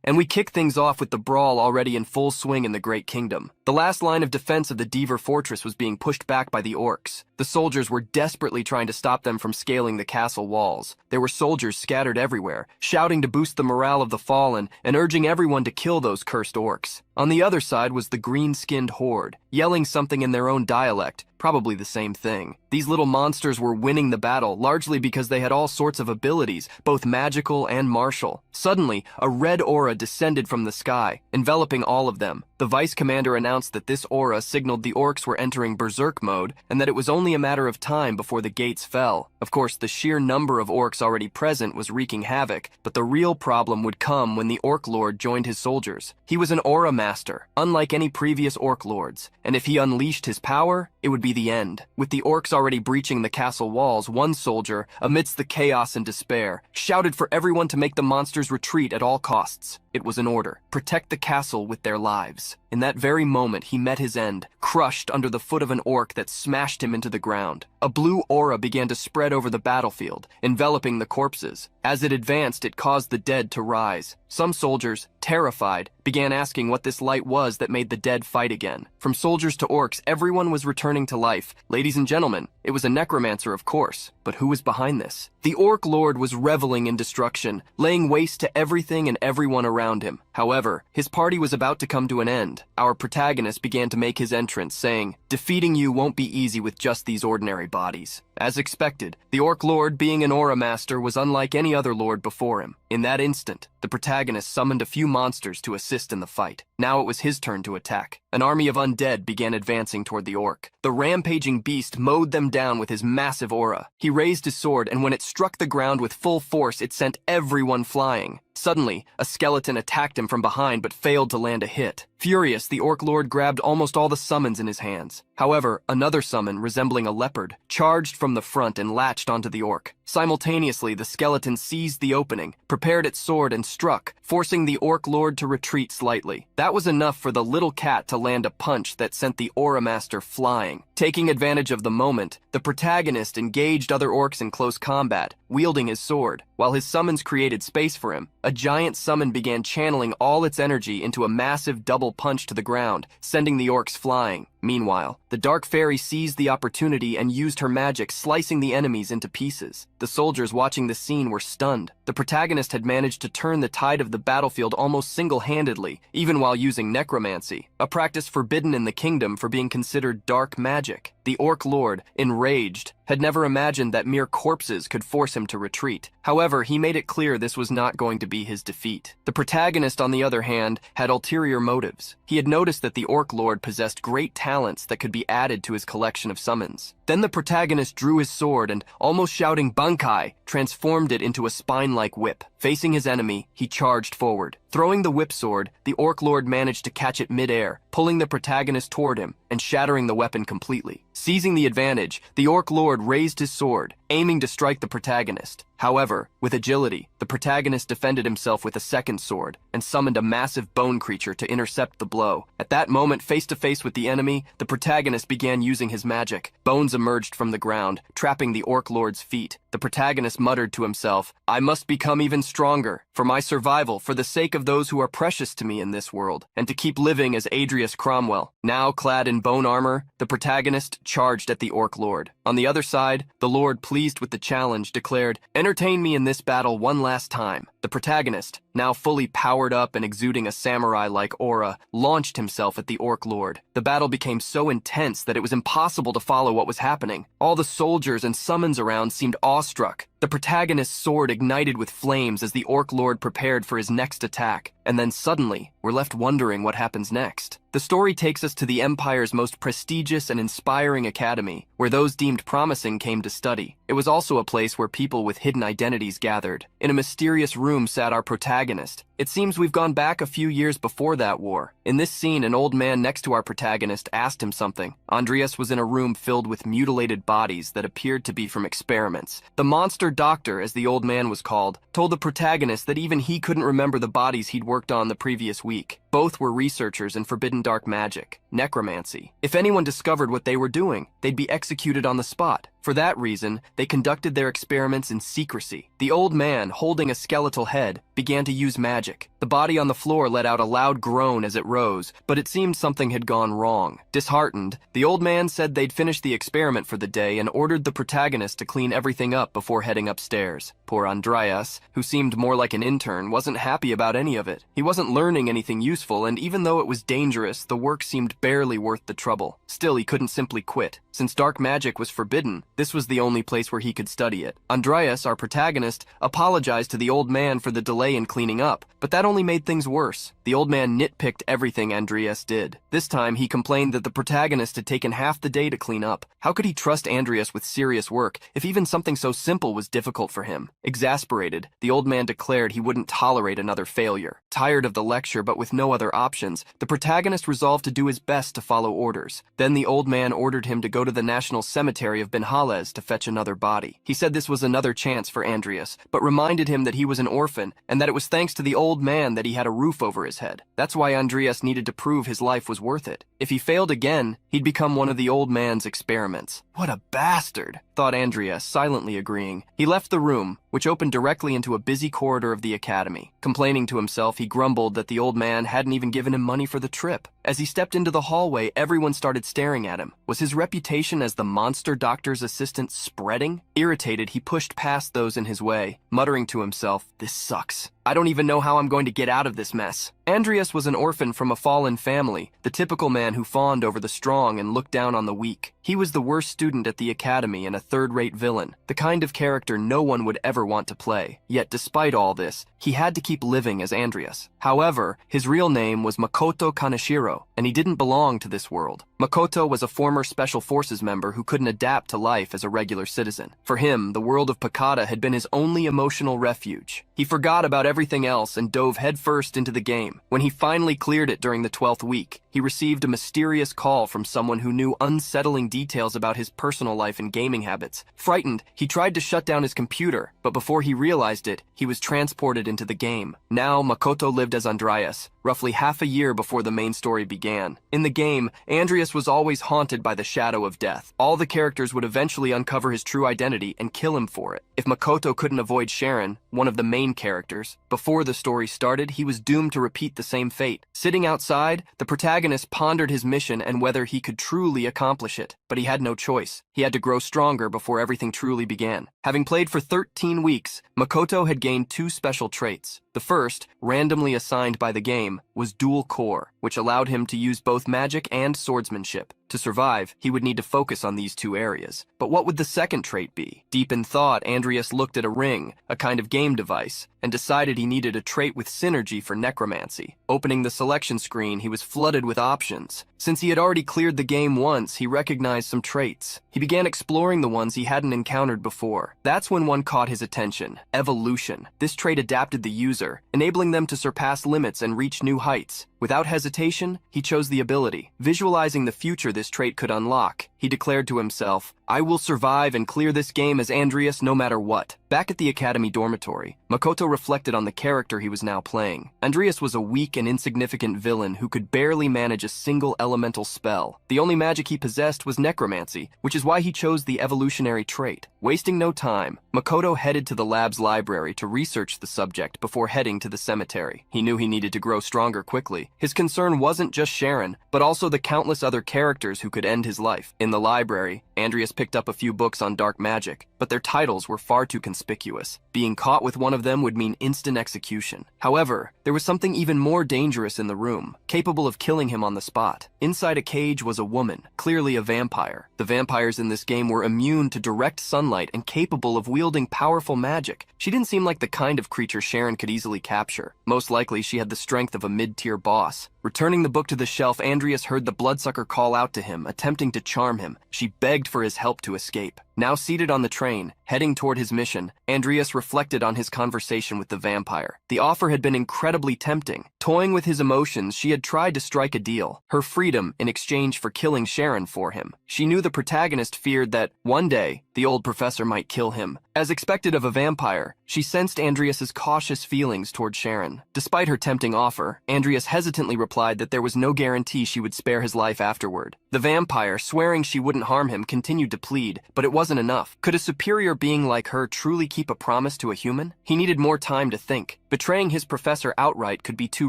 And we kick things off with the brawl already in full swing in the Great Kingdom. The last line of defense of the Deaver Fortress was being pushed back by the orcs. The soldiers were desperately trying to stop them from scaling the castle walls. There were soldiers scattered everywhere, shouting to boost the morale of the fallen and urging everyone to kill those cursed orcs. On the other side was the green-skinned horde, yelling something in their own dialect, probably the same thing. These little monsters were winning the battle, largely because they had all sorts of abilities, both magical and martial. Suddenly, a red aura descended from the sky, enveloping all of them. The vice commander announced that this aura signaled the orcs were entering berserk mode, and that it was only a matter of time before the gates fell. Of course, the sheer number of orcs already present was wreaking havoc, but the real problem would come when the orc lord joined his soldiers. He was an aura master, unlike any previous orc lords, and if he unleashed his power, it would be the end. With the orcs already breaching the castle walls, one soldier, amidst the chaos and despair, shouted for everyone to make the monsters retreat at all costs. It was an order. Protect the castle with their lives. In that very moment, he met his end, crushed under the foot of an orc that smashed him into the ground. A blue aura began to spread over the battlefield, enveloping the corpses. As it advanced, it caused the dead to rise. Some soldiers, terrified, began asking what this light was that made the dead fight again. From soldiers to orcs, everyone was returning to life. Ladies and gentlemen, it was a necromancer, of course. But who was behind this? The orc lord was reveling in destruction, laying waste to everything and everyone around him. However, his party was about to come to an end. Our protagonist began to make his entrance, saying, "Defeating you won't be easy with just these ordinary bodies." As expected, the orc lord, being an aura master, was unlike any other lord before him. In that instant, the protagonist summoned a few monsters to assist in the fight. Now it was his turn to attack. An army of undead began advancing toward the orc. The rampaging beast mowed them down with his massive aura. He raised his sword, and when it struck the ground with full force, it sent everyone flying. Suddenly, a skeleton attacked him from behind but failed to land a hit. Furious, the orc lord grabbed almost all the summons in his hands. However, another summon, resembling a leopard, charged from the front and latched onto the orc. Simultaneously, the skeleton seized the opening, prepared its sword, and struck, forcing the orc lord to retreat slightly. That was enough for the little cat to land a punch that sent the aura master flying. Taking advantage of the moment, the protagonist engaged other orcs in close combat, wielding his sword. While his summons created space for him, a giant summon began channeling all its energy into a massive double punch to the ground, sending the orcs flying. Meanwhile, the Dark Fairy seized the opportunity and used her magic, slicing the enemies into pieces. The soldiers watching the scene were stunned. The protagonist had managed to turn the tide of the battlefield almost single-handedly, even while using necromancy, a practice forbidden in the kingdom for being considered dark magic. The orc lord, enraged, had never imagined that mere corpses could force him to retreat. However, he made it clear this was not going to be his defeat. The protagonist, on the other hand, had ulterior motives. He had noticed that the orc lord possessed great talents that could be added to his collection of summons. Then the protagonist drew his sword and, almost shouting "Bankai," transformed it into a spine-like whip. Facing his enemy, he charged forward. Throwing the whip sword, the orc lord managed to catch it mid-air, pulling the protagonist toward him and shattering the weapon completely. Seizing the advantage, the orc lord raised his sword, aiming to strike the protagonist. However, with agility, the protagonist defended himself with a second sword and summoned a massive bone creature to intercept the blow. At that moment, face to face with the enemy, the protagonist began using his magic. Bones emerged from the ground, trapping the orc lord's feet. The protagonist muttered to himself, "I must become even stronger, for my survival, for the sake of those who are precious to me in this world, and to keep living as Adrius Cromwell." Now clad in bone armor, the protagonist charged at the orc lord. On the other side, the lord, pleased with the challenge, declared, "Entertain me in this battle one last time." The protagonist, now fully powered up and exuding a samurai-like aura, launched himself at the orc lord. The battle became so intense that it was impossible to follow what was happening. All the soldiers and summons around seemed awestruck. The protagonist's sword ignited with flames as the orc lord prepared for his next attack, and then suddenly, we're left wondering what happens next. The story takes us to the Empire's most prestigious and inspiring academy, where those deemed promising came to study. It was also a place where people with hidden identities gathered. In a mysterious room sat our protagonist. It seems we've gone back a few years before that war. In this scene, an old man next to our protagonist asked him something. Andreas was in a room filled with mutilated bodies that appeared to be from experiments. The monster doctor, as the old man was called, told the protagonist that even he couldn't remember the bodies he'd worked on the previous week. Both were researchers in forbidden dark magic, necromancy. If anyone discovered what they were doing, they'd be executed on the spot. For that reason, they conducted their experiments in secrecy. The old man, holding a skeletal head, began to use magic. The body on the floor let out a loud groan as it rose, but it seemed something had gone wrong. Disheartened, the old man said they'd finished the experiment for the day and ordered the protagonist to clean everything up before heading upstairs. Poor Andreas, who seemed more like an intern, wasn't happy about any of it. He wasn't learning anything useful, and even though it was dangerous, the work seemed barely worth the trouble. Still, he couldn't simply quit. Since dark magic was forbidden, this was the only place where he could study it. Andreas, our protagonist, apologized to the old man for the delay in cleaning up, but that only made things worse. The old man nitpicked everything Andreas did. This time, he complained that the protagonist had taken half the day to clean up. How could he trust Andreas with serious work if even something so simple was difficult for him? Exasperated, the old man declared he wouldn't tolerate another failure. Tired of the lecture but with no other options, the protagonist resolved to do his best to follow orders. Then the old man ordered him to go to the National Cemetery of Benhales to fetch another body. He said this was another chance for Andreas, but reminded him that he was an orphan and that it was thanks to the old man that he had a roof over his head. That's why Andreas needed to prove his life was worth it. If he failed again, he'd become one of the old man's experiments. What a bastard, thought Andreas, silently agreeing. He left the room, which opened directly into a busy corridor of the academy. Complaining to himself, he grumbled that the old man hadn't even given him money for the trip. As he stepped into the hallway, everyone started staring at him. Was his reputation as the monster doctor's assistant spreading? Irritated, he pushed past those in his way, muttering to himself, "This sucks. I don't even know how I'm going to get out of this mess." Andreas was an orphan from a fallen family, the typical man who fawned over the strong and looked down on the weak. He was the worst student at the academy and a third-rate villain, the kind of character no one would ever want to play. Yet despite all this, he had to keep living as Andreas. However, his real name was Makoto Kaneshiro, and he didn't belong to this world. Makoto was a former Special Forces member who couldn't adapt to life as a regular citizen. For him, the world of Pakata had been his only emotional refuge. He forgot about everything else and dove headfirst into the game. When he finally cleared it during the 12th week, he received a mysterious call from someone who knew unsettling details about his personal life and gaming habits. Frightened, he tried to shut down his computer, but before he realized it, he was transported into the game. Now, Makoto lived as Andreas, roughly half a year before the main story began. In the game, Andreas was always haunted by the shadow of death. All the characters would eventually uncover his true identity and kill him for it. If Makoto couldn't avoid Sharon, one of the main characters, before the story started, he was doomed to repeat the same fate. Sitting outside, the protagonist pondered his mission and whether he could truly accomplish it. But he had no choice. He had to grow stronger before everything truly began. Having played for 13 weeks, Makoto had gained 2 special traits. The first, randomly assigned by the game, was Dual Core, which allowed him to use both magic and swordsmanship. To survive, he would need to focus on these 2 areas. But what would the second trait be? Deep in thought, Andreas looked at a ring, a kind of game device, and decided he needed a trait with synergy for necromancy. Opening the selection screen, he was flooded with options. Since he had already cleared the game once, he recognized some traits. He began exploring the ones he hadn't encountered before. That's when one caught his attention: evolution. This trait adapted the user, enabling them to surpass limits and reach new heights. Without hesitation, he chose the ability. Visualizing the future this trait could unlock, he declared to himself, "I will survive and clear this game as Andreas no matter what." Back at the academy dormitory, Makoto reflected on the character he was now playing. Andreas was a weak and insignificant villain who could barely manage a single elemental spell. The only magic he possessed was necromancy, which is why he chose the evolutionary trait. Wasting no time, Makoto headed to the lab's library to research the subject before heading to the cemetery. He knew he needed to grow stronger quickly. His concern wasn't just Sharon, but also the countless other characters who could end his life. In the library, Andreas picked up a few books on dark magic, but their titles were far too conspicuous. Being caught with one of them would mean instant execution. However, there was something even more dangerous in the room, capable of killing him on the spot. Inside a cage was a woman, clearly a vampire. The vampires in this game were immune to direct sunlight and capable of wielding powerful magic. She didn't seem like the kind of creature Sharon could easily capture. Most likely, she had the strength of a mid-tier boss. Returning the book to the shelf, Andreas heard the bloodsucker call out to him, attempting to charm him. She begged for his help to escape. Now seated on the train, heading toward his mission, Andreas reflected on his conversation with the vampire. The offer had been incredibly tempting. Toying with his emotions, she had tried to strike a deal, her freedom in exchange for killing Sharon for him. She knew the protagonist feared that, one day, the old professor might kill him. As expected of a vampire, she sensed Andreas's cautious feelings toward Sharon. Despite her tempting offer, Andreas hesitantly replied that there was no guarantee she would spare his life afterward. The vampire, swearing she wouldn't harm him, continued to plead, but it wasn't wasn't enough. Could a superior being like her truly keep a promise to a human? He needed more time to think. Betraying his professor outright could be too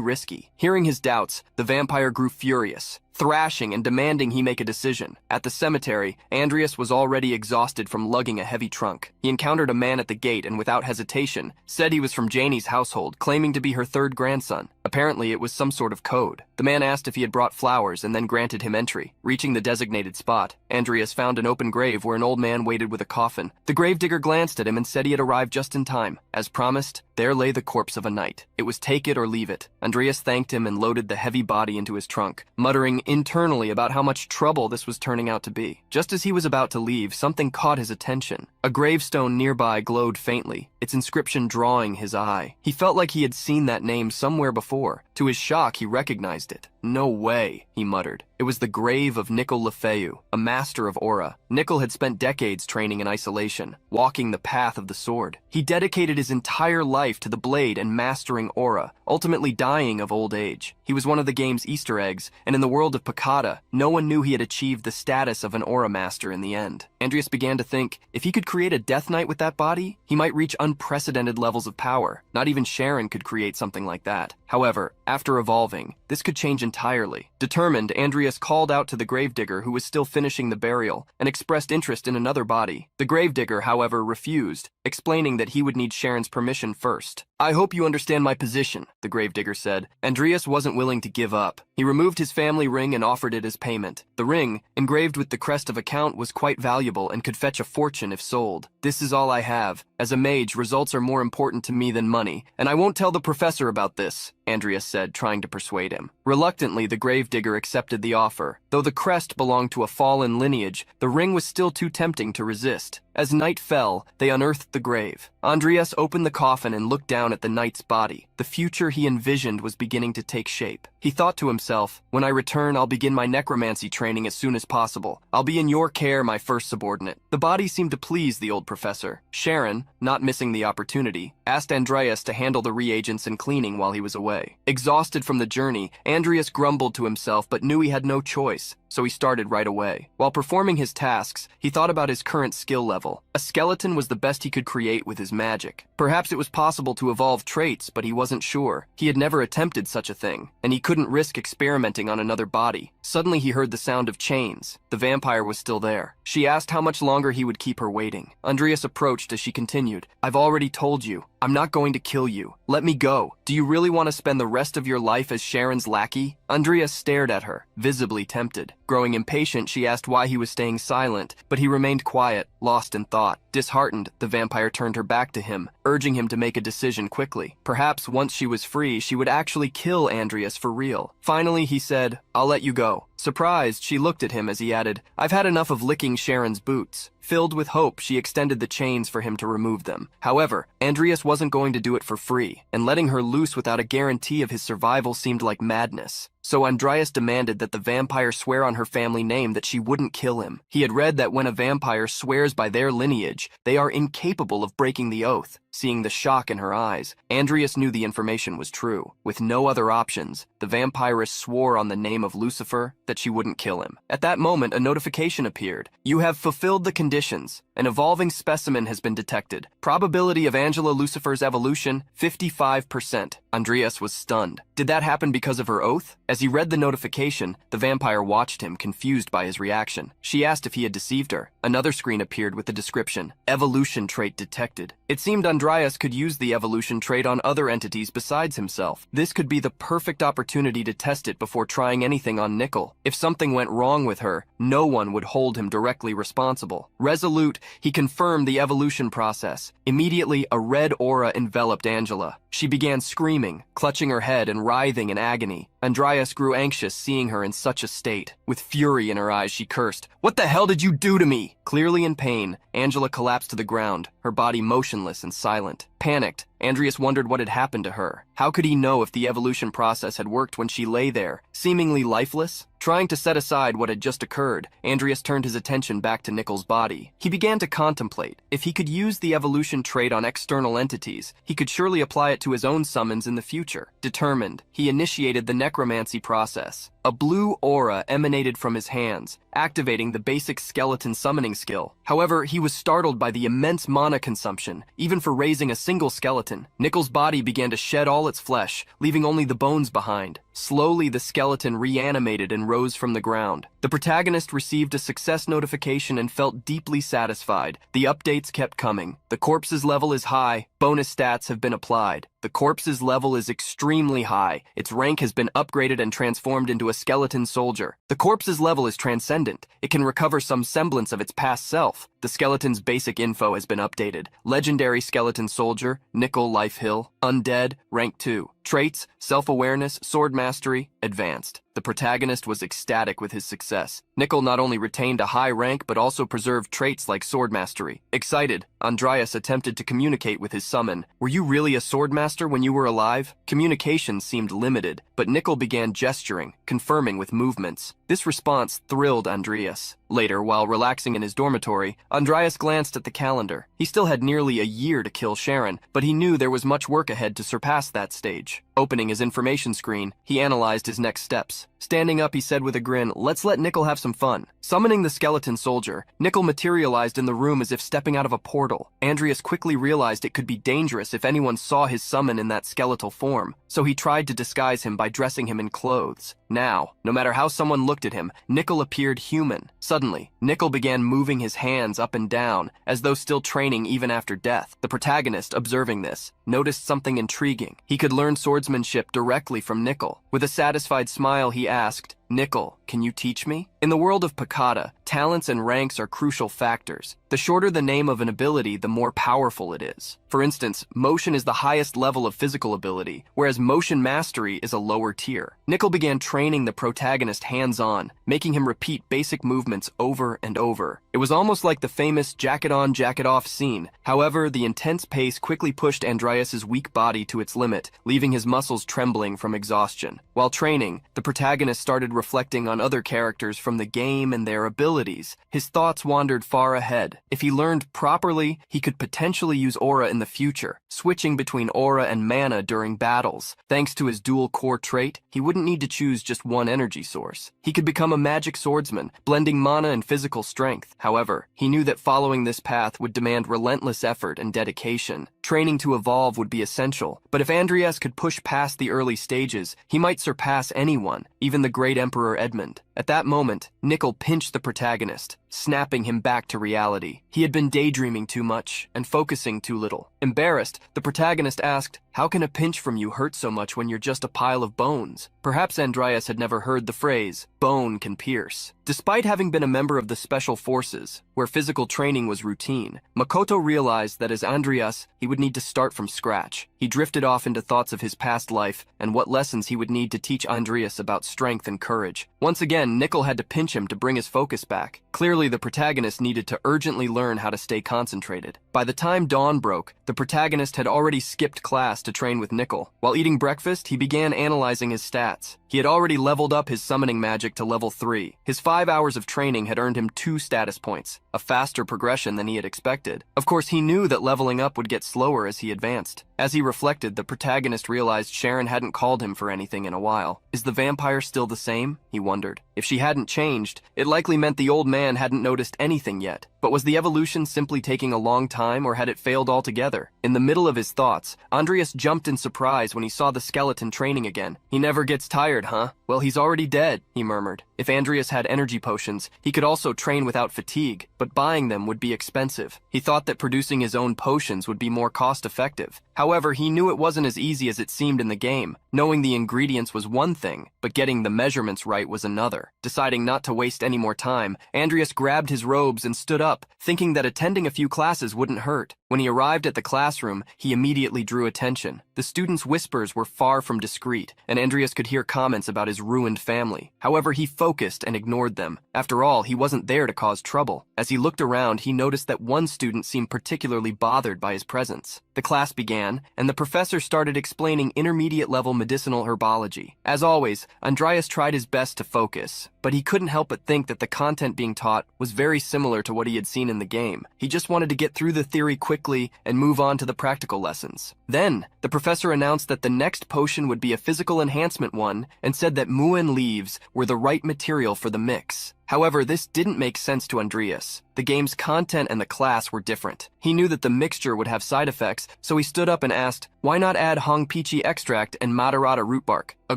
risky. Hearing his doubts, the vampire grew furious, thrashing and demanding he make a decision. At the cemetery, Andreas was already exhausted from lugging a heavy trunk. He encountered a man at the gate and without hesitation, said he was from Janie's household, claiming to be her third grandson. Apparently, it was some sort of code. The man asked if he had brought flowers and then granted him entry. Reaching the designated spot, Andreas found an open grave where an old man waited with a coffin. The gravedigger glanced at him and said he had arrived just in time. As promised, there lay the corpse of a knight. It was take it or leave it. Andreas thanked him and loaded the heavy body into his trunk, muttering internally about how much trouble this was turning out to be. Just as he was about to leave, something caught his attention. A gravestone nearby glowed faintly, its inscription drawing his eye. He felt like he had seen that name somewhere before. To his shock, he recognized it. "No way," he muttered. It was the grave of Nicol Lefeu, a master of aura. Nicol had spent decades training in isolation, walking the path of the sword. He dedicated his entire life to the blade and mastering aura, ultimately dying of old age. He was one of the game's Easter eggs, and in the world of Picada, no one knew he had achieved the status of an aura master in the end. Andreas began to think, if he could create a Death Knight with that body, he might reach unprecedented levels of power. Not even Sharon could create something like that. However, after evolving, this could change entirely. Determined, Andreas called out to the gravedigger who was still finishing the burial and expressed interest in another body. The gravedigger, however, refused, explaining that he would need Sharon's permission first. "I hope you understand my position," the gravedigger said. Andreas wasn't willing to give up. He removed his family ring and offered it as payment. The ring, engraved with the crest of a count, was quite valuable and could fetch a fortune if sold. "This is all I have. As a mage, results are more important to me than money, and I won't tell the professor about this," Andreas said, trying to persuade him. Reluctantly, the gravedigger accepted the offer. Though the crest belonged to a fallen lineage, the ring was still too tempting to resist. As night fell, they unearthed the grave. Andreas opened the coffin and looked down at the knight's body. The future he envisioned was beginning to take shape. He thought to himself, "When I return, I'll begin my necromancy training as soon as possible. I'll be in your care, my first subordinate." The body seemed to please the old professor. Sharon, not missing the opportunity, asked Andreas to handle the reagents and cleaning while he was away. Exhausted from the journey, Andreas grumbled to himself but knew he had no choice, so he started right away. While performing his tasks, he thought about his current skill level. A skeleton was the best he could create with his magic. Perhaps it was possible to evolve traits, but he wasn't sure. He had never attempted such a thing, and he couldn't risk experimenting on another body. Suddenly he heard the sound of chains. The vampire was still there. She asked how much longer he would keep her waiting. Andreas approached as she continued, "I've already told you. I'm not going to kill you. Let me go. Do you really want to spend the rest of your life as Sharon's lackey?" Andreas stared at her, visibly tempted. Growing impatient, she asked why he was staying silent, but he remained quiet, lost in thought. Disheartened, the vampire turned her back to him, urging him to make a decision quickly. Perhaps once she was free, she would actually kill Andreas for real. Finally, he said, "I'll let you go." Surprised, she looked at him as he added, "I've had enough of licking Sharon's boots." Filled with hope, she extended the chains for him to remove them. However, Andreas wasn't going to do it for free, and letting her loose without a guarantee of his survival seemed like madness. So Andreas demanded that the vampire swear on her family name that she wouldn't kill him. He had read that when a vampire swears by their lineage, they are incapable of breaking the oath. Seeing the shock in her eyes, Andreas knew the information was true. With no other options, the vampiress swore on the name of Lucifer that she wouldn't kill him. At that moment, a notification appeared. "You have fulfilled the conditions. An evolving specimen has been detected. Probability of Angela Lucifer's evolution, 55%. Andreas was stunned. Did that happen because of her oath? As he read the notification, the vampire watched him, confused by his reaction. She asked if he had deceived her. Another screen appeared with the description, "Evolution trait detected." It seemed Andreas could use the evolution trait on other entities besides himself. This could be the perfect opportunity to test it before trying anything on Nicol. If something went wrong with her, no one would hold him directly responsible. Resolute, he confirmed the evolution process. Immediately, a red aura enveloped Angela. She began screaming, clutching her head and writhing in agony. Andreas grew anxious seeing her in such a state. With fury in her eyes, she cursed, "What the hell did you do to me?" Clearly in pain, Angela collapsed to the ground, her body motionless and silent. Panicked, Andreas wondered what had happened to her. How could he know if the evolution process had worked when she lay there, seemingly lifeless? Trying to set aside what had just occurred, Andreas turned his attention back to Nickel's body. He began to contemplate. If he could use the evolution trait on external entities, he could surely apply it to his own summons in the future. Determined, he initiated the necromancy process. A blue aura emanated from his hands, activating the basic skeleton summoning skill. However, he was startled by the immense mana consumption, even for raising a single skeleton. Nickel's body began to shed all its flesh, leaving only the bones behind. Slowly, the skeleton reanimated and rose from the ground. The protagonist received a success notification and felt deeply satisfied. The updates kept coming. The corpse's level is high. Bonus stats have been applied. The corpse's level is extremely high. Its rank has been upgraded and transformed into a skeleton soldier. The corpse's level is transcendent. It can recover some semblance of its past self. The skeleton's basic info has been updated. Legendary skeleton soldier, Nickel Life Hill. Undead, rank 2. Traits, self-awareness, sword mastery, advanced. The protagonist was ecstatic with his success. Nickel not only retained a high rank but also preserved traits like sword mastery. Excited, Andreas attempted to communicate with his summon. Were you really a sword master when you were alive? Communication seemed limited, but Nickel began gesturing, confirming with movements. This response thrilled Andreas. Later, while relaxing in his dormitory, Andreas glanced at the calendar. He still had nearly a year to kill Sharon, but he knew there was much work ahead to surpass that stage. Opening his information screen, he analyzed his next steps. Standing up, he said with a grin, "Let's let Nickel have some fun." Summoning the skeleton soldier, Nickel materialized in the room as if stepping out of a portal. Andreas quickly realized it could be dangerous if anyone saw his summon in that skeletal form, so he tried to disguise him by dressing him in clothes. Now, no matter how someone looked at him, Nickel appeared human. Suddenly, Nickel began moving his hands up and down, as though still training even after death. The protagonist, observing this, noticed something intriguing. He could learn swordsmanship directly from Nickel. With a satisfied smile, he asked, "Nickel, can you teach me?" In the world of Picada, talents and ranks are crucial factors. The shorter the name of an ability, the more powerful it is. For instance, motion is the highest level of physical ability, whereas motion mastery is a lower tier. Nickel began training the protagonist hands-on, making him repeat basic movements over and over. It was almost like the famous jacket-on, jacket-off scene. However, the intense pace quickly pushed Andreas's weak body to its limit, leaving his muscles trembling from exhaustion. While training, the protagonist started reflecting on other characters from the game and their abilities. His thoughts wandered far ahead. If he learned properly, he could potentially use aura in the future, switching between aura and mana during battles. Thanks to his dual core trait, he wouldn't need to choose just one energy source. He could become a magic swordsman, blending mana and physical strength. However, he knew that following this path would demand relentless effort and dedication. Training to evolve would be essential, but if Andreas could push past the early stages, he might surpass anyone, even the great Emperor Edmund. At that moment, Nickel pinched the protagonist, snapping him back to reality. He had been daydreaming too much and focusing too little. Embarrassed, the protagonist asked, "How can a pinch from you hurt so much when you're just a pile of bones?" Perhaps Andreas had never heard the phrase, "bone can pierce." Despite having been a member of the Special Forces, where physical training was routine, Makoto realized that as Andreas, he would need to start from scratch. He drifted off into thoughts of his past life and what lessons he would need to teach Andreas about strength and courage. Once again, Nickel had to pinch him to bring his focus back. Clearly, the protagonist needed to urgently learn how to stay concentrated. By the time dawn broke, the protagonist had already skipped class to train with Nickel. While eating breakfast, he began analyzing his stats. He had already leveled up his summoning magic to level 3. His 5 hours of training had earned him 2 status points, a faster progression than he had expected. Of course, he knew that leveling up would get slower as he advanced. As he reflected, the protagonist realized Sharon hadn't called him for anything in a while. Is the vampire still the same? He wondered. If she hadn't changed, it likely meant the old man hadn't noticed anything yet. But was the evolution simply taking a long time, or had it failed altogether? In the middle of his thoughts, Andreas jumped in surprise when he saw the skeleton training again. "He never gets tired, huh? Well, he's already dead," he murmured. If Andreas had energy potions, he could also train without fatigue, but buying them would be expensive. He thought that producing his own potions would be more cost-effective. However, he knew it wasn't as easy as it seemed in the game. Knowing the ingredients was one thing, but getting the measurements right was another. Deciding not to waste any more time, Andreas grabbed his robes and stood up, thinking that attending a few classes wouldn't hurt. When he arrived at the classroom, he immediately drew attention. The students' whispers were far from discreet, and Andreas could hear comments about his ruined family. However, he focused and ignored them. After all, he wasn't there to cause trouble. As he looked around, he noticed that one student seemed particularly bothered by his presence. The class began, and the professor started explaining intermediate-level medicinal herbology. As always, Andreas tried his best to focus, but he couldn't help but think that the content being taught was very similar to what he had seen in the game. He just wanted to get through the theory quickly and move on to the practical lessons. Then, the professor announced that the next potion would be a physical enhancement one and said that muan leaves were the right material for the mix. However, this didn't make sense to Andreas. The game's content and the class were different. He knew that the mixture would have side effects, so he stood up and asked, "Why not add Hong Pichi extract and Madarata root bark?" A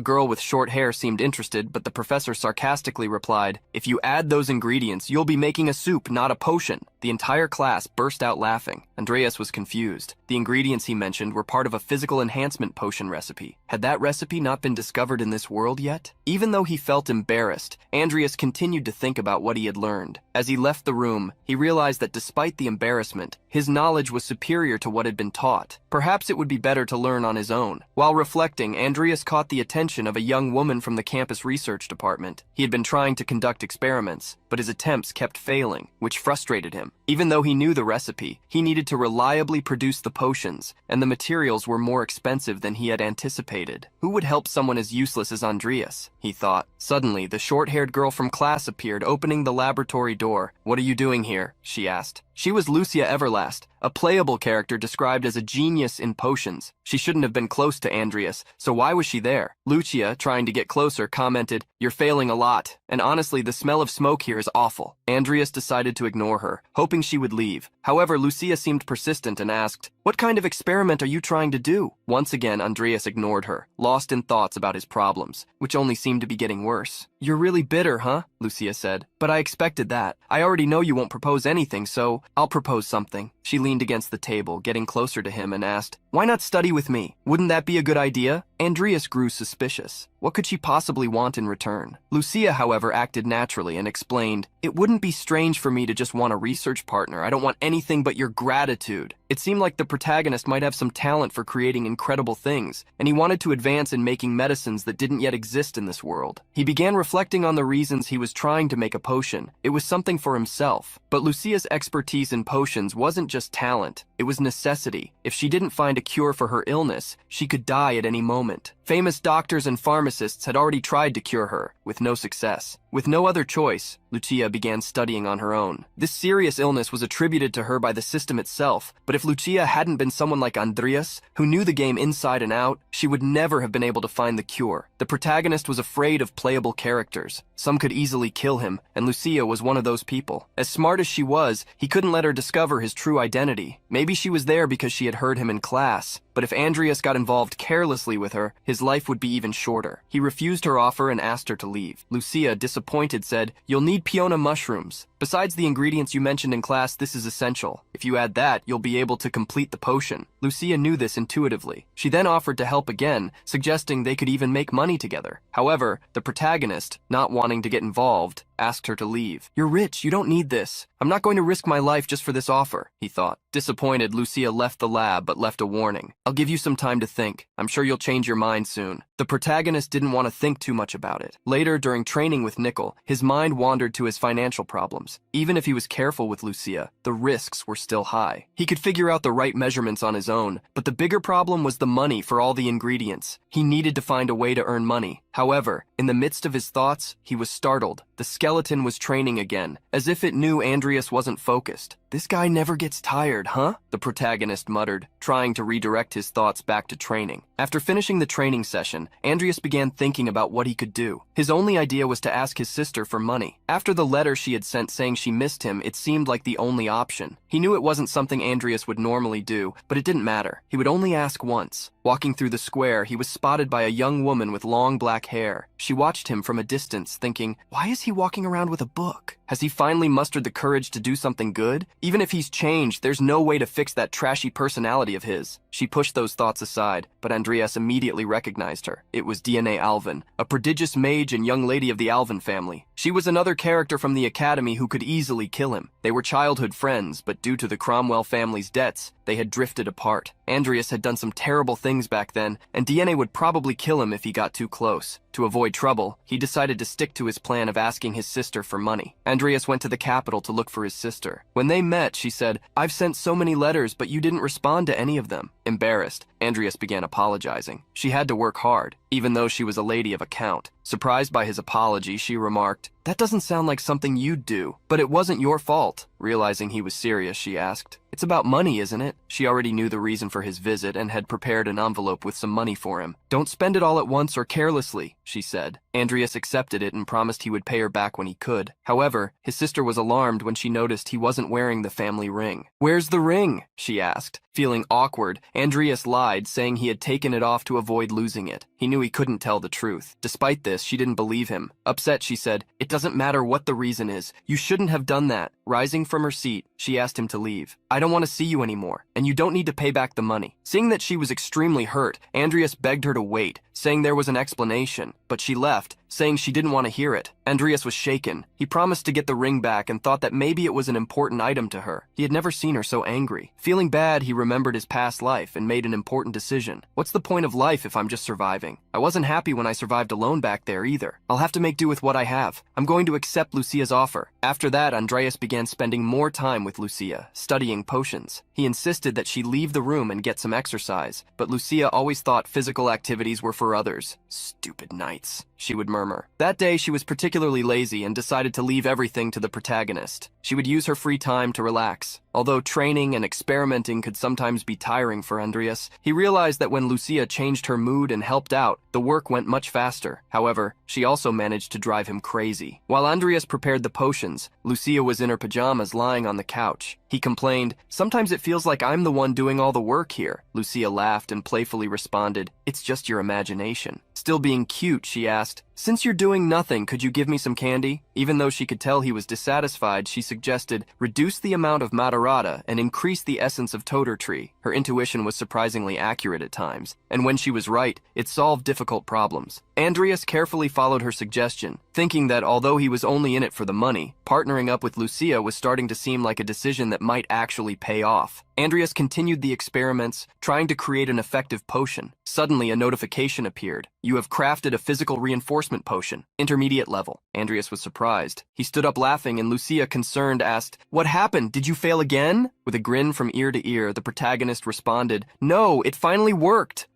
girl with short hair seemed interested, but the professor sarcastically replied, "If you add those ingredients, you'll be making a soup, not a potion." The entire class burst out laughing. Andreas was confused. The ingredients he mentioned were part of a physical enhancement potion recipe. Had that recipe not been discovered in this world yet? Even though he felt embarrassed, Andreas continued to think about what he had learned. As he left the room, he realized that despite the embarrassment, his knowledge was superior to what had been taught. Perhaps it would be better to learn on his own. While reflecting, Andreas caught the attention of a young woman from the campus research department. He had been trying to conduct experiments, but his attempts kept failing, which frustrated him. Even though he knew the recipe, he needed to reliably produce the potions, and the materials were more expensive than he had anticipated. Who would help someone as useless as Andreas? He thought. Suddenly, the short-haired girl from class appeared, opening the laboratory door. "What are you doing here?" she asked. She was Lucia Everlast, a playable character described as a genius in potions. She shouldn't have been close to Andreas, so why was she there? Lucia, trying to get closer, commented, "You're failing a lot, and honestly, the smell of smoke here is awful." Andreas decided to ignore her, hoping she would leave. However, Lucia seemed persistent and asked, "What kind of experiment are you trying to do?" Once again, Andreas ignored her, lost in thoughts about his problems, which only seemed to be getting worse. "You're really bitter, huh?" Lucia said. "But I expected that. I already know you won't propose anything, so I'll propose something." She leaned against the table, getting closer to him, and asked, "Why not study with me? Wouldn't that be a good idea?" Andreas grew suspicious. What could she possibly want in return? Lucia, however, acted naturally and explained, "It wouldn't be strange for me to just want a research partner. I don't want anything but your gratitude." It seemed like the protagonist might have some talent for creating incredible things, and he wanted to advance in making medicines that didn't yet exist in this world. He began reflecting on the reasons he was trying to make a potion. It was something for himself. But Lucia's expertise in potions wasn't just talent, it was necessity. If she didn't find a cure for her illness, she could die at any moment. Famous doctors and pharmacists had already tried to cure her, with no success. With no other choice, Lucia began studying on her own. This serious illness was attributed to her by the system itself, but if Lucia hadn't been someone like Andreas, who knew the game inside and out, she would never have been able to find the cure. The protagonist was afraid of playable characters. Some could easily kill him, and Lucia was one of those people. As smart as she was, he couldn't let her discover his true identity. Maybe she was there because she had heard him in class, but if Andreas got involved carelessly with her, his life would be even shorter. He refused her offer and asked her to leave. Lucia, disappointed, said, "You'll need peona mushrooms. Besides the ingredients you mentioned in class, this is essential. If you add that, you'll be able to complete the potion." Lucia knew this intuitively. She then offered to help again, suggesting they could even make money together. However, the protagonist, not wanting to get involved, asked her to leave. "You're rich, you don't need this. I'm not going to risk my life just for this offer," he thought. Disappointed, Lucia left the lab but left a warning. "I'll give you some time to think. I'm sure you'll change your mind soon." The protagonist didn't want to think too much about it. Later, during training with Nickel, his mind wandered to his financial problems. Even if he was careful with Lucia, the risks were still high. He could figure out the right measurements on his own, but the bigger problem was the money for all the ingredients. He needed to find a way to earn money. However, in the midst of his thoughts, he was startled. The skeleton was training again, as if it knew Andreas wasn't focused. "This guy never gets tired, huh?" the protagonist muttered, trying to redirect his thoughts back to training. After finishing the training session, Andreas began thinking about what he could do. His only idea was to ask his sister for money. After the letter she had sent saying she missed him, it seemed like the only option. He knew it wasn't something Andreas would normally do, but it didn't matter. He would only ask once. Walking through the square, he was spotted by a young woman with long black hair. She watched him from a distance, thinking, "Why is he walking around with a book? Has he finally mustered the courage to do something good? Even if he's changed, there's no way to fix that trashy personality of his." She pushed those thoughts aside, but Andreas immediately recognized her. It was DNA Alvin, a prodigious mage and young lady of the Alvin family. She was another character from the academy who could easily kill him. They were childhood friends, but due to the Cromwell family's debts, they had drifted apart. Andreas had done some terrible things back then, and Diana would probably kill him if he got too close. To avoid trouble, he decided to stick to his plan of asking his sister for money. Andreas went to the capital to look for his sister. When they met, she said, "I've sent so many letters, but you didn't respond to any of them." Embarrassed, Andreas began apologizing. She had to work hard, even though she was a lady of account. Surprised by his apology, she remarked, "That doesn't sound like something you'd do, but it wasn't your fault." Realizing he was serious, she asked, "It's about money, isn't it?" She already knew the reason for his visit and had prepared an envelope with some money for him. "Don't spend it all at once or carelessly," she said. Andreas accepted it and promised he would pay her back when he could. However, his sister was alarmed when she noticed he wasn't wearing the family ring. "Where's the ring?" she asked. Feeling awkward, Andreas lied, saying he had taken it off to avoid losing it. He knew he couldn't tell the truth. Despite this, she didn't believe him. Upset, she said, "It doesn't matter what the reason is. You shouldn't have done that." Rising from her seat, she asked him to leave. "I don't want to see you anymore, and you don't need to pay back the money." Seeing that she was extremely hurt, Andreas begged her to wait, saying there was an explanation, but she left, saying she didn't want to hear it. Andreas was shaken. He promised to get the ring back and thought that maybe it was an important item to her. He had never seen her so angry. Feeling bad, he remembered his past life and made an important decision. "What's the point of life if I'm just surviving? I wasn't happy when I survived alone back there either. I'll have to make do with what I have. I'm going to accept Lucia's offer." After that, Andreas began spending more time with Lucia, studying potions. He insisted that she leave the room and get some exercise, but Lucia always thought physical activities were for others. "Stupid nights," she would murmur. That day, she was particularly lazy and decided to leave everything to the protagonist. She would use her free time to relax. Although training and experimenting could sometimes be tiring for Andreas, he realized that when Lucia changed her mood and helped out, the work went much faster. However, she also managed to drive him crazy. While Andreas prepared the potions, Lucia was in her pajamas lying on the couch. He complained, "Sometimes it feels like I'm the one doing all the work here." Lucia laughed and playfully responded, "It's just your imagination." Still being cute, she asked, "Since you're doing nothing, could you give me some candy?" Even though she could tell he was dissatisfied, she suggested, "Reduce the amount of matarata and increase the essence of toter tree." Her intuition was surprisingly accurate at times, and when she was right, it solved difficult problems. Andreas carefully followed her suggestion, thinking that although he was only in it for the money, partnering up with Lucia was starting to seem like a decision that might actually pay off. Andreas continued the experiments, trying to create an effective potion. Suddenly, a notification appeared. "You have crafted a physical reinforcement potion, intermediate level." Andreas was surprised. He stood up laughing, and Lucia, concerned, asked, "What happened? Did you fail again?" With a grin from ear to ear, the protagonist responded, "No, it finally worked."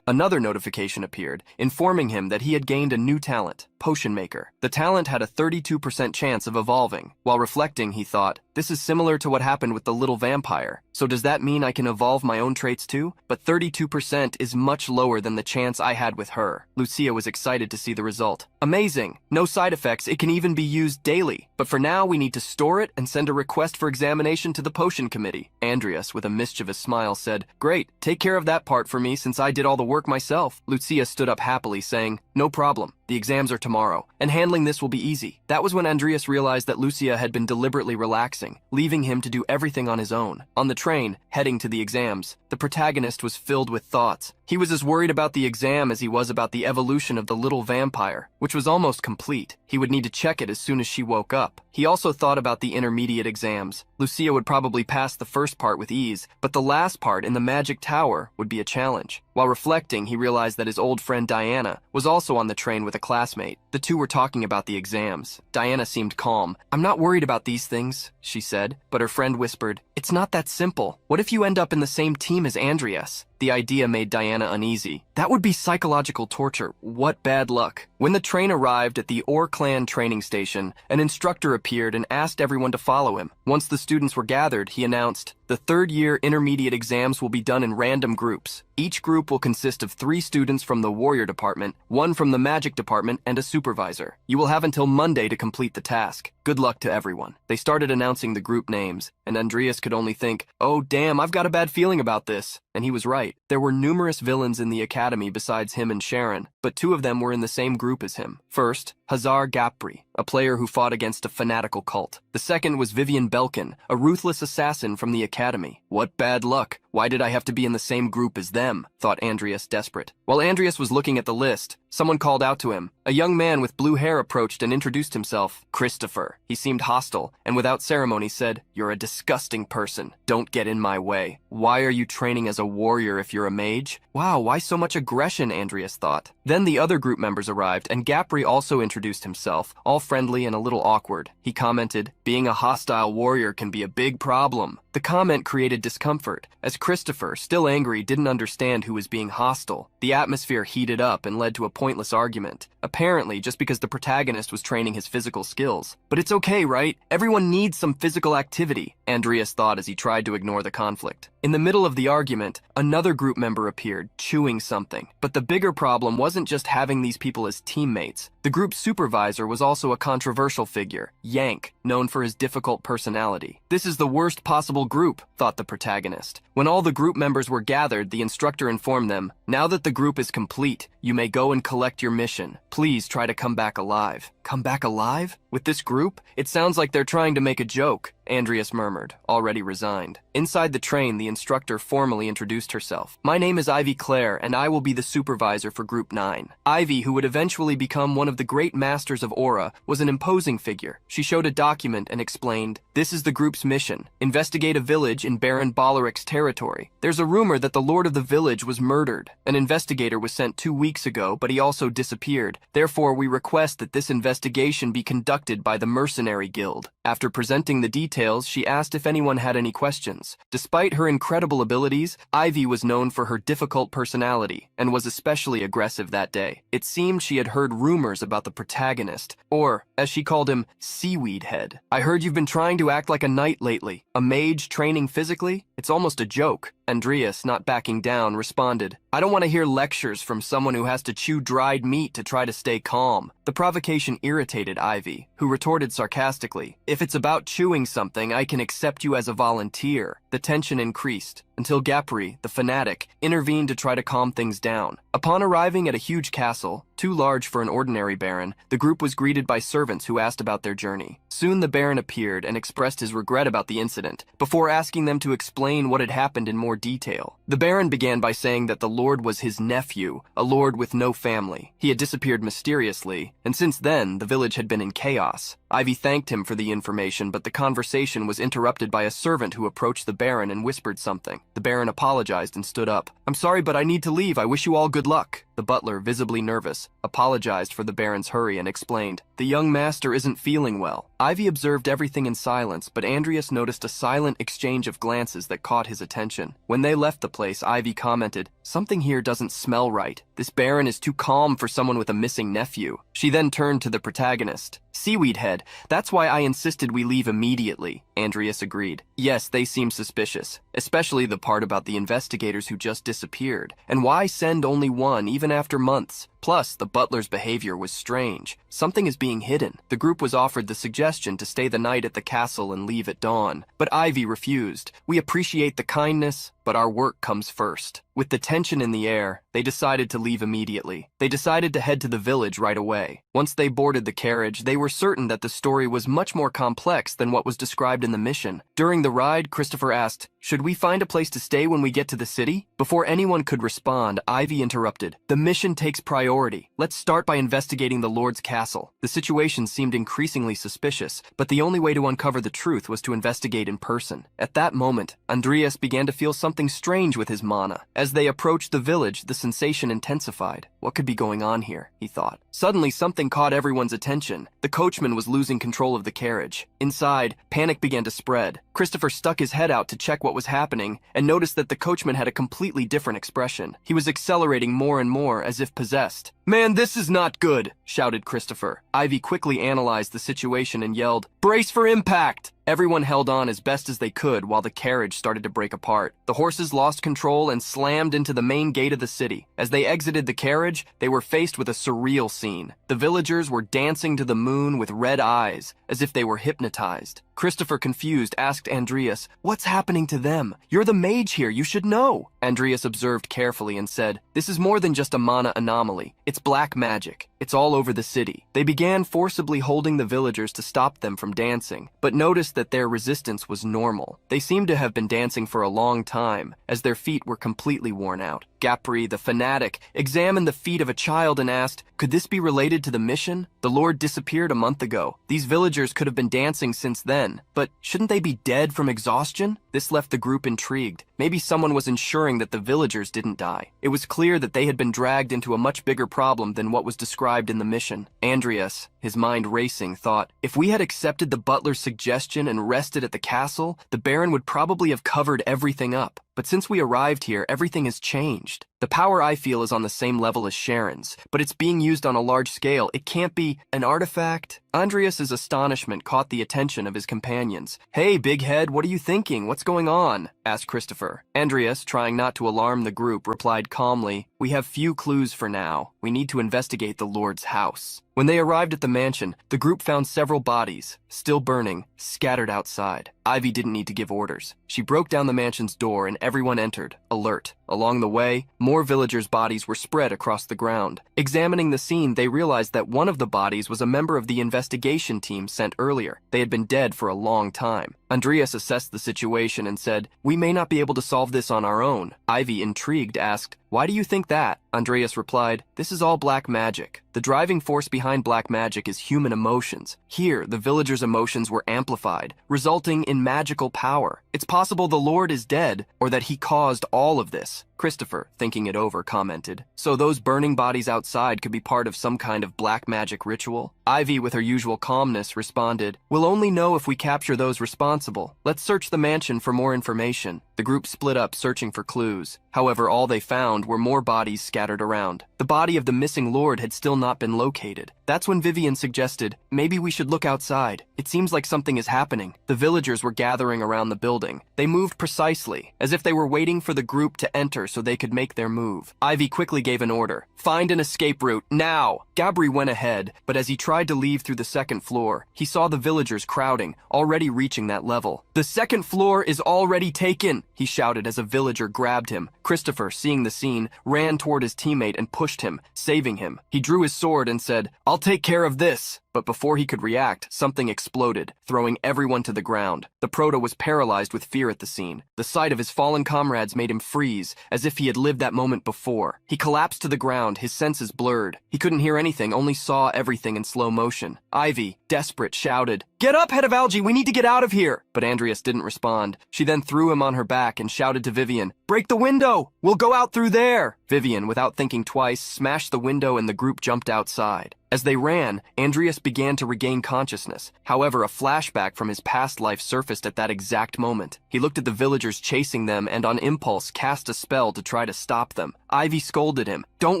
Another notification appeared, informing him that he had gained a new talent, Potion Maker. The talent had a 32% chance of evolving. While reflecting, he thought, "This is similar to what happened with the little vampire. So does that mean I can evolve my own traits too? But 32% is much lower than the chance I had with her." Lucia was excited to see the result. "Amazing! No side effects, it can even be used daily. But for now, we need to store it and send a request for examination to the potion committee." Andreas, with a mischievous smile, said, "Great, take care of that part for me since I did all the work myself." Lucia stood up happily, saying, "No problem. The exams are tomorrow, and handling this will be easy." That was when Andreas realized that Lucia had been deliberately relaxing, leaving him to do everything on his own. On the train, heading to the exams, the protagonist was filled with thoughts. He was as worried about the exam as he was about the evolution of the little vampire, which was almost complete. He would need to check it as soon as she woke up. He also thought about the intermediate exams. Lucia would probably pass the first part with ease, but the last part in the magic tower would be a challenge. While reflecting, he realized that his old friend Diana was also on the train with a classmate. The two were talking about the exams. Diana seemed calm. "I'm not worried about these things," she said, but her friend whispered, "It's not that simple. What if you end up in the same team as Andreas?" The idea made Diana uneasy. "That would be psychological torture. What bad luck." When the train arrived at the Or Clan training station, an instructor appeared and asked everyone to follow him. Once the students were gathered, he announced, "The third-year intermediate exams will be done in random groups. Each group will consist of 3 students from the Warrior Department, 1 from the Magic Department, and a supervisor. You will have until Monday to complete the task. Good luck to everyone." They started announcing the group names, and Andreas could only think, "Oh damn, I've got a bad feeling about this." And he was right. There were numerous villains in the academy besides him and Sharon, but 2 of them were in the same group as him. First, Hazar Gapri, a player who fought against a fanatical cult. The second was Vivian Belkin, a ruthless assassin from the academy. What bad luck. Why did I have to be in the same group as them? Thought Andreas, desperate. While Andreas was looking at the list, someone called out to him. A young man with blue hair approached and introduced himself. Christopher. He seemed hostile, and without ceremony said, "You're a disgusting person. Don't get in my way. Why are you training as a warrior if you're a mage?" Wow, why so much aggression, Andreas thought. Then the other group members arrived, and Gapri also introduced himself, all friendly and a little awkward. He commented, "Being a hostile warrior can be a big problem." The comment created discomfort, as Christopher, still angry, didn't understand who was being hostile. The atmosphere heated up and led to a pointless argument, apparently just because the protagonist was training his physical skills. But it's okay, right? Everyone needs some physical activity, Andreas thought as he tried to ignore the conflict. In the middle of the argument, another group member appeared, chewing something. But the bigger problem wasn't just having these people as teammates. The group's supervisor was also a controversial figure, Yank, known for his difficult personality. This is the worst possible group, thought the protagonist. When all the group members were gathered, the instructor informed them, "Now that the group is complete, you may go and collect your mission. Please try to come back alive." Come back alive? With this group? It sounds like they're trying to make a joke, Andreas murmured, already resigned. Inside the train, the instructor formally introduced herself. "My name is Ivy Clare, and I will be the supervisor for Group 9. Ivy, who would eventually become one of the great masters of Aura, was an imposing figure. She showed a document and explained, "This is the group's mission. Investigate a village in Baron Balaric's territory. There's a rumor that the lord of the village was murdered. An investigator was sent 2 weeks ago, but he also disappeared. Therefore, we request that this investigation be conducted by the Mercenary Guild." After presenting the details, she asked if anyone had any questions. Despite her incredible abilities, Ivy was known for her difficult personality and was especially aggressive that day. It seemed she had heard rumors about the protagonist, or, as she called him, Seaweed Head. "I heard you've been trying to act like a knight lately. A mage training physically? It's almost a joke." Andreas, not backing down, responded, "I don't want to hear lectures from someone who has to chew dried meat to try to stay calm." The provocation irritated Ivy, who retorted sarcastically, "If it's about chewing something, I can accept you as a volunteer." The tension increased, until Gapri, the fanatic, intervened to try to calm things down. Upon arriving at a huge castle, too large for an ordinary baron, the group was greeted by servants who asked about their journey. Soon the baron appeared and expressed his regret about the incident, before asking them to explain what had happened in more detail. The baron began by saying that the lord was his nephew, a lord with no family. He had disappeared mysteriously, and since then, the village had been in chaos. Ivy thanked him for the information, but the conversation was interrupted by a servant who approached the baron and whispered something. The baron apologized and stood up. "I'm sorry, but I need to leave. I wish you all good luck." The butler, visibly nervous, apologized for the baron's hurry and explained, "The young master isn't feeling well." Ivy observed everything in silence, but Andreas noticed a silent exchange of glances that caught his attention. When they left the place, Ivy commented, "Something here doesn't smell right. This baron is too calm for someone with a missing nephew." She then turned to the protagonist. "Seaweed Head, that's why I insisted we leave immediately," Andreas agreed. "Yes, they seem suspicious, especially the part about the investigators who just disappeared. And why send only one, even after months? Plus, the butler's behavior was strange. Something is being hidden." The group was offered the suggestion to stay the night at the castle and leave at dawn, but Ivy refused. "We appreciate the kindness, but our work comes first." With the tension in the air, they decided to leave immediately. They decided to head to the village right away. Once they boarded the carriage, they were certain that the story was much more complex than what was described in the mission. During the ride, Christopher asked, "Should we find a place to stay when we get to the city?" Before anyone could respond, Ivy interrupted, "The mission takes priority. Let's start by investigating the Lord's castle." The situation seemed increasingly suspicious, but the only way to uncover the truth was to investigate in person. At that moment, Andreas began to feel something strange with his mana. As they approached the village, the sensation intensified. What could be going on here, he thought. Suddenly, something caught everyone's attention. The coachman was losing control of the carriage. Inside, panic began to spread. Christopher stuck his head out to check what was happening and noticed that the coachman had a completely different expression. He was accelerating more and more as if possessed. "Man, this is not good," shouted Christopher. Ivy quickly analyzed the situation and yelled, "Brace for impact!" Everyone held on as best as they could while the carriage started to break apart. The horses lost control and slammed into the main gate of the city. As they exited the carriage, they were faced with a surreal scene. The villagers were dancing to the moon with red eyes, as if they were hypnotized. Christopher, confused, asked Andreas, "What's happening to them? You're the mage here, you should know." Andreas observed carefully and said, "This is more than just a mana anomaly. It's black magic. It's all over the city." They began forcibly holding the villagers to stop them from dancing, but noticed that their resistance was normal. They seemed to have been dancing for a long time, as their feet were completely worn out. Gapri, the fanatic, examined the feet of a child and asked, could this be related to the mission? The Lord disappeared a month ago. These villagers could have been dancing since then, but shouldn't they be dead from exhaustion? This left the group intrigued. Maybe someone was ensuring that the villagers didn't die. It was clear that they had been dragged into a much bigger problem than what was described in the mission. Andreas, his mind racing, thought, if we had accepted the butler's suggestion and rested at the castle, the Baron would probably have covered everything up. But since we arrived here, everything has changed. The power I feel is on the same level as Sharon's, but it's being used on a large scale. It can't be an artifact. Andreas's astonishment caught the attention of his companions. Hey, big head, what are you thinking? What's going on? Asked Christopher. Andreas, trying not to alarm the group, replied calmly, we have few clues for now. We need to investigate the Lord's house. When they arrived at the mansion, the group found several bodies, still burning, scattered outside. Ivy didn't need to give orders. She broke down the mansion's door and everyone entered, alert. Along the way, more villagers' bodies were spread across the ground. Examining the scene, they realized that one of the bodies was a member of the investigation team sent earlier. They had been dead for a long time. Andreas assessed the situation and said, we may not be able to solve this on our own. Ivy, intrigued, asked, why do you think that? Andreas replied, this is all black magic. The driving force behind black magic is human emotions. Here, the villagers' emotions were amplified, resulting in magical power. It's possible the Lord is dead, or that he caused all of this. Christopher, thinking it over, commented, so those burning bodies outside could be part of some kind of black magic ritual? Ivy, with her usual calmness, responded, we'll only know if we capture those responsible. Let's search the mansion for more information. The group split up, searching for clues. However, all they found were more bodies scattered around. The body of the missing lord had still not been located. That's when Vivian suggested, maybe we should look outside. It seems like something is happening. The villagers were gathering around the building. They moved precisely, as if they were waiting for the group to enter so they could make their move. Ivy quickly gave an order. Find an escape route, now! Gabri went ahead, but as he tried to leave through the second floor, he saw the villagers crowding, already reaching that level. The second floor is already taken, he shouted as a villager grabbed him. Christopher, seeing the scene, ran toward his teammate and pushed him, saving him. He drew his sword and said, I'll take care of this. But before he could react, something exploded, throwing everyone to the ground. The proto was paralyzed with fear at the scene. The sight of his fallen comrades made him freeze, as if he had lived that moment before. He collapsed to the ground, his senses blurred. He couldn't hear anything, only saw everything in slow motion. Ivy, desperate, shouted, Get up, Head of Algae, we need to get out of here! But Andreas didn't respond. She then threw him on her back and shouted to Vivian, Break the window! We'll go out through there! Vivian, without thinking twice, smashed the window and the group jumped outside. As they ran, Andreas began to regain consciousness. However, a flashback from his past life surfaced at that exact moment. He looked at the villagers chasing them and on impulse cast a spell to try to stop them. Ivy scolded him. Don't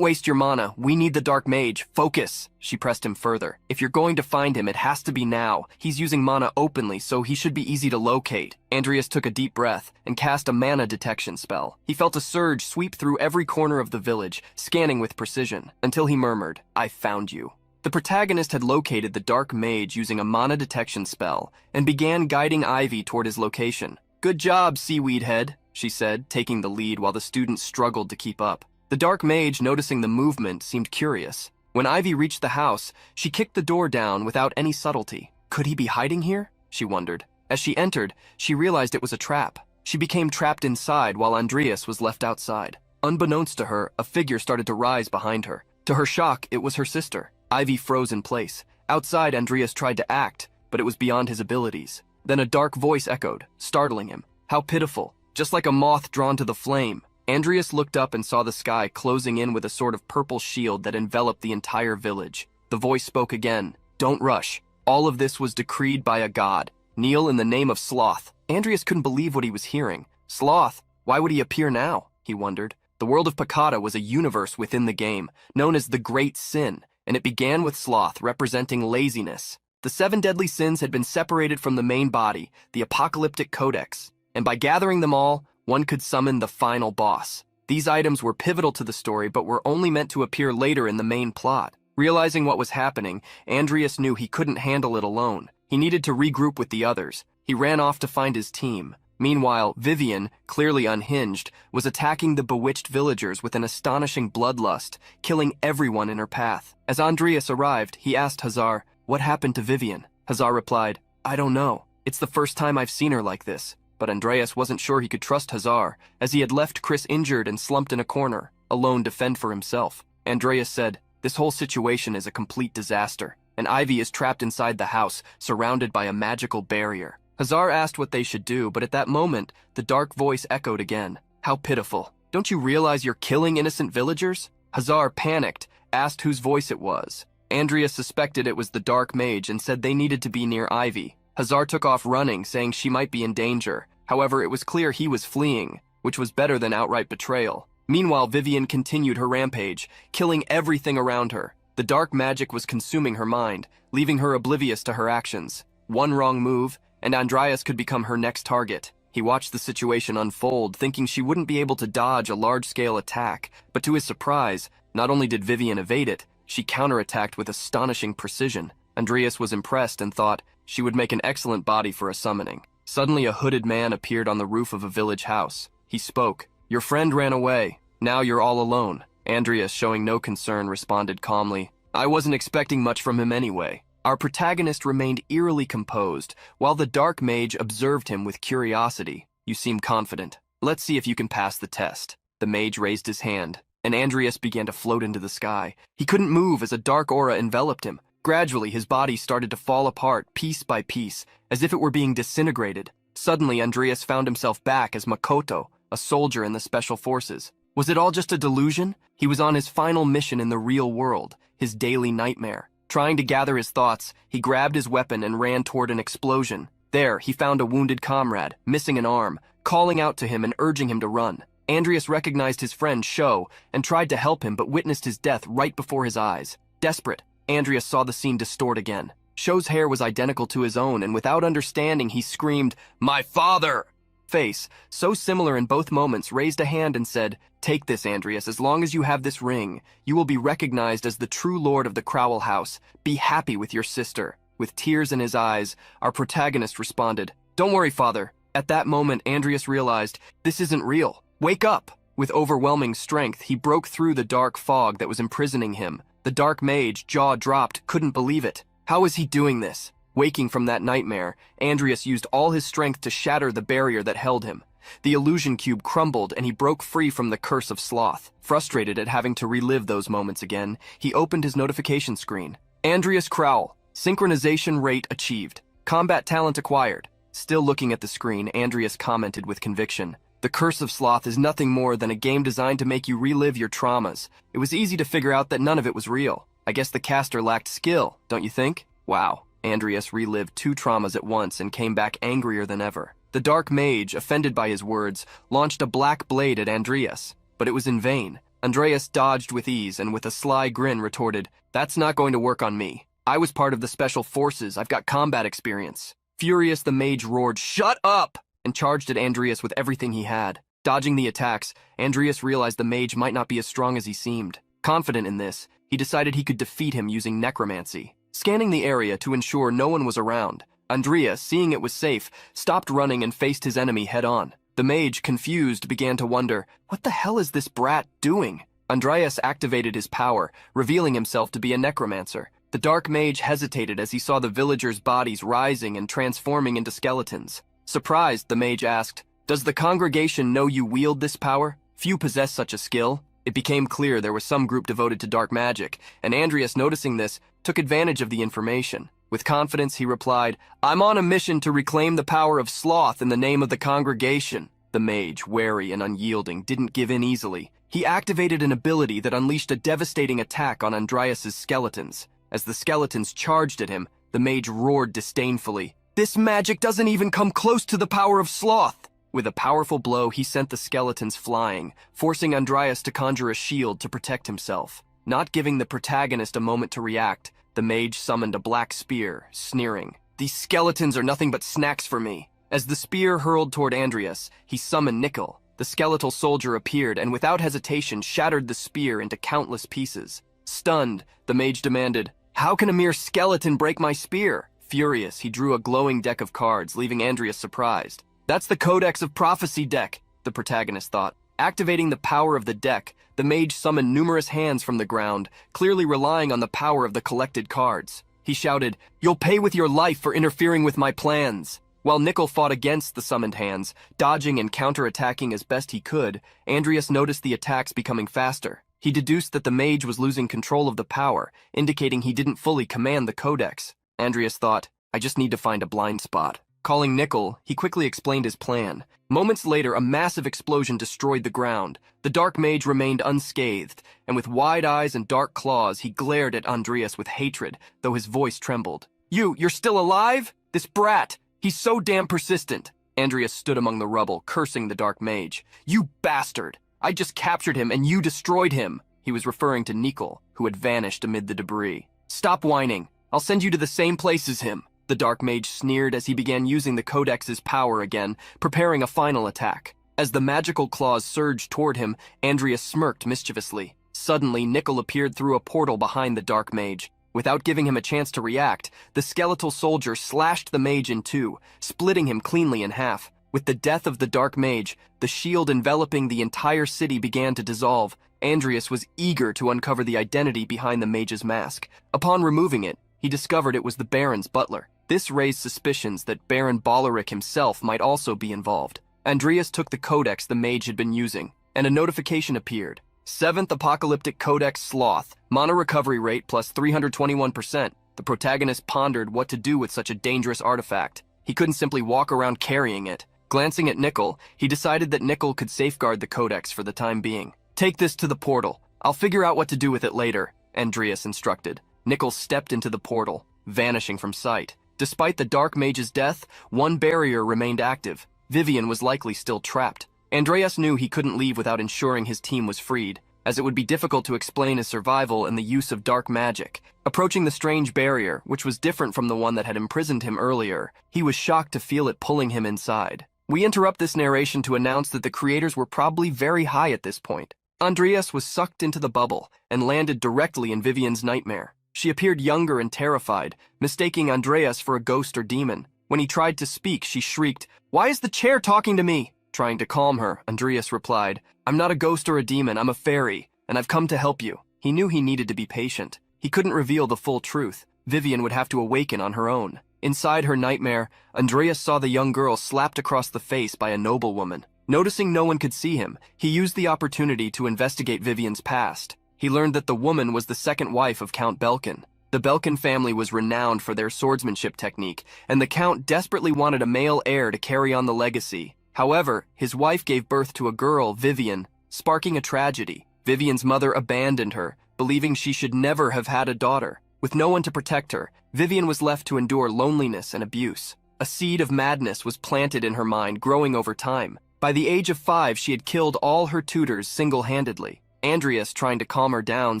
waste your mana. We need the dark mage. Focus. She pressed him further. If you're going to find him, it has to be now. He's using mana openly, so he should be easy to locate. Andreas took a deep breath and cast a mana detection spell. He felt a surge sweep through every corner of the village, scanning with precision, until he murmured, I found you. The protagonist had located the dark mage using a mana detection spell and began guiding Ivy toward his location. Good job, Seaweed Head, she said, taking the lead while the students struggled to keep up. The dark mage, noticing the movement, seemed curious. When Ivy reached the house, she kicked the door down without any subtlety. Could he be hiding here? She wondered. As she entered, she realized it was a trap. She became trapped inside while Andreas was left outside. Unbeknownst to her, a figure started to rise behind her. To her shock, it was her sister. Ivy froze in place. Outside, Andreas tried to act, but it was beyond his abilities. Then a dark voice echoed, startling him. How pitiful. Just like a moth drawn to the flame. Andreas looked up and saw the sky closing in with a sort of purple shield that enveloped the entire village. The voice spoke again. Don't rush. All of this was decreed by a god. Kneel in the name of Sloth. Andreas couldn't believe what he was hearing. Sloth? Why would he appear now? He wondered. The world of Picata was a universe within the game, known as the Great Sin, and it began with sloth, representing laziness. The 7 deadly sins had been separated from the main body, the Apocalyptic Codex, and by gathering them all, one could summon the final boss. These items were pivotal to the story, but were only meant to appear later in the main plot. Realizing what was happening, Andreas knew he couldn't handle it alone. He needed to regroup with the others. He ran off to find his team. Meanwhile, Vivian, clearly unhinged, was attacking the bewitched villagers with an astonishing bloodlust, killing everyone in her path. As Andreas arrived, he asked Hazar, what happened to Vivian? Hazar replied, I don't know. It's the first time I've seen her like this. But Andreas wasn't sure he could trust Hazar, as he had left Chris injured and slumped in a corner, alone to fend for himself. Andreas said, "This whole situation is a complete disaster, and Ivy is trapped inside the house, surrounded by a magical barrier." Hazar asked what they should do, but at that moment, the dark voice echoed again. "How pitiful. Don't you realize you're killing innocent villagers?" Hazar panicked, asked whose voice it was. Andreas suspected it was the dark mage and said they needed to be near Ivy. Hazar took off running, saying she might be in danger. However, it was clear he was fleeing, which was better than outright betrayal. Meanwhile, Vivian continued her rampage, killing everything around her. The dark magic was consuming her mind, leaving her oblivious to her actions. One wrong move, and Andreas could become her next target. He watched the situation unfold, thinking she wouldn't be able to dodge a large-scale attack, but to his surprise, not only did Vivian evade it, she counterattacked with astonishing precision. Andreas was impressed and thought she would make an excellent body for a summoning. Suddenly, a hooded man appeared on the roof of a village house. He spoke. "Your friend ran away. Now you're all alone." Andreas, showing no concern, responded calmly, "I wasn't expecting much from him anyway." Our protagonist remained eerily composed, while the dark mage observed him with curiosity. "You seem confident. Let's see if you can pass the test." The mage raised his hand, and Andreas began to float into the sky. He couldn't move as a dark aura enveloped him. Gradually, his body started to fall apart piece by piece, as if it were being disintegrated. Suddenly, Andreas found himself back as Makoto, a soldier in the special forces. Was it all just a delusion? He was on his final mission in the real world, his daily nightmare. Trying to gather his thoughts, he grabbed his weapon and ran toward an explosion. There, he found a wounded comrade, missing an arm, calling out to him and urging him to run. Andreas recognized his friend Sho and tried to help him but witnessed his death right before his eyes. Desperate, Andreas saw the scene distort again. Sho's hair was identical to his own, and without understanding, he screamed, "My father!" Face, so similar in both moments, raised a hand and said, "Take this, Andreas. As long as you have this ring, you will be recognized as the true lord of the Crowell House. Be happy with your sister." With tears in his eyes, our protagonist responded, "Don't worry, father." At that moment, Andreas realized, this isn't real. Wake up! With overwhelming strength, he broke through the dark fog that was imprisoning him. The dark mage, jaw dropped, couldn't believe it. How was he doing this? Waking from that nightmare, Andreas used all his strength to shatter the barrier that held him. The illusion cube crumbled and he broke free from the curse of sloth. Frustrated at having to relive those moments again, he opened his notification screen. Andreas Crowell. Synchronization rate achieved. Combat talent acquired. Still looking at the screen, Andreas commented with conviction. The curse of sloth is nothing more than a game designed to make you relive your traumas. It was easy to figure out that none of it was real. I guess the caster lacked skill, don't you think? Wow. Andreas relived 2 traumas at once and came back angrier than ever. The dark mage, offended by his words, launched a black blade at Andreas. But it was in vain. Andreas dodged with ease and with a sly grin retorted, "That's not going to work on me. I was part of the special forces. I've got combat experience." Furious, the mage roared, "Shut up!" and charged at Andreas with everything he had. Dodging the attacks, Andreas realized the mage might not be as strong as he seemed. Confident in this, he decided he could defeat him using necromancy. Scanning the area to ensure no one was around, Andreas, seeing it was safe, stopped running and faced his enemy head-on. The mage, confused, began to wonder, what the hell is this brat doing? Andreas activated his power, revealing himself to be a necromancer. The dark mage hesitated as he saw the villagers' bodies rising and transforming into skeletons. Surprised, the mage asked, "Does the congregation know you wield this power?" Few possess such a skill. It became clear there was some group devoted to dark magic, and Andreas, noticing this, took advantage of the information. With confidence, he replied, "I'm on a mission to reclaim the power of sloth in the name of the congregation." The mage, wary and unyielding, didn't give in easily. He activated an ability that unleashed a devastating attack on Andreas's skeletons. As the skeletons charged at him, the mage roared disdainfully, "This magic doesn't even come close to the power of sloth!" With a powerful blow, he sent the skeletons flying, forcing Andreas to conjure a shield to protect himself. Not giving the protagonist a moment to react, the mage summoned a black spear, sneering, "These skeletons are nothing but snacks for me." As the spear hurled toward Andreas, he summoned Nickel. The skeletal soldier appeared and without hesitation shattered the spear into countless pieces. Stunned, the mage demanded, "How can a mere skeleton break my spear?" Furious, he drew a glowing deck of cards, leaving Andreas surprised. "That's the Codex of Prophecy deck," the protagonist thought. Activating the power of the deck, the mage summoned numerous hands from the ground, clearly relying on the power of the collected cards. He shouted, "You'll pay with your life for interfering with my plans." While Nickel fought against the summoned hands, dodging and counterattacking as best he could, Andreas noticed the attacks becoming faster. He deduced that the mage was losing control of the power, indicating he didn't fully command the codex. Andreas thought, I just need to find a blind spot. Calling Nickel, he quickly explained his plan. Moments later, a massive explosion destroyed the ground. The dark mage remained unscathed, and with wide eyes and dark claws, he glared at Andreas with hatred, though his voice trembled. You're still alive? This brat! He's so damn persistent. Andreas stood among the rubble, cursing the dark mage. You bastard! I just captured him and you destroyed him. He was referring to Nickel, who had vanished amid the debris. Stop whining. I'll send you to the same place as him. The dark mage sneered as he began using the codex's power again, preparing a final attack. As the magical claws surged toward him, Andreas smirked mischievously. Suddenly, Nickel appeared through a portal behind the dark mage. Without giving him a chance to react, the skeletal soldier slashed the mage in two, splitting him cleanly in half. With the death of the dark mage, the shield enveloping the entire city began to dissolve. Andreas was eager to uncover the identity behind the mage's mask. Upon removing it, he discovered it was the Baron's butler. This raised suspicions that Baron Bolerick himself might also be involved. Andreas took the codex the mage had been using, and a notification appeared. 7th Apocalyptic Codex Sloth, Mana Recovery Rate plus 321%. The protagonist pondered what to do with such a dangerous artifact. He couldn't simply walk around carrying it. Glancing at Nickel, he decided that Nickel could safeguard the codex for the time being. Take this to the portal. I'll figure out what to do with it later, Andreas instructed. Nickel stepped into the portal, vanishing from sight. Despite the dark mage's death, one barrier remained active. Vivian was likely still trapped. Andreas knew he couldn't leave without ensuring his team was freed, as it would be difficult to explain his survival and the use of dark magic. Approaching the strange barrier, which was different from the one that had imprisoned him earlier, he was shocked to feel it pulling him inside. We interrupt this narration to announce that the creators were probably very high at this point. Andreas was sucked into the bubble and landed directly in Vivian's nightmare. She appeared younger and terrified, mistaking Andreas for a ghost or demon. When he tried to speak, she shrieked, "Why is the chair talking to me?" Trying to calm her, Andreas replied, "I'm not a ghost or a demon, I'm a fairy, and I've come to help you." He knew he needed to be patient. He couldn't reveal the full truth. Vivian would have to awaken on her own. Inside her nightmare, Andreas saw the young girl slapped across the face by a noblewoman. Noticing no one could see him, he used the opportunity to investigate Vivian's past. He learned that the woman was the second wife of Count Belkin. The Belkin family was renowned for their swordsmanship technique, and the Count desperately wanted a male heir to carry on the legacy. However, his wife gave birth to a girl, Vivian, sparking a tragedy. Vivian's mother abandoned her, believing she should never have had a daughter. With no one to protect her, Vivian was left to endure loneliness and abuse. A seed of madness was planted in her mind, growing over time. By the age of 5, she had killed all her tutors single-handedly. Andreas, trying to calm her down,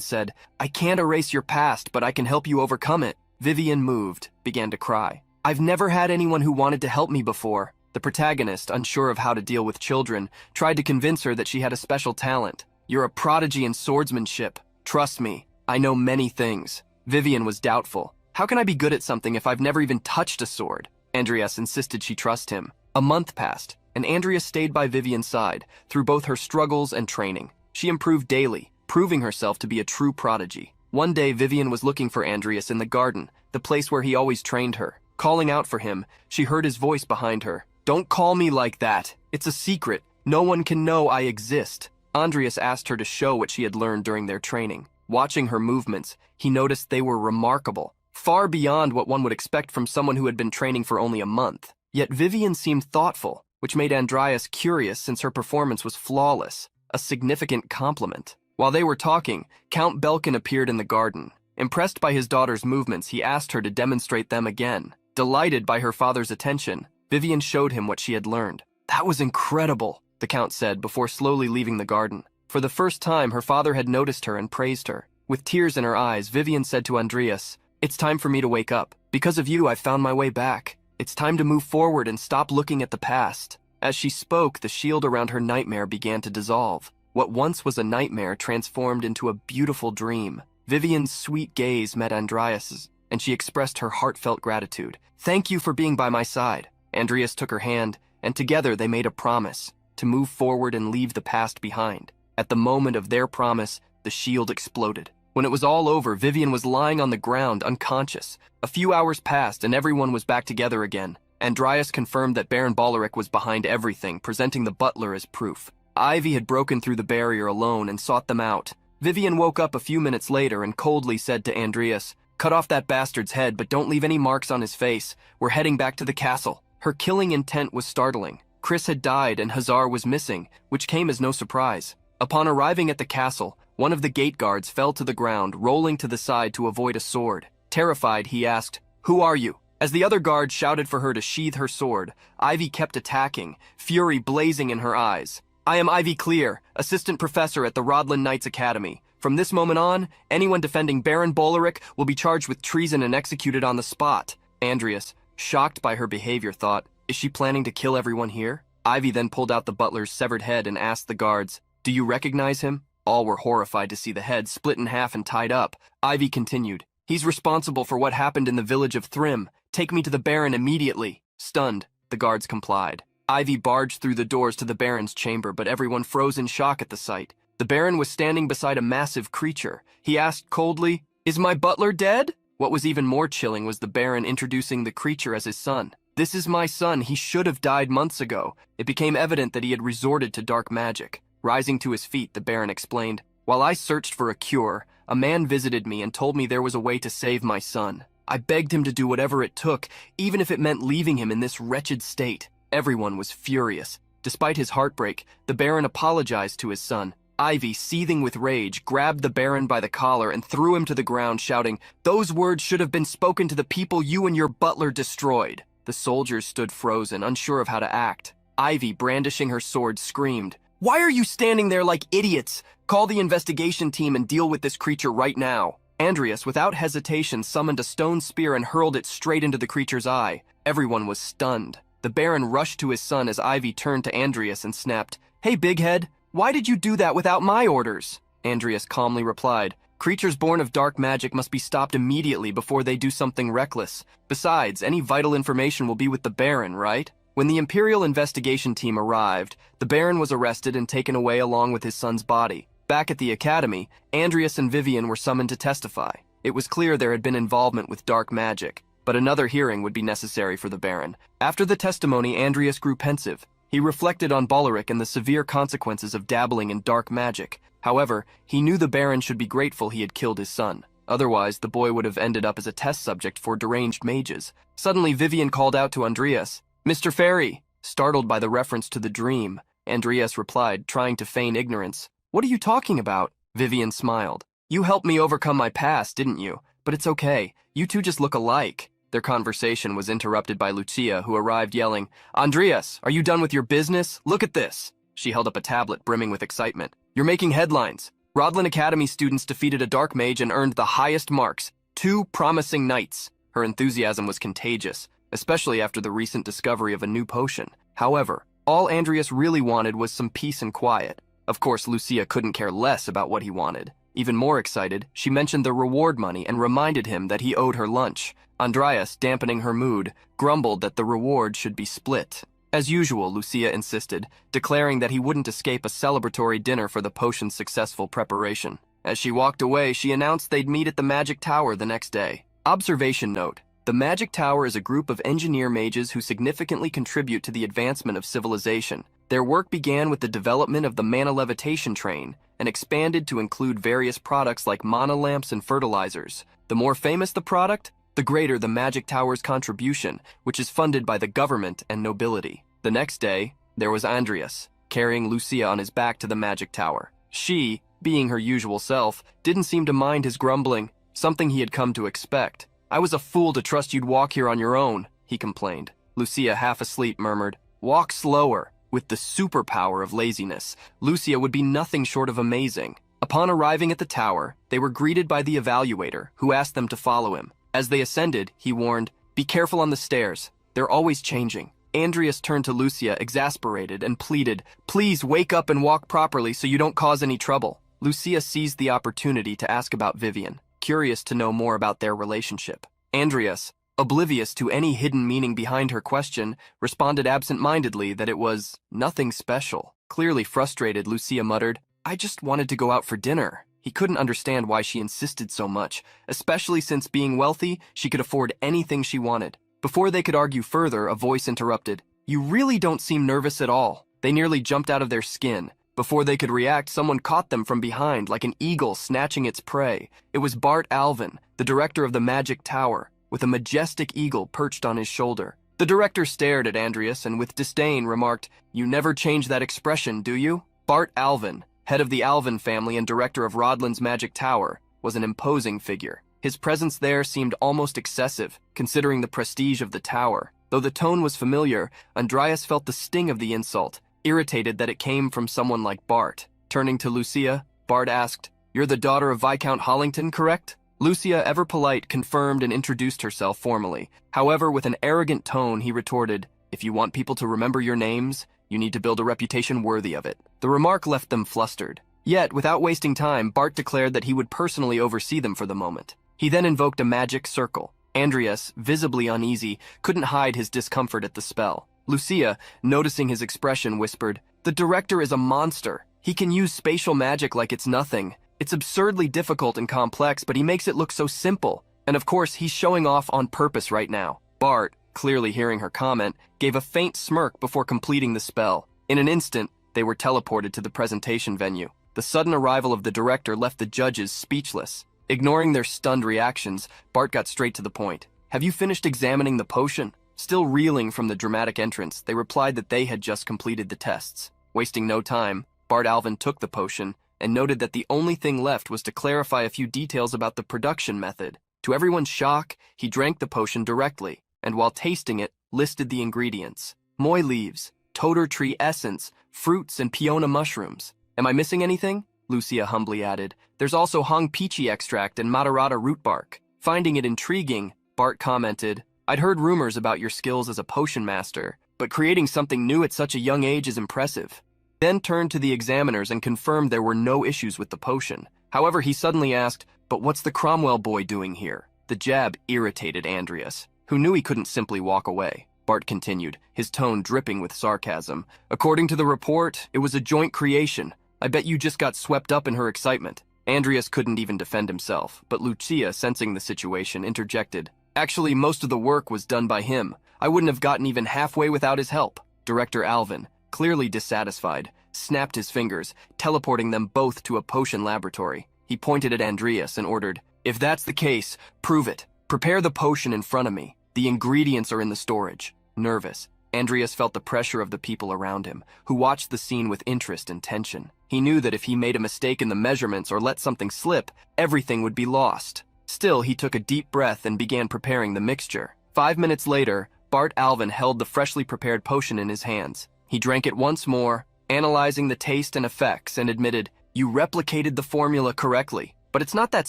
said, "I can't erase your past, but I can help you overcome it." Vivian, moved, began to cry. "I've never had anyone who wanted to help me before." The protagonist, unsure of how to deal with children, tried to convince her that she had a special talent. "You're a prodigy in swordsmanship. Trust me, I know many things." Vivian was doubtful. "How can I be good at something if I've never even touched a sword?" Andreas insisted she trust him. A month passed, and Andreas stayed by Vivian's side through both her struggles and training. She improved daily, proving herself to be a true prodigy. One day, Vivian was looking for Andreas in the garden, the place where he always trained her. Calling out for him, she heard his voice behind her. "Don't call me like that. It's a secret. No one can know I exist." Andreas asked her to show what she had learned during their training. Watching her movements, he noticed they were remarkable, far beyond what one would expect from someone who had been training for only a month. Yet Vivian seemed thoughtful, which made Andreas curious since her performance was flawless. A significant compliment. While they were talking, Count Belkin appeared in the garden. Impressed by his daughter's movements, he asked her to demonstrate them again. Delighted by her father's attention, Vivian showed him what she had learned. "That was incredible," the Count said before slowly leaving the garden. For the first time, her father had noticed her and praised her. With tears in her eyes, Vivian said to Andreas, "It's time for me to wake up. Because of you, I found my way back. It's time to move forward and stop looking at the past." As she spoke, the shield around her nightmare began to dissolve. What once was a nightmare transformed into a beautiful dream. Vivian's sweet gaze met Andreas's, and she expressed her heartfelt gratitude. "Thank you for being by my side." Andreas took her hand, and together they made a promise to move forward and leave the past behind. At the moment of their promise, the shield exploded. When it was all over, Vivian was lying on the ground, unconscious. A few hours passed, and everyone was back together again. Andreas confirmed that Baron Boleric was behind everything, presenting the butler as proof. Ivy had broken through the barrier alone and sought them out. Vivian woke up a few minutes later and coldly said to Andreas, "Cut off that bastard's head, but don't leave any marks on his face. We're heading back to the castle." Her killing intent was startling. Chris had died and Hazar was missing, which came as no surprise. Upon arriving at the castle, one of the gate guards fell to the ground, rolling to the side to avoid a sword. Terrified, he asked, "Who are you?" As the other guard shouted for her to sheathe her sword, Ivy kept attacking, fury blazing in her eyes. "I am Ivy Clear, assistant professor at the Rodland Knights Academy. From this moment on, anyone defending Baron Boleric will be charged with treason and executed on the spot." Andreas, shocked by her behavior, thought, "Is she planning to kill everyone here?" Ivy then pulled out the butler's severed head and asked the guards, "Do you recognize him?" All were horrified to see the head split in half and tied up. Ivy continued, "He's responsible for what happened in the village of Thrym. Take me to the Baron immediately." Stunned, the guards complied. Ivy barged through the doors to the Baron's chamber, but everyone froze in shock at the sight. The Baron was standing beside a massive creature. He asked coldly, "Is my butler dead?" What was even more chilling was the Baron introducing the creature as his son. "This is my son. He should have died months ago." It became evident that he had resorted to dark magic. Rising to his feet, the Baron explained, "While I searched for a cure, a man visited me and told me there was a way to save my son. I begged him to do whatever it took, even if it meant leaving him in this wretched state." Everyone was furious. Despite his heartbreak, the Baron apologized to his son. Ivy, seething with rage, grabbed the Baron by the collar and threw him to the ground, shouting, "Those words should have been spoken to the people you and your butler destroyed." The soldiers stood frozen, unsure of how to act. Ivy, brandishing her sword, screamed, "Why are you standing there like idiots? Call the investigation team and deal with this creature right now." Andreas, without hesitation, summoned a stone spear and hurled it straight into the creature's eye. Everyone was stunned. The Baron rushed to his son as Ivy turned to Andreas and snapped, "Hey, big head, why did you do that without my orders?" Andreas calmly replied, "Creatures born of dark magic must be stopped immediately before they do something reckless. Besides, any vital information will be with the Baron, right?" When the Imperial investigation team arrived, the Baron was arrested and taken away along with his son's body. Back at the academy, Andreas and Vivian were summoned to testify. It was clear there had been involvement with dark magic, but another hearing would be necessary for the Baron. After the testimony, Andreas grew pensive. He reflected on Boleric and the severe consequences of dabbling in dark magic. However, he knew the Baron should be grateful he had killed his son. Otherwise, the boy would have ended up as a test subject for deranged mages. Suddenly, Vivian called out to Andreas, "Mr. Fairy!" Startled by the reference to the dream, Andreas replied, trying to feign ignorance, "What are you talking about?" Vivian smiled. "You helped me overcome my past, didn't you? But it's okay. You two just look alike." Their conversation was interrupted by Lucia, who arrived yelling, "Andreas, are you done with your business? Look at this." She held up a tablet brimming with excitement. "You're making headlines. Rodland Academy students defeated a dark mage and earned the highest marks, 2 promising knights." Her enthusiasm was contagious, especially after the recent discovery of a new potion. However, all Andreas really wanted was some peace and quiet. Of course, Lucia couldn't care less about what he wanted. Even more excited, she mentioned the reward money and reminded him that he owed her lunch. Andreas, dampening her mood, grumbled that the reward should be split. As usual, Lucia insisted, declaring that he wouldn't escape a celebratory dinner for the potion's successful preparation. As she walked away, she announced they'd meet at the Magic Tower the next day. Observation note: the Magic Tower is a group of engineer mages who significantly contribute to the advancement of civilization. Their work began with the development of the mana levitation train and expanded to include various products like mana lamps and fertilizers. The more famous the product, the greater the Magic Tower's contribution, which is funded by the government and nobility. The next day, there was Andreas, carrying Lucia on his back to the Magic Tower. She, being her usual self, didn't seem to mind his grumbling, something he had come to expect. "I was a fool to trust you'd walk here on your own," he complained. Lucia, half asleep, murmured, "Walk slower." With the superpower of laziness, Lucia would be nothing short of amazing. Upon arriving at the tower, they were greeted by the evaluator, who asked them to follow him. As they ascended, he warned, "Be careful on the stairs. They're always changing." Andreas turned to Lucia, exasperated, and pleaded, "Please wake up and walk properly so you don't cause any trouble." Lucia seized the opportunity to ask about Vivian, curious to know more about their relationship. Andreas, oblivious to any hidden meaning behind her question, responded absent-mindedly that it was nothing special. Clearly frustrated, Lucia muttered, "I just wanted to go out for dinner." He couldn't understand why she insisted so much, especially since, being wealthy, she could afford anything she wanted. Before they could argue further, a voice interrupted. "You really don't seem nervous at all." They nearly jumped out of their skin. Before they could react, someone caught them from behind like an eagle snatching its prey. It was Bart Alvin, the director of the Magic Tower, with a majestic eagle perched on his shoulder. The director stared at Andreas and with disdain remarked, "You never change that expression, do you?" Bart Alvin, head of the Alvin family and director of Rodland's Magic Tower, was an imposing figure. His presence there seemed almost excessive, considering the prestige of the tower. Though the tone was familiar, Andreas felt the sting of the insult, irritated that it came from someone like Bart. Turning to Lucia, Bart asked, "You're the daughter of Viscount Hollington, correct?" Lucia, ever polite, confirmed and introduced herself formally. However, with an arrogant tone, he retorted, "If you want people to remember your names, you need to build a reputation worthy of it." The remark left them flustered. Yet, without wasting time, Bart declared that he would personally oversee them for the moment. He then invoked a magic circle. Andreas, visibly uneasy, couldn't hide his discomfort at the spell. Lucia, noticing his expression, whispered, "The director is a monster. He can use spatial magic like it's nothing. It's absurdly difficult and complex, but he makes it look so simple. And of course, he's showing off on purpose right now." Bart, clearly hearing her comment, gave a faint smirk before completing the spell. In an instant, they were teleported to the presentation venue. The sudden arrival of the director left the judges speechless. Ignoring their stunned reactions, Bart got straight to the point. "Have you finished examining the potion?" Still reeling from the dramatic entrance, they replied that they had just completed the tests. Wasting no time, Bart Alvin took the potion and noted that the only thing left was to clarify a few details about the production method. To everyone's shock, he drank the potion directly, and while tasting it, listed the ingredients. Moi leaves, toter tree essence, fruits, and peona mushrooms. "Am I missing anything?" Lucia humbly added. "There's also hong peachy extract and matarata root bark." Finding it intriguing, Bart commented, "I'd heard rumors about your skills as a potion master, but creating something new at such a young age is impressive." Then turned to the examiners and confirmed there were no issues with the potion. However, he suddenly asked, "But what's the Cromwell boy doing here?" The jab irritated Andreas, who knew he couldn't simply walk away. Bart continued, his tone dripping with sarcasm. "According to the report, it was a joint creation. I bet you just got swept up in her excitement." Andreas couldn't even defend himself, but Lucia, sensing the situation, interjected, "Actually, most of the work was done by him. I wouldn't have gotten even halfway without his help." Director Alvin, clearly dissatisfied, snapped his fingers, teleporting them both to a potion laboratory. He pointed at Andreas and ordered, "If that's the case, prove it. Prepare the potion in front of me. The ingredients are in the storage." Nervous, Andreas felt the pressure of the people around him, who watched the scene with interest and tension. He knew that if he made a mistake in the measurements or let something slip, everything would be lost. Still, he took a deep breath and began preparing the mixture. 5 minutes later, Bart Alvin held the freshly prepared potion in his hands. He drank it once more, analyzing the taste and effects, and admitted, "You replicated the formula correctly, but it's not that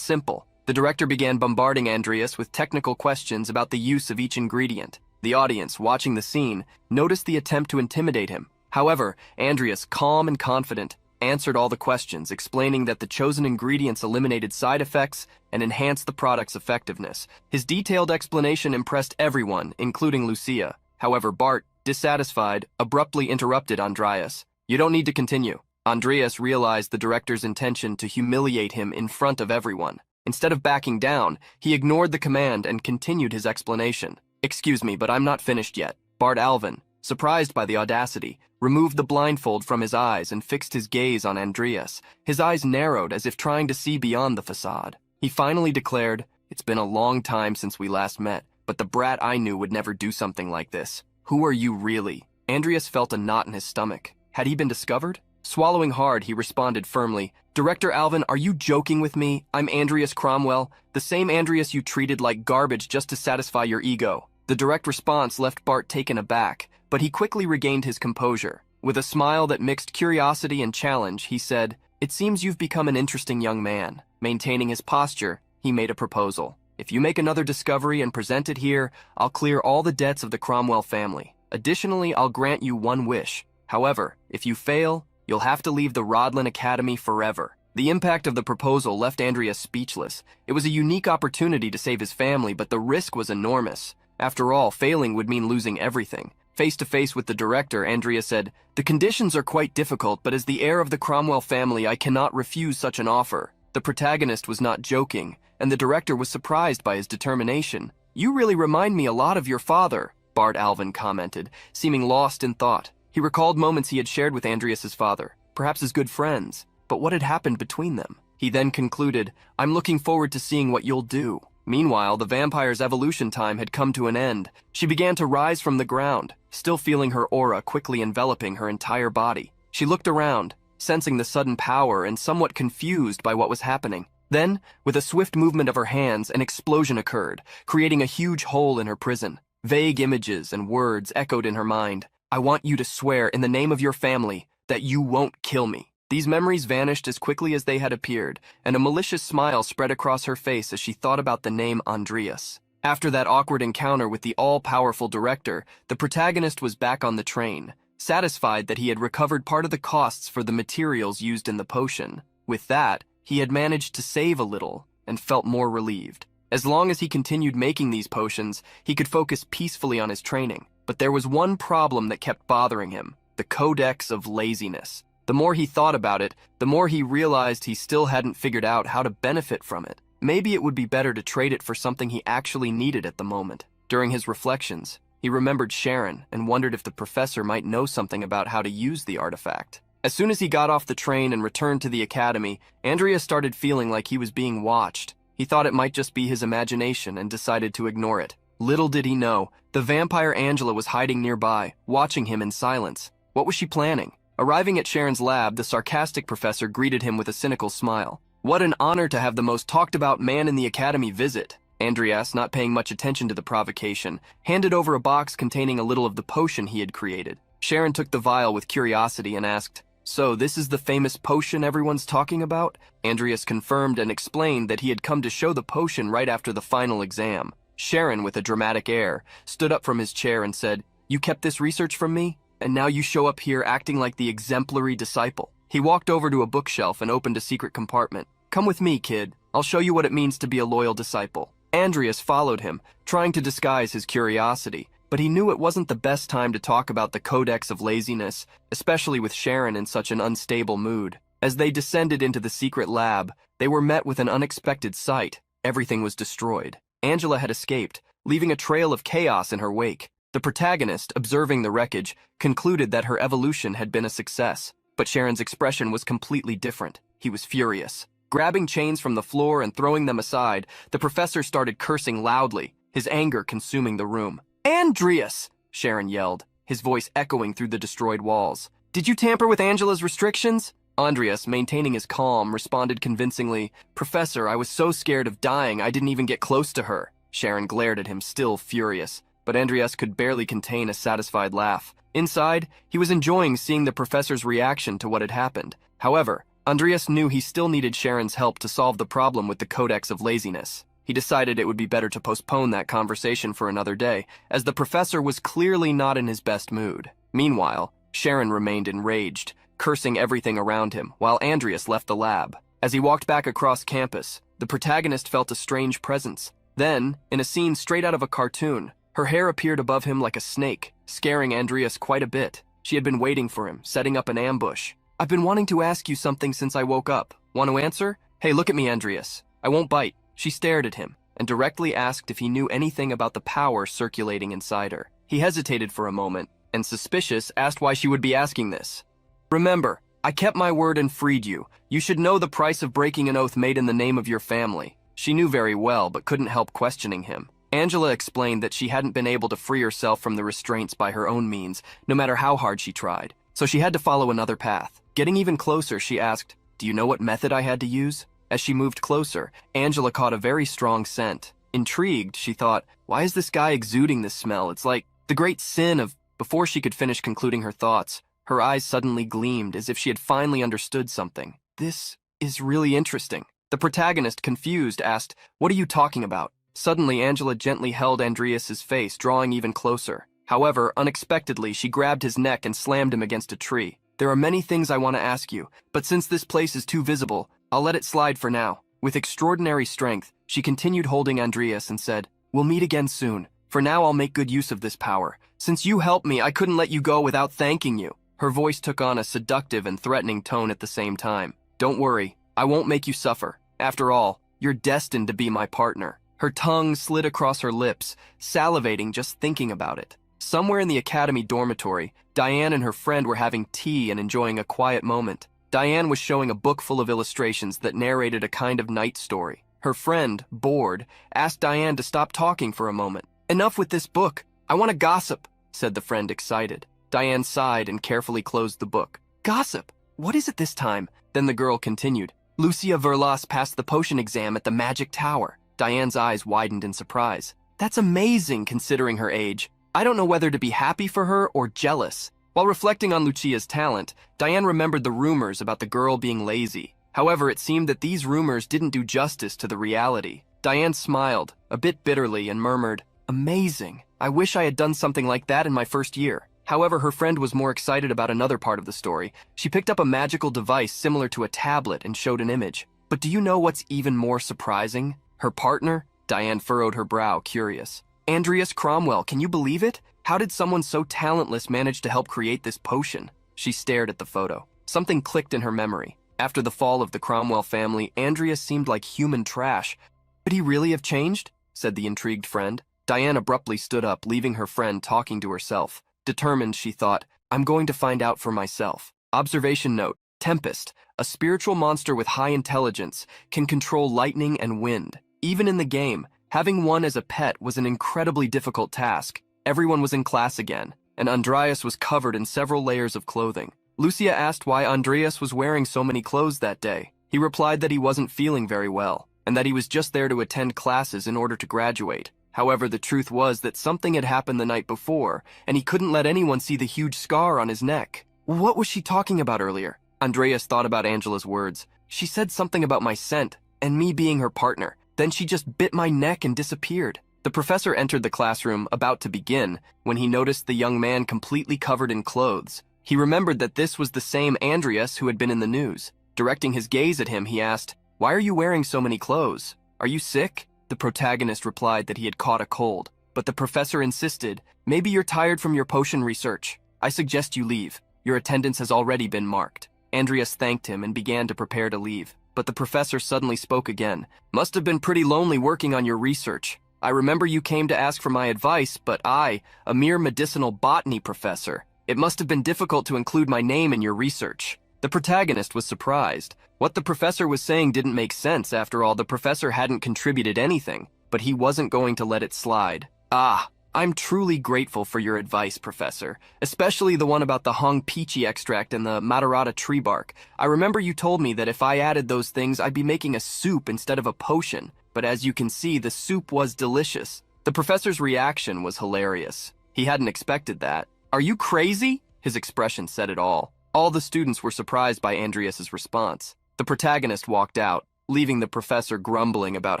simple." The director began bombarding Andreas with technical questions about the use of each ingredient. The audience, watching the scene, noticed the attempt to intimidate him. However, Andreas, calm and confident, answered all the questions, explaining that the chosen ingredients eliminated side effects and enhanced the product's effectiveness. His detailed explanation impressed everyone, including Lucia. However, Bart, dissatisfied, abruptly interrupted Andreas. "You don't need to continue." Andreas realized the director's intention to humiliate him in front of everyone. Instead of backing down, he ignored the command and continued his explanation. "Excuse me, but I'm not finished yet." Bart Alvin, surprised by the audacity, removed the blindfold from his eyes and fixed his gaze on Andreas. His eyes narrowed as if trying to see beyond the facade. He finally declared, "It's been a long time since we last met, but the brat I knew would never do something like this. Who are you really?" Andreas felt a knot in his stomach. Had he been discovered? Swallowing hard, he responded firmly, "Director Alvin, are you joking with me? I'm Andreas Cromwell, the same Andreas you treated like garbage just to satisfy your ego." The direct response left Bart taken aback, but he quickly regained his composure. With a smile that mixed curiosity and challenge, he said, "It seems you've become an interesting young man." Maintaining his posture, he made a proposal. "If you make another discovery and present it here, I'll clear all the debts of the Cromwell family. Additionally, I'll grant you one wish. However, if you fail, you'll have to leave the Rodland Academy forever." The impact of the proposal left Andreas speechless. It was a unique opportunity to save his family, but the risk was enormous. After all, failing would mean losing everything. Face to face with the director, Andreas said, "The conditions are quite difficult, but as the heir of the Cromwell family, I cannot refuse such an offer." The protagonist was not joking, and the director was surprised by his determination. You really remind me a lot of your father, Bart Alvin commented, seeming lost in thought. He recalled moments he had shared with Andreas's father, perhaps as good friends, but what had happened between them? He then concluded, I'm looking forward to seeing what you'll do. Meanwhile, the vampire's evolution time had come to an end. She began to rise from the ground, still feeling her aura quickly enveloping her entire body. She looked around, sensing the sudden power and somewhat confused by what was happening. Then, with a swift movement of her hands, an explosion occurred, creating a huge hole in her prison. Vague images and words echoed in her mind. I want you to swear in the name of your family that you won't kill me. These memories vanished as quickly as they had appeared, and a malicious smile spread across her face as she thought about the name Andreas. After that awkward encounter with the all-powerful director, the protagonist was back on the train, satisfied that he had recovered part of the costs for the materials used in the potion. With that, he had managed to save a little and felt more relieved. As long as he continued making these potions, he could focus peacefully on his training. But there was one problem that kept bothering him, the Codex of Laziness. The more he thought about it, the more he realized he still hadn't figured out how to benefit from it. Maybe it would be better to trade it for something he actually needed at the moment. During his reflections, he remembered Sharon and wondered if the professor might know something about how to use the artifact. As soon as he got off the train and returned to the academy, Andreas started feeling like he was being watched. He thought it might just be his imagination and decided to ignore it. Little did he know, the vampire Angela was hiding nearby, watching him in silence. What was she planning? Arriving at Sharon's lab, the sarcastic professor greeted him with a cynical smile. What an honor to have the most talked-about man in the academy visit. Andreas, not paying much attention to the provocation, handed over a box containing a little of the potion he had created. Sharon took the vial with curiosity and asked, So this is the famous potion everyone's talking about? Andreas confirmed and explained that he had come to show the potion right after the final exam. Sharon, with a dramatic air, stood up from his chair and said, You kept this research from me? And now you show up here acting like the exemplary disciple. He walked over to a bookshelf and opened a secret compartment. Come with me, kid. I'll show you what it means to be a loyal disciple. Andreas followed him, trying to disguise his curiosity, but he knew it wasn't the best time to talk about the Codex of Laziness, especially with Sharon in such an unstable mood. As they descended into the secret lab, they were met with an unexpected sight. Everything was destroyed. Angela had escaped, leaving a trail of chaos in her wake. The protagonist, observing the wreckage, concluded that her evolution had been a success. But Sharon's expression was completely different. He was furious. Grabbing chains from the floor and throwing them aside, the professor started cursing loudly, his anger consuming the room. Andreas! Sharon yelled, his voice echoing through the destroyed walls. Did you tamper with Angela's restrictions? Andreas, maintaining his calm, responded convincingly, Professor, I was so scared of dying I didn't even get close to her. Sharon glared at him, still furious, but Andreas could barely contain a satisfied laugh. Inside, he was enjoying seeing the professor's reaction to what had happened. However, Andreas knew he still needed Sharon's help to solve the problem with the Codex of Laziness. He decided it would be better to postpone that conversation for another day, as the professor was clearly not in his best mood. Meanwhile, Sharon remained enraged, cursing everything around him, while Andreas left the lab. As he walked back across campus, the protagonist felt a strange presence. Then, in a scene straight out of a cartoon, her hair appeared above him like a snake, scaring Andreas quite a bit. She had been waiting for him, setting up an ambush. I've been wanting to ask you something since I woke up. Want to answer? Hey, look at me, Andreas. I won't bite. She stared at him and directly asked if he knew anything about the power circulating inside her. He hesitated for a moment and, suspicious, asked why she would be asking this. Remember, I kept my word and freed you. You should know the price of breaking an oath made in the name of your family. She knew very well, but couldn't help questioning him. Angela explained that she hadn't been able to free herself from the restraints by her own means, no matter how hard she tried. So she had to follow another path. Getting even closer, she asked, Do you know what method I had to use? As she moved closer, Angela caught a very strong scent. Intrigued, she thought, why is this guy exuding this smell? It's like the great sin of... Before she could finish concluding her thoughts, her eyes suddenly gleamed as if she had finally understood something. This is really interesting. The protagonist, confused, asked, What are you talking about? Suddenly, Angela gently held Andreas's face, drawing even closer. However, unexpectedly, she grabbed his neck and slammed him against a tree. There are many things I want to ask you, but since this place is too visible, I'll let it slide for now. With extraordinary strength, she continued holding Andreas and said, We'll meet again soon. For now, I'll make good use of this power. Since you helped me, I couldn't let you go without thanking you. Her voice took on a seductive and threatening tone at the same time. Don't worry, I won't make you suffer. After all, you're destined to be my partner. Her tongue slid across her lips, salivating just thinking about it. Somewhere in the academy dormitory, Diane and her friend were having tea and enjoying a quiet moment. Diane was showing a book full of illustrations that narrated a kind of night story. Her friend, bored, asked Diane to stop talking for a moment. "Enough with this book. I want to gossip," said the friend, excited. Diane sighed and carefully closed the book. "Gossip? What is it this time?" Then the girl continued. "Lucia Verlas passed the potion exam at the Magic Tower." Diane's eyes widened in surprise. "That's amazing considering her age. I don't know whether to be happy for her or jealous." While reflecting on Lucia's talent, Diane remembered the rumors about the girl being lazy. However, it seemed that these rumors didn't do justice to the reality. Diane smiled, a bit bitterly, and murmured, "Amazing. I wish I had done something like that in my first year." However, her friend was more excited about another part of the story. She picked up a magical device similar to a tablet and showed an image. But do you know what's even more surprising? Her partner? Diane furrowed her brow, curious. "Andreas Cromwell, can you believe it? How did someone so talentless manage to help create this potion?" She stared at the photo. Something clicked in her memory. After the fall of the Cromwell family, Andreas seemed like human trash. "Could he really have changed?" said the intrigued friend. Diane abruptly stood up, leaving her friend talking to herself. Determined, she thought, "I'm going to find out for myself." Observation note: Tempest, a spiritual monster with high intelligence, can control lightning and wind. Even in the game, having one as a pet was an incredibly difficult task. Everyone was in class again, and Andreas was covered in several layers of clothing. Lucia asked why Andreas was wearing so many clothes that day. He replied that he wasn't feeling very well, and that he was just there to attend classes in order to graduate. However, the truth was that something had happened the night before, and he couldn't let anyone see the huge scar on his neck. What was she talking about earlier? Andreas thought about Angela's words. She said something about my scent, and me being her partner. Then she just bit my neck and disappeared. The professor entered the classroom, about to begin, when he noticed the young man completely covered in clothes. He remembered that this was the same Andreas who had been in the news. Directing his gaze at him, he asked, "Why are you wearing so many clothes? Are you sick?" The protagonist replied that he had caught a cold, but the professor insisted, "Maybe you're tired from your potion research. I suggest you leave. Your attendance has already been marked." Andreas thanked him and began to prepare to leave, but the professor suddenly spoke again. "Must have been pretty lonely working on your research. I remember you came to ask for my advice, but I, a mere medicinal botany professor, it must have been difficult to include my name in your research." The protagonist was surprised. What the professor was saying didn't make sense. After all, the professor hadn't contributed anything, but he wasn't going to let it slide. "Ah, I'm truly grateful for your advice, Professor, especially the one about the Hong Peachy extract and the Matarata tree bark. I remember you told me that if I added those things, I'd be making a soup instead of a potion, but as you can see, the soup was delicious." The professor's reaction was hilarious. He hadn't expected that. "Are you crazy?" His expression said it all. All the students were surprised by Andreas's response. The protagonist walked out, leaving the professor grumbling about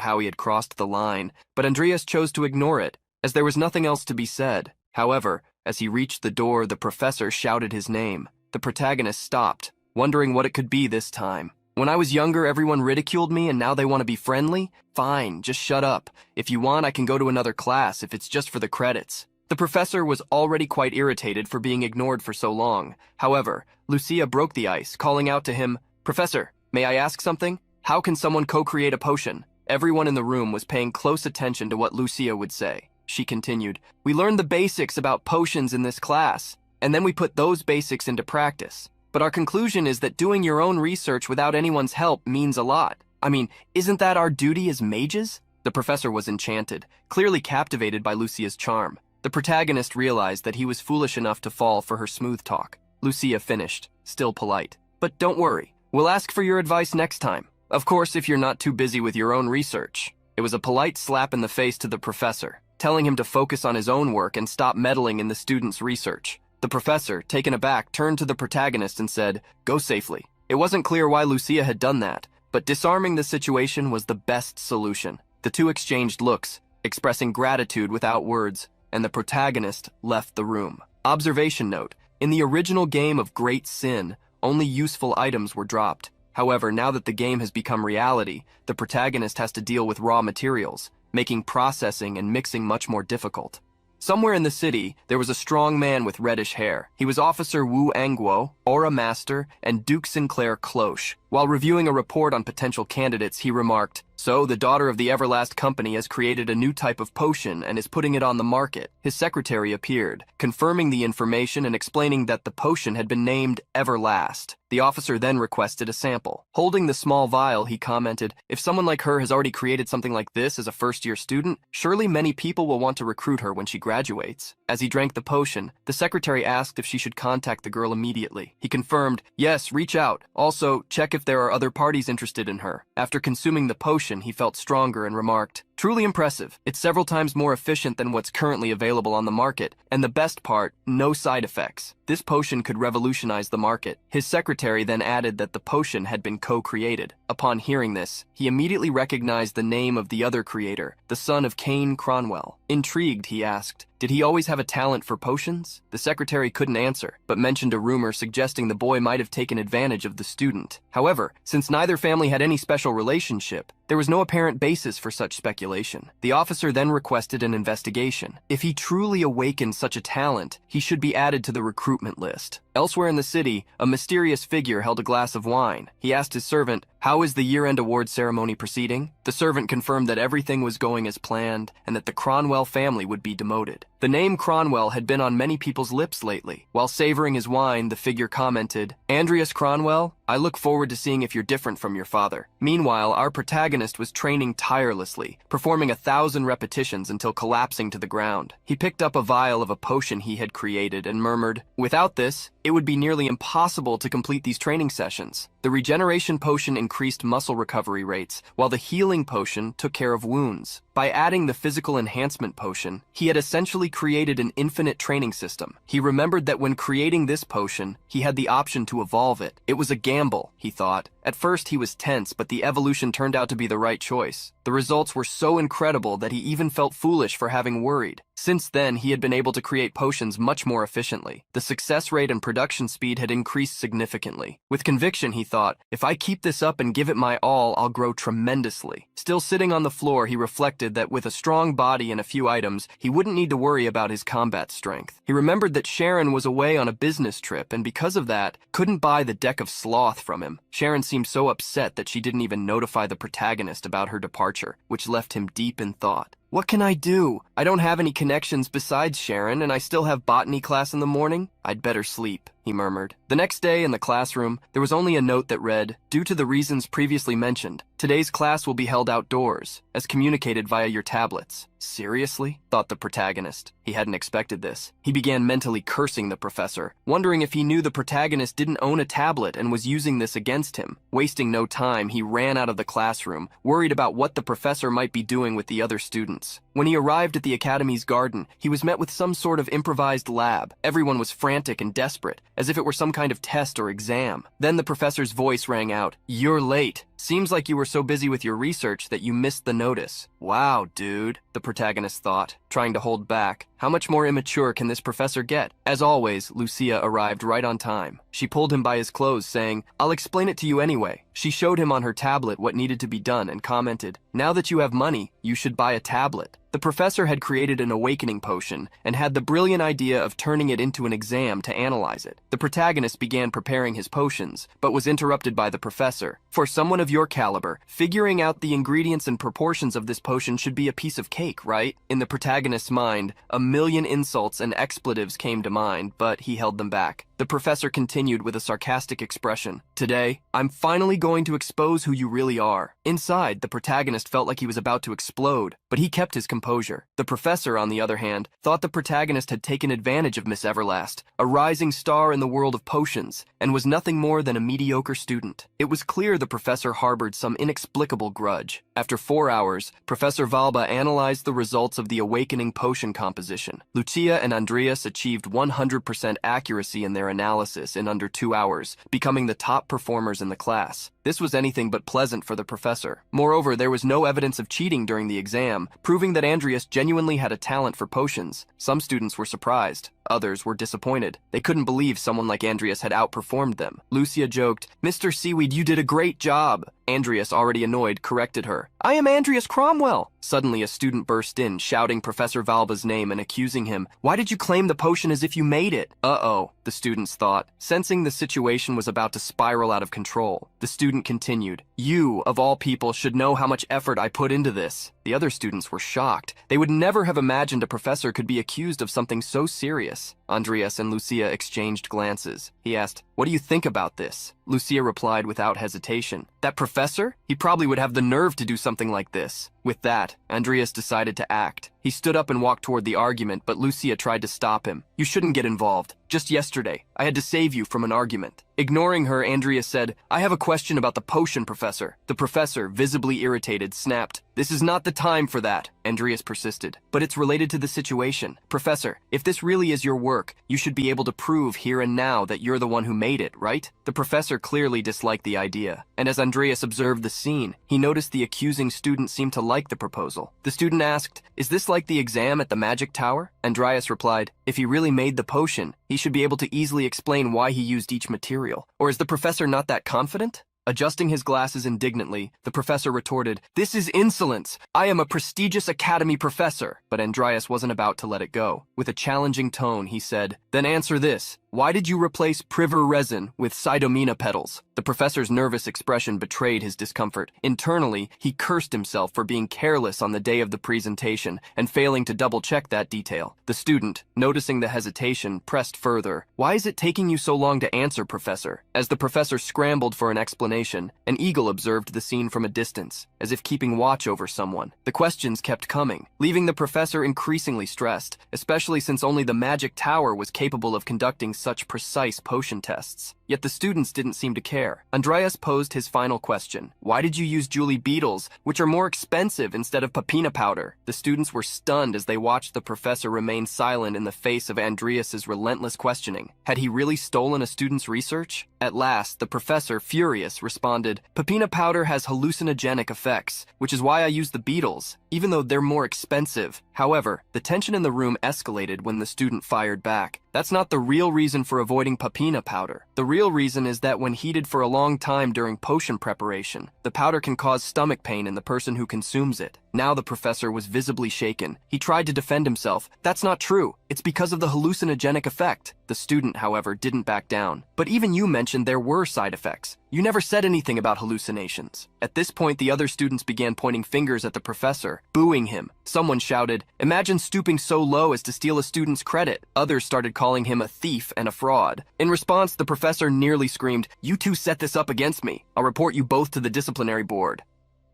how he had crossed the line, but Andreas chose to ignore it, as there was nothing else to be said. However, as he reached the door, the professor shouted his name. The protagonist stopped, wondering what it could be this time. "When I was younger, everyone ridiculed me, and now they want to be friendly? Fine, just shut up. If you want, I can go to another class if it's just for the credits." The professor was already quite irritated for being ignored for so long. However, Lucia broke the ice, calling out to him, "Professor, may I ask something? How can someone co-create a potion?" Everyone in the room was paying close attention to what Lucia would say. She continued, "We learned the basics about potions in this class, and then we put those basics into practice. But our conclusion is that doing your own research without anyone's help means a lot. I mean, isn't that our duty as mages?" The professor was enchanted, clearly captivated by Lucia's charm. The protagonist realized that he was foolish enough to fall for her smooth talk. Lucia finished, still polite. "But don't worry, we'll ask for your advice next time. Of course, if you're not too busy with your own research." It was a polite slap in the face to the professor, telling him to focus on his own work and stop meddling in the students' research. The professor, taken aback, turned to the protagonist and said, "Go safely." It wasn't clear why Lucia had done that, but disarming the situation was the best solution. The two exchanged looks, expressing gratitude without words, and the protagonist left the room. Observation note: in the original game of Great Sin, only useful items were dropped. However, now that the game has become reality, the protagonist has to deal with raw materials, making processing and mixing much more difficult. Somewhere in the city, there was a strong man with reddish hair. He was Officer Wu Angguo, Aura Master, and Duke Sinclair Cloche. While reviewing a report on potential candidates, he remarked, So, the daughter of the Everlast company has created a new type of potion and is putting it on the market. His secretary appeared, confirming the information and explaining that the potion had been named Everlast. The officer then requested a sample. Holding the small vial, he commented, "If someone like her has already created something like this as a first-year student, surely many people will want to recruit her when she graduates." As he drank the potion, the secretary asked if she should contact the girl immediately. He confirmed, "Yes, reach out. Also, check if there are other parties interested in her." After consuming the potion, he felt stronger and remarked, "Truly impressive. It's several times more efficient than what's currently available on the market, and the best part, no side effects. This potion could revolutionize the market." His secretary then added that the potion had been co-created. Upon hearing this, he immediately recognized the name of the other creator, the son of Cain Cronwell. Intrigued, he asked, "Did he always have a talent for potions?" The secretary couldn't answer, but mentioned a rumor suggesting the boy might have taken advantage of the student. However, since neither family had any special relationship, there was no apparent basis for such speculation. The officer then requested an investigation. If he truly awakened such a talent, he should be added to the recruitment list. Elsewhere in the city, a mysterious figure held a glass of wine. He asked his servant, "How is the year-end award ceremony proceeding?" The servant confirmed that everything was going as planned and that the Cronwell family would be demoted. The name Cronwell had been on many people's lips lately. While savoring his wine, the figure commented, "Andreas Cronwell, I look forward to seeing if you're different from your father." Meanwhile, our protagonist was training tirelessly, performing 1,000 repetitions until collapsing to the ground. He picked up a vial of a potion he had created and murmured, "Without this, it would be nearly impossible to complete these training sessions." The regeneration potion increased muscle recovery rates, while the healing potion took care of wounds. By adding the physical enhancement potion, he had essentially created an infinite training system. He remembered that when creating this potion, he had the option to evolve it. It was a gamble, he thought. At first he was tense, but the evolution turned out to be the right choice. The results were so incredible that he even felt foolish for having worried. Since then, he had been able to create potions much more efficiently. The success rate and production speed had increased significantly. With conviction, he thought, "If I keep this up and give it my all, I'll grow tremendously." Still sitting on the floor, he reflected that with a strong body and a few items, he wouldn't need to worry about his combat strength. He remembered that Sharon was away on a business trip and because of that, couldn't buy the deck of sloth from him. Sharon seemed so upset that she didn't even notify the protagonist about her departure, which left him deep in thought. "What can I do? I don't have any connections besides Sharon, and I still have botany class in the morning. I'd better sleep," he murmured. The next day in the classroom, there was only a note that read, "Due to the reasons previously mentioned, today's class will be held outdoors, as communicated via your tablets." Seriously? Thought the protagonist. He hadn't expected this. He began mentally cursing the professor, wondering if he knew the protagonist didn't own a tablet and was using this against him. Wasting no time, he ran out of the classroom, worried about what the professor might be doing with the other students. When he arrived at the academy's garden, he was met with some sort of improvised lab. Everyone was frantic and desperate, as if it were some kind of test or exam. Then the professor's voice rang out, "You're late. Seems like you were so busy with your research that you missed the notice." "Wow, dude," the protagonist thought, trying to hold back. How much more immature can this professor get? As always, Lucia arrived right on time. She pulled him by his clothes, saying, "I'll explain it to you anyway." She showed him on her tablet what needed to be done and commented, "Now that you have money, you should buy a tablet." The professor had created an awakening potion and had the brilliant idea of turning it into an exam to analyze it. The protagonist began preparing his potions, but was interrupted by the professor. "For someone of your caliber, figuring out the ingredients and proportions of this potion should be a piece of cake, right?" In the protagonist's mind, a million insults and expletives came to mind, but he held them back. The professor continued with a sarcastic expression, "Today, I'm finally going to expose who you really are." Inside, the protagonist felt like he was about to explode, but he kept his composure. The professor, on the other hand, thought the protagonist had taken advantage of Miss Everlast, a rising star in the world of potions, and was nothing more than a mediocre student. It was clear the professor harbored some inexplicable grudge. After 4 hours, Professor Valba analyzed the results of the awakening potion composition. Lucia and Andreas achieved 100% accuracy in their analysis in under 2 hours, becoming the top performers in the class. This was anything but pleasant for the professor. Moreover, there was no evidence of cheating during the exam, proving that Andreas genuinely had a talent for potions. Some students were surprised. Others were disappointed. They couldn't believe someone like Andreas had outperformed them. Lucia joked, "Mr. Seaweed, you did a great job." Andreas, already annoyed, corrected her. "I am Andreas Cromwell." Suddenly, a student burst in, shouting Professor Valba's name and accusing him. "Why did you claim the potion as if you made it?" Uh-oh, the students thought. Sensing the situation was about to spiral out of control, the student student continued, "You, of all people, should know how much effort I put into this." The other students were shocked. They would never have imagined a professor could be accused of something so serious. Andreas and Lucia exchanged glances. He asked, "What do you think about this?" Lucia replied without hesitation, "That professor? He probably would have the nerve to do something like this." With that, Andreas decided to act. He stood up and walked toward the argument, but Lucia tried to stop him. "You shouldn't get involved. Just yesterday, I had to save you from an argument." Ignoring her, Andreas said, "I have a question about the potion, Professor." The professor, visibly irritated, snapped, "This is not the time for that." Andreas persisted, "But it's related to the situation. Professor, if this really is your work, you should be able to prove here and now that you're the one who made it, right?" The professor clearly disliked the idea, and as Andreas observed the scene, he noticed the accusing student seemed to like the proposal. The student asked, "Is this like the exam at the magic tower?" Andreas replied, "If he really made the potion, he should be able to easily explain why he used each material. Or is the professor not that confident?" Adjusting his glasses indignantly, the professor retorted, "This is insolence! I am a prestigious academy professor!" But Andreas wasn't about to let it go. With a challenging tone, he said, "Then answer this. Why did you replace priver resin with cydomina petals?" The professor's nervous expression betrayed his discomfort. Internally, he cursed himself for being careless on the day of the presentation and failing to double-check that detail. The student, noticing the hesitation, pressed further. "Why is it taking you so long to answer, Professor?" As the professor scrambled for an explanation, an eagle observed the scene from a distance, as if keeping watch over someone. The questions kept coming, leaving the professor increasingly stressed, especially since only the magic tower was capable of conducting such precise potion tests. Yet the students didn't seem to care. Andreas posed his final question. "Why did you use Julie beetles, which are more expensive, instead of papina powder?" The students were stunned as they watched the professor remain silent in the face of Andreas's relentless questioning. Had he really stolen a student's research? At last, the professor, furious, responded, "Papina powder has hallucinogenic effects, which is why I use the beetles, even though they're more expensive." However, the tension in the room escalated when the student fired back. "That's not the real reason for avoiding papina powder. The real reason is that when heated for a long time during potion preparation, the powder can cause stomach pain in the person who consumes it." Now the professor was visibly shaken. He tried to defend himself. "That's not true. It's because of the hallucinogenic effect." The student, however, didn't back down. "But even you mentioned there were side effects. You never said anything about hallucinations." At this point, the other students began pointing fingers at the professor, booing him. Someone shouted, "Imagine stooping so low as to steal a student's credit." Others started calling him a thief and a fraud. In response, the professor nearly screamed, "You two set this up against me. I'll report you both to the disciplinary board."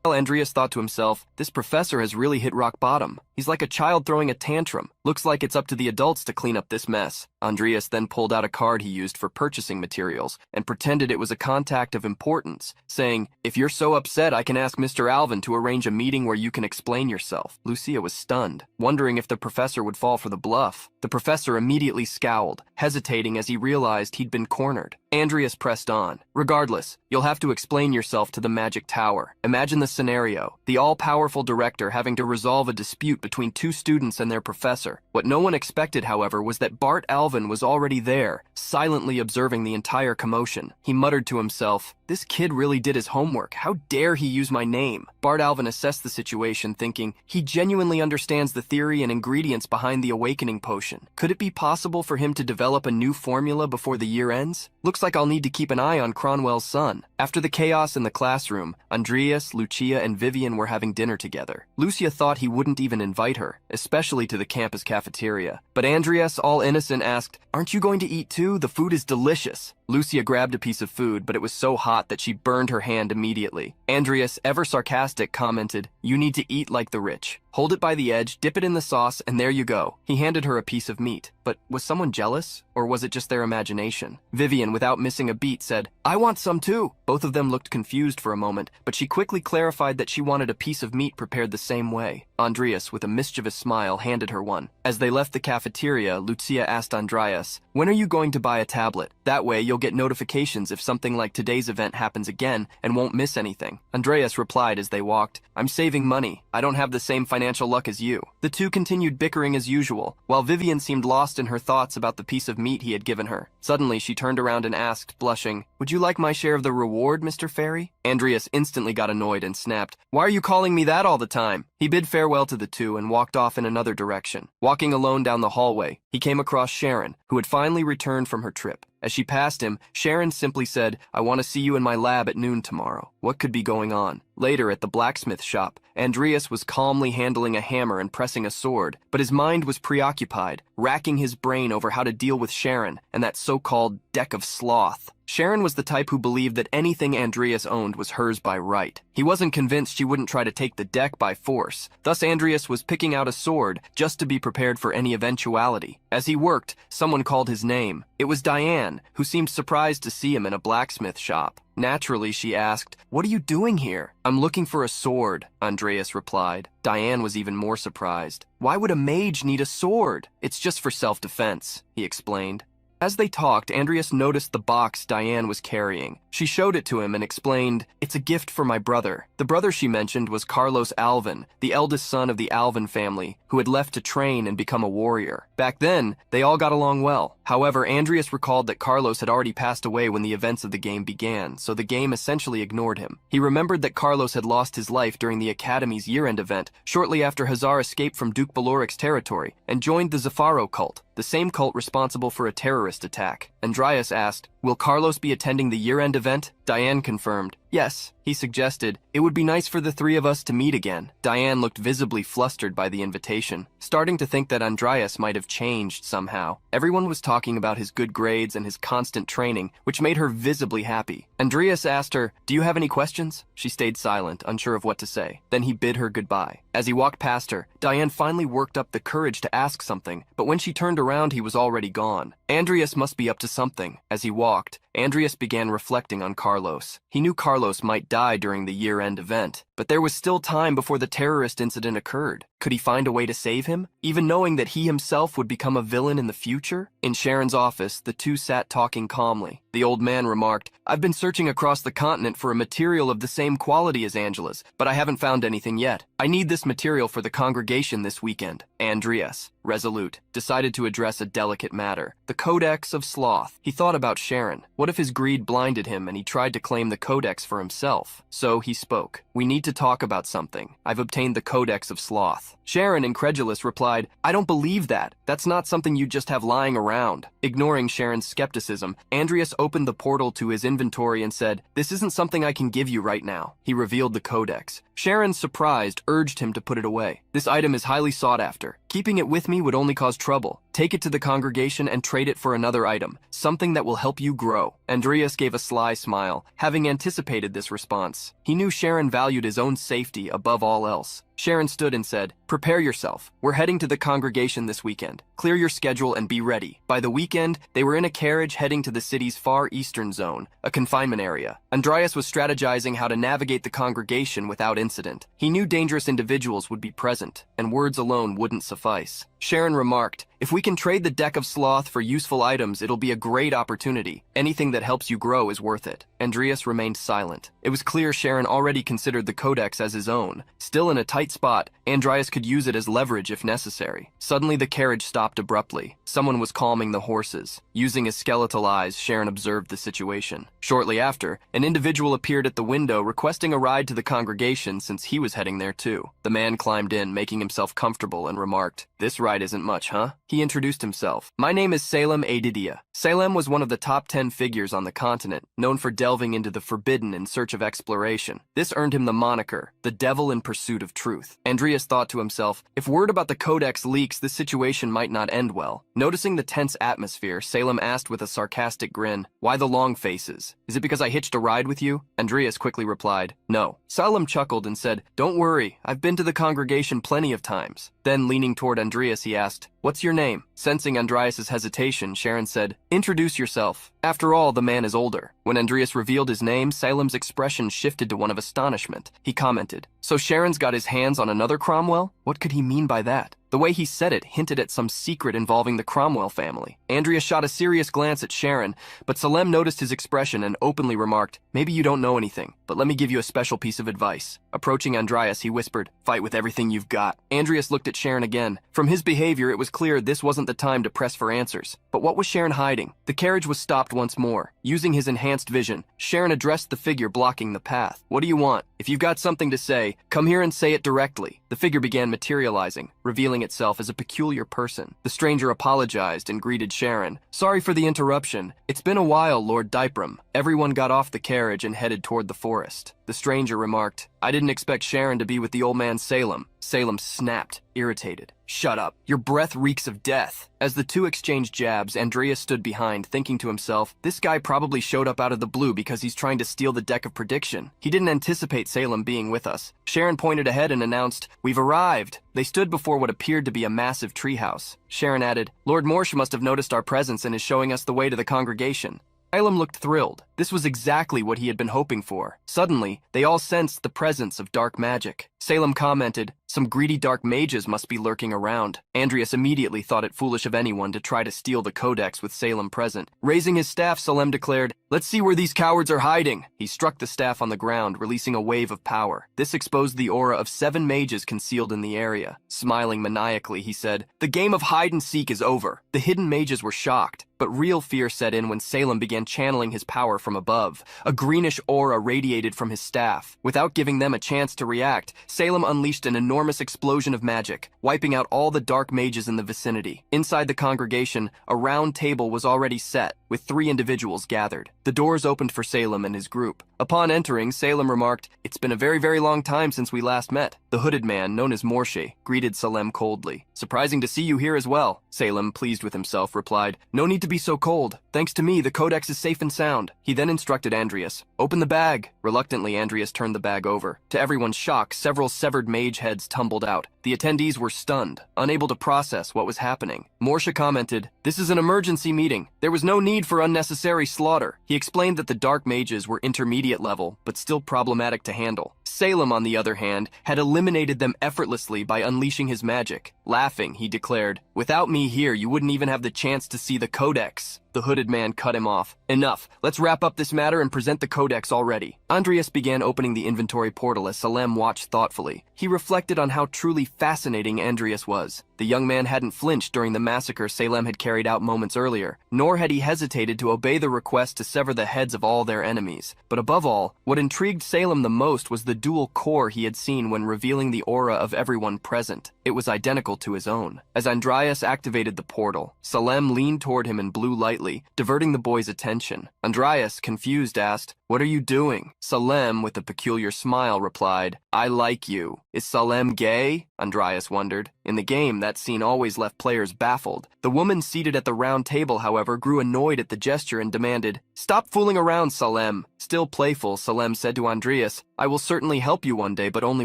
Well, Andreas thought to himself, this professor has really hit rock bottom. He's like a child throwing a tantrum. Looks like it's up to the adults to clean up this mess. Andreas then pulled out a card he used for purchasing materials and pretended it was a contact of importance, saying, "If you're so upset, I can ask Mr. Alvin to arrange a meeting where you can explain yourself." Lucia was stunned, wondering if the professor would fall for the bluff. The professor immediately scowled, hesitating as he realized he'd been cornered. Andreas pressed on. "Regardless, you'll have to explain yourself to the magic tower. Imagine the scenario, the all-powerful director having to resolve a dispute between two students and their professor. What no one expected, however, was that Bart Alvin was already there, silently observing the entire commotion. He muttered to himself, "This kid really did his homework. How dare he use my name?" Bart Alvin assessed the situation, thinking, he genuinely understands the theory and ingredients behind the awakening potion. Could it be possible for him to develop a new formula before the year ends? Looks like I'll need to keep an eye on Cronwell's son. After the chaos in the classroom, Andreas, Lucia, and Vivian were having dinner together. Lucia thought he wouldn't even invite her, especially to the campus cafeteria. But Andreas, all innocent, asked, "Aren't you going to eat too? The food is delicious." Lucia grabbed a piece of food, but it was so hot that she burned her hand immediately. Andreas, ever sarcastic, commented, "You need to eat like the rich. Hold it by the edge, dip it in the sauce, and there you go." He handed her a piece of meat. But was someone jealous? Or was it just their imagination? Vivian, without missing a beat, said, "I want some too." Both of them looked confused for a moment, but she quickly clarified that she wanted a piece of meat prepared the same way. Andreas, with a mischievous smile, handed her one. As they left the cafeteria, Lucia asked Andreas, "When are you going to buy a tablet? That way you'll get notifications if something like today's event happens again and won't miss anything." Andreas replied as they walked, "I'm saving money. I don't have the same financial luck as you." The two continued bickering as usual, while Vivian seemed lost in her thoughts about the piece of meat he had given her. Suddenly, she turned around and asked, blushing, "Would you like my share of the reward, Mr. Fairy?" Andreas instantly got annoyed and snapped, "Why are you calling me that all the time?" He bid farewell to the two and walked off in another direction. Walking alone down the hallway, he came across Sharon, who had finally returned from her trip. As she passed him, Sharon simply said, "I want to see you in my lab at noon tomorrow." What could be going on? Later, at the blacksmith shop, Andreas was calmly handling a hammer and pressing a sword, but his mind was preoccupied, racking his brain over how to deal with Sharon and that so-called deck of sloth. Sharon was the type who believed that anything Andreas owned was hers by right. He wasn't convinced she wouldn't try to take the deck by force. Thus, Andreas was picking out a sword just to be prepared for any eventuality. As he worked, someone called his name. It was Diane, who seemed surprised to see him in a blacksmith shop. Naturally, she asked, "What are you doing here?" "I'm looking for a sword," Andreas replied. Diane was even more surprised. "Why would a mage need a sword?" "It's just for self-defense," he explained. As they talked, Andreas noticed the box Diane was carrying. She showed it to him and explained, "It's a gift for my brother." The brother she mentioned was Carlos Alvin, the eldest son of the Alvin family, who had left to train and become a warrior. Back then, they all got along well. However, Andreas recalled that Carlos had already passed away when the events of the game began, so the game essentially ignored him. He remembered that Carlos had lost his life during the Academy's year-end event, shortly after Hazar escaped from Duke Baloric's territory and joined the Zafaro cult, the same cult responsible for a terrorist attack. Andreas asked, "Will Carlos be attending the year-end event?" Diane confirmed. "Yes," he suggested. "It would be nice for the three of us to meet again." Diane looked visibly flustered by the invitation, starting to think that Andreas might have changed somehow. Everyone was talking about his good grades and his constant training, which made her visibly happy. Andreas asked her, "Do you have any questions?" She stayed silent, unsure of what to say. Then he bid her goodbye. As he walked past her, Diane finally worked up the courage to ask something, but when she turned around, he was already gone. Andreas must be up to something. As he walked, Andreas began reflecting on Carlos. He knew Carlos might die during the year-end event, but there was still time before the terrorist incident occurred. Could he find a way to save him, even knowing that he himself would become a villain in the future? In Sharon's office, the two sat talking calmly. The old man remarked, "I've been searching across the continent for a material of the same quality as Angela's, but I haven't found anything yet. I need this material for the congregation this weekend." Andreas, resolute, decided to address a delicate matter, the Codex of Sloth. He thought about Sharon. What if his greed blinded him and he tried to claim the Codex for himself? So he spoke. "We need to talk about something. I've obtained the Codex of Sloth." Sharon, incredulous, replied, "I don't believe that. That's not something you just have lying around." Ignoring Sharon's skepticism, Andreas opened the portal to his inventory and said, "This isn't something I can give you right now." He revealed the Codex. Sharon, surprised, urged him to put it away. "This item is highly sought after. Keeping it with me would only cause trouble. Take it to the congregation and trade it for another item, something that will help you grow." Andreas gave a sly smile, having anticipated this response. He knew Sharon valued his own safety above all else. Sharon stood and said, "Prepare yourself. We're heading to the congregation this weekend. Clear your schedule and be ready." By the weekend, they were in a carriage heading to the city's far eastern zone, a confinement area. Andreas was strategizing how to navigate the congregation without incident. He knew dangerous individuals would be present, and words alone wouldn't suffice. Sharon remarked, "If we can trade the deck of sloth for useful items, it'll be a great opportunity. Anything that helps you grow is worth it." Andreas remained silent. It was clear Sharon already considered the Codex as his own. Still in a tight spot, Andreas could use it as leverage if necessary. Suddenly, the carriage stopped abruptly. Someone was calming the horses. Using his skeletal eyes, Sharon observed the situation. Shortly after, an individual appeared at the window requesting a ride to the congregation since he was heading there too. The man climbed in, making himself comfortable, and remarked, "This ride isn't much, huh?" He introduced himself. "My name is Salem Adidia." Salem was one of the top 10 figures on the continent, known for delving into the forbidden in search of exploration. This earned him the moniker, the Devil in Pursuit of Truth. Andreas thought to himself, if word about the Codex leaks, this situation might not end well. Noticing the tense atmosphere, Salem asked with a sarcastic grin, "Why the long faces? Is it because I hitched a ride with you?" Andreas quickly replied, "No." Salem chuckled and said, "Don't worry, I've been to the congregation plenty of times." Then, leaning toward Andreas, he asked, "What's your name?" Sensing Andreas's hesitation, Sharon said, "Introduce yourself." After all, the man is older. When Andreas revealed his name, Salem's expression shifted to one of astonishment. He commented, "So Sharon's got his hands on another Cromwell? What could he mean by that?" The way he said it hinted at some secret involving the Cromwell family. Andreas shot a serious glance at Sharon, but Salem noticed his expression and openly remarked, "Maybe you don't know anything, but let me give you a special piece of advice." Approaching Andreas, he whispered, "Fight with everything you've got." Andreas looked at Sharon again. From his behavior, it was clear this wasn't the the time to press for answers. But what was Sharon hiding? The carriage was stopped once more. Using his enhanced vision, Sharon addressed the figure blocking the path. What do you want? If you've got something to say, come here and say it directly. The figure began materializing, revealing itself as a peculiar person. The stranger apologized and greeted Sharon. Sorry for the interruption. It's been a while, Lord Dypram. Everyone got off the carriage and headed toward the forest. The stranger remarked, I didn't expect Sharon to be with the old man Salem. Salem snapped, irritated. Shut up. Your breath reeks of death. As the two exchanged jabs, Andreas stood behind, thinking to himself, this guy probably showed up out of the blue because he's trying to steal the deck of prediction. He didn't anticipate Salem being with us. Sharon pointed ahead and announced, we've arrived. They stood before what appeared to be a massive treehouse. Sharon added, Lord Morsh must have noticed our presence and is showing us the way to the congregation. Salem looked thrilled. This was exactly what he had been hoping for. Suddenly, they all sensed the presence of dark magic. Salem commented, some greedy dark mages must be lurking around. Andreas immediately thought it foolish of anyone to try to steal the codex with Salem present. Raising his staff, Salem declared, let's see where these cowards are hiding. He struck the staff on the ground, releasing a wave of power. This exposed the aura of 7 mages concealed in the area. Smiling maniacally, he said, the game of hide and seek is over. The hidden mages were shocked, but real fear set in when Salem began channeling his power from above. A greenish aura radiated from his staff. Without giving them a chance to react, Salem unleashed an enormous explosion of magic, wiping out all the dark mages in the vicinity. Inside the congregation, a round table was already set, with 3 individuals gathered. The doors opened for Salem and his group. Upon entering, Salem remarked, it's been a very, very long time since we last met. The hooded man, known as Morshe, greeted Salem coldly. Surprising to see you here as well. Salem, pleased with himself, replied, no need to be so cold. Thanks to me, the codex is safe and sound. He then instructed Andreas, open the bag. Reluctantly, Andreas turned the bag over. To everyone's shock, several severed mage heads tumbled out. The attendees were stunned, unable to process what was happening. Morshe commented, this is an emergency meeting. There was no need for unnecessary slaughter. He explained that the dark mages were intermediate level, but still problematic to handle. Salem, on the other hand, had eliminated them effortlessly by unleashing his magic. Laughing, he declared, without me here, you wouldn't even have the chance to see the codex. The hooded man cut him off. Enough. Let's wrap up this matter and present the codex already. Andreas began opening the inventory portal as Salem watched thoughtfully. He reflected on how truly fascinating Andreas was. The young man hadn't flinched during the massacre Salem had carried out moments earlier, nor had he hesitated to obey the request to sever the heads of all their enemies. But above all, what intrigued Salem the most was the dual core he had seen when revealing the aura of everyone present. It was identical to his own. As Andreas activated the portal, Salem leaned toward him and blew lightly, diverting the boy's attention. Andreas, confused, asked, what are you doing? Salem, with a peculiar smile, replied, I like you. Is Salem gay? Andreas wondered. In the game, that scene always left players baffled. The woman seated at the round table, however, grew annoyed at the gesture and demanded, stop fooling around, Salem. Still playful, Salem said to Andreas, I will certainly help you one day, but only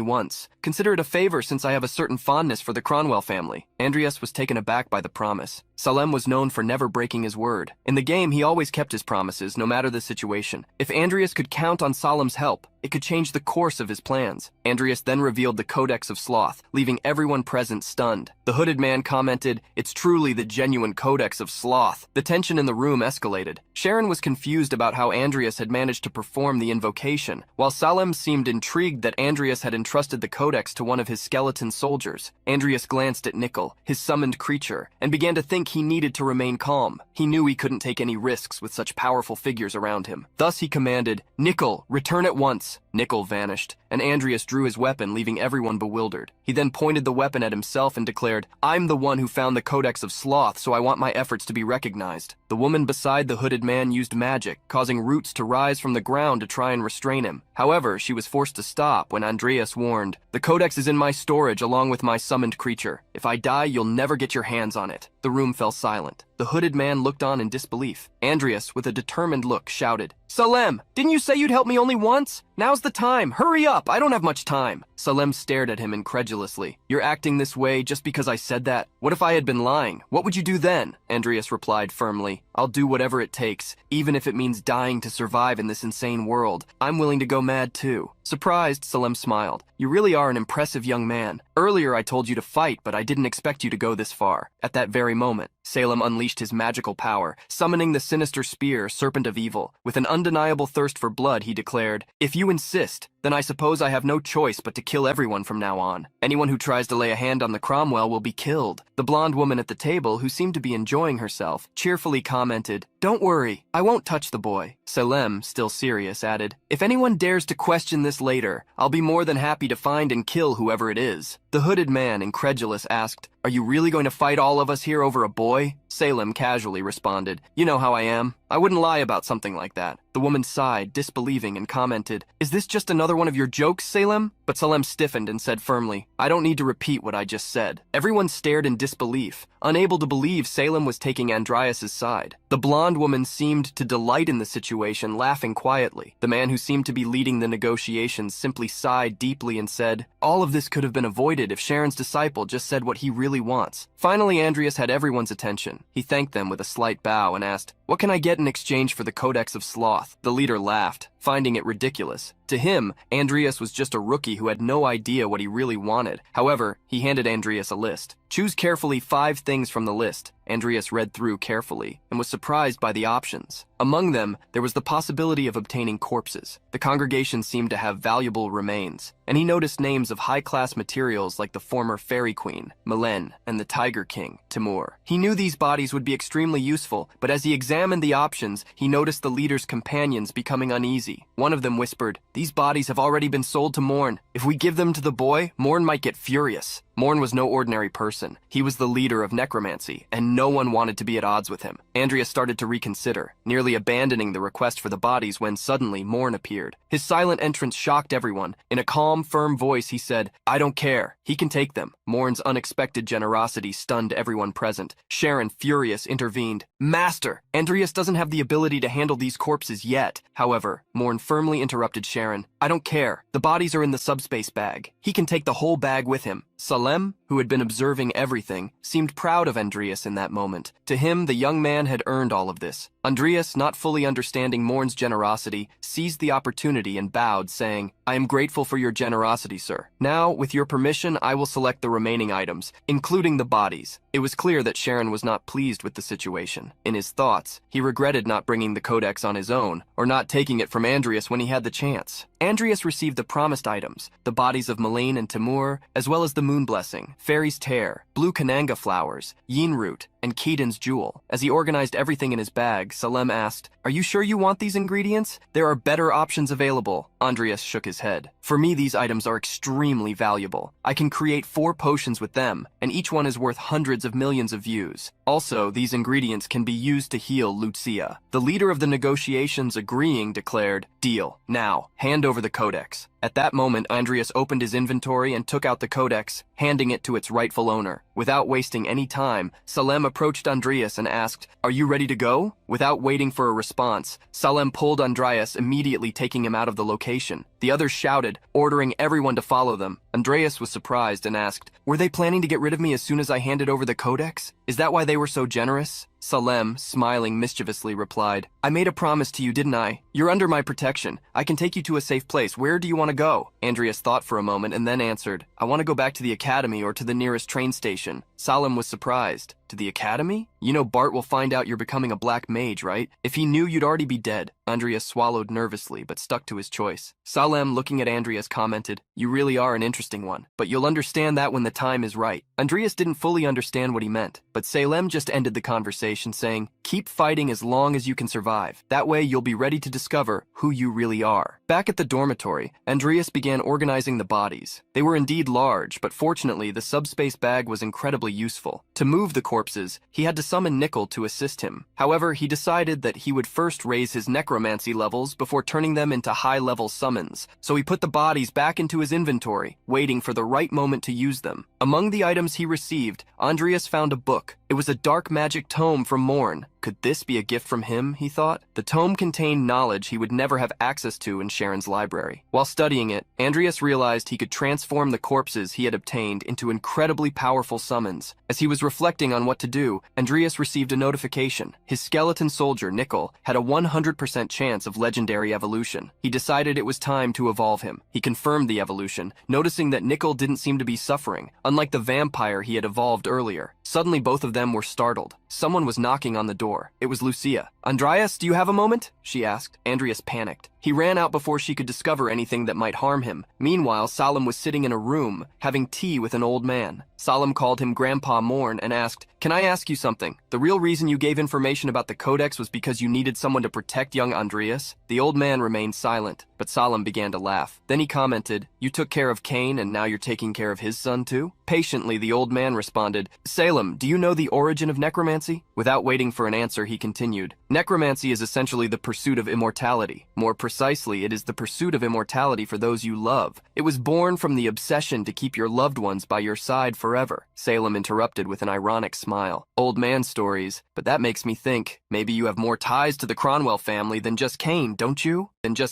once. Consider it a favor since I have a certain fondness for the Cronwell family. Andreas was taken aback by the promise. Salem was known for never breaking his word. In the game, he always kept his promises, no matter the situation. If Andreas could count on Salem's help, it could change the course of his plans. Andreas then revealed the Codex of Sloth, leaving everyone present stunned. The hooded man commented, it's truly the genuine Codex of Sloth. The tension in the room escalated. Sharon was confused about how Andreas had managed to perform the invocation, while Salem seemed intrigued that Andreas had entrusted the Codex to one of his skeleton soldiers. Andreas glanced at Nickel, his summoned creature, and began to think he needed to remain calm. He knew he couldn't take any risks with such powerful figures around him. Thus he commanded, Nickel, return at once. Nickel vanished, and Andreas drew his weapon, leaving everyone bewildered. He then pointed the weapon at himself and declared, I'm the one who found the Codex of Sloth, so I want my efforts to be recognized. The woman beside the hooded man used magic, causing roots to rise from the ground to try and restrain him. However, she was forced to stop when Andreas warned, the Codex is in my storage along with my summoned creature. If I die, you'll never get your hands on it. The room fell silent. The hooded man looked on in disbelief. Andreas, with a determined look, shouted, Salem, didn't you say you'd help me only once? Now's the time. Hurry up. I don't have much time. Salem stared at him incredulously. You're acting this way just because I said that? What if I had been lying? What would you do then? Andreas replied firmly, I'll do whatever it takes, even if it means dying to survive in this insane world. I'm willing to go mad too. Surprised, Salem smiled. You really are an impressive young man. Earlier I told you to fight, but I didn't expect you to go this far. At that very moment, Salem unleashed his magical power, summoning the sinister spear, Serpent of Evil. With an undeniable thirst for blood, he declared, "If you insist, then I suppose I have no choice but to kill everyone from now on. Anyone who tries to lay a hand on the Cromwell will be killed." The blonde woman at the table, who seemed to be enjoying herself, cheerfully commented, "Don't worry, I won't touch the boy." Salem, still serious, added, "If anyone dares to question this later, I'll be more than happy to find and kill whoever it is." The hooded man, incredulous, asked, "Are you really going to fight all of us here over a boy?" Salem casually responded, "You know how I am. I wouldn't lie about something like that." The woman sighed, disbelieving, and commented, "Is this just another one of your jokes, Salem?" But Salem stiffened and said firmly, "I don't need to repeat what I just said." Everyone stared in disbelief, unable to believe Salem was taking Andreas's side. The blonde woman seemed to delight in the situation, laughing quietly. The man who seemed to be leading the negotiations simply sighed deeply and said, "All of this could have been avoided if Sharon's disciple just said what he really wants." Finally, Andreas had everyone's attention. He thanked them with a slight bow and asked, "What can I get in exchange for the Codex of Sloth?" The leader laughed, finding it ridiculous. To him, Andreas was just a rookie who had no idea what he really wanted. However, he handed Andreas a list. "Choose carefully 5 things from the list." Andreas read through carefully and was surprised by the options. Among them, there was the possibility of obtaining corpses. The congregation seemed to have valuable remains, and he noticed names of high-class materials like the former Fairy Queen, Melen, and the Tiger King, Timur. He knew these bodies would be extremely useful, but as he examined the options, he noticed the leader's companions becoming uneasy. One of them whispered, "These bodies have already been sold to Morn. If we give them to the boy, Morn might get furious." Morn was no ordinary person. He was the leader of necromancy, and no one wanted to be at odds with him. Andreas started to reconsider, nearly abandoning the request for the bodies when suddenly Morn appeared. His silent entrance shocked everyone. In a calm, firm voice, he said, "I don't care. He can take them." Morn's unexpected generosity stunned everyone present. Sharon, furious, intervened. "Master, Andreas doesn't have the ability to handle these corpses yet." However, Morn firmly interrupted Sharon. "I don't care. The bodies are in the subspace bag. He can take the whole bag with him." Salem, who had been observing everything, seemed proud of Andreas in that moment. To him, the young man had earned all of this. Andreas, not fully understanding Morn's generosity, seized the opportunity and bowed, saying, "I am grateful for your generosity, sir. Now, with your permission, I will select the remaining items, including the bodies." It was clear that Sharon was not pleased with the situation. In his thoughts, he regretted not bringing the codex on his own, or not taking it from Andreas when he had the chance. Andreas received the promised items, the bodies of Melaine and Timur, as well as the Moon Blessing, Fairy's Tear, Blue Kananga flowers, Yin Root, and Keaton's Jewel. As he organized everything in his bag, Salem asked, "Are you sure you want these ingredients? There are better options available." Andreas shook his head. "For me, these items are extremely valuable. I can create 4 potions with them, and each one is worth hundreds of millions of views. Also, these ingredients can be used to heal Lucia." The leader of the negotiations, agreeing, declared, "Deal. Now, hand over the codex." At that moment, Andreas opened his inventory and took out the codex, handing it to its rightful owner. Without wasting any time, Salem approached Andreas and asked, "Are you ready to go?" Without waiting for a response, Salem pulled Andreas, immediately taking him out of the location. The others shouted, ordering everyone to follow them. Andreas was surprised and asked, "Were they planning to get rid of me as soon as I handed over the codex? Is that why they were so generous?" Salem, smiling mischievously, replied, "I made a promise to you, didn't I? You're under my protection. I can take you to a safe place. Where do you want to go?" Andreas thought for a moment and then answered, "I want to go back to the academy or to the nearest train station." Salem was surprised. "To the academy? You know Bart will find out you're becoming a black mage, right? If he knew, you'd already be dead." Andreas swallowed nervously, but stuck to his choice. Salem, looking at Andreas, commented, "You really are an interesting one, but you'll understand that when the time is right." Andreas didn't fully understand what he meant, but Salem just ended the conversation saying, "Keep fighting as long as you can survive. That way you'll be ready to discover who you really are." Back at the dormitory, Andreas began organizing the bodies. They were indeed large, but fortunately the subspace bag was incredibly useful. To move the corpses, he had to summon Nickel to assist him. However, he decided that he would first raise his necromancy levels before turning them into high-level summons, so he put the bodies back into his inventory, waiting for the right moment to use them. Among the items he received, Andreas found a book. It was a dark magic tome from Morn. could this be a gift from him, he thought? The tome contained knowledge he would never have access to in Sharon's library. While studying it, Andreas realized he could transform the corpses he had obtained into incredibly powerful summons. As he was reflecting on what to do, Andreas received a notification. His skeleton soldier, Nickel, had a 100% chance of legendary evolution. He decided it was time to evolve him. He confirmed the evolution, noticing that Nickel didn't seem to be suffering, unlike the vampire he had evolved earlier. Suddenly, both of them were startled. Someone was knocking on the door. It was Lucia. "Andreas, do you have a moment?" she asked. Andreas panicked. He ran out before she could discover anything that might harm him. Meanwhile, Salim was sitting in a room, having tea with an old man. Salim called him Grandpa Morn and asked, "Can I ask you something? The real reason you gave information about the Codex was because you needed someone to protect young Andreas?" The old man remained silent, but Salim began to laugh. Then he commented, "You took care of Cain and now you're taking care of his son too?" Patiently, the old man responded, "Salim, do you know the origin of necromancy?" Without waiting for an answer, he continued, "Necromancy is essentially the pursuit of immortality. More precisely, it is the pursuit of immortality for those you love. It was born from the obsession to keep your loved ones by your side forever." Salim interrupted with an ironic smile. "Old man stories, but that makes me think, maybe you have more ties to the Cronwell family than just Cain, don't you?"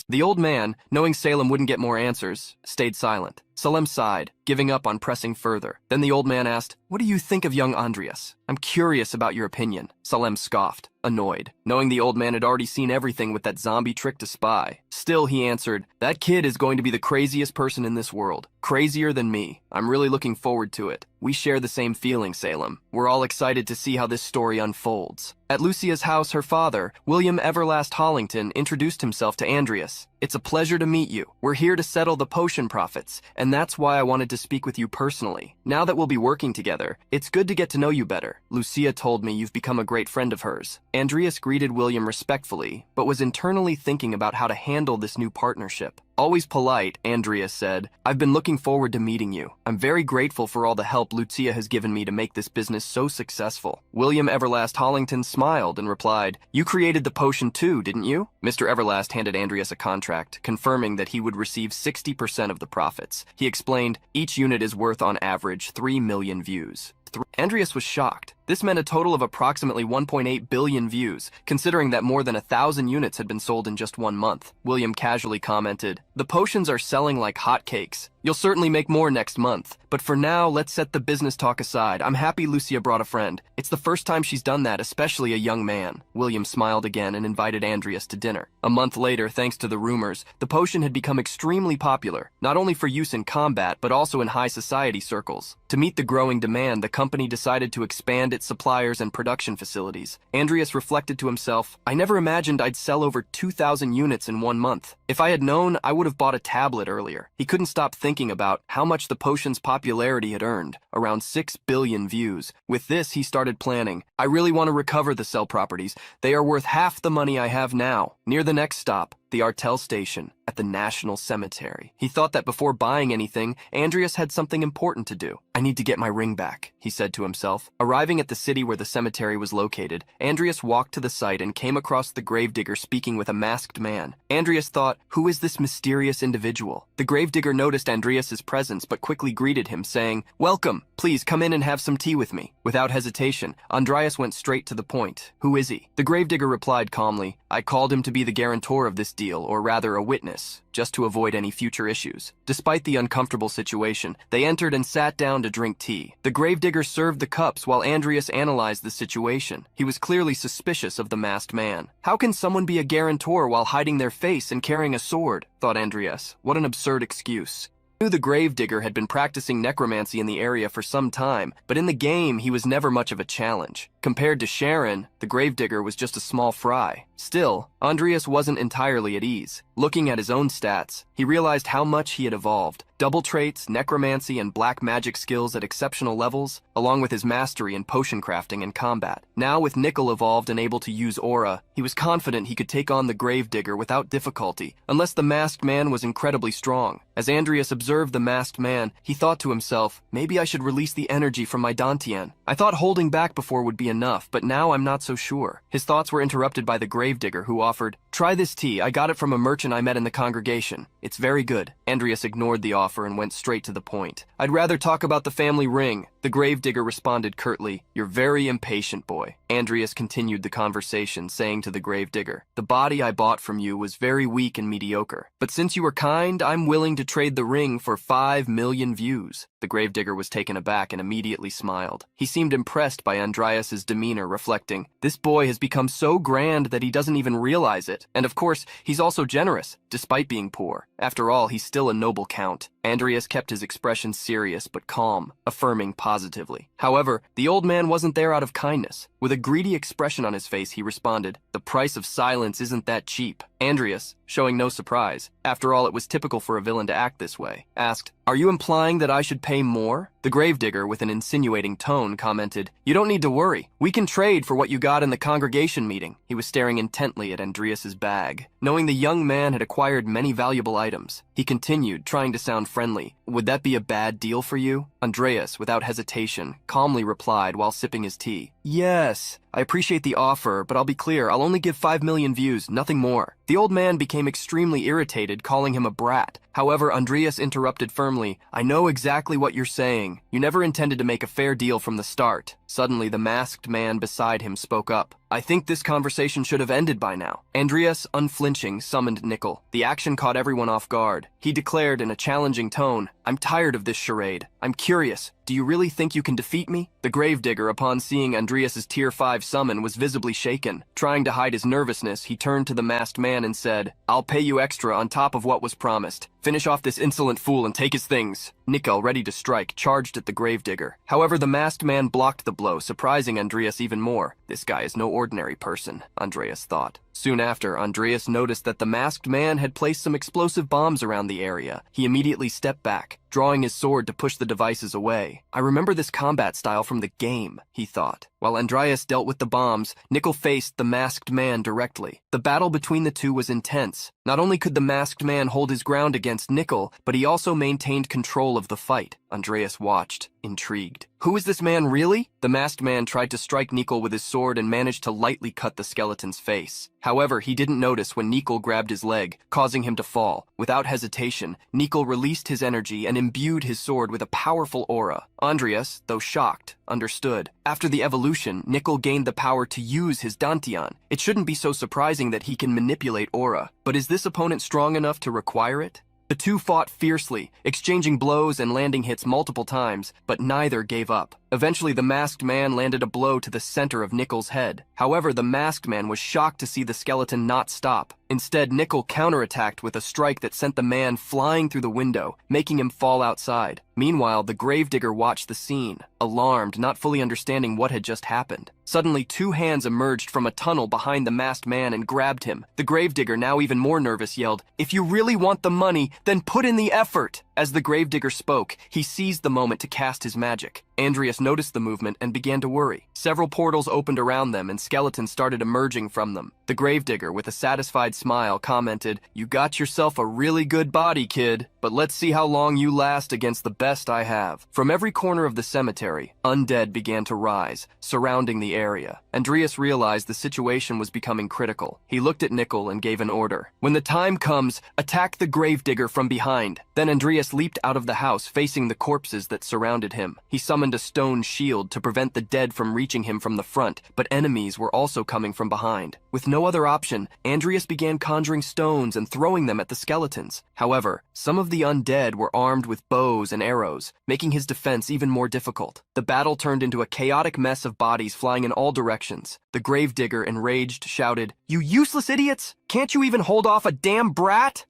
The old man, knowing Salim wouldn't get more answers, stayed silent. Salim sighed, giving up on pressing further. Then the old man asked, "What do you think of young Andreas? I'm curious about your opinion." Salim scoffed, annoyed, knowing the old man had already seen everything with that zombie trick to spy. Still, he answered, "That kid is going to be the craziest person in this world. Crazier than me. I'm really looking forward to it. We share the same feeling, Salim. We're all excited to see how this story unfolds." At Lucia's house, her father, William Everlast Hollington, introduced himself to Andreas. "It's a pleasure to meet you. We're here to settle the potion profits, and that's why I wanted to speak with you personally. Now that we'll be working together, it's good to get to know you better. Lucia told me you've become a great friend of hers." Andreas greeted William respectfully, but was internally thinking about how to handle this new partnership. Always polite, Andreas said, "I've been looking forward to meeting you. I'm very grateful for all the help Lucia has given me to make this business so successful." William Everlast Hollington smiled and replied, "You created the potion too, didn't you?" Mr. Everlast handed Andreas a contract, confirming that he would receive 60% of the profits. He explained, "Each unit is worth on average 3 million views." Andreas was shocked. This meant a total of approximately 1.8 billion views, considering that more than 1,000 units had been sold in just 1 month. William casually commented, "The potions are selling like hotcakes. You'll certainly make more next month. But for now, let's set the business talk aside. I'm happy Lucia brought a friend. It's the first time she's done that, especially a young man." William smiled again and invited Andreas to dinner. A month later, thanks to the rumors, the potion had become extremely popular, not only for use in combat, but also in high society circles. To meet the growing demand, the company decided to expand its suppliers and production facilities. Andreas reflected to himself, "I never imagined I'd sell over 2,000 units in 1 month. If I had known, I would have bought a tablet earlier." He couldn't stop thinking about how much the potion's popularity had earned, around 6 billion views. With this, he started planning. "I really want to recover the cell properties. They are worth half the money I have now." Near the next stop, the Artel station, at the National Cemetery. He thought that before buying anything, Andreas had something important to do. "I need to get my ring back," he said to himself. Arriving at the city where the cemetery was located, Andreas walked to the site and came across the gravedigger speaking with a masked man. Andreas thought, who is this mysterious individual? The gravedigger noticed Andreas's presence but quickly greeted him, saying, "Welcome, please come in and have some tea with me." Without hesitation, Andreas went straight to the point. "Who is he?" The gravedigger replied calmly, "I called him to be the guarantor of this deal, or rather a witness, just to avoid any future issues." Despite the uncomfortable situation, they entered and sat down to drink tea. The gravedigger served the cups while Andreas analyzed the situation. He was clearly suspicious of the masked man. How can someone be a guarantor while hiding their face and carrying a sword? Thought Andreas. What an absurd excuse. He knew the gravedigger had been practicing necromancy in the area for some time, but in the game he was never much of a challenge. Compared to Sharon, the gravedigger was just a small fry. Still, Andreas wasn't entirely at ease. Looking at his own stats, he realized how much he had evolved. Double traits, necromancy, and black magic skills at exceptional levels, along with his mastery in potion crafting and combat. Now with Nickel evolved and able to use aura, he was confident he could take on the gravedigger without difficulty, unless the masked man was incredibly strong. As Andreas observed the masked man, he thought to himself, maybe I should release the energy from my Dantian. I thought holding back before would be enough, but now I'm not so sure. His thoughts were interrupted by the gravedigger who offered, "Try this tea, I got it from a merchant I met in the congregation. It's very good." Andreas ignored the offer and went straight to the point. "I'd rather talk about the family ring." The The gravedigger responded curtly, "You're very impatient, boy." Andreas continued the conversation, saying to the gravedigger, "The body I bought from you was very weak and mediocre, but since you were kind, I'm willing to trade the ring for 5 million views." The gravedigger was taken aback and immediately smiled. He seemed impressed by Andreas's demeanor, reflecting, "This boy has become so grand that he doesn't even realize it. And of course, he's also generous, despite being poor. After all, he's still a noble count." Andreas kept his expression serious but calm, affirming positively. However, the old man wasn't there out of kindness. With a greedy expression on his face, he responded, "The price of silence isn't that cheap." Andreas, showing no surprise, after all it was typical for a villain to act this way, asked, "Are you implying that I should pay more?" The gravedigger, with an insinuating tone, commented, "You don't need to worry. We can trade for what you got in the congregation meeting." He was staring intently at Andreas's bag. Knowing the young man had acquired many valuable items, he continued, trying to sound friendly, "Would that be a bad deal for you?" Andreas, without hesitation, calmly replied while sipping his tea, "Yes, I appreciate the offer, but I'll be clear, I'll only give 5 million views, nothing more." The old man became extremely irritated, calling him a brat. However, Andreas interrupted firmly, "I know exactly what you're saying. You never intended to make a fair deal from the start." Suddenly, the masked man beside him spoke up, "I think this conversation should have ended by now." Andreas, unflinching, summoned Nickel. The action caught everyone off guard. He declared in a challenging tone, "I'm tired of this charade. I'm curious. Do you really think you can defeat me?" The gravedigger, upon seeing Andreas's Tier 5 summon, was visibly shaken. Trying to hide his nervousness, he turned to the masked man and said, "I'll pay you extra on top of what was promised. Finish off this insolent fool and take his things." Nickel, ready to strike, charged at the gravedigger. However, the masked man blocked the blow, surprising Andreas even more. This guy is no ordinary person, Andreas thought. Soon after, Andreas noticed that the masked man had placed some explosive bombs around the area. He immediately stepped back, drawing his sword to push the devices away. "I remember this combat style from the game," he thought. While Andreas dealt with the bombs, Nickel faced the masked man directly. The battle between the two was intense. Not only could the masked man hold his ground against Nickel, but he also maintained control of the fight. Andreas watched, intrigued. "Who is this man really?" The masked man tried to strike Nickel with his sword and managed to lightly cut the skeleton's face. However, he didn't notice when Nickel grabbed his leg, causing him to fall. Without hesitation, Nickel released his energy and imbued his sword with a powerful aura. Andreas, though shocked, understood. After the evolution, Nickel gained the power to use his Dantian. It shouldn't be so surprising that he can manipulate aura. But is this opponent strong enough to require it? The two fought fiercely, exchanging blows and landing hits multiple times, but neither gave up. Eventually, the masked man landed a blow to the center of Nickel's head. However, the masked man was shocked to see the skeleton not stop. Instead, Nickel counterattacked with a strike that sent the man flying through the window, making him fall outside. Meanwhile, the gravedigger watched the scene, alarmed, not fully understanding what had just happened. Suddenly, 2 hands emerged from a tunnel behind the masked man and grabbed him. The gravedigger, now even more nervous, yelled, "If you really want the money, then put in the effort!" As the gravedigger spoke, he seized the moment to cast his magic. Andreas noticed the movement and began to worry. Several portals opened around them and skeletons started emerging from them. The gravedigger, with a satisfied smile, commented, "You got yourself a really good body, kid, but let's see how long you last against the best I have." From every corner of the cemetery, undead began to rise, surrounding the area. Andreas realized the situation was becoming critical. He looked at Nickel and gave an order. "When the time comes, attack the gravedigger from behind." Then Andreas leaped out of the house, facing the corpses that surrounded him. He summoned a stone shield to prevent the dead from reaching him from the front, but enemies were also coming from behind. With no other option, Andreas began conjuring stones and throwing them at the skeletons. However, some of the undead were armed with bows and arrows, making his defense even more difficult. The battle turned into a chaotic mess of bodies flying in all directions. The gravedigger, enraged, shouted, "You useless idiots! Can't you even hold off a damn brat?"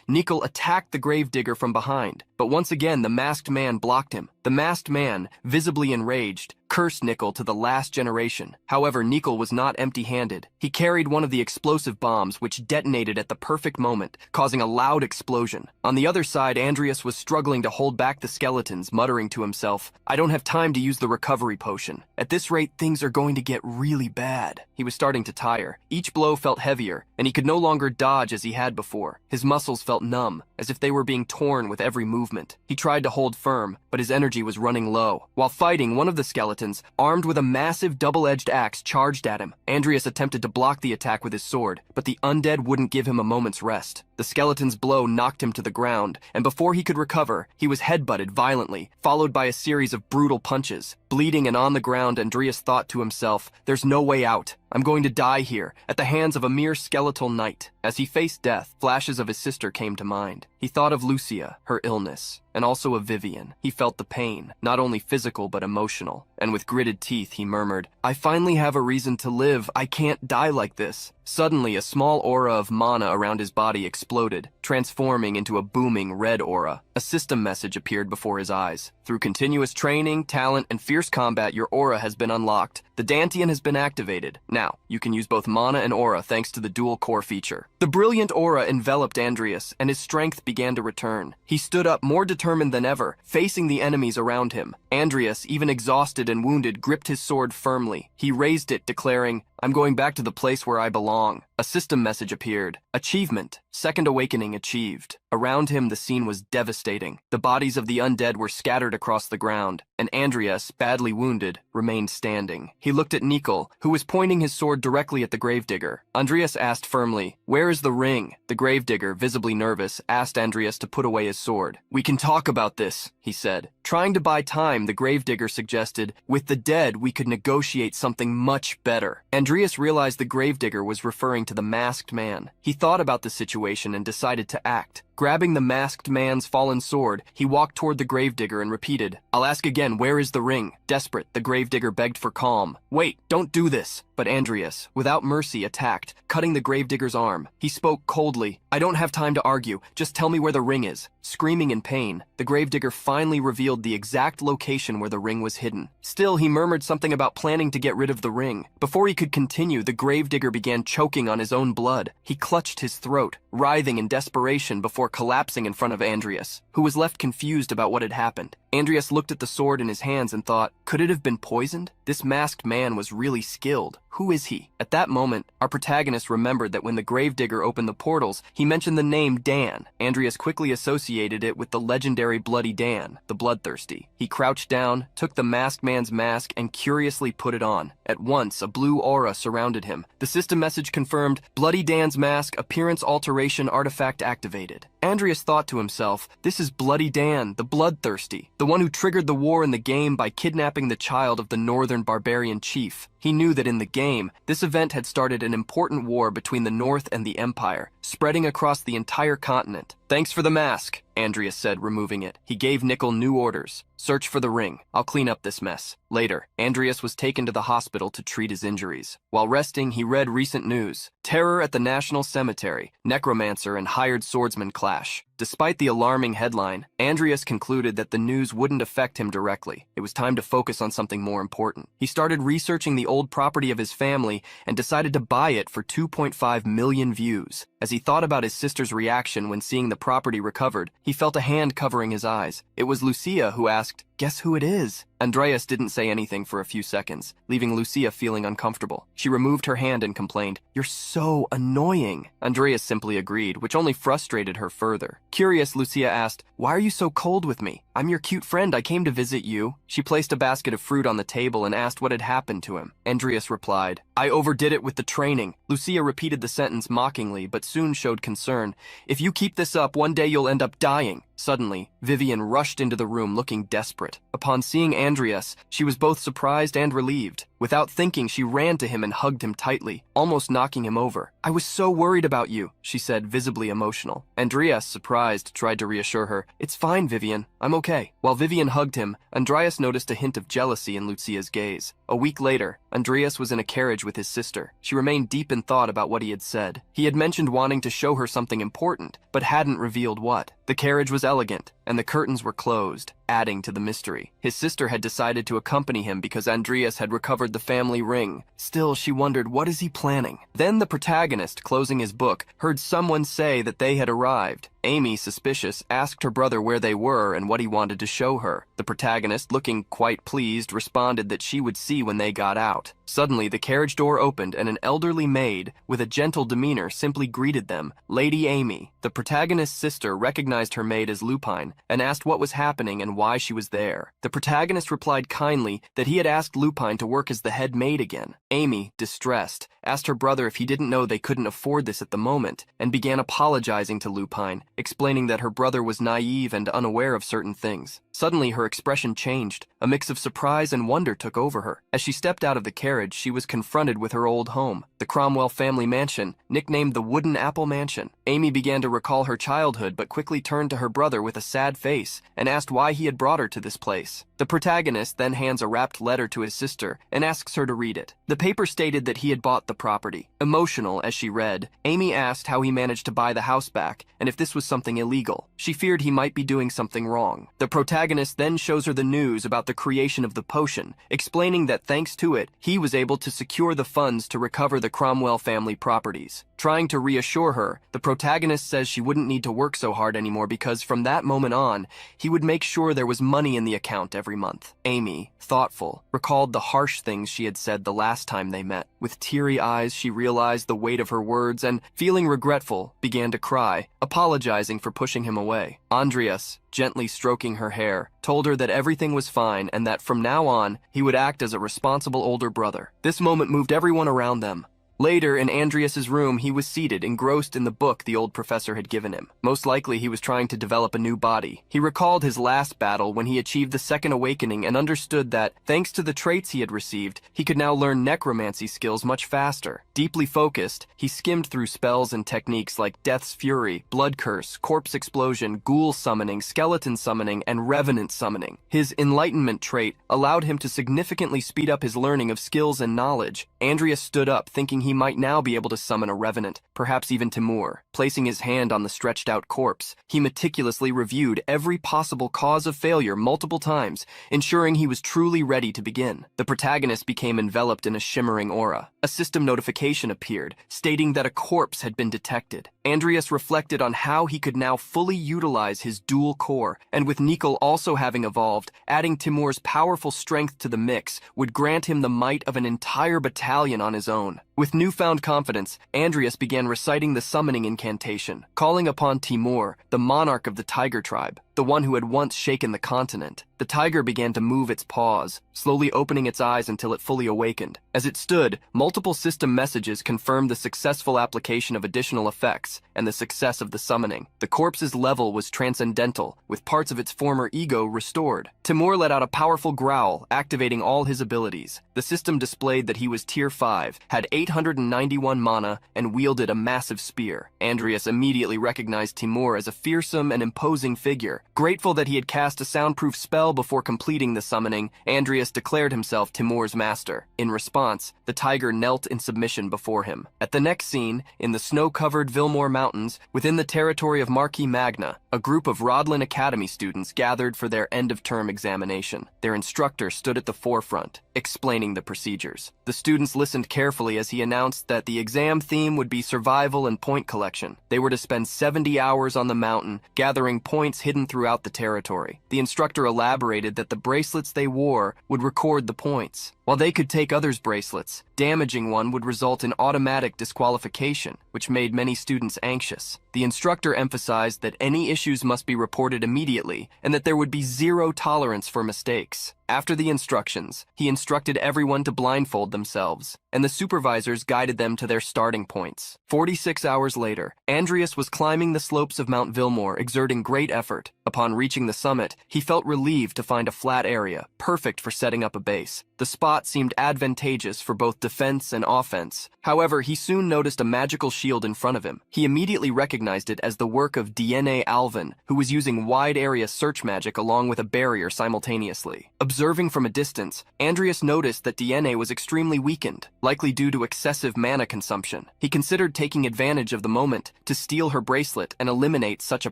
Nickel attacked the gravedigger from behind, but once again the masked man blocked him. The masked man, visibly enraged, cursed Nickel to the last generation. However, Nickel was not empty-handed. He carried one of the explosive bombs, which detonated at the perfect moment, causing a loud explosion. On the other side, Andreas was struggling to hold back the skeletons, muttering to himself, "I don't have time to use the recovery potion. At this rate, things are going to get really bad." He was starting to tire. Each blow felt heavier, and he could no longer dodge as he had before. His muscles felt numb, as if they were being torn with every movement. He tried to hold firm, but his energy was running low. While fighting, one of the skeletons, armed with a massive double-edged axe, charged at him. Andreas attempted to block the attack with his sword, but the undead wouldn't give him a moment's rest. The skeleton's blow knocked him to the ground, and before he could recover, he was headbutted violently, followed by a series of brutal punches. Bleeding and on the ground, Andreas thought to himself, "There's no way out. I'm going to die here, at the hands of a mere skeletal knight." As he faced death, flashes of his sister came to mind. He thought of Lucia, her illness, and also of Vivian. He felt the pain, not only physical but emotional, and with gritted teeth he murmured, "I finally have a reason to live. I can't die like this." Suddenly, a small aura of mana around his body exploded, transforming into a booming red aura. A system message appeared before his eyes. "Through continuous training, talent, and fierce combat, your aura has been unlocked. The Dantian has been activated. Now, you can use both mana and aura thanks to the dual core feature." The brilliant aura enveloped Andreas, and his strength began to return. He stood up more determined than ever, facing the enemies around him. Andreas, even exhausted and wounded, gripped his sword firmly. He raised it, declaring, "I'm going back to the place where I belong." A system message appeared. Achievement. Second awakening achieved. Around him, the scene was devastating. The bodies of the undead were scattered across the ground, and Andreas, badly wounded, remained standing. He looked at Nicol, who was pointing his sword directly at the gravedigger. Andreas asked firmly, "Where is the ring?" The gravedigger, visibly nervous, asked Andreas to put away his sword. "We can talk about this," he said. Trying to buy time, the gravedigger suggested, "With the dead, we could negotiate something much better." Andreas realized the gravedigger was referring to the masked man. He thought about the situation and decided to act. Grabbing the masked man's fallen sword, he walked toward the gravedigger and repeated, "I'll ask again, where is the ring?" Desperate, the gravedigger begged for calm. "Wait, don't do this." But Andreas, without mercy, attacked, cutting the gravedigger's arm. He spoke coldly, "I don't have time to argue. Just tell me where the ring is." Screaming in pain, the gravedigger finally revealed the exact location where the ring was hidden. Still, he murmured something about planning to get rid of the ring. Before he could continue, the gravedigger began choking on his own blood. He clutched his throat, writhing in desperation before collapsing in front of Andreas, who was left confused about what had happened. Andreas looked at the sword in his hands and thought, could it have been poisoned? This masked man was really skilled. Who is he? At that moment, our protagonist remembered that when the gravedigger opened the portals, he mentioned the name Dan. Andreas quickly associated it with the legendary Bloody Dan, the Bloodthirsty. He crouched down, took the masked man's mask, and curiously put it on. At once, a blue aura surrounded him. The system message confirmed, Bloody Dan's mask, appearance alteration artifact activated. Andreas thought to himself, this is Bloody Dan, the Bloodthirsty, the one who triggered the war in the game by kidnapping the child of the northern barbarian chief. He knew that in the game, this event had started an important war between the North and the Empire, spreading across the entire continent. "Thanks for the mask," Andreas said, removing it. He gave Nicol new orders. "Search for the ring. I'll clean up this mess." Later, Andreas was taken to the hospital to treat his injuries. While resting, he read recent news. Terror at the National Cemetery. Necromancer and hired swordsman clash. Despite the alarming headline, Andreas concluded that the news wouldn't affect him directly. It was time to focus on something more important. He started researching the old property of his family and decided to buy it for 2.5 million views. As he thought about his sister's reaction when seeing the property recovered, he felt a hand covering his eyes. It was Lucia who asked, "Guess who it is?" Andreas didn't say anything for a few seconds, leaving Lucia feeling uncomfortable. She removed her hand and complained, "You're so annoying." Andreas simply agreed, which only frustrated her further. Curious, Lucia asked, "Why are you so cold with me? I'm your cute friend. I came to visit you." She placed a basket of fruit on the table and asked what had happened to him. Andreas replied, "I overdid it with the training." Lucia repeated the sentence mockingly, but soon showed concern. "If you keep this up, one day you'll end up dying." Suddenly, Vivian rushed into the room looking desperate. Upon seeing Andreas, she was both surprised and relieved. Without thinking, she ran to him and hugged him tightly, almost knocking him over. "I was so worried about you," she said, visibly emotional. Andreas, surprised, tried to reassure her. "It's fine, Vivian. I'm okay." While Vivian hugged him, Andreas noticed a hint of jealousy in Lucia's gaze. A week later, Andreas was in a carriage with his sister. She remained deep in thought about what he had said. He had mentioned wanting to show her something important, but hadn't revealed what. The carriage was elegant, and the curtains were closed, adding to the mystery. His sister had decided to accompany him because Andreas had recovered the family ring. Still, she wondered, what is he planning? Then the protagonist, closing his book, heard someone say that they had arrived. Amy, suspicious, asked her brother where they were and what he wanted to show her. The protagonist, looking quite pleased, responded that she would see when they got out. Suddenly, the carriage door opened and an elderly maid, with a gentle demeanor, simply greeted them, Lady Amy. The protagonist's sister recognized her maid as Lupine and asked what was happening and why she was there. The protagonist replied kindly that he had asked Lupine to work as the head maid again. Amy, distressed, asked her brother if he didn't know they couldn't afford this at the moment, and began apologizing to Lupine, explaining that her brother was naive and unaware of certain things. Suddenly, her expression changed. A mix of surprise and wonder took over her. As she stepped out of the carriage, she was confronted with her old home, the Cromwell family mansion, nicknamed the Wooden Apple Mansion. Amy began to recall her childhood but quickly turned to her brother with a sad face and asked why he had brought her to this place. The protagonist then hands a wrapped letter to his sister and asks her to read it. The paper stated that he had bought the property. Emotional as she read, Amy asked how he managed to buy the house back and if this was something illegal. She feared he might be doing something wrong. The protagonist then shows her the news about the creation of the potion, explaining that thanks to it, he was able to secure the funds to recover the Cromwell family properties. Trying to reassure her, the protagonist says she wouldn't need to work so hard anymore because from that moment on, he would make sure there was money in the account every month. Amy, thoughtful, recalled the harsh things she had said the last time they met. With teary eyes, she realized the weight of her words and, feeling regretful, began to cry, apologizing for pushing him away. Andreas, gently stroking her hair, told her that everything was fine and that from now on, he would act as a responsible older brother. This moment moved everyone around them. Later, in Andreas's room, he was seated, engrossed in the book the old professor had given him. Most likely, he was trying to develop a new body. He recalled his last battle when he achieved the second awakening and understood that, thanks to the traits he had received, he could now learn necromancy skills much faster. Deeply focused, he skimmed through spells and techniques like Death's Fury, Blood Curse, Corpse Explosion, Ghoul Summoning, Skeleton Summoning, and Revenant Summoning. His Enlightenment trait allowed him to significantly speed up his learning of skills and knowledge. Andreas stood up, thinking he might now be able to summon a revenant, perhaps even Timur. Placing his hand on the stretched-out corpse, he meticulously reviewed every possible cause of failure multiple times, ensuring he was truly ready to begin. The protagonist became enveloped in a shimmering aura. A system notification appeared, stating that a corpse had been detected. Andreas reflected on how he could now fully utilize his dual core, and with Nikol also having evolved, adding Timur's powerful strength to the mix would grant him the might of an entire battalion on his own. With newfound confidence, Andreas began reciting the summoning incantation, calling upon Timur, the monarch of the tiger tribe, the one who had once shaken the continent. The tiger began to move its paws, slowly opening its eyes until it fully awakened. As it stood, multiple system messages confirmed the successful application of additional effects and the success of the summoning. The corpse's level was transcendental, with parts of its former ego restored. Timur let out a powerful growl, activating all his abilities. The system displayed that he was Tier 5, had 891 mana, and wielded a massive spear. Andreas immediately recognized Timur as a fearsome and imposing figure. Grateful that he had cast a soundproof spell before completing the summoning, Andreas declared himself Timur's master. In response, the tiger knelt in submission before him. At the next scene, in the snow-covered Vilmore Mountains, within the territory of Marquis Magna, a group of Rodlin Academy students gathered for their end-of-term examination. Their instructor stood at the forefront, explaining the procedures. The students listened carefully as he announced that the exam theme would be survival and point collection. They were to spend 70 hours on the mountain, gathering points hidden throughout the territory. The instructor elaborated that the bracelets they wore would record the points. While they could take others' bracelets, damaging one would result in automatic disqualification, which made many students anxious. The instructor emphasized that any issues must be reported immediately and that there would be zero tolerance for mistakes. After the instructions, he instructed everyone to blindfold themselves, and the supervisors guided them to their starting points. 46 hours later, Andreas was climbing the slopes of Mount Vilmore, exerting great effort. Upon reaching the summit, he felt relieved to find a flat area, perfect for setting up a base. The spot seemed advantageous for both defense and offense. However, he soon noticed a magical shield in front of him. He immediately recognized it as the work of DNA Alvin, who was using wide-area search magic along with a barrier simultaneously. Observing from a distance, Andreas noticed that DNA was extremely weakened, likely due to excessive mana consumption. He considered taking advantage of the moment to steal her bracelet and eliminate such a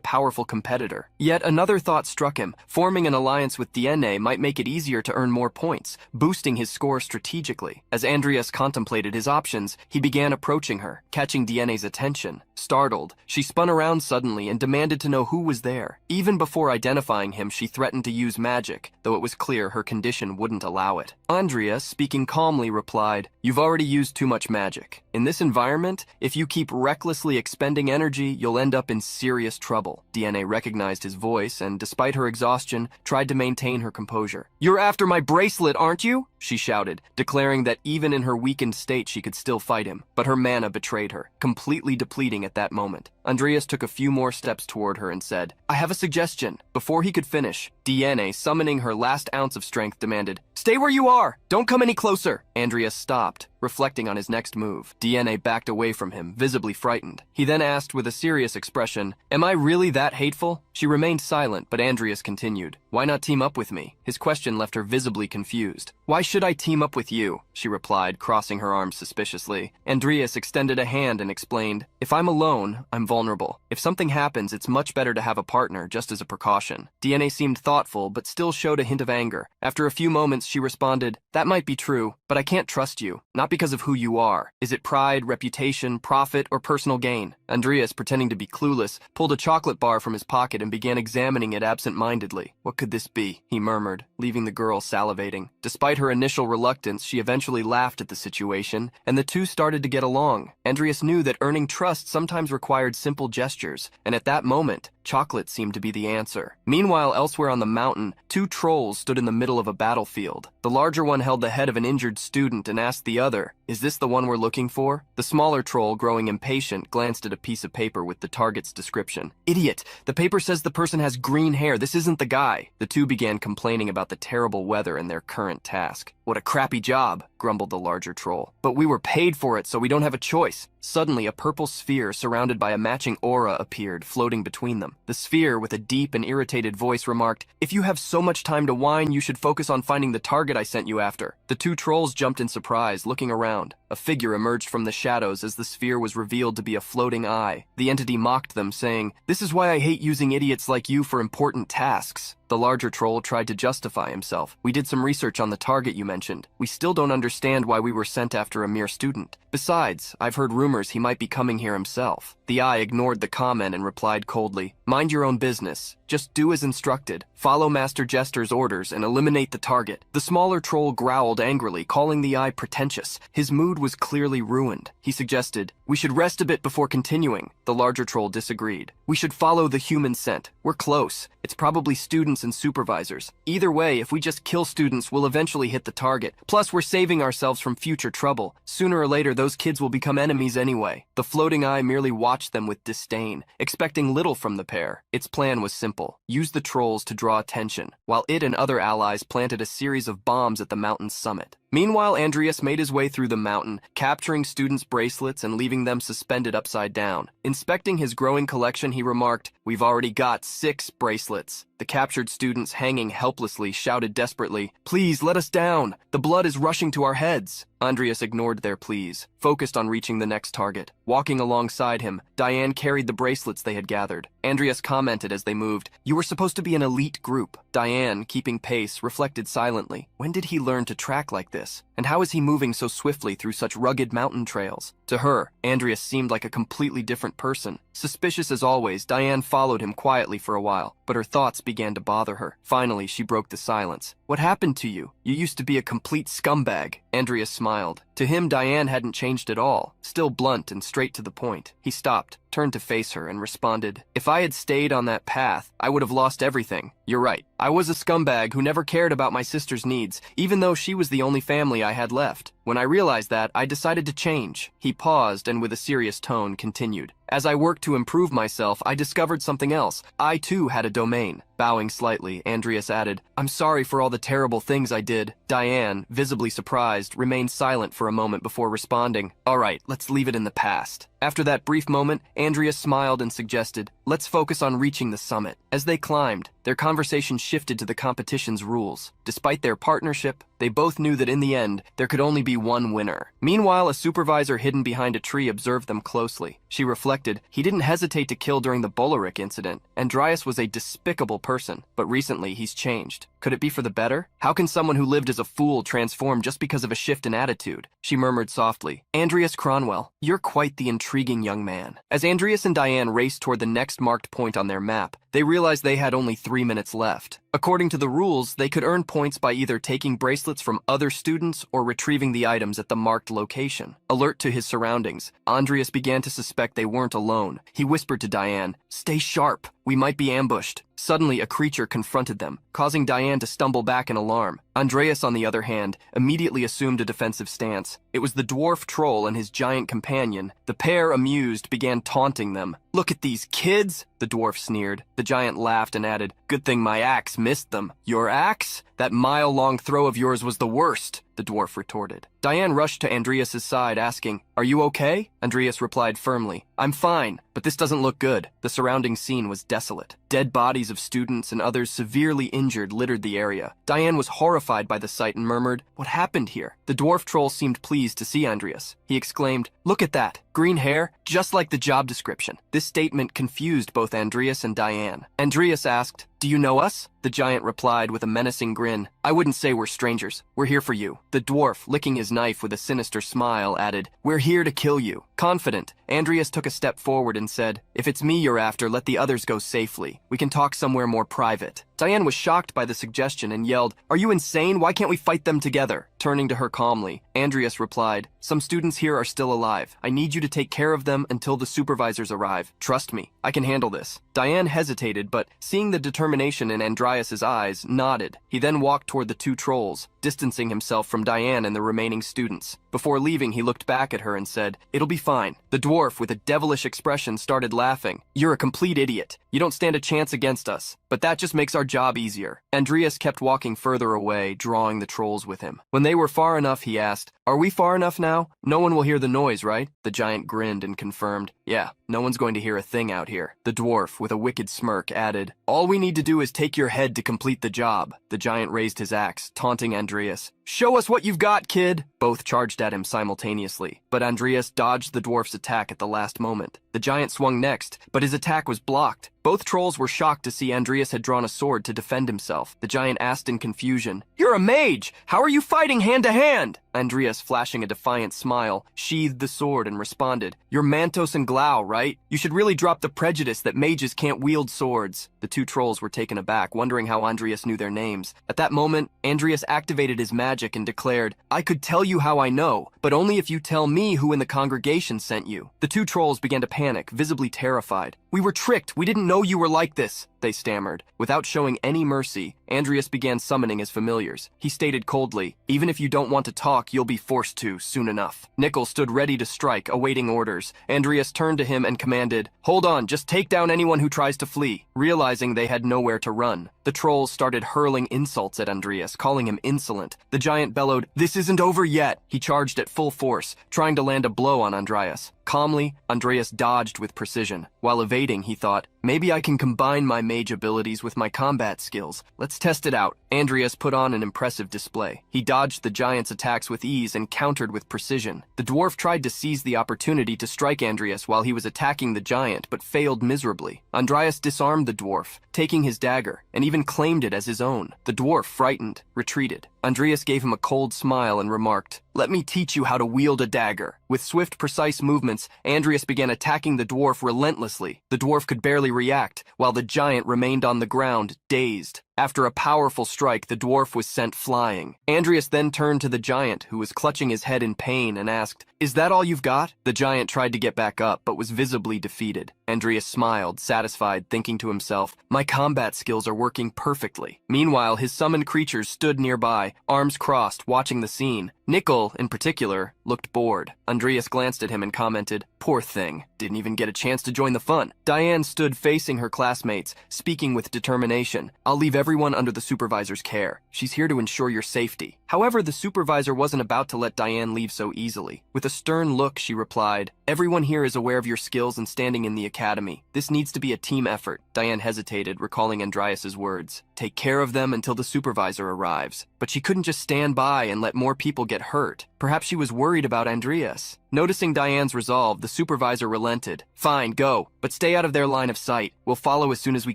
powerful competitor. Yet another thought struck him. Forming an alliance with DNA might make it easier to earn more points, boosting his score strategically. As Andreas contemplated his options, he began approaching her, catching DNA's attention. Startled, she spun around suddenly and demanded to know who was there. Even before identifying him, she threatened to use magic, though it was clear her condition wouldn't allow it. Andreas, speaking calmly, replied, "You've already used too much magic. In this environment, if you keep recklessly expending energy, you'll end up in serious trouble." DNA recognized his voice and, despite her exhaustion, tried to maintain her composure. "You're after my bracelet, aren't you?" she shouted, declaring that even in her weakened state she could still fight him. But her mana betrayed her, completely depleting at that moment. Andreas took a few more steps toward her and said, "I have a suggestion." Before he could finish, Diane, summoning her last ounce of strength, demanded, "Stay where you are! Don't come any closer!" Andreas stopped, reflecting on his next move. Diane backed away from him, visibly frightened. He then asked with a serious expression, "Am I really that hateful?" She remained silent, but Andreas continued, "Why not team up with me?" His question left her visibly confused. "Why should I team up with you?" she replied, crossing her arms suspiciously. Andreas extended a hand and explained, "If I'm alone, I'm vulnerable. If something happens, it's much better to have a partner, just as a precaution." Diane seemed thoughtful, but still showed a hint of anger. After a few moments, she responded, "That might be true, but I can't trust you. Not because of who you are. Is it pride, reputation, profit, or personal gain?" Andreas, pretending to be clueless, pulled a chocolate bar from his pocket and began examining it absent-mindedly. "What could this be?" he murmured, leaving the girl salivating. Despite her initial reluctance, she eventually laughed at the situation, and the two started to get along. Andreas knew that earning trust sometimes required simple gestures, and at that moment, chocolate seemed to be the answer. Meanwhile, elsewhere on the mountain, two trolls stood in the middle of a battlefield. The larger one held the head of an injured student and asked the other, "Is this the one we're looking for?" The smaller troll, growing impatient, glanced at a piece of paper with the target's description. "Idiot! The paper says the person has green hair. This isn't the guy." The two began complaining about the terrible weather and their current task. "What a crappy job," grumbled the larger troll. "But we were paid for it, so we don't have a choice." Suddenly, a purple sphere surrounded by a matching aura appeared, floating between them. The sphere, with a deep and irritated voice, remarked, "If you have so much time to whine, you should focus on finding the target I sent you after." The two trolls jumped in surprise, looking around. A figure emerged from the shadows as the sphere was revealed to be a floating eye. The entity mocked them, saying, "This is why I hate using idiots like you for important tasks." The larger troll tried to justify himself. "We did some research on the target you mentioned. We still don't understand why we were sent after a mere student. Besides, I've heard rumors he might be coming here himself." The eye ignored the comment and replied coldly, "Mind your own business. Just do as instructed. Follow Master Jester's orders and eliminate the target." The smaller troll growled angrily, calling the eye pretentious. His mood was clearly ruined. He suggested, "We should rest a bit before continuing." The larger troll disagreed. "We should follow the human scent. We're close. It's probably students and supervisors. Either way, if we just kill students, we'll eventually hit the target. Plus, we're saving ourselves from future trouble. Sooner or later, those kids will become enemies anyway." The floating eye merely watched them with disdain, expecting little from the pair. Its plan was simple. Use the trolls to draw attention, while it and other allies planted a series of bombs at the mountain's summit. Meanwhile, Andreas made his way through the mountain, capturing students' bracelets and leaving them suspended upside down. Inspecting his growing collection, he remarked, "We've already got 6 bracelets." The captured students, hanging helplessly, shouted desperately, "Please, let us down! The blood is rushing to our heads!" Andreas ignored their pleas, focused on reaching the next target. Walking alongside him, Diane carried the bracelets they had gathered. Andreas commented as they moved, "You were supposed to be an elite group." Diane, keeping pace, reflected silently. When did he learn to track like this? And how is he moving so swiftly through such rugged mountain trails? To her, Andreas seemed like a completely different person. Suspicious as always, Diane followed him quietly for a while, but her thoughts began to bother her. Finally, she broke the silence. "What happened to you? You used to be a complete scumbag." Andreas smiled. To him, Diane hadn't changed at all, still blunt and straight to the point. He stopped, turned to face her, and responded, "If I had stayed on that path, I would have lost everything. You're right. I was a scumbag who never cared about my sister's needs, even though she was the only family I had left. When I realized that, I decided to change." He paused and with a serious tone continued, "As I worked to improve myself, I discovered something else. I too had a domain." Bowing slightly, Andreas added, "I'm sorry for all the terrible things I did." Diane, visibly surprised, remained silent for a moment before responding, "All right, let's leave it in the past." After that brief moment, Andreas smiled and suggested, "Let's focus on reaching the summit." As they climbed, their conversation shifted to the competition's rules. Despite their partnership, they both knew that in the end, there could only be one winner. Meanwhile, a supervisor hidden behind a tree observed them closely. She reflected, he didn't hesitate to kill during the Boleric incident. Andreas was a despicable person, but recently he's changed. Could it be for the better? How can someone who lived as a fool transform just because of a shift in attitude? She murmured softly, "Andreas Cronwell, you're quite the intriguing young man." As Andreas and Diane raced toward the next marked point on their map, they realized they had only 3 minutes left. According to the rules, they could earn points by either taking bracelets from other students or retrieving the items at the marked location. Alert to his surroundings, Andreas began to suspect they weren't alone. He whispered to Diane, "Stay sharp. We might be ambushed." Suddenly, a creature confronted them, causing Diane to stumble back in alarm. Andreas, on the other hand, immediately assumed a defensive stance. It was the dwarf troll and his giant companion. The pair, amused, began taunting them. "Look at these kids," the dwarf sneered. The giant laughed and added, "Good thing my axe missed them." "Your axe? That mile-long throw of yours was the worst," the dwarf retorted. Diane rushed to Andreas's side, asking, "Are you okay?" Andreas replied firmly, "I'm fine, but this doesn't look good." The surrounding scene was desolate. Dead bodies of students and others severely injured littered the area. Diane was horrified by the sight and murmured, "What happened here?" The dwarf troll seemed pleased to see Andreas. He exclaimed, "Look at that! Green hair, just like the job description." This statement confused both Andreas and Diane. Andreas asked, "Do you know us?" The giant replied with a menacing grin, "I wouldn't say we're strangers. We're here for you." The dwarf, licking his knife with a sinister smile, added, "We're here to kill you." Confident, Andreas took a step forward and said, "If it's me you're after, let the others go safely. We can talk somewhere more private." Diane was shocked by the suggestion and yelled, "Are you insane? Why can't we fight them together?" Turning to her calmly, Andreas replied, "Some students here are still alive. I need you to take care of them until the supervisors arrive. Trust me, I can handle this." Diane hesitated, but seeing the determination in Andreas's eyes, nodded. He then walked toward the two trolls, distancing himself from Diane and the remaining students. Before leaving, he looked back at her and said, "It'll be fine." The dwarf, with a devilish expression, started laughing. "You're a complete idiot. You don't stand a chance against us. But that just makes our job easier." Andreas kept walking further away, drawing the trolls with him. When they were far enough, he asked, "Are we far enough now? No one will hear the noise, right?" The giant grinned and confirmed, "Yeah, no one's going to hear a thing out here." The dwarf, with a wicked smirk, added, "All we need to do is take your head to complete the job." The giant raised his axe, taunting Andreas. "Show us what you've got, kid!" Both charged at him simultaneously, but Andreas dodged the dwarf's attack at the last moment. The giant swung next, but his attack was blocked. Both trolls were shocked to see Andreas had drawn a sword to defend himself. The giant asked in confusion, "You're a mage! How are you fighting hand-to-hand?" Andreas, flashing a defiant smile, sheathed the sword and responded, "You're Mantos and Glau, right? You should really drop the prejudice that mages can't wield swords." The two trolls were taken aback, wondering how Andreas knew their names. At that moment, Andreas activated his magic and declared, "I could tell you how I know, but only if you tell me who in the congregation sent you." The two trolls began to panic, visibly terrified. "We were tricked. We didn't know you were like this," they stammered. Without showing any mercy, Andreas began summoning his familiars. He stated coldly, "Even if you don't want to talk, you'll be forced to soon enough." Nickel stood ready to strike, awaiting orders. Andreas turned to him and commanded, "Hold on, just take down anyone who tries to flee." Realizing they had nowhere to run, the trolls started hurling insults at Andreas, calling him insolent. The giant bellowed, "This isn't over yet." He charged at full force, trying to land a blow on Andreas. Calmly, Andreas dodged with precision. While evading, he thought, "Maybe I can combine my mage abilities with my combat skills. Let's test it out." Andreas put on an impressive display. He dodged the giant's attacks with ease and countered with precision. The dwarf tried to seize the opportunity to strike Andreas while he was attacking the giant, but failed miserably. Andreas disarmed the dwarf, taking his dagger, and even claimed it as his own. The dwarf, frightened, retreated. Andreas gave him a cold smile and remarked, "Let me teach you how to wield a dagger." With swift, precise movements, Andreas began attacking the dwarf relentlessly. The dwarf could barely react, while the giant remained on the ground, dazed. After a powerful strike, the dwarf was sent flying. Andreas then turned to the giant, who was clutching his head in pain, and asked, "Is that all you've got?" The giant tried to get back up, but was visibly defeated. Andreas smiled, satisfied, thinking to himself, "My combat skills are working perfectly." Meanwhile, his summoned creatures stood nearby, arms crossed, watching the scene. Nickel, in particular, looked bored. Andreas glanced at him and commented, "Poor thing, didn't even get a chance to join the fun." Diane stood facing her classmates, speaking with determination. "I'll leave everyone under the supervisor's care. She's here to ensure your safety." However, the supervisor wasn't about to let Diane leave so easily. With a stern look, she replied, "Everyone here is aware of your skills and standing in the academy. This needs to be a team effort." Diane hesitated, recalling Andreas's words, "Take care of them until the supervisor arrives." But she couldn't just stand by and let more people get hurt. Perhaps she was worried about Andreas. Noticing Diane's resolve, the supervisor relented. Fine, go, but stay out of their line of sight. We'll follow as soon as we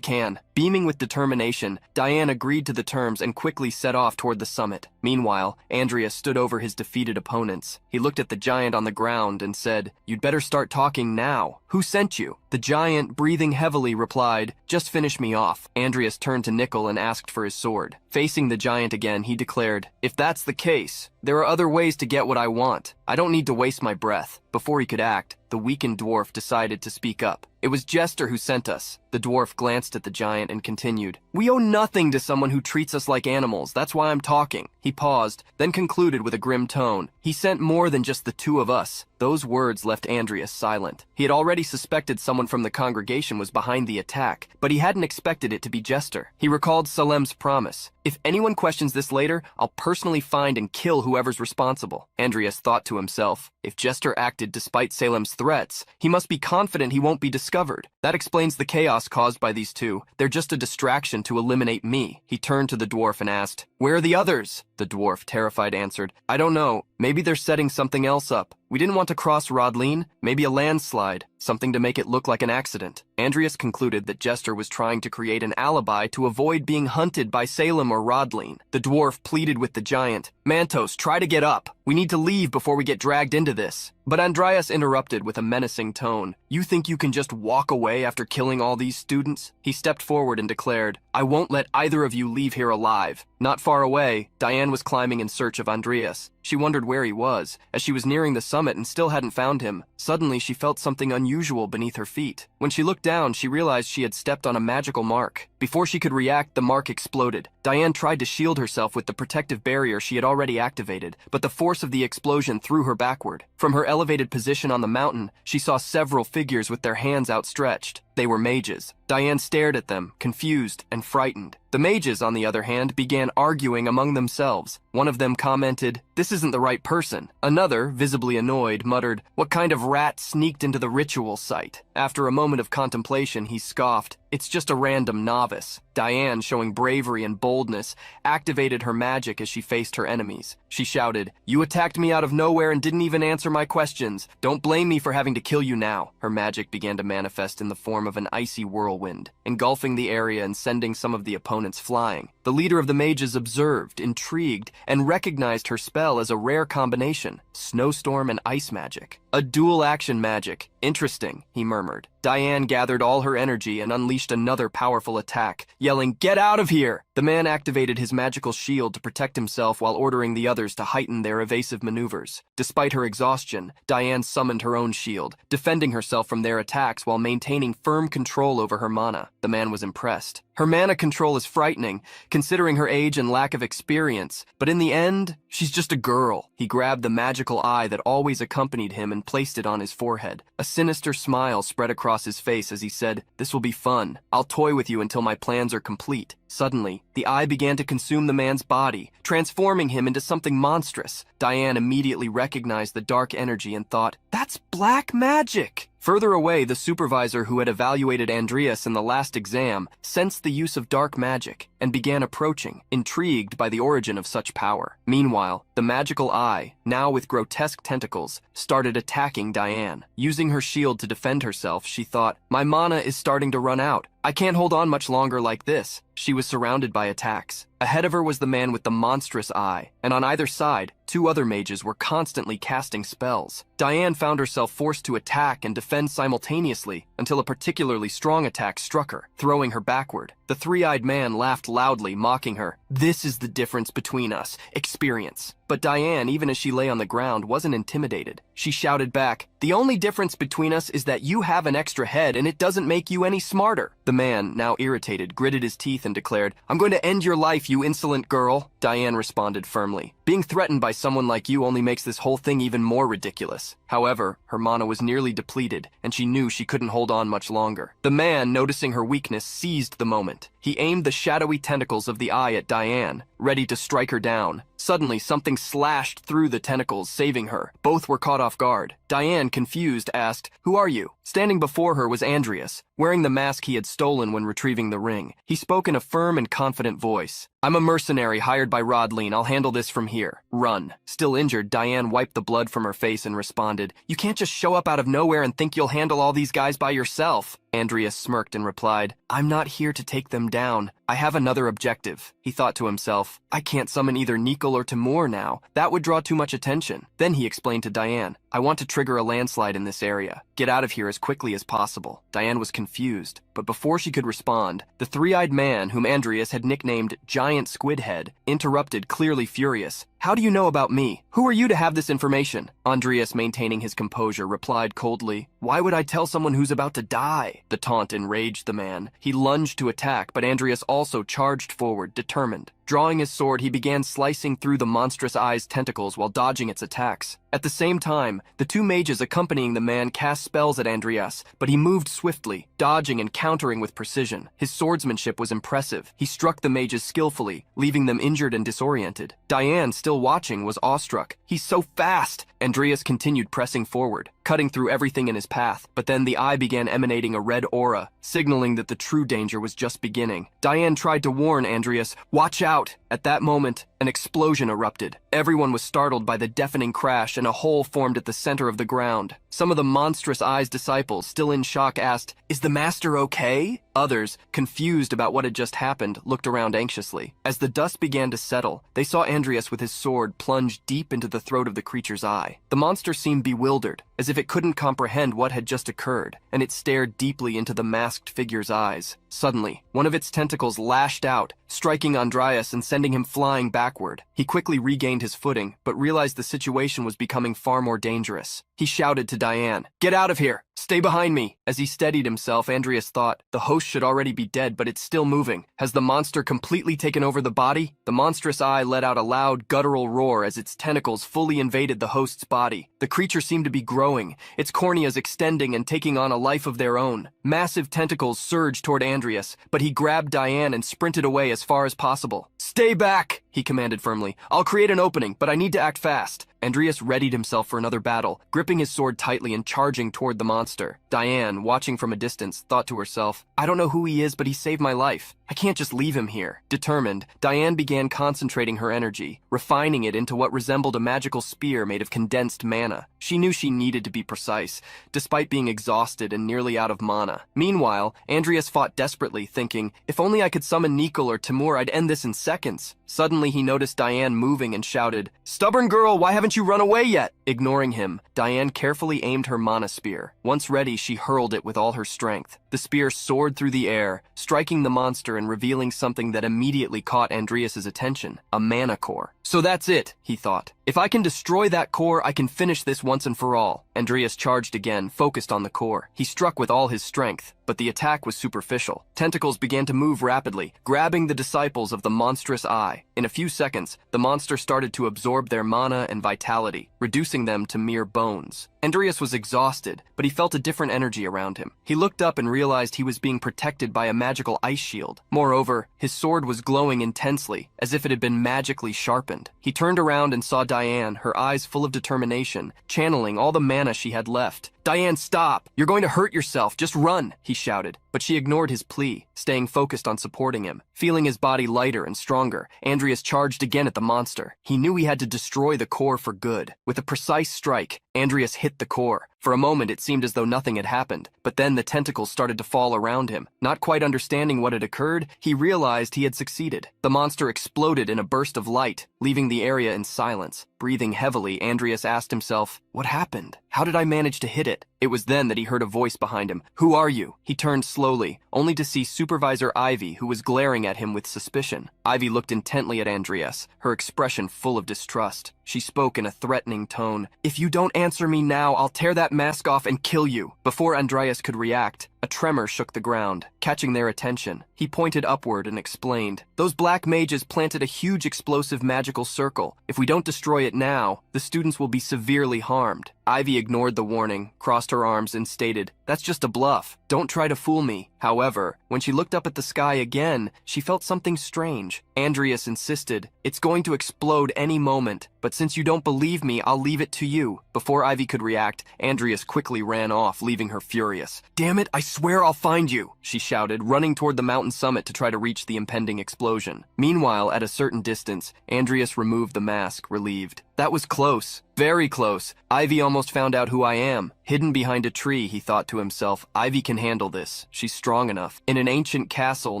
can. Beaming with determination, Diane agreed to the terms and quickly set off toward the summit. Meanwhile, Andreas stood over his defeated opponents. He looked at the giant on the ground and said, "You'd better start talking now. Who sent you?" The giant, breathing heavily, replied, "Just finish me off." Andreas turned to Nickel and asked for his sword. Facing the giant again, he declared, "If that's the case, there are other ways to get what I want. I don't need to waste my breath." Before he could act, the weakened dwarf decided to speak up. "It was Jester who sent us." The dwarf glanced at the giant and continued, "We owe nothing to someone who treats us like animals. That's why I'm talking." He paused, then concluded with a grim tone, "He sent more than just the two of us." Those words left Andreas silent. He had already suspected someone from the congregation was behind the attack, but he hadn't expected it to be Jester. He recalled Salem's promise. "If anyone questions this later, I'll personally find and kill whoever's responsible." Andreas thought to himself, if Jester acted despite Salem's threats, he must be confident he won't be discovered. That explains the chaos caused by these two. They're just a distraction to eliminate me. He turned to the dwarf and asked, "Where are the others?" The dwarf, terrified, answered, "I don't know. Maybe they're setting something else up. We didn't want to cross Rodleen. Maybe a landslide. Something to make it look like an accident." Andreas concluded that Jester was trying to create an alibi to avoid being hunted by Salem or Rodleen. The dwarf pleaded with the giant, "Mantos, try to get up. We need to leave before we get dragged into this." But Andreas interrupted with a menacing tone. "You think you can just walk away after killing all these students?" He stepped forward and declared, "I won't let either of you leave here alive." Not far away, Diane was climbing in search of Andreas. She wondered where he was, as she was nearing the summit and still hadn't found him. Suddenly, she felt something unusual beneath her feet. When she looked down, she realized she had stepped on a magical mark. Before she could react, the mark exploded. Diane tried to shield herself with the protective barrier she had already activated, but the force of the explosion threw her backward. From her elevated position on the mountain, she saw several figures with their hands outstretched. They were mages. Diane stared at them, confused and frightened. The mages, on the other hand, began arguing among themselves. One of them commented, "This isn't the right person." Another, visibly annoyed, muttered, "What kind of rat sneaked into the ritual site?" After a moment of contemplation, he scoffed, "It's just a random novice." Diane, showing bravery and boldness, activated her magic as she faced her enemies. She shouted, "You attacked me out of nowhere and didn't even answer my questions. Don't blame me for having to kill you now." Her magic began to manifest in the form of an icy whirlwind, engulfing the area and sending some of the opponents flying. The leader of the mages observed, intrigued, and recognized her spell as a rare combination, snowstorm and ice magic. "A dual-action magic. Interesting," he murmured. Diane gathered all her energy and unleashed another powerful attack, yelling, "Get out of here!" The man activated his magical shield to protect himself while ordering the others to heighten their evasive maneuvers. Despite her exhaustion, Diane summoned her own shield, defending herself from their attacks while maintaining firm control over her mana. The man was impressed. Her mana control is frightening, considering her age and lack of experience, but in the end, she's just a girl. He grabbed the magical eye that always accompanied him and placed it on his forehead. A sinister smile spread across his face as he said, "This will be fun. I'll toy with you until my plans are complete." Suddenly, the eye began to consume the man's body, transforming him into something monstrous. Diane immediately recognized the dark energy and thought, "That's black magic!" Further away, the supervisor who had evaluated Andreas in the last exam sensed the use of dark magic and began approaching, intrigued by the origin of such power. Meanwhile, the magical eye, now with grotesque tentacles, started attacking Diane. Using her shield to defend herself, she thought, "My mana is starting to run out. I can't hold on much longer like this." She was surrounded by attacks. Ahead of her was the man with the monstrous eye, and on either side, two other mages were constantly casting spells. Diane found herself forced to attack and defend simultaneously until a particularly strong attack struck her, throwing her backward. The three-eyed man laughed loudly, mocking her. "This is the difference between us, experience." But Diane, even as she lay on the ground, wasn't intimidated. She shouted back, "The only difference between us is that you have an extra head and it doesn't make you any smarter." The man, now irritated, gritted his teeth and declared, "I'm going to end your life, you insolent girl." Diane responded firmly, "Being threatened by someone like you only makes this whole thing even more ridiculous." However, her mana was nearly depleted, and she knew she couldn't hold on much longer. The man, noticing her weakness, seized the moment. He aimed the shadowy tentacles of the eye at Diane, ready to strike her down. Suddenly, something slashed through the tentacles, saving her. Both were caught off guard. Diane, confused, asked, "Who are you?" Standing before her was Andreas, wearing the mask he had stolen when retrieving the ring. He spoke in a firm and confident voice. I'm a mercenary hired by Rodleen. I'll handle this from here. Run. Still injured, Diane wiped the blood from her face and responded, You can't just show up out of nowhere and think you'll handle all these guys by yourself. Andreas smirked and replied, I'm not here to take them down. I have another objective. He thought to himself, I can't summon either Nicol or Timur now. That would draw too much attention. Then he explained to Diane, I want to trigger a landslide in this area. Get out of here as quickly as possible. Diane was confused, but before she could respond, the three-eyed man, whom Andreas had nicknamed Giant Squidhead, interrupted, clearly furious. How do you know about me? Who are you to have this information? Andreas, maintaining his composure, replied coldly, Why would I tell someone who's about to die? The taunt enraged the man. He lunged to attack, but Andreas also charged forward, determined. Drawing his sword, he began slicing through the monstrous eye's tentacles while dodging its attacks. At the same time, the two mages accompanying the man cast spells at Andreas, but he moved swiftly, dodging and countering with precision. His swordsmanship was impressive. He struck the mages skillfully, leaving them injured and disoriented. Diane, still watching, was awestruck. He's so fast! Andreas continued pressing forward, cutting through everything in his path, but then the eye began emanating a red aura, signaling that the true danger was just beginning. Diane tried to warn Andreas, Watch out! At that moment, an explosion erupted. Everyone was startled by the deafening crash, and a hole formed at the center of the ground. Some of the monstrous eye's disciples, still in shock, asked, Is the master okay? Others, confused about what had just happened, looked around anxiously. As the dust began to settle, they saw Andreas with his sword plunge deep into the throat of the creature's eye. The monster seemed bewildered, as if it couldn't comprehend what had just occurred, and it stared deeply into the masked figure's eyes. Suddenly, one of its tentacles lashed out, striking Andreas and sending him flying backward. He quickly regained his footing, but realized the situation was becoming far more dangerous. He shouted to Diane, Get out of here! Stay behind me! As he steadied himself, Andreas thought, the host should already be dead, but it's still moving. Has the monster completely taken over the body? The monstrous eye let out a loud, guttural roar as its tentacles fully invaded the host's body. The creature seemed to be growing, its corneas extending and taking on a life of their own. Massive tentacles surged toward Andreas, but he grabbed Diane and sprinted away as far as possible. Stay back! He commanded firmly. I'll create an opening, but I need to act fast. Andreas readied himself for another battle, gripping his sword tightly and charging toward the monster. Diane, watching from a distance, thought to herself, I don't know who he is, but he saved my life. I can't just leave him here. Determined, Diane began concentrating her energy, refining it into what resembled a magical spear made of condensed mana. She knew she needed to be precise, despite being exhausted and nearly out of mana. Meanwhile, Andreas fought desperately, thinking, if only I could summon Nicol or Timur, I'd end this in seconds. Suddenly, he noticed Diane moving and shouted, Stubborn girl, why haven't you run away yet? Ignoring him, Diane carefully aimed her mana spear. Once ready, she hurled it with all her strength. The spear soared through the air, striking the monster and revealing something that immediately caught Andreas's attention, a mana core. So that's it, he thought. If I can destroy that core, I can finish this once and for all. Andreas charged again, focused on the core. He struck with all his strength, but the attack was superficial. Tentacles began to move rapidly, grabbing the disciples of the monstrous eye. In a few seconds, the monster started to absorb their mana and vitality, reducing them to mere bones. Andreas was exhausted, but he felt a different energy around him. He looked up and realized he was being protected by a magical ice shield. Moreover, his sword was glowing intensely, as if it had been magically sharpened. He turned around and saw Diane, her eyes full of determination, channeling all the mana she had left. Diane, stop! You're going to hurt yourself. Just run, he shouted. But she ignored his plea, staying focused on supporting him. Feeling his body lighter and stronger, Andreas charged again at the monster. He knew he had to destroy the core for good. With a precise strike, Andreas hit the core. For a moment, it seemed as though nothing had happened, but then the tentacles started to fall around him. Not quite understanding what had occurred, he realized he had succeeded. The monster exploded in a burst of light, leaving the area in silence. Breathing heavily, Andreas asked himself, what happened? How did I manage to hit it? It was then that he heard a voice behind him. Who are you? He turned slowly, only to see Supervisor Ivy, who was glaring at him with suspicion. Ivy looked intently at Andreas, her expression full of distrust. She spoke in a threatening tone. If you don't answer me now, I'll tear that mask off and kill you. Before Andreas could react, a tremor shook the ground, catching their attention. He pointed upward and explained, those black mages planted a huge explosive magical circle. If we don't destroy it now, the students will be severely harmed. Ivy ignored the warning, crossed her arms, and stated, that's just a bluff. Don't try to fool me. However, when she looked up at the sky again, she felt something strange. Andreas insisted, "It's going to explode any moment, but since you don't believe me, I'll leave it to you." Before Ivy could react, Andreas quickly ran off, leaving her furious. "Damn it, I swear I'll find you," she shouted, running toward the mountain summit to try to reach the impending explosion. Meanwhile, at a certain distance, Andreas removed the mask, relieved. "That was close. Very close. Ivy almost found out who I am." Hidden behind a tree, he thought to himself, "Ivy can handle this. She's strong enough." In an ancient castle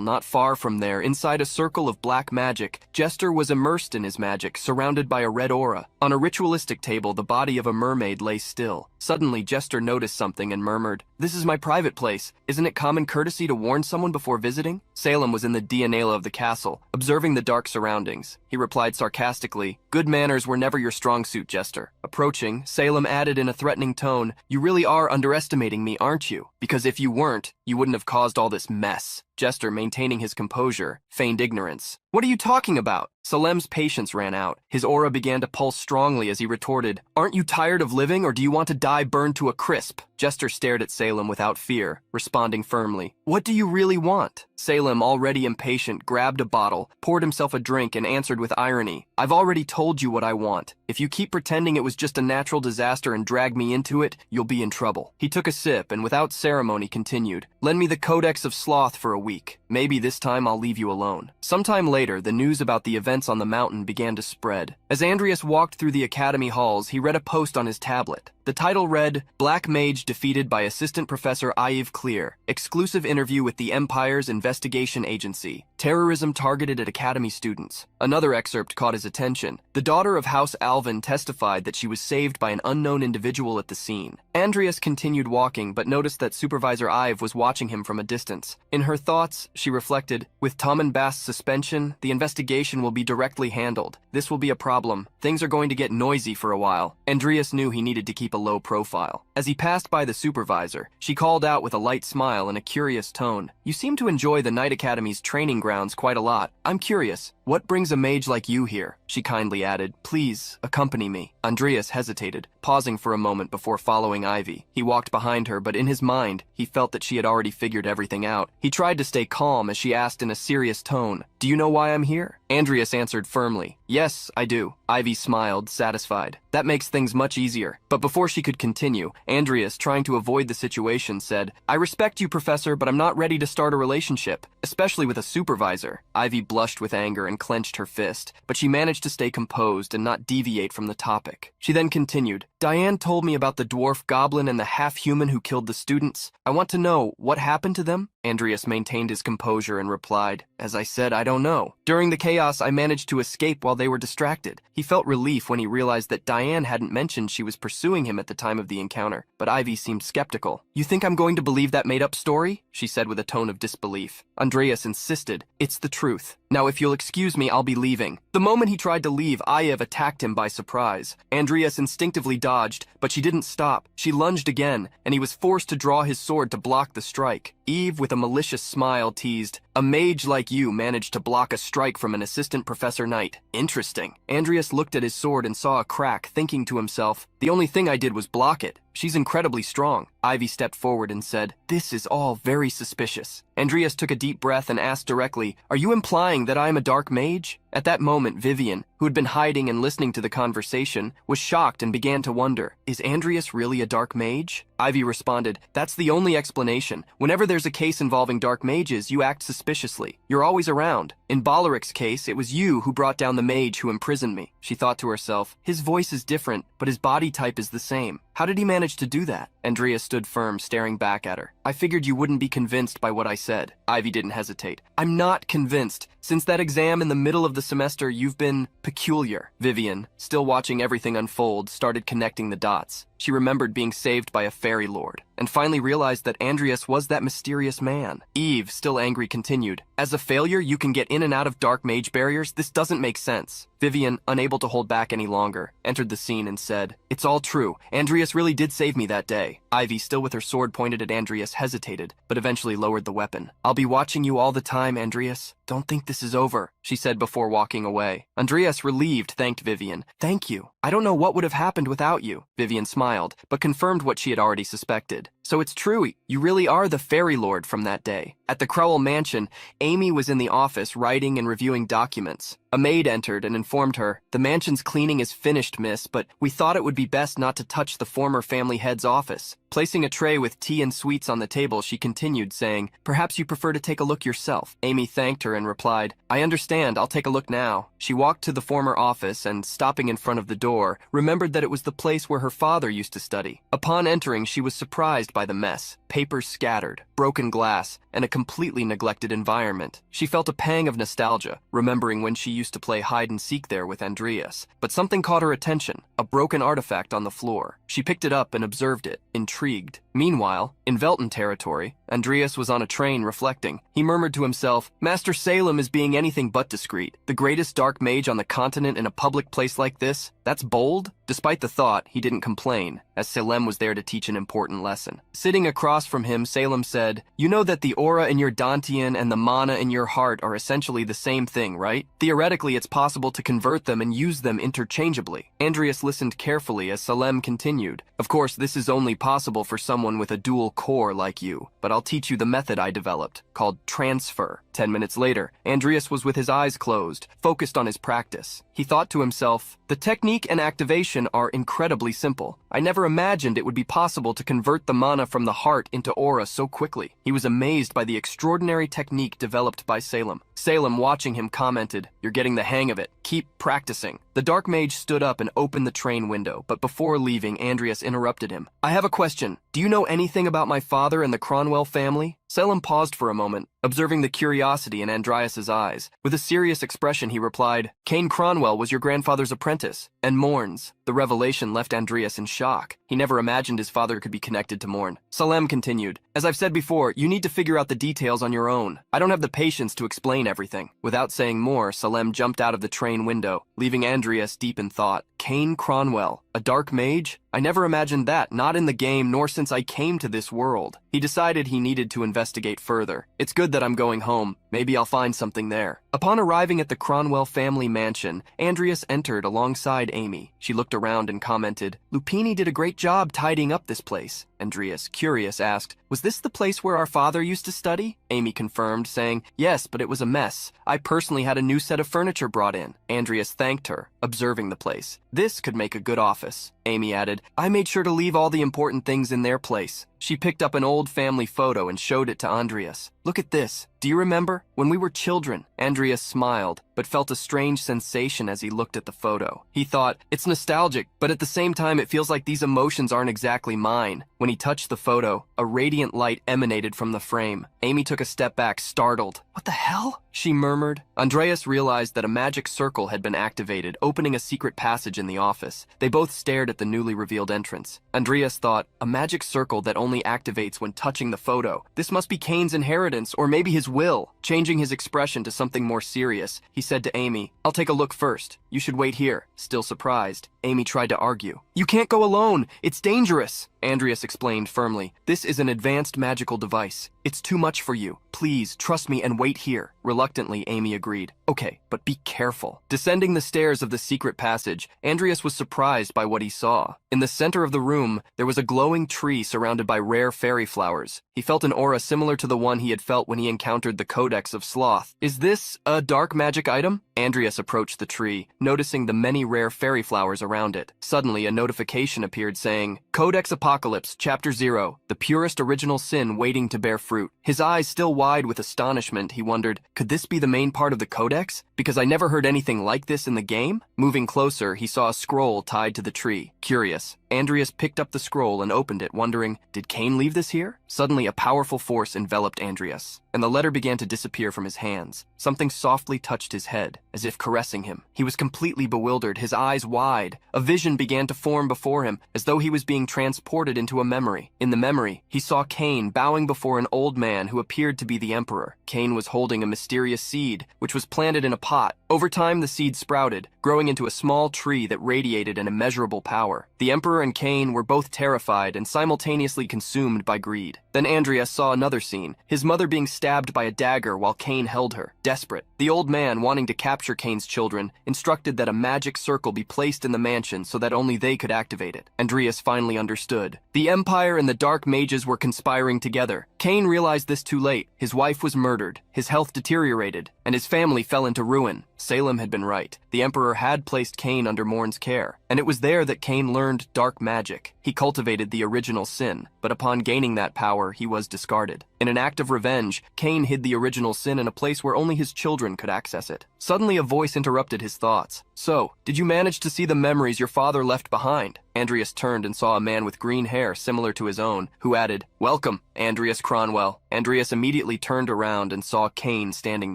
not far from there, inside a circle of black magic, Jester was immersed in his magic, surrounded by a red aura. On a ritualistic table, the body of a mermaid lay still. Suddenly, Jester noticed something and murmured, "This is my private place. Isn't it common courtesy to warn someone before visiting?" Salem was in the dianela of the castle, observing the dark surroundings. He replied sarcastically, "Good manners were never your strong suit, Jester." Approaching, Salem added in a threatening tone, "You really are underestimating me, aren't you? Because if you weren't, you wouldn't have caused all this mess." Jester, maintaining his composure, feigned ignorance. "What are you talking about?" Salem's patience ran out. His aura began to pulse strongly as he retorted, "Aren't you tired of living, or do you want to die burned to a crisp?" Jester stared at Salem without fear, responding firmly, "What do you really want?" Salem, already impatient, grabbed a bottle, poured himself a drink, and answered with irony, "I've already told you what I want. If you keep pretending it was just a natural disaster and drag me into it, you'll be in trouble." He took a sip and without ceremony continued, "Lend me the Codex of Sloth for a week. Maybe this time I'll leave you alone." Sometime later, the news about the events on the mountain began to spread. As Andreas walked through the academy halls, he read a post on his tablet. The title read, "Black Mage defeated by Assistant Professor Yves Clear. Exclusive interview with the Empire's investigation agency. Terrorism targeted at academy students." Another excerpt caught his attention. The daughter of House Alvin testified that she was saved by an unknown individual at the scene. Andreas continued walking, but noticed that Supervisor Yves was watching him from a distance. In her thoughts, she reflected, "With Tom and Bast's suspension, the investigation will be directly handled. This will be a problem. Things are going to get noisy for a while." Andreas knew he needed to keep a low profile. As he passed by the supervisor, she called out with a light smile and a curious tone, "You seem to enjoy the Knight Academy's training grounds quite a lot. I'm curious, what brings a mage like you here?" She kindly added, "Please, accompany me." Andreas hesitated, pausing for a moment before following Ivy. He walked behind her, but in his mind, he felt that she had already figured everything out. He tried to stay calm as she asked in a serious tone, "Do you know why I'm here?" Andreas answered firmly, "Yes, I do." Ivy smiled, satisfied. "That makes things much easier." But before she could continue, Andreas, trying to avoid the situation, said, "I respect you, Professor, but I'm not ready to start a relationship, especially with a supervisor." Ivy blushed with anger and clenched her fist, but she managed to stay composed and not deviate from the topic. She then continued, "Diane told me about the dwarf goblin and the half-human who killed the students. I want to know, what happened to them?" Andreas maintained his composure and replied, "As I said, I don't know. During the chaos, I managed to escape while they were distracted." He felt relief when he realized that Diane hadn't mentioned she was pursuing him at the time of the encounter, but Ivy seemed skeptical. "You think I'm going to believe that made-up story?" she said with a tone of disbelief. Andreas insisted, "It's the truth. Now, if you'll excuse me, I'll be leaving." The moment he tried to leave, Iev attacked him by surprise. Andreas instinctively dodged, but she didn't stop. She lunged again, and he was forced to draw his sword to block the strike. Eve, with a malicious smile, teased, "A mage like you managed to block a strike from an assistant Professor Knight. Interesting." Andreas looked at his sword and saw a crack, thinking to himself, "The only thing I did was block it. She's incredibly strong." Ivy stepped forward and said, "This is all very suspicious." Andreas took a deep breath and asked directly, "Are you implying that I am a dark mage?" At that moment, Vivian, who had been hiding and listening to the conversation, was shocked and began to wonder, "Is Andreas really a dark mage?" Ivy responded, "That's the only explanation. Whenever there's a case involving dark mages, you act suspiciously. You're always around. In Ballaric's case, it was you who brought down the mage who imprisoned me." She thought to herself, "His voice is different, but his body type is the same. How did he manage to do that?" Andreas stood firm, staring back at her. "I figured you wouldn't be convinced by what I said." Ivy didn't hesitate. "I'm not convinced. Since that exam in the middle of the semester, you've been peculiar." Vivian, still watching everything unfold, started connecting the dots. She remembered being saved by a fairy lord, and finally realized that Andreas was that mysterious man. Eve, still angry, continued, "As a failure, you can get in and out of dark mage barriers? This doesn't make sense." Vivian, unable to hold back any longer, entered the scene and said, "It's all true. Andreas really did save me that day." Ivy, still with her sword pointed at Andreas, hesitated, but eventually lowered the weapon. "I'll be watching you all the time, Andreas. Don't think this is over," she said before walking away. Andreas, relieved, thanked Vivian. "Thank you. I don't know what would have happened without you." Vivian smiled, but confirmed what she had already suspected. So it's true, you really are the fairy lord from that day. At the Crowell mansion, Amy was in the office writing and reviewing documents. A maid entered and informed her, "The mansion's cleaning is finished, miss, but we thought it would be best not to touch the former family head's office." Placing a tray with tea and sweets on the table, she continued, saying, "Perhaps you prefer to take a look yourself." Amy thanked her and replied, "I understand, I'll take a look now." She walked to the former office and, stopping in front of the door, remembered that it was the place where her father used to study. Upon entering, she was surprised by the mess. Papers scattered, broken glass, and a completely neglected environment. She felt a pang of nostalgia, remembering when she used to play hide-and-seek there with Andreas. But something caught her attention, a broken artifact on the floor. She picked it up and observed it, intrigued. Meanwhile, in Velton territory, Andreas was on a train reflecting. He murmured to himself, "Master Salem is being anything but discreet. The greatest dark mage on the continent in a public place like this? That's bold?" Despite the thought, he didn't complain, as Salem was there to teach an important lesson. Sitting across from him, Salem said, "You know that the aura in your Dantian and the mana in your heart are essentially the same thing, right? Theoretically, it's possible to convert them and use them interchangeably." Andreas listened carefully as Salem continued, "Of course, this is only possible for someone with a dual core like you, but I'll teach you the method I developed, called transfer." 10 minutes later, Andreas was with his eyes closed, focused on his practice. He thought to himself, "The technique and activation are incredibly simple. I never imagined it would be possible to convert the mana from the heart into aura so quickly." He was amazed by the extraordinary technique developed by Salem. Salem, watching him, commented, "You're getting the hang of it. Keep practicing." The dark mage stood up and opened the train window, but before leaving, Andreas interrupted him. "I have a question. Do you know anything about my father and the Cronwell family?" Salem paused for a moment, observing the curiosity in Andreas's eyes. With a serious expression, he replied, "Cain Cronwell was your grandfather's apprentice, and mourns." The revelation left Andreas in shock. He never imagined his father could be connected to Morn. Salem continued, "As I've said before, you need to figure out the details on your own. I don't have the patience to explain everything." Without saying more, Salem jumped out of the train window, leaving Andreas deep in thought. Cain Cronwell, a dark mage? I never imagined that, not in the game nor since I came to this world. He decided he needed to investigate further. "It's good that I'm going home. Maybe I'll find something there." Upon arriving at the Cronwell family mansion, Andreas entered alongside Amy. She looked around and commented, "Lupini did a great job tidying up this place." Andreas, curious, asked, "Was this the place where our father used to study?" Amy confirmed, saying, "Yes, but it was a mess. I personally had a new set of furniture brought in." Andreas thanked her, observing the place. "This could make a good office." Amy added, "I made sure to leave all the important things in their place." She picked up an old family photo and showed it to Andreas. "Look at this. Do you remember? When we were children." Andreas smiled, but felt a strange sensation as he looked at the photo. He thought, "It's nostalgic, but at the same time it feels like these emotions aren't exactly mine." When he touched the photo, a radiant light emanated from the frame. Amy took a step back, startled. "What the hell?" she murmured. Andreas realized that a magic circle had been activated, opening a secret passage in the office. They both stared at the newly revealed entrance. Andreas thought, a magic circle that only activates when touching the photo. This must be Cain's inheritance, or maybe his will. Changing his expression to something more serious, he said to Amy, "I'll take a look first. You should wait here." Still surprised, Amy tried to argue. "You can't go alone. It's dangerous." Andreas explained firmly, "This is an advanced magical device. It's too much for you. Please, trust me and wait here." Reluctantly, Amy agreed. "Okay, but be careful." Descending the stairs of the secret passage, Andreas was surprised by what he saw. In the center of the room, there was a glowing tree surrounded by rare fairy flowers. He felt an aura similar to the one he had felt when he encountered the Codex of Sloth. "Is this a dark magic item?" Andreas approached the tree, noticing the many rare fairy flowers around it. Suddenly, a notification appeared saying, "Codex Apocalypse, Chapter 0, the purest original sin waiting to bear fruit." His eyes still wide with astonishment, he wondered, could this be the main part of the Codex? Because I never heard anything like this in the game? Moving closer, he saw a scroll tied to the tree. Curious, Andreas picked up the scroll and opened it, wondering, did Cain leave this here? Suddenly, a powerful force enveloped Andreas, and the letter began to disappear from his hands. Something softly touched his head, as if caressing him. He was completely bewildered, his eyes wide. A vision began to form before him, as though he was being transported into a memory. In the memory, he saw Cain bowing before an old man who appeared to be the emperor. Cain was holding a mysterious seed, which was planted in a pot. Over time, the seed sprouted, growing into a small tree that radiated an immeasurable power. The Emperor and Cain were both terrified and simultaneously consumed by greed. Then Andreas saw another scene, his mother being stabbed by a dagger while Cain held her. Desperate, the old man, wanting to capture Cain's children, instructed that a magic circle be placed in the mansion so that only they could activate it. Andreas finally understood. The Empire and the Dark Mages were conspiring together. Cain realized this too late. His wife was murdered, his health deteriorated, and his family fell into ruin. Salem had been right. The Emperor had placed Cain under Morn's care, and it was there that Cain learned dark magic. He cultivated the original sin, but upon gaining that power, he was discarded. In an act of revenge, Cain hid the original sin in a place where only his children could access it. Suddenly, a voice interrupted his thoughts. "So, did you manage to see the memories your father left behind?" Andreas turned and saw a man with green hair similar to his own, who added, "Welcome, Andreas Cronwell." Andreas immediately turned around and saw Cain standing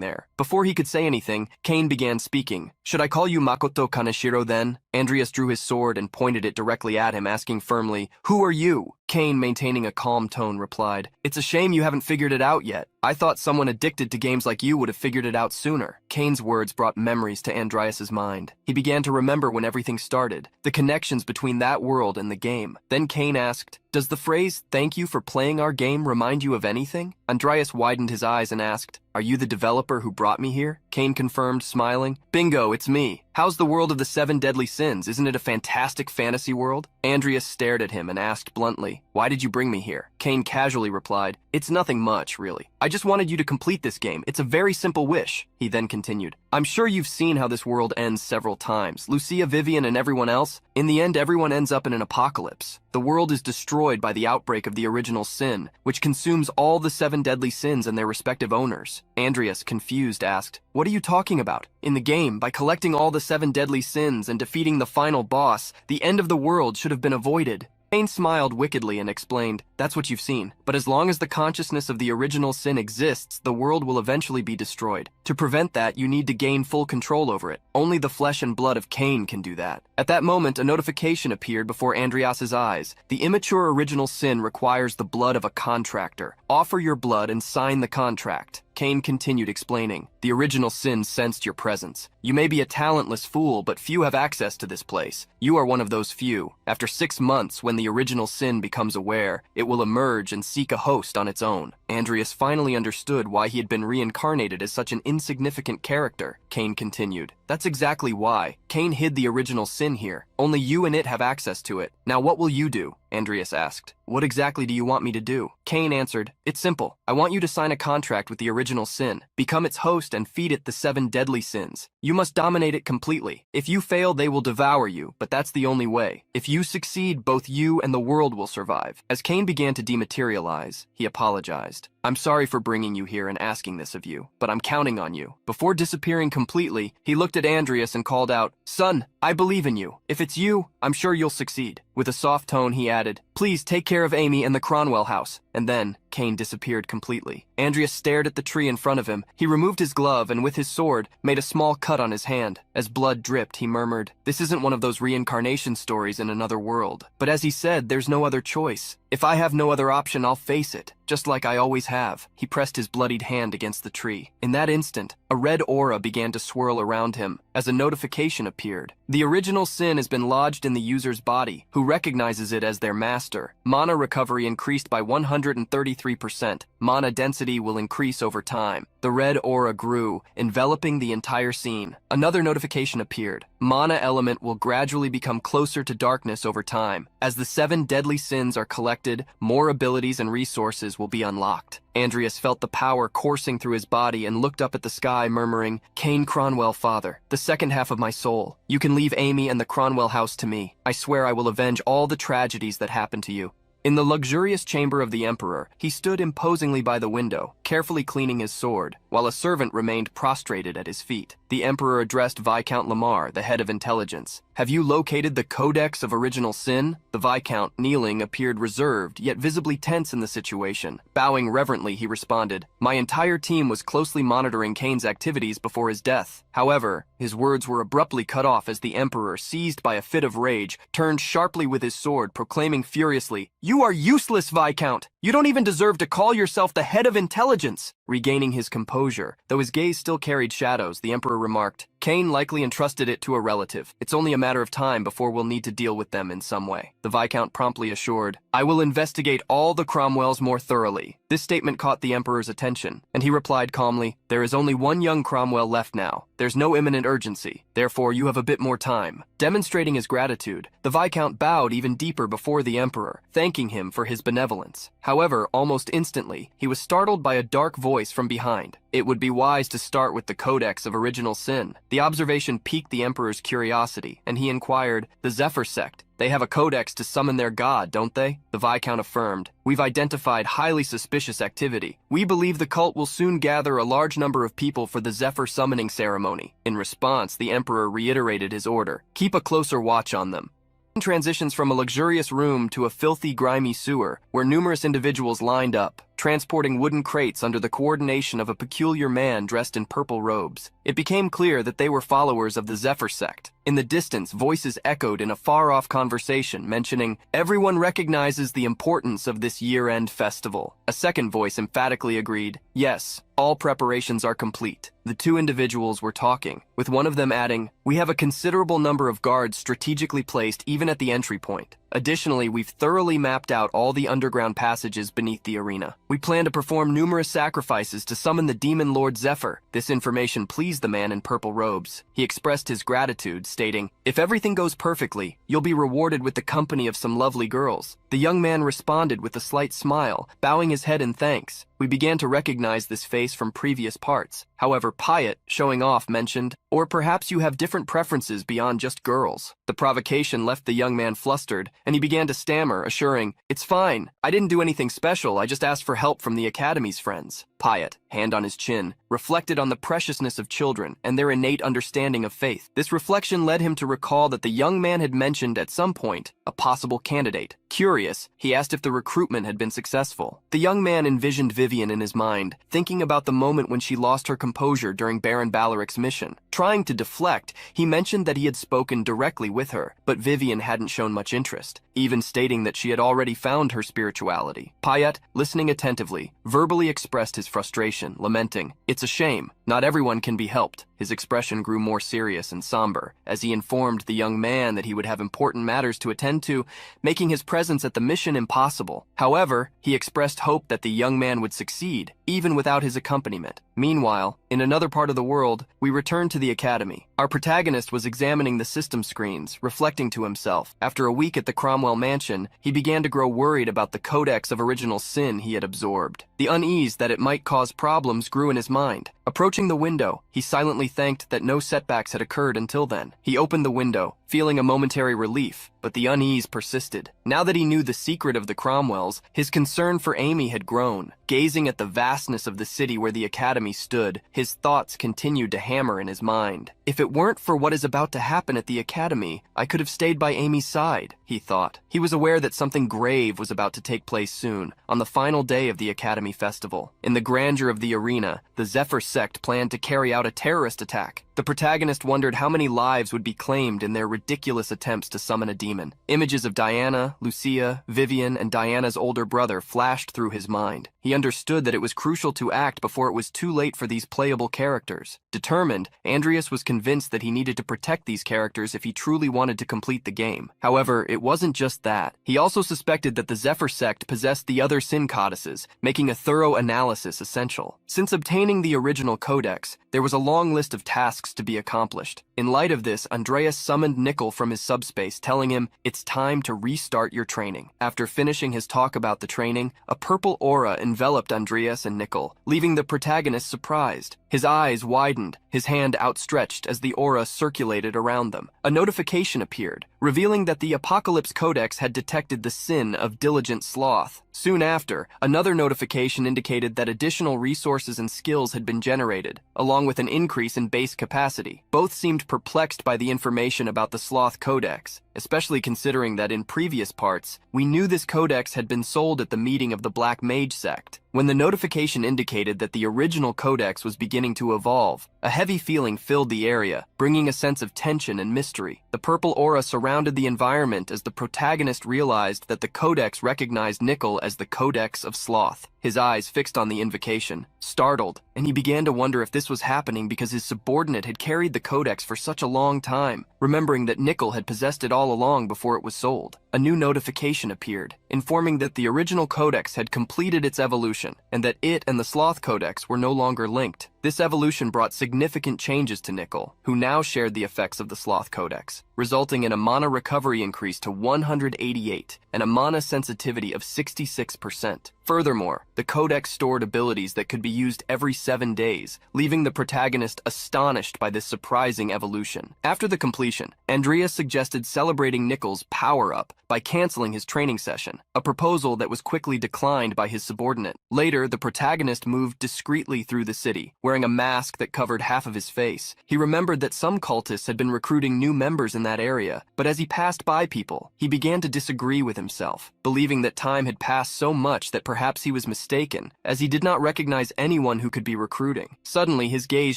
there. Before he could say anything, Cain began speaking. "Should I call you Makoto Kaneshiro then?" Andreas drew his sword and pointed it directly at him, asking firmly, "Who are you?" Cain, maintaining a calm tone, replied, "It's a shame you haven't figured it out yet. I thought someone addicted to games like you would have figured it out sooner." Cain's words brought memories to Andreas's mind. He began to remember when everything started, the connections between that world and the game. Then Cain asked, "Does the phrase, 'Thank you for playing our game,' remind you of anything?" Andreas widened his eyes and asked, "Are you the developer who brought me here?" Cain confirmed, smiling. "Bingo, it's me. How's the world of the 7 deadly sins? Isn't it a fantastic fantasy world?" Andreas stared at him and asked bluntly, "Why did you bring me here?" Cain casually replied, "It's nothing much, really. I just wanted you to complete this game. It's a very simple wish." He then continued, "I'm sure you've seen how this world ends several times. Lucia, Vivian, and everyone else. In the end, everyone ends up in an apocalypse. The world is destroyed by the outbreak of the original sin, which consumes all the 7 deadly sins and their respective owners." Andreas, confused, asked, "What are you talking about? In the game, by collecting all the 7 deadly sins and defeating the final boss, the end of the world should have been avoided." Cain smiled wickedly and explained, "That's what you've seen. But as long as the consciousness of the original sin exists, the world will eventually be destroyed. To prevent that, you need to gain full control over it. Only the flesh and blood of Cain can do that." At that moment, a notification appeared before Andreas's eyes. "The immature original sin requires the blood of a contractor. Offer your blood and sign the contract." Cain continued explaining, "The original sin sensed your presence. You may be a talentless fool, but few have access to this place. You are one of those few. After 6 months, when the original sin becomes aware, it will emerge and seek a host on its own." Andreas finally understood why he had been reincarnated as such an insignificant character. Cain continued, "That's exactly why. Cain hid the original sin here. Only you and it have access to it. Now what will you do?" Andreas asked. "What exactly do you want me to do?" Cain answered, "It's simple. I want you to sign a contract with the original sin, become its host and feed it the 7 deadly sins. You must dominate it completely. If you fail, they will devour you, but that's the only way. If you succeed, both you and the world will survive." As Cain began to dematerialize, he apologized. "I'm sorry for bringing you here and asking this of you, but I'm counting on you." Before disappearing completely, he looked at Andreas and called out, "Son, I believe in you. If it's you, I'm sure you'll succeed." With a soft tone, he added, "Please take care of Amy and the Cronwell house." And then, Cain disappeared completely. Andreas stared at the tree in front of him. He removed his glove and with his sword, made a small cut on his hand. As blood dripped, he murmured, "This isn't one of those reincarnation stories in another world. But as he said, there's no other choice. If I have no other option, I'll face it, just like I always have." He pressed his bloodied hand against the tree. In that instant, a red aura began to swirl around him as a notification appeared. The original sin has been lodged in the user's body, who recognizes it as their master. Mana recovery increased by 133%. Mana density will increase over time. The red aura grew, enveloping the entire scene. Another notification appeared. Mana element will gradually become closer to darkness over time. As the 7 deadly sins are collected, more abilities and resources will be unlocked. Andreas felt the power coursing through his body and looked up at the sky, murmuring, "Cain Cronwell, father, the second half of my soul. You can leave Amy and the Cronwell house to me. I swear I will avenge all the tragedies that happened to you." In the luxurious chamber of the Emperor, he stood imposingly by the window, carefully cleaning his sword, while a servant remained prostrated at his feet. The Emperor addressed Viscount Lamar, the head of intelligence. "Have you located the Codex of Original Sin?" The Viscount, kneeling, appeared reserved, yet visibly tense in the situation. Bowing reverently, he responded, "My entire team was closely monitoring Cain's activities before his death." However, his words were abruptly cut off as the Emperor, seized by a fit of rage, turned sharply with his sword, proclaiming furiously, "You You are useless, Viscount. You don't even deserve to call yourself the head of intelligence. Regaining his composure, though his gaze still carried shadows, the Emperor remarked, Cain likely entrusted it to a relative. It's only a matter of time before we'll need to deal with them in some way. The Viscount promptly assured, I will investigate all the Cromwells more thoroughly. This statement caught the Emperor's attention, and he replied calmly, there is only one young Cromwell left now. There's no imminent urgency. Therefore, you have a bit more time. Demonstrating his gratitude, the Viscount bowed even deeper before the Emperor, thanking him for his benevolence. However, almost instantly, he was startled by a dark voice from behind. It would be wise to start with the Codex of Original Sin. The observation piqued the Emperor's curiosity, and he inquired, the Zephyr sect, they have a codex to summon their god, don't they? The Viscount affirmed, we've identified highly suspicious activity. We believe the cult will soon gather a large number of people for the Zephyr summoning ceremony. In response, the Emperor reiterated his order, keep a closer watch on them. Transitions from a luxurious room to a filthy, grimy sewer, where numerous individuals lined up, transporting wooden crates under the coordination of a peculiar man dressed in purple robes. It became clear that they were followers of the Zephyr sect. In the distance, voices echoed in a far-off conversation, mentioning, everyone recognizes the importance of this year-end festival. A second voice emphatically agreed, yes, all preparations are complete. The two individuals were talking, with one of them adding, we have a considerable number of guards strategically placed even at the entry point. Additionally, we've thoroughly mapped out all the underground passages beneath the arena. We plan to perform numerous sacrifices to summon the demon Lord Zephyr. This information pleased the man in purple robes. He expressed his gratitude, stating, if everything goes perfectly, you'll be rewarded with the company of some lovely girls. The young man responded with a slight smile, bowing his head in thanks. We began to recognize this face from previous parts. However, Piot, showing off, mentioned, or perhaps you have different preferences beyond just girls. The provocation left the young man flustered, and he began to stammer, assuring, it's fine. I didn't do anything special, I just asked for help from the Academy's friends. Piot, hand on his chin, reflected on the preciousness of children and their innate understanding of faith. This reflection led him to recall that the young man had mentioned at some point a possible candidate. Curious, he asked if the recruitment had been successful. The young man envisioned Vivian in his mind, thinking about the moment when she lost her composure during Baron Balaric's mission. Trying to deflect, he mentioned that he had spoken directly with her, but Vivian hadn't shown much interest, even stating that she had already found her spirituality. Piot, listening attentively, verbally expressed his frustration, lamenting, it's a shame. Not everyone can be helped. His expression grew more serious and somber as he informed the young man that he would have important matters to attend to, making his presence at the mission impossible. However, he expressed hope that the young man would succeed, even without his accompaniment. Meanwhile, in another part of the world, we returned to the Academy. Our protagonist was examining the system screens, reflecting to himself. After a week at the Cromwell mansion, he began to grow worried about the Codex of Original Sin he had absorbed. The unease that it might cause problems grew in his mind. Approaching the window, he silently thanked that no setbacks had occurred until then. He opened the window, feeling a momentary relief, but the unease persisted. Now that he knew the secret of the Cromwells, his concern for Amy had grown. Gazing at the vastness of the city where the Academy stood, his thoughts continued to hammer in his mind. If it weren't for what is about to happen at the Academy, I could have stayed by Amy's side, he thought. He was aware that something grave was about to take place soon, on the final day of the Academy Festival. In the grandeur of the arena, the Zephyr sect planned to carry out a terrorist attack. The protagonist wondered how many lives would be claimed in their ridiculous attempts to summon a demon. Images of Diana, Lucia, Vivian, and Diana's older brother flashed through his mind. He understood that it was crucial to act before it was too late for these playable characters. Determined, Andreas was convinced that he needed to protect these characters if he truly wanted to complete the game. However, it wasn't just that. He also suspected that the Zephyr sect possessed the other sin codices, making a thorough analysis essential. Since obtaining the original codex, there was a long list of tasks to be accomplished. In light of this, Andreas summoned Nickel from his subspace, telling him, it's time to restart your training. After finishing his talk about the training, a purple aura enveloped Andreas and Nickel, leaving the protagonist surprised. His eyes widened, his hand outstretched as the aura circulated around them. A notification appeared, revealing that the Apocalypse Codex had detected the sin of diligent sloth. Soon after, another notification indicated that additional resources and skills had been generated, along with an increase in base capacity. Both seemed perplexed by the information about the Sloth Codex. especially considering that in previous parts, we knew this codex had been sold at the meeting of the Black Mage sect. When the notification indicated that the original codex was beginning to evolve, a heavy feeling filled the area, bringing a sense of tension and mystery. The purple aura surrounded the environment as the protagonist realized that the codex recognized Nickel as the Codex of Sloth. His eyes fixed on the invocation, startled, and he began to wonder if this was happening because his subordinate had carried the codex for such a long time, remembering that Nickel had possessed it all along before it was sold. A new notification appeared, informing that the original codex had completed its evolution, and that it and the Sloth Codex were no longer linked. This evolution brought significant changes to Nickel, who now shared the effects of the Sloth Codex, resulting in a mana recovery increase to 188 and a mana sensitivity of 66%. Furthermore, the Codex stored abilities that could be used every 7 days, leaving the protagonist astonished by this surprising evolution. After the completion, Andreas suggested celebrating Nickel's power-up by canceling his training session, a proposal that was quickly declined by his subordinate. Later, the protagonist moved discreetly through the city, wearing a mask that covered half of his face. He remembered that some cultists had been recruiting new members in that area, but as he passed by people, he began to disagree with himself, believing that time had passed so much that perhaps he was mistaken, as he did not recognize anyone who could be recruiting. Suddenly, his gaze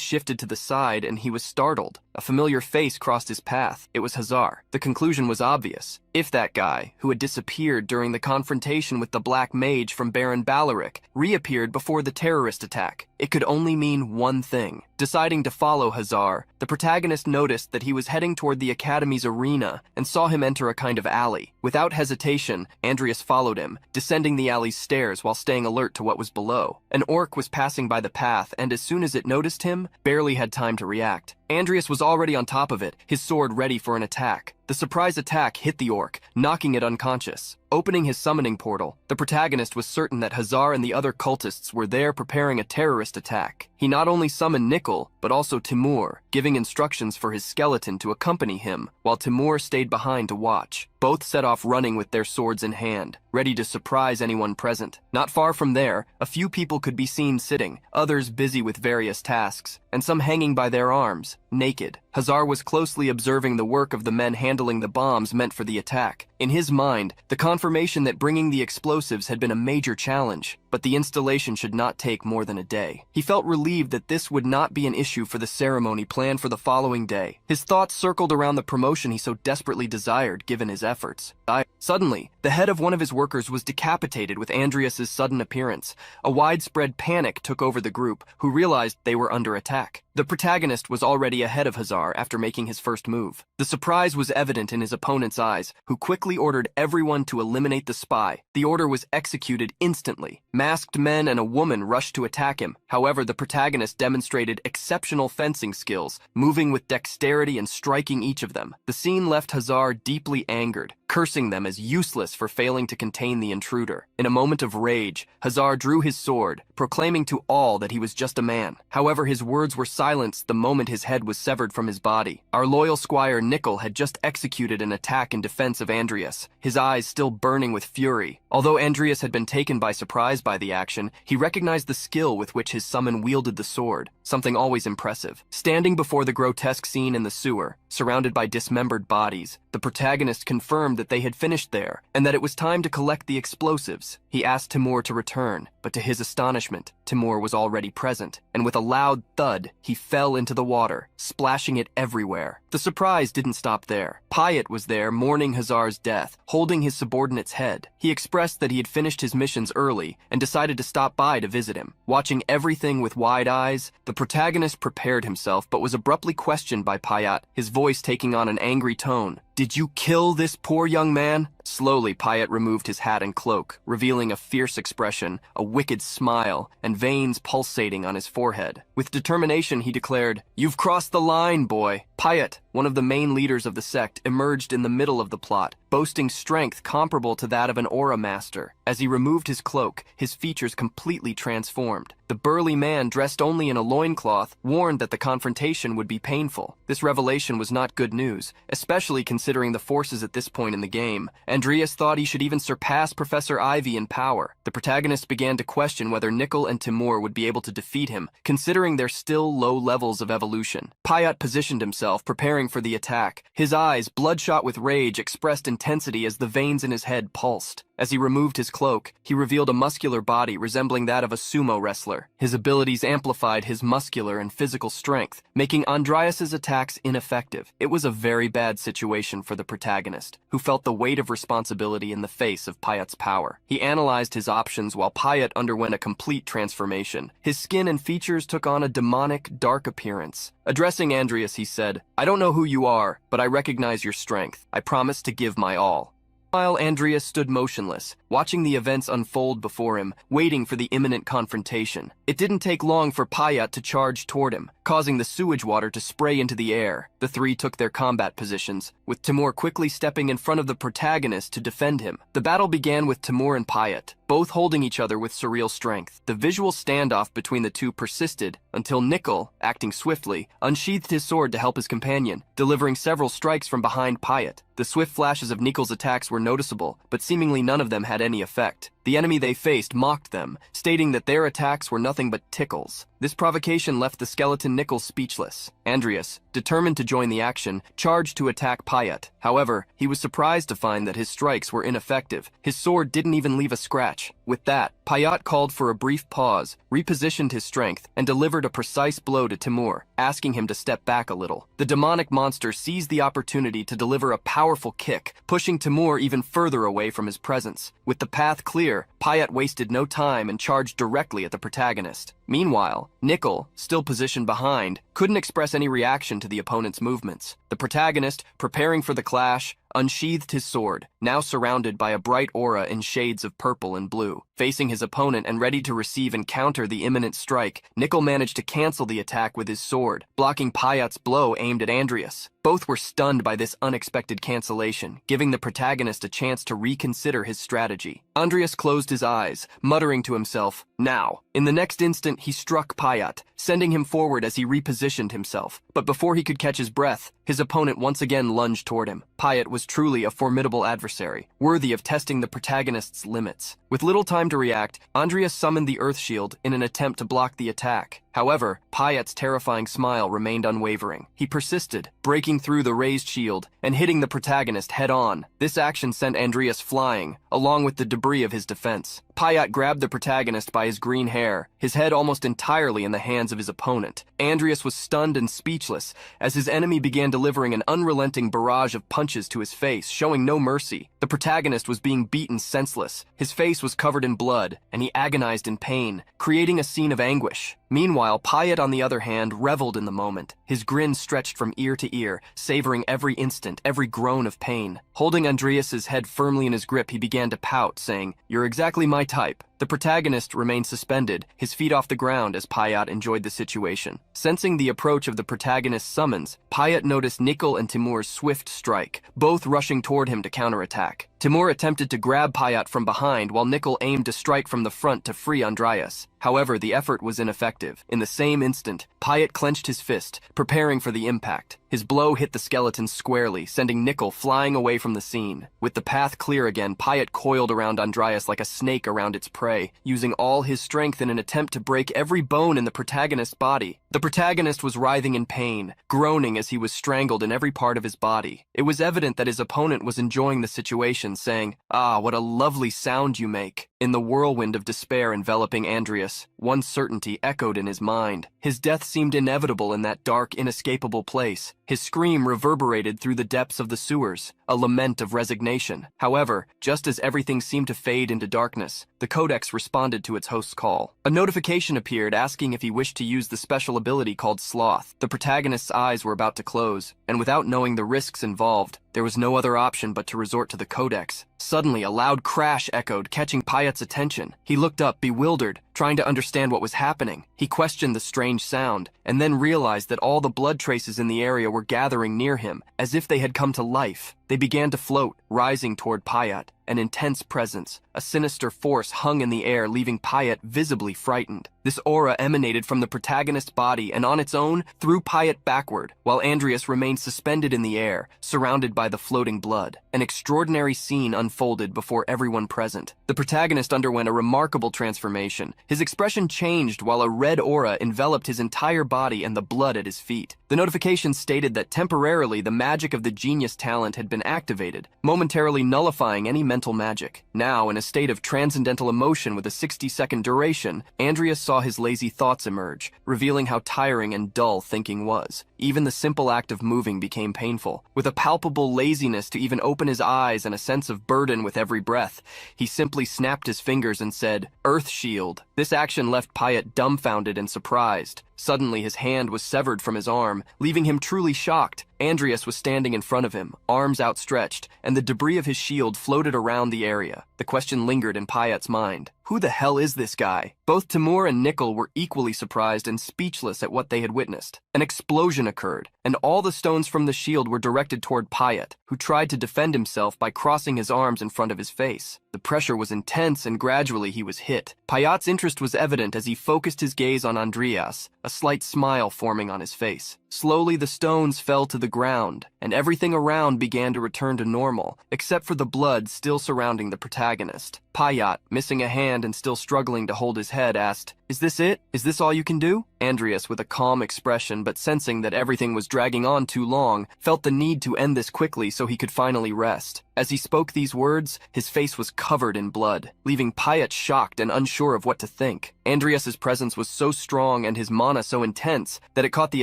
shifted to the side and he was startled. A familiar face crossed his path. It was Hazar. The conclusion was obvious. If that guy, who had disappeared during the confrontation with the Black Mage from Baron Balaric, reappeared before the terrorist attack, it could only mean one thing. Deciding to follow Hazar, the protagonist noticed that he was heading toward the Academy's arena and saw him enter a kind of alley. Without hesitation, Andreas followed him, descending the alley's stairs while staying alert to what was below. An orc was passing by the path, and as soon as it noticed him, barely had time to react. Andreas was already on top of it, his sword ready for an attack. The surprise attack hit the orc, knocking it unconscious. Opening his summoning portal, the protagonist was certain that Hazar and the other cultists were there preparing a terrorist attack. He not only summoned Nickel, but also Timur, giving instructions for his skeleton to accompany him, while Timur stayed behind to watch. Both set off running with their swords in hand, ready to surprise anyone present. Not far from there, a few people could be seen sitting, others busy with various tasks, and some hanging by their arms, naked. Hazar was closely observing the work of the men handling the bombs meant for the attack. In his mind, the confirmation that bringing the explosives had been a major challenge, but the installation should not take more than a day. He felt relieved that this would not be an issue for the ceremony planned for the following day. His thoughts circled around the promotion he so desperately desired given his efforts. Suddenly, the head of one of his workers was decapitated with Andreas's sudden appearance. A widespread panic took over the group, who realized they were under attack. The protagonist was already ahead of Hazar after making his first move. The surprise was evident in his opponent's eyes, who quickly ordered everyone to eliminate the spy. The order was executed instantly. Masked men and a woman rushed to attack him. However, the protagonist demonstrated exceptional fencing skills, moving with dexterity and striking each of them. The scene left Hazar deeply angered, cursing them as useless for failing to contain the intruder. In a moment of rage, Hazar drew his sword, proclaiming to all that he was just a man. However, his words were silenced the moment his head was severed from his body. Our loyal squire Nickel had just executed an attack in defense of Andreas, his eyes still burning with fury. Although Andreas had been taken by surprise by the action, he recognized the skill with which his summon wielded the sword, something always impressive. Standing before the grotesque scene in the sewer, surrounded by dismembered bodies, the protagonist confirmed that they had finished there, and that it was time to collect the explosives. He asked Timur to return, but to his astonishment, Timur was already present, and with a loud thud, he fell into the water, splashing it everywhere. The surprise didn't stop there. Pyatt was there, mourning Hazar's death, holding his subordinate's head. He expressed that he had finished his missions early, and decided to stop by to visit him. Watching everything with wide eyes, the protagonist prepared himself, but was abruptly questioned by Pyatt, his voice taking on an angry tone. "Did you kill this poor young man?" Slowly, Pyatt removed his hat and cloak, revealing a fierce expression, a wicked smile, and veins pulsating on his forehead. With determination, he declared, "You've crossed the line, boy." Pyatt, one of the main leaders of the sect, emerged in the middle of the plot, boasting strength comparable to that of an aura master. As he removed his cloak, his features completely transformed. The burly man, dressed only in a loincloth, warned that the confrontation would be painful. This revelation was not good news, especially considering the forces at this point in the game. Andreas thought he should even surpass Professor Ivy in power. The protagonist began to question whether Nickel and Timur would be able to defeat him, considering their still low levels of evolution. Payat positioned himself, preparing for the attack. His eyes, bloodshot with rage, expressed intensity as the veins in his head pulsed. As he removed his cloak, he revealed a muscular body resembling that of a sumo wrestler. His abilities amplified his muscular and physical strength, making Andreas's attacks ineffective. It was a very bad situation for the protagonist, who felt the weight of responsibility in the face of Payat's power. He analyzed his options while Payat underwent a complete transformation. His skin and features took on a demonic, dark appearance. Addressing Andreas, he said, "I don't know who you are, but I recognize your strength. I promise to give my all." While Andreas stood motionless, watching the events unfold before him, waiting for the imminent confrontation. It didn't take long for Payat to charge toward him, causing the sewage water to spray into the air. The three took their combat positions, with Timur quickly stepping in front of the protagonist to defend him. The battle began with Timur and Payat, both holding each other with surreal strength. The visual standoff between the two persisted until Nickel, acting swiftly, unsheathed his sword to help his companion, delivering several strikes from behind Payat. The swift flashes of Nickel's attacks were noticeable, but seemingly none of them had any effect. The enemy they faced mocked them, stating that their attacks were nothing but tickles. This provocation left the skeleton Nickel speechless. Andreas, determined to join the action, charged to attack Payat. However, he was surprised to find that his strikes were ineffective. His sword didn't even leave a scratch. With that, Payat called for a brief pause, repositioned his strength, and delivered a precise blow to Timur, asking him to step back a little. The demonic monster seized the opportunity to deliver a powerful kick, pushing Timur even further away from his presence. With the path clear, Payat wasted no time and charged directly at the protagonist. Meanwhile, Nickel, still positioned behind, couldn't express any reaction to the opponent's movements. The protagonist, preparing for the clash, unsheathed his sword, now surrounded by a bright aura in shades of purple and blue. Facing his opponent and ready to receive and counter the imminent strike, Nickel managed to cancel the attack with his sword, blocking Payat's blow aimed at Andreas. Both were stunned by this unexpected cancellation, giving the protagonist a chance to reconsider his strategy. Andreas closed his eyes, muttering to himself, "Now." In the next instant, he struck Payat, sending him forward as he repositioned himself. But before he could catch his breath, his opponent once again lunged toward him. Payat was truly a formidable adversary, worthy of testing the protagonist's limits. With little time to react, Andreas summoned the Earth Shield in an attempt to block the attack. However, Payat's terrifying smile remained unwavering. He persisted, breaking through the raised shield and hitting the protagonist head-on. This action sent Andreas flying, along with the debris of his defense. Payat grabbed the protagonist by his green hair, his head almost entirely in the hands of his opponent. Andreas was stunned and speechless as his enemy began delivering an unrelenting barrage of punches to his face, showing no mercy. The protagonist was being beaten senseless. His face was covered in blood, and he agonized in pain, creating a scene of anguish. Meanwhile, Payat, on the other hand, reveled in the moment. His grin stretched from ear to ear, savoring every instant, every groan of pain. Holding Andreas's head firmly in his grip, he began to pout, saying, "You're exactly my type." The protagonist remained suspended, his feet off the ground as Payat enjoyed the situation. Sensing the approach of the protagonist's summons, Payat noticed Nickel and Timur's swift strike, both rushing toward him to counterattack. Timur attempted to grab Payat from behind while Nickel aimed to strike from the front to free Andreas. However, the effort was ineffective. In the same instant, Payat clenched his fist, preparing for the impact. His blow hit the skeleton squarely, sending Nickel flying away from the scene. With the path clear again, Payat coiled around Andreas like a snake around its prey, using all his strength in an attempt to break every bone in the protagonist's body. The protagonist was writhing in pain, groaning as he was strangled in every part of his body. It was evident that his opponent was enjoying the situation, saying, "Ah, what a lovely sound you make." In the whirlwind of despair enveloping Andreas, one certainty echoed in his mind. His death seemed inevitable in that dark, inescapable place. His scream reverberated through the depths of the sewers, a lament of resignation. However, just as everything seemed to fade into darkness, the Codex responded to its host's call. A notification appeared asking if he wished to use the special ability called Sloth. The protagonist's eyes were about to close, and without knowing the risks involved, there was no other option but to resort to the Codex. Suddenly, a loud crash echoed, catching Payat's attention. He looked up, bewildered, trying to understand what was happening. He questioned the strange sound, and then realized that all the blood traces in the area were gathering near him, as if they had come to life. They began to float, rising toward Payat. An intense presence, a sinister force hung in the air, leaving Payat visibly frightened. This aura emanated from the protagonist's body and on its own threw Payat backward, while Andreas remained suspended in the air, surrounded by the floating blood. An extraordinary scene unfolded before everyone present. The protagonist underwent a remarkable transformation. His expression changed while a red aura enveloped his entire body and the blood at his feet. The notification stated that temporarily the magic of the genius talent had been activated, momentarily nullifying any mental magic. Now, in a state of transcendental emotion with a 60-second duration, Andreas saw his lazy thoughts emerge, revealing how tiring and dull thinking was. Even the simple act of moving became painful. With a palpable laziness to even open his eyes and a sense of burden with every breath, he simply snapped his fingers and said, "Earth Shield." This action left Payat dumbfounded and surprised. Suddenly, his hand was severed from his arm, leaving him truly shocked. Andreas was standing in front of him, arms outstretched, and the debris of his shield floated around the area. The question lingered in Payat's mind. Who the hell is this guy? Both Timur and Nikol were equally surprised and speechless at what they had witnessed. An explosion occurred, and all the stones from the shield were directed toward Payat, who tried to defend himself by crossing his arms in front of his face. The pressure was intense, and gradually he was hit. Payat's interest was evident as he focused his gaze on Andreas, a slight smile forming on his face. Slowly, the stones fell to the ground, and everything around began to return to normal, except for the blood still surrounding the protagonist. Payat, missing a hand and still struggling to hold his head, asked, "Is this it? Is this all you can do?" Andreas, with a calm expression but sensing that everything was dragging on too long, felt the need to end this quickly so he could finally rest. As he spoke these words, his face was covered in blood, leaving Payat shocked and unsure of what to think. Andreas's presence was so strong and his mana so intense that it caught the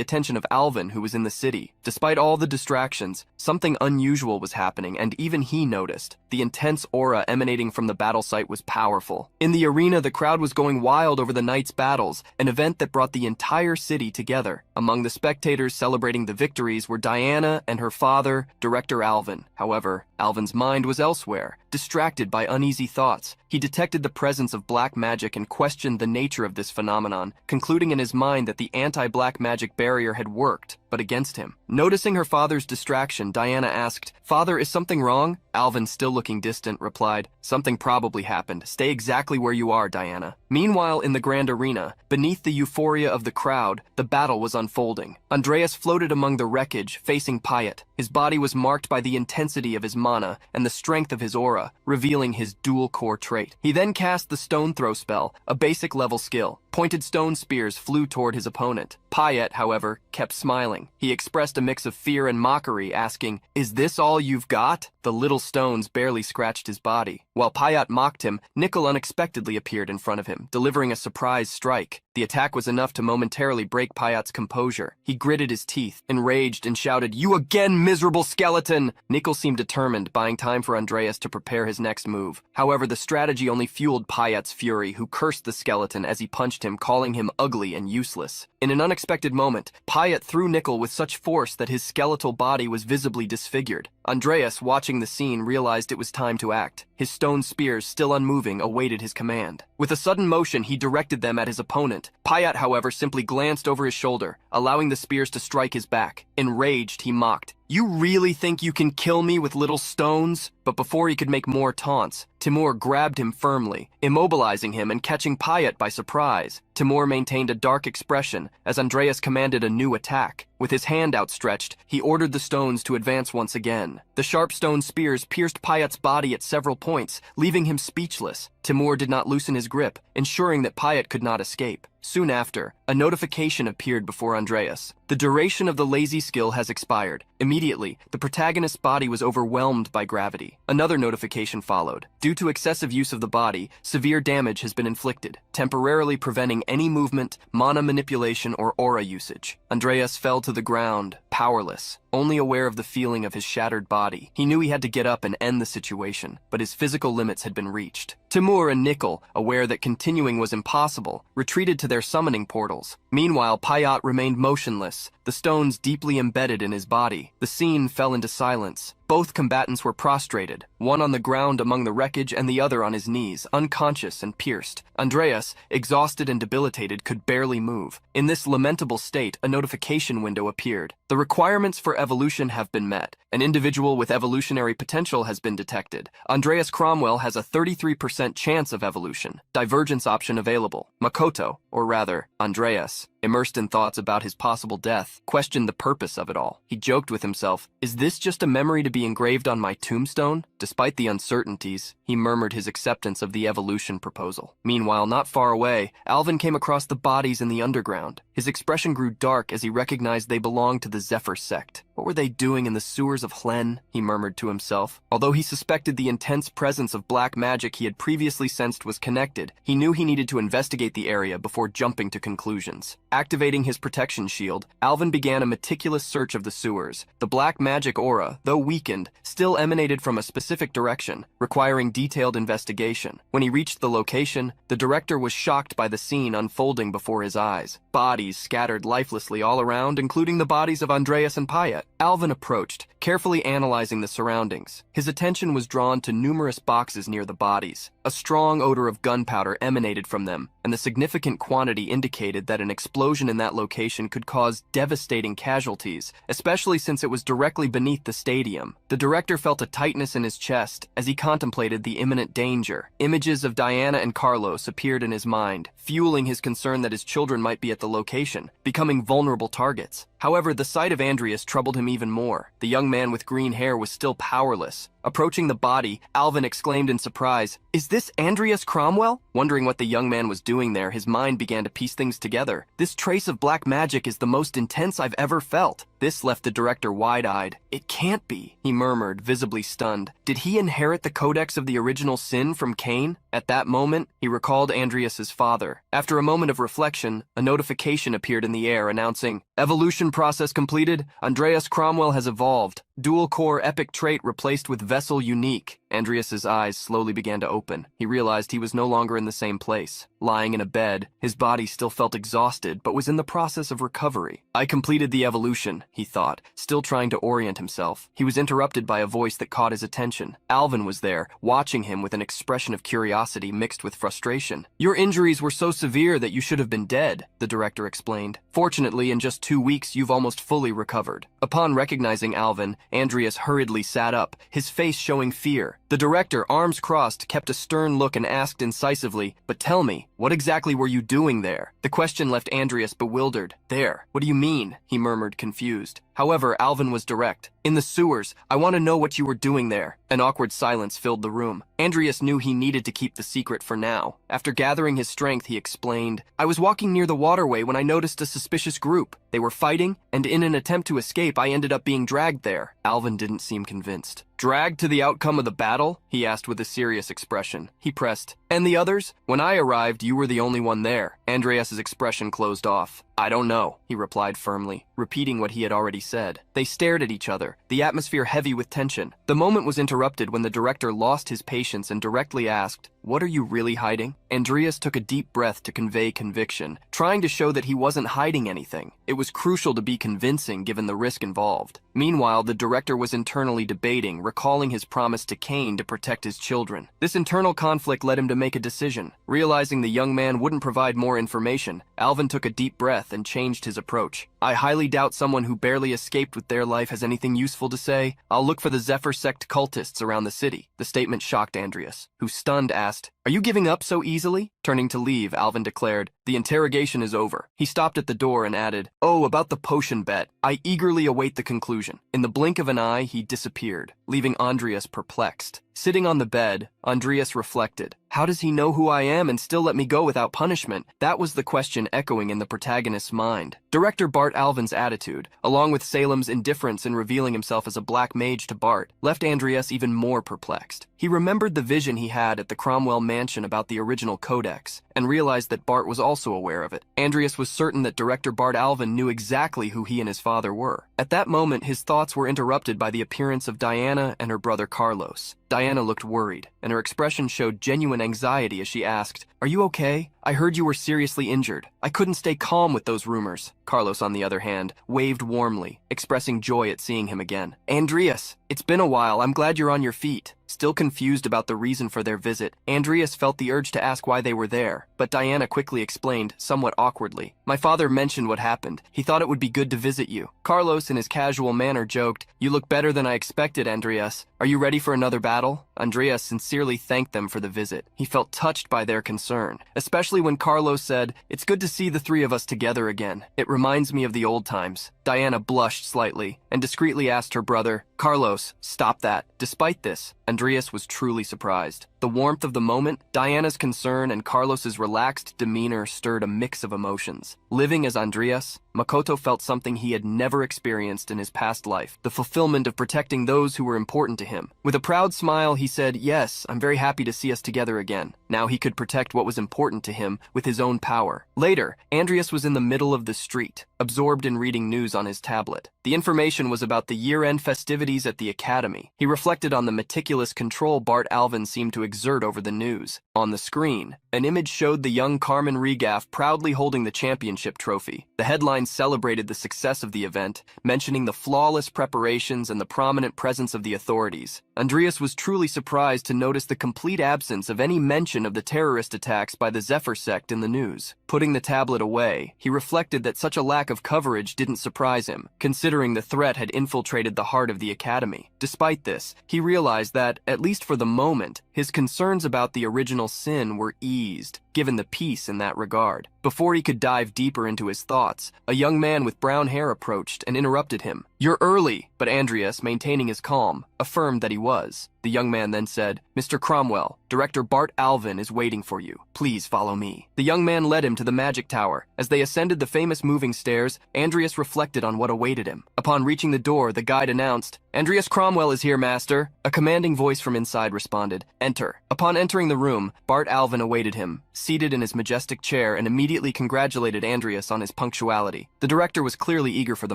attention of Alvin, who was in the city. Despite all the distractions, something unusual was happening, and even he noticed. The intense aura emanating from the battle site was powerful. In the arena, the crowd was going wild over the night's battles, an event that brought the entire city together. Among the spectators celebrating the victories were Diana and her father, Director Alvin. However, Alvin's mind was elsewhere, distracted by uneasy thoughts. He detected the presence of black magic and questioned the nature of this phenomenon, concluding in his mind that the anti-black magic barrier had worked, but against him. Noticing her father's distraction, Diana asked, "Father, is something wrong?" Alvin, still looking distant, replied, "Something probably happened. Stay exactly where you are, Diana." Meanwhile, in the grand arena, beneath the euphoria of the crowd, the battle was unfolding. Andreas floated among the wreckage, facing Payat. His body was marked by the intensity of his mana and the strength of his aura, revealing his dual-core trait. He then cast the Stone Throw spell, a basic-level skill. Pointed stone spears flew toward his opponent. Payat, however, kept smiling. He expressed a mix of fear and mockery, asking, "Is this all you've got?" The little stones barely scratched his body. While Payat mocked him, Nikol unexpectedly appeared in front of him, delivering a surprise strike. The attack was enough to momentarily break Payat's composure. He gritted his teeth, enraged, and shouted, "You again, miserable skeleton!" Nikol seemed determined, buying time for Andreas to prepare his next move. However, the strategy only fueled Payat's fury, who cursed the skeleton as he punched him, calling him ugly and useless. In an unexpected moment, Payat threw Nikol with such force that his skeletal body was visibly disfigured. Andreas, watching the scene, realized it was time to act. His stone spears, still unmoving, awaited his command. With a sudden motion, he directed them at his opponent. Payat, however, simply glanced over his shoulder, allowing the spears to strike his back. Enraged, he mocked, "You really think you can kill me with little stones?" But before he could make more taunts, Timur grabbed him firmly, immobilizing him and catching Payat by surprise. Timur maintained a dark expression as Andreas commanded a new attack. With his hand outstretched, he ordered the stones to advance once again. The sharp stone spears pierced Payat's body at several points, leaving him speechless. Timur did not loosen his grip, ensuring that Payat could not escape. Soon after, a notification appeared before Andreas. The duration of the lazy skill has expired. Immediately, the protagonist's body was overwhelmed by gravity. Another notification followed. Due to excessive use of the body, severe damage has been inflicted, temporarily preventing any movement, mana manipulation, or aura usage. Andreas fell to the ground, powerless, only aware of the feeling of his shattered body. He knew he had to get up and end the situation, but his physical limits had been reached. Timur and Nikol, aware that continuing was impossible, retreated to their summoning portals. Meanwhile, Payat remained motionless, the stones deeply embedded in his body. The scene fell into silence. Both combatants were prostrated, one on the ground among the wreckage and the other on his knees, unconscious and pierced. Andreas, exhausted and debilitated, could barely move. In this lamentable state, a notification window appeared. The requirements for evolution have been met. An individual with evolutionary potential has been detected. Andreas Cromwell has a 33% chance of evolution. Divergence option available. Makoto, or rather, Andreas, immersed in thoughts about his possible death, questioned the purpose of it all. He joked with himself, "Is this just a memory to be engraved on my tombstone?" Despite the uncertainties, he murmured his acceptance of the evolution proposal. Meanwhile, not far away, Alvin came across the bodies in the underground. His expression grew dark as he recognized they belonged to the Zephyr sect. What were they doing in the sewers of Hlen? He murmured to himself. Although he suspected the intense presence of black magic he had previously sensed was connected, he knew he needed to investigate the area before jumping to conclusions. Activating his protection shield, Alvin began a meticulous search of the sewers. The black magic aura, though weakened, still emanated from a specific direction, requiring detailed investigation. When he reached the location, the director was shocked by the scene unfolding before his eyes. Bodies scattered lifelessly all around, including the bodies of Andreas and Payet. Alvin approached, carefully analyzing the surroundings. His attention was drawn to numerous boxes near the bodies. A strong odor of gunpowder emanated from them, and the significant quantity indicated that an explosion in that location could cause devastating casualties, especially since it was directly beneath the stadium. The director felt a tightness in his chest as he contemplated the imminent danger. Images of Diana and Carlos appeared in his mind, fueling his concern that his children might be at the location, becoming vulnerable targets. However, the sight of Andreas troubled him even more. The young man with green hair was still powerless. Approaching the body, Alvin exclaimed in surprise, "Is this Andreas Cromwell?" Wondering what the young man was doing there, his mind began to piece things together. This trace of black magic is the most intense I've ever felt. This left the director wide-eyed. "It can't be," he murmured, visibly stunned. Did he inherit the codex of the original sin from Cain? At that moment, he recalled Andreas's father. After a moment of reflection, a notification appeared in the air announcing, "Evolution process completed. Andreas Cromwell has evolved. Dual-core epic trait replaced with vessel unique." Andreas's eyes slowly began to open. He realized he was no longer in the same place. Lying in a bed, his body still felt exhausted, but was in the process of recovery. "I completed the evolution," he thought, still trying to orient himself. He was interrupted by a voice that caught his attention. Alvin was there, watching him with an expression of curiosity mixed with frustration. "Your injuries were so severe that you should have been dead," the director explained. "Fortunately, in just 2 weeks, you've almost fully recovered." Upon recognizing Alvin, Andreas hurriedly sat up, his face showing fear. The director, arms crossed, kept a stern look and asked incisively, "But tell me, what exactly were you doing there?" The question left Andreas bewildered. "There? What do you mean?" he murmured, confused. However, Alvin was direct. "In the sewers. I want to know what you were doing there." An awkward silence filled the room. Andreas knew he needed to keep the secret for now. After gathering his strength, he explained, "I was walking near the waterway when I noticed a suspicious group. They were fighting, and in an attempt to escape, I ended up being dragged there." Alvin didn't seem convinced. "Dragged to the outcome of the battle?" he asked with a serious expression. He pressed, "And the others? When I arrived, you were the only one there." Andreas's expression closed off. "I don't know," he replied firmly, repeating what he had already said. They stared at each other, the atmosphere heavy with tension. The moment was interrupted when the director lost his patience and directly asked, "What are you really hiding?" Andreas took a deep breath to convey conviction, trying to show that he wasn't hiding anything. It was crucial to be convincing given the risk involved. Meanwhile, the director was internally debating, recalling his promise to Cain to protect his children. This internal conflict led him to make a decision. Realizing the young man wouldn't provide more information, Alvin took a deep breath and changed his approach. "I highly doubt someone who barely escaped with their life has anything useful to say. I'll look for the Zephyr sect cultists around the city." The statement shocked Andreas, who, stunned, asked, "Are you giving up so easily?" Turning to leave, Alvin declared, "The interrogation is over." He stopped at the door and added, "Oh, about the potion bet. I eagerly await the conclusion." In the blink of an eye, he disappeared, leaving Andreas perplexed. Sitting on the bed, Andreas reflected. How does he know who I am and still let me go without punishment? That was the question echoing in the protagonist's mind. Director Bart Alvin's attitude, along with Salem's indifference in revealing himself as a black mage to Bart, left Andreas even more perplexed. He remembered the vision he had at the Cromwell mansion about the original codex, and realized that Bart was also aware of it. Andreas was certain that Director Bart Alvin knew exactly who he and his father were. At that moment, his thoughts were interrupted by the appearance of Diana and her brother Carlos. Diana looked worried, and her expression showed genuine anxiety as she asked, "Are you okay? I heard you were seriously injured. I couldn't stay calm with those rumors." Carlos, on the other hand, waved warmly, expressing joy at seeing him again. "Andreas, it's been a while. I'm glad you're on your feet." Still confused about the reason for their visit, Andreas felt the urge to ask why they were there. but Diana quickly explained, somewhat awkwardly. My father mentioned what happened. He thought it would be good to visit you. Carlos, in his casual manner, joked, You look better than I expected, Andreas. Are you ready for another battle? Andreas sincerely thanked them for the visit. He felt touched by their concern, especially when Carlos said, It's good to see the three of us together again. It reminds me of the old times. Diana blushed slightly and discreetly asked her brother, Carlos, stop that. Despite this, Andreas was truly surprised. The warmth of the moment, Diana's concern, and Carlos's relaxed demeanor stirred a mix of emotions. Living as Andreas, Makoto felt something he had never experienced in his past life, the fulfillment of protecting those who were important to him. With a proud smile, he said, Yes, I'm very happy to see us together again. Now he could protect what was important to him with his own power. Later, Andreas was in the middle of the street, absorbed in reading news on his tablet. The information was about the year-end festivities at the academy. He reflected on the meticulous control Bart Alvin seemed to exert over the news. On the screen, an image showed the young Carmen Regaff proudly holding the championship trophy. The headline celebrated the success of the event, mentioning the flawless preparations and the prominent presence of the authorities. Andreas was truly surprised to notice the complete absence of any mention of the terrorist attacks by the Zephyr sect in the news. Putting the tablet away, he reflected that such a lack of coverage didn't surprise him, considering the threat had infiltrated the heart of the academy. Despite this, he realized that, at least for the moment, his concerns about the original sin were eased, given the peace in that regard. Before he could dive deeper into his thoughts, a young man with brown hair approached and interrupted him. You're early, but Andreas, maintaining his calm, affirmed that he was. The young man then said, Mr. Cromwell, Director Bart Alvin is waiting for you. Please follow me. The young man led him to the magic tower. As they ascended the famous moving stairs, Andreas reflected on what awaited him. Upon reaching the door, the guide announced, Andreas Cromwell is here, master. A commanding voice from inside responded, Enter. Upon entering the room, Bart Alvin awaited him, seated in his majestic chair, and immediately congratulated Andreas on his punctuality. The director was clearly eager for the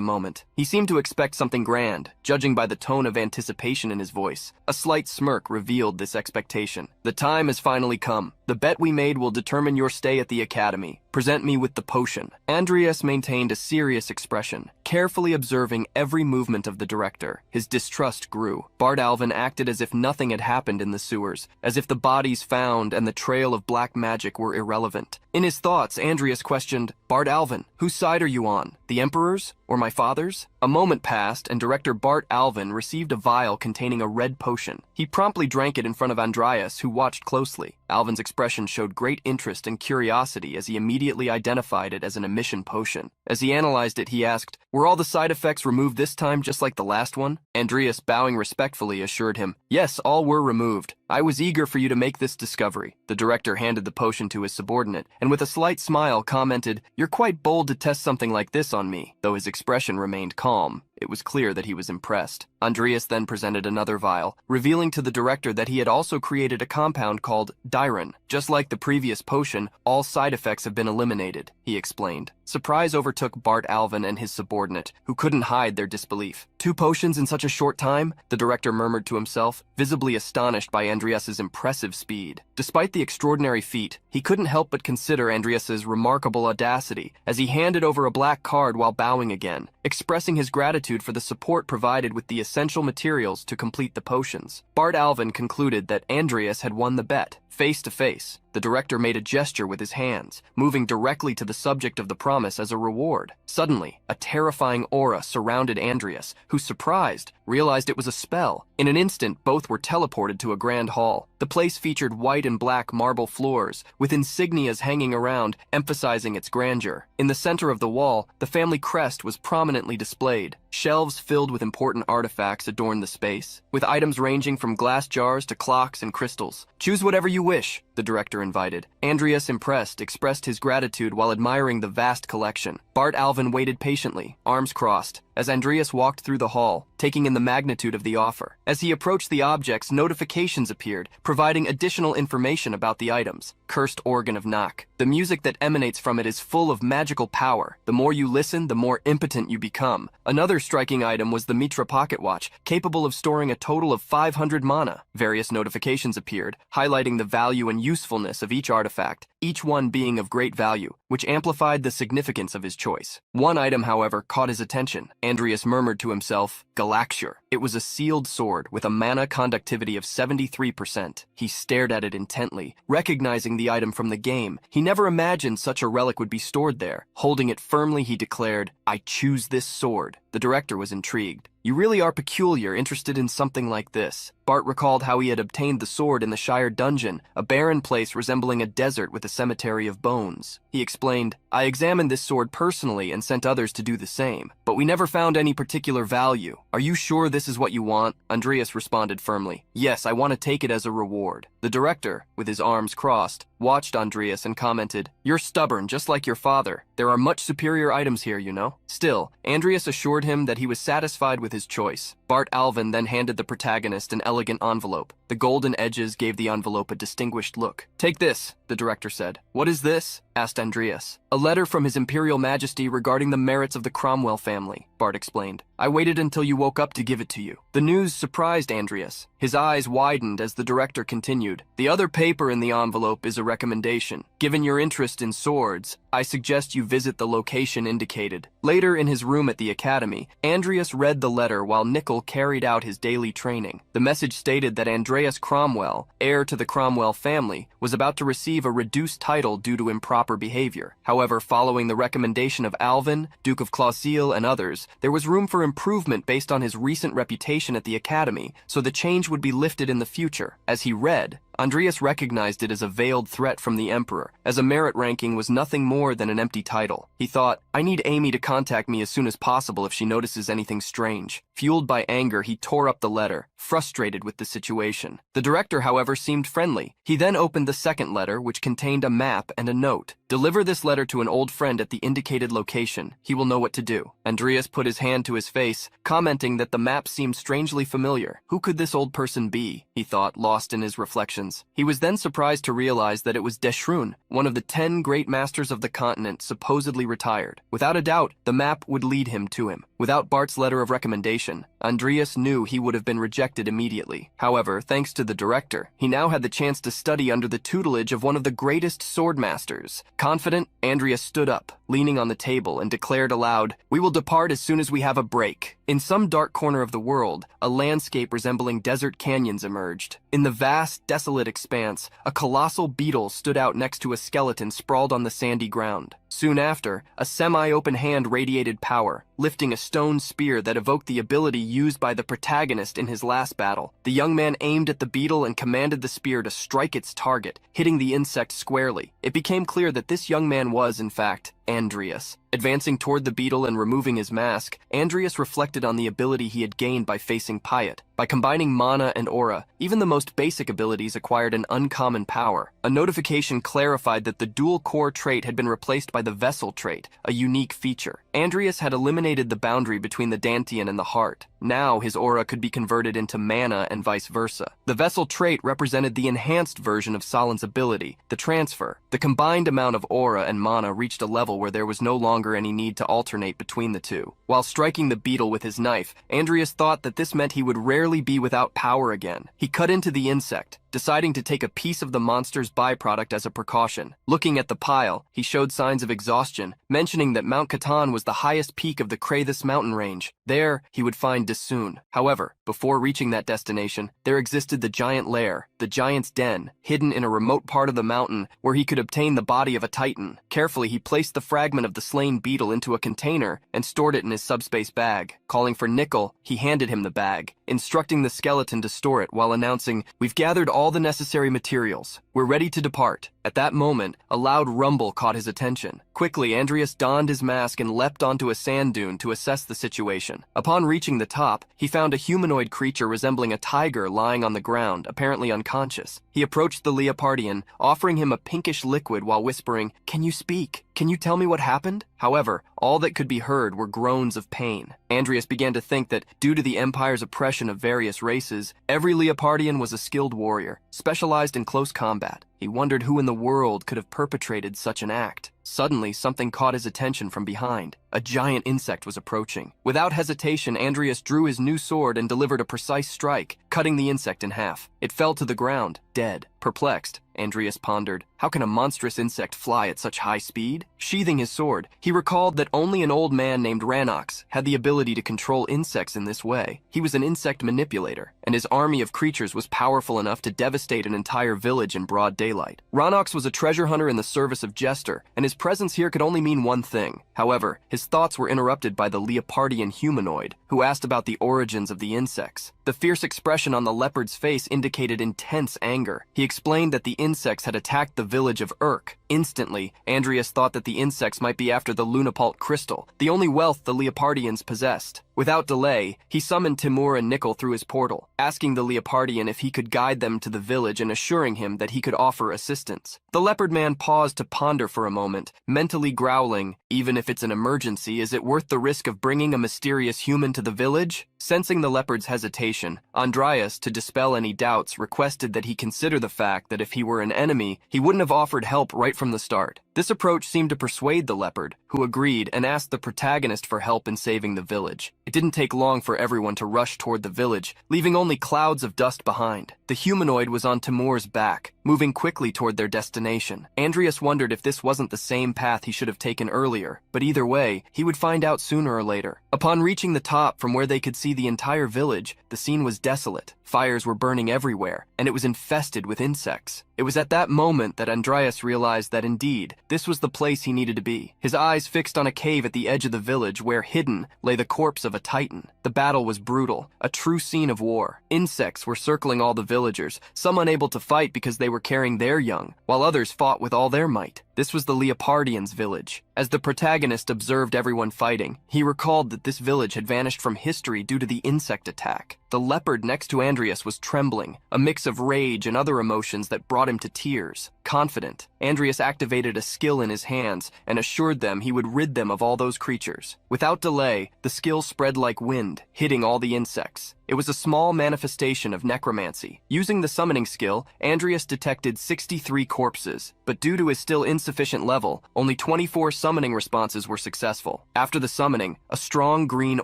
moment. He seemed to expect something grand, judging by the tone of anticipation in his voice. A slight smirk revealed this expectation. The time has finally come. The bet we made will determine your stay at the academy. Present me with the potion. Andreas maintained a serious expression, carefully observing every movement of the director. His distrust grew. Bart Alvin acted as if nothing had happened in the sewers, as if the bodies found and the trail of black magic were irrelevant. In his thoughts, Andreas questioned, Bart Alvin, whose side are you on? The Emperor's or my father's? A moment passed, and Director Bart Alvin received a vial containing a red potion. He promptly drank it in front of Andreas, who watched closely. Alvin's expression showed great interest and curiosity as he immediately identified it as an emission potion. As he analyzed it, he asked, Were all the side effects removed this time just like the last one? Andreas, bowing respectfully, assured him, Yes, all were removed. I was eager for you to make this discovery. The director handed the potion to his subordinate, and with a slight smile commented, You're quite bold to test something like this on me. Though his expression remained calm, it was clear that he was impressed. Andreas then presented another vial, revealing to the director that he had also created a compound called Dyron. Just like the previous potion, all side effects have been eliminated, he explained. Surprise overtook Bart Alvin and his subordinate, who couldn't hide their disbelief. 2 potions in such a short time? The director murmured to himself, visibly astonished by Andreas's impressive speed. Despite the extraordinary feat, he couldn't help but consider Andreas's remarkable audacity as he handed over a black card while bowing again, expressing his gratitude for the support provided with the essential materials to complete the potions. Bart Alvin concluded that Andreas had won the bet. Face to face, the director made a gesture with his hands, moving directly to the subject of the promise as a reward. Suddenly, a terrifying aura surrounded Andreas, who, surprised, realized it was a spell. In an instant, both were teleported to a grand hall. The place featured white and black marble floors, with insignias hanging around, emphasizing its grandeur. In the center of the wall, the family crest was prominently displayed. Shelves filled with important artifacts adorned the space, with items ranging from glass jars to clocks and crystals. Choose whatever you wish, the director invited. Andreas, impressed, expressed his gratitude while admiring the vast collection. Bart Alvin waited patiently, arms crossed, as Andreas walked through the hall, taking in the magnitude of the offer. As he approached the objects, notifications appeared, providing additional information about the items. Cursed organ of Nak. The music that emanates from it is full of magical power. The more you listen, the more impotent you become. Another striking item was the Mitra pocket watch, capable of storing a total of 500 mana. Various notifications appeared, highlighting the value and usefulness of each artifact, each one being of great value, which amplified the significance of his choice. One item, however, caught his attention. Andreas murmured to himself, Galaxure. It was a sealed sword with a mana conductivity of 73%. He stared at it intently, recognizing the item from the game. He never imagined such a relic would be stored there. Holding it firmly, he declared, "I choose this sword." The director was intrigued. "You really are peculiar, interested in something like this." Bart recalled how he had obtained the sword in the Shire dungeon, a barren place resembling a desert with a cemetery of bones. He explained, "I examined this sword personally and sent others to do the same, but we never found any particular value. Are you sure this is what you want?" Andreas responded firmly, "Yes, I want to take it as a reward." The director, with his arms crossed, watched Andreas and commented, "You're stubborn, just like your father. There are much superior items here, you know." Still, Andreas assured him that he was satisfied with his choice. Bart Alvin then handed the protagonist an elegant envelope. The golden edges gave the envelope a distinguished look. "Take this," the director said. "What is this?" asked Andreas. "A letter from His Imperial Majesty regarding the merits of the Cromwell family," Bart explained. "I waited until you woke up to give it to you." The news surprised Andreas. His eyes widened as the director continued. "The other paper in the envelope is a recommendation. Given your interest in swords, I suggest you visit the location indicated." Later in his room at the academy, Andreas read the letter while Nickel carried out his daily training. The message stated that Andreas Cromwell, heir to the Cromwell family, was about to receive a reduced title due to improper behavior. However, following the recommendation of Alvin, Duke of Clauseal, and others, there was room for improvement based on his recent reputation at the academy, so the change would be lifted in the future. As he read, Andreas recognized it as a veiled threat from the Emperor, as a merit ranking was nothing more than an empty title. He thought, "I need Amy to contact me as soon as possible if she notices anything strange." Fueled by anger, he tore up the letter, frustrated with the situation. The director, however, seemed friendly. He then opened the second letter, which contained a map and a note. "Deliver this letter to an old friend at the indicated location. He will know what to do." Andreas put his hand to his face, commenting that the map seemed strangely familiar. Who could this old person be? He thought, lost in his reflections. He was then surprised to realize that it was Deshrun, one of the 10 great masters of the continent, supposedly retired. Without a doubt, the map would lead him to him. Without Bart's letter of recommendation, Andreas knew he would have been rejected immediately. However, thanks to the director, he now had the chance to study under the tutelage of one of the greatest sword masters. Confident, Andreas stood up, leaning on the table, and declared aloud, "We will depart as soon as we have a break." In some dark corner of the world, a landscape resembling desert canyons emerged. In the vast, desolate expanse, a colossal beetle stood out next to a skeleton sprawled on the sandy ground. Soon after, a semi-open hand radiated power, lifting a stone spear that evoked the ability used by the protagonist in his last battle. The young man aimed at the beetle and commanded the spear to strike its target, hitting the insect squarely. It became clear that this young man was, in fact, Andreas. Advancing toward the beetle and removing his mask, Andreas reflected on the ability he had gained by facing Pyat. By combining mana and aura, even the most basic abilities acquired an uncommon power. A notification clarified that the dual core trait had been replaced by the vessel trait, a unique feature. Andreas had eliminated the boundary between the Dantian and the heart. Now his aura could be converted into mana and vice versa. The vessel trait represented the enhanced version of Salen's ability, the transfer. The combined amount of aura and mana reached a level where there was no longer any need to alternate between the two. While striking the beetle with his knife, Andreas thought that this meant he would rarely be without power again. He cut into the insect, deciding to take a piece of the monster's byproduct as a precaution. Looking at the pile, he showed signs of exhaustion, mentioning that Mount Catan was the highest peak of the Krathus mountain range. There, he would find Dissoon. However, before reaching that destination, there existed the giant lair, the giant's den, hidden in a remote part of the mountain where he could obtain the body of a titan. Carefully, he placed the fragment of the slain beetle into a container and stored it in his subspace bag. Calling for Nickel, he handed him the bag, instructing the skeleton to store it while announcing, "We've gathered all the necessary materials. We're ready to depart." At that moment, a loud rumble caught his attention. Quickly, Andreas donned his mask and leapt onto a sand dune to assess the situation. Upon reaching the top, he found a humanoid creature resembling a tiger lying on the ground, apparently unconscious. He approached the Leopardian, offering him a pinkish liquid while whispering, "Can you speak? Can you tell me what happened?" However, all that could be heard were groans of pain. Andreas began to think that, due to the Empire's oppression of various races, every Leopardian was a skilled warrior, specialized in close combat. He wondered who in the world could have perpetrated such an act. Suddenly, something caught his attention from behind. A giant insect was approaching. Without hesitation, Andreas drew his new sword and delivered a precise strike, cutting the insect in half. It fell to the ground, dead. Perplexed, Andreas pondered. How can a monstrous insect fly at such high speed? Sheathing his sword, he recalled that only an old man named Rannox had the ability to control insects in this way. He was an insect manipulator, and his army of creatures was powerful enough to devastate an entire village in broad daylight. Rannox was a treasure hunter in the service of Jester, and his presence here could only mean one thing. However, his thoughts were interrupted by the Leopardian humanoid, who asked about the origins of the insects. The fierce expression on the leopard's face indicated intense anger. He explained that the insects had attacked the village of Urk. Instantly, Andreas thought that the insects might be after the Lunapult crystal, the only wealth the Leopardians possessed. Without delay, he summoned Timur and Nickel through his portal, asking the Leopardian if he could guide them to the village and assuring him that he could offer assistance. The leopard man paused to ponder for a moment, mentally growling, "Even if it's an emergency, is it worth the risk of bringing a mysterious human to the village?" Sensing the leopard's hesitation, Andreas, to dispel any doubts, requested that he consider the fact that if he were an enemy, he wouldn't have offered help right from the start. This approach seemed to persuade the leopard, who agreed and asked the protagonist for help in saving the village. It didn't take long for everyone to rush toward the village, leaving only clouds of dust behind. The humanoid was on Timur's back, moving quickly toward their destination. Andreas wondered if this wasn't the same path he should have taken earlier, but either way, he would find out sooner or later. Upon reaching the top from where they could see the entire village, the scene was desolate. Fires were burning everywhere, and it was infested with insects. It was at that moment that Andreas realized that indeed, this was the place he needed to be. His eyes fixed on a cave at the edge of the village where, hidden, lay the corpse of a titan. The battle was brutal, a true scene of war. Insects were circling all the villagers, some unable to fight because they were carrying their young, while others fought with all their might. This was the Leopardians' village. As the protagonist observed everyone fighting, he recalled that this village had vanished from history due to the insect attack. The leopard next to Andreas was trembling, a mix of rage and other emotions that brought him to tears. Confident, Andreas activated a skill in his hands and assured them he would rid them of all those creatures. Without delay, the skill spread like wind, hitting all the insects. It was a small manifestation of necromancy. Using the summoning skill, Andreas detected 63 corpses, but due to his still insufficient level, only 24 summoning responses were successful. After the summoning, a strong green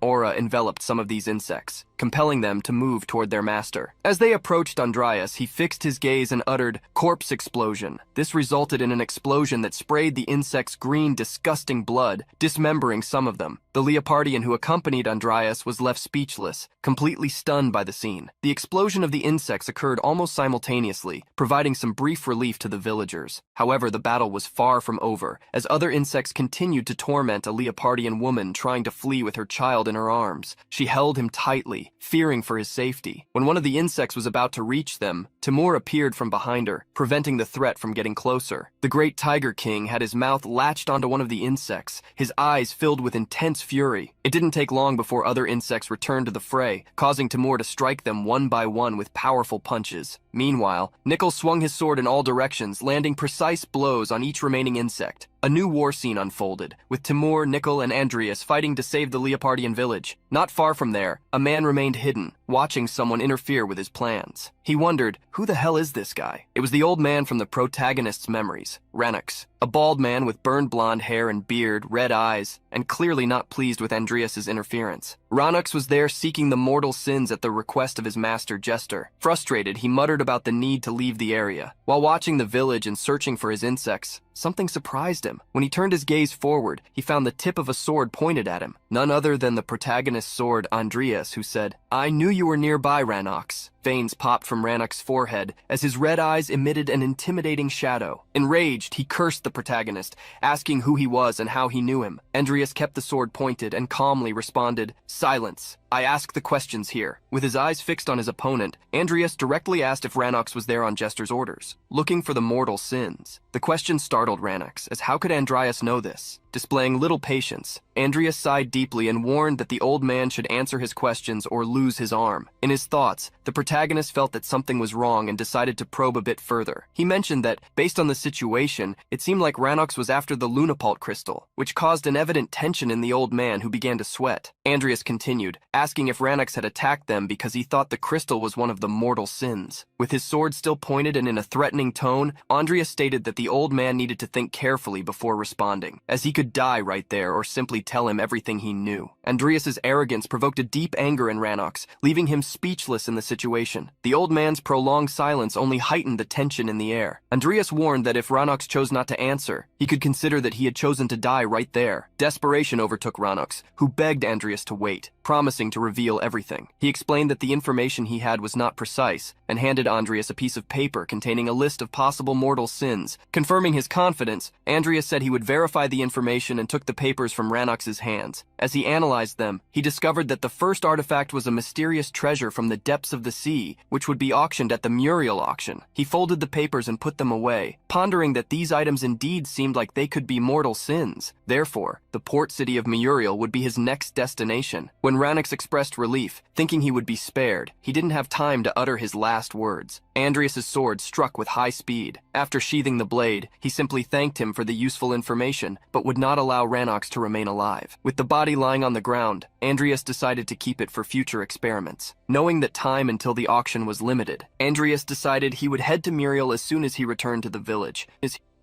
aura enveloped some of these insects, compelling them to move toward their master. As they approached Andreas, he fixed his gaze and uttered, "Corpse explosion." This resulted in an explosion that sprayed the insects' green, disgusting blood, dismembering some of them. The Leopardian who accompanied Andreas was left speechless, completely stunned by the scene. The explosion of the insects occurred almost simultaneously, providing some brief relief to the villagers. However, the battle was far from over, as other insects continued to torment a Leopardian woman trying to flee with her child in her arms. She held him tightly, fearing for his safety. When one of the insects was about to reach them, Timur appeared from behind her, preventing the threat from getting closer. The great Tiger King had his mouth latched onto one of the insects, his eyes filled with intense fury. It didn't take long before other insects returned to the fray, causing Timur to strike them one by one with powerful punches. Meanwhile, Nickel swung his sword in all directions, landing precise blows on each remaining insect. A new war scene unfolded, with Timur, Nickel, and Andreas fighting to save the Leopardian village. Not far from there, a man remained hidden, watching someone interfere with his plans. He wondered, who the hell is this guy? It was the old man from the protagonist's memories, Rannox. A bald man with burned blonde hair and beard, red eyes, and clearly not pleased with Andreas's interference. Rannox was there seeking the mortal sins at the request of his master Jester. Frustrated, he muttered about the need to leave the area. While watching the village and searching for his insects, something surprised him. When he turned his gaze forward, he found the tip of a sword pointed at him. None other than the protagonist's sword, Andreas, who said, "I knew you were nearby, Rannox." Veins popped from Rannox's forehead as his red eyes emitted an intimidating shadow. Enraged, he cursed the protagonist, asking who he was and how he knew him. Andreas kept the sword pointed and calmly responded, "Silence. I ask the questions here." With his eyes fixed on his opponent, Andreas directly asked if Rannox was there on Jester's orders, looking for the mortal sins. The question startled Rannox, as how could Andreas know this? Displaying little patience, Andreas sighed deeply and warned that the old man should answer his questions or lose his arm. In his thoughts, the protagonist felt that something was wrong and decided to probe a bit further. He mentioned that, based on the situation, it seemed like Rannox was after the Lunapult crystal, which caused an evident tension in the old man, who began to sweat. Andreas continued, asking if Rannox had attacked them because he thought the crystal was one of the mortal sins. With his sword still pointed and in a threatening tone, Andreas stated that the old man needed to think carefully before responding, as he could die right there or simply tell him everything he knew. Andreas's arrogance provoked a deep anger in Rannox, leaving him speechless in the situation. The old man's prolonged silence only heightened the tension in the air. Andreas warned that if Rannox chose not to answer, he could consider that he had chosen to die right there. Desperation overtook Rannox, who begged Andreas to wait, promising to reveal everything. He explained that the information he had was not precise, and handed Andreas a piece of paper containing a list of possible mortal sins. Confirming his confidence, Andreas said he would verify the information and took the papers from Rannox's hands. As he analyzed them, he discovered that the first artifact was a mysterious treasure from the depths of the sea, which would be auctioned at the Muriel auction. He folded the papers and put them away, pondering that these items indeed seemed like they could be mortal sins. Therefore, the port city of Muriel would be his next destination. When Rannox expressed relief, thinking he would be spared, he didn't have time to utter his last words. Andreas's sword struck with high speed. After sheathing the blade, he simply thanked him for the useful information, but would not allow Rannox to remain alive. With the body lying on the ground, Andreas decided to keep it for future experiments. Knowing that time until the auction was limited, Andreas decided he would head to Muriel as soon as he returned to the village.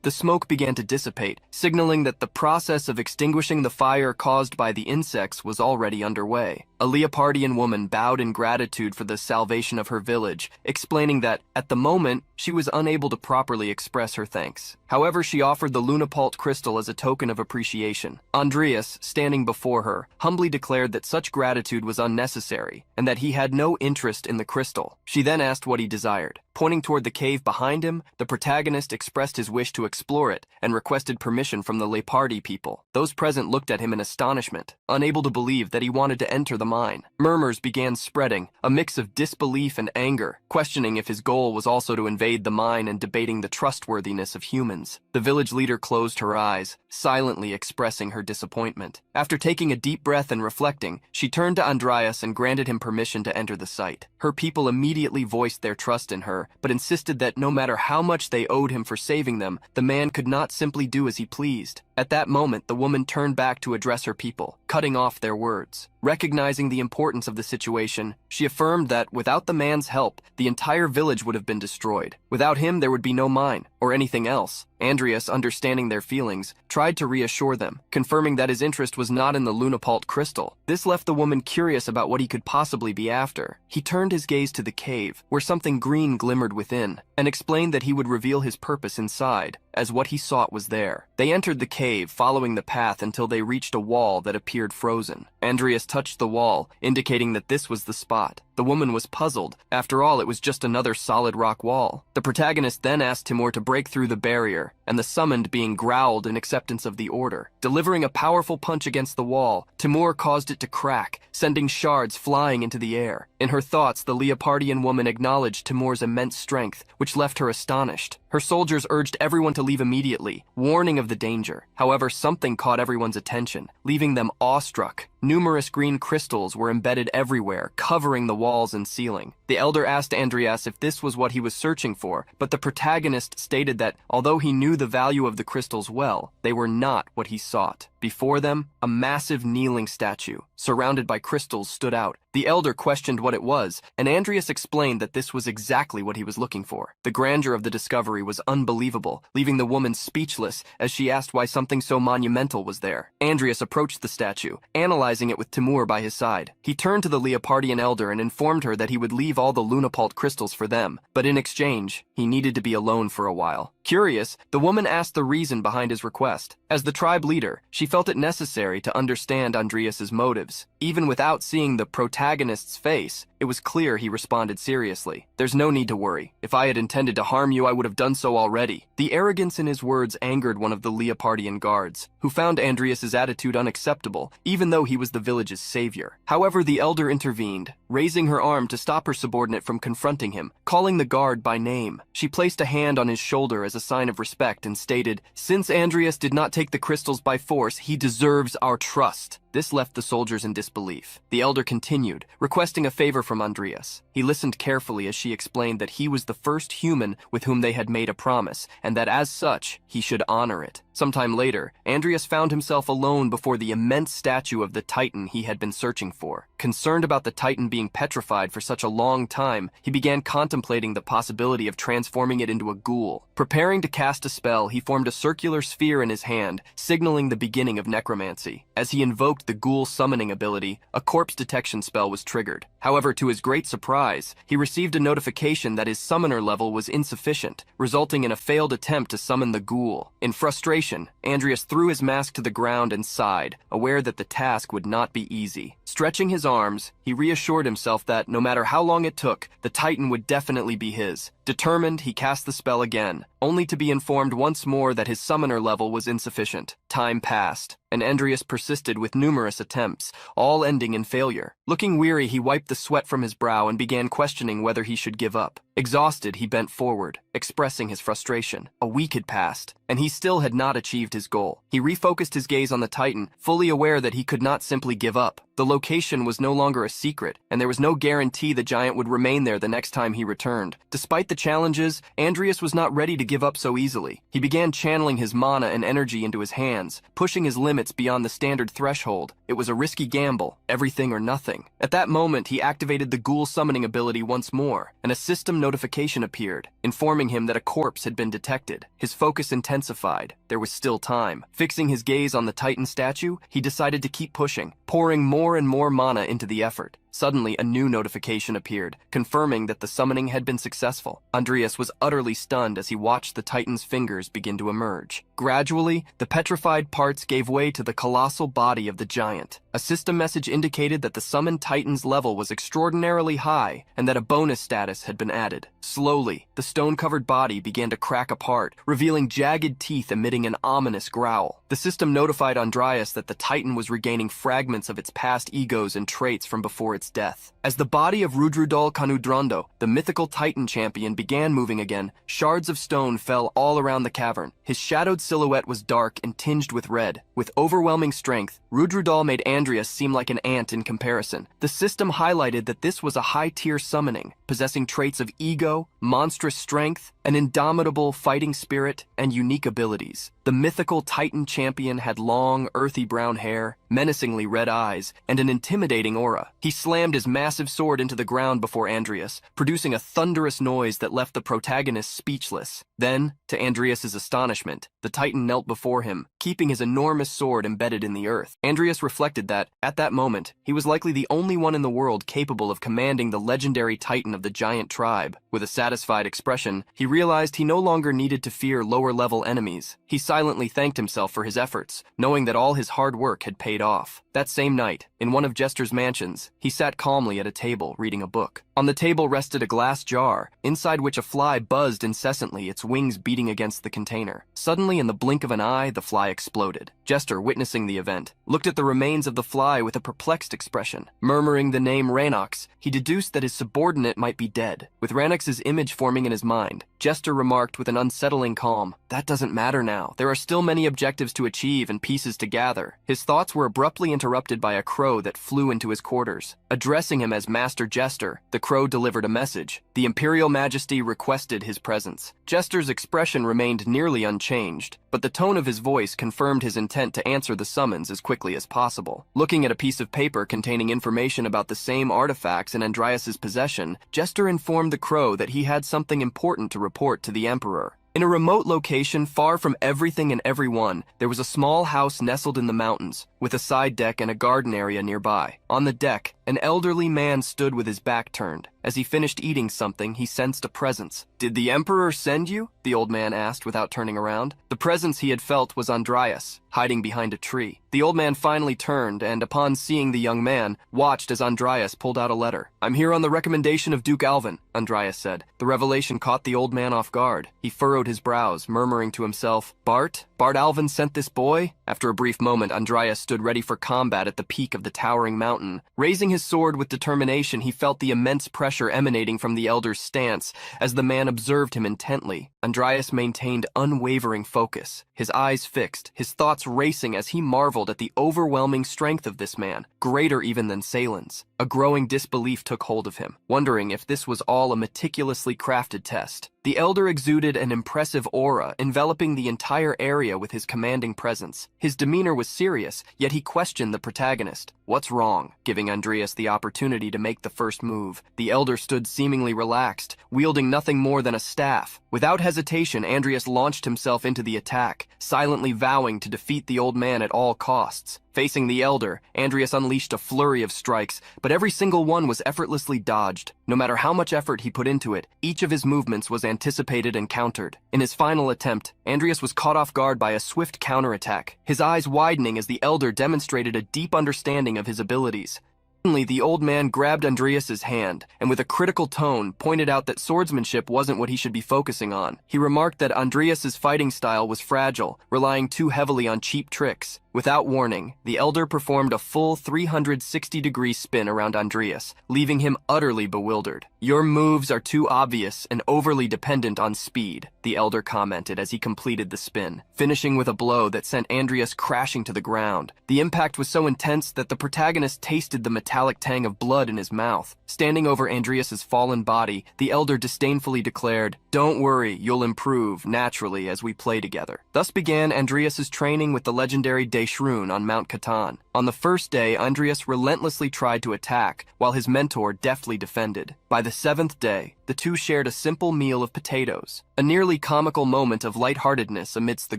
The smoke began to dissipate, signaling that the process of extinguishing the fire caused by the insects was already underway. A Leopardian woman bowed in gratitude for the salvation of her village, explaining that, at the moment, she was unable to properly express her thanks. However, she offered the Lunapult crystal as a token of appreciation. Andreas, standing before her, humbly declared that such gratitude was unnecessary, and that he had no interest in the crystal. She then asked what he desired. Pointing toward the cave behind him, the protagonist expressed his wish to explore it and requested permission from the Leopardi people. Those present looked at him in astonishment, unable to believe that he wanted to enter the mine. Murmurs began spreading, a mix of disbelief and anger, questioning if his goal was also to invade the mine and debating the trustworthiness of humans. The village leader closed her eyes, silently expressing her disappointment. After taking a deep breath and reflecting, she turned to Andreas and granted him permission to enter the site. Her people immediately voiced their trust in her, but insisted that no matter how much they owed him for saving them, the man could not simply do as he pleased. At that moment, the woman turned back to address her people, cutting off their words. Recognizing the importance of the situation, she affirmed that without the man's help, the entire village would have been destroyed. Without him, there would be no mine, or anything else. Andreas, understanding their feelings, tried to reassure them, confirming that his interest was not in the Lunapult crystal. This left the woman curious about what he could possibly be after. He turned his gaze to the cave, where something green glimmered within, and explained that he would reveal his purpose inside, as what he sought was there. They entered the cave, following the path until they reached a wall that appeared frozen. Andreas touched the wall, indicating that this was the spot. The woman was puzzled. After all, it was just another solid rock wall. The protagonist then asked Timur to break through the barrier, and the summoned being growled in acceptance of the order. Delivering a powerful punch against the wall, Timur caused it to crack, sending shards flying into the air. In her thoughts, the Leopardian woman acknowledged Timur's immense strength, which left her astonished. Her soldiers urged everyone to leave immediately, warning of the danger. However, something caught everyone's attention, leaving them awestruck. Numerous green crystals were embedded everywhere, covering the walls and ceiling. The elder asked Andreas if this was what he was searching for, but the protagonist stated that, although he knew the value of the crystals well, they were not what he sought. Before them, a massive kneeling statue, surrounded by crystals, stood out. The elder questioned what it was, and Andreas explained that this was exactly what he was looking for. The grandeur of the discovery was unbelievable, leaving the woman speechless as she asked why something so monumental was there. Andreas approached the statue, analyzing it with Timur by his side. He turned to the Leopardian elder and informed her that he would leave all the Lunapult crystals for them, but in exchange, he needed to be alone for a while. Curious, the woman asked the reason behind his request. As the tribe leader, she felt it necessary to understand Andreas's motives. Even without seeing the protagonist's face, it was clear he responded seriously. "There's no need to worry. If I had intended to harm you, I would have done so already." The arrogance in his words angered one of the Leopardian guards, who found Andreas's attitude unacceptable, even though he was the village's savior. However, the elder intervened, raising her arm to stop her subordinate from confronting him, calling the guard by name. She placed a hand on his shoulder as a sign of respect and stated, "Since Andreas did not take the crystals by force, he deserves our trust." This left the soldiers in disbelief. The elder continued, requesting a favor from Andreas. He listened carefully as she explained that he was the first human with whom they had made a promise, and that as such, he should honor it. Sometime later, Andreas found himself alone before the immense statue of the Titan he had been searching for. Concerned about the Titan being petrified for such a long time, he began contemplating the possibility of transforming it into a ghoul. Preparing to cast a spell, he formed a circular sphere in his hand, signaling the beginning of necromancy. As he invoked the ghoul summoning ability, a corpse detection spell was triggered. However, to his great surprise, he received a notification that his summoner level was insufficient, resulting in a failed attempt to summon the ghoul. In frustration, Andreas threw his mask to the ground and sighed, aware that the task would not be easy. Stretching his arms, he reassured himself that, no matter how long it took, the Titan would definitely be his. Determined, he cast the spell again, only to be informed once more that his summoner level was insufficient. Time passed, and Andreas persisted with numerous attempts, all ending in failure. Looking weary, he wiped the sweat from his brow and began questioning whether he should give up. Exhausted, he bent forward, expressing his frustration. A week had passed, and he still had not achieved his goal. He refocused his gaze on the Titan, fully aware that he could not simply give up. The location was no longer a secret, and there was no guarantee the giant would remain there the next time he returned. Despite the challenges, Andreas was not ready to give up so easily. He began channeling his mana and energy into his hands, pushing his limits beyond the standard threshold. It was a risky gamble, everything or nothing. At that moment, he activated the ghoul summoning ability once more, and a system notification appeared, informing him that a corpse had been detected. His focus intensified. There was still time. Fixing his gaze on the Titan statue, he decided to keep pushing, pouring more and more mana into the effort. Suddenly, a new notification appeared, confirming that the summoning had been successful. Andreas was utterly stunned as he watched the Titan's fingers begin to emerge. Gradually, the petrified parts gave way to the colossal body of the giant. A system message indicated that the summoned Titan's level was extraordinarily high and that a bonus status had been added. Slowly, the stone-covered body began to crack apart, revealing jagged teeth emitting an ominous growl. The system notified Andreas that the Titan was regaining fragments of its past egos and traits from before its death. As the body of Rudrudal Kanudrondo, the mythical Titan champion, began moving again, shards of stone fell all around the cavern. His shadowed silhouette was dark and tinged with red. With overwhelming strength, Rudrudal made Andreas seem like an ant in comparison. The system highlighted that this was a high-tier summoning, possessing traits of ego, monstrous strength, an indomitable fighting spirit, and unique abilities. The mythical Titan champion had long, earthy brown hair, menacingly red eyes, and an intimidating aura. He slammed his massive sword into the ground before Andreas, producing a thunderous noise that left the protagonist speechless. Then, to Andreas's astonishment, the Titan knelt before him, keeping his enormous sword embedded in the earth. Andreas reflected that, at that moment, he was likely the only one in the world capable of commanding the legendary Titan of the giant tribe. With a satisfied expression, he realized he no longer needed to fear lower-level enemies. He silently thanked himself for his efforts, knowing that all his hard work had paid off. That same night, in one of Jester's mansions, he sat calmly at a table reading a book. On the table rested a glass jar, inside which a fly buzzed incessantly, its wings beating against the container. Suddenly, in the blink of an eye, the fly exploded. Jester, witnessing the event, looked at the remains of the fly with a perplexed expression. Murmuring the name Ranox, he deduced that his subordinate might be dead. With Ranox's image forming in his mind, Jester remarked with an unsettling calm, "That doesn't matter now. There are still many objectives to achieve and pieces to gather." His thoughts were abruptly interrupted by a crow that flew into his quarters. Addressing him as Master Jester, the crow delivered a message. The Imperial Majesty requested his presence. Jester's expression remained nearly unchanged, but the tone of his voice confirmed his intent to answer the summons as quickly as possible. Looking at a piece of paper containing information about the same artifacts in Andreas's possession, Jester informed the crow that he had something important to report to the Emperor. In a remote location far from everything and everyone, there was a small house nestled in the mountains, with a side deck and a garden area nearby. On the deck, an elderly man stood with his back turned. As he finished eating something, he sensed a presence. "Did the Emperor send you?" the old man asked without turning around. The presence he had felt was Andreas, hiding behind a tree. The old man finally turned and, upon seeing the young man, watched as Andreas pulled out a letter. "I'm here on the recommendation of Duke Alvin," Andreas said. The revelation caught the old man off guard. He furrowed his brows, murmuring to himself, Bart Alvin sent this boy?" After a brief moment, Andreas stood ready for combat at the peak of the towering mountain. Raising his sword with determination, he felt the immense pressure emanating from the elder's stance as the man observed him intently. Andreas maintained unwavering focus, his eyes fixed, his thoughts racing as he marveled at the overwhelming strength of this man, greater even than Salen's. A growing disbelief took hold of him, wondering if this was all a meticulously crafted test. The elder exuded an impressive aura, enveloping the entire area with his commanding presence. His demeanor was serious, yet he questioned the protagonist. "What's wrong?" giving Andreas the opportunity to make the first move. The elder stood seemingly relaxed, wielding nothing more than a staff. Without hesitation, Andreas launched himself into the attack, silently vowing to defeat the old man at all costs. Facing the elder, Andreas unleashed a flurry of strikes, but every single one was effortlessly dodged. No matter how much effort he put into it, each of his movements was anticipated and countered. In his final attempt, Andreas was caught off guard by a swift counterattack, his eyes widening as the elder demonstrated a deep understanding of his abilities. Suddenly, the old man grabbed Andreas's hand and with a critical tone pointed out that swordsmanship wasn't what he should be focusing on. He remarked that Andreas's fighting style was fragile, relying too heavily on cheap tricks. Without warning, the elder performed a full 360-degree spin around Andreas, leaving him utterly bewildered. "Your moves are too obvious and overly dependent on speed," the elder commented as he completed the spin, finishing with a blow that sent Andreas crashing to the ground. The impact was so intense that the protagonist tasted the metallic tang of blood in his mouth. Standing over Andreas's fallen body, the elder disdainfully declared, "Don't worry, you'll improve naturally as we play together." Thus began Andreas's training with the legendary Daeshroon on Mount Catan. On the first day, Andreas relentlessly tried to attack, while his mentor deftly defended. By the 7th day, the two shared a simple meal of potatoes, a nearly comical moment of lightheartedness amidst the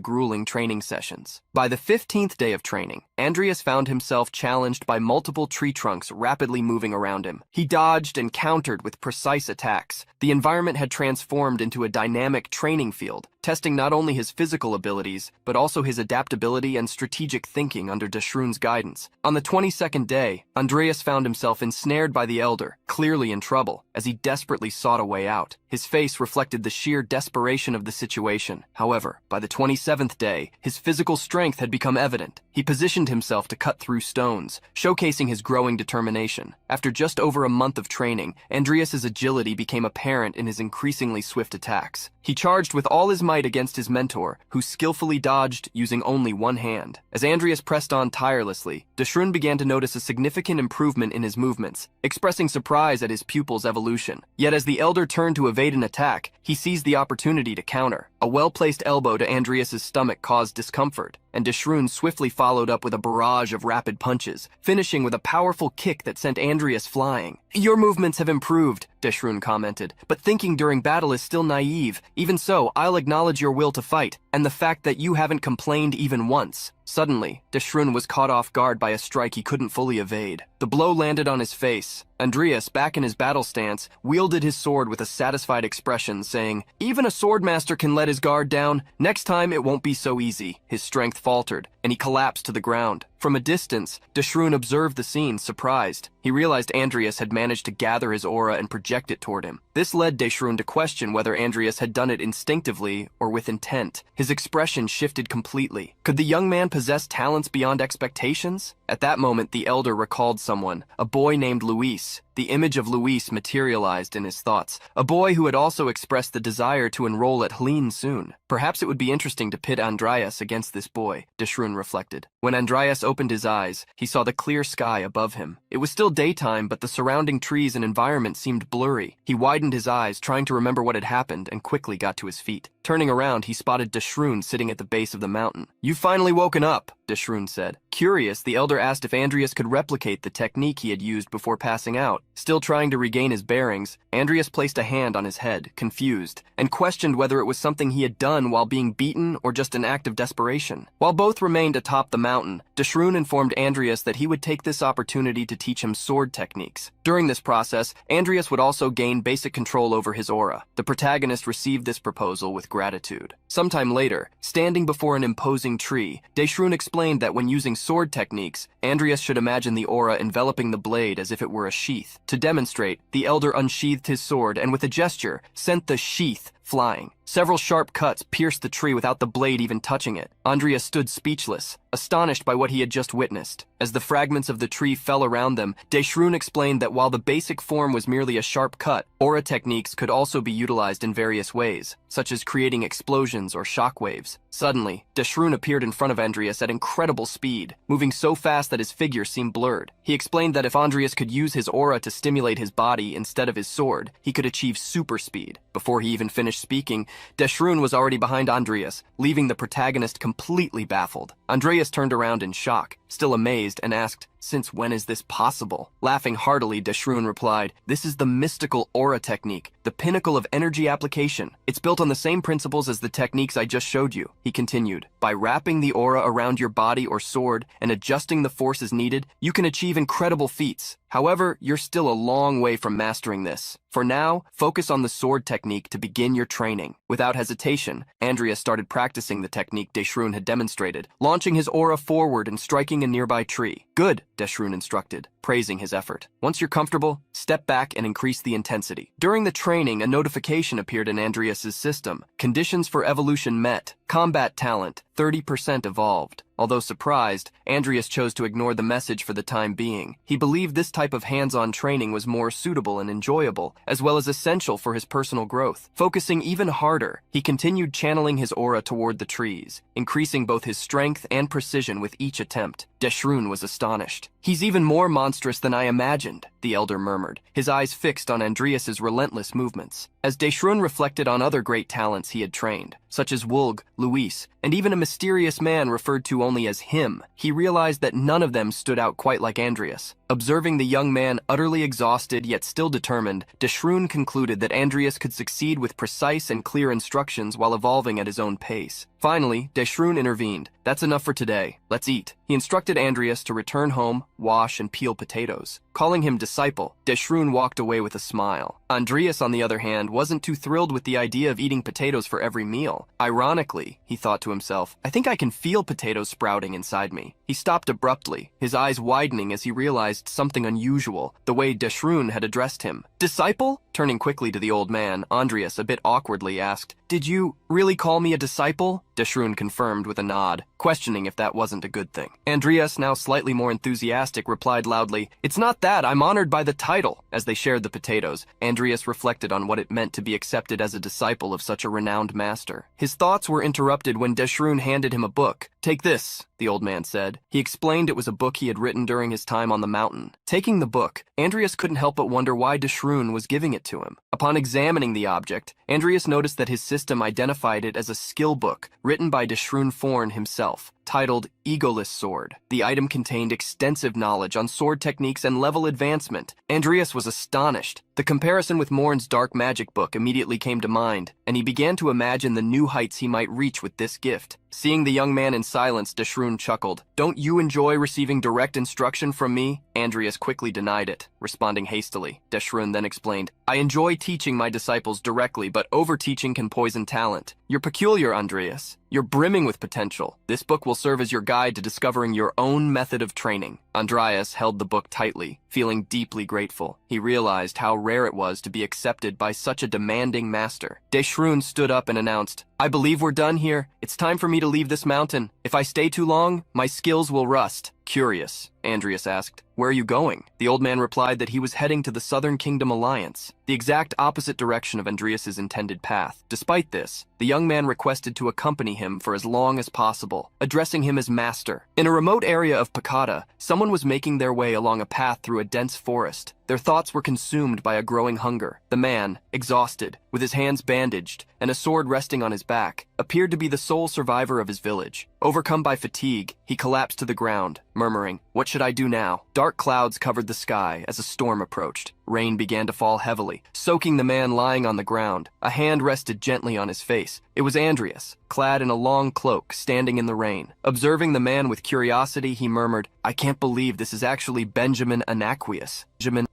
grueling training sessions. By the 15th day of training, Andreas found himself challenged by multiple tree trunks rapidly moving around him. He dodged and countered with precise attacks. The environment had transformed into a dynamic training field, testing not only his physical abilities, but also his adaptability and strategic thinking under Daeshroon's guidance. On the 22nd day, Andreas found himself ensnared by the elder, clearly in trouble, as he desperately sought a way out. His face reflected the sheer desperation of the situation. However, by the 27th day, his physical strength had become evident. He positioned himself to cut through stones, showcasing his growing determination. After just over a month of training, Andreas's agility became apparent in his increasingly swift attacks. He charged with all his might against his mentor, who skillfully dodged using only one hand. As Andreas pressed on tirelessly, Daeshroon began to notice a significant improvement in his movements, expressing surprise at his pupil's evolution. Yet as the elder turned to evade an attack, he seized the opportunity to counter. A well-placed elbow to Andreas's stomach caused discomfort, and Daeshroon swiftly followed up with a barrage of rapid punches, finishing with a powerful kick that sent Andreas flying. "Your movements have improved," Daeshroon commented, "but thinking during battle is still naive. Even so, I'll acknowledge your will to fight, and the fact that you haven't complained even once." Suddenly, Daeshroon was caught off guard by a strike he couldn't fully evade. The blow landed on his face. Andreas, back in his battle stance, wielded his sword with a satisfied expression, saying, "Even a swordmaster can let his guard down. Next time it won't be so easy." His strength faltered, and he collapsed to the ground. From a distance, Daeshroon observed the scene, surprised. He realized Andreas had managed to gather his aura and project it toward him. This led Daeshroon to question whether Andreas had done it instinctively or with intent. His expression shifted completely. Could the young man possess talents beyond expectations? At that moment, the elder recalled someone, a boy named Luis. The image of Luis materialized in his thoughts, a boy who had also expressed the desire to enroll at Helene soon. Perhaps it would be interesting to pit Andreas against this boy, Daeshroon reflected. When Andreas opened his eyes, he saw the clear sky above him. It was still daytime, but the surrounding trees and environment seemed blurry. He widened his eyes, trying to remember what had happened, and quickly got to his feet. Turning around, he spotted Daeshroon sitting at the base of the mountain. "You've finally woken up," Daeshroon said. Curious, the elder asked if Andreas could replicate the technique he had used before passing out. Still trying to regain his bearings, Andreas placed a hand on his head, confused, and questioned whether it was something he had done while being beaten or just an act of desperation. While both remained atop the mountain, Daeshroon informed Andreas that he would take this opportunity to teach him sword techniques. During this process, Andreas would also gain basic control over his aura. The protagonist received this proposal with gratitude. Sometime later, standing before an imposing tree, Daeshroon explained that when using sword techniques, Andreas should imagine the aura enveloping the blade as if it were a sheath. To demonstrate, the elder unsheathed his sword and with a gesture, sent the sheath flying. Several sharp cuts pierced the tree without the blade even touching it. Andreas stood speechless, astonished by what he had just witnessed. As the fragments of the tree fell around them, Daeshroon explained that while the basic form was merely a sharp cut, aura techniques could also be utilized in various ways, such as creating explosions or shockwaves. Suddenly, Daeshroon appeared in front of Andreas at incredible speed, moving so fast that his figure seemed blurred. He explained that if Andreas could use his aura to stimulate his body instead of his sword, he could achieve super speed. Before he even finished speaking, Daeshroon was already behind Andreas, leaving the protagonist completely baffled. Andreas turned around in shock, still amazed, and asked, "Since when is this possible?" Laughing heartily, Daeshun replied, "This is the mystical aura technique, the pinnacle of energy application. It's built on the same principles as the techniques I just showed you," he continued. "By wrapping the aura around your body or sword and adjusting the forces needed, you can achieve incredible feats. However, you're still a long way from mastering this. For now, focus on the sword technique to begin your training." Without hesitation, Andreas started practicing the technique Daeshun had demonstrated, launching his aura forward and striking a nearby tree. "Good," Daeshun instructed, praising his effort. "Once you're comfortable, step back and increase the intensity." During the training, a notification appeared in Andreas's system. Conditions for evolution met. Combat talent, 30% evolved. Although surprised, Andreas chose to ignore the message for the time being. He believed this type of hands-on training was more suitable and enjoyable, as well as essential for his personal growth. Focusing even harder, he continued channeling his aura toward the trees, increasing both his strength and precision with each attempt. Daeshun was astonished. "He's even more monstrous than I imagined," the elder murmured, his eyes fixed on Andreas's relentless movements. As Daeshun reflected on other great talents he had trained, such as Wulg, Luis, and even a mysterious man referred to only as him, he realized that none of them stood out quite like Andreas. Observing the young man utterly exhausted yet still determined, Daeshun concluded that Andreas could succeed with precise and clear instructions while evolving at his own pace. Finally, Daeshun intervened. "That's enough for today. Let's eat." He instructed Andreas to return home, wash, and peel potatoes. Calling him disciple, Daeshun walked away with a smile. Andreas, on the other hand, wasn't too thrilled with the idea of eating potatoes for every meal. Ironically, he thought to himself, "I think I can feel potatoes sprouting inside me." He stopped abruptly, his eyes widening as he realized something unusual, the way Daeshun had addressed him. "Disciple?" Turning quickly to the old man, Andreas a bit awkwardly asked, "Did you really call me a disciple?" Daeshun confirmed with a nod, questioning if that wasn't a good thing. Andreas, now slightly more enthusiastic, replied loudly, "It's not that, I'm honored by the title." As they shared the potatoes, Andreas reflected on what it meant to be accepted as a disciple of such a renowned master. His thoughts were interrupted when Daeshun handed him a book. "Take this," the old man said. He explained it was a book he had written during his time on the mountain. Taking the book, Andreas couldn't help but wonder why Daeshun was giving it to him. Upon examining the object, Andreas noticed that his system identified it as a skill book written by Daeshun Forn himself, titled Egoless Sword. The item contained extensive knowledge on sword techniques and level advancement. Andreas was astonished. The comparison with Morn's dark magic book immediately came to mind, and he began to imagine the new heights he might reach with this gift. Seeing the young man in silence, Daeshun chuckled. "Don't you enjoy receiving direct instruction from me?" Andreas quickly denied it, responding hastily. Daeshun then explained, "I enjoy teaching my disciples directly, but overteaching can poison talent. You're peculiar, Andreas. You're brimming with potential. This book will serve as your guide to discovering your own method of training." Andreas held the book tightly, feeling deeply grateful. He realized how rare it was to be accepted by such a demanding master. Daeshun stood up and announced, "I believe we're done here. It's time for me to leave this mountain. If I stay too long, my skills will rust." "Curious," Andreas asked. "Where are you going?" The old man replied that he was heading to the Southern Kingdom Alliance, the exact opposite direction of Andreas's intended path. Despite this, the young man requested to accompany him for as long as possible, addressing him as master. In a remote area of Pakata, someone was making their way along a path through a dense forest. Their thoughts were consumed by a growing hunger. The man, exhausted, with his hands bandaged and a sword resting on his back, appeared to be the sole survivor of his village. Overcome by fatigue, he collapsed to the ground, murmuring, "What should I do now?" Dark clouds covered the sky as a storm approached. Rain began to fall heavily, soaking the man lying on the ground. A hand rested gently on his face. It was Andreas, clad in a long cloak, standing in the rain. Observing the man with curiosity, he murmured, "I can't believe this is actually Benjamin Anaquius."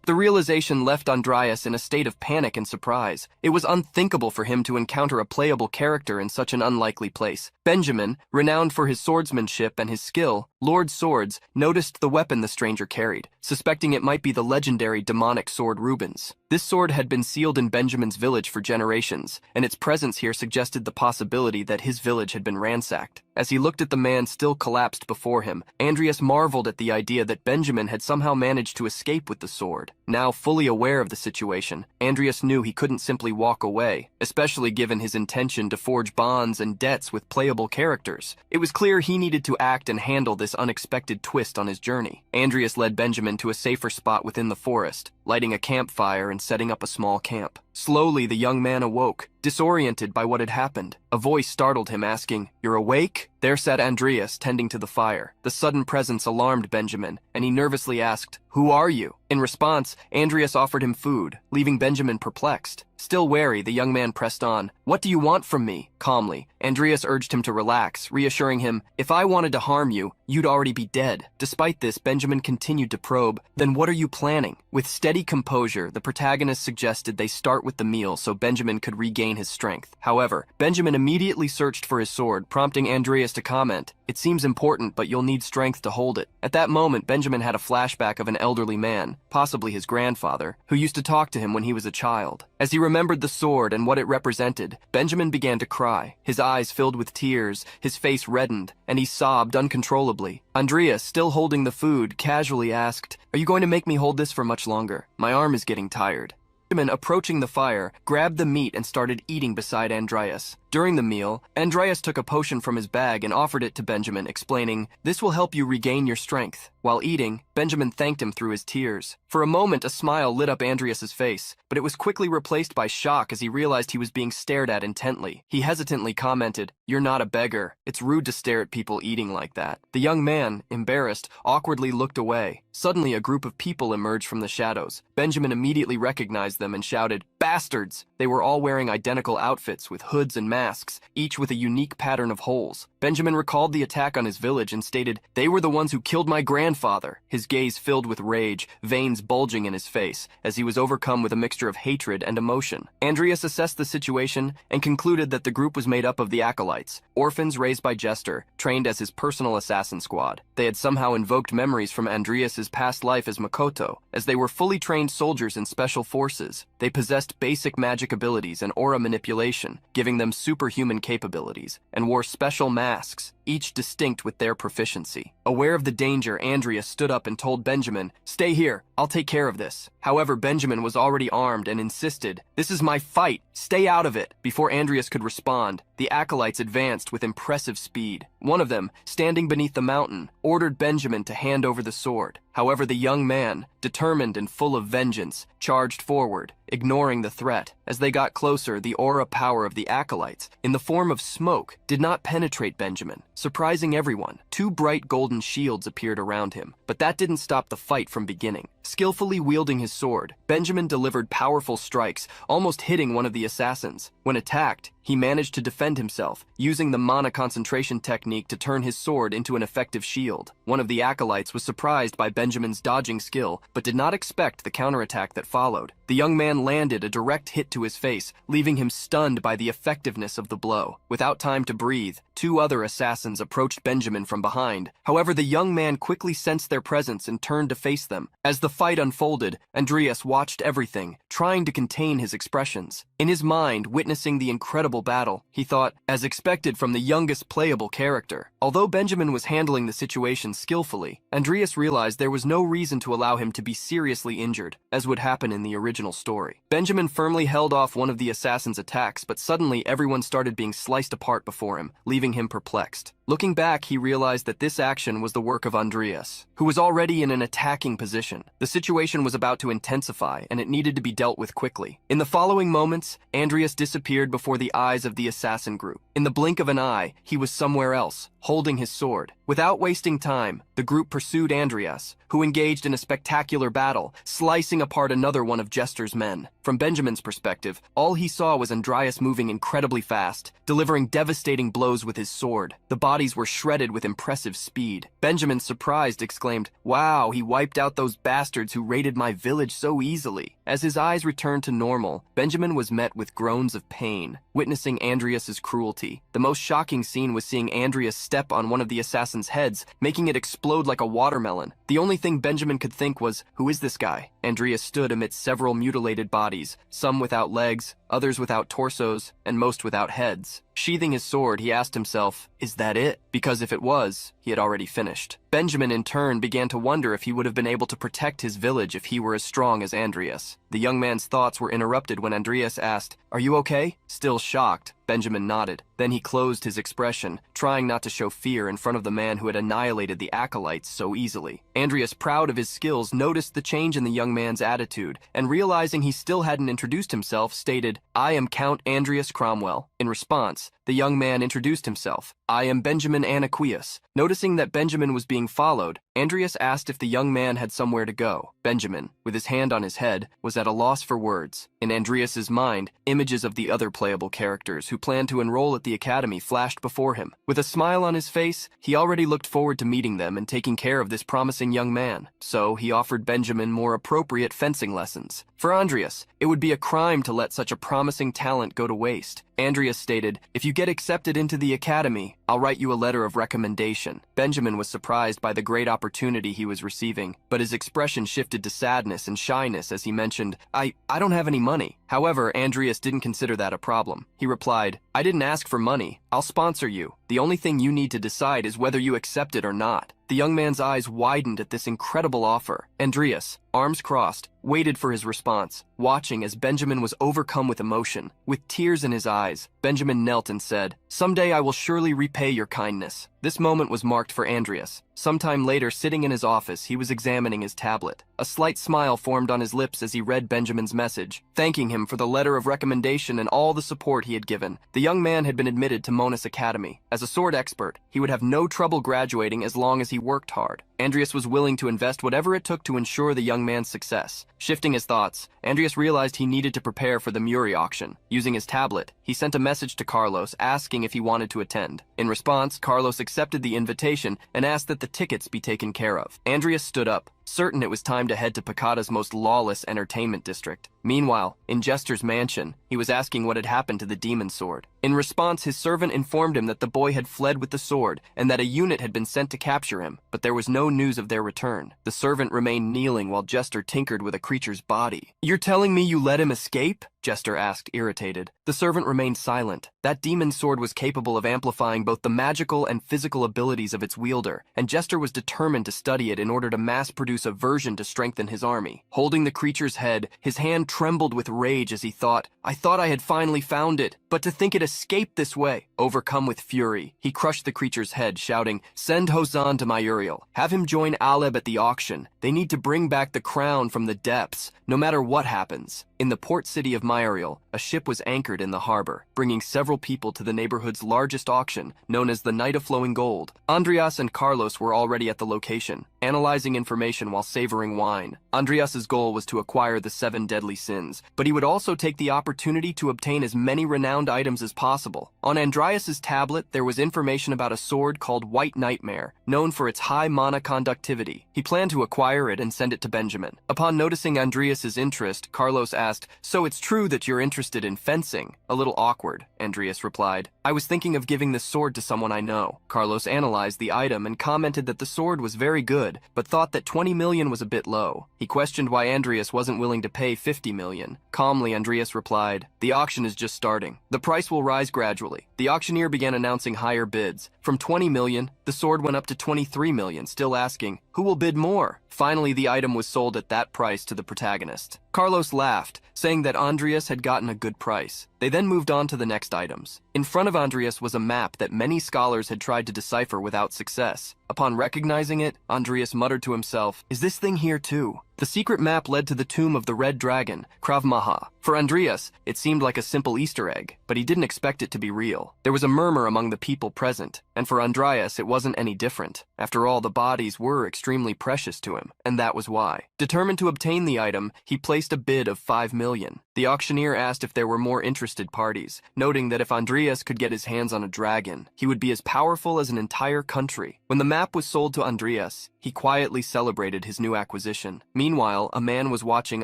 The realization left Andreas in a state of panic and surprise. It was unthinkable for him to encounter a playable character in such an unlikely place. Benjamin, renowned for his swordsmanship and his skill, Lord Swords, noticed the weapon the stranger carried, suspecting it might be the legendary demonic sword Rubens. This sword had been sealed in Benjamin's village for generations, and its presence here suggested the possibility that his village had been ransacked. As he looked at the man still collapsed before him, Andreas marveled at the idea that Benjamin had somehow managed to escape with the sword. Now fully aware of the situation, Andreas knew he couldn't simply walk away, especially given his intention to forge bonds and debts with playable characters. It was clear he needed to act and handle this unexpected twist on his journey. Andreas led Benjamin to a safer spot within the forest. lighting a campfire and setting up a small camp. Slowly, the young man awoke, disoriented by what had happened. A voice startled him, asking, "You're awake?" There sat Andreas, tending to the fire. The sudden presence alarmed Benjamin, and he nervously asked, "Who are you?" In response, Andreas offered him food, leaving Benjamin perplexed. Still wary, the young man pressed on. "What do you want from me?" Calmly, Andreas urged him to relax, reassuring him, "If I wanted to harm you, you'd already be dead." Despite this, Benjamin continued to probe, "Then what are you planning?" With steady composure, the protagonist suggested they start with the meal so Benjamin could regain his strength. However, Benjamin immediately searched for his sword, prompting Andreas to comment, "It seems important, but you'll need strength to hold it." At that moment, Benjamin had a flashback of an elderly man, possibly his grandfather, who used to talk to him when he was a child. As he remembered the sword and what it represented, Benjamin began to cry. His eyes filled with tears, his face reddened, and he sobbed uncontrollably. Andreas, still holding the food, casually asked, "Are you going to make me hold this for much longer? My arm is getting tired." Benjamin, approaching the fire, grabbed the meat and started eating beside Andreas. During the meal, Andreas took a potion from his bag and offered it to Benjamin, explaining, "This will help you regain your strength." While eating, Benjamin thanked him through his tears. For a moment, a smile lit up Andreas's face, but it was quickly replaced by shock as he realized he was being stared at intently. He hesitantly commented, "You're not a beggar. It's rude to stare at people eating like that." The young man, embarrassed, awkwardly looked away. Suddenly, a group of people emerged from the shadows. Benjamin immediately recognized them and shouted, "Bastards!" They were all wearing identical outfits with hoods and masks, each with a unique pattern of holes. Benjamin recalled the attack on his village and stated, "They were the ones who killed my grandfather." His gaze filled with rage, veins bulging in his face, as he was overcome with a mixture of hatred and emotion. Andreas assessed the situation and concluded that the group was made up of the acolytes, orphans raised by Jester, trained as his personal assassin squad. They had somehow invoked memories from Andreas's past life as Makoto, as they were fully trained soldiers in special forces. They possessed basic magic abilities and aura manipulation, giving them superhuman capabilities, and wore special masks, each distinct with their proficiency. Aware of the danger, Andreas stood up and told Benjamin, "Stay here, I'll take care of this." However, Benjamin was already armed and insisted, "This is my fight, stay out of it." Before Andreas could respond, the acolytes advanced with impressive speed. One of them, standing beneath the mountain, ordered Benjamin to hand over the sword. However, the young man, determined and full of vengeance, charged forward, ignoring the threat. As they got closer, the aura power of the acolytes, in the form of smoke, did not penetrate Benjamin, surprising everyone. Two bright golden shields appeared around him, but that didn't stop the fight from beginning. Skillfully wielding his sword, Benjamin delivered powerful strikes, almost hitting one of the assassins. When attacked, he managed to defend himself, using the mana concentration technique to turn his sword into an effective shield. One of the acolytes was surprised by Benjamin's dodging skill, but did not expect the counterattack that followed. The young man landed a direct hit to his face, leaving him stunned by the effectiveness of the blow. Without time to breathe, two other assassins approached Benjamin from behind. However, the young man quickly sensed their presence and turned to face them. As the fight unfolded, Andreas watched everything, trying to contain his expressions. In his mind, witnessing the incredible battle, he thought, as expected from the youngest playable character. Although Benjamin was handling the situation skillfully, Andreas realized there was no reason to allow him to be seriously injured, as would happen in the original story. Benjamin firmly held off one of the assassin's attacks, but suddenly everyone started being sliced apart before him, leaving him perplexed. Looking back, he realized that this action was the work of Andreas, who was already in an attacking position. The situation was about to intensify, and it needed to be dealt with quickly. In the following moments, Andreas disappeared before the eyes of the assassin group. In the blink of an eye, he was somewhere else, holding his sword. Without wasting time, the group pursued Andreas, who engaged in a spectacular battle, slicing apart another one of Jester's men. From Benjamin's perspective, all he saw was Andreas moving incredibly fast, delivering devastating blows with his sword. The bodies were shredded with impressive speed. Benjamin, surprised, exclaimed, "Wow, he wiped out those bastards who raided my village so easily." As his eyes returned to normal, Benjamin was met with groans of pain, witnessing Andreas's cruelty. The most shocking scene was seeing Andreas step on one of the assassin's heads, making it explode like a watermelon. The only thing Benjamin could think was, who is this guy? Andreas stood amidst several mutilated bodies, some without legs, others without torsos, and most without heads. Sheathing his sword, he asked himself, is that it? Because if it was, he had already finished. Benjamin, in turn, began to wonder if he would have been able to protect his village if he were as strong as Andreas. The young man's thoughts were interrupted when Andreas asked, "Are you okay?" Still shocked, Benjamin nodded. Then he closed his expression, trying not to show fear in front of the man who had annihilated the acolytes so easily. Andreas, proud of his skills, noticed the change in the young man's attitude, and realizing he still hadn't introduced himself, stated, "I am Count Andreas Cromwell." In response, the young man introduced himself, "I am Benjamin Anaquius." Noticing that Benjamin was being followed, Andreas asked if the young man had somewhere to go. Benjamin, with his hand on his head, was at a loss for words. In Andreas's mind, images of the other playable characters who planned to enroll at the academy flashed before him. With a smile on his face, he already looked forward to meeting them and taking care of this promising young man. So he offered Benjamin more appropriate fencing lessons. For Andreas, it would be a crime to let such a promising talent go to waste. Andreas stated, "If you get accepted into the academy, I'll write you a letter of recommendation." Benjamin was surprised by the great opportunity he was receiving, but his expression shifted to sadness and shyness as he mentioned, I don't have any money." However, Andreas didn't consider that a problem. He replied, "I didn't ask for money. I'll sponsor you. The only thing you need to decide is whether you accept it or not." The young man's eyes widened at this incredible offer. Andreas, arms crossed, waited for his response, watching as Benjamin was overcome with emotion. With tears in his eyes, Benjamin knelt and said, "Someday I will surely repay your kindness." This moment was marked for Andreas. Sometime later, sitting in his office, he was examining his tablet. A slight smile formed on his lips as he read Benjamin's message, thanking him for the letter of recommendation and all the support he had given. The young man had been admitted to Monas Academy. As a sword expert, he would have no trouble graduating as long as he worked hard. Andreas was willing to invest whatever it took to ensure the young man's success. Shifting his thoughts, Andreas realized he needed to prepare for the Muri auction. Using his tablet, he sent a message to Carlos asking if he wanted to attend. In response, Carlos accepted the invitation and asked that the tickets be taken care of. Andreas stood up, certain it was time to head to Picata's most lawless entertainment district. Meanwhile, in Jester's mansion, he was asking what had happened to the demon sword. In response, his servant informed him that the boy had fled with the sword and that a unit had been sent to capture him, but there was no news of their return. The servant remained kneeling while Jester tinkered with a creature's body. "You're telling me you let him escape?" Jester asked, irritated. The servant remained silent. That demon sword was capable of amplifying both the magical and physical abilities of its wielder, and Jester was determined to study it in order to mass-produce a version to strengthen his army. Holding the creature's head, his hand trembled with rage as he thought, "I thought I had finally found it, but to think it escaped this way." Overcome with fury, he crushed the creature's head, shouting, "Send Hosan to my Uriel. Have him join Aleb at the auction. They need to bring back the crown from the depths, no matter what happens." In the port city of Myriel, a ship was anchored in the harbor, bringing several people to the neighborhood's largest auction, known as the Night of Flowing Gold. Andreas and Carlos were already at the location, analyzing information while savoring wine. Andreas's goal was to acquire the 7 deadly sins, but he would also take the opportunity to obtain as many renowned items as possible. On Andreas's tablet, there was information about a sword called White Nightmare, known for its high mana conductivity. He planned to acquire it and send it to Benjamin. Upon noticing Andreas's interest, Carlos asked, "So it's true that you're interested in fencing?" "A little awkward," Andreas replied. "I was thinking of giving this sword to someone I know." Carlos analyzed the item and commented that the sword was very good, but thought that 20 million was a bit low. He questioned why Andreas wasn't willing to pay 50 million. Calmly, Andreas replied, "The auction is just starting. The price will rise gradually." The auctioneer began announcing higher bids. From 20 million, the sword went up to 23 million, still asking, "Who will bid more?" Finally, the item was sold at that price to the protagonist. Carlos laughed, saying that Andreas had gotten a good price. They then moved on to the next items. In front of Andreas was a map that many scholars had tried to decipher without success. Upon recognizing it, Andreas muttered to himself, "Is this thing here too?" The secret map led to the tomb of the Red Dragon, Krav Maga. For Andreas, it seemed like a simple Easter egg, but he didn't expect it to be real. There was a murmur among the people present, and for Andreas it wasn't any different. After all, the bodies were extremely precious to him, and that was why. Determined to obtain the item, he placed a bid of 5 million. The auctioneer asked if there were more interested parties, noting that if Andreas could get his hands on a dragon, he would be as powerful as an entire country. When the map was sold to Andreas, he quietly celebrated his new acquisition. Meanwhile, a man was watching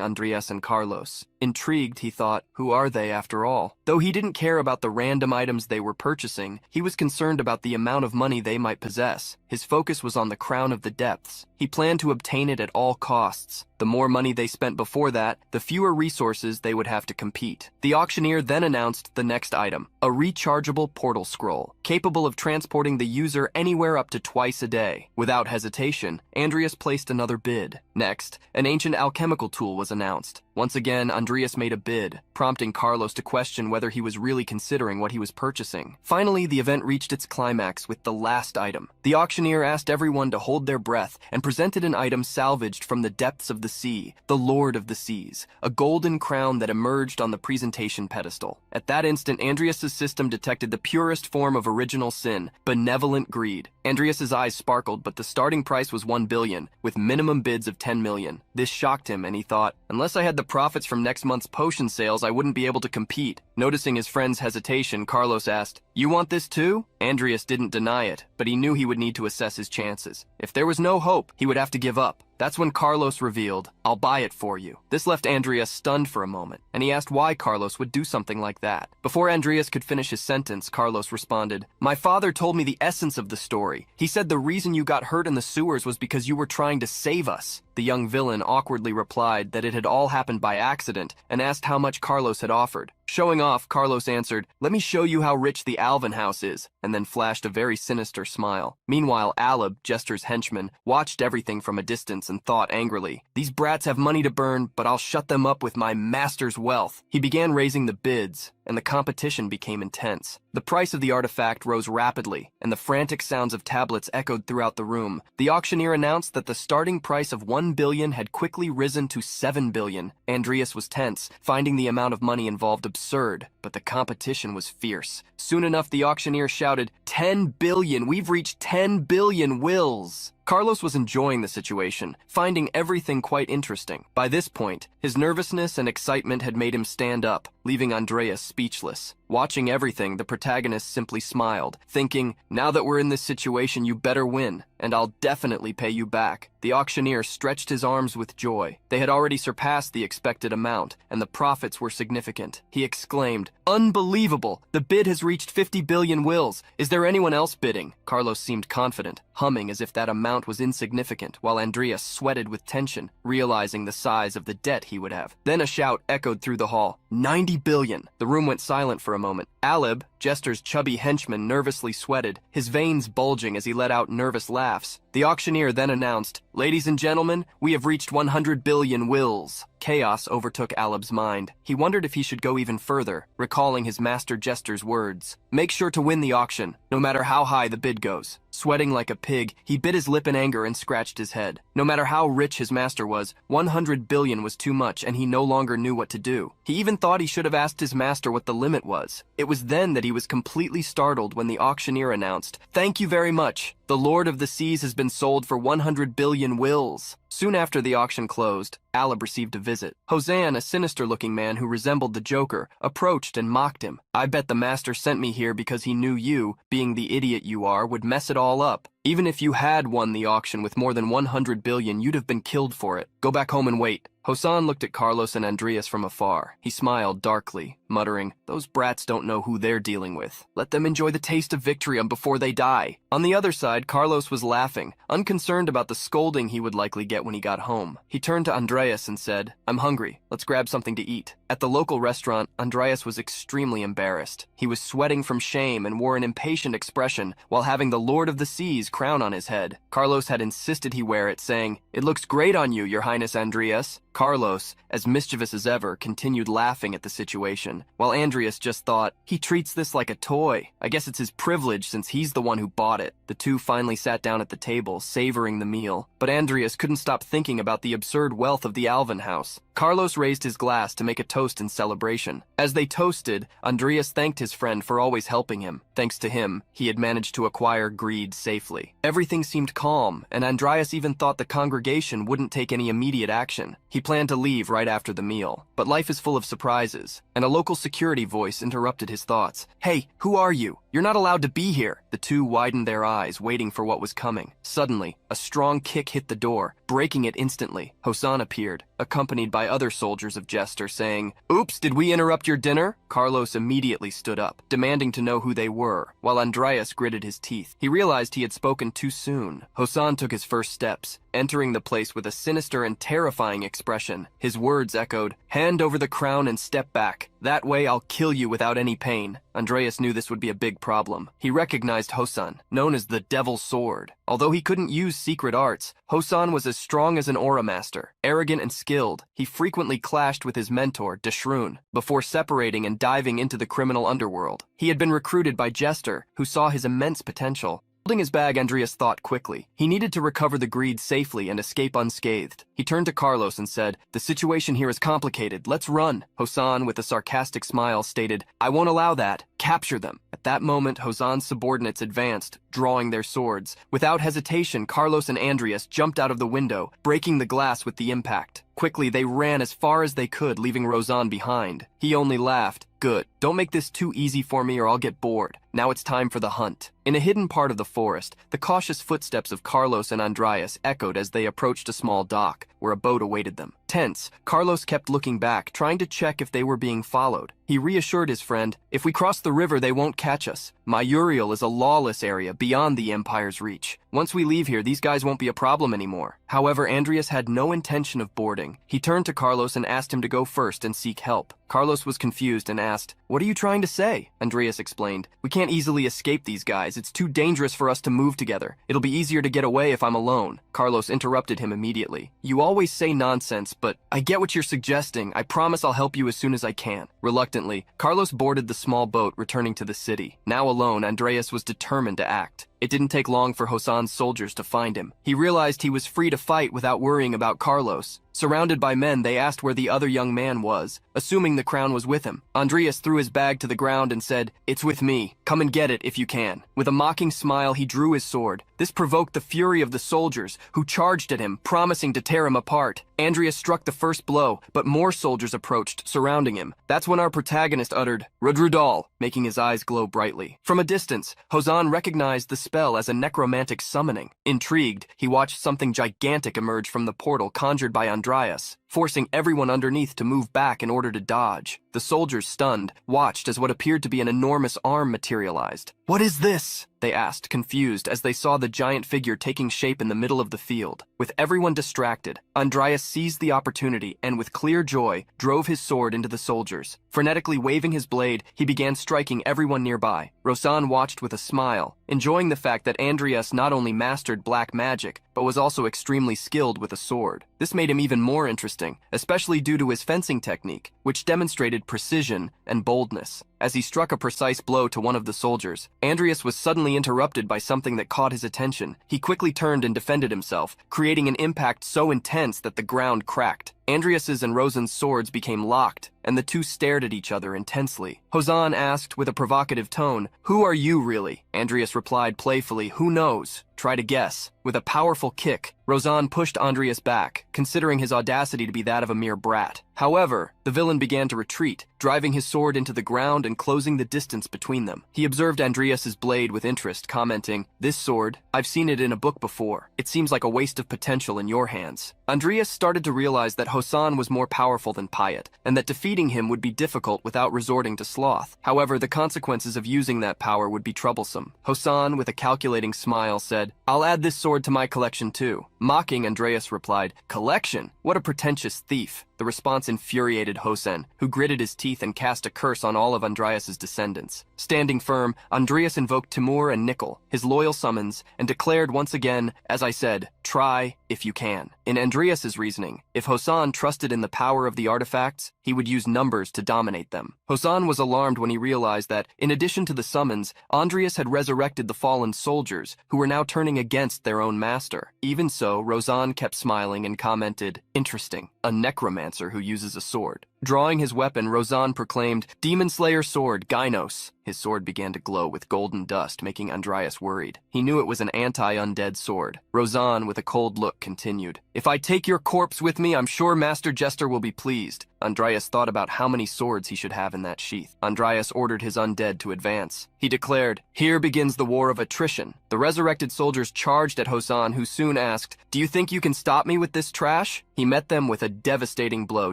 Andreas and Carlos. Intrigued, he thought, who are they after all? Though he didn't care about the random items they were purchasing, he was concerned about the amount of money they might possess. His focus was on the crown of the depths. He planned to obtain it at all costs. The more money they spent before that, the fewer resources they would have to compete. The auctioneer then announced the next item, a rechargeable portal scroll, capable of transporting the user anywhere up to twice a day. Without hesitation, Andreas placed another bid. Next, an ancient alchemical tool was announced. Once again, Andreas made a bid, prompting Carlos to question whether he was really considering what he was purchasing. Finally, the event reached its climax with the last item. The auctioneer asked everyone to hold their breath and presented an item salvaged from the depths of the sea, the Lord of the Seas, a golden crown that emerged on the presentation pedestal. At that instant, Andreas's system detected the purest form of original sin, benevolent greed. Andreas's eyes sparkled, but the starting price was 1 billion, with minimum bids of 10 million. This shocked him, and he thought, unless I had the profits from next month's potion sales, I wouldn't be able to compete. Noticing his friend's hesitation, Carlos asked, "You want this too?" Andreas didn't deny it, but he knew he would need to assess his chances. If there was no hope, he would have to give up. That's when Carlos revealed, "I'll buy it for you." This left Andreas stunned for a moment, and he asked why Carlos would do something like that. Before Andreas could finish his sentence, Carlos responded, "My father told me the essence of the story. He said the reason you got hurt in the sewers was because you were trying to save us." The young villain awkwardly replied that it had all happened by accident and asked how much Carlos had offered. Showing off, Carlos answered, "Let me show you how rich the Alvin house is," and then flashed a very sinister smile. Meanwhile, Aleb, Jester's henchman, watched everything from a distance and thought angrily, "These brats have money to burn, but I'll shut them up with my master's wealth." He began raising the bids, and the competition became intense. The price of the artifact rose rapidly, and the frantic sounds of tablets echoed throughout the room. The auctioneer announced that the starting price of 1 billion had quickly risen to 7 billion. Andreas was tense, finding the amount of money involved absurd, but the competition was fierce. Soon enough, the auctioneer shouted, 10 billion! We've reached 10 billion wills! Carlos was enjoying the situation, finding everything quite interesting. By this point, his nervousness and excitement had made him stand up, leaving Andreas speechless. Watching everything, the protagonist simply smiled, thinking, "Now that we're in this situation, you better win, and I'll definitely pay you back." The auctioneer stretched his arms with joy. They had already surpassed the expected amount, and the profits were significant. He exclaimed, "Unbelievable! The bid has reached 50 billion wills. Is there anyone else bidding?" Carlos seemed confident, humming as if that amount was insignificant, while Andreas sweated with tension, realizing the size of the debt he would have. Then a shout echoed through the hall, 90 billion! The room went silent for a moment. Aleb, Jester's chubby henchman, nervously sweated, his veins bulging as he let out nervous laughs. The auctioneer then announced, "Ladies and gentlemen, we have reached 100 billion wills." Chaos overtook Aleb's mind. He wondered if he should go even further, recalling his master Jester's words. "Make sure to win the auction, no matter how high the bid goes." Sweating like a pig, he bit his lip in anger and scratched his head. No matter how rich his master was, 100 billion was too much, and he no longer knew what to do. He even thought he should have asked his master what the limit was. It was then that he was completely startled when the auctioneer announced, "Thank you very much. The Lord of the Seas has been sold for 100 billion wills." Soon after the auction closed, Aleb received a visit. Hosean, a sinister-looking man who resembled the Joker, approached and mocked him. "I bet the master sent me here because he knew you, being the idiot you are, would mess it all up. Even if you had won the auction with more than 100 billion, you'd have been killed for it. Go back home and wait." Hosean looked at Carlos and Andreas from afar. He smiled darkly, muttering, "Those brats don't know who they're dealing with. Let them enjoy the taste of victory before they die." On the other side, Carlos was laughing, unconcerned about the scolding he would likely get when he got home. He turned to Andreas and said, "I'm hungry. Let's grab something to eat." At the local restaurant, Andreas was extremely embarrassed. He was sweating from shame and wore an impatient expression while having the Lord of the Seas crown on his head. Carlos had insisted he wear it, saying, "It looks great on you, Your Highness Andreas." Carlos, as mischievous as ever, continued laughing at the situation, while Andreas just thought, "He treats this like a toy. I guess it's his privilege since he's the one who bought it." The two finally sat down at the table, savoring the meal, but Andreas couldn't stop thinking about the absurd wealth of the Alvin house. Carlos raised his glass to make a toast in celebration. As they toasted, Andreas thanked his friend for always helping him. Thanks to him, he had managed to acquire greed safely. Everything seemed calm, and Andreas even thought the congregation wouldn't take any immediate action. He planned to leave right after the meal, but life is full of surprises, and a local security voice interrupted his thoughts. "Hey, who are you? You're not allowed to be here." The two widened their eyes, waiting for what was coming. Suddenly, a strong kick hit the door, breaking it instantly. Hosean appeared, accompanied by other soldiers of Jester, saying, "Oops, did we interrupt your dinner?" Carlos immediately stood up, demanding to know who they were, while Andreas gritted his teeth. He realized he had spoken too soon. Hosean took his first steps, entering the place with a sinister and terrifying expression. His words echoed, "Hand over the crown and step back. That way I'll kill you without any pain." Andreas knew this would be a big problem. He recognized Hosan, known as the Devil's Sword. Although he couldn't use secret arts, Hosan was as strong as an aura master. Arrogant and skilled, he frequently clashed with his mentor, Deshrun, before separating and diving into the criminal underworld. He had been recruited by Jester, who saw his immense potential. Holding his bag, Andreas thought quickly. He needed to recover the greed safely and escape unscathed. He turned to Carlos and said, "The situation here is complicated. Let's run." Hosan, with a sarcastic smile, stated, "I won't allow that. Capture them." At that moment, Hosan's subordinates advanced, drawing their swords. Without hesitation, Carlos and Andreas jumped out of the window, breaking the glass with the impact. Quickly, they ran as far as they could, leaving Rozan behind. He only laughed. "Good. Don't make this too easy for me or I'll get bored. Now it's time for the hunt." In a hidden part of the forest, the cautious footsteps of Carlos and Andreas echoed as they approached a small dock, where a boat awaited them. Tense, Carlos kept looking back, trying to check if they were being followed. He reassured his friend, "If we cross the river, they won't catch us. Mayuriel is a lawless area beyond the Empire's reach. Once we leave here, these guys won't be a problem anymore." However, Andreas had no intention of boarding. He turned to Carlos and asked him to go first and seek help. Carlos was confused and asked, "What are you trying to say?" Andreas explained, "We can't easily escape these guys. It's too dangerous for us to move together. It'll be easier to get away if I'm alone." Carlos interrupted him immediately. "You always say nonsense, but I get what you're suggesting. I promise I'll help you as soon as I can." Reluctantly, Carlos boarded the small boat, returning to the city. Now alone, Andreas was determined to act. It didn't take long for Hosan's soldiers to find him. He realized he was free to fight without worrying about Carlos. Surrounded by men, they asked where the other young man was, assuming the crown was with him. Andreas threw his bag to the ground and said, "It's with me. Come and get it if you can." With a mocking smile, he drew his sword. This provoked the fury of the soldiers, who charged at him, promising to tear him apart. Andreas struck the first blow, but more soldiers approached, surrounding him. That's when our protagonist uttered, "Rudrudal," making his eyes glow brightly. From a distance, Hosan recognized the spell as a necromantic summoning. Intrigued, he watched something gigantic emerge from the portal conjured by Andreas, forcing everyone underneath to move back in order to dodge. The soldiers, stunned, watched as what appeared to be an enormous arm materialized. "What is this?" they asked, confused, as they saw the giant figure taking shape in the middle of the field. With everyone distracted, Andreas seized the opportunity and, with clear joy, drove his sword into the soldiers. Frenetically waving his blade, he began striking everyone nearby. Rosan watched with a smile, enjoying the fact that Andreas not only mastered black magic, but was also extremely skilled with a sword. This made him even more interesting, especially due to his fencing technique, which demonstrated precision and boldness. As he struck a precise blow to one of the soldiers, Andreas was suddenly interrupted by something that caught his attention. He quickly turned and defended himself, creating an impact so intense that the ground cracked. Andreas's and Rosen's swords became locked, and the two stared at each other intensely. Hosan asked with a provocative tone, "Who are you really?" Andreas replied playfully, "Who knows? Try to guess." With a powerful kick, Rosan pushed Andreas back, considering his audacity to be that of a mere brat. However, the villain began to retreat, driving his sword into the ground and closing the distance between them. He observed Andreas's blade with interest, commenting, "This sword, I've seen it in a book before. It seems like a waste of potential in your hands." Andreas started to realize that Hosan was more powerful than Pyatt, and that defeating him would be difficult without resorting to sloth. However, the consequences of using that power would be troublesome. Hosan, with a calculating smile, said, "I'll add this sword to my collection too." Mocking, Andreas replied, "Collection? What a pretentious thief." The response infuriated Hosen, who gritted his teeth and cast a curse on all of Andreas's descendants. Standing firm, Andreas invoked Timur and Nickel, his loyal summons, and declared once again, "As I said, try if you can." In Andreas's reasoning, if Hosan trusted in the power of the artifacts, he would use numbers to dominate them. Hosan was alarmed when he realized that, in addition to the summons, Andreas had resurrected the fallen soldiers, who were now turning against their own master. Even so, Rosan kept smiling and commented, "Interesting, a necromancer who uses a sword." Drawing his weapon, Rosan proclaimed, "Demon Slayer sword, Gynos." His sword began to glow with golden dust, making Andreas worried. He knew it was an anti-undead sword. Rosan, with a cold look, continued, "If I take your corpse with me, I'm sure Master Jester will be pleased." Andreas thought about how many swords he should have in that sheath. Andreas ordered his undead to advance. He declared, "Here begins the war of attrition." The resurrected soldiers charged at Hosan, who soon asked, "Do you think you can stop me with this trash?" He met them with a devastating blow,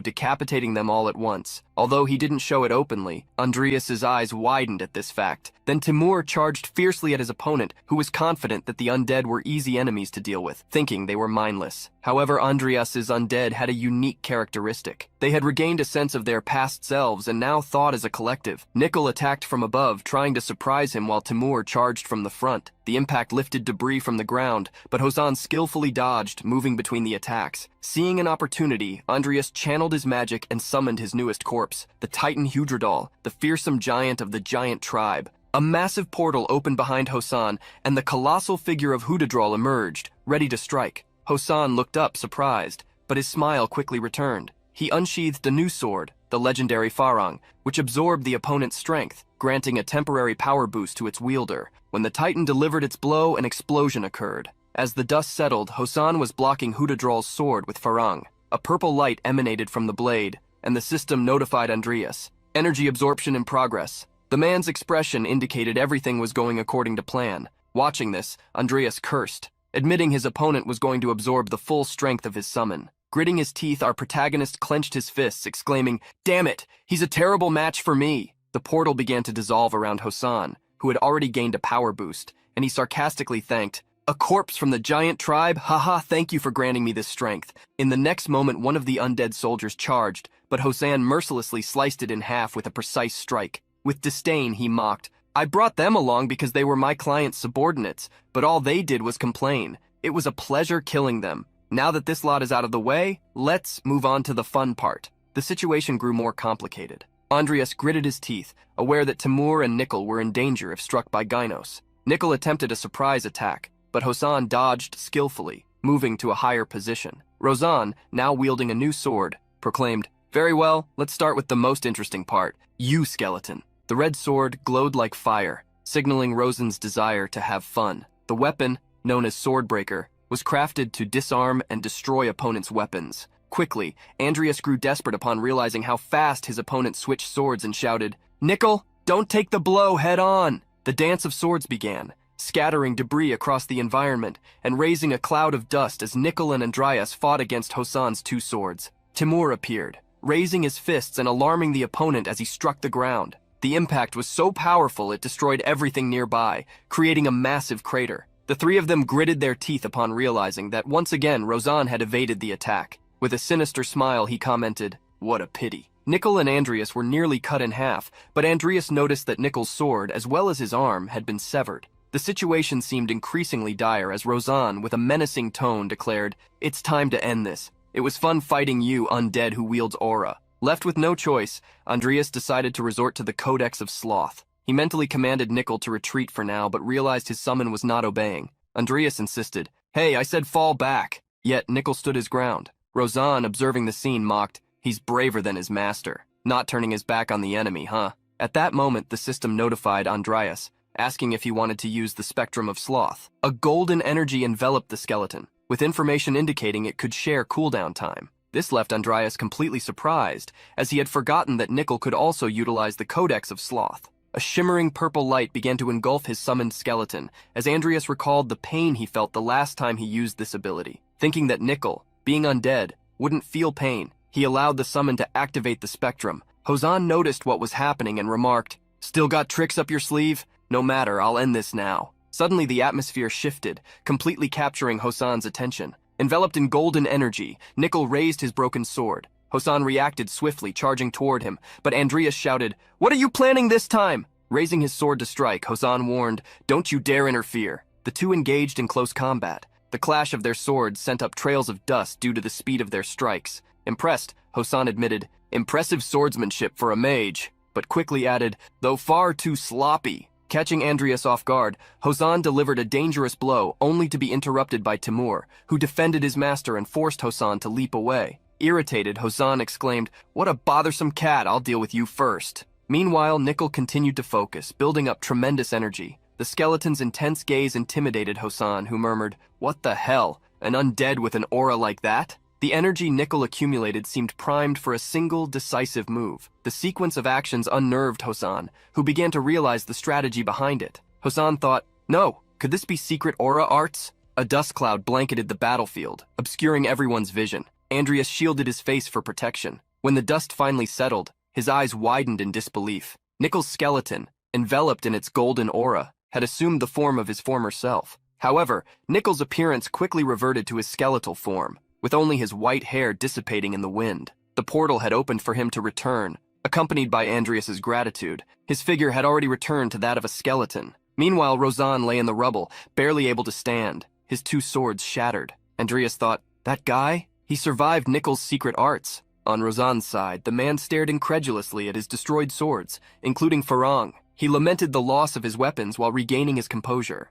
decapitating them all at once. Although he didn't show it openly, Andreas's eyes widened at this fact. Then Timur charged fiercely at his opponent, who was confident that the undead were easy enemies to deal with, thinking they were mindless. However, Andreas's undead had a unique characteristic. They had regained a sense of their past selves and now thought as a collective. Nickel attacked from above, trying to surprise him while Timur charged from the front. The impact lifted debris from the ground, but Hosan skillfully dodged, moving between the attacks. Seeing an opportunity, Andreas channeled his magic and summoned his newest corpse, the Titan Hudradal, the fearsome giant of the giant tribe. A massive portal opened behind Hosan, and the colossal figure of Hudradal emerged, ready to strike. Hosan looked up, surprised, but his smile quickly returned. He unsheathed a new sword, the legendary Farang, which absorbed the opponent's strength, granting a temporary power boost to its wielder. When the Titan delivered its blow, an explosion occurred. As the dust settled, Hosan was blocking Hudadral's sword with Farang. A purple light emanated from the blade, and the system notified Andreas. Energy absorption in progress. The man's expression indicated everything was going according to plan. Watching this, Andreas cursed, admitting his opponent was going to absorb the full strength of his summon. Gritting his teeth, our protagonist clenched his fists, exclaiming, "Damn it! He's a terrible match for me!" The portal began to dissolve around Hosan, who had already gained a power boost, and he sarcastically thanked, "A corpse from the giant tribe? Haha, thank you for granting me this strength." In the next moment, one of the undead soldiers charged, but Hosan mercilessly sliced it in half with a precise strike. With disdain, he mocked, "I brought them along because they were my client's subordinates, but all they did was complain. It was a pleasure killing them. Now that this lot is out of the way, let's move on to the fun part." The situation grew more complicated. Andreas gritted his teeth, aware that Timur and Nickel were in danger if struck by Gynos. Nickel attempted a surprise attack, but Hosan dodged skillfully, moving to a higher position. Rozan, now wielding a new sword, proclaimed, "Very well, let's start with the most interesting part. You, skeleton." The red sword glowed like fire, signaling Rozan's desire to have fun. The weapon, known as Swordbreaker, was crafted to disarm and destroy opponents' weapons. Quickly, Andreas grew desperate upon realizing how fast his opponent switched swords and shouted, "Nickel, don't take the blow head on!" The dance of swords began, scattering debris across the environment and raising a cloud of dust as Nickel and Andreas fought against Hosan's two swords. Timur appeared, raising his fists and alarming the opponent as he struck the ground. The impact was so powerful it destroyed everything nearby, creating a massive crater. The three of them gritted their teeth upon realizing that once again Rozan had evaded the attack. With a sinister smile, he commented, "What a pity." Nickel and Andreas were nearly cut in half, but Andreas noticed that Nickel's sword, as well as his arm, had been severed. The situation seemed increasingly dire as Rozan, with a menacing tone, declared, "It's time to end this. It was fun fighting you, undead who wields aura." Left with no choice, Andreas decided to resort to the Codex of Sloth. He mentally commanded Nickel to retreat for now, but realized his summon was not obeying. Andreas insisted, "Hey, I said fall back." Yet Nickel stood his ground. Rozan, observing the scene, mocked, "He's braver than his master. Not turning his back on the enemy, huh?" At that moment, the system notified Andreas, asking if he wanted to use the Spectrum of Sloth. A golden energy enveloped the skeleton, with information indicating it could share cooldown time. This left Andreas completely surprised, as he had forgotten that Nickel could also utilize the Codex of Sloth. A shimmering purple light began to engulf his summoned skeleton, as Andreas recalled the pain he felt the last time he used this ability. Thinking that Nickel, being undead, wouldn't feel pain, he allowed the summon to activate the spectrum. Hosan noticed what was happening and remarked, "Still got tricks up your sleeve? No matter, I'll end this now." Suddenly the atmosphere shifted, completely capturing Hosan's attention. Enveloped in golden energy, Nickel raised his broken sword. Hosan reacted swiftly, charging toward him, but Andreas shouted, "What are you planning this time?" Raising his sword to strike, Hosan warned, "Don't you dare interfere." The two engaged in close combat. The clash of their swords sent up trails of dust due to the speed of their strikes. Impressed, Hosan admitted, "Impressive swordsmanship for a mage," but quickly added, "Though far too sloppy." Catching Andreas off guard, Hosan delivered a dangerous blow, only to be interrupted by Timur, who defended his master and forced Hosan to leap away. Irritated, Hosan exclaimed, "What a bothersome cat, I'll deal with you first." Meanwhile, Nickel continued to focus, building up tremendous energy. The skeleton's intense gaze intimidated Hosan, who murmured, "What the hell? An undead with an aura like that?" The energy Nickel accumulated seemed primed for a single, decisive move. The sequence of actions unnerved Hosan, who began to realize the strategy behind it. Hosan thought, no, could this be secret aura arts? A dust cloud blanketed the battlefield, obscuring everyone's vision. Andreas shielded his face for protection. When the dust finally settled, his eyes widened in disbelief. Nickel's skeleton, enveloped in its golden aura, had assumed the form of his former self. However, Nickel's appearance quickly reverted to his skeletal form, with only his white hair dissipating in the wind. The portal had opened for him to return, accompanied by Andreas's gratitude. His figure had already returned to that of a skeleton. Meanwhile, Rozan lay in the rubble, barely able to stand, his two swords shattered. Andreas thought, that guy? He survived Nickel's secret arts. On Rozan's side, the man stared incredulously at his destroyed swords, including Farang. He lamented the loss of his weapons while regaining his composure.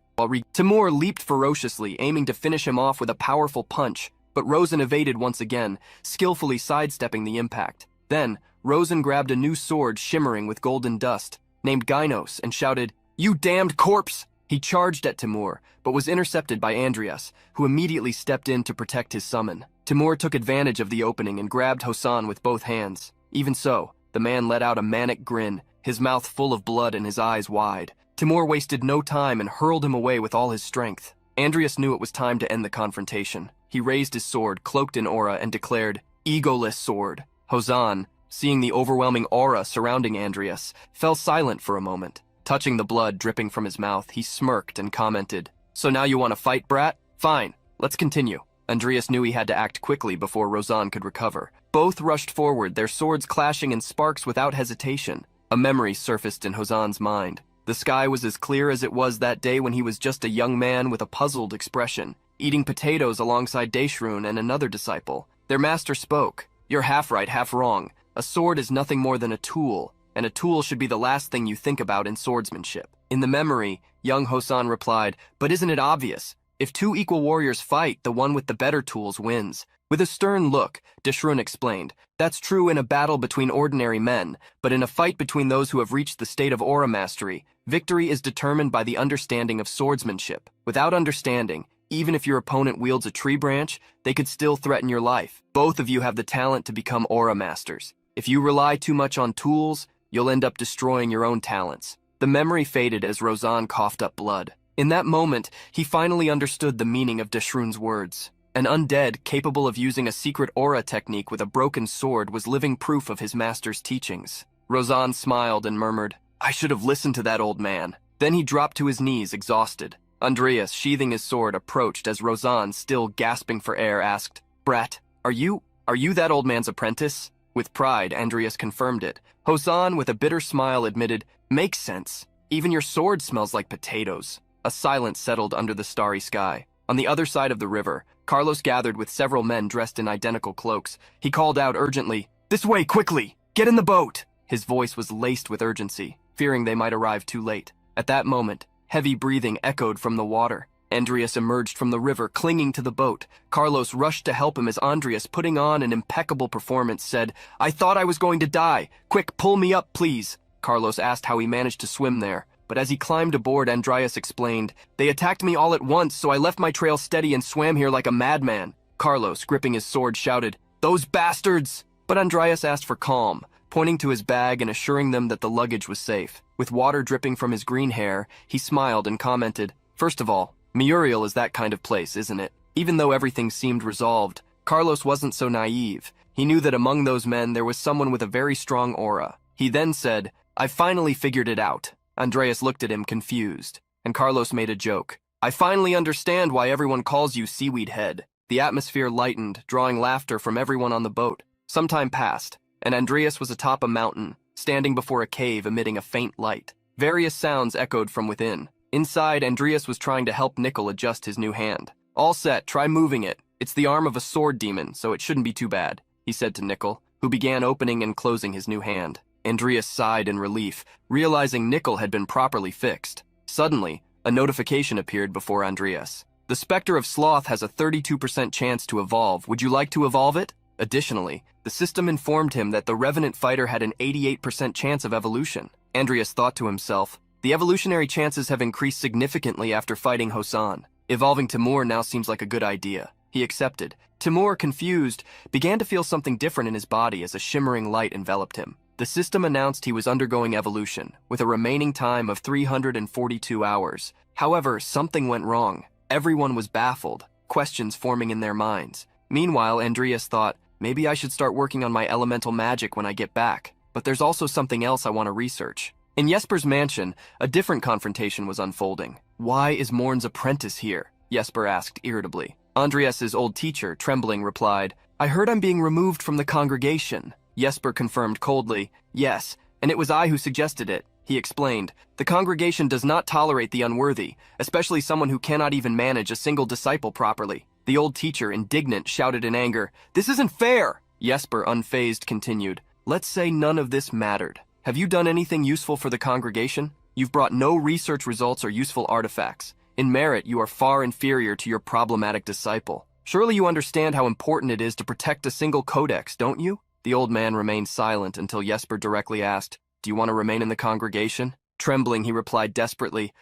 Timur leaped ferociously, aiming to finish him off with a powerful punch, but Rozan evaded once again, skillfully sidestepping the impact. Then, Rozan grabbed a new sword shimmering with golden dust, named Gynos, and shouted, "You damned corpse!" He charged at Timur, but was intercepted by Andreas, who immediately stepped in to protect his summon. Timur took advantage of the opening and grabbed Hosan with both hands. Even so, the man let out a manic grin, his mouth full of blood and his eyes wide. Timur wasted no time and hurled him away with all his strength. Andreas knew it was time to end the confrontation. He raised his sword, cloaked in aura, and declared, "Egoless sword." Hosan, seeing the overwhelming aura surrounding Andreas, fell silent for a moment. Touching the blood dripping from his mouth, he smirked and commented, "So now you want to fight, brat? Fine, let's continue." Andreas knew he had to act quickly before Rozan could recover. Both rushed forward, their swords clashing in sparks without hesitation. A memory surfaced in Hosan's mind. The sky was as clear as it was that day when he was just a young man with a puzzled expression, eating potatoes alongside Daeshrun and another disciple. Their master spoke, "You're half right, half wrong. A sword is nothing more than a tool, and a tool should be the last thing you think about in swordsmanship." In the memory, young Hosan replied, "But isn't it obvious? If two equal warriors fight, the one with the better tools wins." With a stern look, Daeshrun explained, "That's true in a battle between ordinary men, but in a fight between those who have reached the state of aura mastery, victory is determined by the understanding of swordsmanship. Without understanding, even if your opponent wields a tree branch, they could still threaten your life. Both of you have the talent to become aura masters. If you rely too much on tools, you'll end up destroying your own talents." The memory faded as Rozan coughed up blood. In that moment, he finally understood the meaning of Daeshrun's words. An undead capable of using a secret aura technique with a broken sword was living proof of his master's teachings. Rozan smiled and murmured, "I should have listened to that old man." Then he dropped to his knees, exhausted. Andreas, sheathing his sword, approached as Rozan, still gasping for air, asked, "Brat, are you that old man's apprentice?" With pride, Andreas confirmed it. Hosan, with a bitter smile, admitted, "Makes sense. Even your sword smells like potatoes." A silence settled under the starry sky. On the other side of the river, Carlos gathered with several men dressed in identical cloaks. He called out urgently, "This way, quickly! Get in the boat!" His voice was laced with urgency, fearing they might arrive too late. At that moment, heavy breathing echoed from the water. Andreas emerged from the river, clinging to the boat. Carlos rushed to help him as Andreas, putting on an impeccable performance, said, "I thought I was going to die. Quick, pull me up, please." Carlos asked how he managed to swim there. But as he climbed aboard, Andreas explained, "They attacked me all at once, so I left my trail steady and swam here like a madman." Carlos, gripping his sword, shouted, "Those bastards!" But Andreas asked for calm, pointing to his bag and assuring them that the luggage was safe. With water dripping from his green hair, he smiled and commented, "First of all, Muriel is that kind of place, isn't it?" Even though everything seemed resolved, Carlos wasn't so naive. He knew that among those men there was someone with a very strong aura. He then said, "I've finally figured it out." Andreas looked at him confused, and Carlos made a joke. "I finally understand why everyone calls you Seaweed Head." The atmosphere lightened, drawing laughter from everyone on the boat. Some time passed, and Andreas was atop a mountain, standing before a cave emitting a faint light. Various sounds echoed from within. Inside, Andreas was trying to help Nickel adjust his new hand. "All set, try moving it. It's the arm of a sword demon, so it shouldn't be too bad," he said to Nickel, who began opening and closing his new hand. Andreas sighed in relief, realizing Nickel had been properly fixed. Suddenly, a notification appeared before Andreas. "The Spectre of Sloth has a 32% chance to evolve. Would you like to evolve it?" Additionally, the system informed him that the Revenant fighter had an 88% chance of evolution. Andreas thought to himself, "The evolutionary chances have increased significantly after fighting Hosan. Evolving Timur now seems like a good idea." He accepted. Timur, confused, began to feel something different in his body as a shimmering light enveloped him. The system announced he was undergoing evolution, with a remaining time of 342 hours. However, something went wrong. Everyone was baffled, questions forming in their minds. Meanwhile, Andreas thought, maybe I should start working on my elemental magic when I get back. But there's also something else I want to research. In Jesper's mansion, a different confrontation was unfolding. Why is Morn's apprentice here? Jesper asked irritably. Andreas's old teacher, trembling, replied, I heard I'm being removed from the congregation. Jesper confirmed coldly, yes, and it was I who suggested it. He explained, the congregation does not tolerate the unworthy, especially someone who cannot even manage a single disciple properly. The old teacher, indignant, shouted in anger, this isn't fair! Jesper, unfazed, continued, let's say none of this mattered. Have you done anything useful for the congregation? You've brought no research results or useful artifacts. In merit, you are far inferior to your problematic disciple. Surely you understand how important it is to protect a single codex, don't you? The old man remained silent until Jesper directly asked, do you want to remain in the congregation? Trembling, he replied desperately,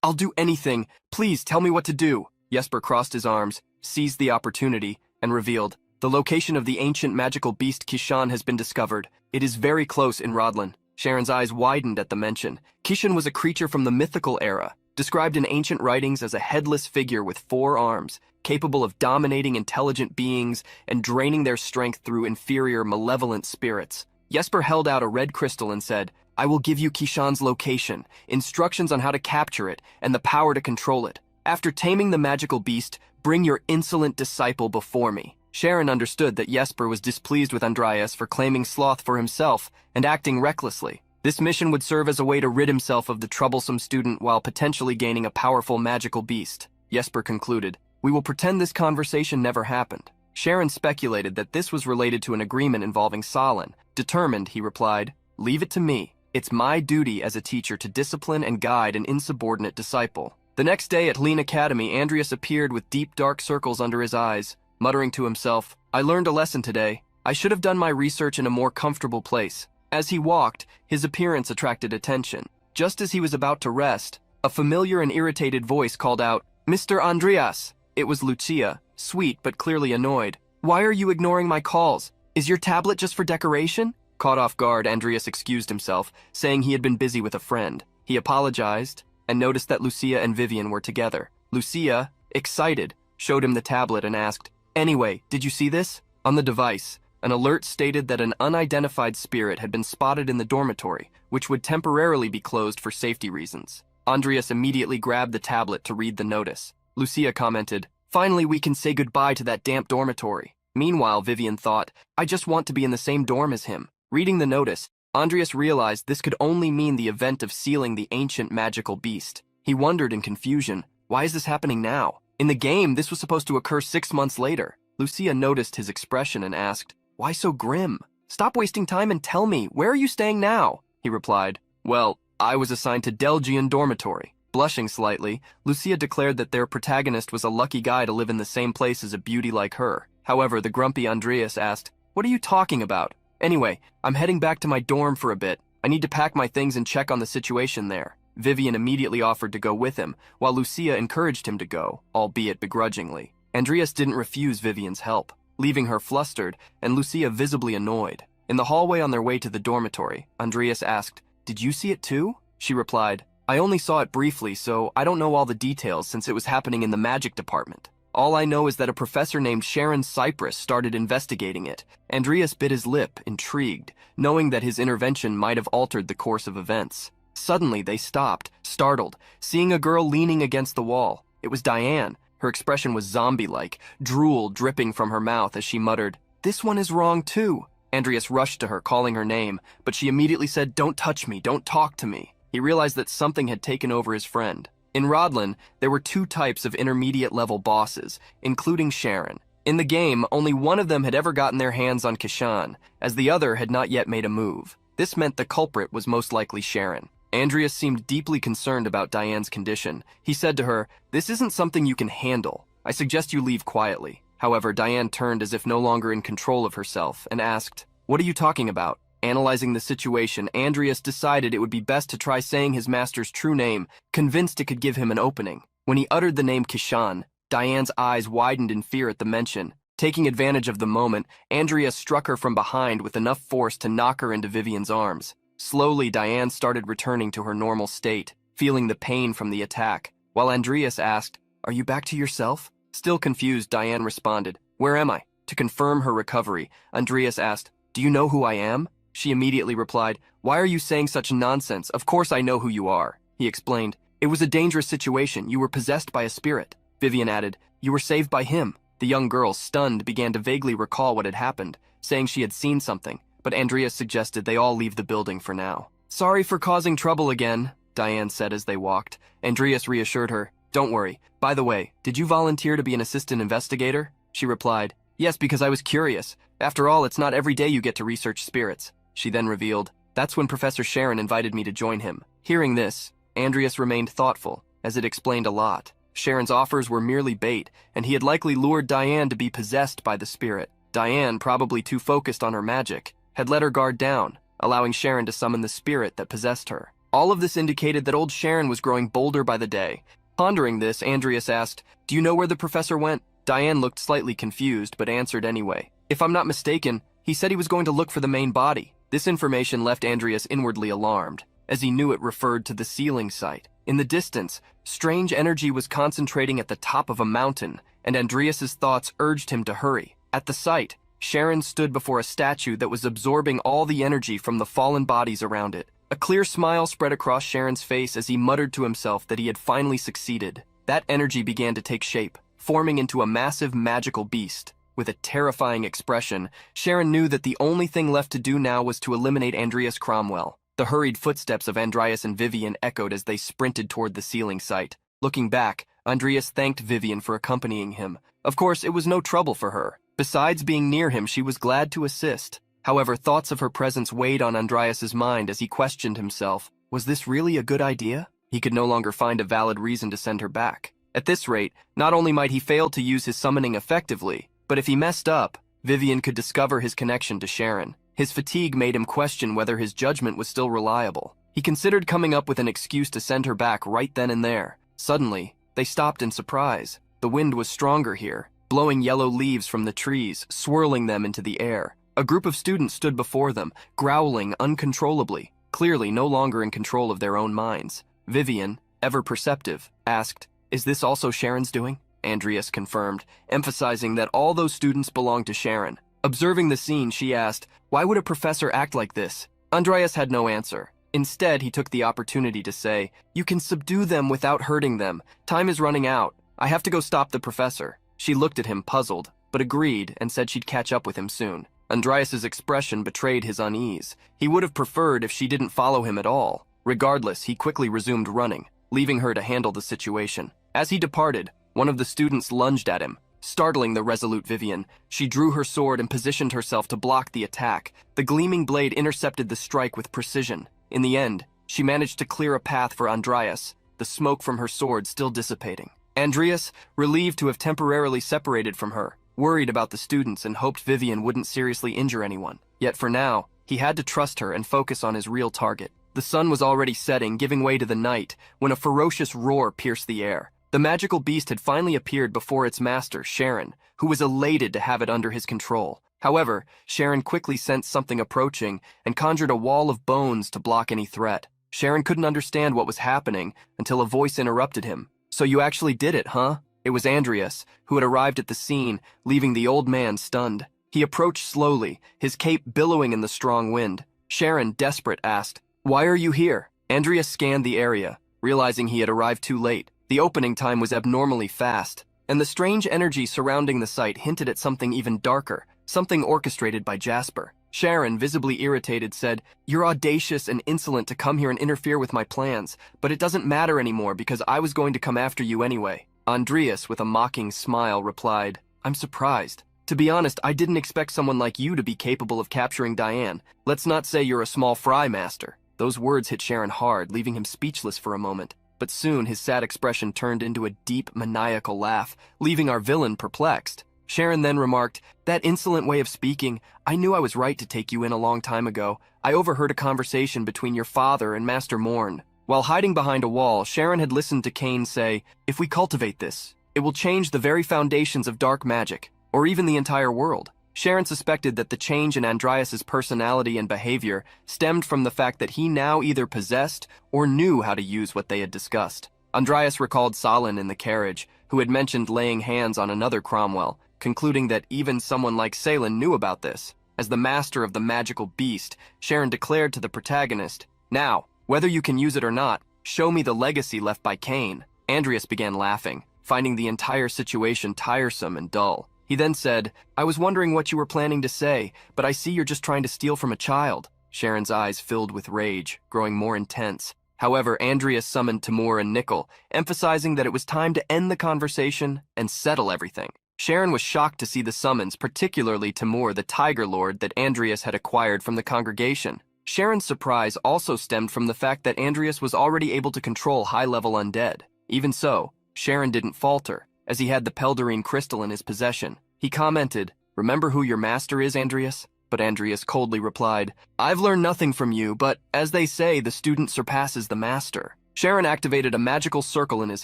I'll do anything. Please tell me what to do. Jesper crossed his arms, seized the opportunity, and revealed, the location of the ancient magical beast Kishan has been discovered. It is very close in Rodland. Sharon's eyes widened at the mention. Kishan was a creature from the mythical era, described in ancient writings as a headless figure with 4 arms, capable of dominating intelligent beings and draining their strength through inferior, malevolent spirits. Jesper held out a red crystal and said, I will give you Kishan's location, instructions on how to capture it, and the power to control it. After taming the magical beast, bring your insolent disciple before me. Sharon understood that Jesper was displeased with Andreas for claiming sloth for himself and acting recklessly. This mission would serve as a way to rid himself of the troublesome student while potentially gaining a powerful magical beast. Jesper concluded, we will pretend this conversation never happened. Sharon speculated that this was related to an agreement involving Salin. Determined, he replied, leave it to me. It's my duty as a teacher to discipline and guide an insubordinate disciple. The next day at Helene Academy, Andreas appeared with deep dark circles under his eyes, muttering to himself, I learned a lesson today. I should have done my research in a more comfortable place. As he walked, his appearance attracted attention. Just as he was about to rest, a familiar and irritated voice called out, Mr. Andreas. It was Lucia, sweet but clearly annoyed. Why are you ignoring my calls? Is your tablet just for decoration? Caught off guard, Andreas excused himself, saying he had been busy with a friend. He apologized and noticed that Lucia and Vivian were together. Lucia, excited, showed him the tablet and asked, Anyway, did you see this? On the device, an alert stated that an unidentified spirit had been spotted in the dormitory, which would temporarily be closed for safety reasons. Andreas immediately grabbed the tablet to read the notice. Lucia commented, Finally, we can say goodbye to that damp dormitory. Meanwhile, Vivian thought, I just want to be in the same dorm as him. Reading the notice, Andreas realized this could only mean the event of sealing the ancient magical beast. He wondered in confusion, why is this happening now? In the game, this was supposed to occur 6 months later. Lucia noticed his expression and asked, Why so grim? Stop wasting time and tell me, where are you staying now? He replied, Well, I was assigned to Delgian dormitory. Blushing slightly, Lucia declared that their protagonist was a lucky guy to live in the same place as a beauty like her. However, the grumpy Andreas asked, What are you talking about? Anyway, I'm heading back to my dorm for a bit. I need to pack my things and check on the situation there. Vivian immediately offered to go with him, while Lucia encouraged him to go, albeit begrudgingly. Andreas didn't refuse Vivian's help, leaving her flustered and Lucia visibly annoyed. In the hallway on their way to the dormitory, Andreas asked, Did you see it too? She replied, I only saw it briefly, so I don't know all the details since it was happening in the magic department. All I know is that a professor named Sharon Cypress started investigating it. Andreas bit his lip, intrigued, knowing that his intervention might have altered the course of events. Suddenly, they stopped, startled, seeing a girl leaning against the wall. It was Diane. Her expression was zombie-like, drool dripping from her mouth as she muttered, This one is wrong too. Andreas rushed to her, calling her name, but she immediately said, Don't touch me, don't talk to me. He realized that something had taken over his friend. In Rodland, there were 2 types of intermediate-level bosses, including Sharon. In the game, only one of them had ever gotten their hands on Kishan, as the other had not yet made a move. This meant the culprit was most likely Sharon. Andreas seemed deeply concerned about Diane's condition. He said to her, This isn't something you can handle. I suggest you leave quietly. However, Diane turned as if no longer in control of herself and asked, What are you talking about? Analyzing the situation, Andreas decided it would be best to try saying his master's true name, convinced it could give him an opening. When he uttered the name Kishan, Diane's eyes widened in fear at the mention. Taking advantage of the moment, Andrea struck her from behind with enough force to knock her into Vivian's arms. Slowly, Diane started returning to her normal state, feeling the pain from the attack, while Andreas asked, "Are you back to yourself?" Still confused, Diane responded, "Where am I?" To confirm her recovery, Andreas asked, "Do you know who I am?" She immediately replied, "Why are you saying such nonsense? Of course I know who you are." He explained, "It was a dangerous situation. You were possessed by a spirit." Vivian added, "You were saved by him." The young girl, stunned, began to vaguely recall what had happened, saying she had seen something, but Andreas suggested they all leave the building for now. "Sorry for causing trouble again," Diane said as they walked. Andreas reassured her, "Don't worry. By the way, did you volunteer to be an assistant investigator?" She replied, "Yes, because I was curious. After all, it's not every day you get to research spirits." She then revealed, "That's when Professor Sharon invited me to join him." Hearing this, Andreas remained thoughtful, as it explained a lot. Sharon's offers were merely bait, and he had likely lured Diane to be possessed by the spirit. Diane, probably too focused on her magic, had let her guard down, allowing Sharon to summon the spirit that possessed her. All of this indicated that old Sharon was growing bolder by the day. Pondering this, Andreas asked, "Do you know where the professor went?" Diane looked slightly confused, but answered anyway. "If I'm not mistaken, he said he was going to look for the main body." This information left Andreas inwardly alarmed, as he knew it referred to the sealing site. In the distance, strange energy was concentrating at the top of a mountain, and Andreas's thoughts urged him to hurry. At the site, Sharon stood before a statue that was absorbing all the energy from the fallen bodies around it. A clear smile spread across Sharon's face as he muttered to himself that he had finally succeeded. That energy began to take shape, forming into a massive magical beast. With a terrifying expression, Sharon knew that the only thing left to do now was to eliminate Andreas Cromwell. The hurried footsteps of Andreas and Vivian echoed as they sprinted toward the sealing site. Looking back, Andreas thanked Vivian for accompanying him. Of course, it was no trouble for her. Besides being near him, she was glad to assist. However, thoughts of her presence weighed on Andreas's mind as he questioned himself. Was this really a good idea? He could no longer find a valid reason to send her back. At this rate, not only might he fail to use his summoning effectively, but if he messed up, Vivian could discover his connection to Sharon. His fatigue made him question whether his judgment was still reliable. He considered coming up with an excuse to send her back right then and there. Suddenly, they stopped in surprise. The wind was stronger here, blowing yellow leaves from the trees, swirling them into the air. A group of students stood before them, growling uncontrollably, clearly no longer in control of their own minds. Vivian, ever perceptive, asked, "Is this also Sharon's doing?" Andreas confirmed, emphasizing that all those students belonged to Sharon. Observing the scene, she asked, "Why would a professor act like this?" Andreas had no answer. Instead, he took the opportunity to say, "You can subdue them without hurting them. Time is running out. I have to go stop the professor." She looked at him puzzled, but agreed and said she'd catch up with him soon. Andreas's expression betrayed his unease. He would have preferred if she didn't follow him at all. Regardless, he quickly resumed running, leaving her to handle the situation. As he departed, one of the students lunged at him. Startling the resolute Vivian, she drew her sword and positioned herself to block the attack. The gleaming blade intercepted the strike with precision. In the end, she managed to clear a path for Andreas, the smoke from her sword still dissipating. Andreas, relieved to have temporarily separated from her, worried about the students and hoped Vivian wouldn't seriously injure anyone. Yet for now, he had to trust her and focus on his real target. The sun was already setting, giving way to the night, when a ferocious roar pierced the air. The magical beast had finally appeared before its master, Sharon, who was elated to have it under his control. However, Sharon quickly sensed something approaching and conjured a wall of bones to block any threat. Sharon couldn't understand what was happening until a voice interrupted him. "So you actually did it, huh?" It was Andreas, who had arrived at the scene, leaving the old man stunned. He approached slowly, his cape billowing in the strong wind. Sharon, desperate, asked, "Why are you here?" Andreas scanned the area, realizing he had arrived too late. The opening time was abnormally fast, and the strange energy surrounding the site hinted at something even darker, something orchestrated by Jasper. Sharon, visibly irritated, said, "You're audacious and insolent to come here and interfere with my plans, but it doesn't matter anymore because I was going to come after you anyway." Andreas, with a mocking smile, replied, "I'm surprised. To be honest, I didn't expect someone like you to be capable of capturing Diane. Let's not say you're a small fry, master." Those words hit Sharon hard, leaving him speechless for a moment. But soon his sad expression turned into a deep, maniacal laugh, leaving our villain perplexed. Sharon then remarked, "That insolent way of speaking, I knew I was right to take you in a long time ago. I overheard a conversation between your father and Master Morn." While hiding behind a wall, Sharon had listened to Kane say, "If we cultivate this, It will change the very foundations of dark magic, or even the entire world. Sharon suspected that the change in Andreas's personality and behavior stemmed from the fact that he now either possessed or knew how to use what they had discussed. Andreas recalled Salin in the carriage, who had mentioned laying hands on another Cromwell, concluding that even someone like Salin knew about this. As the master of the magical beast, Sharon declared to the protagonist, "Now, whether you can use it or not, show me the legacy left by Cain." Andreas began laughing, finding the entire situation tiresome and dull. He then said, "I was wondering what you were planning to say, but I see you're just trying to steal from a child." Sharon's eyes filled with rage, growing more intense. However, Andreas summoned Timur and Nickel, emphasizing that it was time to end the conversation and settle everything. Sharon was shocked to see the summons, particularly Timur, the Tiger Lord that Andreas had acquired from the congregation. Sharon's surprise also stemmed from the fact that Andreas was already able to control high-level undead. Even so, Sharon didn't falter, as he had the Peldarine crystal in his possession. He commented, "Remember who your master is, Andreas?" But Andreas coldly replied, "I've learned nothing from you, but as they say, the student surpasses the master." Sharon activated a magical circle in his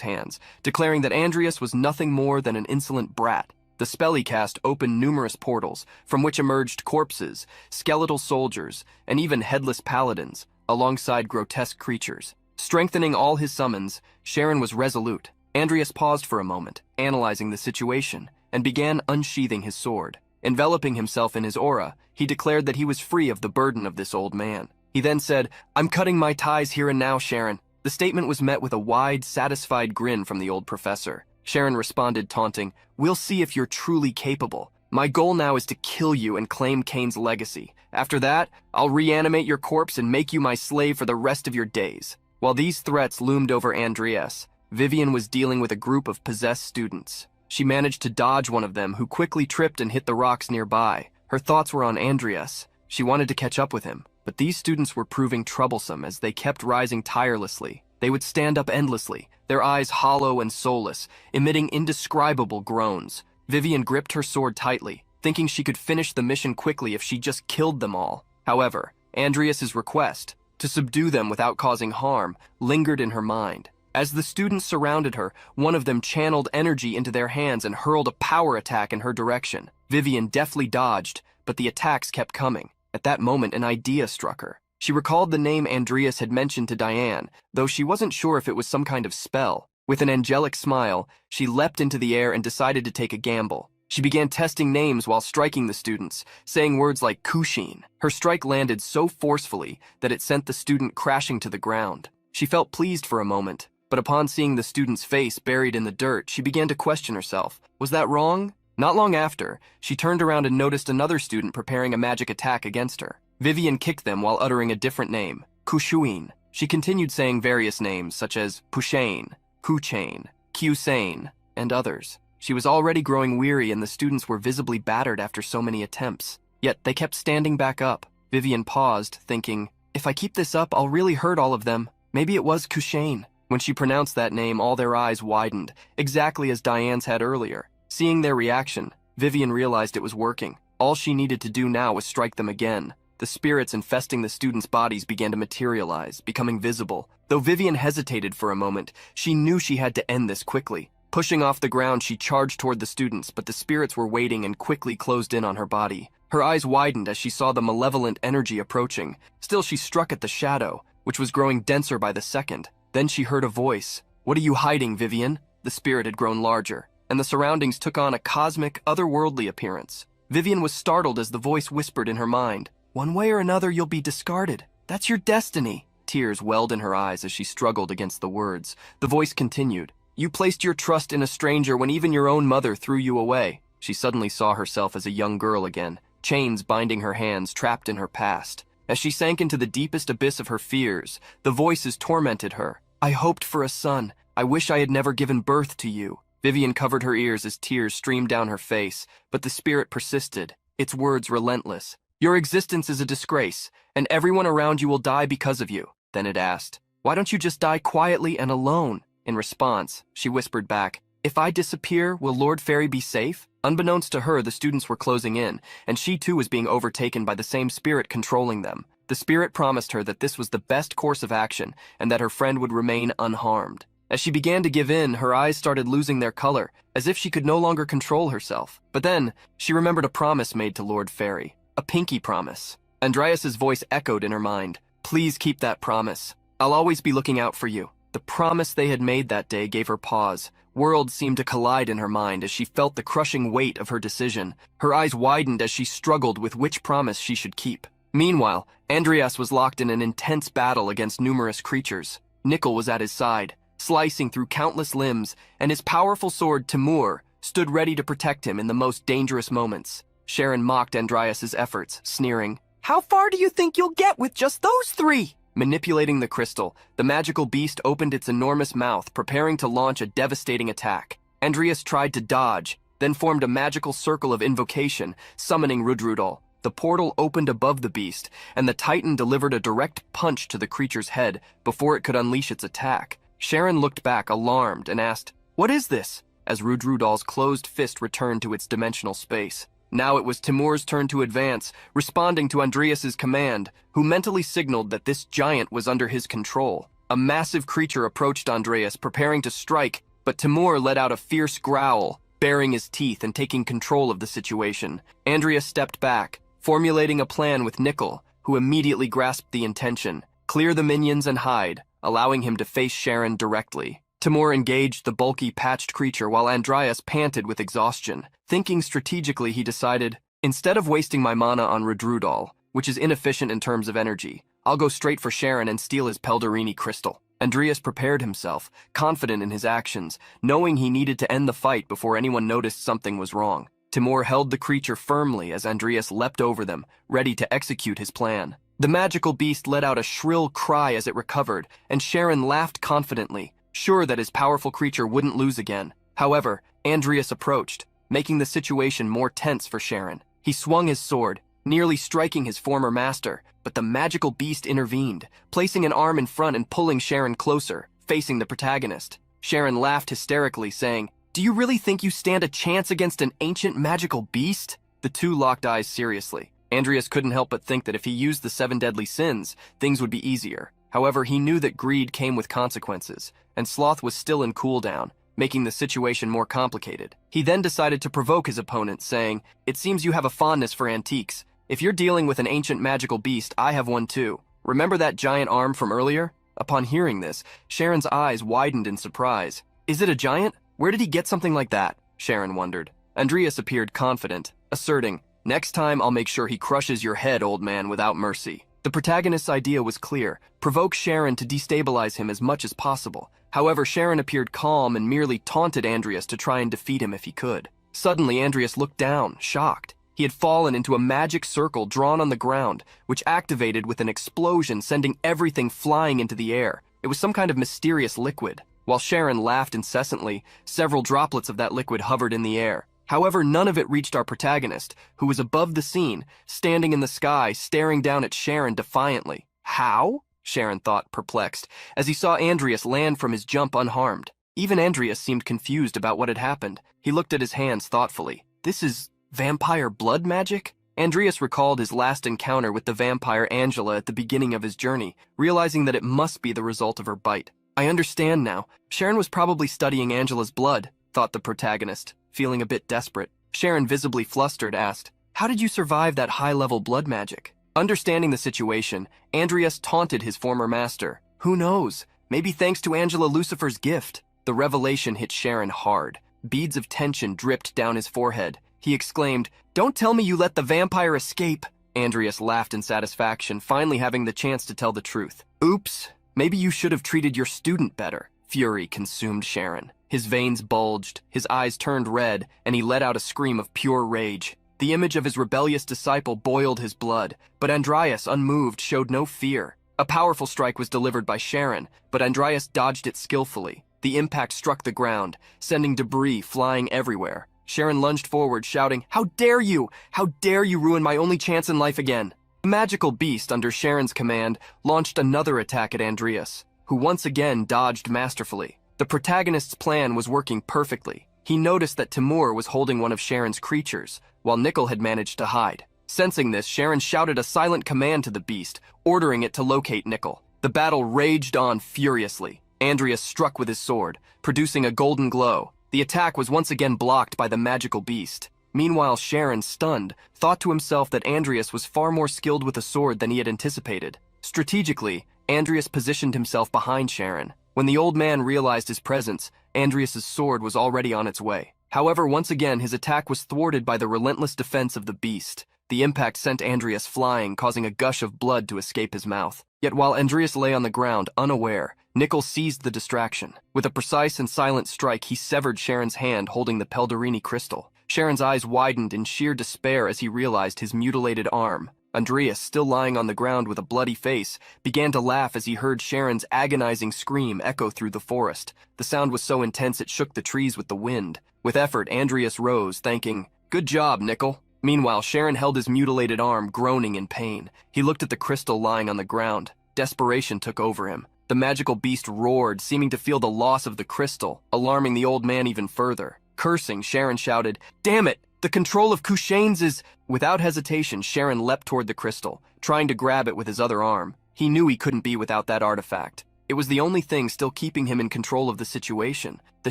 hands, declaring that Andreas was nothing more than an insolent brat. The spell he cast opened numerous portals, from which emerged corpses, skeletal soldiers, and even headless paladins, alongside grotesque creatures. Strengthening all his summons, Sharon was resolute. Andreas paused for a moment, analyzing the situation, and began unsheathing his sword. Enveloping himself in his aura, he declared that he was free of the burden of this old man. He then said, "I'm cutting my ties here and now, Sharon." The statement was met with a wide, satisfied grin from the old professor. Sharon responded, taunting, "We'll see if you're truly capable. My goal now is to kill you and claim Cain's legacy. After that, I'll reanimate your corpse and make you my slave for the rest of your days." While these threats loomed over Andreas, Vivian was dealing with a group of possessed students. She managed to dodge one of them, who quickly tripped and hit the rocks nearby. Her thoughts were on Andreas. She wanted to catch up with him, but these students were proving troublesome as they kept rising tirelessly. They would stand up endlessly, their eyes hollow and soulless, emitting indescribable groans. Vivian gripped her sword tightly, thinking she could finish the mission quickly if she just killed them all. However, Andreas's request, to subdue them without causing harm, lingered in her mind. As the students surrounded her, one of them channeled energy into their hands and hurled a power attack in her direction. Vivian deftly dodged, but the attacks kept coming. At that moment, an idea struck her. She recalled the name Andreas had mentioned to Diane, though she wasn't sure if it was some kind of spell. With an angelic smile, she leapt into the air and decided to take a gamble. She began testing names while striking the students, saying words like Kushin. Her strike landed so forcefully that it sent the student crashing to the ground. She felt pleased for a moment, but upon seeing the student's face buried in the dirt, she began to question herself. Was that wrong? Not long after, she turned around and noticed another student preparing a magic attack against her. Vivian kicked them while uttering a different name, Kushuin. She continued saying various names such as Pushane, Kuchain, Kusane, and others. She was already growing weary and the students were visibly battered after so many attempts. Yet they kept standing back up. Vivian paused, thinking, "If I keep this up, I'll really hurt all of them. Maybe it was Kushane." When she pronounced that name, all their eyes widened, exactly as Diane's had earlier. Seeing their reaction, Vivian realized it was working. All she needed to do now was strike them again. The spirits infesting the students' bodies began to materialize, becoming visible. Though Vivian hesitated for a moment, she knew she had to end this quickly. Pushing off the ground, she charged toward the students, but the spirits were waiting and quickly closed in on her body. Her eyes widened as she saw the malevolent energy approaching. Still, she struck at the shadow, which was growing denser by the second. Then she heard a voice. "What are you hiding, Vivian?" The spirit had grown larger, and the surroundings took on a cosmic, otherworldly appearance. Vivian was startled as the voice whispered in her mind, "One way or another, you'll be discarded. That's your destiny." Tears welled in her eyes as she struggled against the words. The voice continued, "You placed your trust in a stranger when even your own mother threw you away." She suddenly saw herself as a young girl again, chains binding her hands, trapped in her past. As she sank into the deepest abyss of her fears, the voices tormented her. "I hoped for a son. I wish I had never given birth to you." Vivian covered her ears as tears streamed down her face, but the spirit persisted, its words relentless. "Your existence is a disgrace, and everyone around you will die because of you." Then it asked, "Why don't you just die quietly and alone?" In response, she whispered back, "If I disappear, will Lord Fairy be safe?" Unbeknownst to her, the students were closing in, and she too was being overtaken by the same spirit controlling them. The spirit promised her that this was the best course of action and that her friend would remain unharmed. As she began to give in, her eyes started losing their color, as if she could no longer control herself. But then, she remembered a promise made to Lord Fairy. A pinky promise. Andreas's voice echoed in her mind. Please keep that promise. I'll always be looking out for you. The promise they had made that day gave her pause. Worlds seemed to collide in her mind as she felt the crushing weight of her decision. Her eyes widened as she struggled with which promise she should keep. Meanwhile, Andreas was locked in an intense battle against numerous creatures. Nickel was at his side, slicing through countless limbs, and his powerful sword, Timur, stood ready to protect him in the most dangerous moments. Sharon mocked Andreas's efforts, sneering, "How far do you think you'll get with just those three?" Manipulating the crystal, the magical beast opened its enormous mouth, preparing to launch a devastating attack. Andreas tried to dodge, then formed a magical circle of invocation, summoning Rudrudal. The portal opened above the beast, and the titan delivered a direct punch to the creature's head before it could unleash its attack. Sharon looked back, alarmed, and asked, "What is this?" as Rudrudal's closed fist returned to its dimensional space. Now it was Timur's turn to advance, responding to Andreas's command, who mentally signaled that this giant was under his control. A massive creature approached Andreas, preparing to strike, but Timur let out a fierce growl, baring his teeth and taking control of the situation. Andreas stepped back, formulating a plan with Nickel, who immediately grasped the intention. Clear the minions and hide, allowing him to face Sharon directly. Timur engaged the bulky, patched creature while Andreas panted with exhaustion. Thinking strategically, he decided, instead of wasting my mana on Rudrudal, which is inefficient in terms of energy, I'll go straight for Sharon and steal his Pelderini crystal. Andreas prepared himself, confident in his actions, knowing he needed to end the fight before anyone noticed something was wrong. Timur held the creature firmly as Andreas leapt over them, ready to execute his plan. The magical beast let out a shrill cry as it recovered, and Sharon laughed confidently, sure that his powerful creature wouldn't lose again. However, Andreas approached, making the situation more tense for Sharon. He swung his sword, nearly striking his former master, but the magical beast intervened, placing an arm in front and pulling Sharon closer, facing the protagonist. Sharon laughed hysterically, saying, "Do you really think you stand a chance against an ancient magical beast?" The two locked eyes seriously. Andreas couldn't help but think that if he used the 7 deadly sins, things would be easier. However, he knew that greed came with consequences, and sloth was still in cooldown, making the situation more complicated. He then decided to provoke his opponent, saying, "It seems you have a fondness for antiques. If you're dealing with an ancient magical beast, I have one too. Remember that giant arm from earlier?" Upon hearing this, Sharon's eyes widened in surprise. "Is it a giant? Where did he get something like that?" Sharon wondered. Andreas appeared confident, asserting, "Next time I'll make sure he crushes your head, old man, without mercy." The protagonist's idea was clear: provoke Sharon to destabilize him as much as possible. However, Sharon appeared calm and merely taunted Andreas to try and defeat him if he could. Suddenly, Andreas looked down, shocked. He had fallen into a magic circle drawn on the ground, which activated with an explosion, sending everything flying into the air. It was some kind of mysterious liquid. While Sharon laughed incessantly, several droplets of that liquid hovered in the air. However, none of it reached our protagonist, who was above the scene, standing in the sky, staring down at Sharon defiantly. How? Sharon thought, perplexed, as he saw Andreas land from his jump unharmed. Even Andreas seemed confused about what had happened. He looked at his hands thoughtfully. This is vampire blood magic? Andreas recalled his last encounter with the vampire Angela at the beginning of his journey, realizing that it must be the result of her bite. I understand now. Sharon was probably studying Angela's blood, thought the protagonist, feeling a bit desperate. Sharon, visibly flustered, asked, "How did you survive that high-level blood magic?" Understanding the situation, Andreas taunted his former master. Who knows? Maybe thanks to Angela Lucifer's gift. The revelation hit Sharon hard. Beads of tension dripped down his forehead. He exclaimed, "Don't tell me you let the vampire escape." Andreas laughed in satisfaction, finally having the chance to tell the truth. Oops, maybe you should have treated your student better. Fury consumed Sharon. His veins bulged, his eyes turned red, and he let out a scream of pure rage. The image of his rebellious disciple boiled his blood, but Andreas, unmoved, showed no fear. A powerful strike was delivered by Sharon, but Andreas dodged it skillfully. The impact struck the ground, sending debris flying everywhere. Sharon lunged forward, shouting, "How dare you! How dare you ruin my only chance in life again!" The magical beast, under Sharon's command, launched another attack at Andreas, who once again dodged masterfully. The protagonist's plan was working perfectly. He noticed that Timur was holding one of Sharon's creatures, while Nickel had managed to hide. Sensing this, Sharon shouted a silent command to the beast, ordering it to locate Nickel. The battle raged on furiously. Andreas struck with his sword, producing a golden glow. The attack was once again blocked by the magical beast. Meanwhile, Sharon, stunned, thought to himself that Andreas was far more skilled with a sword than he had anticipated. Strategically, Andreas positioned himself behind Sharon. When the old man realized his presence, Andreas's sword was already on its way. However, once again, his attack was thwarted by the relentless defense of the beast. The impact sent Andreas flying, causing a gush of blood to escape his mouth. Yet while Andreas lay on the ground, unaware, Nickel seized the distraction. With a precise and silent strike, he severed Sharon's hand holding the Pelderini crystal. Sharon's eyes widened in sheer despair as he realized his mutilated arm. Andreas, still lying on the ground with a bloody face, began to laugh as he heard Sharon's agonizing scream echo through the forest. The sound was so intense it shook the trees with the wind. With effort, Andreas rose, thanking, "Good job, Nickel." Meanwhile, Sharon held his mutilated arm, groaning in pain. He looked at the crystal lying on the ground. Desperation took over him. The magical beast roared, seeming to feel the loss of the crystal, alarming the old man even further. Cursing, Sharon shouted, "Damn it! The control of Kushane's is—" Without hesitation, Sharon leapt toward the crystal, trying to grab it with his other arm. He knew he couldn't be without that artifact. It was the only thing still keeping him in control of the situation. The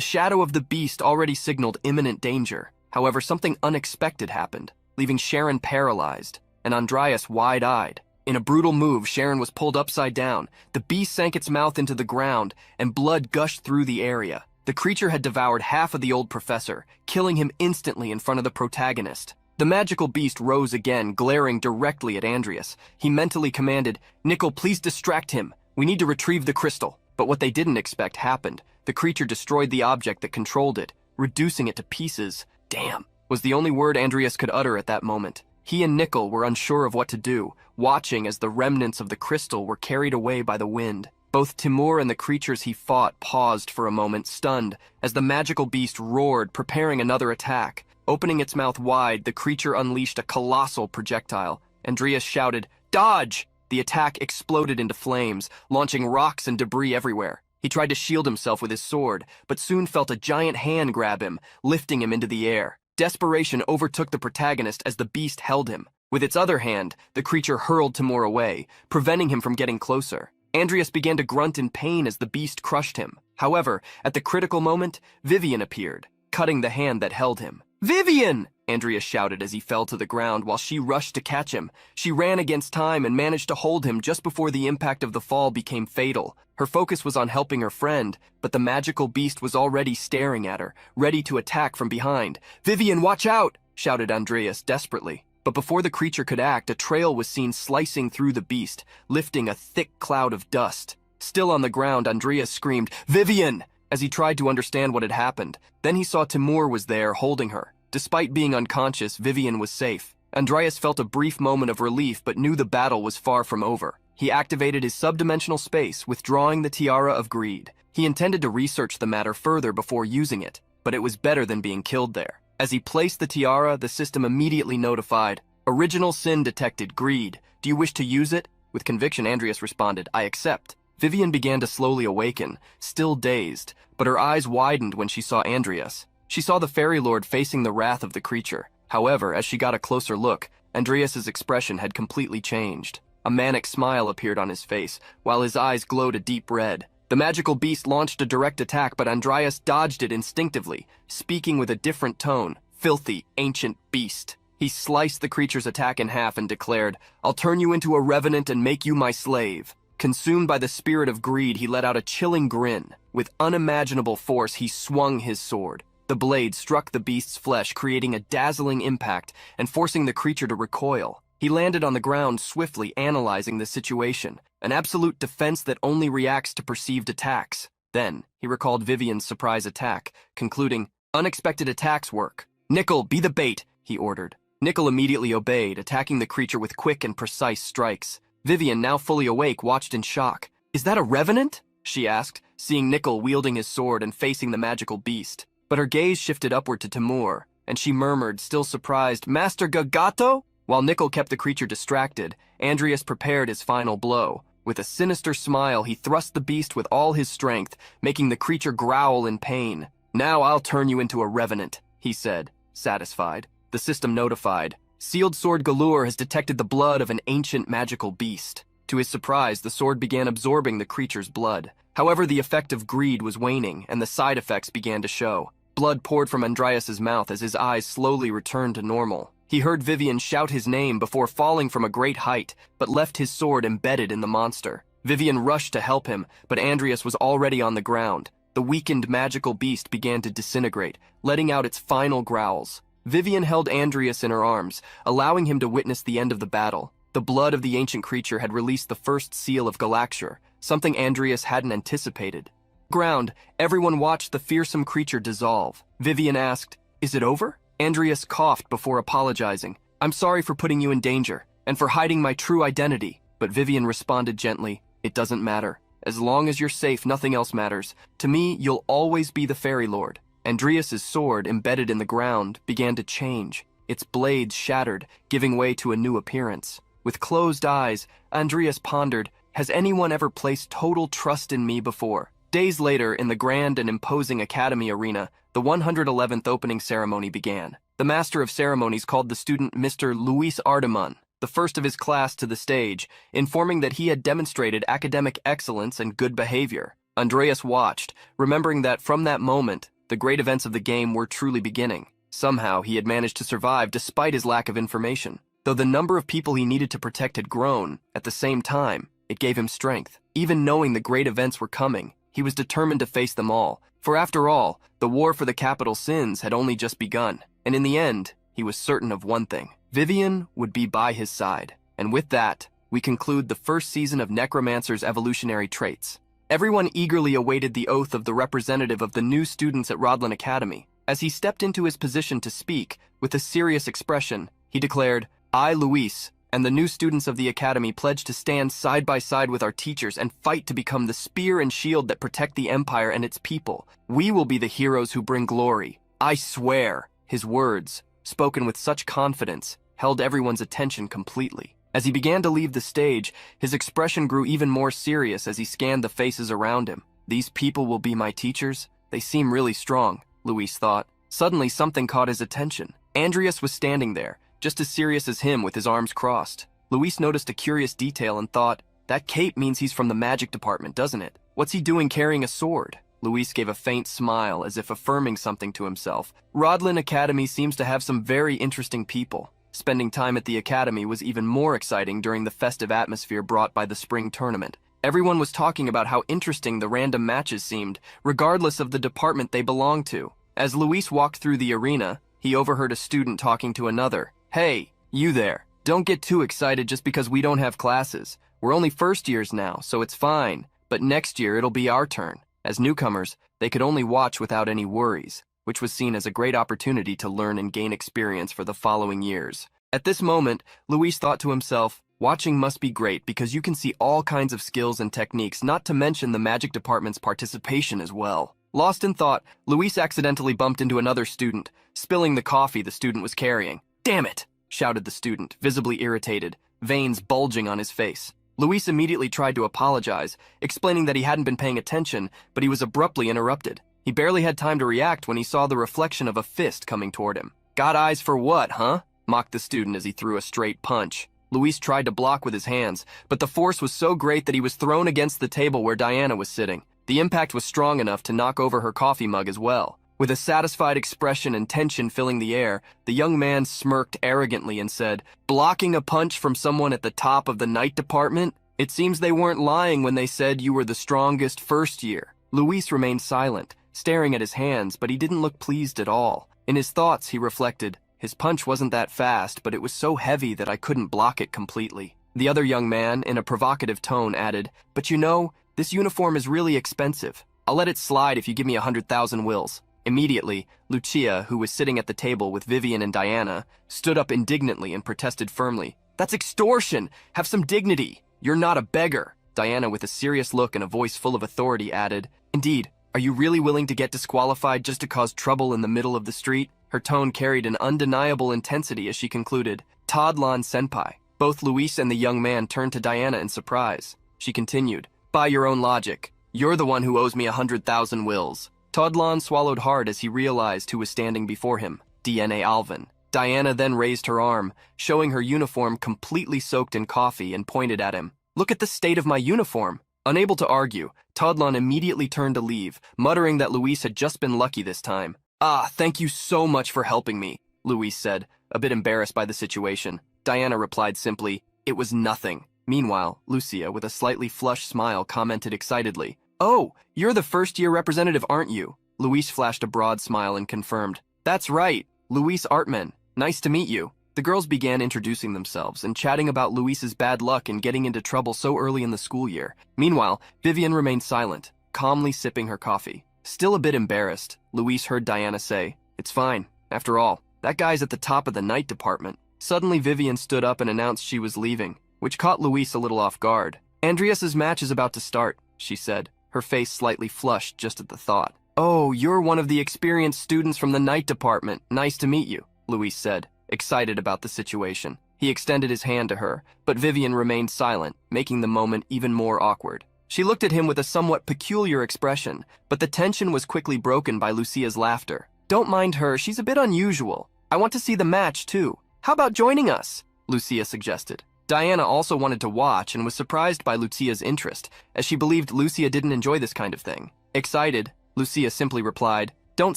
shadow of the beast already signaled imminent danger. However, something unexpected happened, leaving Sharon paralyzed, and Andreas wide-eyed. In a brutal move, Sharon was pulled upside down. The beast sank its mouth into the ground, and blood gushed through the area. The creature had devoured half of the old professor, killing him instantly in front of the protagonist. The magical beast rose again, glaring directly at Andreas. He mentally commanded, "Nickel, please distract him. We need to retrieve the crystal." But what they didn't expect happened. The creature destroyed the object that controlled it, reducing it to pieces. "Damn," was the only word Andreas could utter at that moment. He and Nickel were unsure of what to do, watching as the remnants of the crystal were carried away by the wind. Both Timur and the creatures he fought paused for a moment, stunned, as the magical beast roared, preparing another attack. Opening its mouth wide, the creature unleashed a colossal projectile. Andreas shouted, "Dodge!" The attack exploded into flames, launching rocks and debris everywhere. He tried to shield himself with his sword, but soon felt a giant hand grab him, lifting him into the air. Desperation overtook the protagonist as the beast held him. With its other hand, the creature hurled Timur away, preventing him from getting closer. Andreas began to grunt in pain as the beast crushed him. However, at the critical moment, Vivian appeared, cutting the hand that held him. "Vivian!" Andreas shouted as he fell to the ground while she rushed to catch him. She ran against time and managed to hold him just before the impact of the fall became fatal. Her focus was on helping her friend, but the magical beast was already staring at her, ready to attack from behind. "Vivian, watch out!" shouted Andreas desperately. But before the creature could act, a trail was seen slicing through the beast, lifting a thick cloud of dust. Still on the ground, Andreas screamed, "Vivian!" as he tried to understand what had happened. Then he saw Timur was there, holding her. Despite being unconscious, Vivian was safe. Andreas felt a brief moment of relief but knew the battle was far from over. He activated his subdimensional space, withdrawing the Tiara of Greed. He intended to research the matter further before using it, but it was better than being killed there. As he placed the tiara, the system immediately notified, "Original sin detected, Greed. Do you wish to use it?" With conviction, Andreas responded, "I accept." Vivian began to slowly awaken, still dazed, but her eyes widened when she saw Andreas. She saw the fairy lord facing the wrath of the creature. However, as she got a closer look, Andreas's expression had completely changed. A manic smile appeared on his face, while his eyes glowed a deep red. The magical beast launched a direct attack, but Andreas dodged it instinctively, speaking with a different tone. "Filthy, ancient beast." He sliced the creature's attack in half and declared, "I'll turn you into a revenant and make you my slave." Consumed by the spirit of greed, he let out a chilling grin. With unimaginable force, he swung his sword. The blade struck the beast's flesh, creating a dazzling impact and forcing the creature to recoil. He landed on the ground swiftly, analyzing the situation, an absolute defense that only reacts to perceived attacks. Then, he recalled Vivian's surprise attack, concluding, "Unexpected attacks work. Nickel, be the bait," he ordered. Nickel immediately obeyed, attacking the creature with quick and precise strikes. Vivian, now fully awake, watched in shock. "Is that a revenant?" she asked, seeing Nickel wielding his sword and facing the magical beast. But her gaze shifted upward to Timur, and she murmured, still surprised, "Master Gagato?" While Nickel kept the creature distracted, Andreas prepared his final blow. With a sinister smile, he thrust the beast with all his strength, making the creature growl in pain. "Now I'll turn you into a revenant," he said, satisfied. The system notified, "Sealed Sword Galore has detected the blood of an ancient magical beast." To To his surprise, the sword began absorbing the creature's blood. However, the effect of greed was waning, and the side effects began to show. Blood poured from Andreas's mouth as his eyes slowly returned to normal. He heard Vivian shout his name before falling from a great height, but left his sword embedded in the monster. Vivian rushed to help him, but Andreas was already on the ground. The weakened magical beast began to disintegrate, letting out its final growls. Vivian held Andreas in her arms, allowing him to witness the end of the battle. The blood of the ancient creature had released the first seal of Galaxure, something Andreas hadn't anticipated. Ground, everyone watched the fearsome creature dissolve. Vivian asked, "Is it over?" Andreas coughed before apologizing. "I'm sorry for putting you in danger, and for hiding my true identity." But Vivian responded gently, "It doesn't matter. As long as you're safe, nothing else matters. To me, you'll always be the Fairy Lord." Andreas's sword, embedded in the ground, began to change. Its blades shattered, giving way to a new appearance. With closed eyes, Andreas pondered, "Has anyone ever placed total trust in me before?" Days later, in the grand and imposing Academy arena, the 111th opening ceremony began. The Master of Ceremonies called the student Mr. Luis Ardaman, the first of his class, to the stage, informing that he had demonstrated academic excellence and good behavior. Andreas watched, remembering that from that moment, the great events of the game were truly beginning. Somehow, he had managed to survive despite his lack of information. Though the number of people he needed to protect had grown, at the same time, it gave him strength. Even knowing the great events were coming, he was determined to face them all. For after all, the war for the capital sins had only just begun. And in the end, he was certain of one thing. Vivian would be by his side. And with that, we conclude the first season of Necromancer's evolutionary traits. Everyone eagerly awaited the oath of the representative of the new students at Rodlin Academy. As he stepped into his position to speak, with a serious expression, he declared, "I, Luis, and the new students of the Academy pledge to stand side by side with our teachers and fight to become the spear and shield that protect the Empire and its people. We will be the heroes who bring glory. I swear." His words, spoken with such confidence, held everyone's attention completely. As he began to leave the stage, his expression grew even more serious as he scanned the faces around him. "These people will be my teachers? They seem really strong," Luis thought. Suddenly, something caught his attention. Andreas was standing there, just as serious as him, with his arms crossed. Luis noticed a curious detail and thought, "That cape means he's from the magic department, doesn't it? What's he doing carrying a sword?" Luis gave a faint smile, as if affirming something to himself. Rodlin Academy seems to have some very interesting people. Spending time at the Academy was even more exciting during the festive atmosphere brought by the spring tournament. Everyone was talking about how interesting the random matches seemed, regardless of the department they belonged to. As Luis walked through the arena, he overheard a student talking to another. "Hey, you there. Don't get too excited just because we don't have classes. We're only first years now, so it's fine. But next year it'll be our turn." As newcomers, they could only watch without any worries, which was seen as a great opportunity to learn and gain experience for the following years. At this moment, Luis thought to himself, "Watching must be great because you can see all kinds of skills and techniques, not to mention the magic department's participation as well." Lost in thought, Luis accidentally bumped into another student, spilling the coffee the student was carrying. "Damn it!" shouted the student, visibly irritated, veins bulging on his face. Luis immediately tried to apologize, explaining that he hadn't been paying attention, but he was abruptly interrupted. He barely had time to react when he saw the reflection of a fist coming toward him. "Got eyes for what, huh?" mocked the student as he threw a straight punch. Luis tried to block with his hands, but the force was so great that he was thrown against the table where Diana was sitting. The impact was strong enough to knock over her coffee mug as well. With a satisfied expression and tension filling the air, the young man smirked arrogantly and said, "Blocking a punch from someone at the top of the night department? It seems they weren't lying when they said you were the strongest first year." Luis remained silent, staring at his hands, but he didn't look pleased at all. In his thoughts, he reflected, "His punch wasn't that fast, but it was so heavy that I couldn't block it completely." The other young man, in a provocative tone, added, "But you know, this uniform is really expensive. I'll let it slide if you give me 100,000 wills." Immediately, Lucia, who was sitting at the table with Vivian and Diana, stood up indignantly and protested firmly. "That's extortion! Have some dignity! You're not a beggar!" Diana, with a serious look and a voice full of authority, added, "Indeed, are you really willing to get disqualified just to cause trouble in the middle of the street?" Her tone carried an undeniable intensity as she concluded, "Todlon senpai." Both Luis and the young man turned to Diana in surprise. She continued, "By your own logic, you're the one who owes me 100,000 wills." Todlon swallowed hard as he realized who was standing before him, DNA Alvin. Diana then raised her arm, showing her uniform completely soaked in coffee, and pointed at him. Look at the state of my uniform. Unable to argue, Tadlon immediately turned to leave, muttering that Luis had just been lucky this time. Ah, thank you so much for helping me, Luis said, a bit embarrassed by the situation. Diana replied simply, it was nothing. Meanwhile, Lucia, with a slightly flushed smile, commented excitedly, oh, you're the first-year representative, aren't you? Luis flashed a broad smile and confirmed, that's right, Luis Artman. Nice to meet you. The girls began introducing themselves and chatting about Luis's bad luck in getting into trouble so early in the school year. Meanwhile, Vivian remained silent, calmly sipping her coffee. Still a bit embarrassed, Luis heard Diana say, it's fine. After all, that guy's at the top of the night department. Suddenly, Vivian stood up and announced she was leaving, which caught Luis a little off guard. Andreas's match is about to start, she said, her face slightly flushed just at the thought. Oh, you're one of the experienced students from the night department. Nice to meet you, Luis said, excited about the situation. He extended his hand to her, but Vivian remained silent, making the moment even more awkward. She looked at him with a somewhat peculiar expression, but the tension was quickly broken by Lucia's laughter. Don't mind her, she's a bit unusual. I want to see the match, too. How about joining us? Lucia suggested. Diana also wanted to watch and was surprised by Lucia's interest, as she believed Lucia didn't enjoy this kind of thing. Excited, Lucia simply replied, don't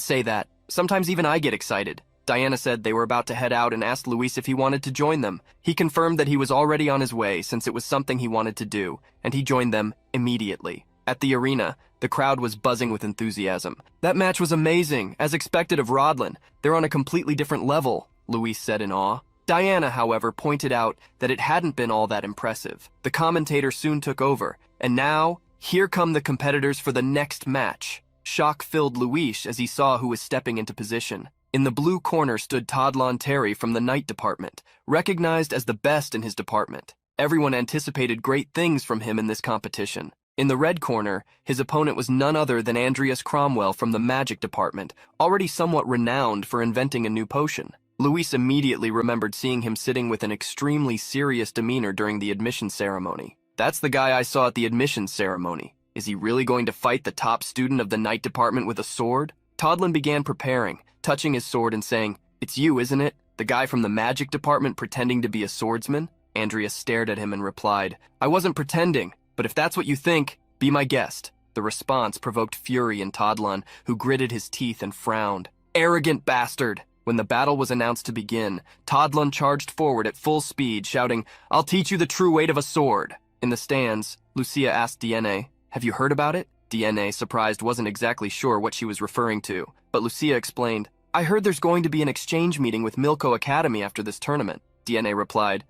say that. Sometimes even I get excited. Diana said they were about to head out and asked Luis if he wanted to join them. He confirmed that he was already on his way since it was something he wanted to do, and he joined them immediately. At the arena, the crowd was buzzing with enthusiasm. That match was amazing, as expected of Rodlin. They're on a completely different level, Luis said in awe. Diana, however, pointed out that it hadn't been all that impressive. The commentator soon took over, and now, here come the competitors for the next match. Shock filled Luis as he saw who was stepping into position. In the blue corner stood Tadlon Terry from the night department, recognized as the best in his department. Everyone anticipated great things from him in this competition. In the red corner, his opponent was none other than Andreas Cromwell from the magic department, already somewhat renowned for inventing a new potion. Luis immediately remembered seeing him sitting with an extremely serious demeanor during the admission ceremony. That's the guy I saw at the admissions ceremony. Is he really going to fight the top student of the night department with a sword? Tadlon began preparing, touching his sword and saying, it's you, isn't it? The guy from the magic department pretending to be a swordsman? Andreas stared at him and replied, I wasn't pretending, but if that's what you think, be my guest. The response provoked fury in Tadlon, who gritted his teeth and frowned. Arrogant bastard! When the battle was announced to begin, Tadlon charged forward at full speed, shouting, I'll teach you the true weight of a sword. In the stands, Lucia asked DNA, have you heard about it? DNA, surprised, wasn't exactly sure what she was referring to, but Lucia explained, I heard there's going to be an exchange meeting with Milko Academy after this tournament. DNA replied,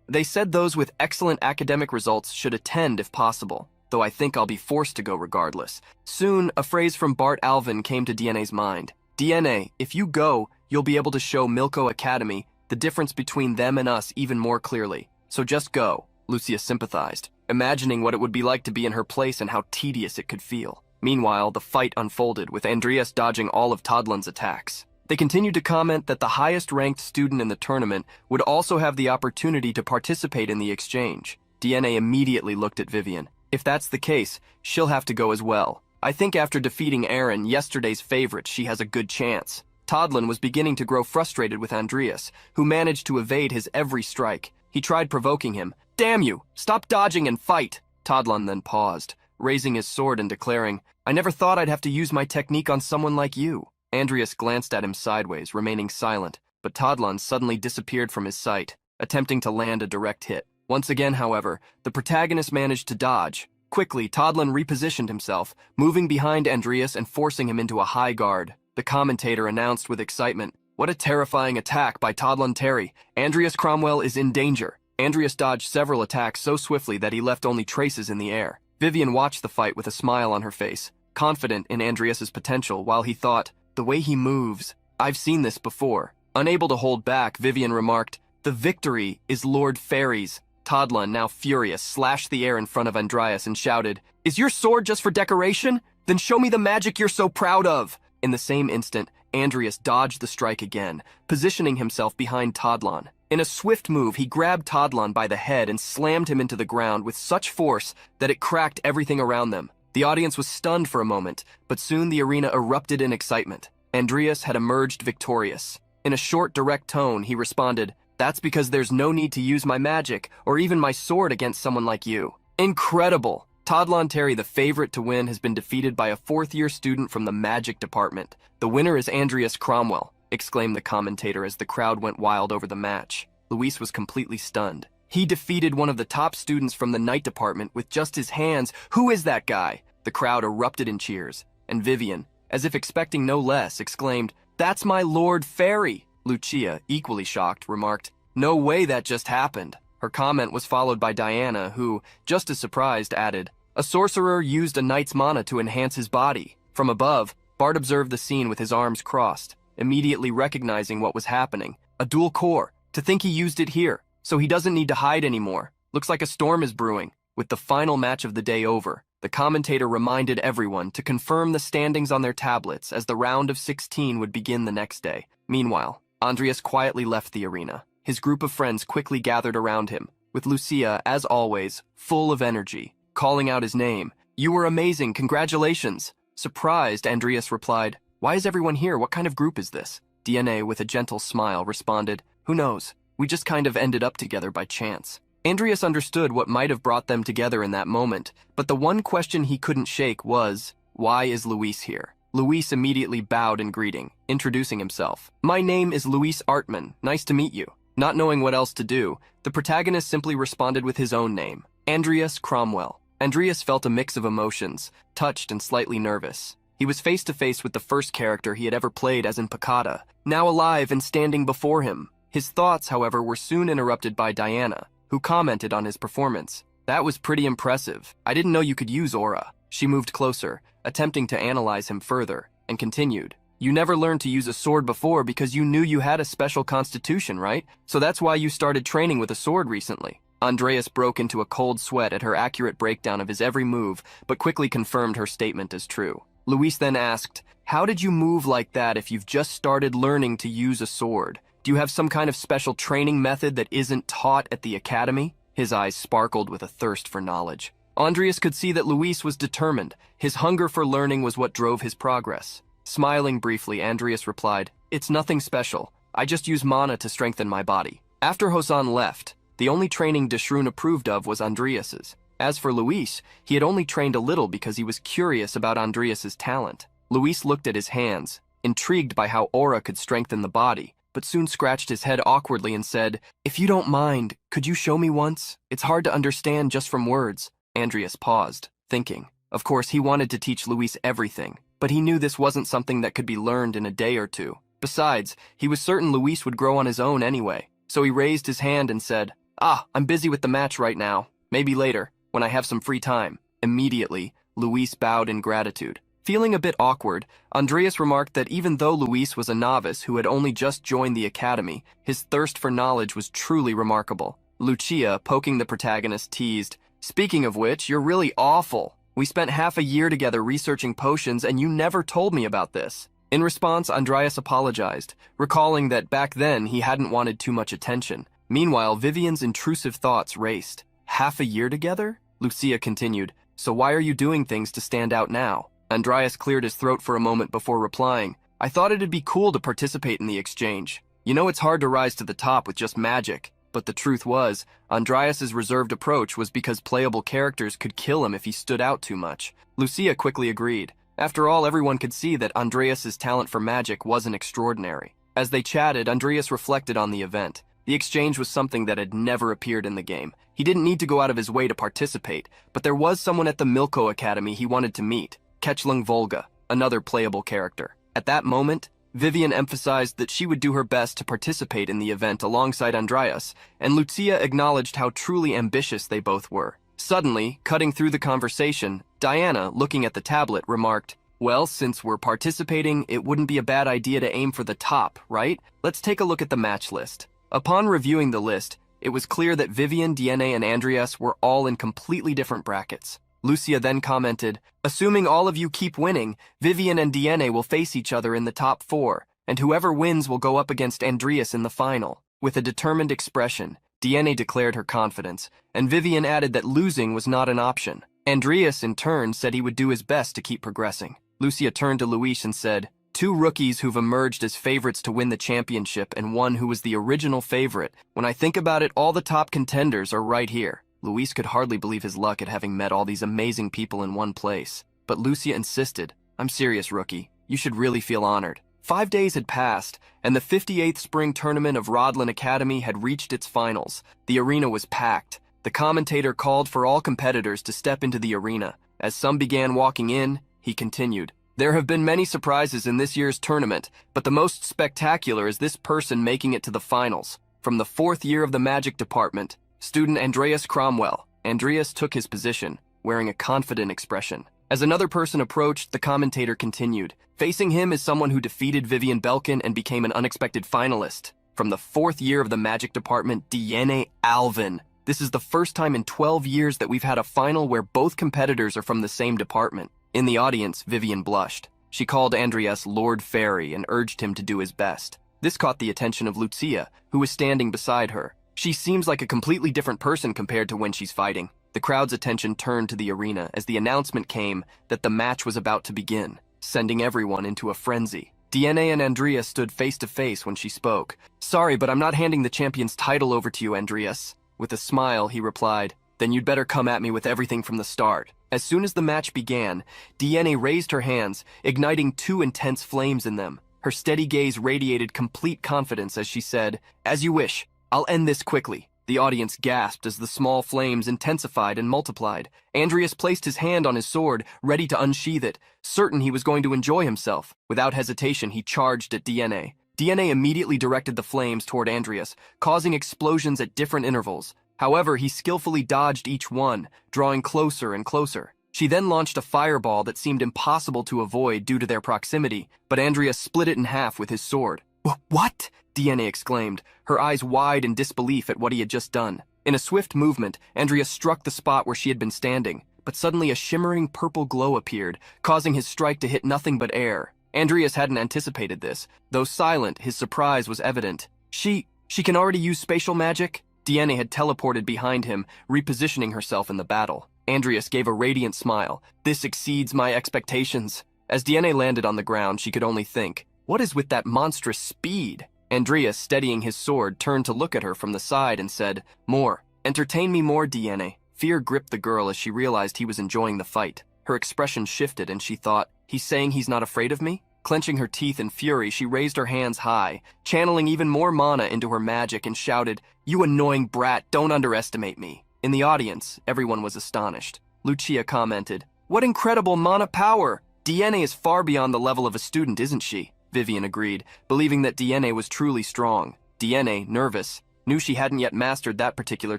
they said those with excellent academic results should attend if possible, though I think I'll be forced to go regardless. Soon, a phrase from Bart Alvin came to DNA's mind. DNA, if you go, you'll be able to show Milko Academy the difference between them and us even more clearly. So just go. Lucia sympathized, imagining what it would be like to be in her place and how tedious it could feel. Meanwhile, the fight unfolded, with Andreas dodging all of Tadlon's attacks. They continued to comment that the highest-ranked student in the tournament would also have the opportunity to participate in the exchange. DNA immediately looked at Vivian. If that's the case, she'll have to go as well. I think after defeating Aaron, yesterday's favorite, she has a good chance. Tadlon was beginning to grow frustrated with Andreas, who managed to evade his every strike. He tried provoking him. Damn you! Stop dodging and fight! Tadlon then paused, raising his sword and declaring, I never thought I'd have to use my technique on someone like you. Andreas glanced at him sideways, remaining silent, but Tadlon suddenly disappeared from his sight, attempting to land a direct hit. Once again, however, the protagonist managed to dodge. Quickly, Tadlon repositioned himself, moving behind Andreas and forcing him into a high guard. The commentator announced with excitement, what a terrifying attack by Tadlon Terry. Andreas Cromwell is in danger. Andreas dodged several attacks so swiftly that he left only traces in the air. Vivian watched the fight with a smile on her face, confident in Andreas's potential, while he thought, the way he moves, I've seen this before. Unable to hold back, Vivian remarked, the victory is Lord Fairy's. Tadlon, now furious, slashed the air in front of Andreas and shouted, is your sword just for decoration? Then show me the magic you're so proud of! In the same instant, Andreas dodged the strike again, positioning himself behind Tadlon. In a swift move, he grabbed Tadlon by the head and slammed him into the ground with such force that it cracked everything around them. The audience was stunned for a moment, but soon the arena erupted in excitement. Andreas had emerged victorious. In a short, direct tone, he responded, That's because there's no need to use my magic or even my sword against someone like you. Incredible! Tadlon Terry, the favorite to win, has been defeated by a fourth-year student from the magic department. The winner is Andreas Cromwell, exclaimed the commentator as the crowd went wild over the match. Luis was completely stunned. He defeated one of the top students from the night department with just his hands. Who is that guy? The crowd erupted in cheers, and Vivian, as if expecting no less, exclaimed, "That's my Lord Fairy!" Lucia, equally shocked, remarked, "No way that just happened." Her comment was followed by Diana, who, just as surprised, added, "A sorcerer used a knight's mana to enhance his body." From above, Bart observed the scene with his arms crossed, immediately recognizing what was happening. A dual core. To think he used it here, so he doesn't need to hide anymore. Looks like a storm is brewing. With the final match of the day over, the commentator reminded everyone to confirm the standings on their tablets as the round of 16 would begin the next day. Meanwhile, Andreas quietly left the arena. His group of friends quickly gathered around him, with Lucia, as always, full of energy, calling out his name. "You were amazing, congratulations!" Surprised, Andreas replied, "Why is everyone here? What kind of group is this?" DNA, with a gentle smile, responded, "Who knows? We just kind of ended up together by chance." Andreas understood what might have brought them together in that moment, but the one question he couldn't shake was, why is Luis here? Luis immediately bowed in greeting, introducing himself. "My name is Luis Artman. Nice to meet you." Not knowing what else to do, the protagonist simply responded with his own name, Andreas Cromwell. Andreas felt a mix of emotions, touched and slightly nervous. He was face to face with the first character he had ever played as in Picada, now alive and standing before him. His thoughts, however, were soon interrupted by Diana, who commented on his performance. "That was pretty impressive. I didn't know you could use aura." She moved closer, attempting to analyze him further, and continued, "You never learned to use a sword before because you knew you had a special constitution, right? So that's why you started training with a sword recently." Andreas broke into a cold sweat at her accurate breakdown of his every move, but quickly confirmed her statement as true. Luis then asked, "How did you move like that if you've just started learning to use a sword? Do you have some kind of special training method that isn't taught at the academy?" His eyes sparkled with a thirst for knowledge. Andreas could see that Luis was determined. His hunger for learning was what drove his progress. Smiling briefly, Andreas replied, "It's nothing special. I just use mana to strengthen my body." After Hosan left, the only training Deshroon approved of was Andreas's. As for Luis, he had only trained a little because he was curious about Andreas's talent. Luis looked at his hands, intrigued by how aura could strengthen the body, but soon scratched his head awkwardly and said, "If you don't mind, could you show me once? It's hard to understand just from words." Andreas paused, thinking. Of course, he wanted to teach Luis everything, but he knew this wasn't something that could be learned in a day or two. Besides, he was certain Luis would grow on his own anyway, so he raised his hand and said, I'm busy with the match right now. Maybe later, when I have some free time." Immediately, Luis bowed in gratitude. Feeling a bit awkward, Andreas remarked that even though Luis was a novice who had only just joined the academy, his thirst for knowledge was truly remarkable. Lucia, poking the protagonist, teased, "Speaking of which, you're really awful. We spent half a year together researching potions and you never told me about this." In response, Andreas apologized, recalling that back then he hadn't wanted too much attention. Meanwhile, Vivian's intrusive thoughts raced. "Half a year together?" Lucia continued, "So why are you doing things to stand out now?" Andreas cleared his throat for a moment before replying, "I thought it'd be cool to participate in the exchange. You know it's hard to rise to the top with just magic." But the truth was, Andreas's reserved approach was because playable characters could kill him if he stood out too much. Lucia quickly agreed. After all, everyone could see that Andreas's talent for magic wasn't extraordinary. As they chatted, Andreas reflected on the event. The exchange was something that had never appeared in the game. He didn't need to go out of his way to participate, but there was someone at the Milko Academy he wanted to meet, Ketchlung Volga, another playable character. At that moment, Vivian emphasized that she would do her best to participate in the event alongside Andreas, and Lucia acknowledged how truly ambitious they both were. Suddenly, cutting through the conversation, Diana, looking at the tablet, remarked, "Well, since we're participating, it wouldn't be a bad idea to aim for the top, right? Let's take a look at the match list." Upon reviewing the list, it was clear that Vivian, DNA, and Andreas were all in completely different brackets. Lucia then commented, "Assuming all of you keep winning, Vivian and DNA will face each other in the top 4, and whoever wins will go up against Andreas in the final." With a determined expression, DNA declared her confidence, and Vivian added that losing was not an option. Andreas, in turn, said he would do his best to keep progressing. Lucia turned to Luis and said, Two rookies who've emerged as favorites to win the championship and one who was the original favorite. When I think about it, all the top contenders are right here. Luis could hardly believe his luck at having met all these amazing people in one place. But Lucia insisted, "I'm serious, rookie. You should really feel honored." 5 days had passed, and the 58th spring tournament of Rodlin Academy had reached its finals. The arena was packed. The commentator called for all competitors to step into the arena. As some began walking in, he continued, "There have been many surprises in this year's tournament, but the most spectacular is this person making it to the finals. From the 4th year of the Magic Department, student Andreas Cromwell." Andreas took his position, wearing a confident expression. As another person approached, the commentator continued, "Facing him is someone who defeated Vivian Belkin and became an unexpected finalist. From the 4th year of the Magic Department, DNA Alvin. This is the first time in 12 years that we've had a final where both competitors are from the same department." In the audience, Vivian blushed. She called Andreas Lord Fairy and urged him to do his best. This caught the attention of Lucia, who was standing beside her. "She seems like a completely different person compared to when she's fighting." The crowd's attention turned to the arena as the announcement came that the match was about to begin, sending everyone into a frenzy. DNA and Andreas stood face to face when she spoke. "Sorry, but I'm not handing the champion's title over to you, Andreas." With a smile, he replied, "Then you'd better come at me with everything from the start." As soon as the match began, DNA raised her hands, igniting 2 intense flames in them. Her steady gaze radiated complete confidence as she said, "As you wish. I'll end this quickly." The audience gasped as the small flames intensified and multiplied. Andreas placed his hand on his sword, ready to unsheath it, certain he was going to enjoy himself. Without hesitation, he charged at DNA. DNA immediately directed the flames toward Andreas, causing explosions at different intervals. However, he skillfully dodged each one, drawing closer and closer. She then launched a fireball that seemed impossible to avoid due to their proximity, but Andreas split it in half with his sword. "What?" DNA exclaimed, her eyes wide in disbelief at what he had just done. In a swift movement, Andreas struck the spot where she had been standing, but suddenly a shimmering purple glow appeared, causing his strike to hit nothing but air. Andreas hadn't anticipated this. Though silent, his surprise was evident. She can already use spatial magic?" DNA had teleported behind him, repositioning herself in the battle. Andreas gave a radiant smile. "This exceeds my expectations." As DNA landed on the ground, she could only think, "What is with that monstrous speed?" Andreas, steadying his sword, turned to look at her from the side and said, "More. Entertain me more, DNA." Fear gripped the girl as she realized he was enjoying the fight. Her expression shifted and she thought, "He's saying he's not afraid of me?" Clenching her teeth in fury, she raised her hands high, channeling even more mana into her magic and shouted, "You annoying brat, don't underestimate me." In the audience, everyone was astonished. Lucia commented, "What incredible mana power! DNA is far beyond the level of a student, isn't she?" Vivian agreed, believing that DNA was truly strong. DNA, nervous, knew she hadn't yet mastered that particular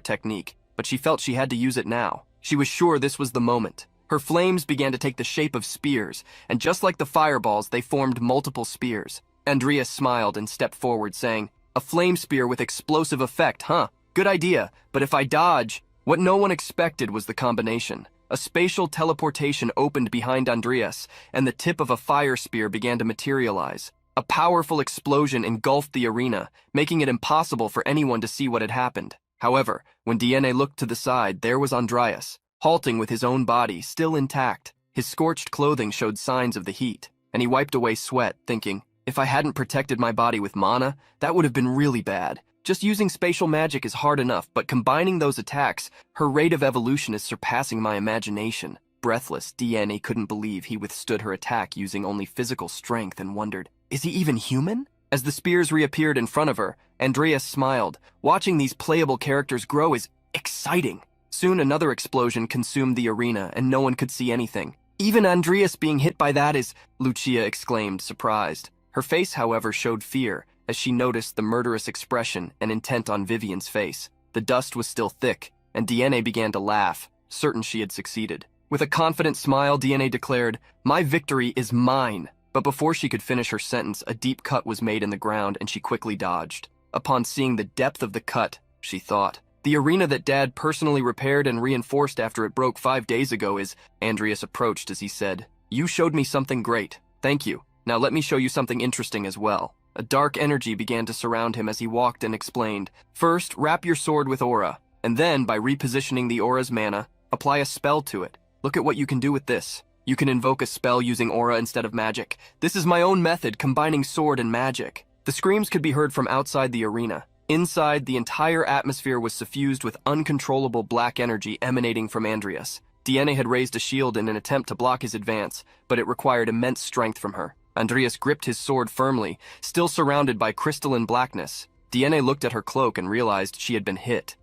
technique, but she felt she had to use it now. She was sure this was the moment. Her flames began to take the shape of spears, and just like the fireballs, they formed multiple spears. Andreas smiled and stepped forward, saying, "A flame spear with explosive effect, huh? Good idea, but if I dodge..." What no one expected was the combination. A spatial teleportation opened behind Andreas, and the tip of a fire spear began to materialize. A powerful explosion engulfed the arena, making it impossible for anyone to see what had happened. However, when DNA looked to the side, there was Andreas, halting with his own body still intact. His scorched clothing showed signs of the heat, and he wiped away sweat, thinking, "If I hadn't protected my body with mana, that would have been really bad. Just using spatial magic is hard enough, but combining those attacks, her rate of evolution is surpassing my imagination." Breathless, DNA couldn't believe he withstood her attack using only physical strength and wondered, "Is he even human?" As the spears reappeared in front of her, Andreas smiled. Watching these playable characters grow is exciting. Soon another explosion consumed the arena and no one could see anything. "Even Andreas being hit by that is..." Lucia exclaimed, surprised. Her face, however, showed fear as she noticed the murderous expression and intent on Vivian's face. The dust was still thick, and DNA began to laugh, certain she had succeeded. With a confident smile, DNA declared, "My victory is mine." But before she could finish her sentence, a deep cut was made in the ground and she quickly dodged. Upon seeing the depth of the cut, she thought, "The arena that Dad personally repaired and reinforced after it broke 5 days ago is..." Andreas approached as he said, "You showed me something great. Thank you. Now let me show you something interesting as well." A dark energy began to surround him as he walked and explained, "First, wrap your sword with aura, and then, by repositioning the aura's mana, apply a spell to it. Look at what you can do with this." You can invoke a spell using aura instead of magic. This is my own method, combining sword and magic. The screams could be heard from outside the arena. Inside, the entire atmosphere was suffused with uncontrollable black energy emanating from Andreas. Diene had raised a shield in an attempt to block his advance, but it required immense strength from her. Andreas gripped his sword firmly, still surrounded by crystalline blackness. Diene looked at her cloak and realized she had been hit.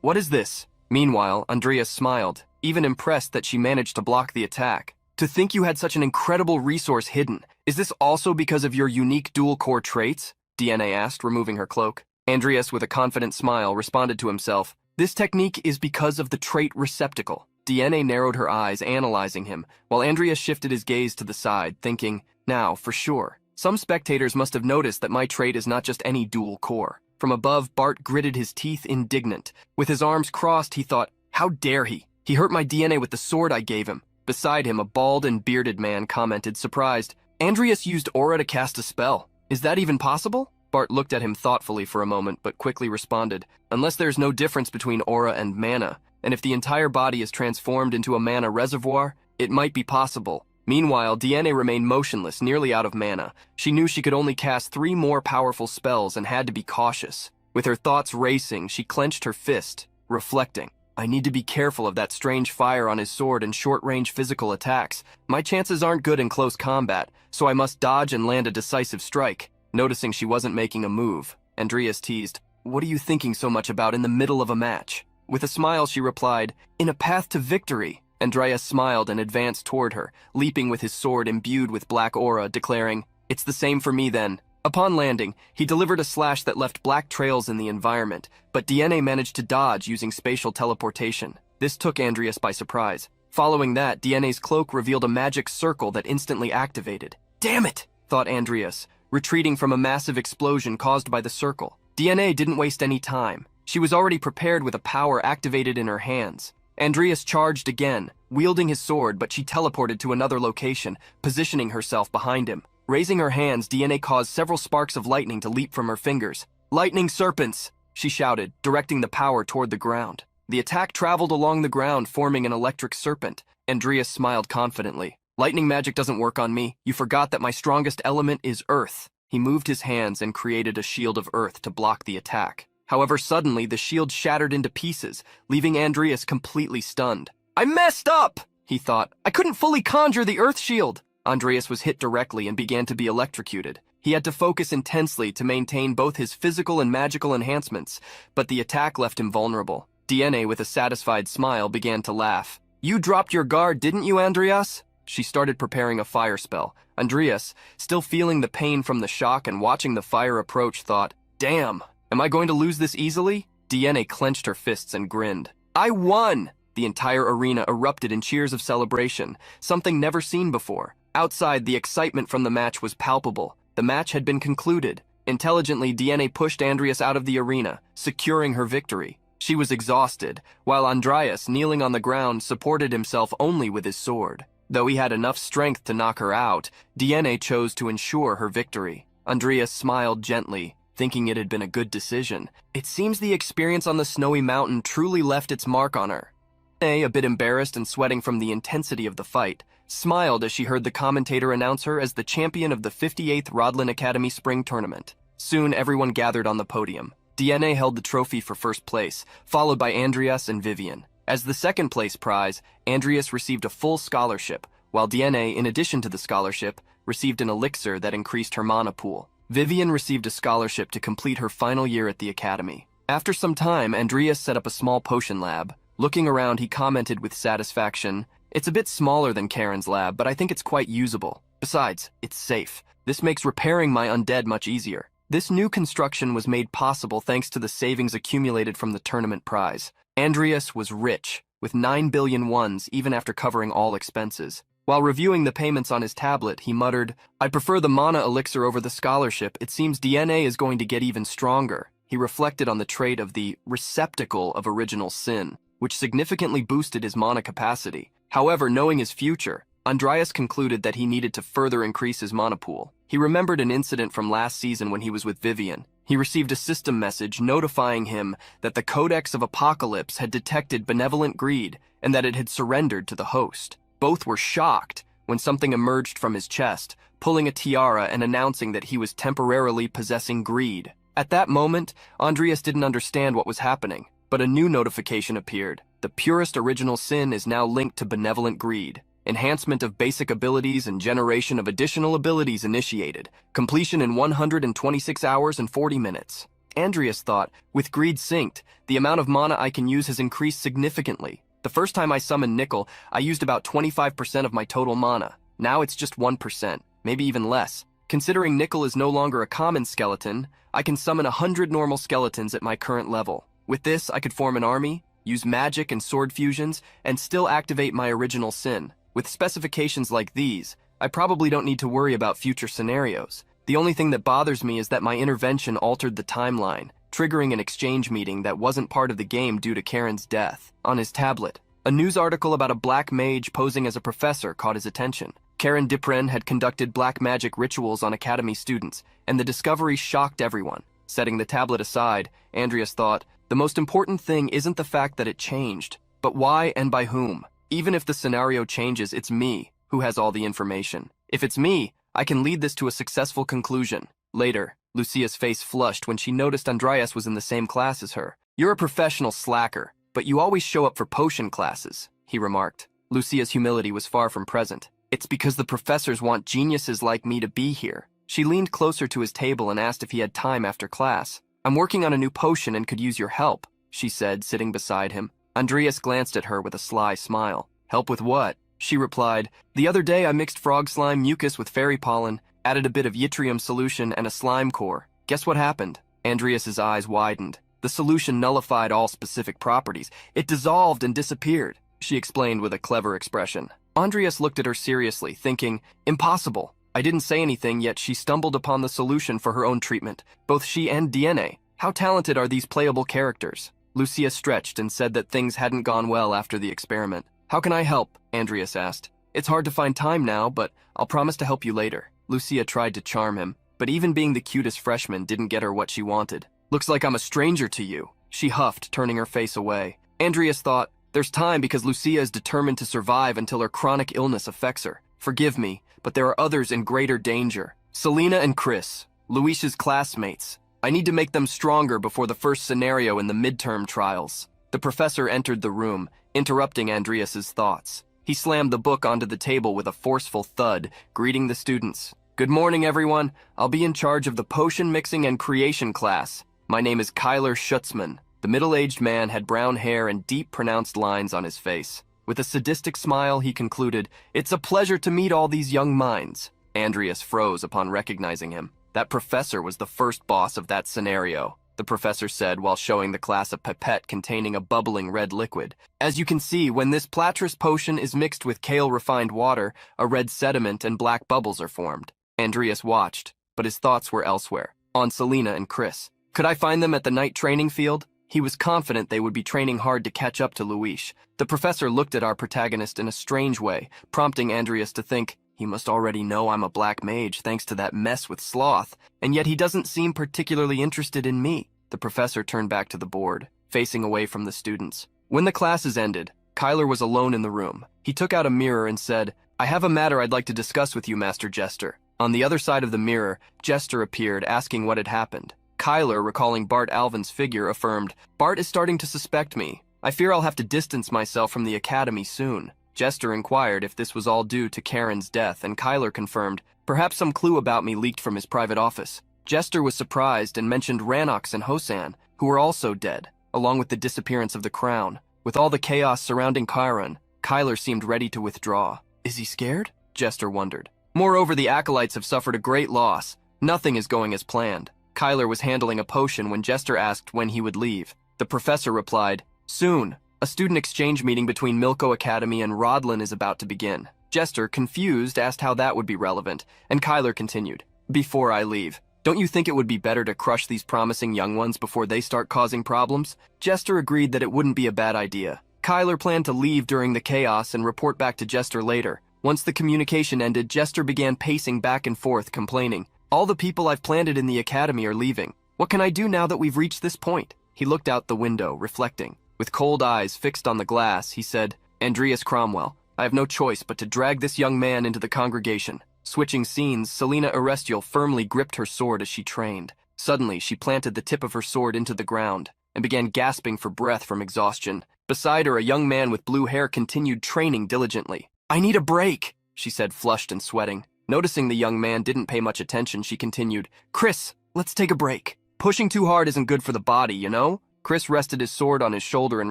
What is this? Meanwhile, Andreas smiled, even impressed that she managed to block the attack. To think you had such an incredible resource hidden. Is this also because of your unique dual-core traits? Diene asked, removing her cloak. Andreas, with a confident smile, responded to himself. This technique is because of the trait receptacle. Diene narrowed her eyes, analyzing him, while Andreas shifted his gaze to the side, thinking, now, for sure. Some spectators must have noticed that my trait is not just any dual core. From above, Bart gritted his teeth, indignant. With his arms crossed, he thought, how dare he? He hurt my DNA with the sword I gave him. Beside him, a bald and bearded man commented, surprised, Andreas used aura to cast a spell. Is that even possible? Bart looked at him thoughtfully for a moment, but quickly responded, unless there's no difference between aura and mana, and if the entire body is transformed into a mana reservoir, it might be possible. Meanwhile, Diene remained motionless, nearly out of mana. She knew she could only cast 3 more powerful spells and had to be cautious. With her thoughts racing, she clenched her fist, reflecting, I need to be careful of that strange fire on his sword and short-range physical attacks. My chances aren't good in close combat, so I must dodge and land a decisive strike. Noticing she wasn't making a move, Andreas teased, what are you thinking so much about in the middle of a match? With a smile, she replied, in a path to victory. Andreas smiled and advanced toward her, leaping with his sword imbued with black aura, declaring, it's the same for me then. Upon landing, he delivered a slash that left black trails in the environment, but Diene managed to dodge using spatial teleportation. This took Andreas by surprise. Following that, Diene's cloak revealed a magic circle that instantly activated. Damn it, thought Andreas, retreating from a massive explosion caused by the circle. Diene didn't waste any time. She was already prepared with a power activated in her hands. Andreas charged again, wielding his sword, but she teleported to another location, positioning herself behind him. Raising her hands, Diene caused several sparks of lightning to leap from her fingers. Lightning serpents, she shouted, directing the power toward the ground. The attack traveled along the ground, forming an electric serpent. Andreas smiled confidently. Lightning magic doesn't work on me. You forgot that my strongest element is earth. He moved his hands and created a shield of earth to block the attack. However, suddenly, the shield shattered into pieces, leaving Andreas completely stunned. I messed up, he thought. I couldn't fully conjure the earth shield. Andreas was hit directly and began to be electrocuted. He had to focus intensely to maintain both his physical and magical enhancements, but the attack left him vulnerable. Diene, with a satisfied smile, began to laugh. You dropped your guard, didn't you, Andreas? She started preparing a fire spell. Andreas, still feeling the pain from the shock and watching the fire approach, thought, damn, am I going to lose this easily? Diene clenched her fists and grinned. I won! The entire arena erupted in cheers of celebration, something never seen before. Outside, the excitement from the match was palpable. The match had been concluded. Intelligently, Diene pushed Andreas out of the arena, securing her victory. She was exhausted, while Andreas, kneeling on the ground, supported himself only with his sword. Though he had enough strength to knock her out, Diene chose to ensure her victory. Andreas smiled gently, thinking it had been a good decision. It seems the experience on the snowy mountain truly left its mark on her. Diene, a bit embarrassed and sweating from the intensity of the fight, smiled as she heard the commentator announce her as the champion of the 58th Rodlin Academy Spring Tournament. Soon, everyone gathered on the podium. Diene held the trophy for first place, followed by Andreas and Vivian. As the second place prize, Andreas received a full scholarship, while Diene, in addition to the scholarship, received an elixir that increased her mana pool. Vivian received a scholarship to complete her final year at the academy. After some time, Andreas set up a small potion lab. Looking around, he commented with satisfaction, it's a bit smaller than Karen's lab, but I think it's quite usable. Besides, it's safe. This makes repairing my undead much easier. This new construction was made possible thanks to the savings accumulated from the tournament prize. Andreas was rich, with 9 billion ones even after covering all expenses. While reviewing the payments on his tablet, he muttered, I prefer the mana elixir over the scholarship. It seems Diene is going to get even stronger. He reflected on the trait of the receptacle of original sin, which significantly boosted his mana capacity. However, knowing his future, Andreas concluded that he needed to further increase his mana pool. He remembered an incident from last season when he was with Vivian. He received a system message notifying him that the Codex of Apocalypse had detected benevolent greed and that it had surrendered to the host. Both were shocked, when something emerged from his chest, pulling a tiara and announcing that he was temporarily possessing greed. At that moment, Andreas didn't understand what was happening, but a new notification appeared. The purest original sin is now linked to benevolent greed. Enhancement of basic abilities and generation of additional abilities initiated. Completion in 126 hours and 40 minutes. Andreas thought, with greed synced, the amount of mana I can use has increased significantly. The first time I summoned Nickel, I used about 25% of my total mana. Now it's just 1%, maybe even less. Considering Nickel is no longer a common skeleton, I can summon 100 normal skeletons at my current level. With this, I could form an army, use magic and sword fusions, and still activate my original sin. With specifications like these, I probably don't need to worry about future scenarios. The only thing that bothers me is that my intervention altered the timeline, triggering an exchange meeting that wasn't part of the game due to Karen's death. On his tablet, a news article about a black mage posing as a professor caught his attention. Karen Dipren had conducted black magic rituals on Academy students, and the discovery shocked everyone. Setting the tablet aside, Andreas thought, the most important thing isn't the fact that it changed, but why and by whom. Even if the scenario changes, it's me who has all the information. If it's me, I can lead this to a successful conclusion. Later, Lucia's face flushed when she noticed Andreas was in the same class as her. You're a professional slacker, but you always show up for potion classes, he remarked. Lucia's humility was far from present. It's because the professors want geniuses like me to be here. She leaned closer to his table and asked if he had time after class. I'm working on a new potion and could use your help, she said, sitting beside him. Andreas glanced at her with a sly smile. Help with what? She replied, the other day I mixed frog slime mucus with fairy pollen, added a bit of yttrium solution and a slime core. Guess what happened? Andreas's eyes widened. The solution nullified all specific properties. It dissolved and disappeared, she explained with a clever expression. Andreas looked at her seriously, thinking, impossible. I didn't say anything, yet she stumbled upon the solution for her own treatment. Both she and DNA. How talented are these playable characters? Lucia stretched and said that things hadn't gone well after the experiment. How can I help? Andreas asked. It's hard to find time now, but I'll promise to help you later. Lucia tried to charm him, but even being the cutest freshman didn't get her what she wanted. Looks like I'm a stranger to you, she huffed, turning her face away. Andreas thought, there's time because Lucia is determined to survive until her chronic illness affects her. Forgive me, but there are others in greater danger. Selena and Chris, Luis's classmates. I need to make them stronger before the first scenario in the midterm trials. The professor entered the room, interrupting Andreas's thoughts. He slammed the book onto the table with a forceful thud, greeting the students. Good morning, everyone. I'll be in charge of the potion mixing and creation class. My name is Kyler Schutzman. The middle-aged man had brown hair and deep, pronounced lines on his face. With a sadistic smile, he concluded, It's a pleasure to meet all these young minds. Andreas froze upon recognizing him. That professor was the first boss of that scenario, the professor said while showing the class a pipette containing a bubbling red liquid. As you can see, when this Platris potion is mixed with kale refined water, a red sediment and black bubbles are formed. Andreas watched, but his thoughts were elsewhere, on Selena and Chris. Could I find them at the night training field? He was confident they would be training hard to catch up to Luis. The professor looked at our protagonist in a strange way, prompting Andreas to think, he must already know I'm a black mage thanks to that mess with Sloth, and yet he doesn't seem particularly interested in me. The professor turned back to the board, facing away from the students. When the classes ended, Kyler was alone in the room. He took out a mirror and said, I have a matter I'd like to discuss with you, Master Jester. On the other side of the mirror, Jester appeared, asking what had happened. Kyler, recalling Bart Alvin's figure, affirmed, Bart is starting to suspect me. I fear I'll have to distance myself from the academy soon. Jester inquired if this was all due to Karen's death, and Kyler confirmed, perhaps some clue about me leaked from his private office. Jester was surprised and mentioned Ranox and Hosan, who were also dead, along with the disappearance of the crown. With all the chaos surrounding Chiron, Kyler seemed ready to withdraw. Is he scared? Jester wondered. Moreover, the acolytes have suffered a great loss. Nothing is going as planned. Kyler was handling a potion when Jester asked when he would leave. The professor replied, Soon. A student exchange meeting between Milko Academy and Rodlin is about to begin. Jester, confused, asked how that would be relevant, and Kyler continued, Before I leave, don't you think it would be better to crush these promising young ones before they start causing problems? Jester agreed that it wouldn't be a bad idea. Kyler planned to leave during the chaos and report back to Jester later. Once the communication ended, Jester began pacing back and forth, complaining, All the people I've planted in the academy are leaving. What can I do now that we've reached this point? He looked out the window, reflecting. With cold eyes fixed on the glass, he said, Andreas Cromwell, I have no choice but to drag this young man into the congregation. Switching scenes, Selena Erestiel firmly gripped her sword as she trained. Suddenly, she planted the tip of her sword into the ground and began gasping for breath from exhaustion. Beside her, a young man with blue hair continued training diligently. I need a break, she said, flushed and sweating. Noticing the young man didn't pay much attention, she continued, Chris, let's take a break. Pushing too hard isn't good for the body, you know? Chris rested his sword on his shoulder and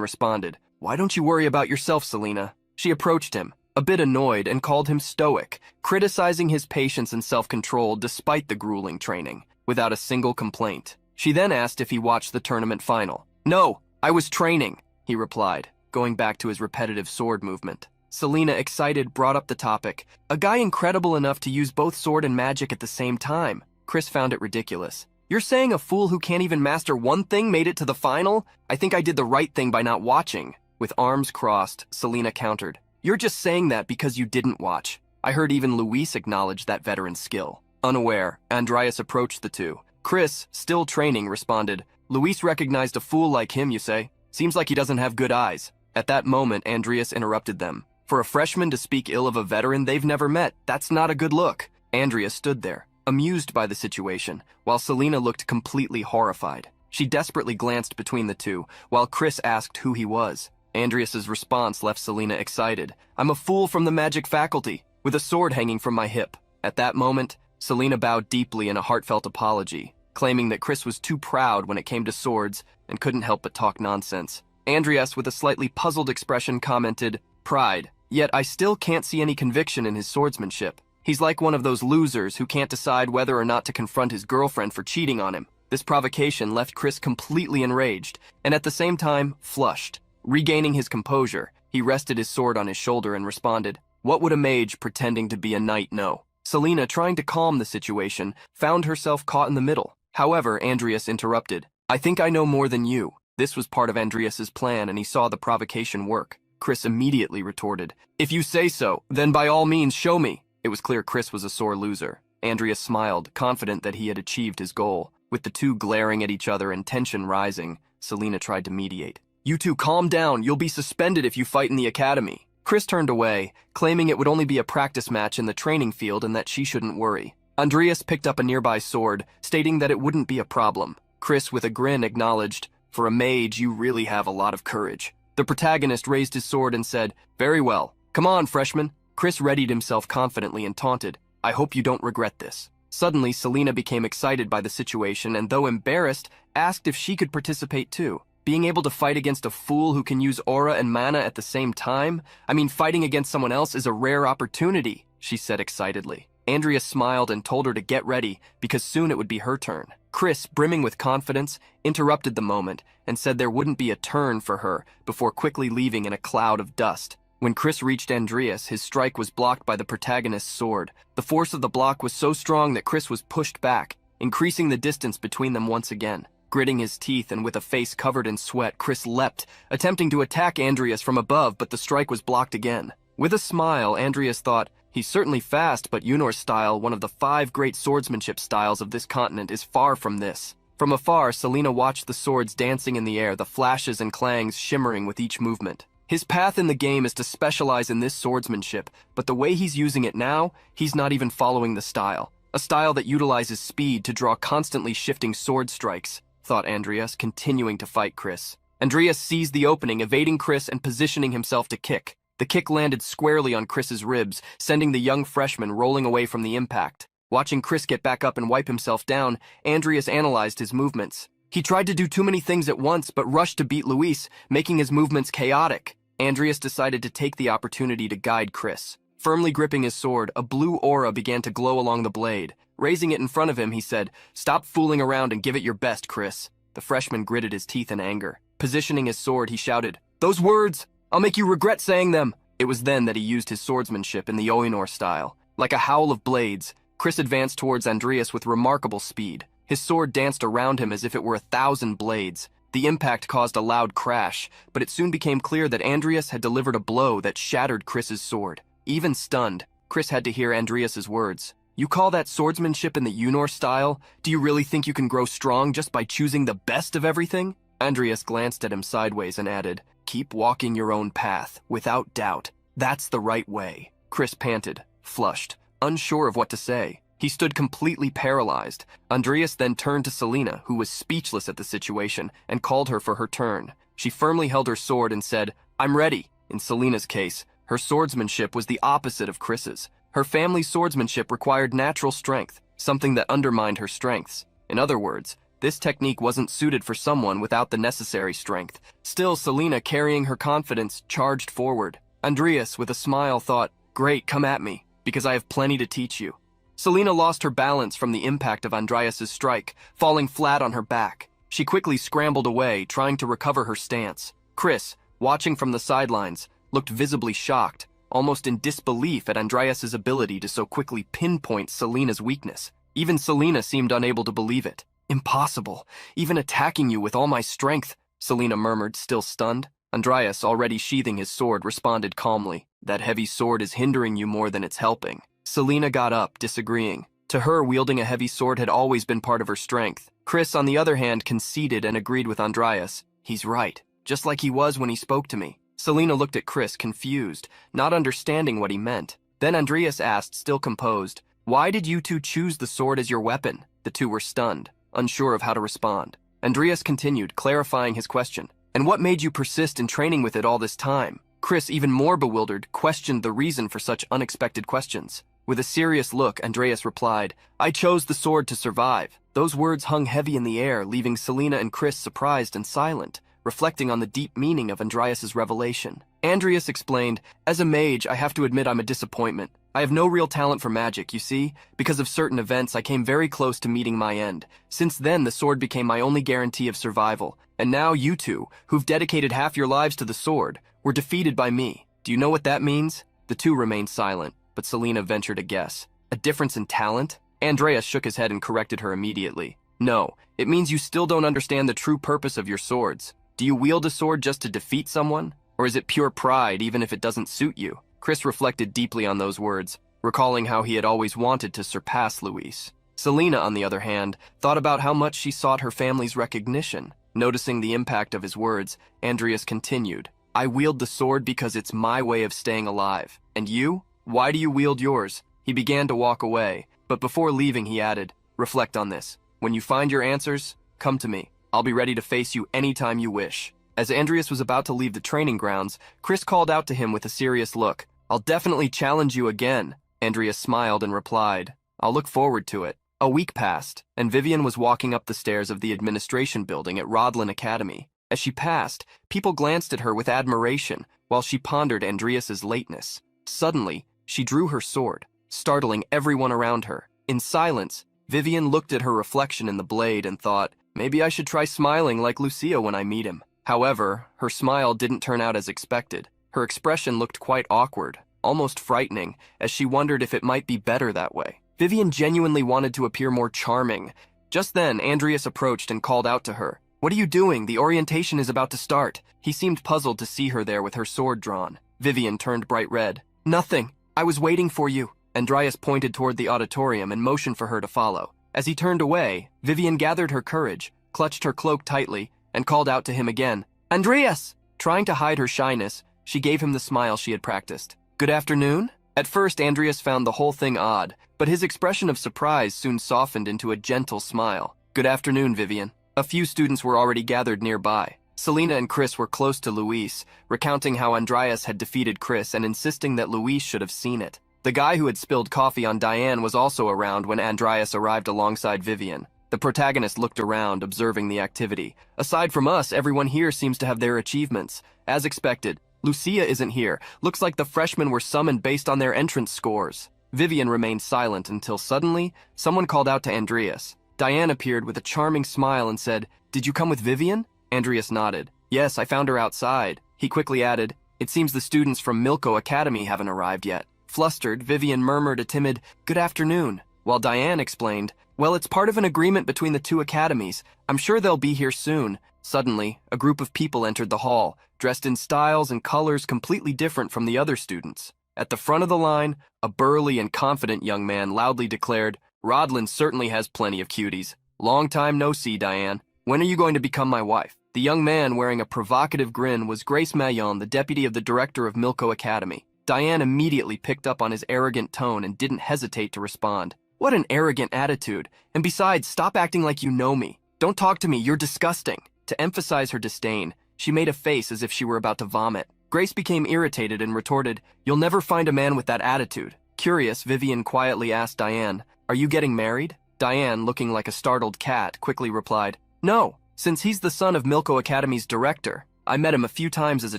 responded, Why don't you worry about yourself, Selena? She approached him, a bit annoyed, and called him stoic, criticizing his patience and self-control despite the grueling training, without a single complaint. She then asked if he watched the tournament final. No, I was training, he replied, going back to his repetitive sword movement. Selena, excited, brought up the topic. A guy incredible enough to use both sword and magic at the same time. Chris found it ridiculous. You're saying a fool who can't even master one thing made it to the final? I think I did the right thing by not watching. With arms crossed, Selena countered. You're just saying that because you didn't watch. I heard even Luis acknowledge that veteran's skill. Unaware, Andreas approached the two. Chris, still training, responded, Luis recognized a fool like him, you say? Seems like he doesn't have good eyes. At that moment, Andreas interrupted them. For a freshman to speak ill of a veteran they've never met, that's not a good look. Andreas stood there, amused by the situation, while Selena looked completely horrified. She desperately glanced between the two, while Chris asked who he was. Andreas's response left Selena excited. I'm a fool from the magic faculty, with a sword hanging from my hip. At that moment, Selena bowed deeply in a heartfelt apology, claiming that Chris was too proud when it came to swords and couldn't help but talk nonsense. Andreas, with a slightly puzzled expression, commented, Pride, yet I still can't see any conviction in his swordsmanship. He's like one of those losers who can't decide whether or not to confront his girlfriend for cheating on him. This provocation left Chris completely enraged, and at the same time, flushed. Regaining his composure, he rested his sword on his shoulder and responded, What would a mage pretending to be a knight know? Selena, trying to calm the situation, found herself caught in the middle. However, Andreas interrupted. I think I know more than you. This was part of Andreas's plan, and he saw the provocation work. Chris immediately retorted, If you say so, then by all means show me. It was clear Chris was a sore loser. Andreas smiled, confident that he had achieved his goal. With the two glaring at each other and tension rising, Selena tried to mediate. You two calm down, you'll be suspended if you fight in the academy. Chris turned away, claiming it would only be a practice match in the training field and that she shouldn't worry. Andreas picked up a nearby sword, stating that it wouldn't be a problem. Chris, with a grin, acknowledged, For a mage, you really have a lot of courage. The protagonist raised his sword and said, Very well. Come on, freshman. Chris readied himself confidently and taunted, I hope you don't regret this. Suddenly, Selena became excited by the situation and, though embarrassed, asked if she could participate too. Being able to fight against a fool who can use aura and mana at the same time? I mean, fighting against someone else is a rare opportunity, she said excitedly. Andrea smiled and told her to get ready because soon it would be her turn. Chris, brimming with confidence, interrupted the moment and said there wouldn't be a turn for her before quickly leaving in a cloud of dust. When Chris reached Andreas, his strike was blocked by the protagonist's sword. The force of the block was so strong that Chris was pushed back, increasing the distance between them once again. Gritting his teeth and with a face covered in sweat, Chris leapt, attempting to attack Andreas from above, but the strike was blocked again. With a smile, Andreas thought, he's certainly fast, but Yunor's style, one of the 5 great swordsmanship styles of this continent, is far from this. From afar, Selena watched the swords dancing in the air, the flashes and clangs shimmering with each movement. His path in the game is to specialize in this swordsmanship, but the way he's using it now, he's not even following the style. A style that utilizes speed to draw constantly shifting sword strikes, thought Andreas, continuing to fight Chris. Andreas seized the opening, evading Chris and positioning himself to kick. The kick landed squarely on Chris's ribs, sending the young freshman rolling away from the impact. Watching Chris get back up and wipe himself down, Andreas analyzed his movements. He tried to do too many things at once, but rushed to beat Luis, making his movements chaotic. Andreas decided to take the opportunity to guide Chris. Firmly gripping his sword, a blue aura began to glow along the blade. Raising it in front of him, he said, "Stop fooling around and give it your best, Chris." The freshman gritted his teeth in anger. Positioning his sword, he shouted, "Those words! I'll make you regret saying them!" It was then that he used his swordsmanship in the Oinor style. Like a howl of blades, Chris advanced towards Andreas with remarkable speed. His sword danced around him as if it were 1,000 blades. The impact caused a loud crash, but it soon became clear that Andreas had delivered a blow that shattered Chris's sword. Even stunned, Chris had to hear Andreas's words. "You call that swordsmanship in the Unor style? Do you really think you can grow strong just by choosing the best of everything?" Andreas glanced at him sideways and added, "Keep walking your own path, without doubt. That's the right way. Chris panted, flushed, unsure of what to say. He stood completely paralyzed. Andreas then turned to Selena, who was speechless at the situation, and called her for her turn. She firmly held her sword and said, "I'm ready." In Selena's case, her swordsmanship was the opposite of Chris's. Her family's swordsmanship required natural strength, something that undermined her strengths. In other words, this technique wasn't suited for someone without the necessary strength. Still, Selena, carrying her confidence, charged forward. Andreas, with a smile, thought, "Great, come at me, because I have plenty to teach you." Selena lost her balance from the impact of Andreas's strike, falling flat on her back. She quickly scrambled away, trying to recover her stance. Chris, watching from the sidelines, looked visibly shocked, almost in disbelief at Andreas's ability to so quickly pinpoint Selena's weakness. Even Selena seemed unable to believe it. "Impossible, even attacking you with all my strength," Selena murmured, still stunned. Andreas, already sheathing his sword, responded calmly, "That heavy sword is hindering you more than it's helping." Selena got up, disagreeing. To her, wielding a heavy sword had always been part of her strength. Chris, on the other hand, conceded and agreed with Andreas. "He's right, just like he was when he spoke to me." Selena looked at Chris, confused, not understanding what he meant. Then Andreas asked, still composed, "Why did you two choose the sword as your weapon?" The two were stunned, unsure of how to respond. Andreas continued, clarifying his question. "And what made you persist in training with it all this time?" Chris, even more bewildered, questioned the reason for such unexpected questions. With a serious look, Andreas replied, "I chose the sword to survive." Those words hung heavy in the air, leaving Selena and Chris surprised and silent, reflecting on the deep meaning of Andreas's revelation. Andreas explained, "As a mage, I have to admit I'm a disappointment. I have no real talent for magic, you see. Because of certain events, I came very close to meeting my end. Since then, the sword became my only guarantee of survival. And now you two, who've dedicated half your lives to the sword, were defeated by me. Do you know what that means?" The two remained silent, but Selena ventured a guess. "A difference in talent?" Andreas shook his head and corrected her immediately. "No, it means you still don't understand the true purpose of your swords. Do you wield a sword just to defeat someone? Or is it pure pride even if it doesn't suit you?" Chris reflected deeply on those words, recalling how he had always wanted to surpass Luis. Selena, on the other hand, thought about how much she sought her family's recognition. Noticing the impact of his words, Andreas continued, "I wield the sword because it's my way of staying alive. And you? Why do you wield yours?" He began to walk away, but before leaving he added, "Reflect on this. When you find your answers, come to me. I'll be ready to face you anytime you wish." As Andreas was about to leave the training grounds, Chris called out to him with a serious look. "I'll definitely challenge you again." Andreas smiled and replied, "I'll look forward to it." A week passed, and Vivian was walking up the stairs of the administration building at Rodlin Academy. As she passed, people glanced at her with admiration, while she pondered Andreas's lateness. Suddenly, she drew her sword, startling everyone around her. In silence, Vivian looked at her reflection in the blade and thought, "Maybe I should try smiling like Lucia when I meet him." However, her smile didn't turn out as expected. Her expression looked quite awkward, almost frightening, as she wondered if it might be better that way. Vivian genuinely wanted to appear more charming. Just then, Andreas approached and called out to her, "What are you doing? The orientation is about to start." He seemed puzzled to see her there with her sword drawn. Vivian turned bright red. "Nothing. I was waiting for you." Andreas pointed toward the auditorium and motioned for her to follow. As he turned away, Vivian gathered her courage, clutched her cloak tightly, and called out to him again, "Andreas!" Trying to hide her shyness, she gave him the smile she had practiced. "Good afternoon?" At first, Andreas found the whole thing odd, but his expression of surprise soon softened into a gentle smile. "Good afternoon, Vivian." A few students were already gathered nearby. Selena and Chris were close to Luis, recounting how Andreas had defeated Chris and insisting that Luis should have seen it. The guy who had spilled coffee on Diane was also around when Andreas arrived alongside Vivian. The protagonist looked around, observing the activity. "Aside from us, everyone here seems to have their achievements. As expected, Lucia isn't here. Looks like the freshmen were summoned based on their entrance scores." Vivian remained silent until suddenly, someone called out to Andreas. Diane appeared with a charming smile and said, "Did you come with Vivian?" Andreas nodded. "Yes, I found her outside." He quickly added, "It seems the students from Milko Academy haven't arrived yet." Flustered, Vivian murmured a timid, "Good afternoon," while Diane explained, "Well, it's part of an agreement between the two academies. I'm sure they'll be here soon." Suddenly, a group of people entered the hall, dressed in styles and colors completely different from the other students. At the front of the line, a burly and confident young man loudly declared, "Rodlin certainly has plenty of cuties. Long time no see, Diane. When are you going to become my wife?" The young man, wearing a provocative grin, was Grace Mayon, the deputy of the director of Milko Academy. Diane immediately picked up on his arrogant tone and didn't hesitate to respond. What an arrogant attitude. And besides, stop acting like you know me. Don't talk to me, you're disgusting. To emphasize her disdain, she made a face as if she were about to vomit. Grace became irritated and retorted, "You'll never find a man with that attitude." Curious, Vivian quietly asked Diane, "Are you getting married?" Diane, looking like a startled cat, quickly replied, "No, since he's the son of Milko Academy's director. I met him a few times as a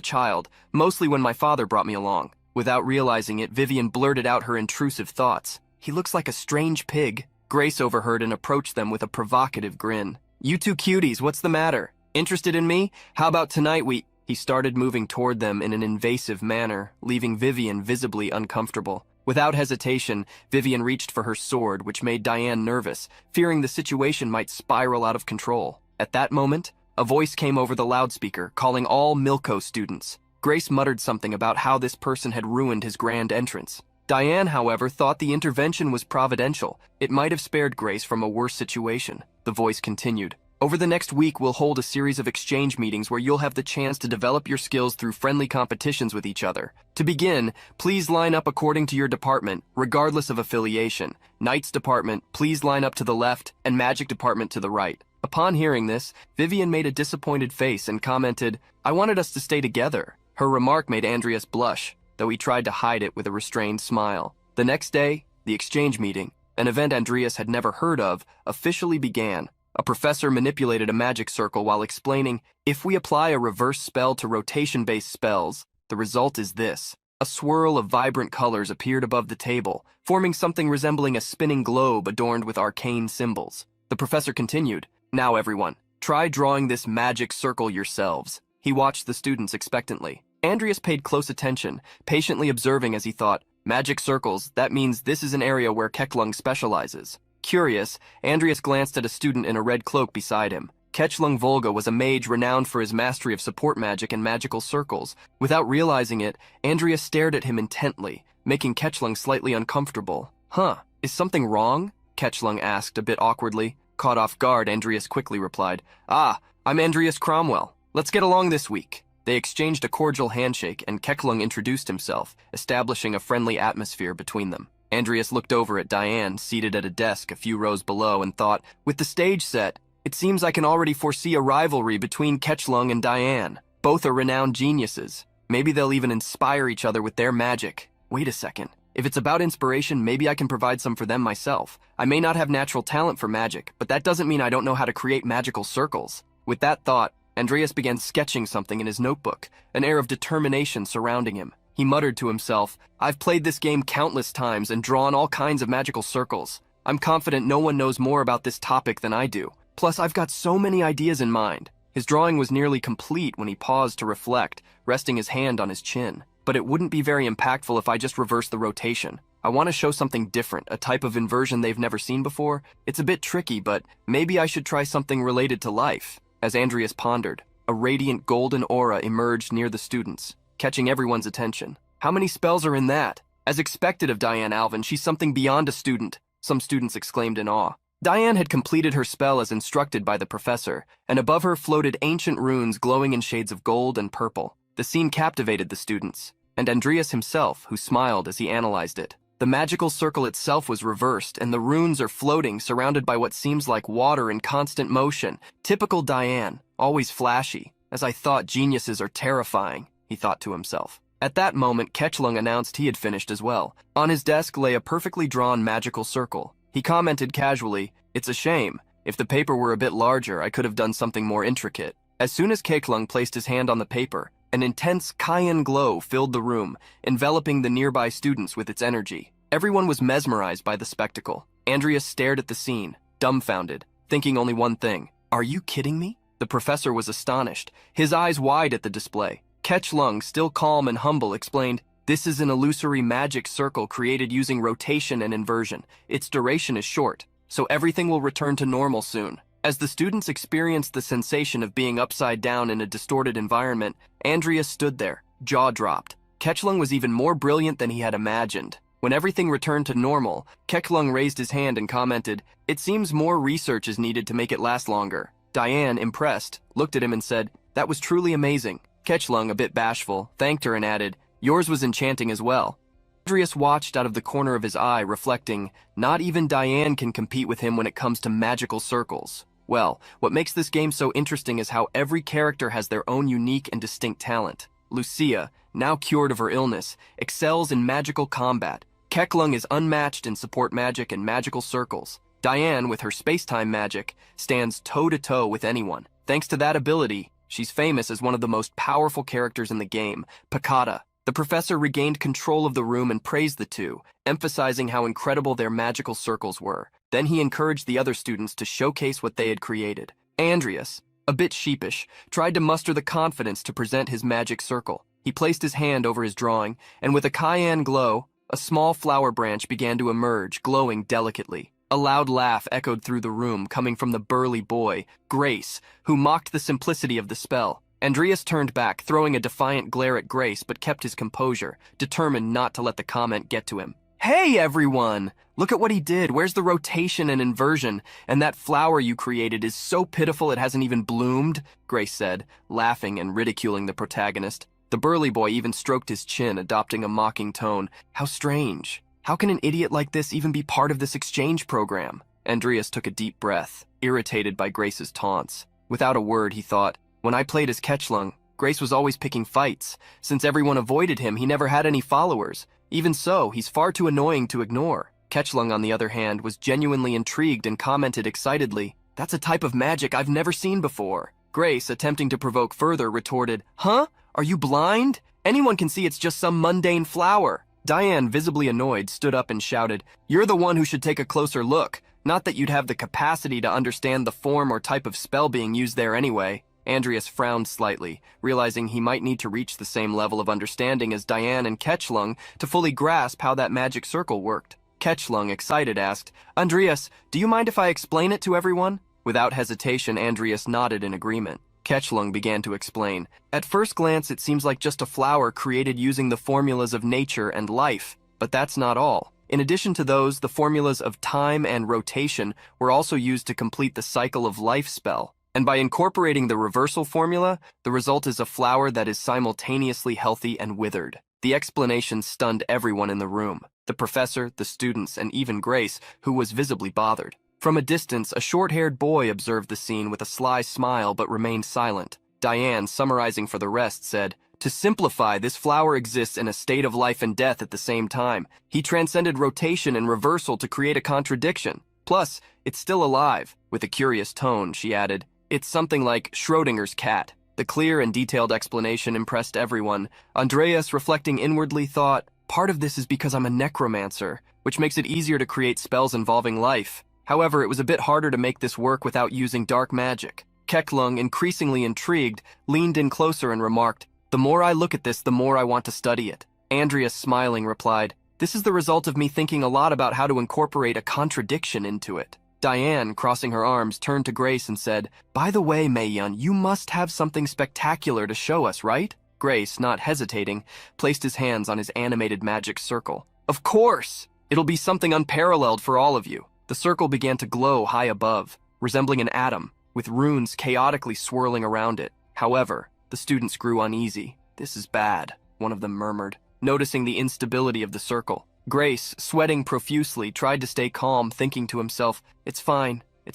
child, mostly when my father brought me along." Without realizing it, Vivian blurted out her intrusive thoughts. "He looks like a strange pig." Grace overheard and approached them with a provocative grin. "You two cuties, what's the matter? Interested in me? How about tonight we—" He started moving toward them in an invasive manner, leaving Vivian visibly uncomfortable. Without hesitation, Vivian reached for her sword, which made Diane nervous, fearing the situation might spiral out of control. At that moment, a voice came over the loudspeaker, calling all Milko students. Grace muttered something about how this person had ruined his grand entrance. Diane, however, thought the intervention was providential. It might have spared Grace from a worse situation. The voice continued, "Over the next week, we'll hold a series of exchange meetings where you'll have the chance to develop your skills through friendly competitions with each other. To begin, please line up according to your department, regardless of affiliation. Knight's department, please line up to the left, and Magic department to the right." Upon hearing this, Vivian made a disappointed face and commented, "I wanted us to stay together." Her remark made Andreas blush, though he tried to hide it with a restrained smile. The next day, the exchange meeting, an event Andreas had never heard of, officially began. A professor manipulated a magic circle while explaining, "If we apply a reverse spell to rotation-based spells, the result is this." A swirl of vibrant colors appeared above the table, forming something resembling a spinning globe adorned with arcane symbols. The professor continued, "Now everyone, try drawing this magic circle yourselves." He watched the students expectantly. Andreas paid close attention, patiently observing as he thought, "Magic circles, that means this is an area where Kechlung specializes." Curious, Andreas glanced at a student in a red cloak beside him. Kechlung Volga was a mage renowned for his mastery of support magic and magical circles. Without realizing it, Andreas stared at him intently, making Kechlung slightly uncomfortable. "Huh, is something wrong?" Kechlung asked a bit awkwardly. Caught off guard, Andreas quickly replied, "Ah, I'm Andreas Cromwell. Let's get along this week." They exchanged a cordial handshake, and Kechlung introduced himself, establishing a friendly atmosphere between them. Andreas looked over at Diane, seated at a desk a few rows below, and thought, "With the stage set, it seems I can already foresee a rivalry between Kechlung and Diane. Both are renowned geniuses. Maybe they'll even inspire each other with their magic. Wait a second. If it's about inspiration, maybe I can provide some for them myself. I may not have natural talent for magic, but that doesn't mean I don't know how to create magical circles." With that thought, Andreas began sketching something in his notebook, an air of determination surrounding him. He muttered to himself, "I've played this game countless times and drawn all kinds of magical circles. I'm confident no one knows more about this topic than I do. Plus, I've got so many ideas in mind." His drawing was nearly complete when he paused to reflect, resting his hand on his chin. "But it wouldn't be very impactful if I just reversed the rotation. I want to show something different, a type of inversion they've never seen before. It's a bit tricky, but maybe I should try something related to life." As Andreas pondered, a radiant golden aura emerged near the students, catching everyone's attention. "How many spells are in that?" As expected of Diane Alvin, she's something beyond a student, some students exclaimed in awe. Diane had completed her spell as instructed by the professor, and above her floated ancient runes glowing in shades of gold and purple. The scene captivated the students, and Andreas himself, who smiled as he analyzed it. The magical circle itself was reversed, and the runes are floating, surrounded by what seems like water in constant motion. Typical Diane, always flashy. "As I thought, geniuses are terrifying," he thought to himself. At that moment, Kechlung announced he had finished as well. On his desk lay a perfectly drawn magical circle. He commented casually, "It's a shame. If the paper were a bit larger, I could have done something more intricate." As soon as Kechlung placed his hand on the paper, an intense cayenne glow filled the room, enveloping the nearby students with its energy. Everyone was mesmerized by the spectacle. Andreas stared at the scene, dumbfounded, thinking only one thing. "Are you kidding me?" The professor was astonished, his eyes wide at the display. Kechlung, still calm and humble, explained, "This is an illusory magic circle created using rotation and inversion. Its duration is short, so everything will return to normal soon." As the students experienced the sensation of being upside down in a distorted environment, Andreas stood there, jaw dropped. Kechlung was even more brilliant than he had imagined. When everything returned to normal, Kechlung raised his hand and commented, "It seems more research is needed to make it last longer." Diane, impressed, looked at him and said, "That was truly amazing." Kechlung, a bit bashful, thanked her and added, Yours was enchanting as well. Andreas watched out of the corner of his eye, reflecting, not even Diane can compete with him when it comes to magical circles. Well, what makes this game so interesting is how every character has their own unique and distinct talent. Lucia, now cured of her illness, excels in magical combat. Keklung is unmatched in support magic and magical circles. Diane, with her space-time magic, stands toe-to-toe with anyone. Thanks to that ability, she's famous as one of the most powerful characters in the game, Picata. The professor regained control of the room and praised the two, emphasizing how incredible their magical circles were. Then he encouraged the other students to showcase what they had created. Andreas, a bit sheepish, tried to muster the confidence to present his magic circle. He placed his hand over his drawing, and with a cayenne glow, a small flower branch began to emerge, glowing delicately. A loud laugh echoed through the room, coming from the burly boy, Grace, who mocked the simplicity of the spell. Andreas turned back, throwing a defiant glare at Grace, but kept his composure, determined not to let the comment get to him. "Hey, everyone! Look at what he did. Where's the rotation and inversion? And that flower you created is so pitiful it hasn't even bloomed," Grace said, laughing and ridiculing the protagonist. The burly boy even stroked his chin, adopting a mocking tone. "How strange. How can an idiot like this even be part of this exchange program?" Andreas took a deep breath, irritated by Grace's taunts. Without a word, he thought, when I played as Ketchlung, Grace was always picking fights. Since everyone avoided him, he never had any followers. Even so, he's far too annoying to ignore. Ketchlung, on the other hand, was genuinely intrigued and commented excitedly, "That's a type of magic I've never seen before." Grace, attempting to provoke further, retorted, "Huh? Are you blind? Anyone can see it's just some mundane flower." Diane, visibly annoyed, stood up and shouted, "You're the one who should take a closer look. Not that you'd have the capacity to understand the form or type of spell being used there anyway." Andreas frowned slightly, realizing he might need to reach the same level of understanding as Diane and Ketchlung to fully grasp how that magic circle worked. Ketchlung, excited, asked, "Andreas, do you mind if I explain it to everyone?" Without hesitation, Andreas nodded in agreement. Ketchlung began to explain. "At first glance, it seems like just a flower created using the formulas of nature and life, but that's not all. In addition to those, the formulas of time and rotation were also used to complete the cycle of life spell. And by incorporating the reversal formula, the result is a flower that is simultaneously healthy and withered." The explanation stunned everyone in the room, the professor, the students, and even Grace, who was visibly bothered. From a distance, a short-haired boy observed the scene with a sly smile but remained silent. Diane, summarizing for the rest, said, "To simplify, this flower exists in a state of life and death at the same time. He transcended rotation and reversal to create a contradiction. Plus, it's still alive." With a curious tone, she added, "It's something like Schrodinger's cat." The clear and detailed explanation impressed everyone. Andreas, reflecting inwardly, thought, "Part of this is because I'm a necromancer, which makes it easier to create spells involving life. However, it was a bit harder to make this work without using dark magic." Keklung, increasingly intrigued, leaned in closer and remarked, "The more I look at this, the more I want to study it." Andreas, smiling, replied, "This is the result of me thinking a lot about how to incorporate a contradiction into it." Diane, crossing her arms, turned to Grace and said, "By the way, Maeyun, you must have something spectacular to show us, right?" Grace, not hesitating, placed his hands on his animated magic circle. "Of course! It'll be something unparalleled for all of you." The circle began to glow high above, resembling an atom, with runes chaotically swirling around it. However, the students grew uneasy. "This is bad," one of them murmured, noticing the instability of the circle. Grace, sweating profusely, tried to stay calm, thinking to himself, It's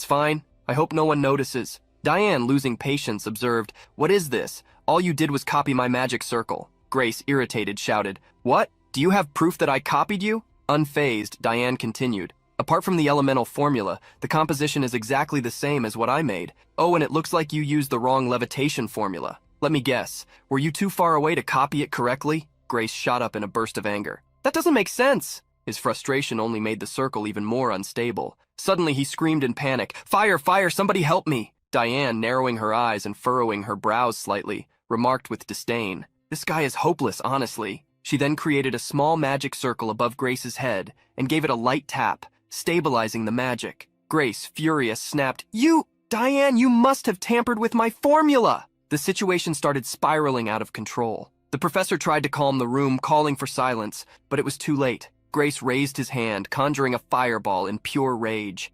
fine. I hope no one notices." Diane, losing patience, observed, "What is this? All you did was copy my magic circle." Grace, irritated, shouted, "What? Do you have proof that I copied you?" Unfazed, Diane continued, "Apart from the elemental formula, the composition is exactly the same as what I made. Oh, and it looks like you used the wrong levitation formula. Let me guess, were you too far away to copy it correctly?" Grace shot up in a burst of anger. "That doesn't make sense!" His frustration only made the circle even more unstable. Suddenly he screamed in panic, "Fire, fire, somebody help me!" Diane, narrowing her eyes and furrowing her brows slightly, remarked with disdain, "This guy is hopeless, honestly." She then created a small magic circle above Grace's head and gave it a light tap, stabilizing the magic. Grace, furious, snapped, Diane, you must have tampered with my formula!" The situation started spiraling out of control. The professor tried to calm the room, calling for silence, but it was too late. Grace raised his hand, conjuring a fireball in pure rage.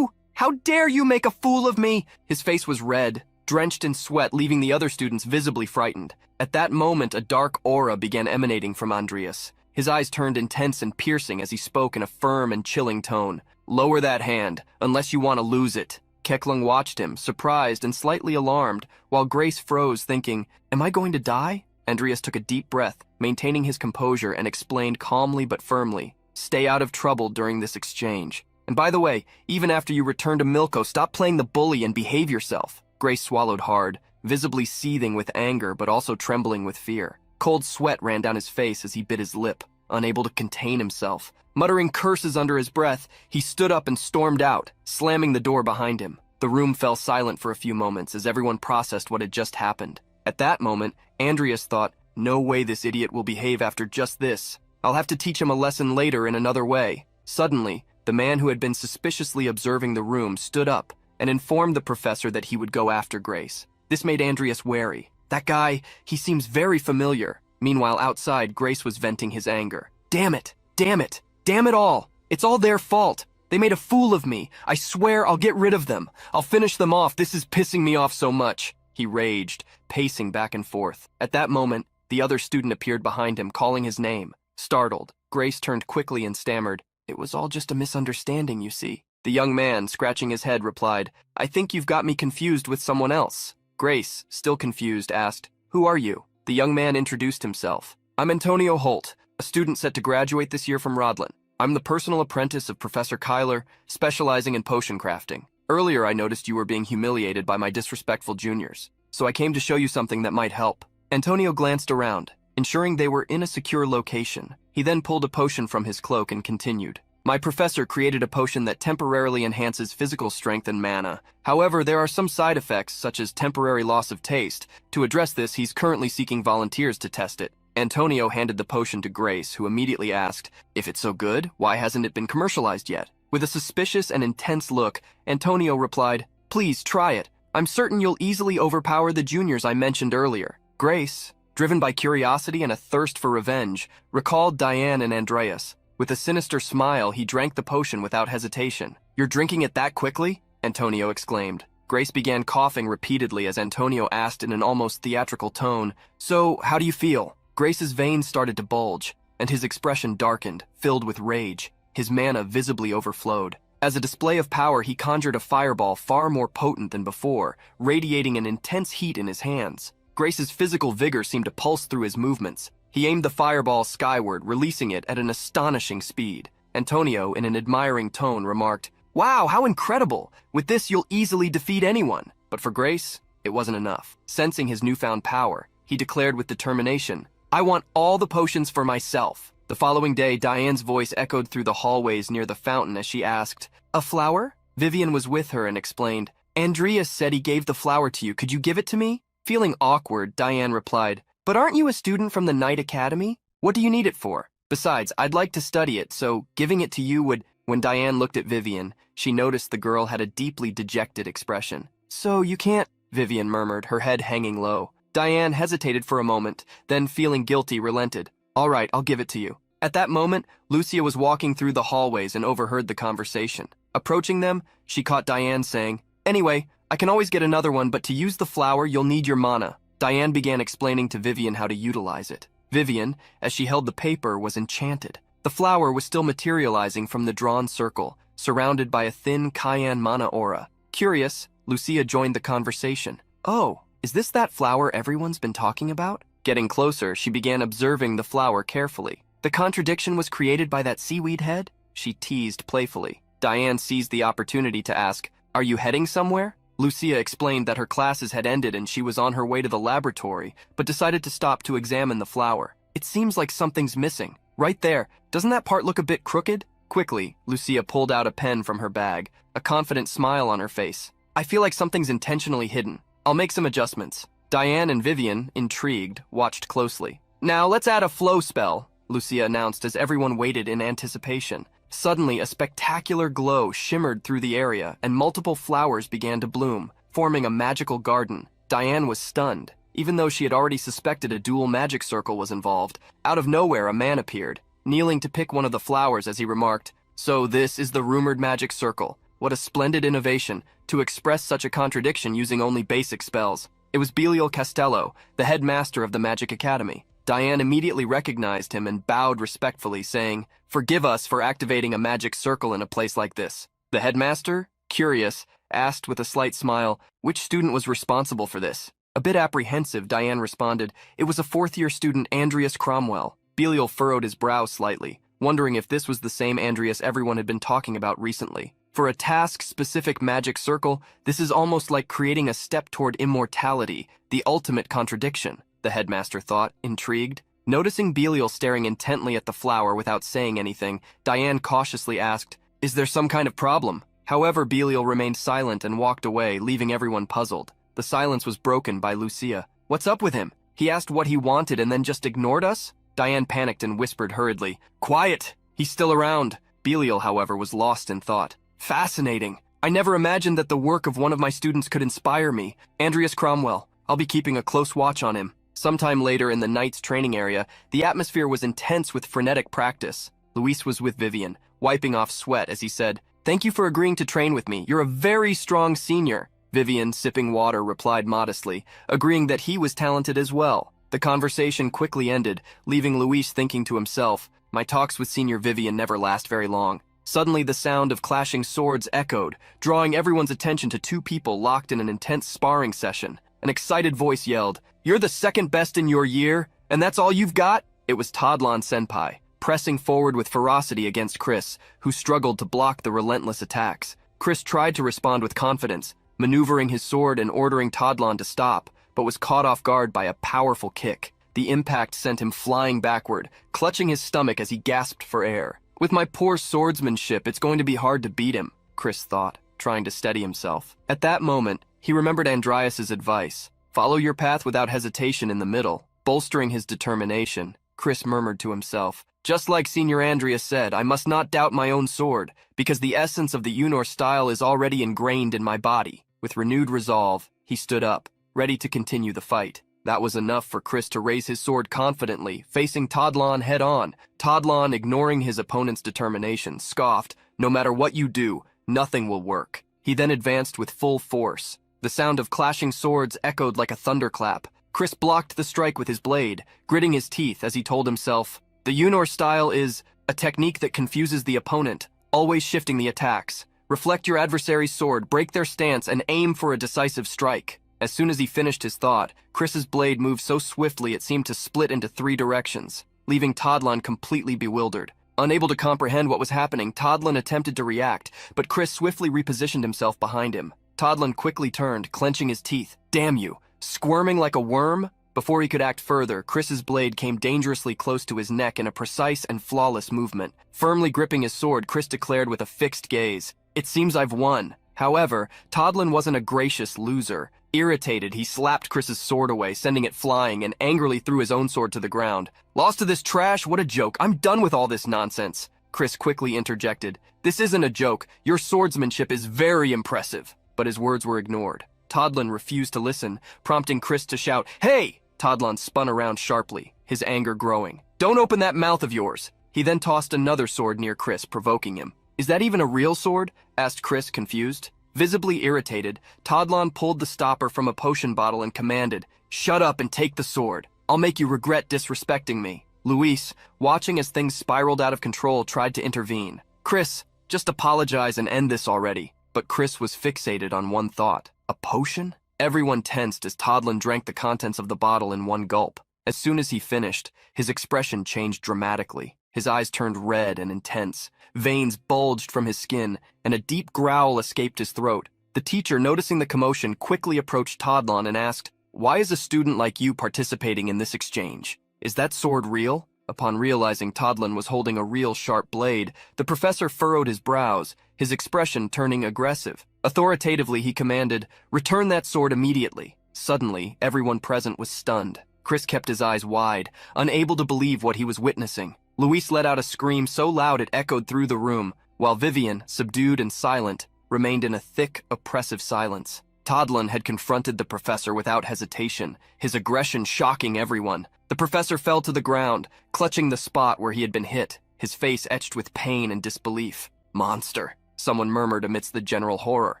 How dare you make a fool of me?" His face was red, drenched in sweat, leaving the other students visibly frightened. At that moment, a dark aura began emanating from Andreas. His eyes turned intense and piercing as he spoke in a firm and chilling tone. "Lower that hand, unless you want to lose it." Keklung watched him, surprised and slightly alarmed, while Grace froze, thinking, "Am I going to die?" Andreas took a deep breath, maintaining his composure, and explained calmly but firmly, "Stay out of trouble during this exchange. And by the way, even after you return to Milko, stop playing the bully and behave yourself." Grace swallowed hard, visibly seething with anger but also trembling with fear. Cold sweat ran down his face as he bit his lip, unable to contain himself. Muttering curses under his breath, he stood up and stormed out, slamming the door behind him. The room fell silent for a few moments as everyone processed what had just happened. At that moment, Andreas thought, "No way this idiot will behave after just this. I'll have to teach him a lesson later in another way." Suddenly, the man who had been suspiciously observing the room stood up and informed the professor that he would go after Grace. This made Andreas wary. "That guy, he seems very familiar." Meanwhile, outside, Grace was venting his anger. "Damn it! Damn it! Damn it all! It's all their fault! They made a fool of me! I swear I'll get rid of them! I'll finish them off! This is pissing me off so much!" He raged, pacing back and forth. At that moment, the other student appeared behind him, calling his name. Startled, Grace turned quickly and stammered, "It was all just a misunderstanding, you see." The young man, scratching his head, replied, "I think you've got me confused with someone else." Grace, still confused, asked, "Who are you?" The young man introduced himself. "I'm Antonio Holt, a student set to graduate this year from Rodlin. I'm the personal apprentice of Professor Kyler, specializing in potion crafting. Earlier I noticed you were being humiliated by my disrespectful juniors, so I came to show you something that might help." Antonio glanced around, ensuring they were in a secure location. He then pulled a potion from his cloak and continued. "My professor created a potion that temporarily enhances physical strength and mana. However, there are some side effects, such as temporary loss of taste. To address this, he's currently seeking volunteers to test it." Antonio handed the potion to Grace, who immediately asked, "If it's so good, why hasn't it been commercialized yet?" With a suspicious and intense look, Antonio replied, "Please try it. I'm certain you'll easily overpower the juniors I mentioned earlier." Grace, driven by curiosity and a thirst for revenge, recalled Diane and Andreas. With a sinister smile, he drank the potion without hesitation. "You're drinking it that quickly?" Antonio exclaimed. Grace began coughing repeatedly as Antonio asked in an almost theatrical tone, "So, how do you feel?" Grace's veins started to bulge, and his expression darkened, filled with rage. His mana visibly overflowed. As a display of power, he conjured a fireball far more potent than before, radiating an intense heat in his hands. Grace's physical vigor seemed to pulse through his movements. He aimed the fireball skyward, releasing it at an astonishing speed. Antonio, in an admiring tone, remarked, "Wow, how incredible! With this, you'll easily defeat anyone." But for Grace, it wasn't enough. Sensing his newfound power, he declared with determination, "I want all the potions for myself." The following day, Diane's voice echoed through the hallways near the fountain as she asked, "A flower?" Vivian was with her and explained, "Andreas said he gave the flower to you. Could you give it to me?" Feeling awkward, Diane replied, "But aren't you a student from the Night Academy? What do you need it for? Besides, I'd like to study it, so giving it to you would—" When Diane looked at Vivian, she noticed the girl had a deeply dejected expression. "So you can't—" Vivian murmured, her head hanging low. Diane hesitated for a moment, then feeling guilty, relented. "All right, I'll give it to you." At that moment, Lucia was walking through the hallways and overheard the conversation. Approaching them, she caught Diane saying, "Anyway, I can always get another one, but to use the flower, you'll need your mana." Diane began explaining to Vivian how to utilize it. Vivian, as she held the paper, was enchanted. The flower was still materializing from the drawn circle, surrounded by a thin cayenne mana aura. Curious, Lucia joined the conversation. "Oh, is this that flower everyone's been talking about?" Getting closer, she began observing the flower carefully. "The contradiction was created by that seaweed head?" she teased playfully. Diane seized the opportunity to ask, "Are you heading somewhere?" Lucia explained that her classes had ended and she was on her way to the laboratory, but decided to stop to examine the flower. "It seems like something's missing. Right there, doesn't that part look a bit crooked?" Quickly, Lucia pulled out a pen from her bag, a confident smile on her face. "I feel like something's intentionally hidden. I'll make some adjustments." Diane and Vivian, intrigued, watched closely. "Now let's add a flow spell," Lucia announced as everyone waited in anticipation. Suddenly, a spectacular glow shimmered through the area and multiple flowers began to bloom, forming a magical garden. Diane was stunned. Even though she had already suspected a dual magic circle was involved, out of nowhere a man appeared, kneeling to pick one of the flowers as he remarked, "So this is the rumored magic circle. What a splendid innovation, to express such a contradiction using only basic spells." It was Belial Costello, the headmaster of the Magic Academy. Diane immediately recognized him and bowed respectfully, saying, "Forgive us for activating a magic circle in a place like this." The headmaster, curious, asked with a slight smile, which student was responsible for this. A bit apprehensive, Diane responded, "It was a fourth-year student, Andreas Cromwell." Belial furrowed his brow slightly, wondering if this was the same Andreas everyone had been talking about recently. For a task-specific magic circle, this is almost like creating a step toward immortality, the ultimate contradiction, the headmaster thought, intrigued. Noticing Belial staring intently at the flower without saying anything, Diane cautiously asked, "Is there some kind of problem?" However, Belial remained silent and walked away, leaving everyone puzzled. The silence was broken by Lucia. "What's up with him? He asked what he wanted and then just ignored us?" Diane panicked and whispered hurriedly, "Quiet! He's still around." Belial, however, was lost in thought. "Fascinating. I never imagined that the work of one of my students could inspire me. Andreas Cromwell. I'll be keeping a close watch on him." Sometime later in the Knights training area, the atmosphere was intense with frenetic practice. Luis was with Vivian, wiping off sweat as he said, "Thank you for agreeing to train with me. You're a very strong senior." Vivian, sipping water, replied modestly, agreeing that he was talented as well. The conversation quickly ended, leaving Luis thinking to himself, "My talks with Senior Vivian never last very long." Suddenly the sound of clashing swords echoed, drawing everyone's attention to two people locked in an intense sparring session. An excited voice yelled, "You're the second best in your year, and that's all you've got?" It was Tadlan Senpai, pressing forward with ferocity against Chris, who struggled to block the relentless attacks. Chris tried to respond with confidence, maneuvering his sword and ordering Tadlan to stop, but was caught off guard by a powerful kick. The impact sent him flying backward, clutching his stomach as he gasped for air. "With my poor swordsmanship, it's going to be hard to beat him," Chris thought, trying to steady himself. At that moment, he remembered Andreas's advice. Follow your path without hesitation in the middle. Bolstering his determination, Chris murmured to himself, "Just like Senior Andreas said, I must not doubt my own sword, because the essence of the Unor style is already ingrained in my body." With renewed resolve, he stood up, ready to continue the fight. That was enough for Chris to raise his sword confidently, facing Tadlan head-on. Tadlan, ignoring his opponent's determination, scoffed, "No matter what you do, nothing will work." He then advanced with full force. The sound of clashing swords echoed like a thunderclap. Chris blocked the strike with his blade, gritting his teeth as he told himself, "The Unor style is a technique that confuses the opponent, always shifting the attacks. Reflect your adversary's sword, break their stance, and aim for a decisive strike." As soon as he finished his thought, Chris's blade moved so swiftly it seemed to split into 3 directions, leaving Tadlan completely bewildered. Unable to comprehend what was happening, Tadlan attempted to react, but Chris swiftly repositioned himself behind him. Tadlan quickly turned, clenching his teeth. "Damn you!" Squirming like a worm? Before he could act further, Chris's blade came dangerously close to his neck in a precise and flawless movement. Firmly gripping his sword, Chris declared with a fixed gaze, "It seems I've won." However, Tadlan wasn't a gracious loser. Irritated, he slapped Chris's sword away, sending it flying, and angrily threw his own sword to the ground. "Lost to this trash? What a joke. I'm done with all this nonsense." Chris quickly interjected, "This isn't a joke. Your swordsmanship is very impressive." But his words were ignored. Tadlan refused to listen, prompting Chris to shout, "Hey!" Tadlan spun around sharply, his anger growing. "Don't open that mouth of yours." He then tossed another sword near Chris, provoking him. "Is that even a real sword?" asked Chris, confused. Visibly irritated, Tadlan pulled the stopper from a potion bottle and commanded, "Shut up and take the sword. I'll make you regret disrespecting me." Luis, watching as things spiraled out of control, tried to intervene. "Chris, just apologize and end this already." But Chris was fixated on one thought. A potion? Everyone tensed as Tadlan drank the contents of the bottle in one gulp. As soon as he finished, his expression changed dramatically. His eyes turned red and intense. Veins bulged from his skin, and a deep growl escaped his throat. The teacher, noticing the commotion, quickly approached Tadlan and asked, "Why is a student like you participating in this exchange? Is that sword real?" Upon realizing Tadlan was holding a real sharp blade, the professor furrowed his brows, his expression turning aggressive. Authoritatively, he commanded, "Return that sword immediately." Suddenly, everyone present was stunned. Chris kept his eyes wide, unable to believe what he was witnessing. Luis let out a scream so loud it echoed through the room, while Vivian, subdued and silent, remained in a thick, oppressive silence. Tadlan had confronted the professor without hesitation, his aggression shocking everyone. The professor fell to the ground, clutching the spot where he had been hit, his face etched with pain and disbelief. "Monster," someone murmured amidst the general horror.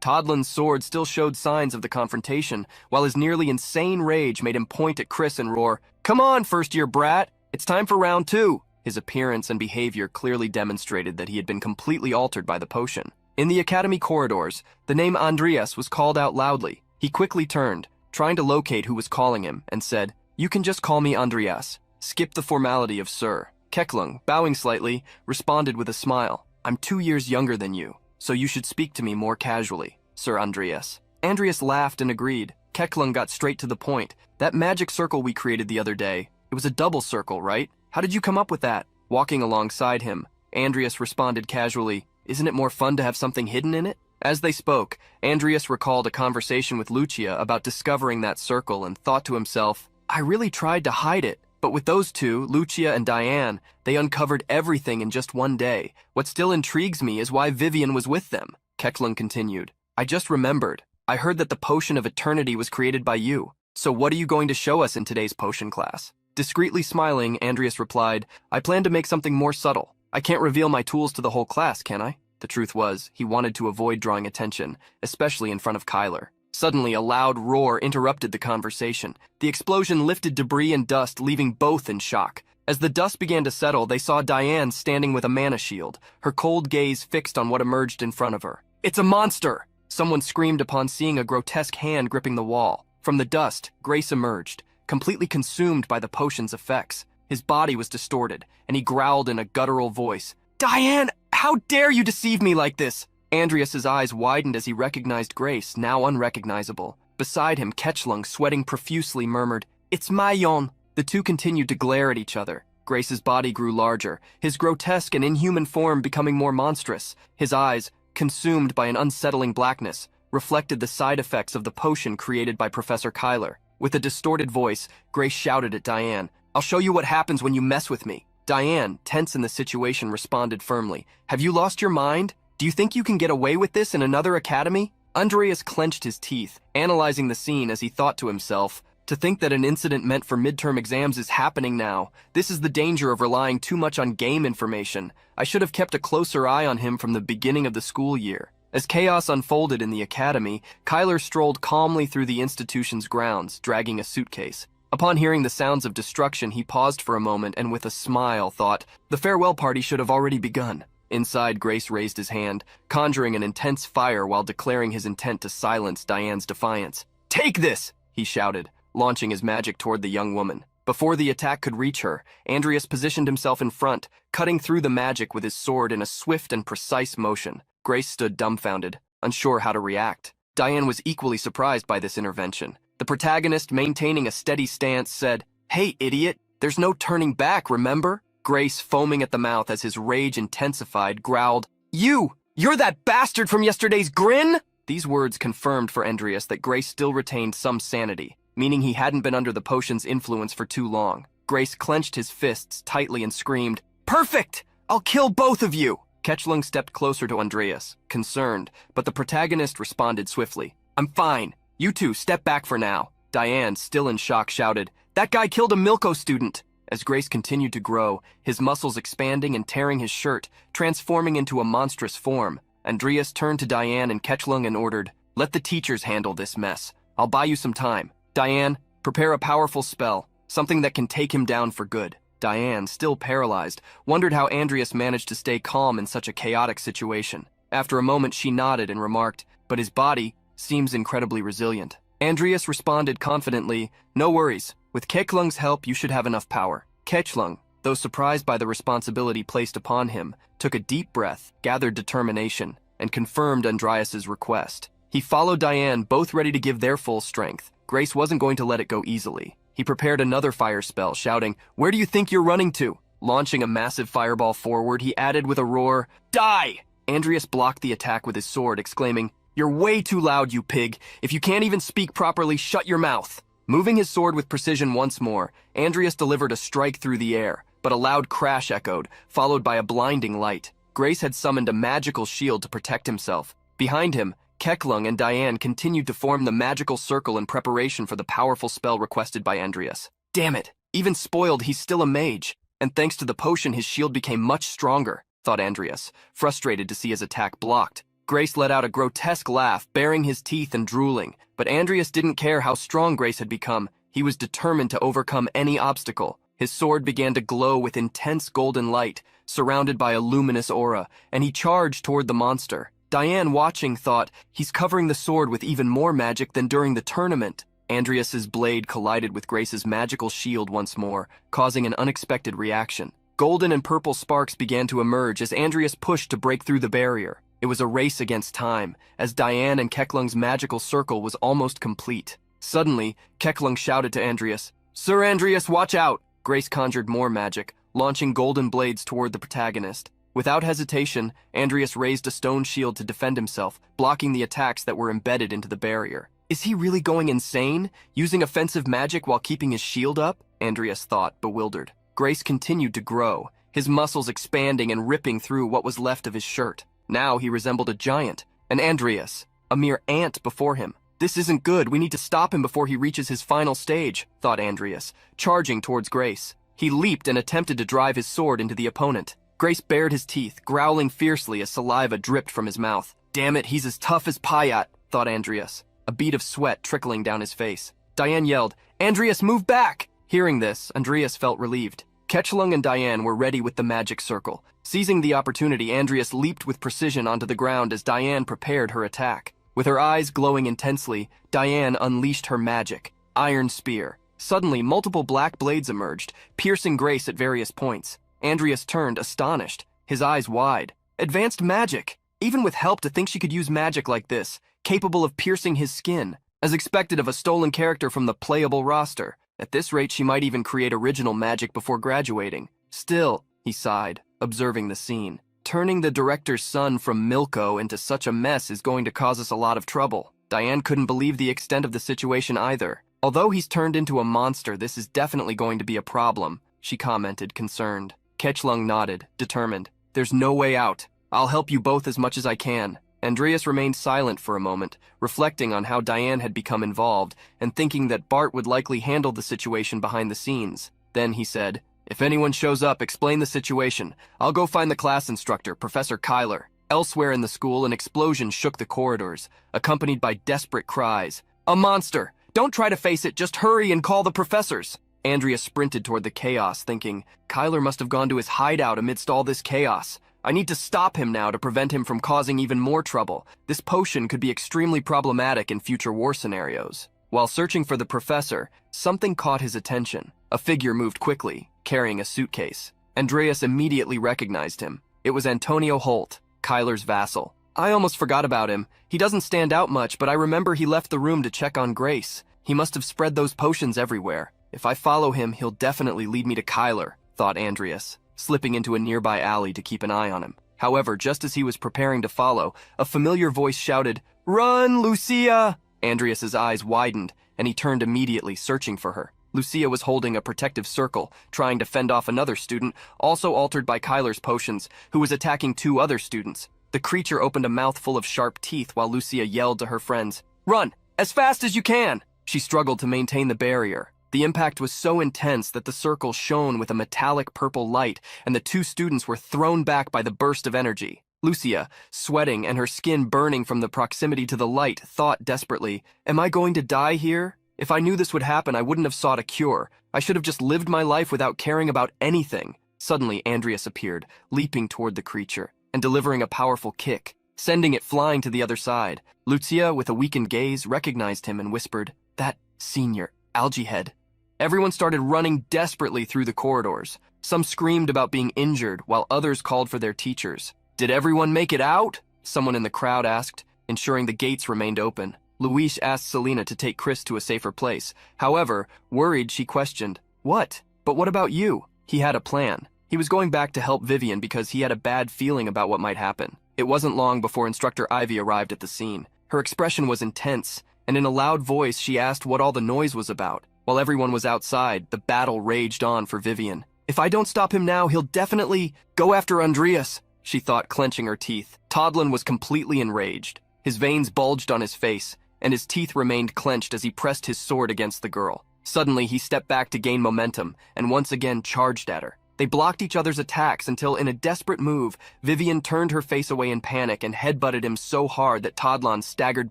Todlin's sword still showed signs of the confrontation, while his nearly insane rage made him point at Chris and roar, "Come on, first-year brat! It's time for round 2! His appearance and behavior clearly demonstrated that he had been completely altered by the potion. In the academy corridors, the name Andreas was called out loudly. He quickly turned, trying to locate who was calling him, and said, "You can just call me Andreas. Skip the formality of sir." Keklung, bowing slightly, responded with a smile, "I'm 2 years younger than you, so you should speak to me more casually, Sir Andreas." Andreas laughed and agreed. Keklung got straight to the point. "That magic circle we created the other day, it was a double circle, right? How did you come up with that?" Walking alongside him, Andreas responded casually, "Isn't it more fun to have something hidden in it?" As they spoke, Andreas recalled a conversation with Lucia about discovering that circle and thought to himself, "I really tried to hide it, but with those two, Lucia and Diane, they uncovered everything in just one day. What still intrigues me is why Vivian was with them." Keklung continued, "I just remembered. I heard that the potion of eternity was created by you. So what are you going to show us in today's potion class?" Discreetly smiling, Andreas replied, "I plan to make something more subtle. I can't reveal my tools to the whole class, can I?" The truth was, he wanted to avoid drawing attention, especially in front of Kyler. Suddenly, a loud roar interrupted the conversation. The explosion lifted debris and dust, leaving both in shock. As the dust began to settle, they saw Diane standing with a mana shield, her cold gaze fixed on what emerged in front of her. "It's a monster!" Someone screamed upon seeing a grotesque hand gripping the wall. From the dust, Grace emerged, completely consumed by the potion's effects. His body was distorted, and he growled in a guttural voice, "Diane, how dare you deceive me like this?" Andreas's eyes widened as he recognized Grace, now unrecognizable. Beside him, Keklung, sweating profusely, murmured, "It's Mayon." The two continued to glare at each other. Grace's body grew larger, his grotesque and inhuman form becoming more monstrous. His eyes, consumed by an unsettling blackness, reflected the side effects of the potion created by Professor Kyler. With a distorted voice, Grace shouted at Diane, "I'll show you what happens when you mess with me." Diane, tense in the situation, responded firmly, "Have you lost your mind? Do you think you can get away with this in another academy?" Andreas clenched his teeth, analyzing the scene as he thought to himself, "To think that an incident meant for midterm exams is happening now. This is the danger of relying too much on game information. I should have kept a closer eye on him from the beginning of the school year." As chaos unfolded in the academy, Kyler strolled calmly through the institution's grounds, dragging a suitcase. Upon hearing the sounds of destruction, he paused for a moment and with a smile thought, "The farewell party should have already begun." Inside, Grace raised his hand, conjuring an intense fire while declaring his intent to silence Diane's defiance. "Take this!" he shouted, launching his magic toward the young woman. Before the attack could reach her, Andreas positioned himself in front, cutting through the magic with his sword in a swift and precise motion. Grace stood dumbfounded, unsure how to react. Diane was equally surprised by this intervention. The protagonist, maintaining a steady stance, said, "Hey, idiot, there's no turning back, remember?" Grace, foaming at the mouth as his rage intensified, growled, You're that bastard from yesterday's grin?" These words confirmed for Andreas that Grace still retained some sanity, meaning he hadn't been under the potion's influence for too long. Grace clenched his fists tightly and screamed, "Perfect! I'll kill both of you!" Keklung stepped closer to Andreas, concerned, but the protagonist responded swiftly, "I'm fine. You two, step back for now." Diane, still in shock, shouted, "That guy killed a Milko student!" As Grace continued to grow, his muscles expanding and tearing his shirt, transforming into a monstrous form, Andreas turned to Diane and Keklung and ordered, "Let the teachers handle this mess. I'll buy you some time. Diane, prepare a powerful spell, something that can take him down for good." Diane, still paralyzed, wondered how Andreas managed to stay calm in such a chaotic situation. After a moment, she nodded and remarked, "But his body seems incredibly resilient." Andreas responded confidently, "No worries. With Keklung's help, you should have enough power." Keklung, though surprised by the responsibility placed upon him, took a deep breath, gathered determination, and confirmed Andreas's request. He followed Diane, both ready to give their full strength. Grace wasn't going to let it go easily. He prepared another fire spell, shouting, "Where do you think you're running to?" Launching a massive fireball forward, he added with a roar, "Die!" Andreas blocked the attack with his sword, exclaiming, "You're way too loud, you pig. If you can't even speak properly, shut your mouth." Moving his sword with precision once more, Andreas delivered a strike through the air, but a loud crash echoed, followed by a blinding light. Grace had summoned a magical shield to protect himself. Behind him, Keklung and Diane continued to form the magical circle in preparation for the powerful spell requested by Andreas. Damn it, even spoiled, he's still a mage, and thanks to the potion his shield became much stronger, thought Andreas, frustrated to see his attack blocked. Grace let out a grotesque laugh, baring his teeth and drooling, but Andreas didn't care how strong Grace had become. He was determined to overcome any obstacle. His sword began to glow with intense golden light, surrounded by a luminous aura, and he charged toward the monster. Diane, watching, thought, he's covering the sword with even more magic than during the tournament. Andreas's blade collided with Grace's magical shield once more, causing an unexpected reaction. Golden and purple sparks began to emerge as Andreas pushed to break through the barrier. It was a race against time, as Diane and Keklung's magical circle was almost complete. Suddenly, Keklung shouted to Andreas, "Sir Andreas, watch out!" Grace conjured more magic, launching golden blades toward the protagonist. Without hesitation, Andreas raised a stone shield to defend himself, blocking the attacks that were embedded into the barrier. Is he really going insane, using offensive magic while keeping his shield up? Andreas thought, bewildered. Grace continued to grow, his muscles expanding and ripping through what was left of his shirt. Now he resembled a giant, and Andreas, a mere ant before him. This isn't good, we need to stop him before he reaches his final stage, thought Andreas, charging towards Grace. He leaped and attempted to drive his sword into the opponent. Grace bared his teeth, growling fiercely as saliva dripped from his mouth. Damn it, he's as tough as Payat, thought Andreas, a bead of sweat trickling down his face. Diane yelled, "Andreas, move back!" Hearing this, Andreas felt relieved. Ketchlung and Diane were ready with the magic circle. Seizing the opportunity, Andreas leaped with precision onto the ground as Diane prepared her attack. With her eyes glowing intensely, Diane unleashed her magic, Iron Spear. Suddenly, multiple black blades emerged, piercing Grace at various points. Andreas turned, astonished, his eyes wide. Advanced magic! Even with help, to think she could use magic like this, capable of piercing his skin, as expected of a stolen character from the playable roster. At this rate, she might even create original magic before graduating. Still, he sighed, observing the scene. Turning the director's son from Milko into such a mess is going to cause us a lot of trouble. Diane couldn't believe the extent of the situation either. Although he's turned into a monster, this is definitely going to be a problem, she commented, concerned. Ketchlung nodded, determined. There's no way out. I'll help you both as much as I can. Andreas remained silent for a moment, reflecting on how Diane had become involved and thinking that Bart would likely handle the situation behind the scenes. Then he said, "If anyone shows up, explain the situation. I'll go find the class instructor, Professor Kyler." Elsewhere in the school, an explosion shook the corridors, accompanied by desperate cries. "A monster! Don't try to face it, just hurry and call the professors!" Andreas sprinted toward the chaos, thinking, Kyler must have gone to his hideout amidst all this chaos. I need to stop him now to prevent him from causing even more trouble. This potion could be extremely problematic in future war scenarios. While searching for the professor, something caught his attention. A figure moved quickly, carrying a suitcase. Andreas immediately recognized him. It was Antonio Holt, Kyler's vassal. I almost forgot about him. He doesn't stand out much, but I remember he left the room to check on Grace. He must have spread those potions everywhere. If I follow him, he'll definitely lead me to Kyler, thought Andreas, slipping into a nearby alley to keep an eye on him. However, just as he was preparing to follow, a familiar voice shouted, "Run, Lucia!" Andreas's eyes widened, and he turned immediately, searching for her. Lucia was holding a protective circle, trying to fend off another student, also altered by Kyler's potions, who was attacking two other students. The creature opened a mouth full of sharp teeth while Lucia yelled to her friends, "Run, as fast as you can!" She struggled to maintain the barrier. The impact was so intense that the circle shone with a metallic purple light, and the two students were thrown back by the burst of energy. Lucia, sweating and her skin burning from the proximity to the light, thought desperately, "Am I going to die here? If I knew this would happen, I wouldn't have sought a cure. I should have just lived my life without caring about anything." Suddenly, Andreas appeared, leaping toward the creature, and delivering a powerful kick, sending it flying to the other side. Lucia, with a weakened gaze, recognized him and whispered, "That senior, Algae Head." Everyone started running desperately through the corridors. Some screamed about being injured, while others called for their teachers. "Did everyone make it out?" someone in the crowd asked, ensuring the gates remained open. Luis asked Selena to take Chris to a safer place. However, worried, she questioned, "What? But what about you?" He had a plan. He was going back to help Vivian because he had a bad feeling about what might happen. It wasn't long before Instructor Ivy arrived at the scene. Her expression was intense, and in a loud voice she asked what all the noise was about. While everyone was outside, the battle raged on for Vivian. "If I don't stop him now, he'll definitely go after Andreas," she thought, clenching her teeth. Todlin was completely enraged. His veins bulged on his face, and his teeth remained clenched as he pressed his sword against the girl. Suddenly, he stepped back to gain momentum, and once again charged at her. They blocked each other's attacks until, in a desperate move, Vivian turned her face away in panic and headbutted him so hard that Tadlan staggered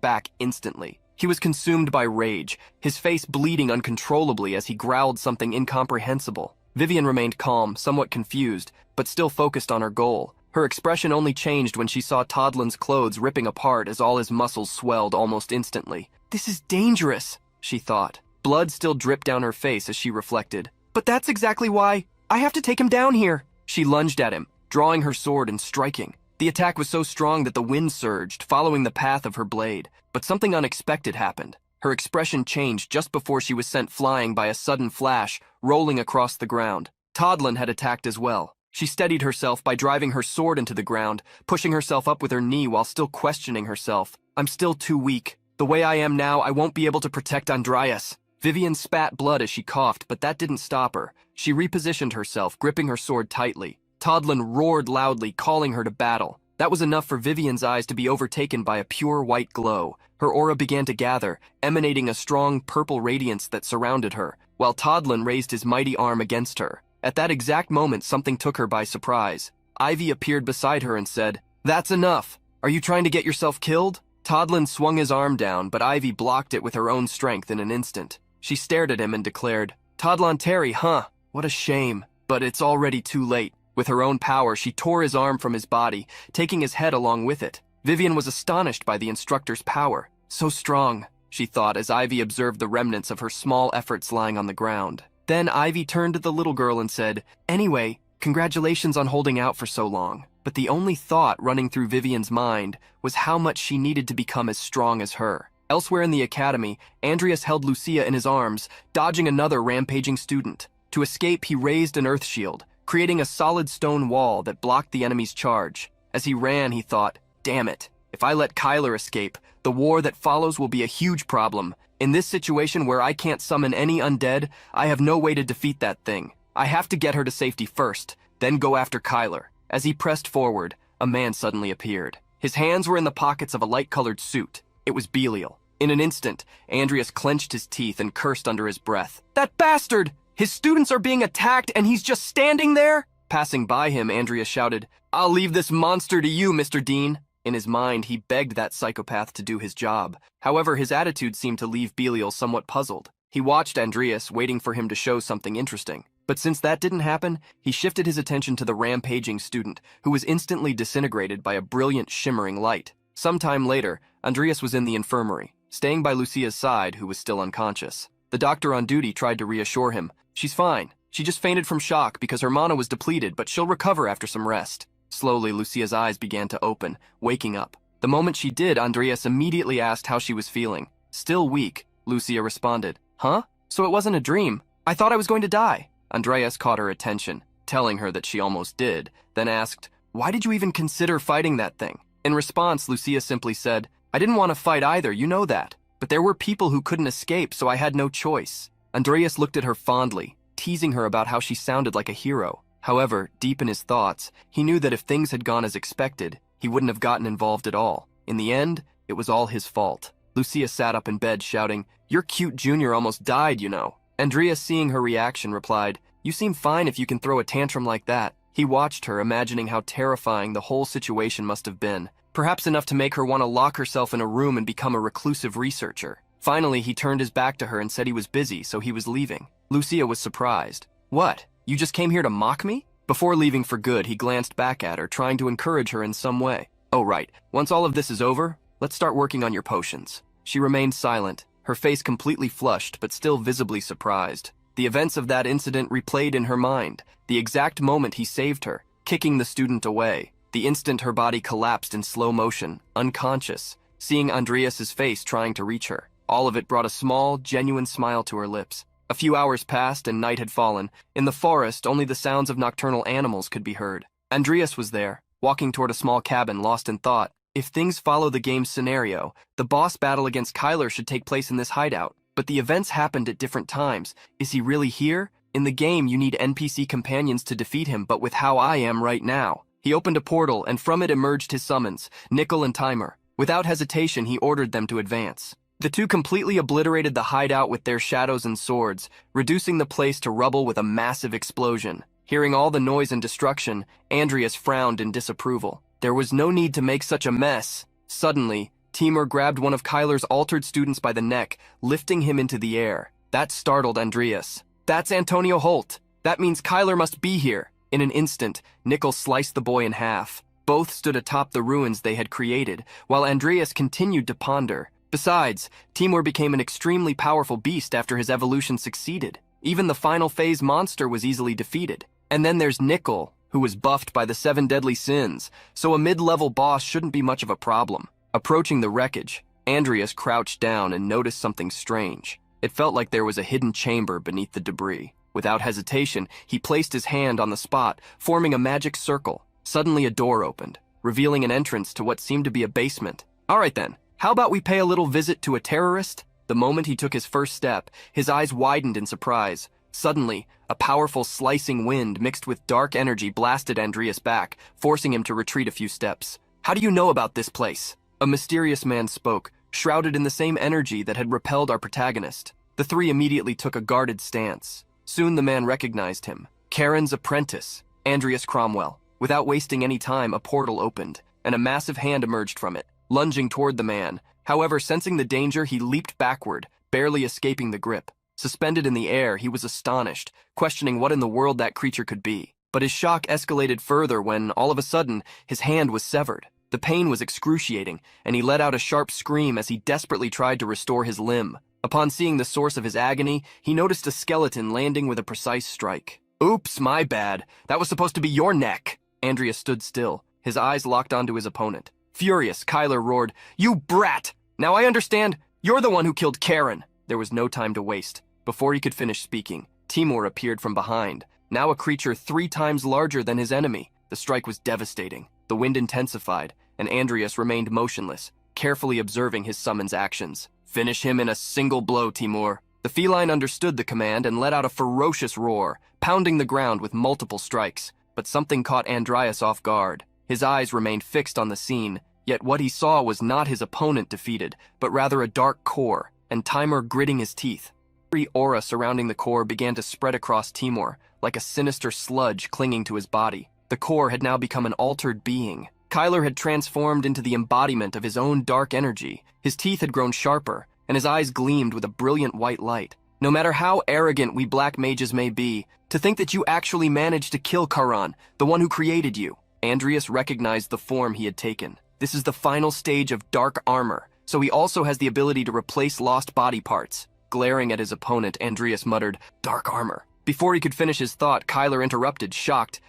back instantly. He was consumed by rage, his face bleeding uncontrollably as he growled something incomprehensible. Vivian remained calm, somewhat confused, but still focused on her goal. Her expression only changed when she saw Tadlan's clothes ripping apart as all his muscles swelled almost instantly. "This is dangerous," she thought. Blood still dripped down her face as she reflected. "But that's exactly why I have to take him down here." She lunged at him, drawing her sword and striking. The attack was so strong that the wind surged, following the path of her blade. But something unexpected happened. Her expression changed just before she was sent flying by a sudden flash, rolling across the ground. Tadlan had attacked as well. She steadied herself by driving her sword into the ground, pushing herself up with her knee while still questioning herself. "I'm still too weak. The way I am now, I won't be able to protect Andreas." Vivian spat blood as she coughed, but that didn't stop her. She repositioned herself, gripping her sword tightly. Tadlan roared loudly, calling her to battle. That was enough for Vivian's eyes to be overtaken by a pure white glow. Her aura began to gather, emanating a strong purple radiance that surrounded her, while Tadlan raised his mighty arm against her. At that exact moment, something took her by surprise. Ivy appeared beside her and said, "That's enough. Are you trying to get yourself killed?" Tadlan swung his arm down, but Ivy blocked it with her own strength in an instant. She stared at him and declared, "Tadlan Terry, huh? What a shame. But it's already too late." With her own power, she tore his arm from his body, taking his head along with it. Vivian was astonished by the instructor's power. "So strong," she thought as Ivy observed the remnants of her small efforts lying on the ground. Then Ivy turned to the little girl and said, "Anyway, congratulations on holding out for so long." But the only thought running through Vivian's mind was how much she needed to become as strong as her. Elsewhere in the academy, Andreas held Lucia in his arms, dodging another rampaging student. To escape, he raised an earth shield, creating a solid stone wall that blocked the enemy's charge. As he ran, he thought, "Damn it. If I let Kyler escape, the war that follows will be a huge problem. In this situation where I can't summon any undead, I have no way to defeat that thing. I have to get her to safety first, then go after Kyler." As he pressed forward, a man suddenly appeared. His hands were in the pockets of a light-colored suit. It was Belial. In an instant, Andreas clenched his teeth and cursed under his breath. "That bastard! His students are being attacked and he's just standing there?" Passing by him, Andreas shouted, "I'll leave this monster to you, Mr. Dean." In his mind, he begged that psychopath to do his job. However, his attitude seemed to leave Belial somewhat puzzled. He watched Andreas, waiting for him to show something interesting. But since that didn't happen, he shifted his attention to the rampaging student, who was instantly disintegrated by a brilliant, shimmering light. Sometime later, Andreas was in the infirmary, staying by Lucia's side, who was still unconscious. The doctor on duty tried to reassure him. "She's fine. She just fainted from shock because her mana was depleted, but she'll recover after some rest." Slowly, Lucia's eyes began to open, waking up. The moment she did, Andreas immediately asked how she was feeling. "Still weak," Lucia responded. "Huh? So it wasn't a dream? I thought I was going to die." Andreas caught her attention, telling her that she almost did, then asked, "Why did you even consider fighting that thing?" In response, Lucia simply said, "I didn't want to fight either, you know that. But there were people who couldn't escape, so I had no choice." Andreas looked at her fondly, teasing her about how she sounded like a hero. However, deep in his thoughts, he knew that if things had gone as expected, he wouldn't have gotten involved at all. In the end, it was all his fault. Lucia sat up in bed shouting, "Your cute junior almost died, you know." Andreas, seeing her reaction, replied, "You seem fine if you can throw a tantrum like that." He watched her, imagining how terrifying the whole situation must have been. Perhaps enough to make her want to lock herself in a room and become a reclusive researcher. Finally, he turned his back to her and said he was busy, so he was leaving. Lucia was surprised. "What? You just came here to mock me?" Before leaving for good, he glanced back at her, trying to encourage her in some way. "Oh, right. Once all of this is over, let's start working on your potions." She remained silent, her face completely flushed but still visibly surprised. The events of that incident replayed in her mind, the exact moment he saved her, kicking the student away. The instant her body collapsed in slow motion, unconscious, seeing Andreas's face trying to reach her. All of it brought a small, genuine smile to her lips. A few hours passed and night had fallen. In the forest, only the sounds of nocturnal animals could be heard. Andreas was there, walking toward a small cabin, lost in thought. If things follow the game's scenario, the boss battle against Kyler should take place in this hideout. But the events happened at different times. Is he really here? In the game, you need NPC companions to defeat him, but with how I am right now. He opened a portal, and from it emerged his summons, Nickel and Timer. Without hesitation, he ordered them to advance. The two completely obliterated the hideout with their shadows and swords, reducing the place to rubble with a massive explosion. Hearing all the noise and destruction, Andreas frowned in disapproval. There was no need to make such a mess. Suddenly, Timur grabbed one of Kyler's altered students by the neck, lifting him into the air. That startled Andreas. That's Antonio Holt. That means Kyler must be here. In an instant, Nickel sliced the boy in half. Both stood atop the ruins they had created, while Andreas continued to ponder. Besides, Timur became an extremely powerful beast after his evolution succeeded. Even the final phase monster was easily defeated. And then there's Nickel, who was buffed by the 7 deadly sins, so a mid-level boss shouldn't be much of a problem. Approaching the wreckage, Andreas crouched down and noticed something strange. It felt like there was a hidden chamber beneath the debris. Without hesitation, he placed his hand on the spot, forming a magic circle. Suddenly a door opened, revealing an entrance to what seemed to be a basement. All right then, how about we pay a little visit to a terrorist? The moment he took his first step, his eyes widened in surprise. Suddenly, a powerful slicing wind mixed with dark energy blasted Andreas back, forcing him to retreat a few steps. How do you know about this place? A mysterious man spoke, shrouded in the same energy that had repelled our protagonist. The three immediately took a guarded stance. Soon the man recognized him. Karen's apprentice, Andreas Cromwell. Without wasting any time, a portal opened, and a massive hand emerged from it, lunging toward the man. However, sensing the danger, he leaped backward, barely escaping the grip. Suspended in the air, he was astonished, questioning what in the world that creature could be. But his shock escalated further when, all of a sudden, his hand was severed. The pain was excruciating, and he let out a sharp scream as he desperately tried to restore his limb. Upon seeing the source of his agony, he noticed a skeleton landing with a precise strike. Oops, my bad. That was supposed to be your neck. Andreas stood still, his eyes locked onto his opponent. Furious, Kyler roared, "You brat! Now I understand, you're the one who killed Karen!" There was no time to waste. Before he could finish speaking, Timur appeared from behind, now a creature 3 times larger than his enemy. The strike was devastating. The wind intensified, and Andreas remained motionless, carefully observing his summon's actions. Finish him in a single blow, Timur. The feline understood the command and let out a ferocious roar, pounding the ground with multiple strikes. But something caught Andreas off guard. His eyes remained fixed on the scene, yet what he saw was not his opponent defeated, but rather a dark core, and Timur gritting his teeth. The aura surrounding the core began to spread across Timur, like a sinister sludge clinging to his body. The core had now become an altered being. Kyler had transformed into the embodiment of his own dark energy. His teeth had grown sharper, and his eyes gleamed with a brilliant white light. No matter how arrogant we black mages may be, to think that you actually managed to kill Karan, the one who created you. Andreas recognized the form he had taken. This is the final stage of dark armor, so he also has the ability to replace lost body parts. Glaring at his opponent, Andreas muttered, "Dark armor." Before he could finish his thought, Kyler interrupted, shocked.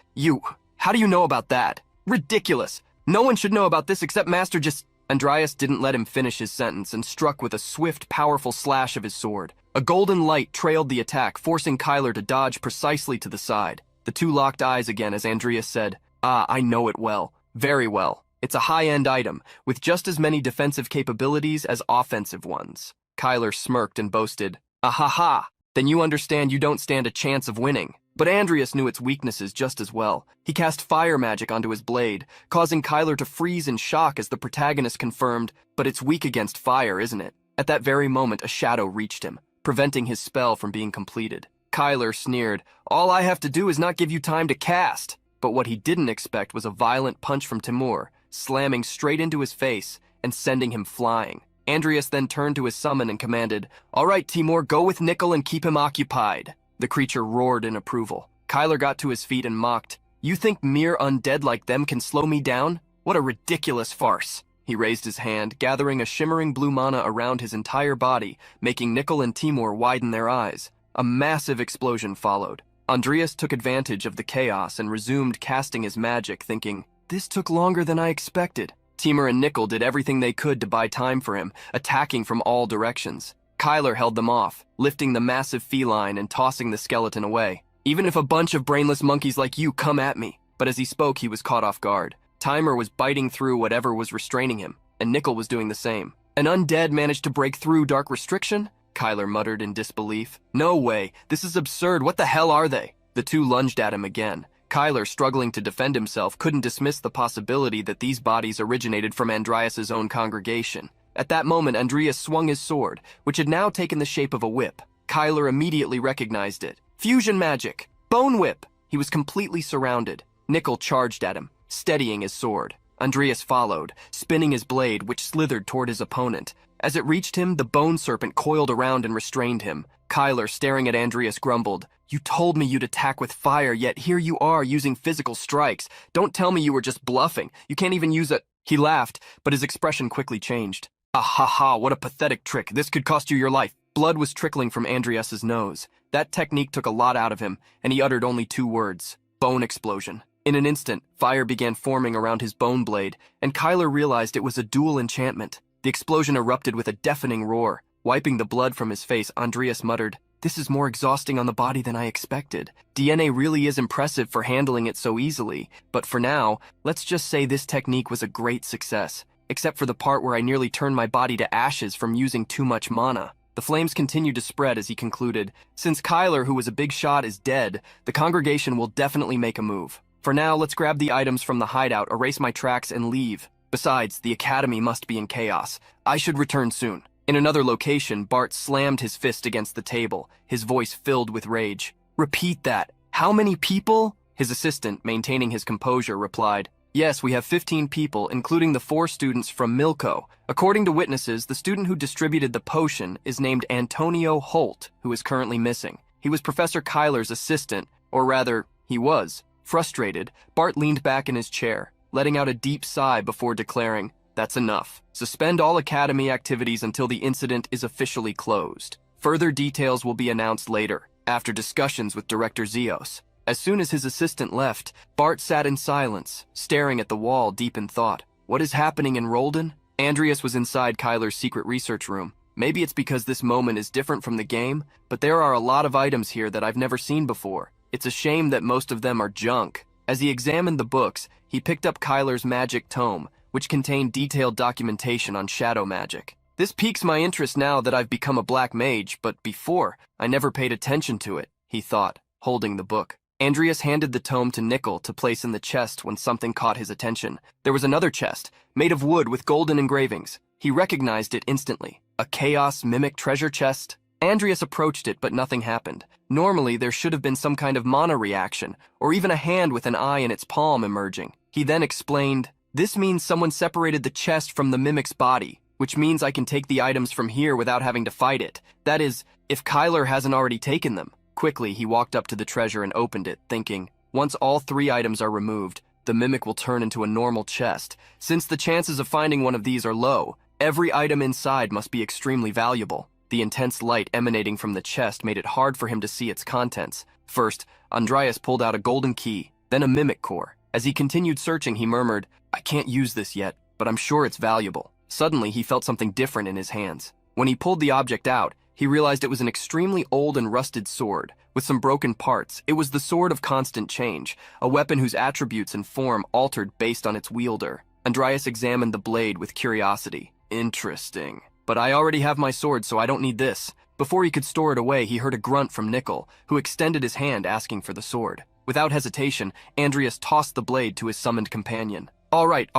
How do you know about that? Ridiculous. No one should know about this except Master just... Andreas didn't let him finish his sentence and struck with a swift, powerful slash of his sword. A golden light trailed the attack, forcing Kyler to dodge precisely to the side. The two locked eyes again as Andreas said, "Ah, I know it well. Very well. It's a high-end item, with just as many defensive capabilities as offensive ones." Kyler smirked and boasted, "Ah-ha-ha! Then you understand you don't stand a chance of winning." But Andreas knew its weaknesses just as well. He cast fire magic onto his blade, causing Kyler to freeze in shock as the protagonist confirmed, "But it's weak against fire, isn't it?" At that very moment, a shadow reached him, preventing his spell from being completed. Kyler sneered, "All I have to do is not give you time to cast." But what he didn't expect was a violent punch from Timur, slamming straight into his face and sending him flying. Andreas then turned to his summon and commanded, "All right, Timur, go with Nickel and keep him occupied." The creature roared in approval. Kyler got to his feet and mocked, "You think mere undead like them can slow me down? What a ridiculous farce." He raised his hand, gathering a shimmering blue mana around his entire body, making Nickel and Timur widen their eyes. A massive explosion followed. Andreas took advantage of the chaos and resumed casting his magic, thinking, "This took longer than I expected." Timur and Nickel did everything they could to buy time for him, attacking from all directions. Kyler held them off, lifting the massive feline and tossing the skeleton away. "Even if a bunch of brainless monkeys like you come at me." But as he spoke, he was caught off guard. Timur was biting through whatever was restraining him, and Nickel was doing the same. "An undead managed to break through dark restriction?" Kyler muttered in disbelief. "No way, this is absurd, what the hell are they?" The two lunged at him again. Kyler, struggling to defend himself, couldn't dismiss the possibility that these bodies originated from Andreas's own congregation. At that moment, Andreas swung his sword, which had now taken the shape of a whip. Kyler immediately recognized it. "Fusion magic! Bone whip! He was completely surrounded. Nickel charged at him, steadying his sword. Andreas followed, spinning his blade, which slithered toward his opponent. As it reached him, the bone serpent coiled around and restrained him. Kyler, staring at Andreas, grumbled, "You told me you'd attack with fire, yet here you are using physical strikes. Don't tell me you were just bluffing. You can't even use a—" He laughed, but his expression quickly changed. "Ah ha ha, what a pathetic trick. This could cost you your life." Blood was trickling from Andreas's nose. That technique took a lot out of him, and he uttered only 2 words. Bone explosion. In an instant, fire began forming around his bone blade, and Kyler realized it was a dual enchantment. The explosion erupted with a deafening roar. Wiping the blood from his face, Andreas muttered, "This is more exhausting on the body than I expected. DNA really is impressive for handling it so easily, but for now, let's just say this technique was a great success, except for the part where I nearly turned my body to ashes from using too much mana." The flames continued to spread as he concluded, "Since Kyler, who was a big shot, is dead, the congregation will definitely make a move. For now, let's grab the items from the hideout, erase my tracks, and leave. Besides, the academy must be in chaos. I should return soon." In another location, Bart slammed his fist against the table, his voice filled with rage. "Repeat that. How many people?" His assistant, maintaining his composure, replied, "Yes, we have 15 people, including the 4 students from Milko. According to witnesses, the student who distributed the potion is named Antonio Holt, who is currently missing. He was Professor Kyler's assistant, or rather, he was." Frustrated, Bart leaned back in his chair, letting out a deep sigh before declaring, "That's enough. Suspend all academy activities until the incident is officially closed. Further details will be announced later, after discussions with Director Zeos." As soon as his assistant left, Bart sat in silence, staring at the wall deep in thought. What is happening in Roldan? Andreas was inside Kyler's secret research room. Maybe it's because this moment is different from the game, but there are a lot of items here that I've never seen before. It's a shame that most of them are junk. As he examined the books, he picked up Kyler's magic tome, which contained detailed documentation on shadow magic. This piques my interest now that I've become a black mage, but before, I never paid attention to it, he thought, holding the book. Andreas handed the tome to Nickel to place in the chest when something caught his attention. There was another chest, made of wood with golden engravings. He recognized it instantly. A Chaos Mimic treasure chest? Andreas approached it, but nothing happened. Normally, there should have been some kind of mana reaction, or even a hand with an eye in its palm emerging. He then explained, "This means someone separated the chest from the mimic's body, which means I can take the items from here without having to fight it. That is, if Kyler hasn't already taken them." Quickly, he walked up to the treasure and opened it, thinking, once all 3 items are removed, the mimic will turn into a normal chest. Since the chances of finding one of these are low, every item inside must be extremely valuable. The intense light emanating from the chest made it hard for him to see its contents. First, Andreas pulled out a golden key, then a mimic core. As he continued searching, he murmured, "I can't use this yet, but I'm sure it's valuable." Suddenly, he felt something different in his hands. When he pulled the object out, he realized it was an extremely old and rusted sword, with some broken parts. It was the sword of constant change, a weapon whose attributes and form altered based on its wielder. Andreas examined the blade with curiosity. "Interesting. But I already have my sword, so I don't need this." Before he could store it away, he heard a grunt from Nickel, who extended his hand asking for the sword. Without hesitation, Andreas tossed the blade to his summoned companion. All right.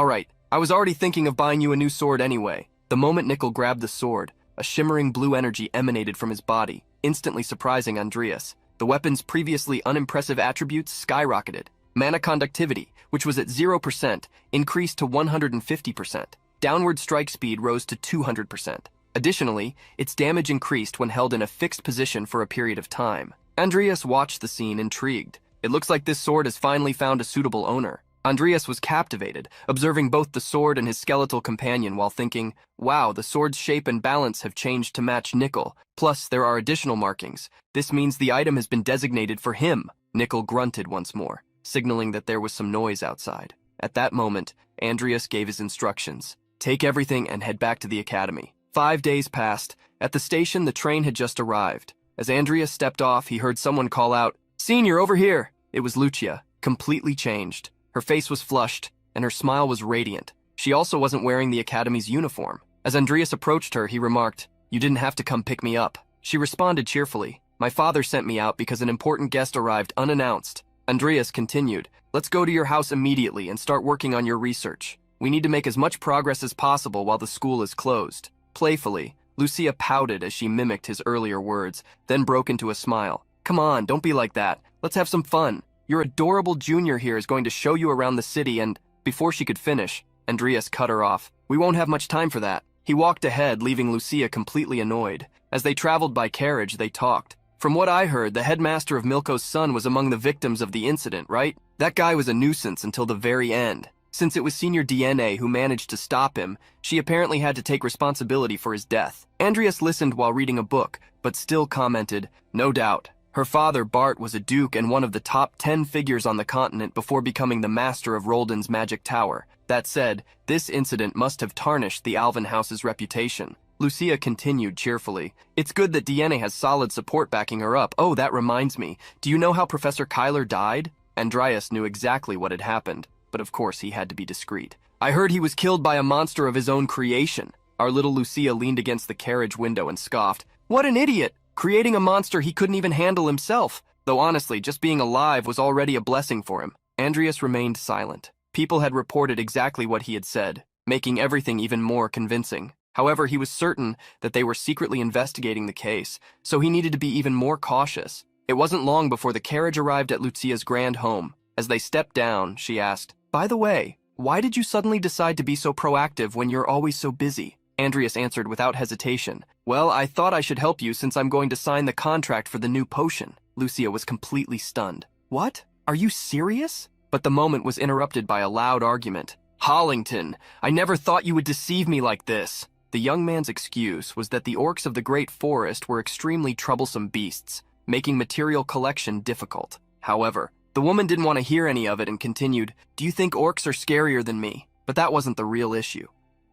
I was already thinking of buying you a new sword anyway." The moment Nickel grabbed the sword, a shimmering blue energy emanated from his body, instantly surprising Andreas. The weapon's previously unimpressive attributes skyrocketed. Mana conductivity, which was at 0%, increased to 150%. Downward strike speed rose to 200%. Additionally, its damage increased when held in a fixed position for a period of time. Andreas watched the scene intrigued. It looks like this sword has finally found a suitable owner. Andreas was captivated, observing both the sword and his skeletal companion while thinking, wow, the sword's shape and balance have changed to match Nickel. Plus, there are additional markings. This means the item has been designated for him. Nickel grunted once more, signaling that there was some noise outside. At that moment, Andreas gave his instructions. Take everything and head back to the academy. 5 days passed. At the station, the train had just arrived. As Andreas stepped off, he heard someone call out, "Senior, over here!" It was Lucia, completely changed. Her face was flushed, and her smile was radiant. She also wasn't wearing the academy's uniform. As Andreas approached her, he remarked, "You didn't have to come pick me up." She responded cheerfully, "My father sent me out because an important guest arrived unannounced." Andreas continued, "Let's go to your house immediately and start working on your research. We need to make as much progress as possible while the school is closed." Playfully, Lucia pouted as she mimicked his earlier words, then broke into a smile. "Come on, don't be like that. Let's have some fun." Your adorable junior here is going to show you around the city and—" Before she could finish, Andreas cut her off. "We won't have much time for that." He walked ahead, leaving Lucia completely annoyed. As they traveled by carriage, they talked. "From what I heard, the headmaster of Milko's son was among the victims of the incident, right? That guy was a nuisance until the very end. Since it was Senior DNA who managed to stop him, she apparently had to take responsibility for his death." Andreas listened while reading a book, but still commented, "No doubt. Her father, Bart, was a duke and one of the top 10 figures on the continent before becoming the master of Roldan's magic tower. That said, this incident must have tarnished the Alvin house's reputation." Lucia continued cheerfully, "It's good that DNA has solid support backing her up. Oh, that reminds me. Do you know how Professor Kyler died?" Andreas knew exactly what had happened, but of course he had to be discreet. "I heard he was killed by a monster of his own creation." Our little Lucia leaned against the carriage window and scoffed. "What an idiot! Creating a monster he couldn't even handle himself. Though honestly, just being alive was already a blessing for him." Andreas remained silent. People had reported exactly what he had said, making everything even more convincing. However, he was certain that they were secretly investigating the case, so he needed to be even more cautious. It wasn't long before the carriage arrived at Lucia's grand home. As they stepped down, she asked, "By the way, why did you suddenly decide to be so proactive when you're always so busy?" Andreas answered without hesitation, "Well, I thought I should help you since I'm going to sign the contract for the new potion." Lucia was completely stunned. "What? Are you serious?" But the moment was interrupted by a loud argument. "Hollington, I never thought you would deceive me like this." The young man's excuse was that the orcs of the Great Forest were extremely troublesome beasts, making material collection difficult. However, the woman didn't want to hear any of it and continued, "Do you think orcs are scarier than me?" But that wasn't the real issue.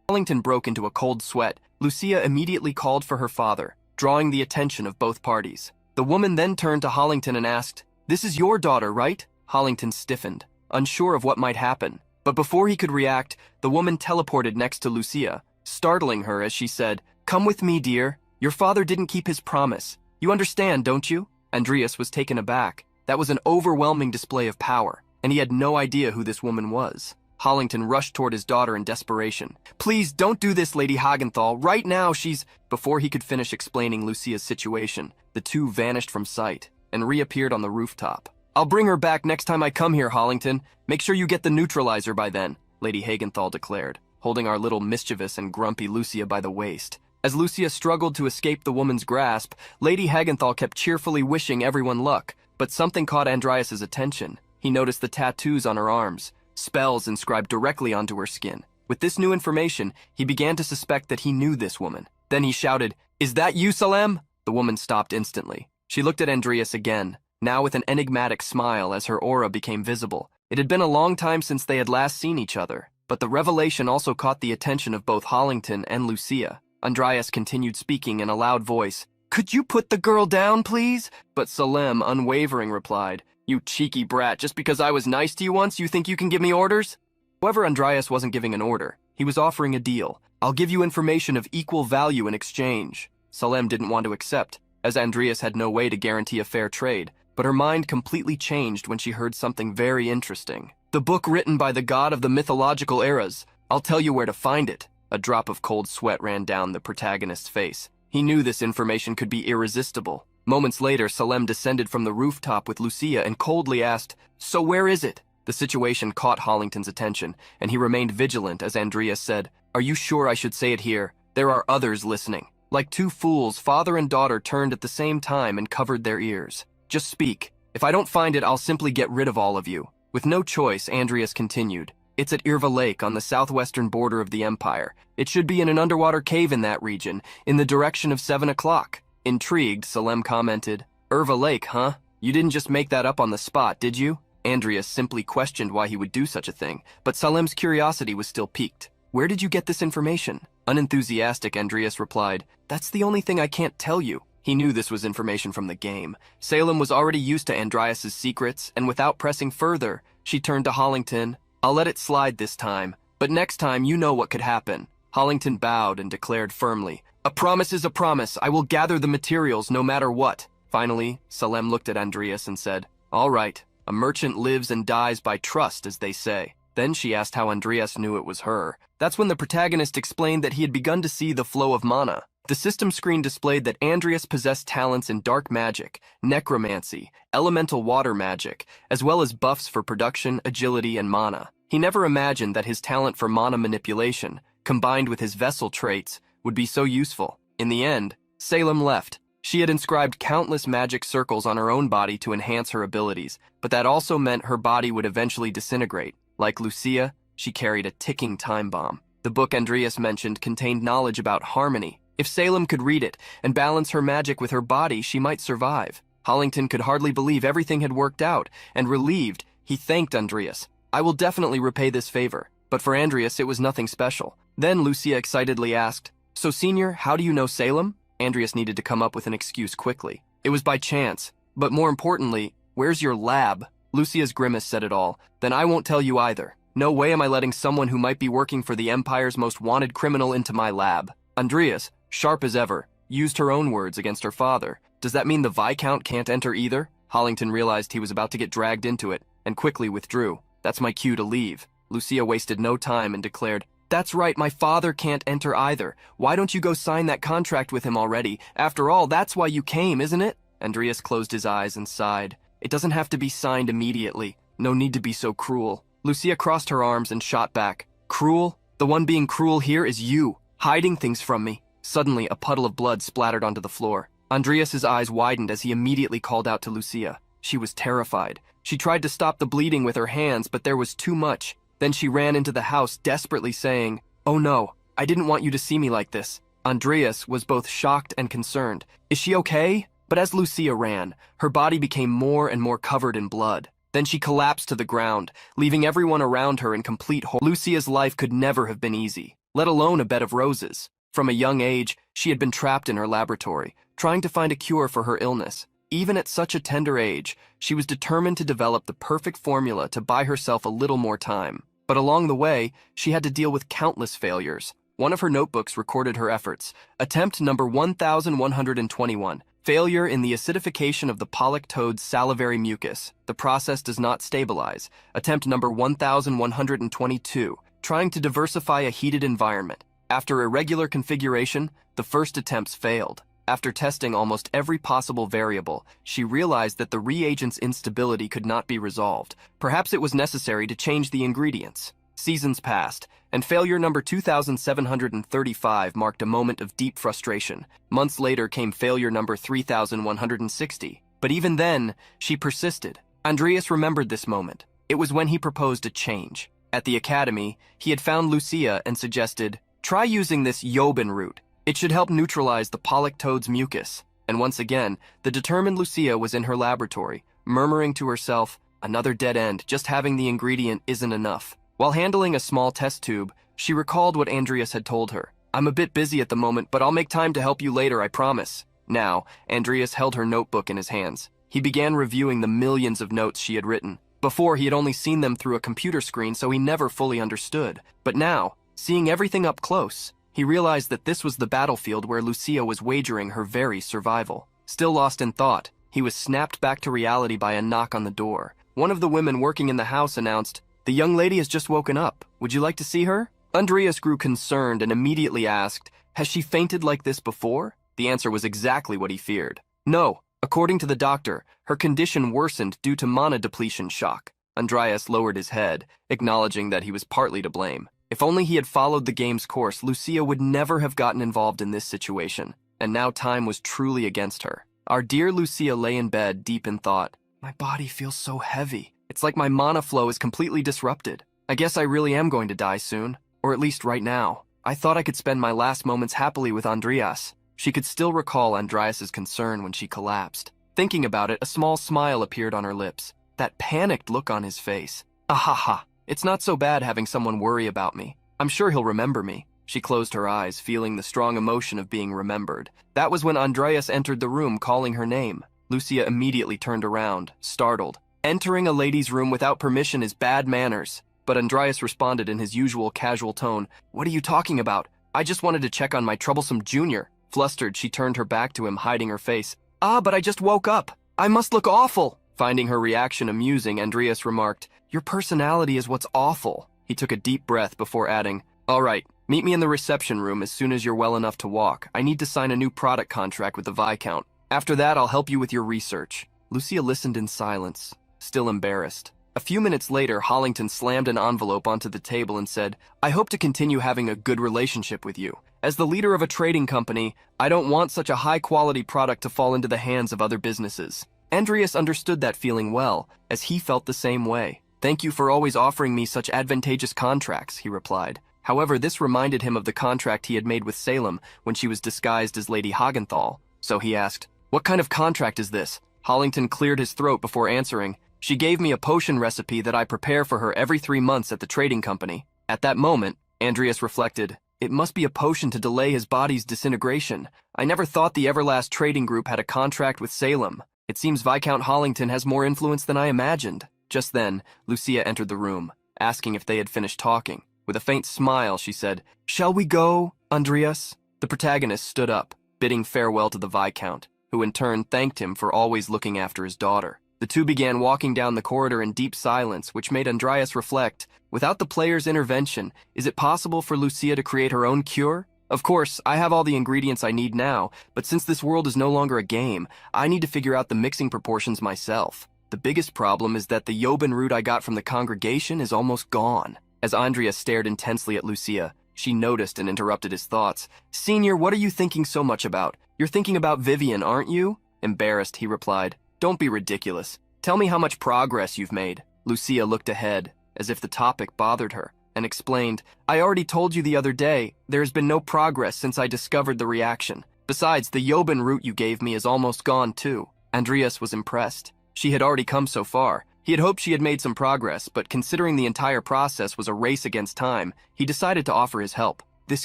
Hollington broke into a cold sweat. Lucia immediately called for her father, drawing the attention of both parties. The woman then turned to Hollington and asked, "This is your daughter, right?" Hollington stiffened, unsure of what might happen. But before he could react, the woman teleported next to Lucia, startling her as she said, "Come with me, dear. Your father didn't keep his promise. You understand, don't you?" Andreas was taken aback. That was an overwhelming display of power, and he had no idea who this woman was. Hollington rushed toward his daughter in desperation. "Please don't do this, Lady Hagenthal. Right now she's—" Before he could finish explaining Lucia's situation, the two vanished from sight and reappeared on the rooftop. "I'll bring her back next time I come here, Hollington. Make sure you get the neutralizer by then," Lady Hagenthal declared, holding our little mischievous and grumpy Lucia by the waist. As Lucia struggled to escape the woman's grasp, Lady Hagenthal kept cheerfully wishing everyone luck, but something caught Andreas's attention. He noticed the tattoos on her arms, spells inscribed directly onto her skin. With this new information, he began to suspect that he knew this woman. Then he shouted, "Is that you, Salem?" The woman stopped instantly. She looked at Andreas again, now with an enigmatic smile as her aura became visible. It had been a long time since they had last seen each other, but the revelation also caught the attention of both Hollington and Lucia. Andreas continued speaking in a loud voice, "Could you put the girl down, please?" But Salem, unwavering, replied, "You cheeky brat, just because I was nice to you once, you think you can give me orders?" However, Andreas wasn't giving an order. He was offering a deal. "I'll give you information of equal value in exchange." Salem didn't want to accept, as Andreas had no way to guarantee a fair trade, but her mind completely changed when she heard something very interesting. "The book written by the god of the mythological eras. I'll tell you where to find it." A drop of cold sweat ran down the protagonist's face. He knew this information could be irresistible. Moments later, Salem descended from the rooftop with Lucia and coldly asked, "So where is it?" The situation caught Hollington's attention, and he remained vigilant as Andreas said, "Are you sure I should say it here? There are others listening." Like two fools, father and daughter turned at the same time and covered their ears. "Just speak. If I don't find it, I'll simply get rid of all of you." With no choice, Andreas continued, "It's at Irva Lake on the southwestern border of the Empire. It should be in an underwater cave in that region, in the direction of 7 o'clock. Intrigued, Salem commented, "Irva Lake, huh? You didn't just make that up on the spot, did you?" Andreas simply questioned why he would do such a thing, but Salem's curiosity was still piqued. "Where did you get this information?" Unenthusiastic, Andreas replied, "That's the only thing I can't tell you." He knew this was information from the game. Salem was already used to Andreas's secrets, and without pressing further, she turned to Hollington. "I'll let it slide this time, but next time you know what could happen." Hollington bowed and declared firmly, "A promise is a promise. I will gather the materials no matter what." Finally, Salem looked at Andreas and said, "All right, a merchant lives and dies by trust, as they say." Then she asked how Andreas knew it was her. That's when the protagonist explained that he had begun to see the flow of mana. The system screen displayed that Andreas possessed talents in dark magic, necromancy, elemental water magic, as well as buffs for production, agility, and mana. He never imagined that his talent for mana manipulation, combined with his vessel traits, would be so useful. In the end, Salem left. She had inscribed countless magic circles on her own body to enhance her abilities, but that also meant her body would eventually disintegrate. Like Lucia, she carried a ticking time bomb. The book Andreas mentioned contained knowledge about harmony. If Salem could read it and balance her magic with her body, she might survive. Hollington could hardly believe everything had worked out, and relieved, he thanked Andreas. I will definitely repay this favor. But for Andreas, it was nothing special. Then Lucia excitedly asked, So, Senior, how do you know Salem? Andreas needed to come up with an excuse quickly. It was by chance. But more importantly, where's your lab? Lucia's grimace said it all. Then I won't tell you either. No way am I letting someone who might be working for the Empire's most wanted criminal into my lab. Andreas, sharp as ever, used her own words against her father. Does that mean the Viscount can't enter either? Hollington realized he was about to get dragged into it, and quickly withdrew. That's my cue to leave. Lucia wasted no time and declared, That's right, my father can't enter either. Why don't you go sign that contract with him already? After all, that's why you came, isn't it? Andreas closed his eyes and sighed. It doesn't have to be signed immediately. No need to be so cruel. Lucia crossed her arms and shot back. Cruel? The one being cruel here is you, hiding things from me. Suddenly, a puddle of blood splattered onto the floor. Andreas's eyes widened as he immediately called out to Lucia. She was terrified. She tried to stop the bleeding with her hands, but there was too much. Then she ran into the house, desperately saying, Oh no, I didn't want you to see me like this. Andreas was both shocked and concerned. Is she okay? But as Lucia ran, her body became more and more covered in blood. Then she collapsed to the ground, leaving everyone around her in complete horror. Lucia's life could never have been easy, let alone a bed of roses. From a young age, she had been trapped in her laboratory, trying to find a cure for her illness. Even at such a tender age, she was determined to develop the perfect formula to buy herself a little more time. But along the way, she had to deal with countless failures. One of her notebooks recorded her efforts. Attempt number 1121. Failure in the acidification of the pollock toad's salivary mucus. The process does not stabilize. Attempt number 1122. Trying to diversify a heated environment. After irregular configuration, the first attempts failed. After testing almost every possible variable, she realized that the reagent's instability could not be resolved. Perhaps it was necessary to change the ingredients. Seasons passed, and failure number 2735 marked a moment of deep frustration. Months later came failure number 3160. But even then, she persisted. Andreas remembered this moment. It was when he proposed a change. At the academy, he had found Lucia and suggested, Try using this Yobin root. It should help neutralize the pollock toad's mucus. And once again, the determined Lucia was in her laboratory, murmuring to herself, Another dead end, just having the ingredient isn't enough. While handling a small test tube, she recalled what Andreas had told her. I'm a bit busy at the moment, but I'll make time to help you later, I promise. Now, Andreas held her notebook in his hands. He began reviewing the millions of notes she had written. Before, he had only seen them through a computer screen, so he never fully understood. But now, seeing everything up close, he realized that this was the battlefield where Lucia was wagering her very survival. Still lost in thought, he was snapped back to reality by a knock on the door. One of the women working in the house announced, The young lady has just woken up. Would you like to see her? Andreas grew concerned and immediately asked, Has she fainted like this before? The answer was exactly what he feared. No, according to the doctor, her condition worsened due to mana depletion shock. Andreas lowered his head, acknowledging that he was partly to blame. If only he had followed the game's course, Lucia would never have gotten involved in this situation. And now time was truly against her. Our dear Lucia lay in bed, deep in thought. My body feels so heavy. It's like my mana flow is completely disrupted. I guess I really am going to die soon. Or at least right now. I thought I could spend my last moments happily with Andreas. She could still recall Andreas's concern when she collapsed. Thinking about it, a small smile appeared on her lips. That panicked look on his face. Ahaha. It's not so bad having someone worry about me. I'm sure he'll remember me. She closed her eyes, feeling the strong emotion of being remembered. That was when Andreas entered the room, calling her name. Lucia immediately turned around, startled. Entering a lady's room without permission is bad manners. But Andreas responded in his usual casual tone. What are you talking about? I just wanted to check on my troublesome junior. Flustered, she turned her back to him, hiding her face. But I just woke up. I must look awful. Finding her reaction amusing, Andreas remarked, Your personality is what's awful. He took a deep breath before adding, All right, Meet me in the reception room as soon as you're well enough to walk. I need to sign a new product contract with the Viscount. After that, I'll help you with your research." Lucia listened in silence, still embarrassed. A few minutes later, Hollington slammed an envelope onto the table and said, "I hope to continue having a good relationship with you. As the leader of a trading company, I don't want such a high-quality product to fall into the hands of other businesses." Andreas understood that feeling well, as he felt the same way. "Thank you for always offering me such advantageous contracts," he replied. However, this reminded him of the contract he had made with Salem when she was disguised as Lady Hagenthal. So he asked, "What kind of contract is this?" Hollington cleared his throat before answering, "She gave me a potion recipe that I prepare for her every 3 months at the trading company." At that moment, Andreas reflected, "It must be a potion to delay his body's disintegration. I never thought the Everlast Trading Group had a contract with Salem. It seems Viscount Hollington has more influence than I imagined." Just then, Lucia entered the room, asking if they had finished talking. With a faint smile, she said, "Shall we go, Andreas?" The protagonist stood up, bidding farewell to the Viscount, who in turn thanked him for always looking after his daughter. The two began walking down the corridor in deep silence, which made Andreas reflect, without the player's intervention, is it possible for Lucia to create her own cure? Of course, I have all the ingredients I need now, but since this world is no longer a game, I need to figure out the mixing proportions myself. The biggest problem is that the Yoban root I got from the congregation is almost gone. As Andreas stared intensely at Lucia, she noticed and interrupted his thoughts. "Senior, what are you thinking so much about? You're thinking about Vivian, aren't you?" Embarrassed, he replied, "Don't be ridiculous. Tell me how much progress you've made." Lucia looked ahead, as if the topic bothered her, and explained, "I already told you the other day, there has been no progress since I discovered the reaction. Besides, the Yoban root you gave me is almost gone too." Andreas was impressed. She had already come so far. He had hoped she had made some progress, but considering the entire process was a race against time, he decided to offer his help. "This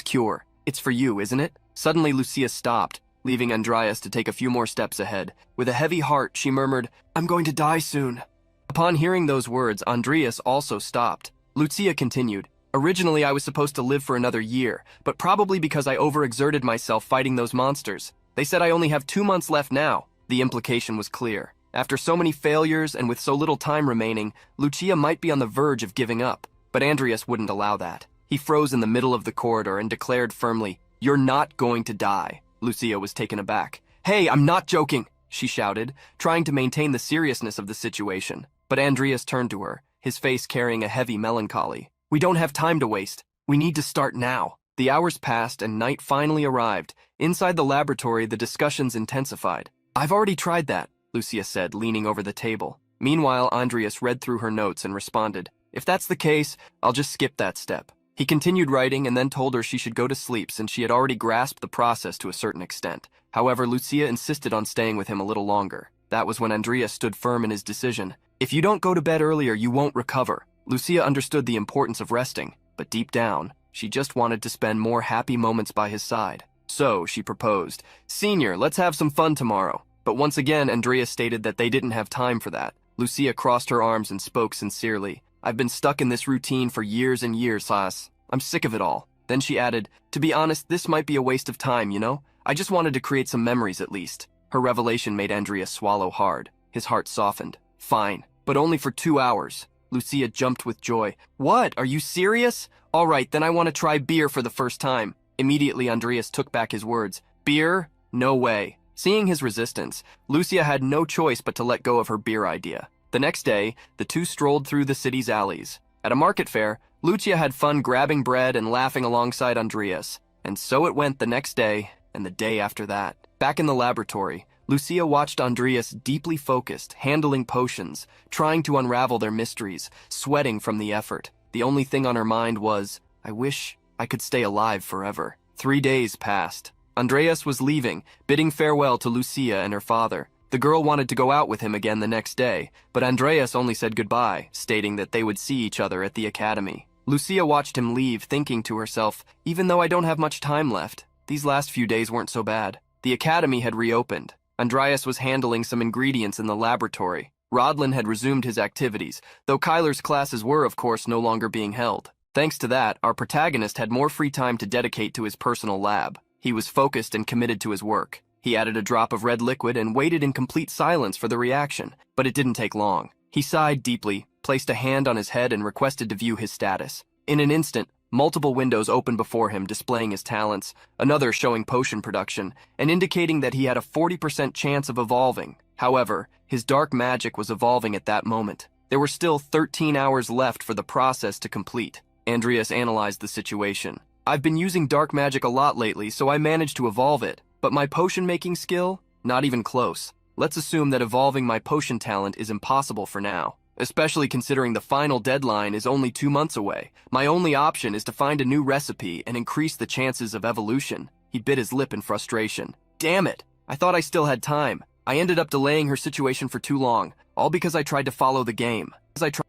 cure, it's for you, isn't it?" Suddenly Lucia stopped, leaving Andreas to take a few more steps ahead. With a heavy heart, she murmured, "I'm going to die soon." Upon hearing those words, Andreas also stopped. Lucia continued, "Originally I was supposed to live for another year, but probably because I overexerted myself fighting those monsters. They said I only have 2 months left now." The implication was clear. After so many failures and with so little time remaining, Lucia might be on the verge of giving up. But Andreas wouldn't allow that. He froze in the middle of the corridor and declared firmly, "You're not going to die." Lucia was taken aback. "Hey, I'm not joking," she shouted, trying to maintain the seriousness of the situation. But Andreas turned to her, his face carrying a heavy melancholy. "We don't have time to waste. We need to start now." The hours passed and night finally arrived. Inside the laboratory, the discussions intensified. "I've already tried that," Lucia said, leaning over the table. Meanwhile, Andreas read through her notes and responded, "If that's the case, I'll just skip that step." He continued writing and then told her she should go to sleep since she had already grasped the process to a certain extent. However, Lucia insisted on staying with him a little longer. That was when Andreas stood firm in his decision. "If you don't go to bed earlier, you won't recover." Lucia understood the importance of resting, but deep down, she just wanted to spend more happy moments by his side. So, she proposed, "Senior, let's have some fun tomorrow." But once again, Andreas stated that they didn't have time for that. Lucia crossed her arms and spoke sincerely. "I've been stuck in this routine for years and years, Sas. I'm sick of it all." Then she added, "To be honest, this might be a waste of time, you know? I just wanted to create some memories at least." Her revelation made Andreas swallow hard. His heart softened. "Fine, but only for 2 hours." Lucia jumped with joy. "What? Are you serious? All right, then I want to try beer for the first time." Immediately, Andreas took back his words. "Beer? No way." Seeing his resistance, Lucia had no choice but to let go of her beer idea. The next day, the two strolled through the city's alleys. At a market fair, Lucia had fun grabbing bread and laughing alongside Andreas. And so it went the next day, and the day after that. Back in the laboratory, Lucia watched Andreas deeply focused, handling potions, trying to unravel their mysteries, sweating from the effort. The only thing on her mind was, "I wish I could stay alive forever." 3 days passed. Andreas was leaving, bidding farewell to Lucia and her father. The girl wanted to go out with him again the next day, but Andreas only said goodbye, stating that they would see each other at the academy. Lucia watched him leave, thinking to herself, "Even though I don't have much time left, these last few days weren't so bad." The academy had reopened. Andreas was handling some ingredients in the laboratory. Rodlin had resumed his activities, though Kyler's classes were, of course, no longer being held. Thanks to that, our protagonist had more free time to dedicate to his personal lab. He was focused and committed to his work. He added a drop of red liquid and waited in complete silence for the reaction, but it didn't take long. He sighed deeply, placed a hand on his head and requested to view his status. In an instant, Multiple windows opened before him, displaying his talents, another showing potion production, and indicating that he had a 40% chance of evolving. However, his dark magic was evolving at that moment. There were still 13 hours left for the process to complete. Andreas analyzed the situation. I've been using dark magic a lot lately, so I managed to evolve it. But my potion-making skill? Not even close. Let's assume that evolving my potion talent is impossible for now. Especially considering the final deadline is only 2 months away. My only option is to find a new recipe and increase the chances of evolution. He bit his lip in frustration. Damn it! I thought I still had time. I ended up delaying her situation for too long, all because I tried to follow the game.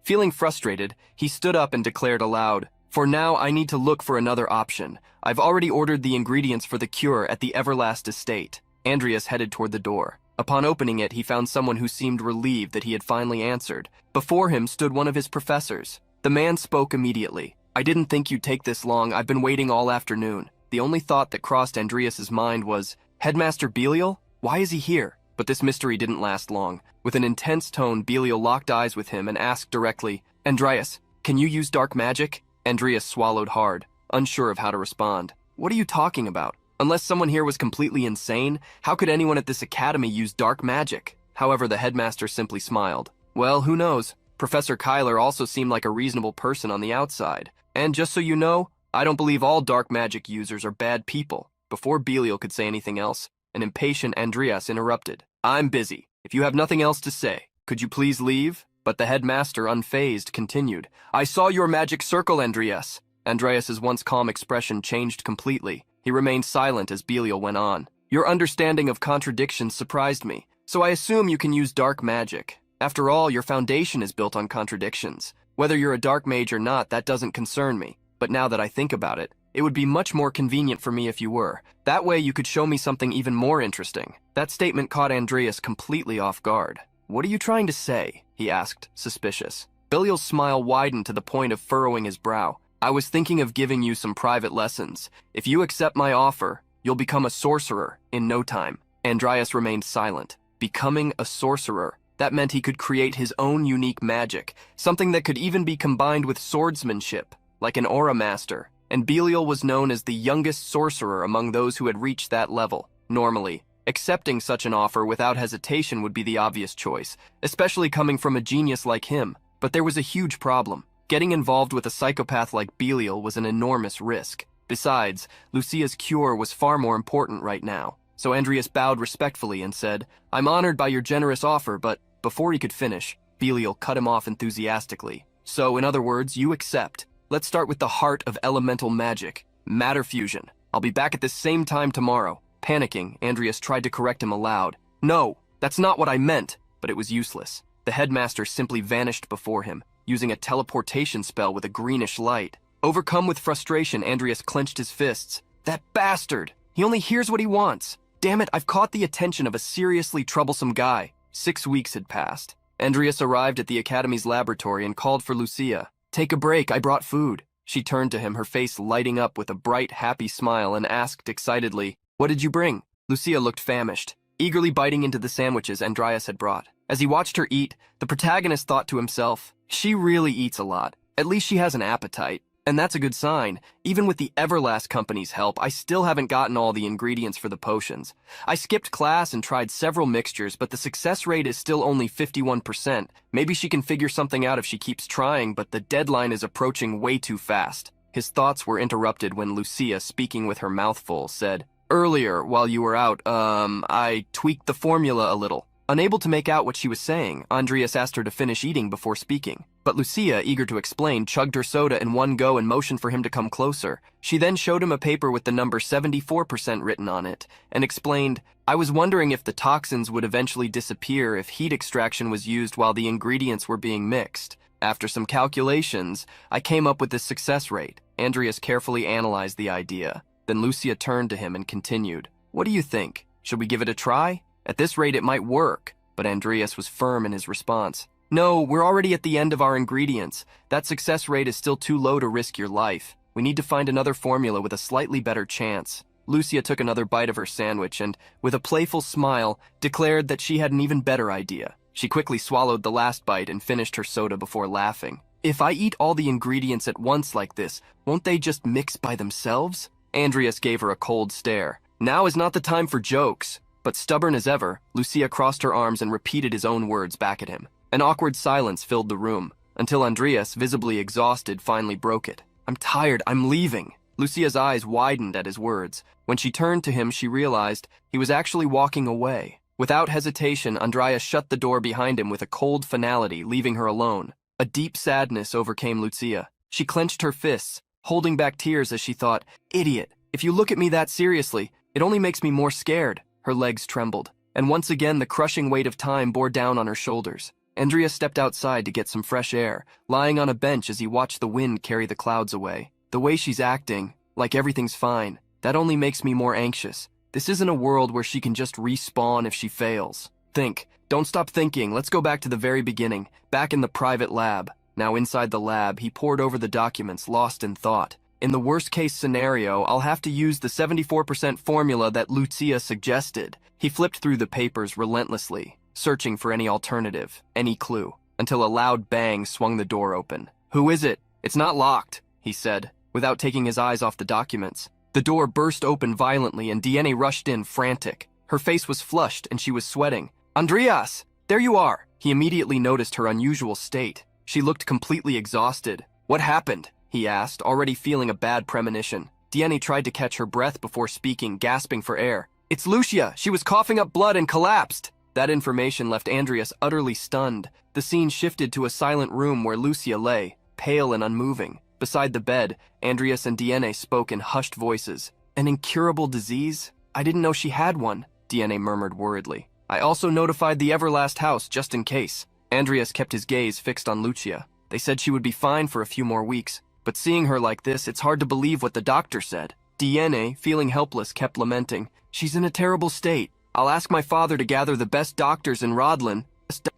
Feeling frustrated, he stood up and declared aloud, "For now, I need to look for another option. I've already ordered the ingredients for the cure at the Everlast estate." Andreas headed toward the door. Upon opening it, he found someone who seemed relieved that he had finally answered. Before him stood one of his professors. The man spoke immediately. "I didn't think you'd take this long. I've been waiting all afternoon." The only thought that crossed Andreas's mind was, Headmaster Belial? Why is he here? But this mystery didn't last long. With an intense tone, Belial locked eyes with him and asked directly, "Andreas, can you use dark magic?" Andreas swallowed hard, unsure of how to respond. "What are you talking about? Unless someone here was completely insane, how could anyone at this academy use dark magic?" However, the headmaster simply smiled. "Well, who knows? Professor Kyler also seemed like a reasonable person on the outside. And just so you know, I don't believe all dark magic users are bad people." Before Belial could say anything else, an impatient Andreas interrupted. "I'm busy. If you have nothing else to say, could you please leave?" But the headmaster, unfazed, continued. "I saw your magic circle, Andreas." Andreas's once calm expression changed completely. He remained silent as Belial went on. "Your understanding of contradictions surprised me, so I assume you can use dark magic. After all, your foundation is built on contradictions. Whether you're a dark mage or not, that doesn't concern me. But now that I think about it, it would be much more convenient for me if you were. That way you could show me something even more interesting." That statement caught Andreas completely off guard. "What are you trying to say?" he asked, suspicious. Belial's smile widened to the point of furrowing his brow. "I was thinking of giving you some private lessons. If you accept my offer, you'll become a sorcerer in no time." Andreas remained silent. Becoming a sorcerer. That meant he could create his own unique magic, something that could even be combined with swordsmanship, like an aura master. And Belial was known as the youngest sorcerer among those who had reached that level. Normally, accepting such an offer without hesitation would be the obvious choice, especially coming from a genius like him. But there was a huge problem. Getting involved with a psychopath like Belial was an enormous risk. Besides, Lucia's cure was far more important right now. So Andreas bowed respectfully and said, "I'm honored by your generous offer, but..." Before he could finish, Belial cut him off enthusiastically. "So, in other words, you accept. Let's start with the heart of elemental magic, matter fusion. I'll be back at the same time tomorrow." Panicking, Andreas tried to correct him aloud. "No, that's not what I meant." But it was useless. The headmaster simply vanished before him, using a teleportation spell with a greenish light. Overcome with frustration, Andreas clenched his fists. "That bastard! He only hears what he wants. Damn it, I've caught the attention of a seriously troublesome guy." 6 weeks had passed. Andreas arrived at the academy's laboratory and called for Lucia. "Take a break, I brought food." She turned to him, her face lighting up with a bright, happy smile, and asked excitedly, "What did you bring?" Lucia looked famished, eagerly biting into the sandwiches Andreas had brought. As he watched her eat, the protagonist thought to himself, "She really eats a lot. At least she has an appetite. And that's a good sign. Even with the Everlast company's help, I still haven't gotten all the ingredients for the potions. I skipped class and tried several mixtures, but the success rate is still only 51%. Maybe she can figure something out if she keeps trying, but the deadline is approaching way too fast." His thoughts were interrupted when Lucia, speaking with her mouth full, said, "Earlier, while you were out, I tweaked the formula a little." Unable to make out what she was saying, Andreas asked her to finish eating before speaking. But Lucia, eager to explain, chugged her soda in one go and motioned for him to come closer. She then showed him a paper with the number 74% written on it, and explained, "I was wondering if the toxins would eventually disappear if heat extraction was used while the ingredients were being mixed. After some calculations, I came up with this success rate." Andreas carefully analyzed the idea. Then Lucia turned to him and continued, "What do you think? Should we give it a try? At this rate, it might work." But Andreas was firm in his response. "No, we're already at the end of our ingredients. That success rate is still too low to risk your life. We need to find another formula with a slightly better chance." Lucia took another bite of her sandwich and, with a playful smile, declared that she had an even better idea. She quickly swallowed the last bite and finished her soda before laughing. If I eat all the ingredients at once like this, won't they just mix by themselves? Andreas gave her a cold stare. Now is not the time for jokes. But stubborn as ever, Lucia crossed her arms and repeated his own words back at him. An awkward silence filled the room, until Andreas, visibly exhausted, finally broke it. I'm tired, I'm leaving. Lucia's eyes widened at his words. When she turned to him, she realized he was actually walking away. Without hesitation, Andreas shut the door behind him with a cold finality, leaving her alone. A deep sadness overcame Lucia. She clenched her fists, holding back tears as she thought, "Idiot, if you look at me that seriously, it only makes me more scared." Her legs trembled, and once again the crushing weight of time bore down on her shoulders. Andreas stepped outside to get some fresh air, lying on a bench as he watched the wind carry the clouds away. The way she's acting, like everything's fine, that only makes me more anxious. This isn't a world where she can just respawn if she fails. Think. Don't stop thinking. Let's go back to the very beginning, back in the private lab. Now inside the lab, he pored over the documents, lost in thought. In the worst-case scenario, I'll have to use the 74% formula that Lucia suggested. He flipped through the papers relentlessly, searching for any alternative, any clue, until a loud bang swung the door open. "Who is it? It's not locked," he said, without taking his eyes off the documents. The door burst open violently and Diene rushed in, frantic. Her face was flushed and she was sweating. "Andreas! There you are!" He immediately noticed her unusual state. She looked completely exhausted. "What happened?" he asked, already feeling a bad premonition. Diene tried to catch her breath before speaking, gasping for air. "It's Lucia! She was coughing up blood and collapsed!" That information left Andreas utterly stunned. The scene shifted to a silent room where Lucia lay, pale and unmoving. Beside the bed, Andreas and Diene spoke in hushed voices. "An incurable disease? I didn't know she had one," Diene murmured worriedly. "I also notified the Everlast house just in case." Andreas kept his gaze fixed on Lucia. They said she would be fine for a few more weeks, but seeing her like this, it's hard to believe what the doctor said. Diene, feeling helpless, kept lamenting. "She's in a terrible state. I'll ask my father to gather the best doctors in Rodlin."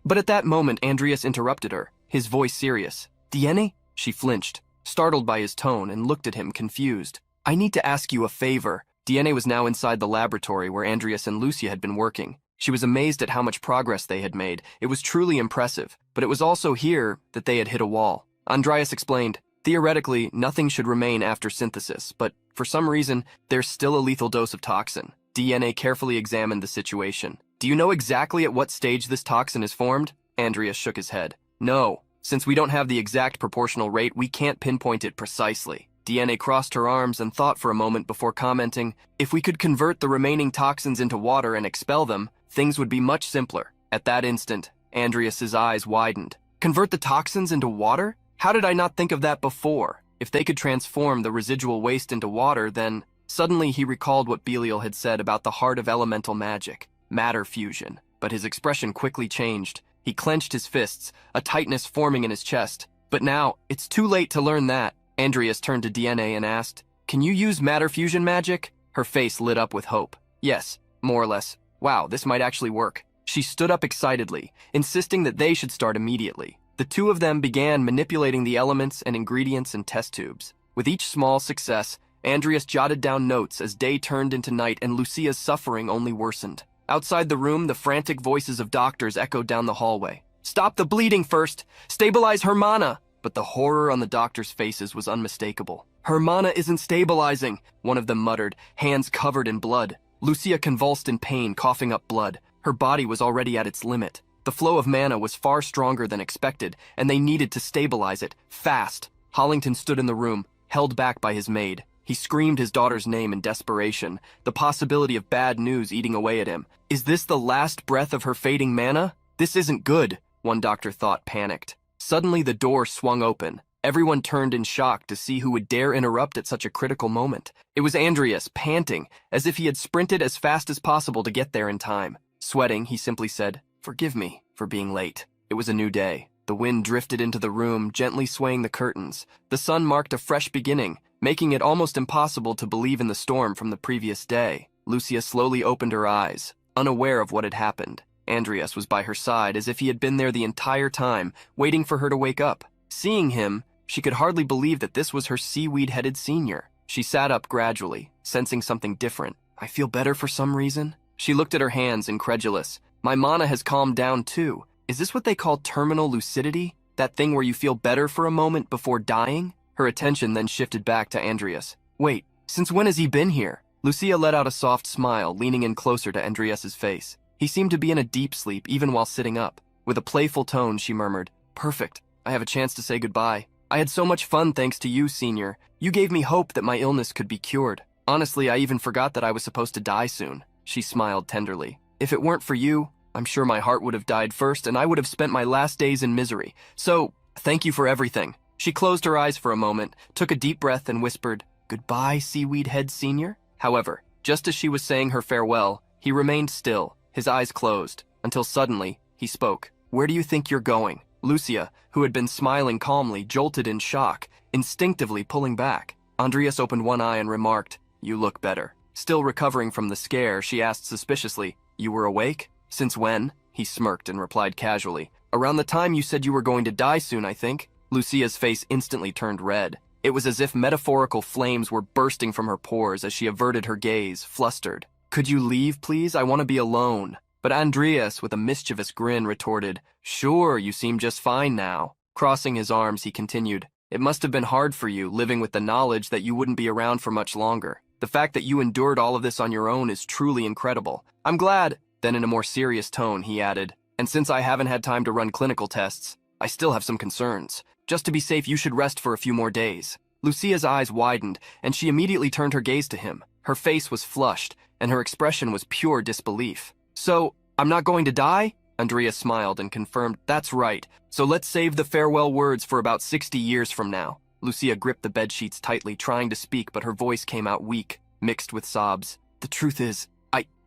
But at that moment, Andreas interrupted her, his voice serious. "Diene?" She flinched, startled by his tone, and looked at him, confused. "I need to ask you a favor." Diene was now inside the laboratory where Andreas and Lucia had been working. She was amazed at how much progress they had made. It was truly impressive, but it was also here that they had hit a wall. Andreas explained, "Theoretically, nothing should remain after synthesis, but for some reason, there's still a lethal dose of toxin." Diene carefully examined the situation. "Do you know exactly at what stage this toxin is formed?" Andreas shook his head. "No. Since we don't have the exact proportional rate, we can't pinpoint it precisely." Diene crossed her arms and thought for a moment before commenting, "If we could convert the remaining toxins into water and expel them, things would be much simpler." At that instant, Andreas's eyes widened. "Convert the toxins into water? How did I not think of that before? If they could transform the residual waste into water, then..." Suddenly he recalled what Belial had said about the heart of elemental magic, matter fusion. But his expression quickly changed. He clenched his fists, a tightness forming in his chest. "But now, it's too late to learn that." Andreas turned to Diene and asked, "Can you use matter fusion magic?" Her face lit up with hope. "Yes, more or less. Wow, this might actually work." She stood up excitedly, insisting that they should start immediately. The two of them began manipulating the elements and ingredients in test tubes. With each small success, Andreas jotted down notes as day turned into night and Lucia's suffering only worsened. Outside the room, the frantic voices of doctors echoed down the hallway. "Stop the bleeding first! Stabilize her mana!" But the horror on the doctors' faces was unmistakable. "Her mana isn't stabilizing," one of them muttered, hands covered in blood. Lucia convulsed in pain, coughing up blood. Her body was already at its limit. The flow of mana was far stronger than expected, and they needed to stabilize it, fast. Hollington stood in the room, held back by his maid. He screamed his daughter's name in desperation, the possibility of bad news eating away at him. Is this the last breath of her fading mana? This isn't good, one doctor thought, panicked. Suddenly the door swung open. Everyone turned in shock to see who would dare interrupt at such a critical moment. It was Andreas, panting, as if he had sprinted as fast as possible to get there in time. Sweating, he simply said, "Forgive me for being late." It was a new day. The wind drifted into the room, gently swaying the curtains. The sun marked a fresh beginning, making it almost impossible to believe in the storm from the previous day. Lucia slowly opened her eyes, unaware of what had happened. Andreas was by her side as if he had been there the entire time, waiting for her to wake up. Seeing him, she could hardly believe that this was her seaweed-headed senior. She sat up gradually, sensing something different. "I feel better for some reason." She looked at her hands, incredulous. "My mana has calmed down too. Is this what they call terminal lucidity?" That thing where you feel better for a moment before dying? Her attention then shifted back to Andreas. Wait, since when has he been here? Lucia let out a soft smile, leaning in closer to Andreas's face. He seemed to be in a deep sleep even while sitting up. With a playful tone, she murmured, Perfect. I have a chance to say goodbye. I had so much fun thanks to you, Senior. You gave me hope that my illness could be cured. Honestly, I even forgot that I was supposed to die soon. She smiled tenderly. If it weren't for you, I'm sure my heart would have died first and I would have spent my last days in misery. So, thank you for everything. She closed her eyes for a moment, took a deep breath and whispered, Goodbye, Seaweed Head Senior? However, just as she was saying her farewell, he remained still, his eyes closed, until suddenly, he spoke. Where do you think you're going? Lucia, who had been smiling calmly, jolted in shock, instinctively pulling back. Andreas opened one eye and remarked, You look better. Still recovering from the scare, she asked suspiciously, You were awake? Since when? He smirked and replied casually, Around the time you said you were going to die soon, I think. Lucia's face instantly turned red. It was as if metaphorical flames were bursting from her pores as she averted her gaze, flustered. Could you leave, please? I want to be alone. But Andreas, with a mischievous grin, retorted, Sure, you seem just fine now. Crossing his arms, he continued, It must have been hard for you, living with the knowledge that you wouldn't be around for much longer. The fact that you endured all of this on your own is truly incredible. I'm glad. Then in a more serious tone, he added, And since I haven't had time to run clinical tests, I still have some concerns. Just to be safe, you should rest for a few more days. Lucia's eyes widened, and she immediately turned her gaze to him. Her face was flushed, and her expression was pure disbelief. So, I'm not going to die? Andrea smiled and confirmed, That's right. So let's save the farewell words for about 60 years from now. Lucia gripped the bedsheets tightly, trying to speak, but her voice came out weak, mixed with sobs. The truth is,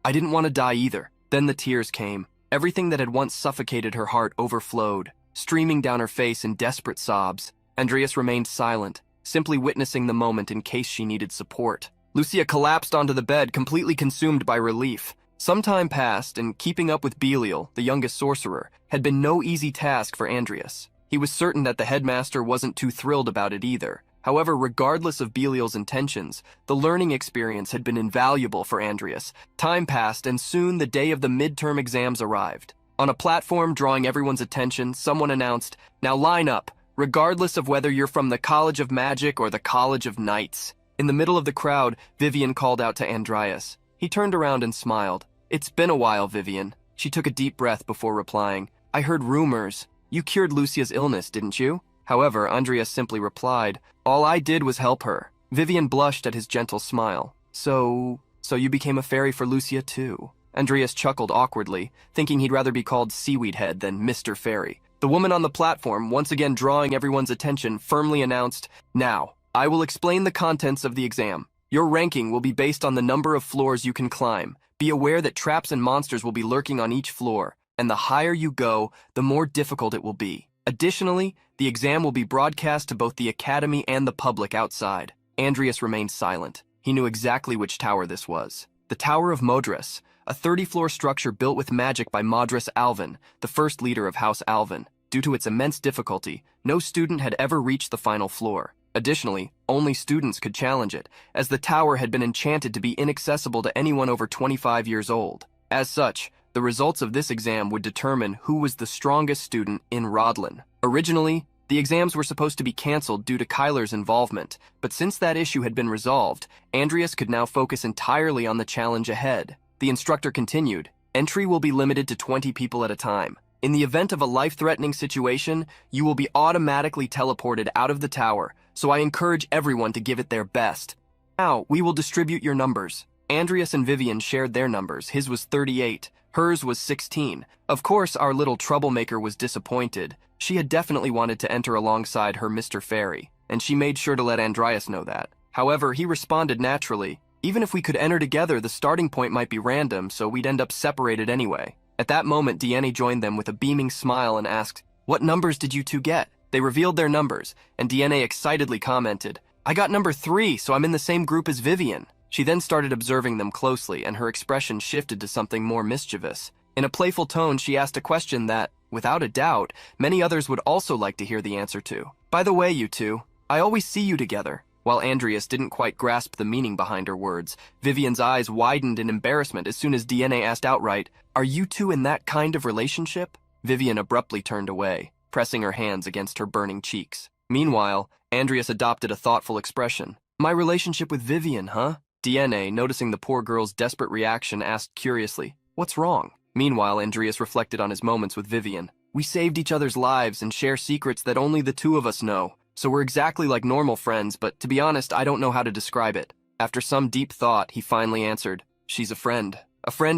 I didn't want to die either. Then the tears came. Everything that had once suffocated her heart overflowed, streaming down her face in desperate sobs. Andreas remained silent, simply witnessing the moment in case she needed support. Lucia collapsed onto the bed, completely consumed by relief. Some time passed, and keeping up with Belial, the youngest sorcerer, had been no easy task for Andreas. He was certain that the headmaster wasn't too thrilled about it either. However, regardless of Belial's intentions, the learning experience had been invaluable for Andreas. Time passed, and soon the day of the midterm exams arrived. On a platform drawing everyone's attention, someone announced, Now line up, regardless of whether you're from the College of Magic or the College of Knights. In the middle of the crowd, Vivian called out to Andreas. He turned around and smiled. It's been a while, Vivian. She took a deep breath before replying, I heard rumors. You cured Lucia's illness, didn't you? However, Andreas simply replied, All I did was help her. Vivian blushed at his gentle smile. So you became a fairy for Lucia too? Andreas chuckled awkwardly, thinking he'd rather be called Seaweed Head than Mr. Fairy. The woman on the platform, once again drawing everyone's attention, firmly announced, Now, I will explain the contents of the exam. Your ranking will be based on the number of floors you can climb. Be aware that traps and monsters will be lurking on each floor, and the higher you go, the more difficult it will be. Additionally, the exam will be broadcast to both the Academy and the public outside. Andreas remained silent. He knew exactly which tower this was. The Tower of Modris, a 30-floor structure built with magic by Modris Alvin, the first leader of House Alvin. Due to its immense difficulty, no student had ever reached the final floor. Additionally, only students could challenge it, as the tower had been enchanted to be inaccessible to anyone over 25 years old. As such, the results of this exam would determine who was the strongest student in Rodlin. Originally, the exams were supposed to be cancelled due to Kyler's involvement, but since that issue had been resolved, Andreas could now focus entirely on the challenge ahead. The instructor continued, Entry will be limited to 20 people at a time. In the event of a life-threatening situation, you will be automatically teleported out of the tower, so I encourage everyone to give it their best. Now, we will distribute your numbers. Andreas and Vivian shared their numbers. His was 38. Hers was 16. Of course, our little troublemaker was disappointed. She had definitely wanted to enter alongside her Mr. Fairy, and she made sure to let Andreas know that. However, he responded naturally. Even if we could enter together, the starting point might be random, so we'd end up separated anyway. At that moment, Deanne joined them with a beaming smile and asked, What numbers did you two get? They revealed their numbers, and Deanne excitedly commented, I got number 3, so I'm in the same group as Vivian. She then started observing them closely, and her expression shifted to something more mischievous. In a playful tone, she asked a question that, without a doubt, many others would also like to hear the answer to. By the way, you two, I always see you together. While Andreas didn't quite grasp the meaning behind her words, Vivian's eyes widened in embarrassment as soon as Deanne asked outright, Are you two in that kind of relationship? Vivian abruptly turned away. pressing her hands against her burning cheeks. Meanwhile, Andreas adopted a thoughtful expression. My relationship with Vivian, huh? DNA, noticing the poor girl's desperate reaction, asked curiously, what's wrong? Meanwhile, Andreas reflected on his moments with Vivian. We saved each other's lives and share secrets that only the two of us know. So we're exactly like normal friends, but to be honest, I don't know how to describe it. After some deep thought, he finally answered, she's a friend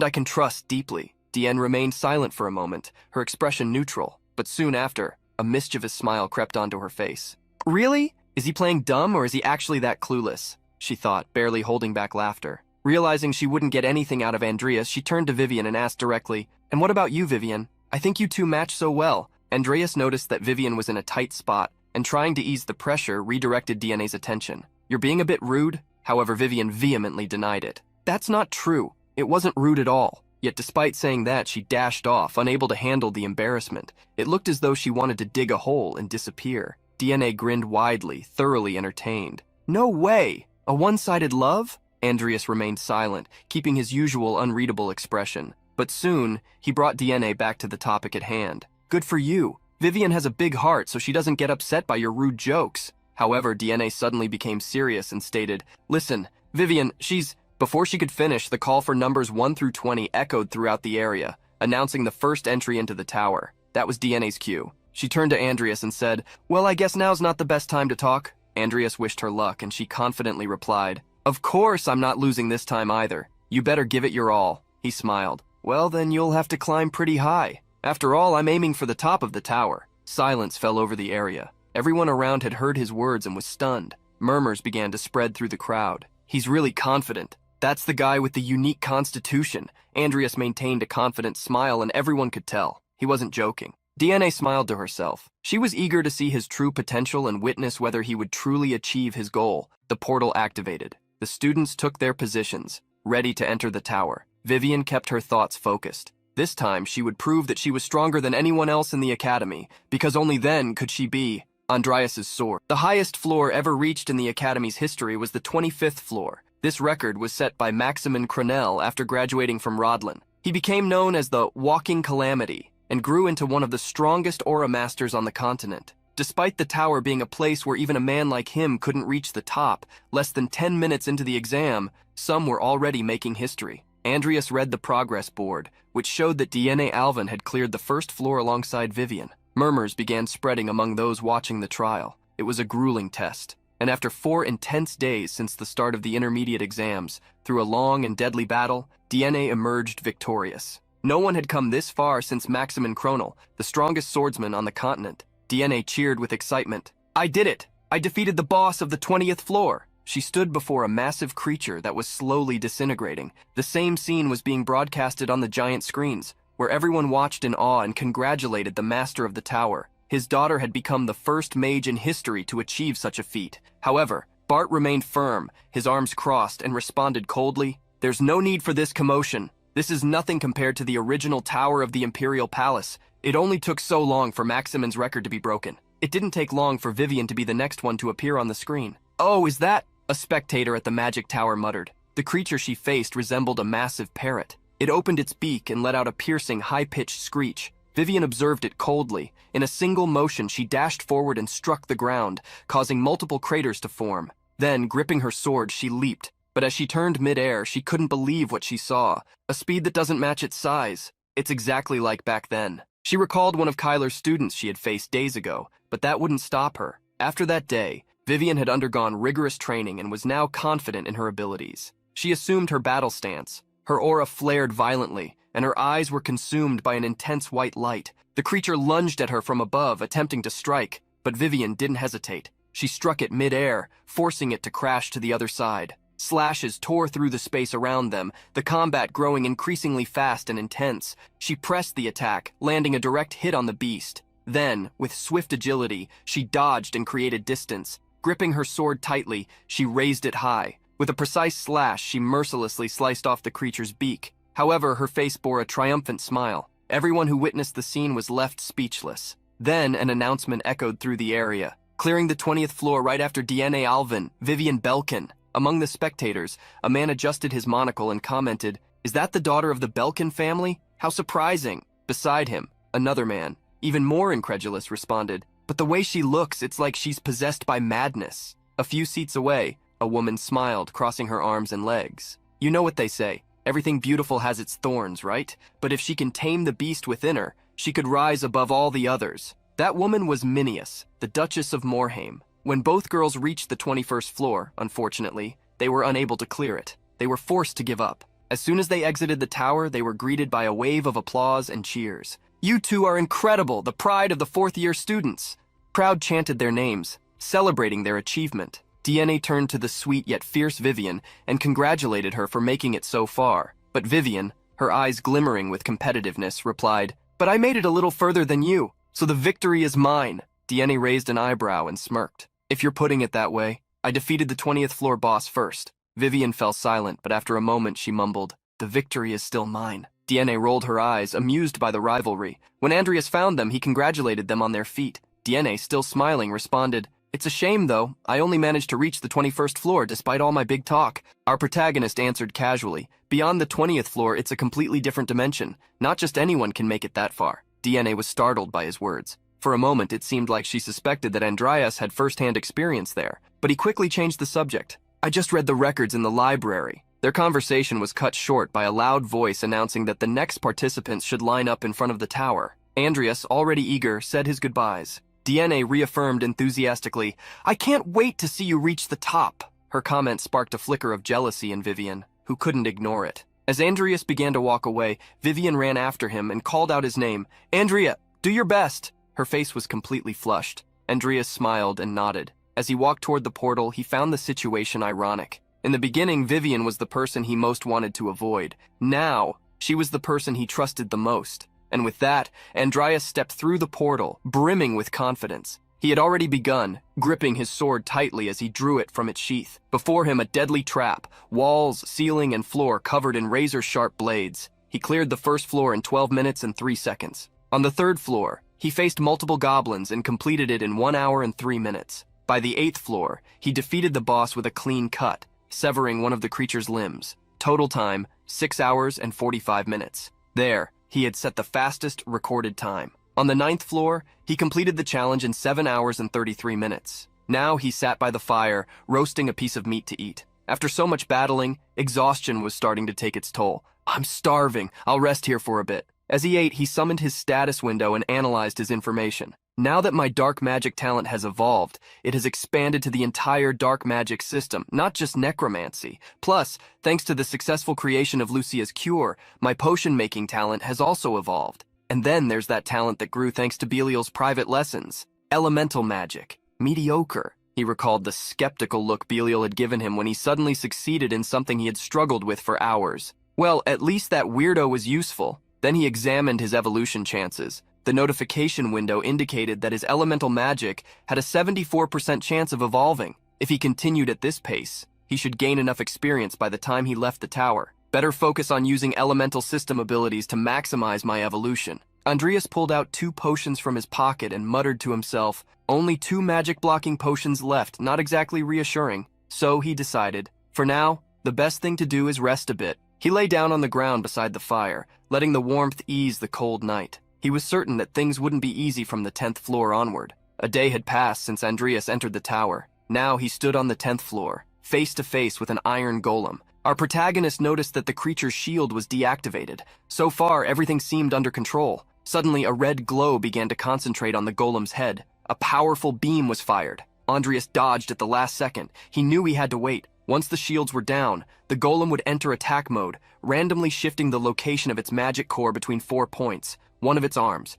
I can trust deeply. Diane remained silent for a moment, her expression neutral, but soon after, a mischievous smile crept onto her face. Really? Is he playing dumb or is he actually that clueless? She thought, barely holding back laughter. Realizing she wouldn't get anything out of Andreas, she turned to Vivian and asked directly, and what about you, Vivian? I think you two match so well. Andreas noticed that Vivian was in a tight spot, and trying to ease the pressure, redirected DNA's attention. You're being a bit rude? However, Vivian vehemently denied it. That's not true. It wasn't rude at all. Yet despite saying that, she dashed off, unable to handle the embarrassment. It looked as though she wanted to dig a hole and disappear. DNA grinned widely, thoroughly entertained. No way! A one-sided love? Andreas remained silent, keeping his usual unreadable expression. But soon, he brought DNA back to the topic at hand. Good for you. Vivian has a big heart, so she doesn't get upset by your rude jokes. However, DNA suddenly became serious and stated, listen, Vivian, she's... Before she could finish, the call for numbers 1 through 20 echoed throughout the area, announcing the first entry into the tower. That was DNA's cue. She turned to Andreas and said, well, I guess now's not the best time to talk. Andreas wished her luck, and she confidently replied, of course I'm not losing this time either. You better give it your all. He smiled. Well, then you'll have to climb pretty high. After all, I'm aiming for the top of the tower. Silence fell over the area. Everyone around had heard his words and was stunned. Murmurs began to spread through the crowd. He's really confident. That's the guy with the unique constitution. Andreas maintained a confident smile and everyone could tell. He wasn't joking. DNA smiled to herself. She was eager to see his true potential and witness whether he would truly achieve his goal. The portal activated. The students took their positions, ready to enter the tower. Vivian kept her thoughts focused. This time, she would prove that she was stronger than anyone else in the academy, because only then could she be Andreas's sword. The highest floor ever reached in the academy's history was the 25th floor. This record was set by Maximin Cronell after graduating from Rodlin. He became known as the Walking Calamity and grew into one of the strongest aura masters on the continent. Despite the tower being a place where even a man like him couldn't reach the top, less than 10 minutes into the exam, some were already making history. Andreas read the progress board, which showed that DNA Alvin had cleared the first floor alongside Vivian. Murmurs began spreading among those watching the trial. It was a grueling test. And after 4 intense days since the start of the intermediate exams, through a long and deadly battle, DNA emerged victorious. No one had come this far since Maximin Cronell, the strongest swordsman on the continent. DNA cheered with excitement. I did it! I defeated the boss of the 20th floor! She stood before a massive creature that was slowly disintegrating. The same scene was being broadcasted on the giant screens, where everyone watched in awe and congratulated the master of the tower. His daughter had become the first mage in history to achieve such a feat. However, Bart remained firm, his arms crossed, and responded coldly, there's no need for this commotion. This is nothing compared to the original tower of the Imperial Palace. It only took so long for Maximin's record to be broken. It didn't take long for Vivian to be the next one to appear on the screen. Oh, is that? A spectator at the magic tower muttered. The creature she faced resembled a massive parrot. It opened its beak and let out a piercing, high-pitched screech. Vivian observed it coldly. In a single motion, she dashed forward and struck the ground, causing multiple craters to form. Then, gripping her sword, she leaped. But as she turned mid-air, she couldn't believe what she saw. A speed that doesn't match its size. It's exactly like back then. She recalled one of Kyler's students she had faced days ago, but that wouldn't stop her. After that day, Vivian had undergone rigorous training and was now confident in her abilities. She assumed her battle stance. Her aura flared violently, and her eyes were consumed by an intense white light. The creature lunged at her from above, attempting to strike, but Vivian didn't hesitate. She struck it mid-air, forcing it to crash to the other side. Slashes tore through the space around them, the combat growing increasingly fast and intense. She pressed the attack, landing a direct hit on the beast. Then, with swift agility, she dodged and created distance. Gripping her sword tightly, she raised it high. With a precise slash, she mercilessly sliced off the creature's beak. However, her face bore a triumphant smile. Everyone who witnessed the scene was left speechless. Then, an announcement echoed through the area. Clearing the 20th floor right after DNA Alvin, Vivian Belkin. Among the spectators, a man adjusted his monocle and commented, "Is that the daughter of the Belkin family? How surprising!" Beside him, another man. even more incredulous, responded, "But the way she looks, it's like she's possessed by madness." A few seats away, a woman smiled, crossing her arms and legs. "You know what they say, everything beautiful has its thorns, right? But if she can tame the beast within her, she could rise above all the others." That woman was Minius, the Duchess of Morhaime. When both girls reached the 21st floor, unfortunately, they were unable to clear it. They were forced to give up. As soon as they exited the tower, they were greeted by a wave of applause and cheers. "You two are incredible, the pride of the fourth-year students." Crowd chanted their names, celebrating their achievement. DNA turned to the sweet yet fierce Vivian and congratulated her for making it so far. But Vivian, her eyes glimmering with competitiveness, replied, "But I made it a little further than you, so the victory is mine." DNA raised an eyebrow and smirked. "If you're putting it that way, I defeated the 20th floor boss first." Vivian fell silent, but after a moment she mumbled, "The victory is still mine." DNA rolled her eyes, amused by the rivalry. When Andreas found them, he congratulated them on their feat. DNA, still smiling, responded, "It's a shame, though. I only managed to reach the 21st floor despite all my big talk." Our protagonist answered casually, "Beyond the 20th floor, it's a completely different dimension. Not just anyone can make it that far." DNA was startled by his words. For a moment, it seemed like she suspected that Andreas had first-hand experience there, but he quickly changed the subject. "I just read the records in the library." Their conversation was cut short by a loud voice announcing that the next participants should line up in front of the tower. Andreas, already eager, said his goodbyes. DNA reaffirmed enthusiastically, "I can't wait to see you reach the top." Her comment sparked a flicker of jealousy in Vivian, who couldn't ignore it. As Andreas began to walk away, Vivian ran after him and called out his name. "Andrea, do your best." Her face was completely flushed. Andreas smiled and nodded. As he walked toward the portal, he found the situation ironic. In the beginning, Vivian was the person he most wanted to avoid. Now, she was the person he trusted the most. And with that, Andreas stepped through the portal, brimming with confidence. He had already begun, gripping his sword tightly as he drew it from its sheath. Before him, a deadly trap, walls, ceiling, and floor covered in razor-sharp blades. He cleared the first floor in 12 minutes and 3 seconds. On the third floor, he faced multiple goblins and completed it in 1 hour and 3 minutes. By the 8th floor, he defeated the boss with a clean cut, severing one of the creature's limbs. Total time, 6 hours and 45 minutes. There, he had set the fastest recorded time. On the 9th floor, he completed the challenge in 7 hours and 33 minutes. Now he sat by the fire, roasting a piece of meat to eat. After so much battling, exhaustion was starting to take its toll. "I'm starving. I'll rest here for a bit." As he ate, he summoned his status window and analyzed his information. "Now that my dark magic talent has evolved, it has expanded to the entire dark magic system, not just necromancy. Plus, thanks to the successful creation of Lucia's cure, my potion-making talent has also evolved. And then there's that talent that grew thanks to Belial's private lessons. Elemental magic. Mediocre." He recalled the skeptical look Belial had given him when he suddenly succeeded in something he had struggled with for hours. Well, at least that weirdo was useful. Then he examined his evolution chances. The notification window indicated that his elemental magic had a 74% chance of evolving. If he continued at this pace, he should gain enough experience by the time he left the tower. Better focus on using elemental system abilities to maximize my evolution. Andreas pulled out 2 potions from his pocket and muttered to himself, "Only 2 magic-blocking potions left, not exactly reassuring." So he decided, for now, the best thing to do is rest a bit. He lay down on the ground beside the fire, letting the warmth ease the cold night. He was certain that things wouldn't be easy from the 10th floor onward. A day had passed since Andreas entered the tower. Now he stood on the 10th floor, face to face with an iron golem. Our protagonist noticed that the creature's shield was deactivated. So far, everything seemed under control. Suddenly, a red glow began to concentrate on the golem's head. A powerful beam was fired. Andreas dodged at the last second. He knew he had to wait. Once the shields were down, the golem would enter attack mode, randomly shifting the location of its magic core between 4 points. One of its arms,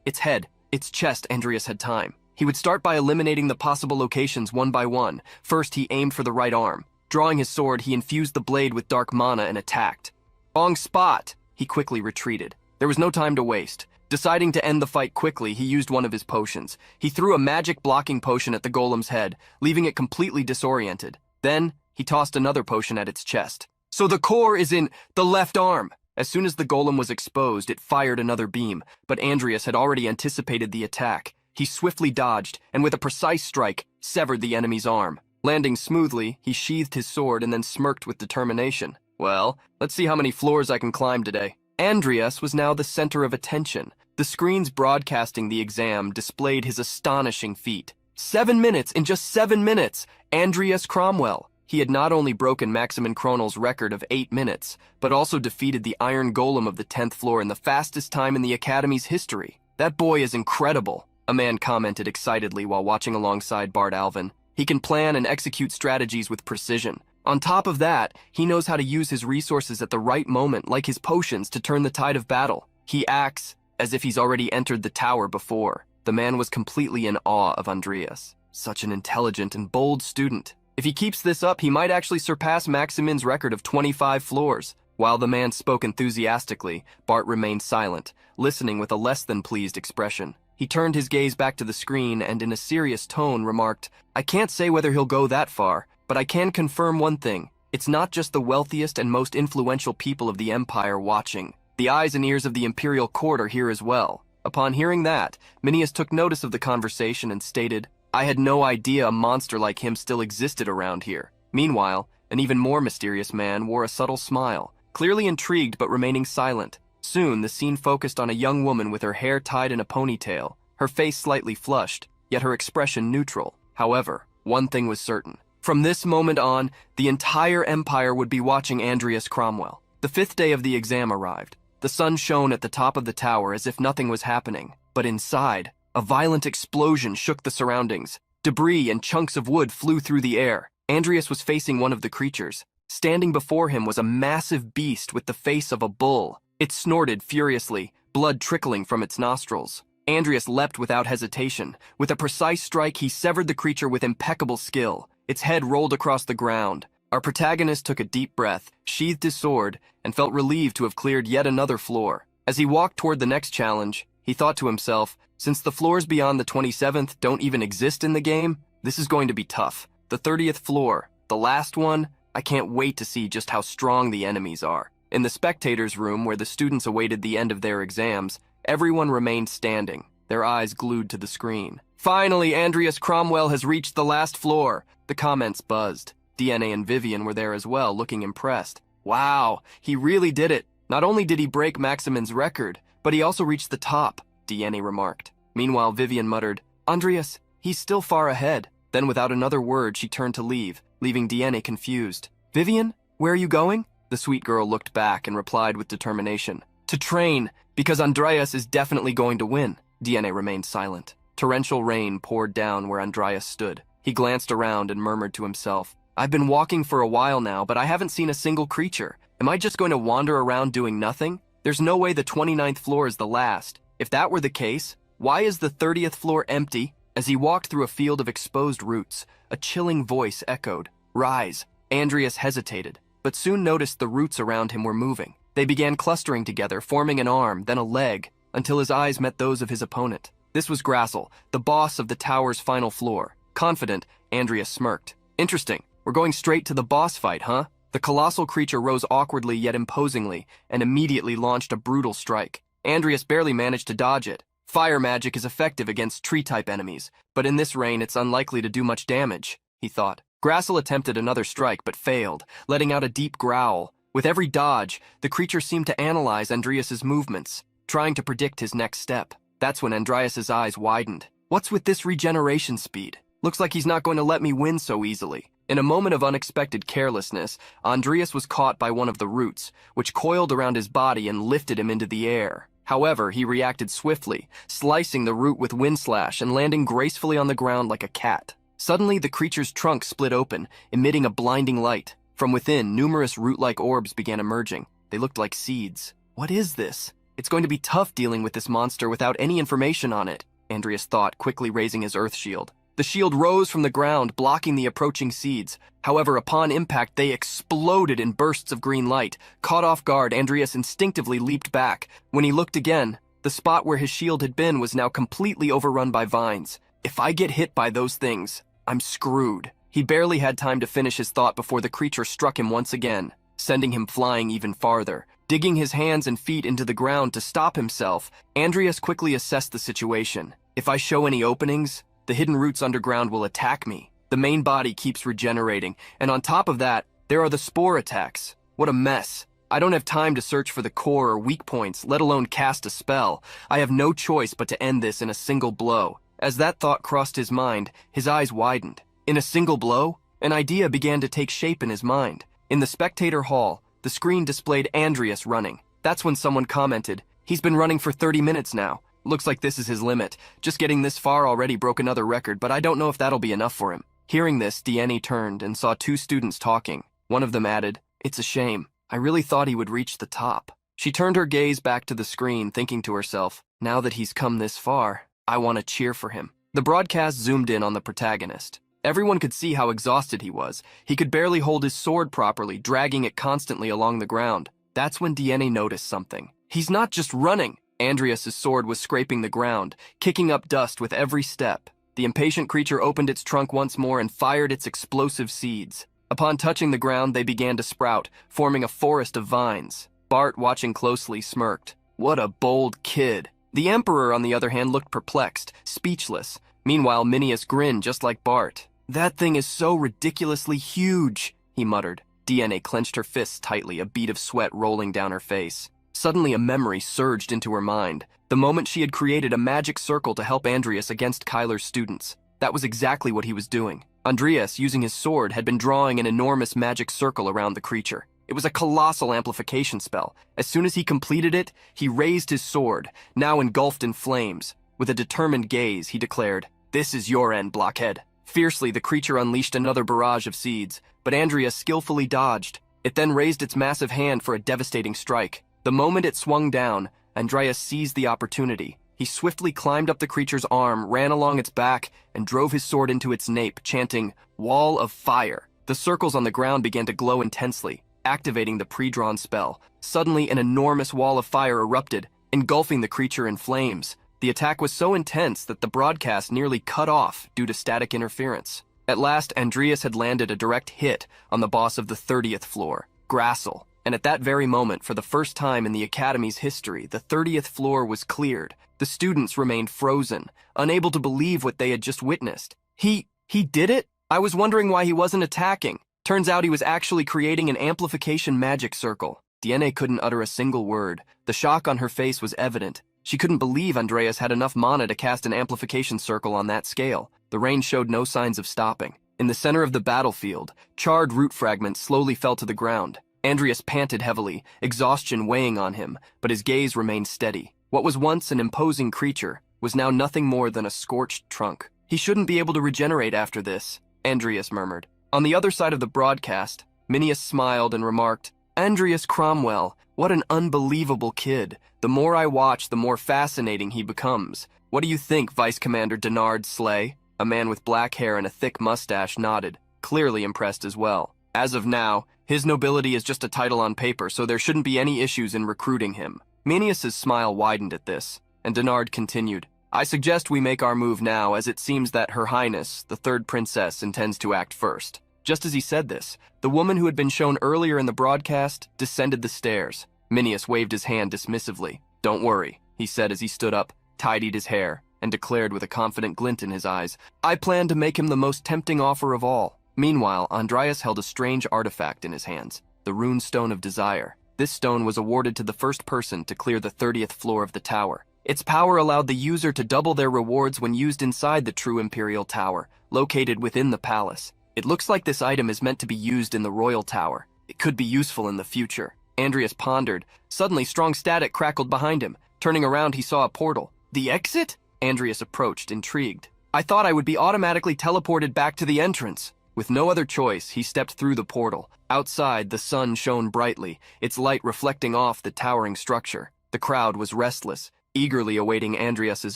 its head, its chest. Andreas had time. He would start by eliminating the possible locations one by one. First, he aimed for the right arm. Drawing his sword, he infused the blade with dark mana and attacked. Wrong spot! He quickly retreated. There was no time to waste. Deciding to end the fight quickly, he used one of his potions. He threw a magic blocking potion at the golem's head, leaving it completely disoriented. Then, he tossed another potion at its chest. "So the core is in the left arm!" As soon as the golem was exposed, it fired another beam, but Andreas had already anticipated the attack. He swiftly dodged, and with a precise strike, severed the enemy's arm. Landing smoothly, he sheathed his sword and then smirked with determination. "Well, let's see how many floors I can climb today." Andreas was now the center of attention. The The screens broadcasting the exam displayed his astonishing feat. 7 minutes! In just 7 minutes! Andreas Cromwell! He had not only broken Maximin Kronel's record of 8 minutes, but also defeated the Iron Golem of the 10th floor in the fastest time in the Academy's history. That boy is incredible, a man commented excitedly while watching alongside Bart Alvin. He can plan and execute strategies with precision. On top of that, he knows how to use his resources at the right moment, like his potions, to turn the tide of battle. He acts as if he's already entered the tower before. The man was completely in awe of Andreas. Such an intelligent and bold student. If he keeps this up, he might actually surpass Maximin's record of 25 floors. While the man spoke enthusiastically, Bart remained silent, listening with a less than pleased expression. He turned his gaze back to the screen and in a serious tone remarked, "I can't say whether he'll go that far, but I can confirm one thing. It's not just the wealthiest and most influential people of the Empire watching. The eyes and ears of the Imperial Court are here as well." Upon hearing that, Minius took notice of the conversation and stated, "I had no idea a monster like him still existed around here." Meanwhile, an even more mysterious man wore a subtle smile, clearly intrigued but remaining silent. Soon, the scene focused on a young woman with her hair tied in a ponytail, her face slightly flushed, yet her expression neutral. However, one thing was certain. From this moment on, the entire Empire would be watching Andreas Cromwell. The 5th day of the exam arrived. The sun shone at the top of the tower as if nothing was happening. But inside, a violent explosion shook the surroundings. Debris and chunks of wood flew through the air. Andreas was facing one of the creatures. Standing before him was a massive beast with the face of a bull. It snorted furiously, blood trickling from its nostrils. Andreas leapt without hesitation. With a precise strike, he severed the creature with impeccable skill. Its head rolled across the ground. Our protagonist took a deep breath, sheathed his sword, and felt relieved to have cleared yet another floor. As he walked toward the next challenge, he thought to himself, since the floors beyond the 27th don't even exist in the game, this is going to be tough. The 30th floor, the last one, I can't wait to see just how strong the enemies are. In the spectators' room where the students awaited the end of their exams, everyone remained standing, their eyes glued to the screen. "Finally, Andreas Cromwell has reached the last floor," the comments buzzed. DNA and Vivian were there as well, looking impressed. "Wow, he really did it. Not only did he break Maximin's record, but he also reached the top," DNA remarked. Meanwhile, Vivian muttered, "Andreas, he's still far ahead." Then without another word, she turned to leave, leaving DNA confused. "Vivian, where are you going?" The sweet girl looked back and replied with determination. "To train, because Andreas is definitely going to win." DNA remained silent. Torrential rain poured down where Andreas stood. He glanced around and murmured to himself, "I've been walking for a while now, but I haven't seen a single creature. Am I just going to wander around doing nothing? There's no way the 29th floor is the last. If that were the case, why is the 30th floor empty?" As he walked through a field of exposed roots, a chilling voice echoed, "Rise." Andreas hesitated, but soon noticed the roots around him were moving. They began clustering together, forming an arm, then a leg, until his eyes met those of his opponent. This was Grassel, the boss of the tower's final floor. Confident, Andreas smirked. "Interesting. We're going straight to the boss fight, huh?" The colossal creature rose awkwardly yet imposingly and immediately launched a brutal strike. Andreas barely managed to dodge it. Fire magic is effective against tree-type enemies, but in this rain it's unlikely to do much damage, he thought. Grassel attempted another strike but failed, letting out a deep growl. With every dodge, the creature seemed to analyze Andreas's movements, trying to predict his next step. That's when Andreas's eyes widened. "What's with this regeneration speed? Looks like he's not going to let me win so easily." In a moment of unexpected carelessness, Andreas was caught by one of the roots, which coiled around his body and lifted him into the air. However, he reacted swiftly, slicing the root with Windslash and landing gracefully on the ground like a cat. Suddenly, the creature's trunk split open, emitting a blinding light. From within, numerous root-like orbs began emerging. They looked like seeds. "What is this? It's going to be tough dealing with this monster without any information on it," Andreas thought, quickly raising his earth shield. The shield rose from the ground, blocking the approaching seeds. However, upon impact, they exploded in bursts of green light. Caught off guard, Andreas instinctively leaped back. When he looked again, the spot where his shield had been was now completely overrun by vines. "If I get hit by those things, I'm screwed." He barely had time to finish his thought before the creature struck him once again, sending him flying even farther. Digging his hands and feet into the ground to stop himself, Andreas quickly assessed the situation. "If I show any openings, the hidden roots underground will attack me. The main body keeps regenerating, and on top of that, there are the spore attacks. What a mess." I don't have time to search for the core or weak points, let alone cast a spell. I have no choice but to end this in a single blow. As that thought crossed his mind, his eyes widened. In a single blow? An idea began to take shape in his mind. In the spectator hall, the screen displayed Andreas running. That's when someone commented, "He's been running for 30 minutes now. Looks like this is his limit. Just getting this far already broke another record, but I don't know if that'll be enough for him." Hearing this, Diene turned and saw two students talking. One of them added, "It's a shame. I really thought he would reach the top." She turned her gaze back to the screen, thinking to herself, now that he's come this far, I want to cheer for him. The broadcast zoomed in on the protagonist. Everyone could see how exhausted he was. He could barely hold his sword properly, dragging it constantly along the ground. That's when Diene noticed something. He's not just running. Andreas's sword was scraping the ground, kicking up dust with every step. The impatient creature opened its trunk once more and fired its explosive seeds. Upon touching the ground, they began to sprout, forming a forest of vines. Bart, watching closely, smirked. What a bold kid. The Emperor, on the other hand, looked perplexed, speechless. Meanwhile, Minius grinned just like Bart. "That thing is so ridiculously huge," he muttered. Diene clenched her fists tightly, a bead of sweat rolling down her face. Suddenly, a memory surged into her mind. The moment she had created a magic circle to help Andreas against Kyler's students. That was exactly what he was doing. Andreas, using his sword, had been drawing an enormous magic circle around the creature. It was a colossal amplification spell. As soon as he completed it, he raised his sword, now engulfed in flames. With a determined gaze, he declared, "This is your end, blockhead." Fiercely, the creature unleashed another barrage of seeds, but Andreas skillfully dodged. It then raised its massive hand for a devastating strike. The moment it swung down, Andreas seized the opportunity. He swiftly climbed up the creature's arm, ran along its back, and drove his sword into its nape, chanting, "Wall of Fire." The circles on the ground began to glow intensely, activating the pre-drawn spell. Suddenly, an enormous wall of fire erupted, engulfing the creature in flames. The attack was so intense that the broadcast nearly cut off due to static interference. At last, Andreas had landed a direct hit on the boss of the 30th floor, Grassel. And at that very moment, for the first time in the Academy's history, the 30th floor was cleared. The students remained frozen, unable to believe what they had just witnessed. He did it? I was wondering why he wasn't attacking. Turns out he was actually creating an amplification magic circle. Diene couldn't utter a single word. The shock on her face was evident. She couldn't believe Andreas had enough mana to cast an amplification circle on that scale. The rain showed no signs of stopping. In the center of the battlefield, charred root fragments slowly fell to the ground. Andreas panted heavily, exhaustion weighing on him, but his gaze remained steady. What was once an imposing creature was now nothing more than a scorched trunk. He shouldn't be able to regenerate after this, Andreas murmured. On the other side of the broadcast, Minius smiled and remarked, "Andreas Cromwell, what an unbelievable kid. The more I watch, the more fascinating he becomes. What do you think, Vice Commander Denard Slay?" A man with black hair and a thick mustache nodded, clearly impressed as well. "As of now, his nobility is just a title on paper, so there shouldn't be any issues in recruiting him." Minius's smile widened at this, and Denard continued, "I suggest we make our move now, as it seems that Her Highness, the third princess, intends to act first." Just as he said this, the woman who had been shown earlier in the broadcast descended the stairs. Minius waved his hand dismissively. "Don't worry," he said as he stood up, tidied his hair, and declared with a confident glint in his eyes, "I plan to make him the most tempting offer of all." Meanwhile, Andreas held a strange artifact in his hands, the Rune Stone of Desire. This stone was awarded to the first person to clear the 30th floor of the tower. Its power allowed the user to double their rewards when used inside the true Imperial Tower, located within the palace. It looks like this item is meant to be used in the Royal Tower. It could be useful in the future. Andreas pondered. Suddenly, strong static crackled behind him. Turning around, he saw a portal. The exit? Andreas approached, intrigued. "I thought I would be automatically teleported back to the entrance." With no other choice, he stepped through the portal. Outside, the sun shone brightly, its light reflecting off the towering structure. The crowd was restless, eagerly awaiting Andreas's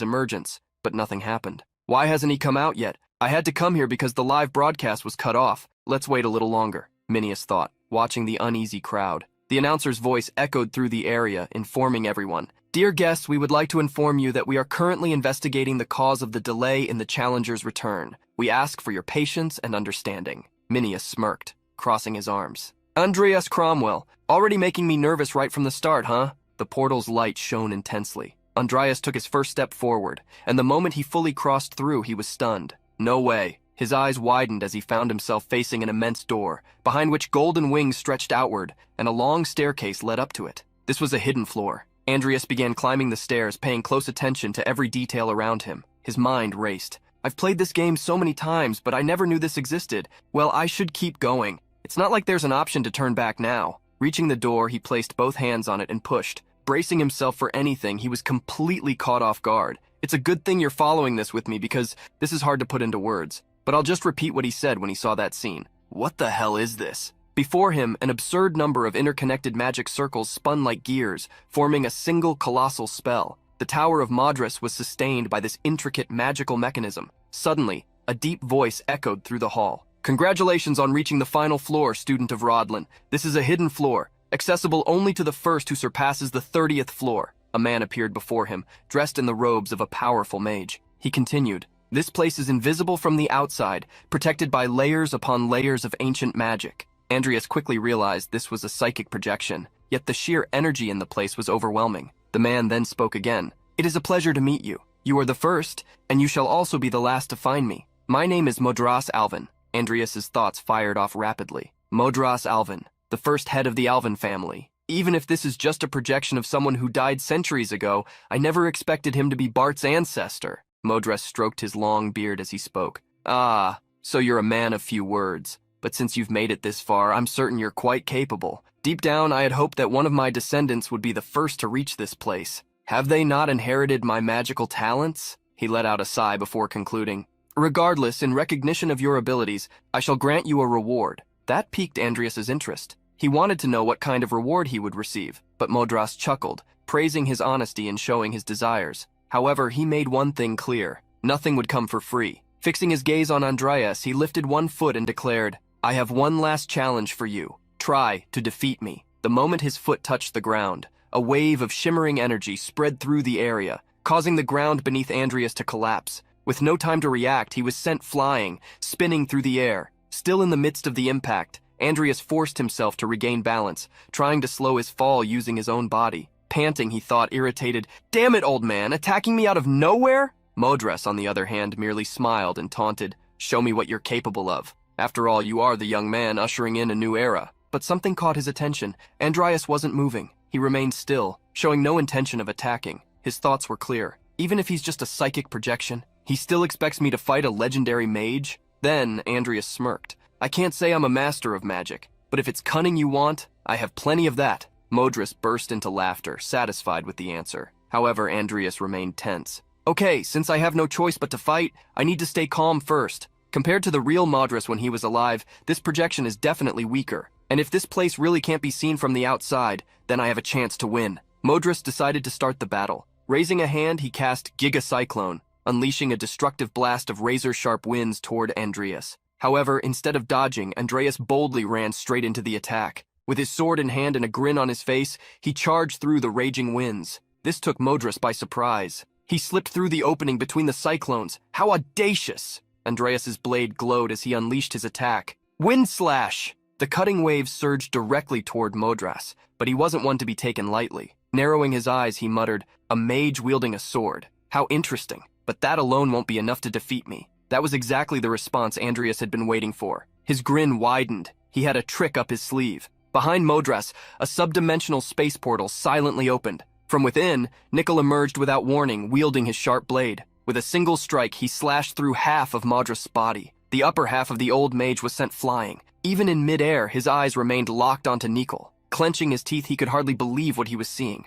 emergence, but nothing happened. "Why hasn't he come out yet? I had to come here because the live broadcast was cut off. Let's wait a little longer," Minius thought, watching the uneasy crowd. The announcer's voice echoed through the area, informing everyone. "Dear guests, we would like to inform you that we are currently investigating the cause of the delay in the challenger's return. We ask for your patience and understanding." Minius smirked, crossing his arms. "Andreas Cromwell, already making me nervous right from the start, huh?" The portal's light shone intensely. Andreas took his first step forward, and the moment he fully crossed through, he was stunned. No way. His eyes widened as he found himself facing an immense door, behind which golden wings stretched outward, and a long staircase led up to it. This was a hidden floor. Andreas began climbing the stairs, paying close attention to every detail around him. His mind raced. I've played this game so many times, but I never knew this existed. Well, I should keep going. It's not like there's an option to turn back now. Reaching the door, he placed both hands on it and pushed. Bracing himself for anything, he was completely caught off guard. It's a good thing you're following this with me because this is hard to put into words. But I'll just repeat what he said when he saw that scene. What the hell is this? Before him, an absurd number of interconnected magic circles spun like gears, forming a single colossal spell. The Tower of Madras was sustained by this intricate magical mechanism. Suddenly, a deep voice echoed through the hall. Congratulations on reaching the final floor, student of Rodlin. This is a hidden floor, accessible only to the first who surpasses the 30th floor. A man appeared before him, dressed in the robes of a powerful mage. He continued, this place is invisible from the outside, protected by layers upon layers of ancient magic. Andreas quickly realized this was a psychic projection, yet the sheer energy in the place was overwhelming. The man then spoke again. It is a pleasure to meet you. You are the first, and you shall also be the last to find me. My name is Modras Alvin. Andreas's thoughts fired off rapidly. Modras Alvin, the first head of the Alvin family. Even if this is just a projection of someone who died centuries ago, I never expected him to be Bart's ancestor. Modras stroked his long beard as he spoke. Ah, so you're a man of few words. But since you've made it this far, I'm certain you're quite capable. Deep down, I had hoped that one of my descendants would be the first to reach this place. Have they not inherited my magical talents? He let out a sigh before concluding. Regardless, in recognition of your abilities, I shall grant you a reward. That piqued Andreas's interest. He wanted to know what kind of reward he would receive, but Modras chuckled, praising his honesty and showing his desires. However, he made one thing clear. Nothing would come for free. Fixing his gaze on Andreas, he lifted one foot and declared, I have one last challenge for you. Try to defeat me. The moment his foot touched the ground, a wave of shimmering energy spread through the area, causing the ground beneath Andreas to collapse. With no time to react, he was sent flying, spinning through the air. Still in the midst of the impact, Andreas forced himself to regain balance, trying to slow his fall using his own body. Panting, he thought, irritated, Damn it, old man, attacking me out of nowhere? Modras, on the other hand, merely smiled and taunted, Show me what you're capable of. After all, you are the young man ushering in a new era. But something caught his attention. Andreas wasn't moving. He remained still, showing no intention of attacking. His thoughts were clear. Even if he's just a psychic projection, he still expects me to fight a legendary mage? Then Andreas smirked. I can't say I'm a master of magic, but if it's cunning you want, I have plenty of that. Modras burst into laughter, satisfied with the answer. However, Andreas remained tense. Okay, since I have no choice but to fight, I need to stay calm first. Compared to the real Modras when he was alive, this projection is definitely weaker. And if this place really can't be seen from the outside, then I have a chance to win. Modras decided to start the battle. Raising a hand, he cast Giga Cyclone, unleashing a destructive blast of razor-sharp winds toward Andreas. However, instead of dodging, Andreas boldly ran straight into the attack. With his sword in hand and a grin on his face, he charged through the raging winds. This took Modras by surprise. He slipped through the opening between the cyclones. How audacious! Andreas's blade glowed as he unleashed his attack. Wind Slash! The cutting waves surged directly toward Modras, but he wasn't one to be taken lightly. Narrowing his eyes, he muttered, A mage wielding a sword. How interesting. But that alone won't be enough to defeat me. That was exactly the response Andreas had been waiting for. His grin widened. He had a trick up his sleeve. Behind Modras, a subdimensional space portal silently opened. From within, Nickel emerged without warning, wielding his sharp blade. With a single strike, he slashed through half of Modras' body. The upper half of the old mage was sent flying. Even in midair, his eyes remained locked onto Nickel. Clenching his teeth, he could hardly believe what he was seeing.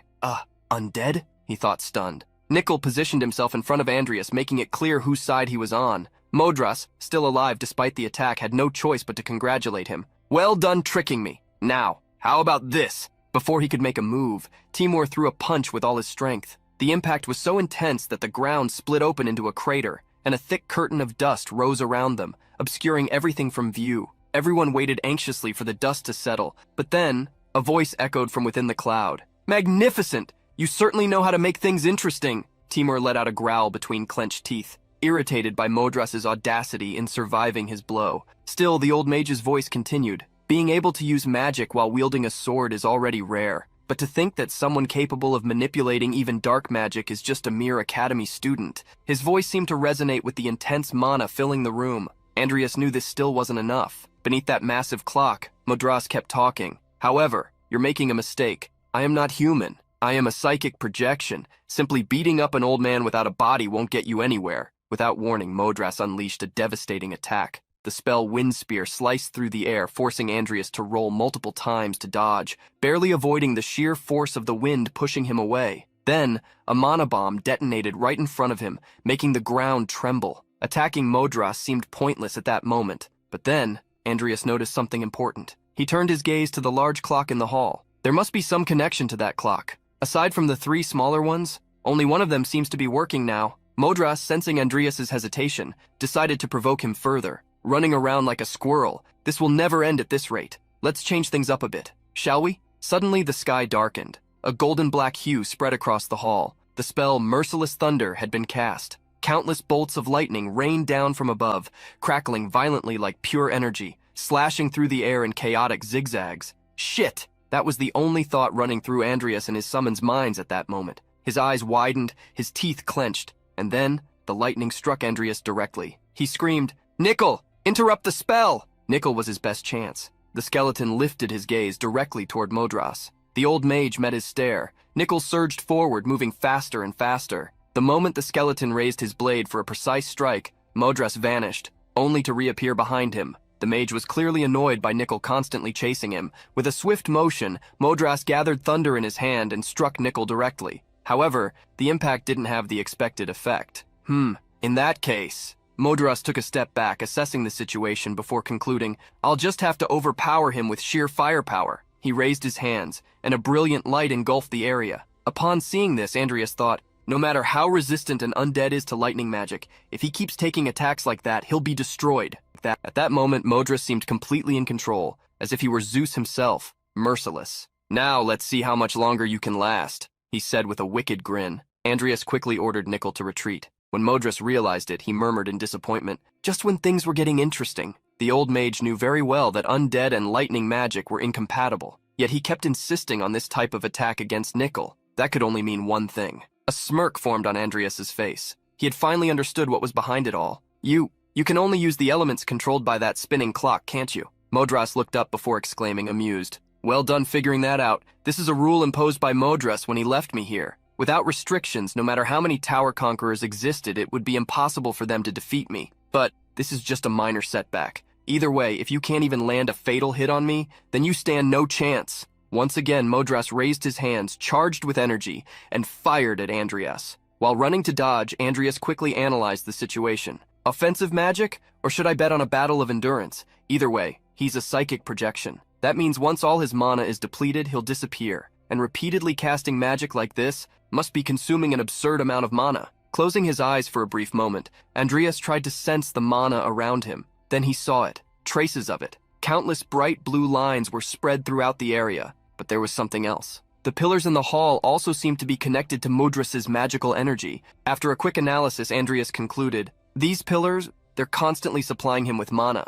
Undead? He thought, stunned. Nickel positioned himself in front of Andreas, making it clear whose side he was on. Modras, still alive despite the attack, had no choice but to congratulate him. Well done tricking me. Now, how about this? Before he could make a move, Timur threw a punch with all his strength. The impact was so intense that the ground split open into a crater, and a thick curtain of dust rose around them, obscuring everything from view. Everyone waited anxiously for the dust to settle, but then, a voice echoed from within the cloud. Magnificent! You certainly know how to make things interesting! Timur let out a growl between clenched teeth, irritated by Modras's audacity in surviving his blow. Still, the old mage's voice continued. Being able to use magic while wielding a sword is already rare, but to think that someone capable of manipulating even dark magic is just a mere academy student. His voice seemed to resonate with the intense mana filling the room. Andreas knew this still wasn't enough. Beneath that massive clock, Modras kept talking. However, you're making a mistake. I am not human. I am a psychic projection. Simply beating up an old man without a body won't get you anywhere. Without warning, Modras unleashed a devastating attack. The spell Wind Spear sliced through the air, forcing Andreas to roll multiple times to dodge, barely avoiding the sheer force of the wind pushing him away. Then, a mana bomb detonated right in front of him, making the ground tremble. Attacking Modras seemed pointless at that moment. But then, Andreas noticed something important. He turned his gaze to the large clock in the hall. There must be some connection to that clock. Aside from the 3 smaller ones, only one of them seems to be working now. Modras, sensing Andreas's hesitation, decided to provoke him further. Running around like a squirrel, this will never end at this rate. Let's change things up a bit, shall we? Suddenly the sky darkened. A golden-black hue spread across the hall. The spell Merciless Thunder had been cast. Countless bolts of lightning rained down from above, crackling violently like pure energy, slashing through the air in chaotic zigzags. Shit! That was the only thought running through Andreas and his summon's minds at that moment. His eyes widened, his teeth clenched, and then the lightning struck Andreas directly. He screamed, "Nickel! Interrupt the spell!" Nickel was his best chance. The skeleton lifted his gaze directly toward Modras. The old mage met his stare. Nickel surged forward, moving faster and faster. The moment the skeleton raised his blade for a precise strike, Modras vanished, only to reappear behind him. The mage was clearly annoyed by Nickel constantly chasing him. With a swift motion, Modras gathered thunder in his hand and struck Nickel directly. However, the impact didn't have the expected effect. In that case... Modras took a step back, assessing the situation before concluding, I'll just have to overpower him with sheer firepower. He raised his hands, and a brilliant light engulfed the area. Upon seeing this, Andreas thought, no matter how resistant an undead is to lightning magic, if he keeps taking attacks like that, he'll be destroyed. At that moment, Modras seemed completely in control, as if he were Zeus himself, merciless. Now let's see how much longer you can last, he said with a wicked grin. Andreas quickly ordered Nickel to retreat. When Modras realized it, he murmured in disappointment, just when things were getting interesting. The old mage knew very well that undead and lightning magic were incompatible, yet he kept insisting on this type of attack against Nickel. That could only mean one thing. A smirk formed on Andreas's face. He had finally understood what was behind it all. You can only use the elements controlled by that spinning clock, can't you? Modras looked up before exclaiming, amused. Well done figuring that out. This is a rule imposed by Modras when he left me here. Without restrictions, no matter how many tower conquerors existed, it would be impossible for them to defeat me. But this is just a minor setback. Either way, if you can't even land a fatal hit on me, then you stand no chance. Once again, Modras raised his hands, charged with energy, and fired at Andreas. While running to dodge, Andreas quickly analyzed the situation. Offensive magic? Or should I bet on a battle of endurance? Either way, he's a psychic projection. That means once all his mana is depleted, he'll disappear. And repeatedly casting magic like this must be consuming an absurd amount of mana. Closing his eyes for a brief moment, Andreas tried to sense the mana around him. Then he saw it. Traces of it. Countless bright blue lines were spread throughout the area. But there was something else. The pillars in the hall also seemed to be connected to Modras's magical energy. After a quick analysis, Andreas concluded, these pillars, they're constantly supplying him with mana.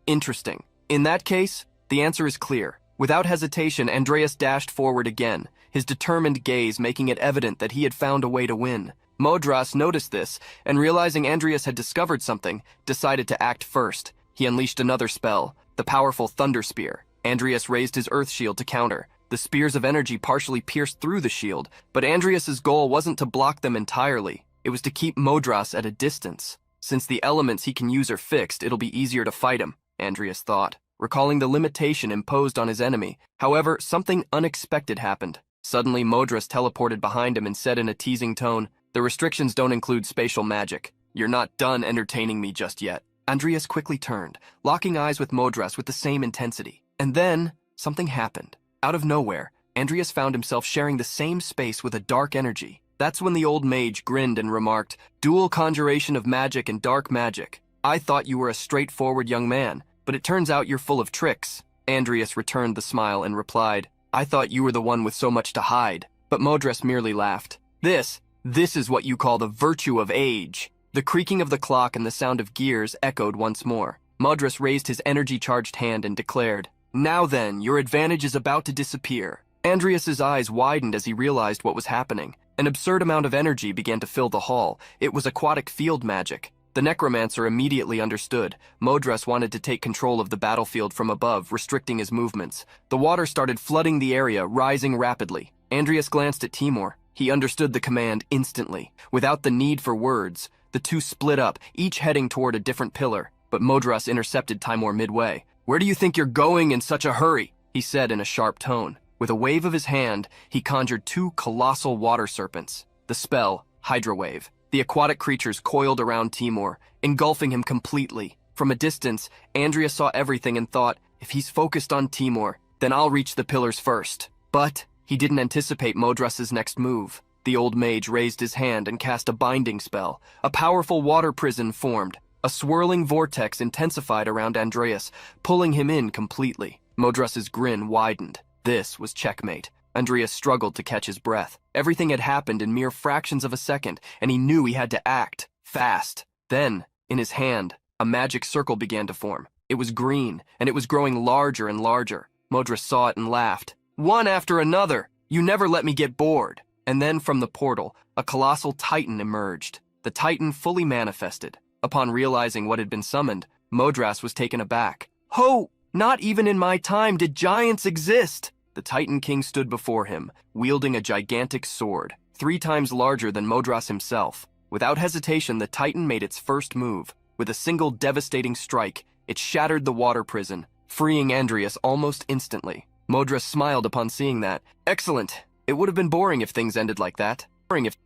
Interesting. In that case, the answer is clear. Without hesitation, Andreas dashed forward again, his determined gaze making it evident that he had found a way to win. Modras noticed this, and realizing Andreas had discovered something, decided to act first. He unleashed another spell, the powerful Thunder Spear. Andreas raised his earth shield to counter. The spears of energy partially pierced through the shield, but Andreas's goal wasn't to block them entirely. It was to keep Modras at a distance. Since the elements he can use are fixed, it'll be easier to fight him, Andreas thought, recalling the limitation imposed on his enemy. However, something unexpected happened. Suddenly, Modras teleported behind him and said in a teasing tone, the restrictions don't include spatial magic. You're not done entertaining me just yet. Andreas quickly turned, locking eyes with Modras with the same intensity. And then, something happened. Out of nowhere, Andreas found himself sharing the same space with a dark energy. That's when the old mage grinned and remarked, dual conjuration of magic and dark magic. I thought you were a straightforward young man, but it turns out you're full of tricks. Andreas returned the smile and replied, I thought you were the one with so much to hide. But Modras merely laughed. This is what you call the virtue of age. The creaking of the clock and the sound of gears echoed once more. Modras raised his energy-charged hand and declared, now then, your advantage is about to disappear. Andreas's eyes widened as he realized what was happening. An absurd amount of energy began to fill the hall. It was aquatic field magic. The necromancer immediately understood. Modras wanted to take control of the battlefield from above, restricting his movements. The water started flooding the area, rising rapidly. Andreas glanced at Timur. He understood the command instantly. Without the need for words, the two split up, each heading toward a different pillar. But Modras intercepted Timur midway. "Where do you think you're going in such a hurry?" he said in a sharp tone. With a wave of his hand, he conjured two colossal water serpents. The spell, Hydra Wave. The aquatic creatures coiled around Timur, engulfing him completely. From a distance, Andreas saw everything and thought, if he's focused on Timur, then I'll reach the pillars first. But he didn't anticipate Modras's next move. The old mage raised his hand and cast a binding spell. A powerful water prison formed. A swirling vortex intensified around Andreas, pulling him in completely. Modras's grin widened. This was checkmate. Andreas struggled to catch his breath. Everything had happened in mere fractions of a second, and he knew he had to act fast. Then, in his hand, a magic circle began to form. It was green, and it was growing larger and larger. Modras saw it and laughed. "One after another! You never let me get bored!" And then from the portal, a colossal titan emerged. The titan fully manifested. Upon realizing what had been summoned, Modras was taken aback. "Ho! Not even in my time did giants exist!" The Titan King stood before him, wielding a gigantic sword, 3 times larger than Modras himself. Without hesitation, the Titan made its first move. With a single devastating strike, it shattered the water prison, freeing Andreas almost instantly. Modras smiled upon seeing that. "Excellent. It would have been boring if things ended like that."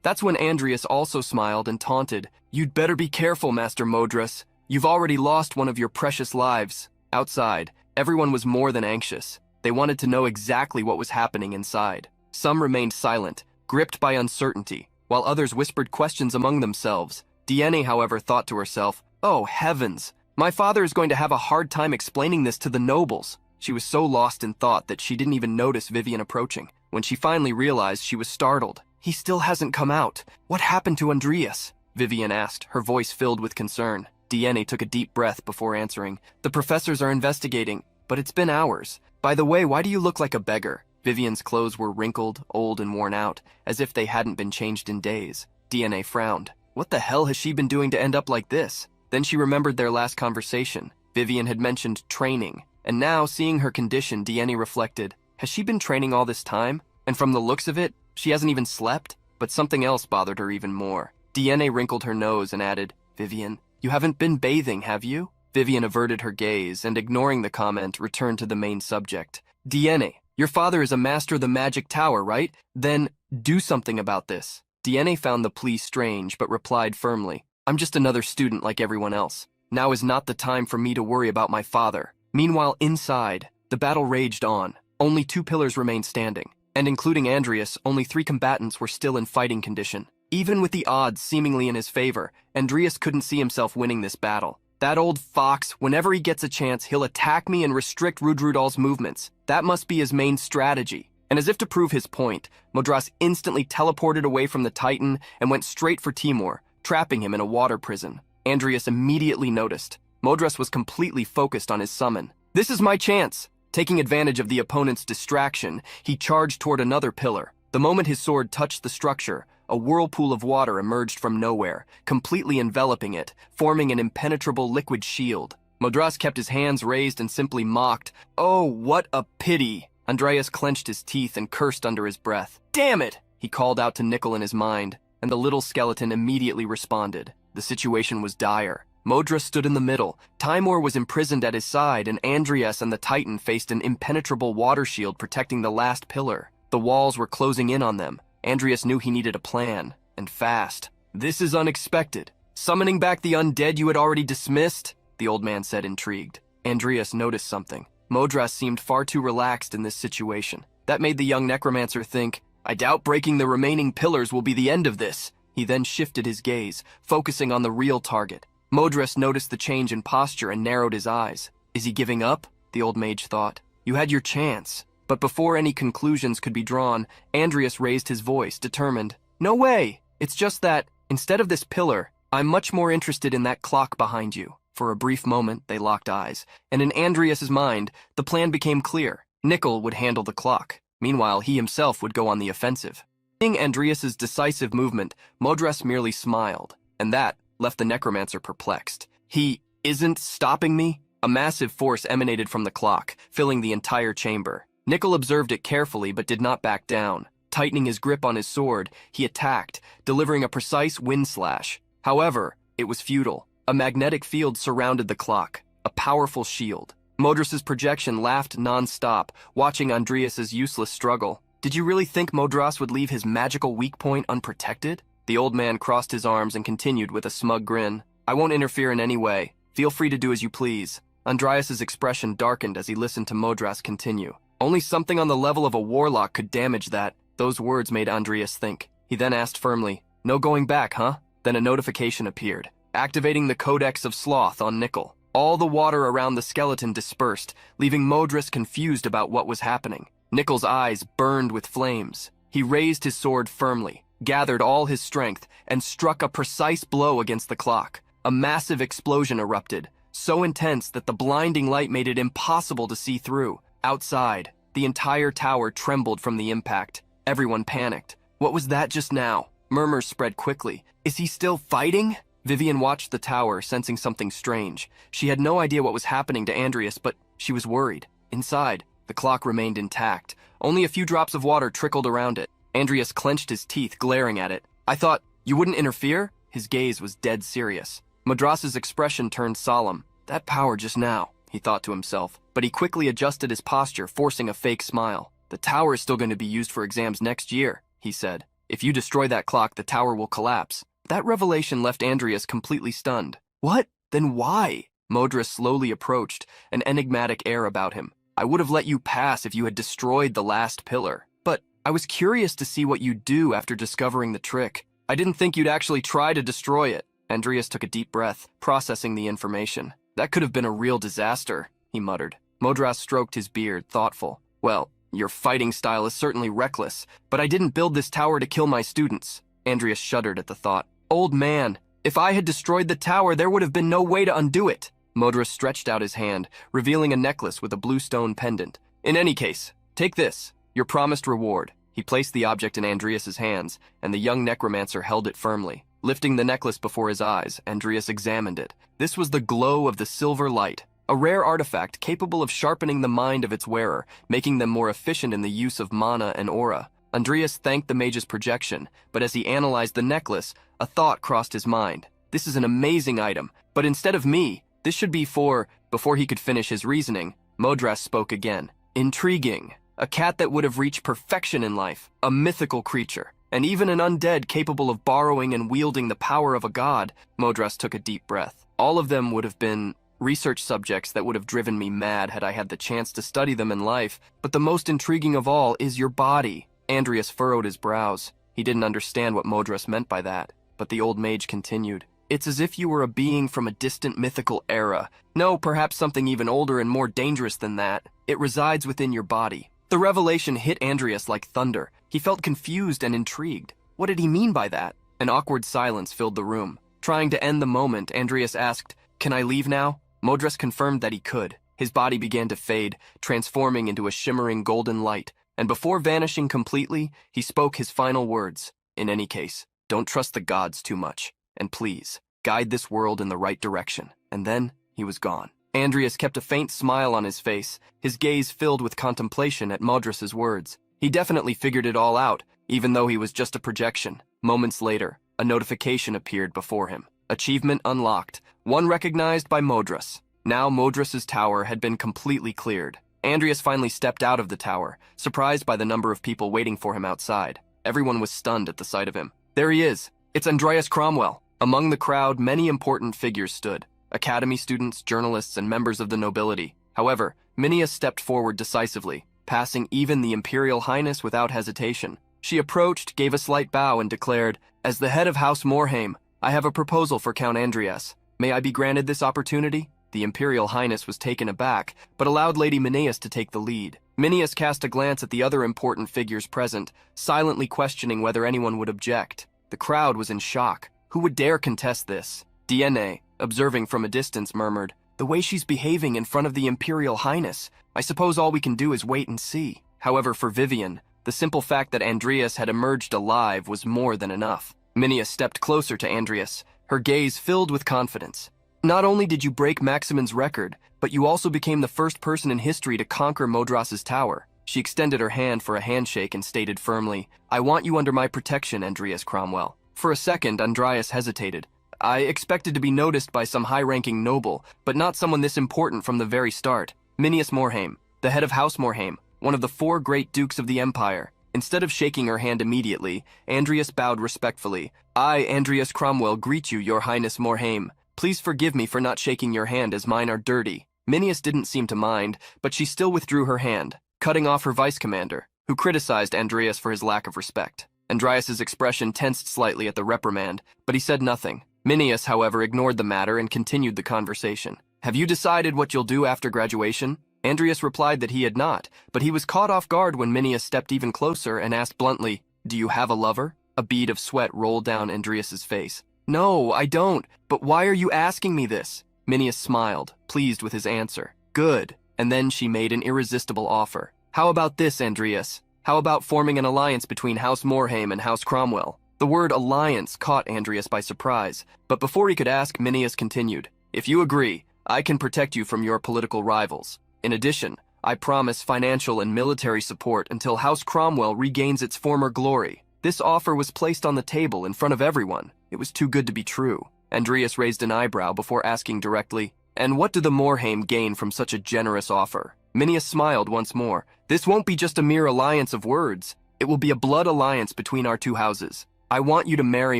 That's when Andreas also smiled and taunted. "You'd better be careful, Master Modras. You've already lost one of your precious lives." Outside, everyone was more than anxious. They wanted to know exactly what was happening inside. Some remained silent, gripped by uncertainty, while others whispered questions among themselves. Diene, however, thought to herself, "Oh, heavens! My father is going to have a hard time explaining this to the nobles." She was so lost in thought that she didn't even notice Vivian approaching. When she finally realized, she was startled. "He still hasn't come out. What happened to Andreas?" Vivian asked, her voice filled with concern. Diene took a deep breath before answering. "The professors are investigating, but it's been hours. By the way, why do you look like a beggar?" Vivian's clothes were wrinkled, old, and worn out, as if they hadn't been changed in days. Diene frowned. What the hell has she been doing to end up like this? Then she remembered their last conversation. Vivian had mentioned training, and now, seeing her condition, Diene reflected, has she been training all this time? And from the looks of it, she hasn't even slept? But something else bothered her even more. Diene wrinkled her nose and added, "Vivian, you haven't been bathing, have you?" Vivian averted her gaze and, ignoring the comment, returned to the main subject. "Diene, your father is a master of the magic tower, right? Then do something about this." Diene found the plea strange, but replied firmly, "I'm just another student like everyone else. Now is not the time for me to worry about my father." Meanwhile, inside, the battle raged on. Only 2 pillars remained standing, and including Andreas, only 3 combatants were still in fighting condition. Even with the odds seemingly in his favor, Andreas couldn't see himself winning this battle. "That old fox, whenever he gets a chance, he'll attack me and restrict Rudrudal's movements. That must be his main strategy." And as if to prove his point, Modras instantly teleported away from the Titan and went straight for Timur, trapping him in a water prison. Andreas immediately noticed. Modras was completely focused on his summon. "This is my chance." Taking advantage of the opponent's distraction, he charged toward another pillar. The moment his sword touched the structure, a whirlpool of water emerged from nowhere, completely enveloping it, forming an impenetrable liquid shield. Modras kept his hands raised and simply mocked, "Oh, what a pity!" Andreas clenched his teeth and cursed under his breath. "Damn it!" he called out to Nickel in his mind, and the little skeleton immediately responded. The situation was dire. Modras stood in the middle. Timur was imprisoned at his side, and Andreas and the Titan faced an impenetrable water shield protecting the last pillar. The walls were closing in on them. Andreas knew he needed a plan, and fast. "This is unexpected. Summoning back the undead you had already dismissed?" the old man said, intrigued. Andreas noticed something. Modras seemed far too relaxed in this situation. That made the young necromancer think, "I doubt breaking the remaining pillars will be the end of this." He then shifted his gaze, focusing on the real target. Modras noticed the change in posture and narrowed his eyes. "Is he giving up?" the old mage thought. "You had your chance." But before any conclusions could be drawn, Andreas raised his voice, determined. "No way! It's just that, instead of this pillar, I'm much more interested in that clock behind you." For a brief moment, they locked eyes, and in Andreas's mind, the plan became clear. Nickel would handle the clock. Meanwhile, he himself would go on the offensive. Seeing Andreas's decisive movement, Modras merely smiled, and that left the necromancer perplexed. He isn't stopping me? A massive force emanated from the clock, filling the entire chamber. Nickel observed it carefully but did not back down. Tightening his grip on his sword, he attacked, delivering a precise wind slash. However, it was futile. A magnetic field surrounded the clock, a powerful shield. Modras's projection laughed non-stop, watching Andreas's useless struggle. Did you really think Modras would leave his magical weak point unprotected? The old man crossed his arms and continued with a smug grin. I won't interfere in any way. Feel free to do as you please. Andreas's expression darkened as he listened to Modras continue. Only something on the level of a warlock could damage that. Those words made Andreas think. He then asked firmly, no going back, huh? Then a notification appeared, activating the Codex of Sloth on Nickel. All the water around the skeleton dispersed, leaving Modras confused about what was happening. Nickel's eyes burned with flames. He raised his sword firmly, gathered all his strength, and struck a precise blow against the clock. A massive explosion erupted, so intense that the blinding light made it impossible to see through. Outside, the entire tower trembled from the impact. Everyone panicked. What was that just now? Murmurs spread quickly. Is he still fighting? Vivian watched the tower, sensing something strange. She had no idea what was happening to Andreas, but she was worried. Inside, the clock remained intact. Only a few drops of water trickled around it. Andreas clenched his teeth, glaring at it. I thought, you wouldn't interfere? His gaze was dead serious. Modras's expression turned solemn. That power just now, he thought to himself, but he quickly adjusted his posture, forcing a fake smile. The tower is still going to be used for exams next year, he said. If you destroy that clock, the tower will collapse. That revelation left Andreas completely stunned. What? Then why? Modras slowly approached, an enigmatic air about him. I would have let you pass if you had destroyed the last pillar. But I was curious to see what you'd do after discovering the trick. I didn't think you'd actually try to destroy it. Andreas took a deep breath, processing the information. That could have been a real disaster, he muttered. Modras stroked his beard, thoughtful. Well, your fighting style is certainly reckless, but I didn't build this tower to kill my students. Andreas shuddered at the thought. Old man, if I had destroyed the tower, there would have been no way to undo it. Modras stretched out his hand, revealing a necklace with a blue stone pendant. In any case, take this, your promised reward. He placed the object in Andreas's hands, and the young necromancer held it firmly. Lifting the necklace before his eyes, Andreas examined it. This was the glow of the silver light, a rare artifact capable of sharpening the mind of its wearer, making them more efficient in the use of mana and aura. Andreas thanked the mage's projection, but as he analyzed the necklace, a thought crossed his mind. This is an amazing item, but instead of me, this should be for... Before he could finish his reasoning, Modras spoke again. Intriguing. A cat that would have reached perfection in life, a mythical creature, and even an undead capable of borrowing and wielding the power of a god. Modras took a deep breath. All of them would have been research subjects that would have driven me mad had I had the chance to study them in life, but the most intriguing of all is your body. Andreas furrowed his brows. He didn't understand what Modras meant by that, but the old mage continued. It's as if you were a being from a distant mythical era. No, perhaps something even older and more dangerous than that. It resides within your body. The revelation hit Andreas like thunder. He felt confused and intrigued. What did he mean by that? An awkward silence filled the room. Trying to end the moment, Andreas asked, Can I leave now? Modras confirmed that he could. His body began to fade, transforming into a shimmering golden light. And before vanishing completely, he spoke his final words. In any case, don't trust the gods too much. And please, guide this world in the right direction. And then, he was gone. Andreas kept a faint smile on his face, his gaze filled with contemplation at Modras's words. He definitely figured it all out, even though he was just a projection. Moments later, a notification appeared before him. Achievement unlocked, one recognized by Modras. Now Modras's tower had been completely cleared. Andreas finally stepped out of the tower, surprised by the number of people waiting for him outside. Everyone was stunned at the sight of him. There he is. It's Andreas Cromwell. Among the crowd, many important figures stood. Academy students, journalists, and members of the nobility. However, Minia stepped forward decisively, passing even the Imperial Highness without hesitation. She approached, gave a slight bow, and declared, As the head of House Morhaime, I have a proposal for Count Andreas. May I be granted this opportunity? The Imperial Highness was taken aback, but allowed Lady Mineas to take the lead. Mineas cast a glance at the other important figures present, silently questioning whether anyone would object. The crowd was in shock. Who would dare contest this? DNA, observing from a distance, murmured, The way she's behaving in front of the Imperial Highness, I suppose all we can do is wait and see. However, for Vivian, the simple fact that Andreas had emerged alive was more than enough. Mineas stepped closer to Andreas, her gaze filled with confidence. "Not only did you break Maximin's record, but you also became the first person in history to conquer Modras's tower." She extended her hand for a handshake and stated firmly, "I want you under my protection, Andreas Cromwell." For a second, Andreas hesitated. "I expected to be noticed by some high-ranking noble, but not someone this important from the very start. Minius Morhaime, the head of House Morhaime, one of the 4 great dukes of the empire." Instead of shaking her hand immediately, Andreas bowed respectfully. "I, Andreas Cromwell, greet you, your highness Morhaime. Please forgive me for not shaking your hand as mine are dirty." Minius didn't seem to mind, but she still withdrew her hand, cutting off her vice-commander, who criticized Andreas for his lack of respect. Andreas's expression tensed slightly at the reprimand, but he said nothing. Minius, however, ignored the matter and continued the conversation. "Have you decided what you'll do after graduation?" Andreas replied that he had not, but he was caught off guard when Minius stepped even closer and asked bluntly, "Do you have a lover?" A bead of sweat rolled down Andreas's face. "No, I don't, but why are you asking me this?" Minius smiled, pleased with his answer. "Good." And then she made an irresistible offer. "How about this, Andreas? How about forming an alliance between House Morhaime and House Cromwell?" The word alliance caught Andreas by surprise, but before he could ask, Minius continued, "If you agree, I can protect you from your political rivals. In addition, I promise financial and military support until House Cromwell regains its former glory." This offer was placed on the table in front of everyone. It was too good to be true. Andreas raised an eyebrow before asking directly, "And what do the Morhaime gain from such a generous offer?" Minius smiled once more. "This won't be just a mere alliance of words. It will be a blood alliance between our 2 houses. I want you to marry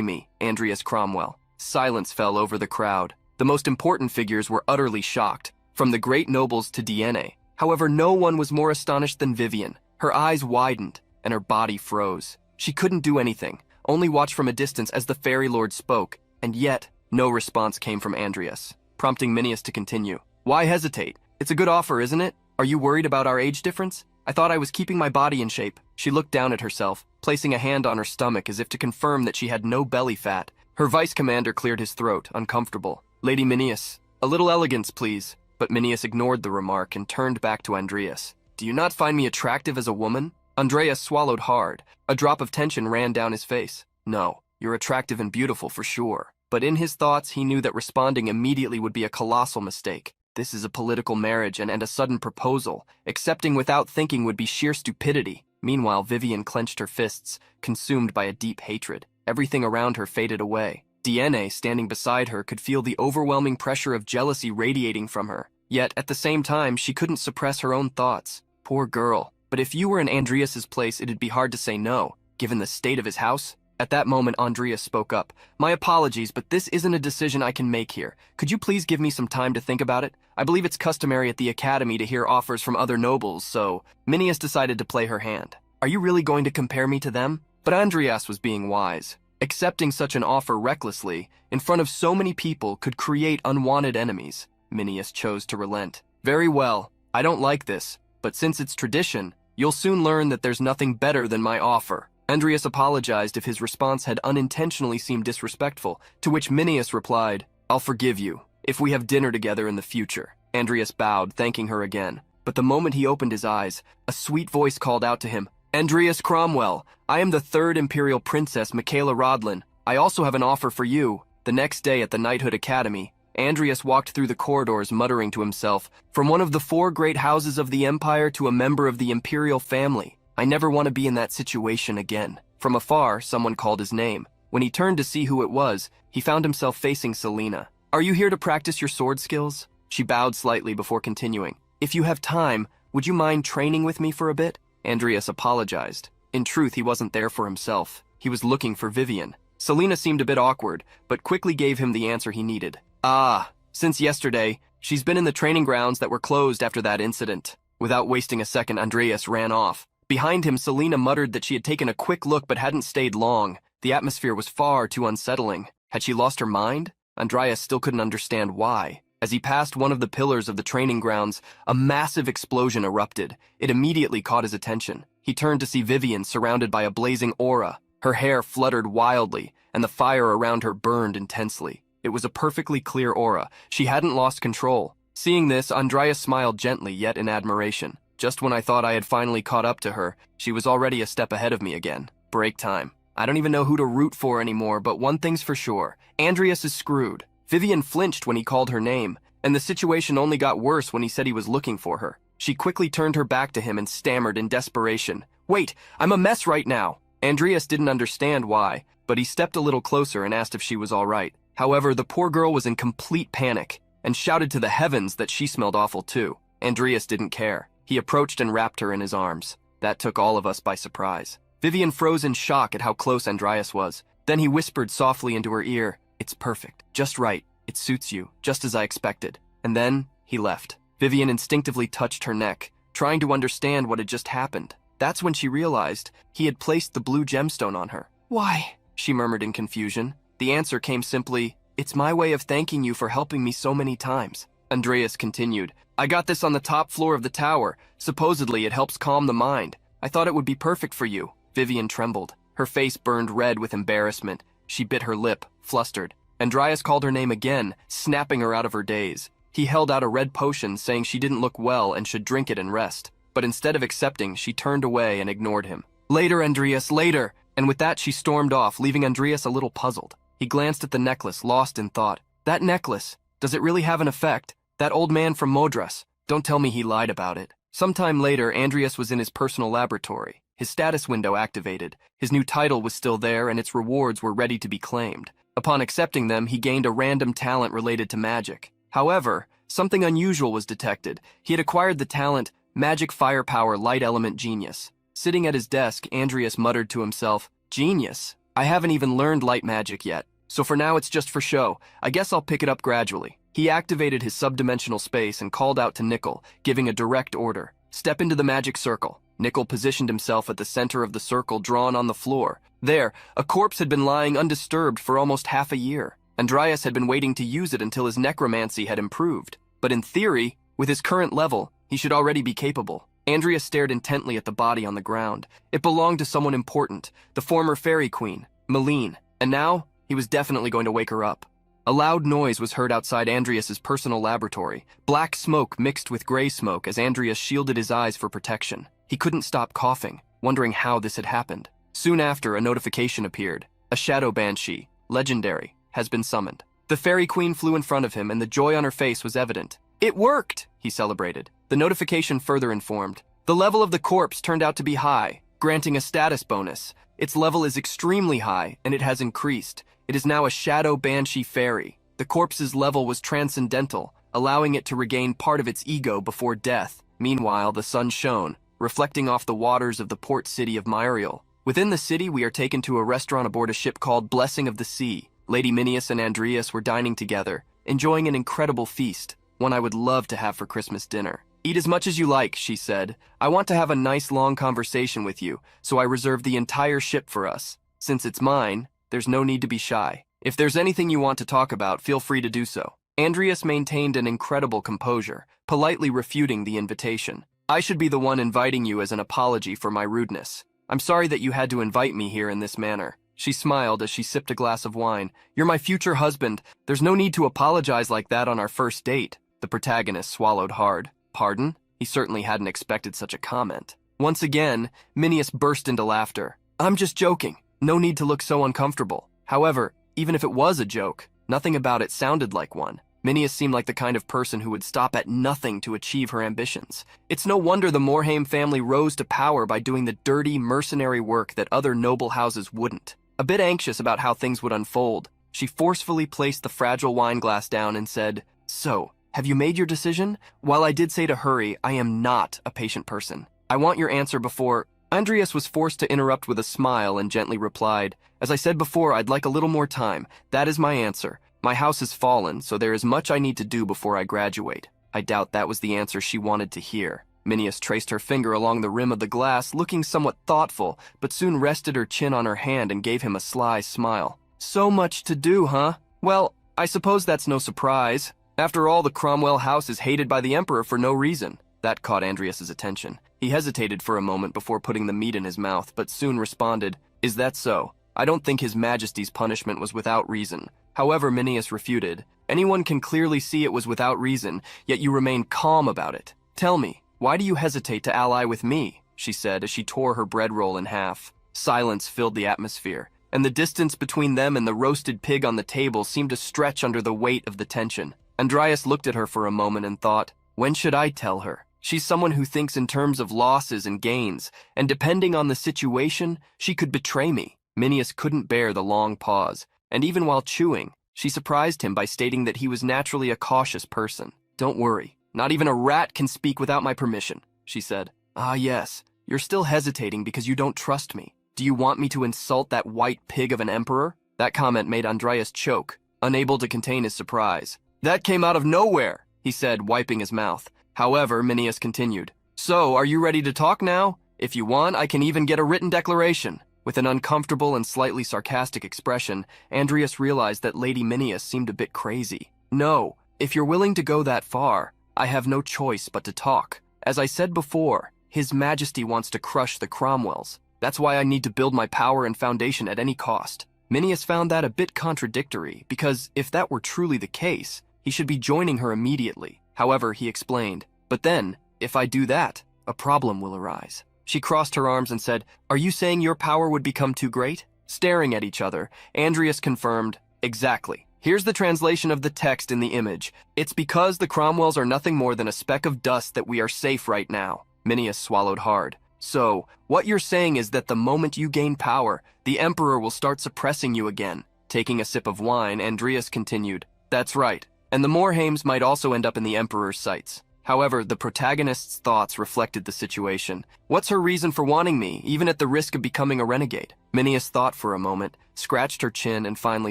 me, Andreas Cromwell." Silence fell over the crowd. The most important figures were utterly shocked, from the great nobles to DNA. However, no one was more astonished than Vivian. Her eyes widened, and her body froze. She couldn't do anything, only watch from a distance as the fairy lord spoke, and yet no response came from Andreas, prompting Minius to continue. "Why hesitate? It's a good offer, isn't it? Are you worried about our age difference? I thought I was keeping my body in shape." She looked down at herself, placing a hand on her stomach as if to confirm that she had no belly fat. Her vice-commander cleared his throat, uncomfortable. "Lady Minius, a little elegance, please." But Minius ignored the remark and turned back to Andreas. "Do you not find me attractive as a woman?" Andreas swallowed hard. A drop of tension ran down his face. "No, you're attractive and beautiful for sure." But in his thoughts, he knew that responding immediately would be a colossal mistake. This is a political marriage and a sudden proposal. Accepting without thinking would be sheer stupidity. Meanwhile, Vivian clenched her fists, consumed by a deep hatred. Everything around her faded away. DNA, standing beside her, could feel the overwhelming pressure of jealousy radiating from her. Yet, at the same time, she couldn't suppress her own thoughts. Poor girl. But if you were in Andreas's place, it'd be hard to say no, given the state of his house. At that moment, Andreas spoke up. "My apologies, but this isn't a decision I can make here. Could you please give me some time to think about it? I believe it's customary at the academy to hear offers from other nobles, so..." Minius decided to play her hand. "Are you really going to compare me to them?" But Andreas was being wise. Accepting such an offer recklessly, in front of so many people, could create unwanted enemies. Minius chose to relent. "Very well, I don't like this, but since it's tradition, you'll soon learn that there's nothing better than my offer." Andreas apologized if his response had unintentionally seemed disrespectful, to which Minius replied, "I'll forgive you, if we have dinner together in the future." Andreas bowed, thanking her again. But the moment he opened his eyes, a sweet voice called out to him, "Andreas Cromwell, I am the 3rd Imperial Princess Michaela Rodlin. I also have an offer for you." The next day at the Knighthood Academy, Andreas walked through the corridors muttering to himself, "From one of the 4 great houses of the Empire to a member of the Imperial family. I never want to be in that situation again." From afar, someone called his name. When he turned to see who it was, he found himself facing Selena. "Are you here to practice your sword skills?" She bowed slightly before continuing. "If you have time, would you mind training with me for a bit?" Andreas apologized. In truth, he wasn't there for himself. He was looking for Vivian. Selena seemed a bit awkward, but quickly gave him the answer he needed. "Ah, since yesterday, she's been in the training grounds that were closed after that incident." Without wasting a second, Andreas ran off. Behind him, Selena muttered that she had taken a quick look but hadn't stayed long. The atmosphere was far too unsettling. Had she lost her mind? Andreas still couldn't understand why. As he passed one of the pillars of the training grounds, a massive explosion erupted. It immediately caught his attention. He turned to see Vivian surrounded by a blazing aura. Her hair fluttered wildly, and the fire around her burned intensely. It was a perfectly clear aura. She hadn't lost control. Seeing this, Andreas smiled gently, yet in admiration. Just when I thought I had finally caught up to her, she was already a step ahead of me again. Break time. I don't even know who to root for anymore, but one thing's for sure. Andreas is screwed. Vivian flinched when he called her name, and the situation only got worse when he said he was looking for her. She quickly turned her back to him and stammered in desperation. Wait, I'm a mess right now. Andreas didn't understand why, but he stepped a little closer and asked if she was all right. However, the poor girl was in complete panic and shouted to the heavens that she smelled awful too. Andreas didn't care. He approached and wrapped her in his arms. That took all of us by surprise. Vivian froze in shock at how close Andreas was. Then he whispered softly into her ear, "It's perfect, just right. It suits you, just as I expected." And then he left. Vivian instinctively touched her neck, trying to understand what had just happened. That's when she realized he had placed the blue gemstone on her. "Why?" she murmured in confusion. The answer came simply, "It's my way of thanking you for helping me so many times." Andreas continued, "I got this on the top floor of the tower. Supposedly it helps calm the mind. I thought it would be perfect for you." Vivian trembled. Her face burned red with embarrassment. She bit her lip, flustered. Andreas called her name again, snapping her out of her daze. He held out a red potion, saying she didn't look well and should drink it and rest. But instead of accepting, she turned away and ignored him. "Later, Andreas, later!" And with that, she stormed off, leaving Andreas a little puzzled. He glanced at the necklace, lost in thought. That necklace, does it really have an effect? That old man from Modras, don't tell me he lied about it. Sometime later, Andreas was in his personal laboratory. His status window activated. His new title was still there, and its rewards were ready to be claimed. Upon accepting them, he gained a random talent related to magic. However, something unusual was detected. He had acquired the talent, Magic Firepower Light Element Genius. Sitting at his desk, Andreas muttered to himself, "Genius? I haven't even learned light magic yet, so for now it's just for show. I guess I'll pick it up gradually." He activated his subdimensional space and called out to Nickel, giving a direct order. "Step into the magic circle." Nickel positioned himself at the center of the circle drawn on the floor. There, a corpse had been lying undisturbed for almost half a year. Andreas had been waiting to use it until his necromancy had improved. But in theory, with his current level, he should already be capable. Andreas stared intently at the body on the ground. It belonged to someone important, the former fairy queen, Meline, and now he was definitely going to wake her up. A loud noise was heard outside Andreas's personal laboratory. Black smoke mixed with gray smoke as Andreas shielded his eyes for protection. He couldn't stop coughing, wondering how this had happened. Soon after, a notification appeared. A shadow banshee, legendary, has been summoned. The fairy queen flew in front of him, and the joy on her face was evident. "It worked!" he celebrated. The notification further informed. The level of the corpse turned out to be high, granting a status bonus. Its level is extremely high, and it has increased. It is now a shadow banshee fairy. The corpse's level was transcendental, allowing it to regain part of its ego before death. Meanwhile, the sun shone, reflecting off the waters of the port city of Myriel. Within the city, we are taken to a restaurant aboard a ship called Blessing of the Sea. Lady Minius and Andreas were dining together, enjoying an incredible feast, one I would love to have for Christmas dinner. "Eat as much as you like," she said. "I want to have a nice long conversation with you, so I reserved the entire ship for us. Since it's mine, there's no need to be shy. If there's anything you want to talk about, feel free to do so." Andreas maintained an incredible composure, politely refuting the invitation. "I should be the one inviting you as an apology for my rudeness. I'm sorry that you had to invite me here in this manner." She smiled as she sipped a glass of wine. "You're my future husband. There's no need to apologize like that on our first date." The protagonist swallowed hard. Pardon? He certainly hadn't expected such a comment. Once again, Minius burst into laughter. "I'm just joking. No need to look so uncomfortable." However, even if it was a joke, nothing about it sounded like one. Minius seemed like the kind of person who would stop at nothing to achieve her ambitions. It's no wonder the Morhaime family rose to power by doing the dirty, mercenary work that other noble houses wouldn't. A bit anxious about how things would unfold, she forcefully placed the fragile wine glass down and said, "So, have you made your decision? While I did say to hurry, I am not a patient person. I want your answer before—" Andreas was forced to interrupt with a smile and gently replied, "As I said before, I'd like a little more time. That is my answer. My house has fallen, so there is much I need to do before I graduate." I doubt that was the answer she wanted to hear. Minius traced her finger along the rim of the glass, looking somewhat thoughtful, but soon rested her chin on her hand and gave him a sly smile. "So much to do, huh? Well, I suppose that's no surprise. After all, the Cromwell house is hated by the Emperor for no reason." That caught Andreas's attention. He hesitated for a moment before putting the meat in his mouth, but soon responded, "Is that so? I don't think His Majesty's punishment was without reason." However, Minius refuted, "Anyone can clearly see it was without reason, yet you remain calm about it. Tell me, why do you hesitate to ally with me?" she said as she tore her bread roll in half. Silence filled the atmosphere, and the distance between them and the roasted pig on the table seemed to stretch under the weight of the tension. Andreas looked at her for a moment and thought, when should I tell her? She's someone who thinks in terms of losses and gains, and depending on the situation, she could betray me. Minius couldn't bear the long pause, and even while chewing, she surprised him by stating that he was naturally a cautious person. Don't worry, not even a rat can speak without my permission, she said. Ah yes, you're still hesitating because you don't trust me. Do you want me to insult that white pig of an emperor? That comment made Andreas choke, unable to contain his surprise. That came out of nowhere, he said, wiping his mouth. However, Minius continued. So, are you ready to talk now? If you want, I can even get a written declaration. With an uncomfortable and slightly sarcastic expression, Andreas realized that Lady Minius seemed a bit crazy. No, if you're willing to go that far, I have no choice but to talk. As I said before, His Majesty wants to crush the Cromwells. That's why I need to build my power and foundation at any cost. Minius found that a bit contradictory, because if that were truly the case, he should be joining her immediately. However, he explained, but then, if I do that, a problem will arise. She crossed her arms and said, are you saying your power would become too great? Staring at each other, Andreas confirmed, exactly. Here's the translation of the text in the image. It's because the Cromwells are nothing more than a speck of dust that we are safe right now. Minius swallowed hard. So, what you're saying is that the moment you gain power, the Emperor will start suppressing you again. Taking a sip of wine, Andreas continued, that's right. And the Morheims might also end up in the Emperor's sights. However, the protagonist's thoughts reflected the situation. What's her reason for wanting me, even at the risk of becoming a renegade? Minius thought for a moment, scratched her chin, and finally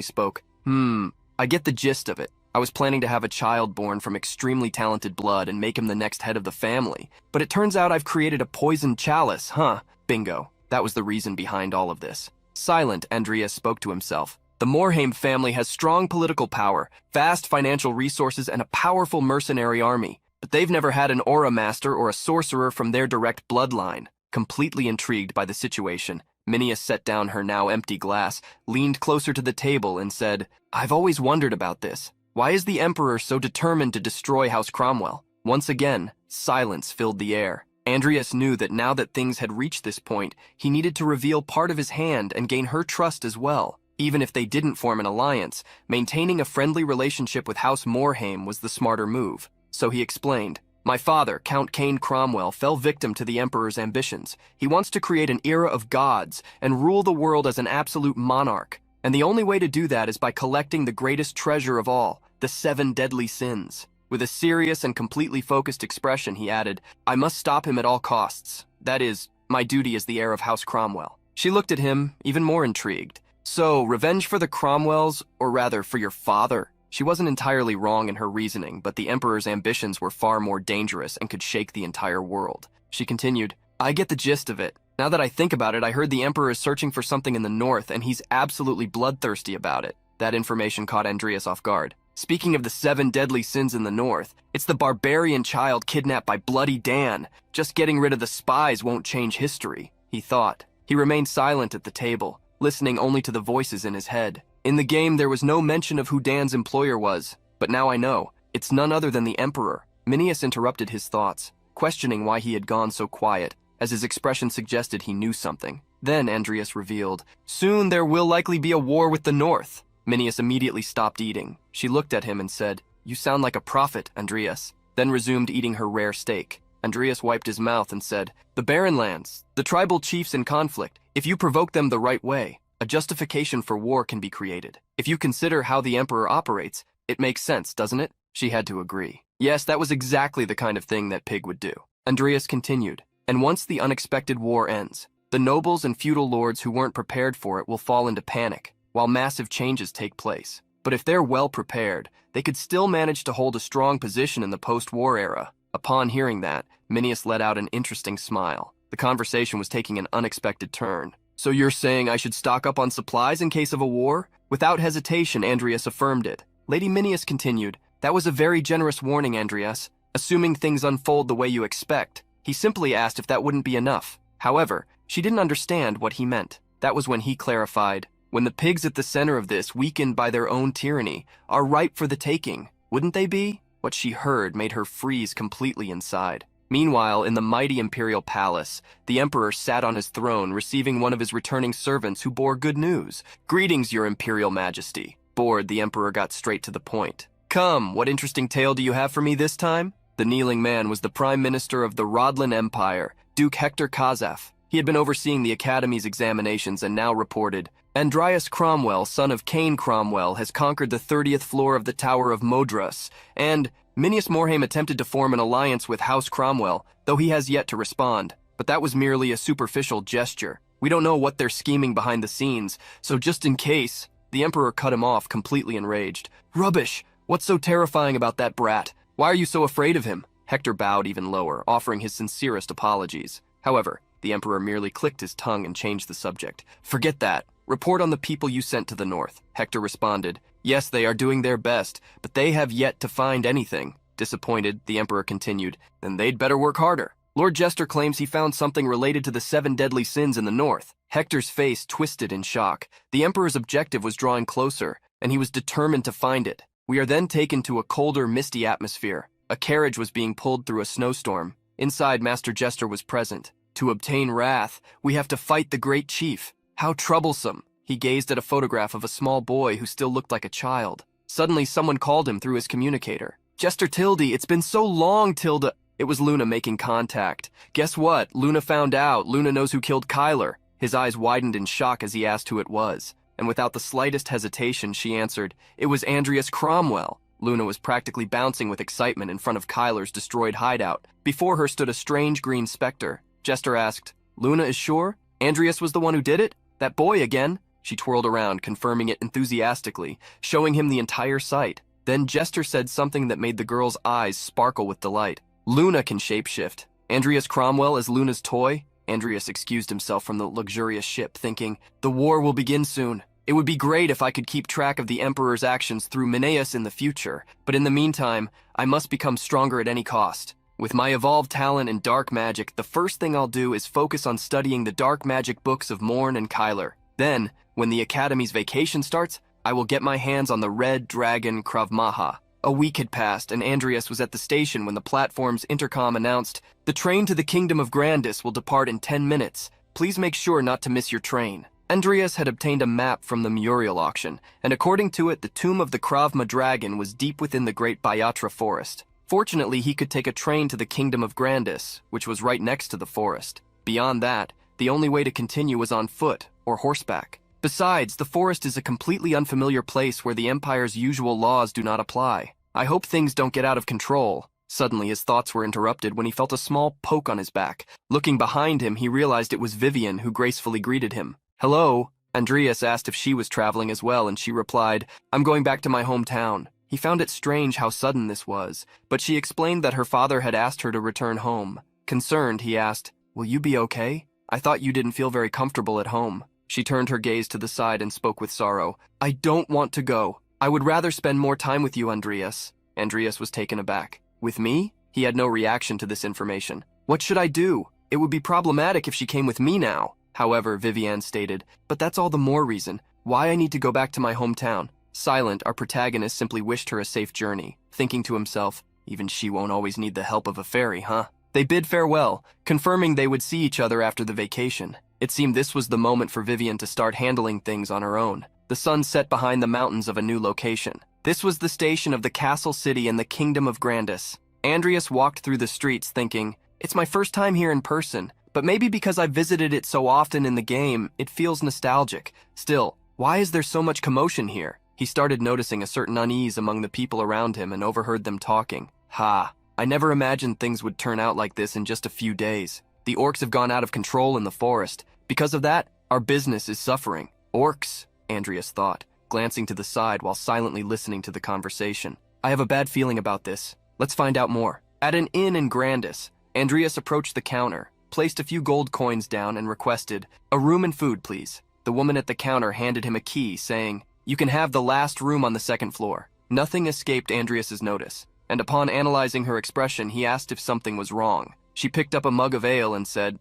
spoke. I get the gist of it. I was planning to have a child born from extremely talented blood and make him the next head of the family. But it turns out I've created a poisoned chalice, huh? Bingo. That was the reason behind all of this. Silent, Andreas spoke to himself. The Morhaim family has strong political power, vast financial resources, and a powerful mercenary army. But they've never had an aura master or a sorcerer from their direct bloodline. Completely intrigued by the situation, Minius set down her now empty glass, leaned closer to the table, and said, I've always wondered about this. Why is the Emperor so determined to destroy House Cromwell? Once again, silence filled the air. Andreas knew that now that things had reached this point, he needed to reveal part of his hand and gain her trust as well. Even if they didn't form an alliance, maintaining a friendly relationship with House Morhaim was the smarter move. So he explained, my father, Count Cain Cromwell, fell victim to the Emperor's ambitions. He wants to create an era of gods and rule the world as an absolute monarch. And the only way to do that is by collecting the greatest treasure of all, the 7 deadly sins. With a serious and completely focused expression, he added, I must stop him at all costs. That is, my duty as the heir of House Cromwell. She looked at him, even more intrigued. So, revenge for the Cromwells, or rather, for your father? She wasn't entirely wrong in her reasoning, but the Emperor's ambitions were far more dangerous and could shake the entire world. She continued, I get the gist of it. Now that I think about it, I heard the Emperor is searching for something in the north, and he's absolutely bloodthirsty about it. That information caught Andreas off guard. Speaking of the 7 deadly sins in the north, it's the barbarian child kidnapped by Bloody Dan. Just getting rid of the spies won't change history, he thought. He remained silent at the table, listening only to the voices in his head. In the game, there was no mention of who Dan's employer was, but now I know. It's none other than the Emperor. Minius interrupted his thoughts, questioning why he had gone so quiet, as his expression suggested he knew something. Then Andreas revealed, soon there will likely be a war with the north. Minius immediately stopped eating. She looked at him and said, you sound like a prophet, Andreas, then resumed eating her rare steak. Andreas wiped his mouth and said, the barren lands, the tribal chiefs in conflict, if you provoke them the right way, a justification for war can be created. If you consider how the Emperor operates, it makes sense, doesn't it? She had to agree. Yes, that was exactly the kind of thing that pig would do. Andreas continued, and once the unexpected war ends, the nobles and feudal lords who weren't prepared for it will fall into panic, while massive changes take place. But if they're well prepared, they could still manage to hold a strong position in the post-war era. Upon hearing that, Minius let out an interesting smile. The conversation was taking an unexpected turn. So you're saying I should stock up on supplies in case of a war? Without hesitation, Andreas affirmed it. Lady Minius continued, that was a very generous warning, Andreas. Assuming things unfold the way you expect, he simply asked if that wouldn't be enough. However, she didn't understand what he meant. That was when he clarified, when the pigs at the center of this, weakened by their own tyranny, are ripe for the taking, wouldn't they be? What she heard made her freeze completely inside. Meanwhile, in the mighty imperial palace, the emperor sat on his throne, receiving one of his returning servants who bore good news. "Greetings, your imperial majesty." Bored, the emperor got straight to the point. "Come, what interesting tale do you have for me this time?" The kneeling man was the prime minister of the Rodlan Empire, Duke Hector Kazaf. He had been overseeing the academy's examinations and now reported, "Andreas Cromwell, son of Cain Cromwell, has conquered the 30th floor of the Tower of Modrus, and Minius Morhaime attempted to form an alliance with House Cromwell, though he has yet to respond. But that was merely a superficial gesture. We don't know what they're scheming behind the scenes, so just in case..." The emperor cut him off, completely enraged. "Rubbish! What's so terrifying about that brat? Why are you so afraid of him?" Hector bowed even lower, offering his sincerest apologies. However, the emperor merely clicked his tongue and changed the subject. "Forget that. Report on the people you sent to the north." Hector responded, "Yes, they are doing their best, but they have yet to find anything." Disappointed, the emperor continued, "Then they'd better work harder. Lord Jester claims he found something related to the 7 deadly sins in the north." Hector's face twisted in shock. The emperor's objective was drawing closer, and he was determined to find it. We are then taken to a colder, misty atmosphere. A carriage was being pulled through a snowstorm. Inside, Master Jester was present. "To obtain wrath, we have to fight the great chief. How troublesome." He gazed at a photograph of a small boy who still looked like a child. Suddenly, someone called him through his communicator. "Jester Tildy, it's been so long, Tilda." It was Luna making contact. "Guess what? Luna found out. Luna knows who killed Kyler." His eyes widened in shock as he asked who it was. And without the slightest hesitation, she answered, "It was Andreas Cromwell." Luna was practically bouncing with excitement in front of Kyler's destroyed hideout. Before her stood a strange green specter. Jester asked, "Luna is sure? Andreas was the one who did it? That boy again?" She twirled around, confirming it enthusiastically, showing him the entire site. Then Jester said something that made the girl's eyes sparkle with delight. "Luna can shapeshift. Andreas Cromwell is Luna's toy?" Andreas excused himself from the luxurious ship, thinking, "The war will begin soon. It would be great if I could keep track of the Emperor's actions through Mineus in the future, but in the meantime, I must become stronger at any cost. With my evolved talent in dark magic, the first thing I'll do is focus on studying the dark magic books of Morn and Kyler. Then, when the Academy's vacation starts, I will get my hands on the Red Dragon Krav Maga." A week had passed, and Andreas was at the station when the platform's intercom announced, "The train to the Kingdom of Grandis will depart in 10 minutes. Please make sure not to miss your train." Andreas had obtained a map from the Muriel auction, and according to it, the tomb of the Krav Maga dragon was deep within the Great Bayatra forest. Fortunately, he could take a train to the Kingdom of Grandis, which was right next to the forest. Beyond that, the only way to continue was on foot or horseback. Besides, the forest is a completely unfamiliar place where the Empire's usual laws do not apply. "I hope things don't get out of control." Suddenly, his thoughts were interrupted when he felt a small poke on his back. Looking behind him, he realized it was Vivian who gracefully greeted him. "Hello?" Andreas asked if she was traveling as well, and she replied, "I'm going back to my hometown." He found it strange how sudden this was, but she explained that her father had asked her to return home. Concerned, he asked, "Will you be okay? I thought you didn't feel very comfortable at home." She turned her gaze to the side and spoke with sorrow. "I don't want to go. I would rather spend more time with you, Andreas." Andreas was taken aback. "With me?" He had no reaction to this information. "What should I do? It would be problematic if she came with me now." However, Vivian stated, "But that's all the more reason why I need to go back to my hometown." Silent, our protagonist simply wished her a safe journey, thinking to himself, "Even she won't always need the help of a fairy, huh?" They bid farewell, confirming they would see each other after the vacation. It seemed this was the moment for Vivian to start handling things on her own. The sun set behind the mountains of a new location. This was the station of the castle city in the Kingdom of Grandis. Andreas walked through the streets thinking, "It's my first time here in person, but maybe because I've visited it so often in the game, it feels nostalgic. Still, why is there so much commotion here?" He started noticing a certain unease among the people around him and overheard them talking. I never imagined things would turn out like this in just a few days. The orcs have gone out of control in the forest. Because of that, our business is suffering." "Orcs," Andreas thought, glancing to the side while silently listening to the conversation. "I have a bad feeling about this. Let's find out more." At an inn in Grandis, Andreas approached the counter, placed a few gold coins down, and requested, "A room and food, please." The woman at the counter handed him a key, saying, "You can have the last room on the second floor." Nothing escaped Andreas's notice, and upon analyzing her expression, he asked if something was wrong. She picked up a mug of ale and said,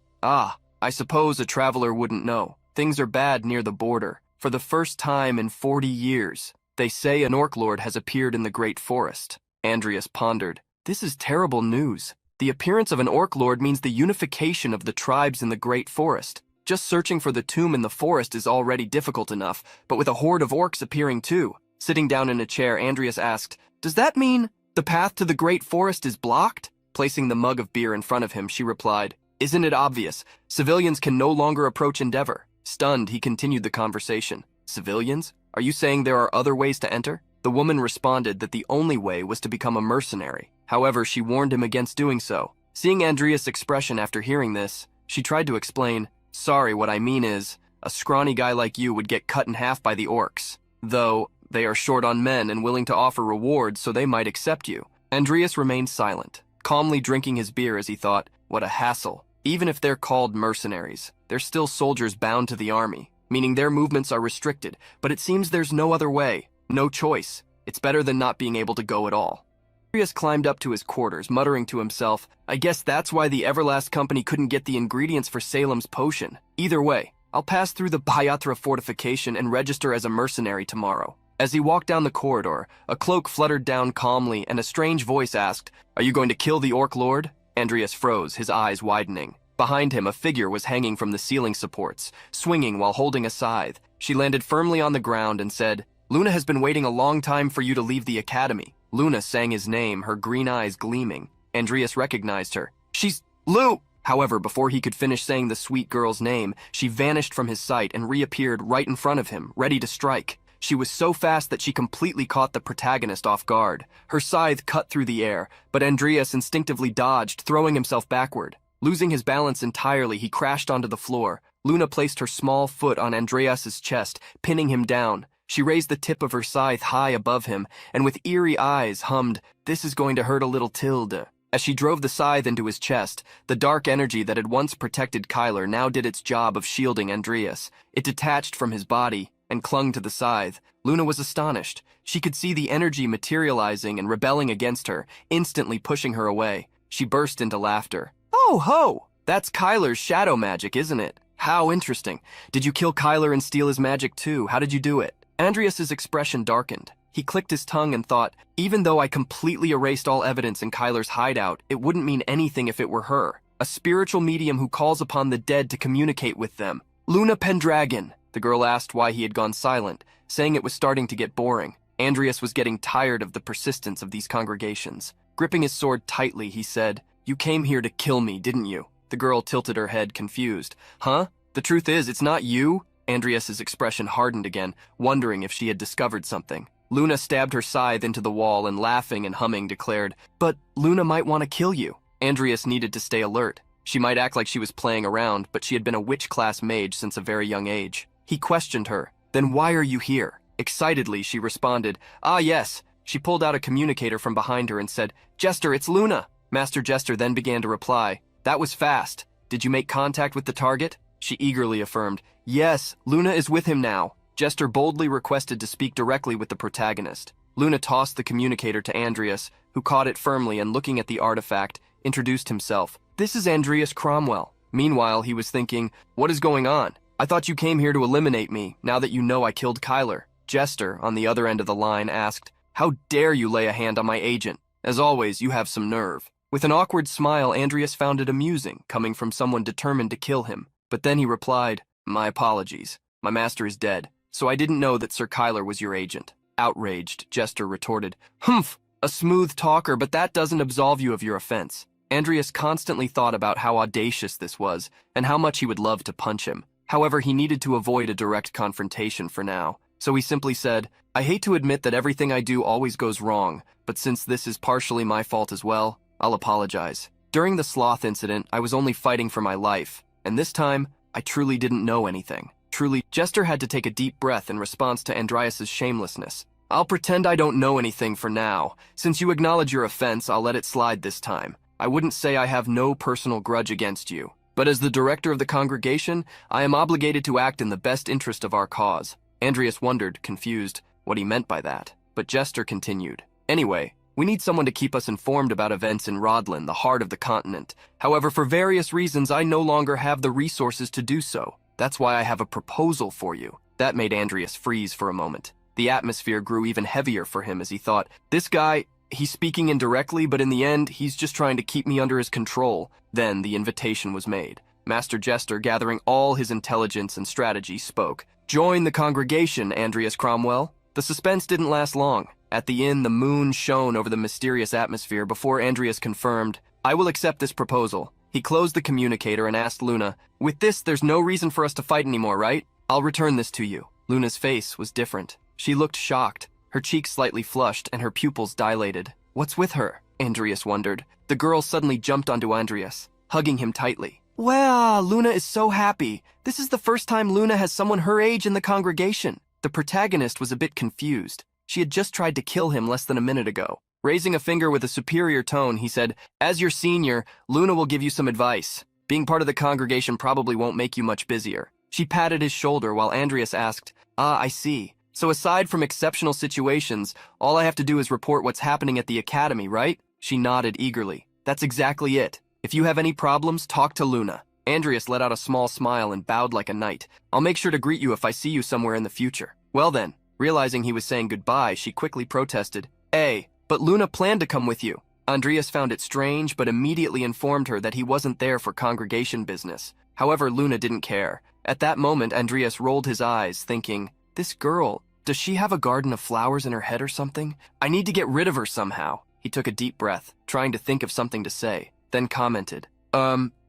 I suppose a traveler wouldn't know. Things are bad near the border. For the first time in 40 years, they say an orc lord has appeared in the great forest." Andreas pondered. "This is terrible news. The appearance of an orc lord means the unification of the tribes in the Great Forest. Just searching for the tomb in the forest is already difficult enough, but with a horde of orcs appearing too. Sitting down in a chair, Andreas asked, "Does that mean the path to the Great Forest is blocked?" Placing the mug of beer in front of him, she replied, "Isn't it obvious? Civilians can no longer approach Endeavor." Stunned, he continued the conversation. "Civilians? Are you saying there are other ways to enter?" The woman responded that the only way was to become a mercenary. However, she warned him against doing so. Seeing Andreas' expression after hearing this, she tried to explain, "Sorry, what I mean is, a scrawny guy like you would get cut in half by the orcs. Though, they are short on men and willing to offer rewards, so they might accept you." Andreas remained silent, calmly drinking his beer as he thought, what a hassle. Even if they're called mercenaries, they're still soldiers bound to the army, meaning their movements are restricted, but it seems there's no other way, no choice. It's better than not being able to go at all. Andreas climbed up to his quarters, muttering to himself, "I guess that's why the Everlast Company couldn't get the ingredients for Salem's potion. Either way, I'll pass through the Bayatra fortification and register as a mercenary tomorrow." As he walked down the corridor, a cloak fluttered down calmly and a strange voice asked, "Are you going to kill the Orc Lord?" Andreas froze, his eyes widening. Behind him, a figure was hanging from the ceiling supports, swinging while holding a scythe. She landed firmly on the ground and said, "Luna has been waiting a long time for you to leave the academy." Luna sang his name, her green eyes gleaming. Andreas recognized her. "She's Lu!" However, before he could finish saying the sweet girl's name, she vanished from his sight and reappeared right in front of him, ready to strike. She was so fast that she completely caught the protagonist off guard. Her scythe cut through the air, but Andreas instinctively dodged, throwing himself backward. Losing his balance entirely, he crashed onto the floor. Luna placed her small foot on Andreas's chest, pinning him down. She raised the tip of her scythe high above him, and with eerie eyes hummed, "This is going to hurt a little tilde." As she drove the scythe into his chest, the dark energy that had once protected Kyler now did its job of shielding Andreas. It detached from his body and clung to the scythe. Luna was astonished. She could see the energy materializing and rebelling against her, instantly pushing her away. She burst into laughter. "Oh ho! That's Kyler's shadow magic, isn't it? How interesting. Did you kill Kyler and steal his magic too? How did you do it?" Andreas's expression darkened. He clicked his tongue and thought, even though I completely erased all evidence in Kyler's hideout, it wouldn't mean anything if it were her. A spiritual medium who calls upon the dead to communicate with them. "Luna Pendragon." The girl asked why he had gone silent, saying it was starting to get boring. Andreas was getting tired of the persistence of these congregations. Gripping his sword tightly, he said, "You came here to kill me, didn't you?" The girl tilted her head, confused. "Huh? The truth is, it's not you?" Andreas's expression hardened again, wondering if she had discovered something. Luna stabbed her scythe into the wall and, laughing and humming, declared, "But Luna might want to kill you." Andreas needed to stay alert. She might act like she was playing around, but she had been a witch-class mage since a very young age. He questioned her. "Then why are you here?" Excitedly, she responded, "Ah, yes." She pulled out a communicator from behind her and said, "Jester, it's Luna." Master Jester then began to reply, "That was fast. Did you make contact with the target?" She eagerly affirmed, "Yes, Luna is with him now." Jester boldly requested to speak directly with the protagonist. Luna tossed the communicator to Andreas, who caught it firmly and, looking at the artifact, introduced himself. "This is Andreas Cromwell." Meanwhile, he was thinking, "What is going on? I thought you came here to eliminate me, now that you know I killed Kyler." Jester, on the other end of the line, asked, "How dare you lay a hand on my agent? As always, you have some nerve." With an awkward smile, Andreas found it amusing, coming from someone determined to kill him. But then he replied, "My apologies. My master is dead, so I didn't know that Sir Kyler was your agent." Outraged, Jester retorted, "Humph, a smooth talker, but that doesn't absolve you of your offense." Andreas constantly thought about how audacious this was, and how much he would love to punch him. However, he needed to avoid a direct confrontation for now, so he simply said, "I hate to admit that everything I do always goes wrong, but since this is partially my fault as well, I'll apologize. During the sloth incident, I was only fighting for my life, and this time, I truly didn't know anything." Truly, Jester had to take a deep breath in response to Andreas's shamelessness. "I'll pretend I don't know anything for now. Since you acknowledge your offense, I'll let it slide this time. I wouldn't say I have no personal grudge against you, but as the director of the congregation, I am obligated to act in the best interest of our cause." Andreas wondered, confused, what he meant by that, but Jester continued. "Anyway, we need someone to keep us informed about events in Rodlin, the heart of the continent. However, for various reasons, I no longer have the resources to do so. That's why I have a proposal for you." That made Andreas freeze for a moment. The atmosphere grew even heavier for him as he thought, this guy, he's speaking indirectly, but in the end, he's just trying to keep me under his control. Then the invitation was made. Master Jester, gathering all his intelligence and strategy, spoke. Join the congregation, Andreas Cromwell. The suspense didn't last long. At the inn, the moon shone over the mysterious atmosphere before Andreas confirmed, I will accept this proposal. He closed the communicator and asked Luna, with this, there's no reason for us to fight anymore, right? I'll return this to you. Luna's face was different. She looked shocked, her cheeks slightly flushed and her pupils dilated. What's with her? Andreas wondered. The girl suddenly jumped onto Andreas, hugging him tightly. Wow, Luna is so happy. This is the first time Luna has someone her age in the congregation. The protagonist was a bit confused. She had just tried to kill him less than a minute ago. Raising a finger with a superior tone, he said, as your senior, Luna will give you some advice. Being part of the congregation probably won't make you much busier. She patted his shoulder while Andreas asked, I see. So aside from exceptional situations, all I have to do is report what's happening at the academy, right? She nodded eagerly. That's exactly it. If you have any problems, talk to Luna. Andreas let out a small smile and bowed like a knight. I'll make sure to greet you if I see you somewhere in the future. Well then, realizing he was saying goodbye, she quickly protested, but Luna planned to come with you. Andreas found it strange, but immediately informed her that he wasn't there for congregation business. However, Luna didn't care. At that moment, Andreas rolled his eyes, thinking, this girl, does she have a garden of flowers in her head or something? I need to get rid of her somehow. He took a deep breath, trying to think of something to say, then commented,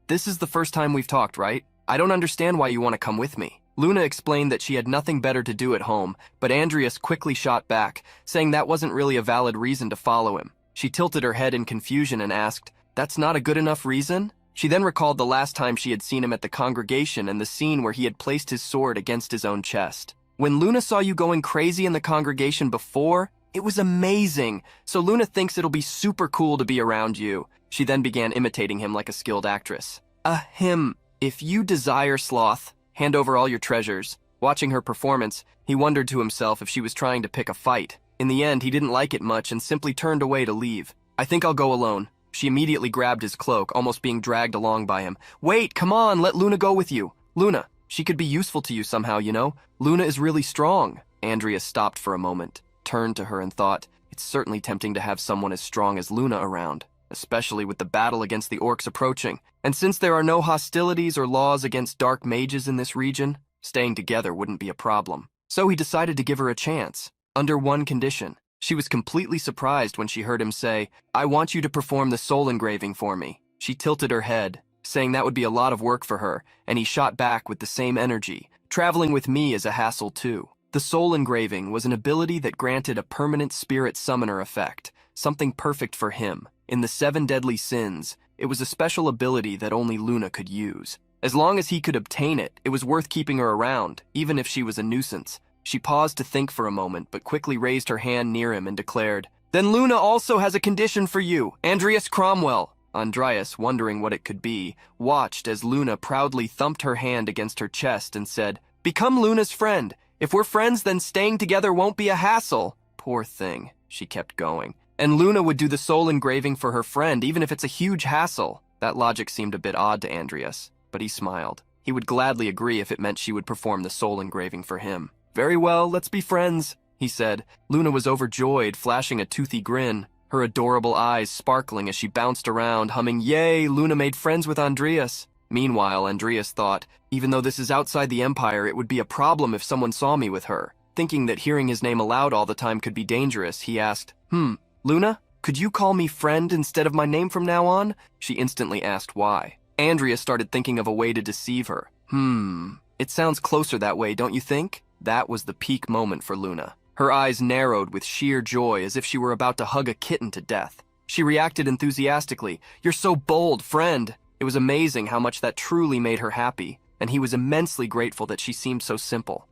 this is the first time we've talked, right? I don't understand why you want to come with me. Luna explained that she had nothing better to do at home, but Andreas quickly shot back, saying that wasn't really a valid reason to follow him. She tilted her head in confusion and asked, that's not a good enough reason? She then recalled the last time she had seen him at the congregation and the scene where he had placed his sword against his own chest. When Luna saw you going crazy in the congregation before, it was amazing, so Luna thinks it'll be super cool to be around you. She then began imitating him like a skilled actress. If you desire sloth, hand over all your treasures. Watching her performance, he wondered to himself if she was trying to pick a fight. In the end, he didn't like it much and simply turned away to leave. I think I'll go alone. She immediately grabbed his cloak, almost being dragged along by him. Wait, come on, let Luna go with you. Luna, she could be useful to you somehow, you know? Luna is really strong. Andreas stopped for a moment, turned to her and thought, it's certainly tempting to have someone as strong as Luna around, especially with the battle against the orcs approaching. And since there are no hostilities or laws against dark mages in this region, staying together wouldn't be a problem. So he decided to give her a chance, under one condition. She was completely surprised when she heard him say, I want you to perform the soul engraving for me. She tilted her head, saying that would be a lot of work for her, and he shot back with the same energy. Traveling with me is a hassle too. The soul engraving was an ability that granted a permanent spirit summoner effect, something perfect for him. In the 7 deadly sins, it was a special ability that only Luna could use. As long as he could obtain it, it was worth keeping her around, even if she was a nuisance. She paused to think for a moment, but quickly raised her hand near him and declared, Then Luna also has a condition for you, Andreas Cromwell. Andreas, wondering what it could be, watched as Luna proudly thumped her hand against her chest and said, Become Luna's friend. If we're friends, then staying together won't be a hassle. Poor thing, she kept going. And Luna would do the soul engraving for her friend, even if it's a huge hassle. That logic seemed a bit odd to Andreas, but he smiled. He would gladly agree if it meant she would perform the soul engraving for him. Very well, let's be friends, he said. Luna was overjoyed, flashing a toothy grin, her adorable eyes sparkling as she bounced around, humming, Yay, Luna made friends with Andreas. Meanwhile, Andreas thought, even though this is outside the Empire, it would be a problem if someone saw me with her. Thinking that hearing his name aloud all the time could be dangerous, he asked, Luna, could you call me friend instead of my name from now on? She instantly asked why. Andreas started thinking of a way to deceive her. It sounds closer that way, don't you think? That was the peak moment for Luna. Her eyes narrowed with sheer joy as if she were about to hug a kitten to death. She reacted enthusiastically. You're so bold, friend. It was amazing how much that truly made her happy, and he was immensely grateful that she seemed so simple.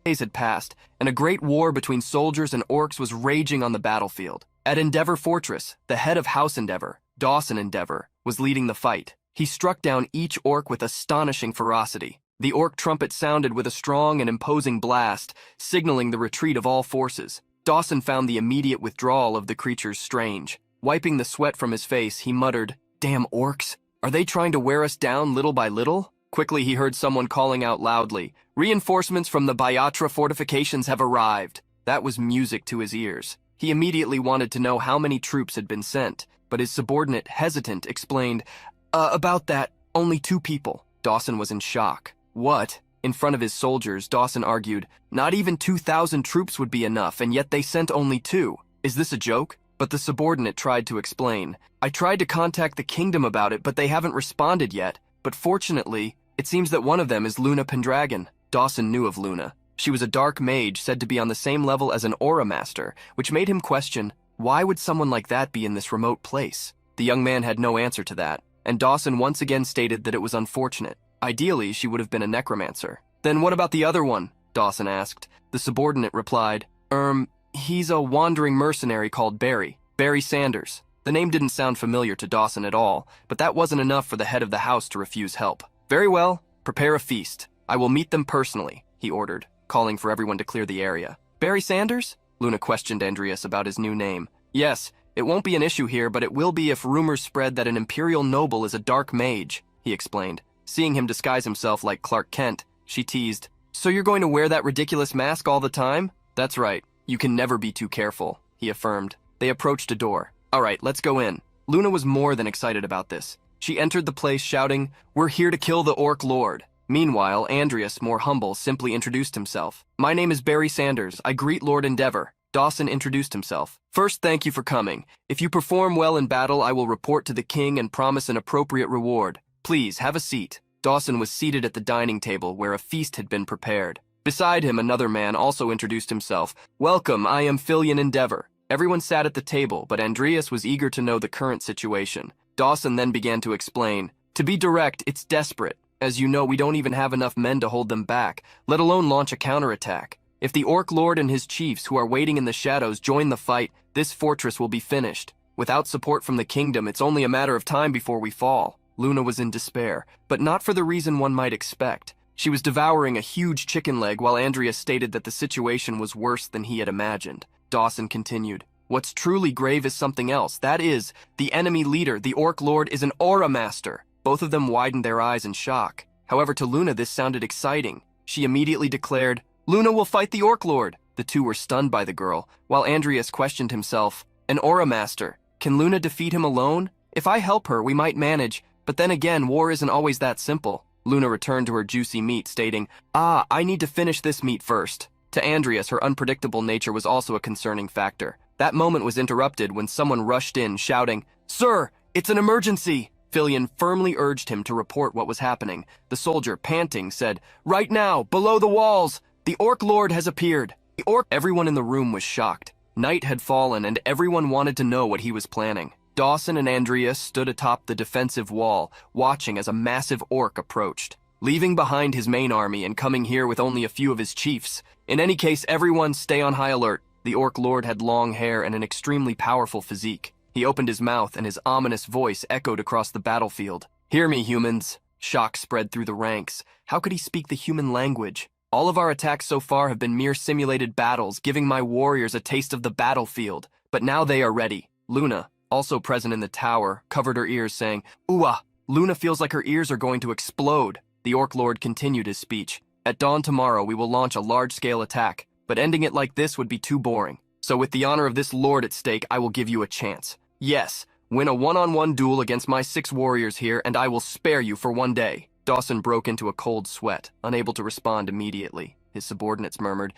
Days had passed, and a great war between soldiers and orcs was raging on the battlefield. At Endeavor Fortress, the head of House Endeavor, Dawson Endeavor, was leading the fight. He struck down each orc with astonishing ferocity. The orc trumpet sounded with a strong and imposing blast, signaling the retreat of all forces. Dawson found the immediate withdrawal of the creatures strange. Wiping the sweat from his face, he muttered, Damn orcs! Are they trying to wear us down little by little? Quickly he heard someone calling out loudly, Reinforcements from the Bayatra fortifications have arrived. That was music to his ears. He immediately wanted to know how many troops had been sent, but his subordinate, hesitant, explained, about that, only 2 people. Dawson was in shock. What? In front of his soldiers, Dawson argued, not even 2,000 troops would be enough, and yet they sent only 2. Is this a joke? But the subordinate tried to explain. I tried to contact the kingdom about it, but they haven't responded yet. But fortunately, it seems that one of them is Luna Pendragon. Dawson knew of Luna. She was a dark mage said to be on the same level as an aura master, which made him question, why would someone like that be in this remote place? The young man had no answer to that, and Dawson once again stated that it was unfortunate. Ideally, she would have been a necromancer. Then what about the other one? Dawson asked. The subordinate replied, he's a wandering mercenary called Barry Sanders. The name didn't sound familiar to Dawson at all, but that wasn't enough for the head of the house to refuse help. Very well, prepare a feast. I will meet them personally, he ordered, calling for everyone to clear the area. Barry Sanders? Luna questioned Andreas about his new name. Yes, it won't be an issue here, but it will be if rumors spread that an imperial noble is a dark mage, he explained. Seeing him disguise himself like Clark Kent, she teased, so you're going to wear that ridiculous mask all the time? That's right. You can never be too careful, he affirmed. They approached a door. All right, let's go in. Luna was more than excited about this. She entered the place shouting, we're here to kill the Orc Lord. Meanwhile, Andreas, more humble, simply introduced himself. My name is Barry Sanders. I greet Lord Endeavor. Dawson introduced himself. First, thank you for coming. If you perform well in battle, I will report to the king and promise an appropriate reward. Please, have a seat. Dawson was seated at the dining table where a feast had been prepared. Beside him, another man also introduced himself. Welcome, I am Filion Endeavor. Everyone sat at the table, but Andreas was eager to know the current situation. Dawson then began to explain. To be direct, it's desperate. As you know, we don't even have enough men to hold them back, let alone launch a counterattack. If the Orc Lord and his chiefs who are waiting in the shadows join the fight, this fortress will be finished. Without support from the kingdom, it's only a matter of time before we fall. Luna was in despair, but not for the reason one might expect. She was devouring a huge chicken leg while Andreas stated that the situation was worse than he had imagined. Dawson continued, what's truly grave is something else. That is, the enemy leader, the Orc Lord, is an aura master. Both of them widened their eyes in shock. However, to Luna this sounded exciting. She immediately declared, Luna will fight the Orc Lord. The two were stunned by the girl, while Andreas questioned himself, an aura master. Can Luna defeat him alone? If I help her, we might manage. But then again, war isn't always that simple. Luna returned to her juicy meat, stating, I need to finish this meat first. To Andreas, her unpredictable nature was also a concerning factor. That moment was interrupted when someone rushed in, shouting, Sir, it's an emergency! Filion firmly urged him to report what was happening. The soldier, panting, said, Right now, below the walls! The Orc Lord has appeared. Everyone in the room was shocked. Night had fallen, and everyone wanted to know what he was planning. Dawson and Andreas stood atop the defensive wall, watching as a massive orc approached, leaving behind his main army and coming here with only a few of his chiefs. In any case, everyone stay on high alert. The Orc Lord had long hair and an extremely powerful physique. He opened his mouth and his ominous voice echoed across the battlefield. Hear me, humans. Shock spread through the ranks. How could he speak the human language? All of our attacks so far have been mere simulated battles, giving my warriors a taste of the battlefield. But now they are ready. Luna, also present in the tower, covered her ears, saying, Ooh, Luna feels like her ears are going to explode. The Orc Lord continued his speech. At dawn tomorrow, we will launch a large-scale attack, but ending it like this would be too boring. So with the honor of this lord at stake, I will give you a chance. Yes, win a one-on-one duel against my 6 warriors here, and I will spare you for 1 day. Dawson broke into a cold sweat, unable to respond immediately. His subordinates murmured,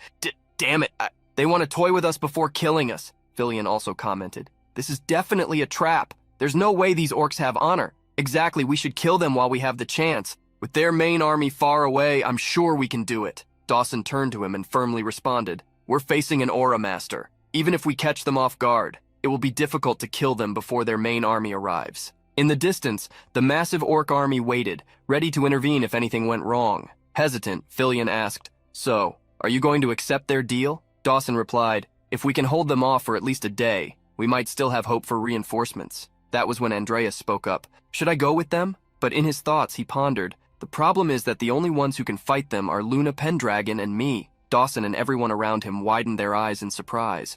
Damn it, they want to toy with us before killing us. Filion also commented, This is definitely a trap. There's no way these orcs have honor. Exactly, we should kill them while we have the chance. With their main army far away, I'm sure we can do it. Dawson turned to him and firmly responded, We're facing an aura master. Even if we catch them off guard, it will be difficult to kill them before their main army arrives. In the distance, the massive orc army waited, ready to intervene if anything went wrong. Hesitant, Filion asked, So, are you going to accept their deal? Dawson replied, If we can hold them off for at least a day, we might still have hope for reinforcements. That was when Andreas spoke up. Should I go with them? But in his thoughts, he pondered, The problem is that the only ones who can fight them are Luna Pendragon and me. Dawson and everyone around him widened their eyes in surprise.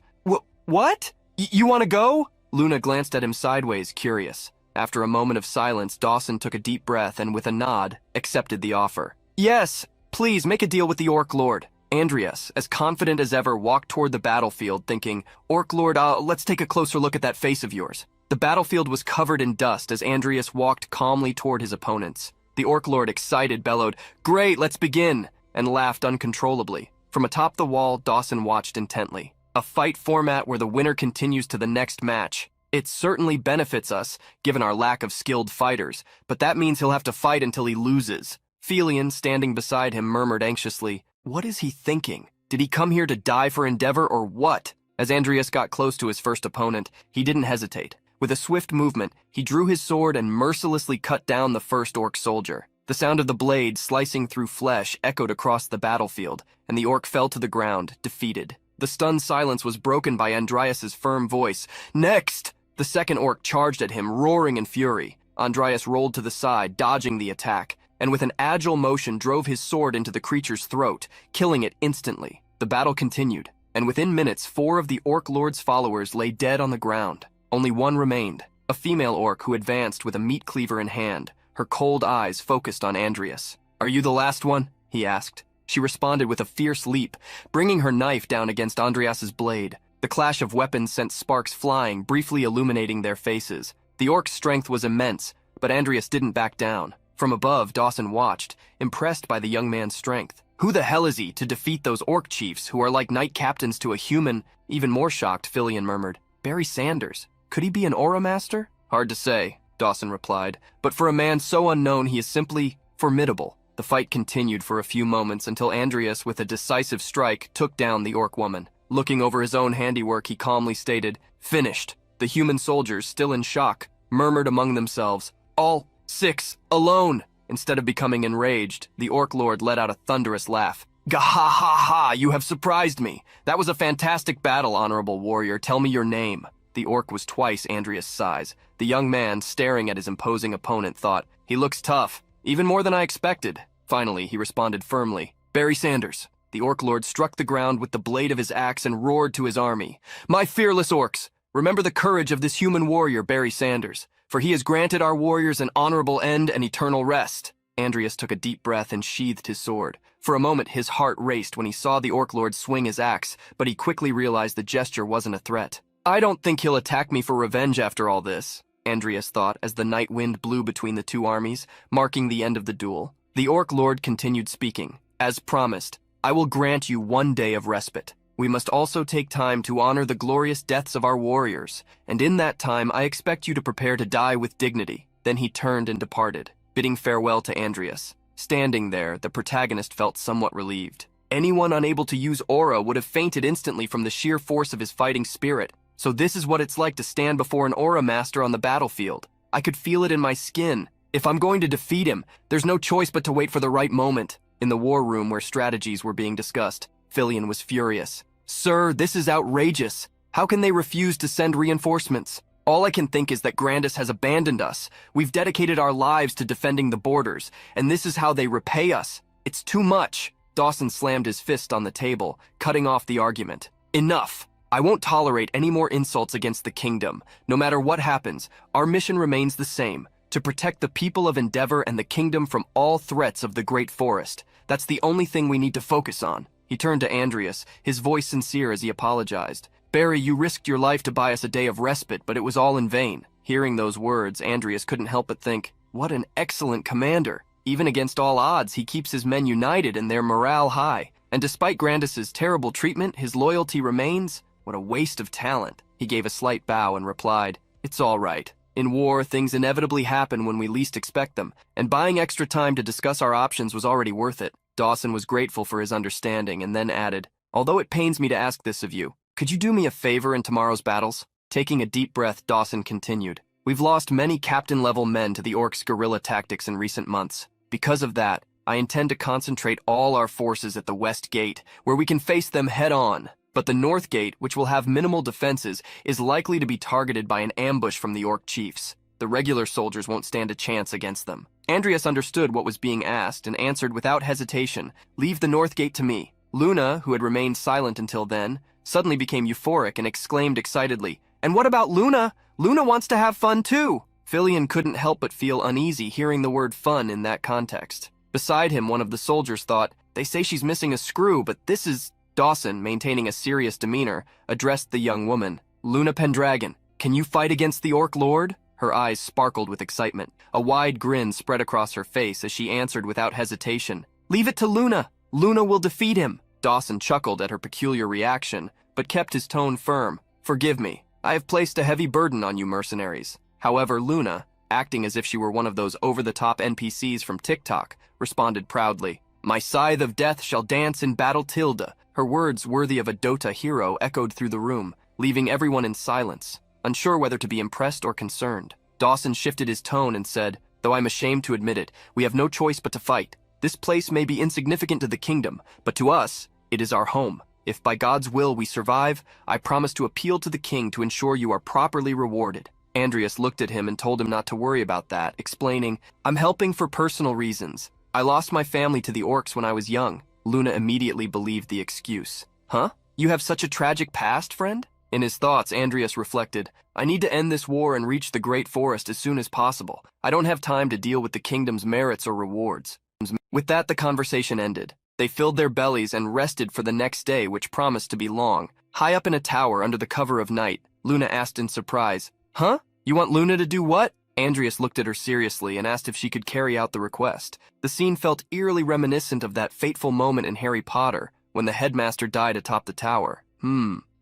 What? You want to go? Luna glanced at him sideways, curious. After a moment of silence, Dawson took a deep breath and with a nod, accepted the offer. Yes, please make a deal with the Orc Lord. Andreas, as confident as ever, walked toward the battlefield, thinking, "Orc Lord, let's take a closer look at that face of yours." The battlefield was covered in dust as Andreas walked calmly toward his opponents. The Orc Lord, excited, bellowed, "Great, let's begin," and laughed uncontrollably. From atop the wall, Dawson watched intently. A fight format where the winner continues to the next match. It certainly benefits us, given our lack of skilled fighters, but that means he'll have to fight until he loses. Felion, standing beside him, murmured anxiously, "What is he thinking? Did he come here to die for Endeavor or what?" As Andreas got close to his first opponent, he didn't hesitate. With a swift movement, he drew his sword and mercilessly cut down the first orc soldier. The sound of the blade slicing through flesh echoed across the battlefield, and the orc fell to the ground, defeated. The stunned silence was broken by Andreas's firm voice. "Next!" The second orc charged at him, roaring in fury. Andreas rolled to the side, dodging the attack, and with an agile motion drove his sword into the creature's throat, killing it instantly. The battle continued, and within minutes 4 of the Orc Lord's followers lay dead on the ground. Only one remained, a female orc who advanced with a meat cleaver in hand, her cold eyes focused on Andreas. "Are you the last one?" he asked. She responded with a fierce leap, bringing her knife down against Andreas's blade. The clash of weapons sent sparks flying, briefly illuminating their faces. The orc's strength was immense, but Andreas didn't back down. From above, Dawson watched, impressed by the young man's strength. Who the hell is he to defeat those orc chiefs who are like knight captains to a human? Even more shocked, Filion murmured. Barry Sanders. Could he be an aura master? Hard to say, Dawson replied, but for a man so unknown, he is simply formidable. The fight continued for a few moments until Andreas, with a decisive strike, took down the orc woman. Looking over his own handiwork, he calmly stated, "Finished." The human soldiers, still in shock, murmured among themselves, "All 6, alone!" Instead of becoming enraged, the Orc Lord let out a thunderous laugh. "Gah-ha-ha-ha, you have surprised me. That was a fantastic battle, honorable warrior. Tell me your name." The orc was twice Andreas' size. The young man, staring at his imposing opponent, thought, "He looks tough, even more than I expected." Finally, he responded firmly, "Barry Sanders." The Orc Lord struck the ground with the blade of his axe and roared to his army, "My fearless orcs, remember the courage of this human warrior, Barry Sanders, for he has granted our warriors an honorable end and eternal rest." Andreas took a deep breath and sheathed his sword. For a moment, his heart raced when he saw the Orc Lord swing his axe, but he quickly realized the gesture wasn't a threat. "I don't think he'll attack me for revenge after all this," Andreas thought as the night wind blew between the two armies, marking the end of the duel. The Orc Lord continued speaking. "As promised, I will grant you 1 day of respite. We must also take time to honor the glorious deaths of our warriors, and in that time I expect you to prepare to die with dignity." Then he turned and departed, bidding farewell to Andreas. Standing there, the protagonist felt somewhat relieved. Anyone unable to use aura would have fainted instantly from the sheer force of his fighting spirit. So this is what it's like to stand before an aura master on the battlefield. I could feel it in my skin. If I'm going to defeat him, there's no choice but to wait for the right moment. In the war room where strategies were being discussed, Filion was furious. "Sir, this is outrageous. How can they refuse to send reinforcements? All I can think is that Grandis has abandoned us. We've dedicated our lives to defending the borders, and this is how they repay us. It's too much." Dawson slammed his fist on the table, cutting off the argument. "Enough. I won't tolerate any more insults against the kingdom. No matter what happens, our mission remains the same. To protect the people of Endeavor and the kingdom from all threats of the Great Forest. That's the only thing we need to focus on." He turned to Andreas, his voice sincere as he apologized. "Barry, you risked your life to buy us a day of respite, but it was all in vain." Hearing those words, Andreas couldn't help but think, what an excellent commander. Even against all odds, he keeps his men united and their morale high. And despite Grandis's terrible treatment, his loyalty remains. What a waste of talent. He gave a slight bow and replied, "It's all right. In war, things inevitably happen when we least expect them, and buying extra time to discuss our options was already worth it." Dawson was grateful for his understanding and then added, "Although it pains me to ask this of you, could you do me a favor in tomorrow's battles?" Taking a deep breath, Dawson continued, "We've lost many captain-level men to the orcs' guerrilla tactics in recent months. Because of that, I intend to concentrate all our forces at the West Gate, where we can face them head-on. But the North Gate, which will have minimal defenses, is likely to be targeted by an ambush from the orc chiefs. The regular soldiers won't stand a chance against them." Andreas understood what was being asked and answered without hesitation, "Leave the North Gate to me." Luna, who had remained silent until then, suddenly became euphoric and exclaimed excitedly, "And what about Luna? Luna wants to have fun too!" Filion couldn't help but feel uneasy hearing the word fun in that context. Beside him, one of the soldiers thought, They say she's missing a screw, but this is... Dawson, maintaining a serious demeanor, addressed the young woman. Luna Pendragon, can you fight against the Orc Lord? Her eyes sparkled with excitement. A wide grin spread across her face as she answered without hesitation. Leave it to Luna. Luna will defeat him. Dawson chuckled at her peculiar reaction, but kept his tone firm. Forgive me. I have placed a heavy burden on you mercenaries. However, Luna, acting as if she were one of those over-the-top NPCs from TikTok, responded proudly. My scythe of death shall dance in battle Tilda. Her words, worthy of a Dota hero, echoed through the room, leaving everyone in silence, unsure whether to be impressed or concerned. Dawson shifted his tone and said, though I'm ashamed to admit it, we have no choice but to fight. This place may be insignificant to the kingdom, but to us, it is our home. If by God's will we survive, I promise to appeal to the king to ensure you are properly rewarded. Andreas looked at him and told him not to worry about that, explaining, I'm helping for personal reasons. I lost my family to the orcs when I was young. Luna immediately believed the excuse. Huh? You have such a tragic past, friend? In his thoughts, Andreas reflected, I need to end this war and reach the Great Forest as soon as possible. I don't have time to deal with the kingdom's merits or rewards. With that, the conversation ended. They filled their bellies and rested for the next day, which promised to be long. High up in a tower under the cover of night, Luna asked in surprise, Huh? You want Luna to do what? Andreas looked at her seriously and asked if she could carry out the request. The scene felt eerily reminiscent of that fateful moment in Harry Potter, when the headmaster died atop the tower.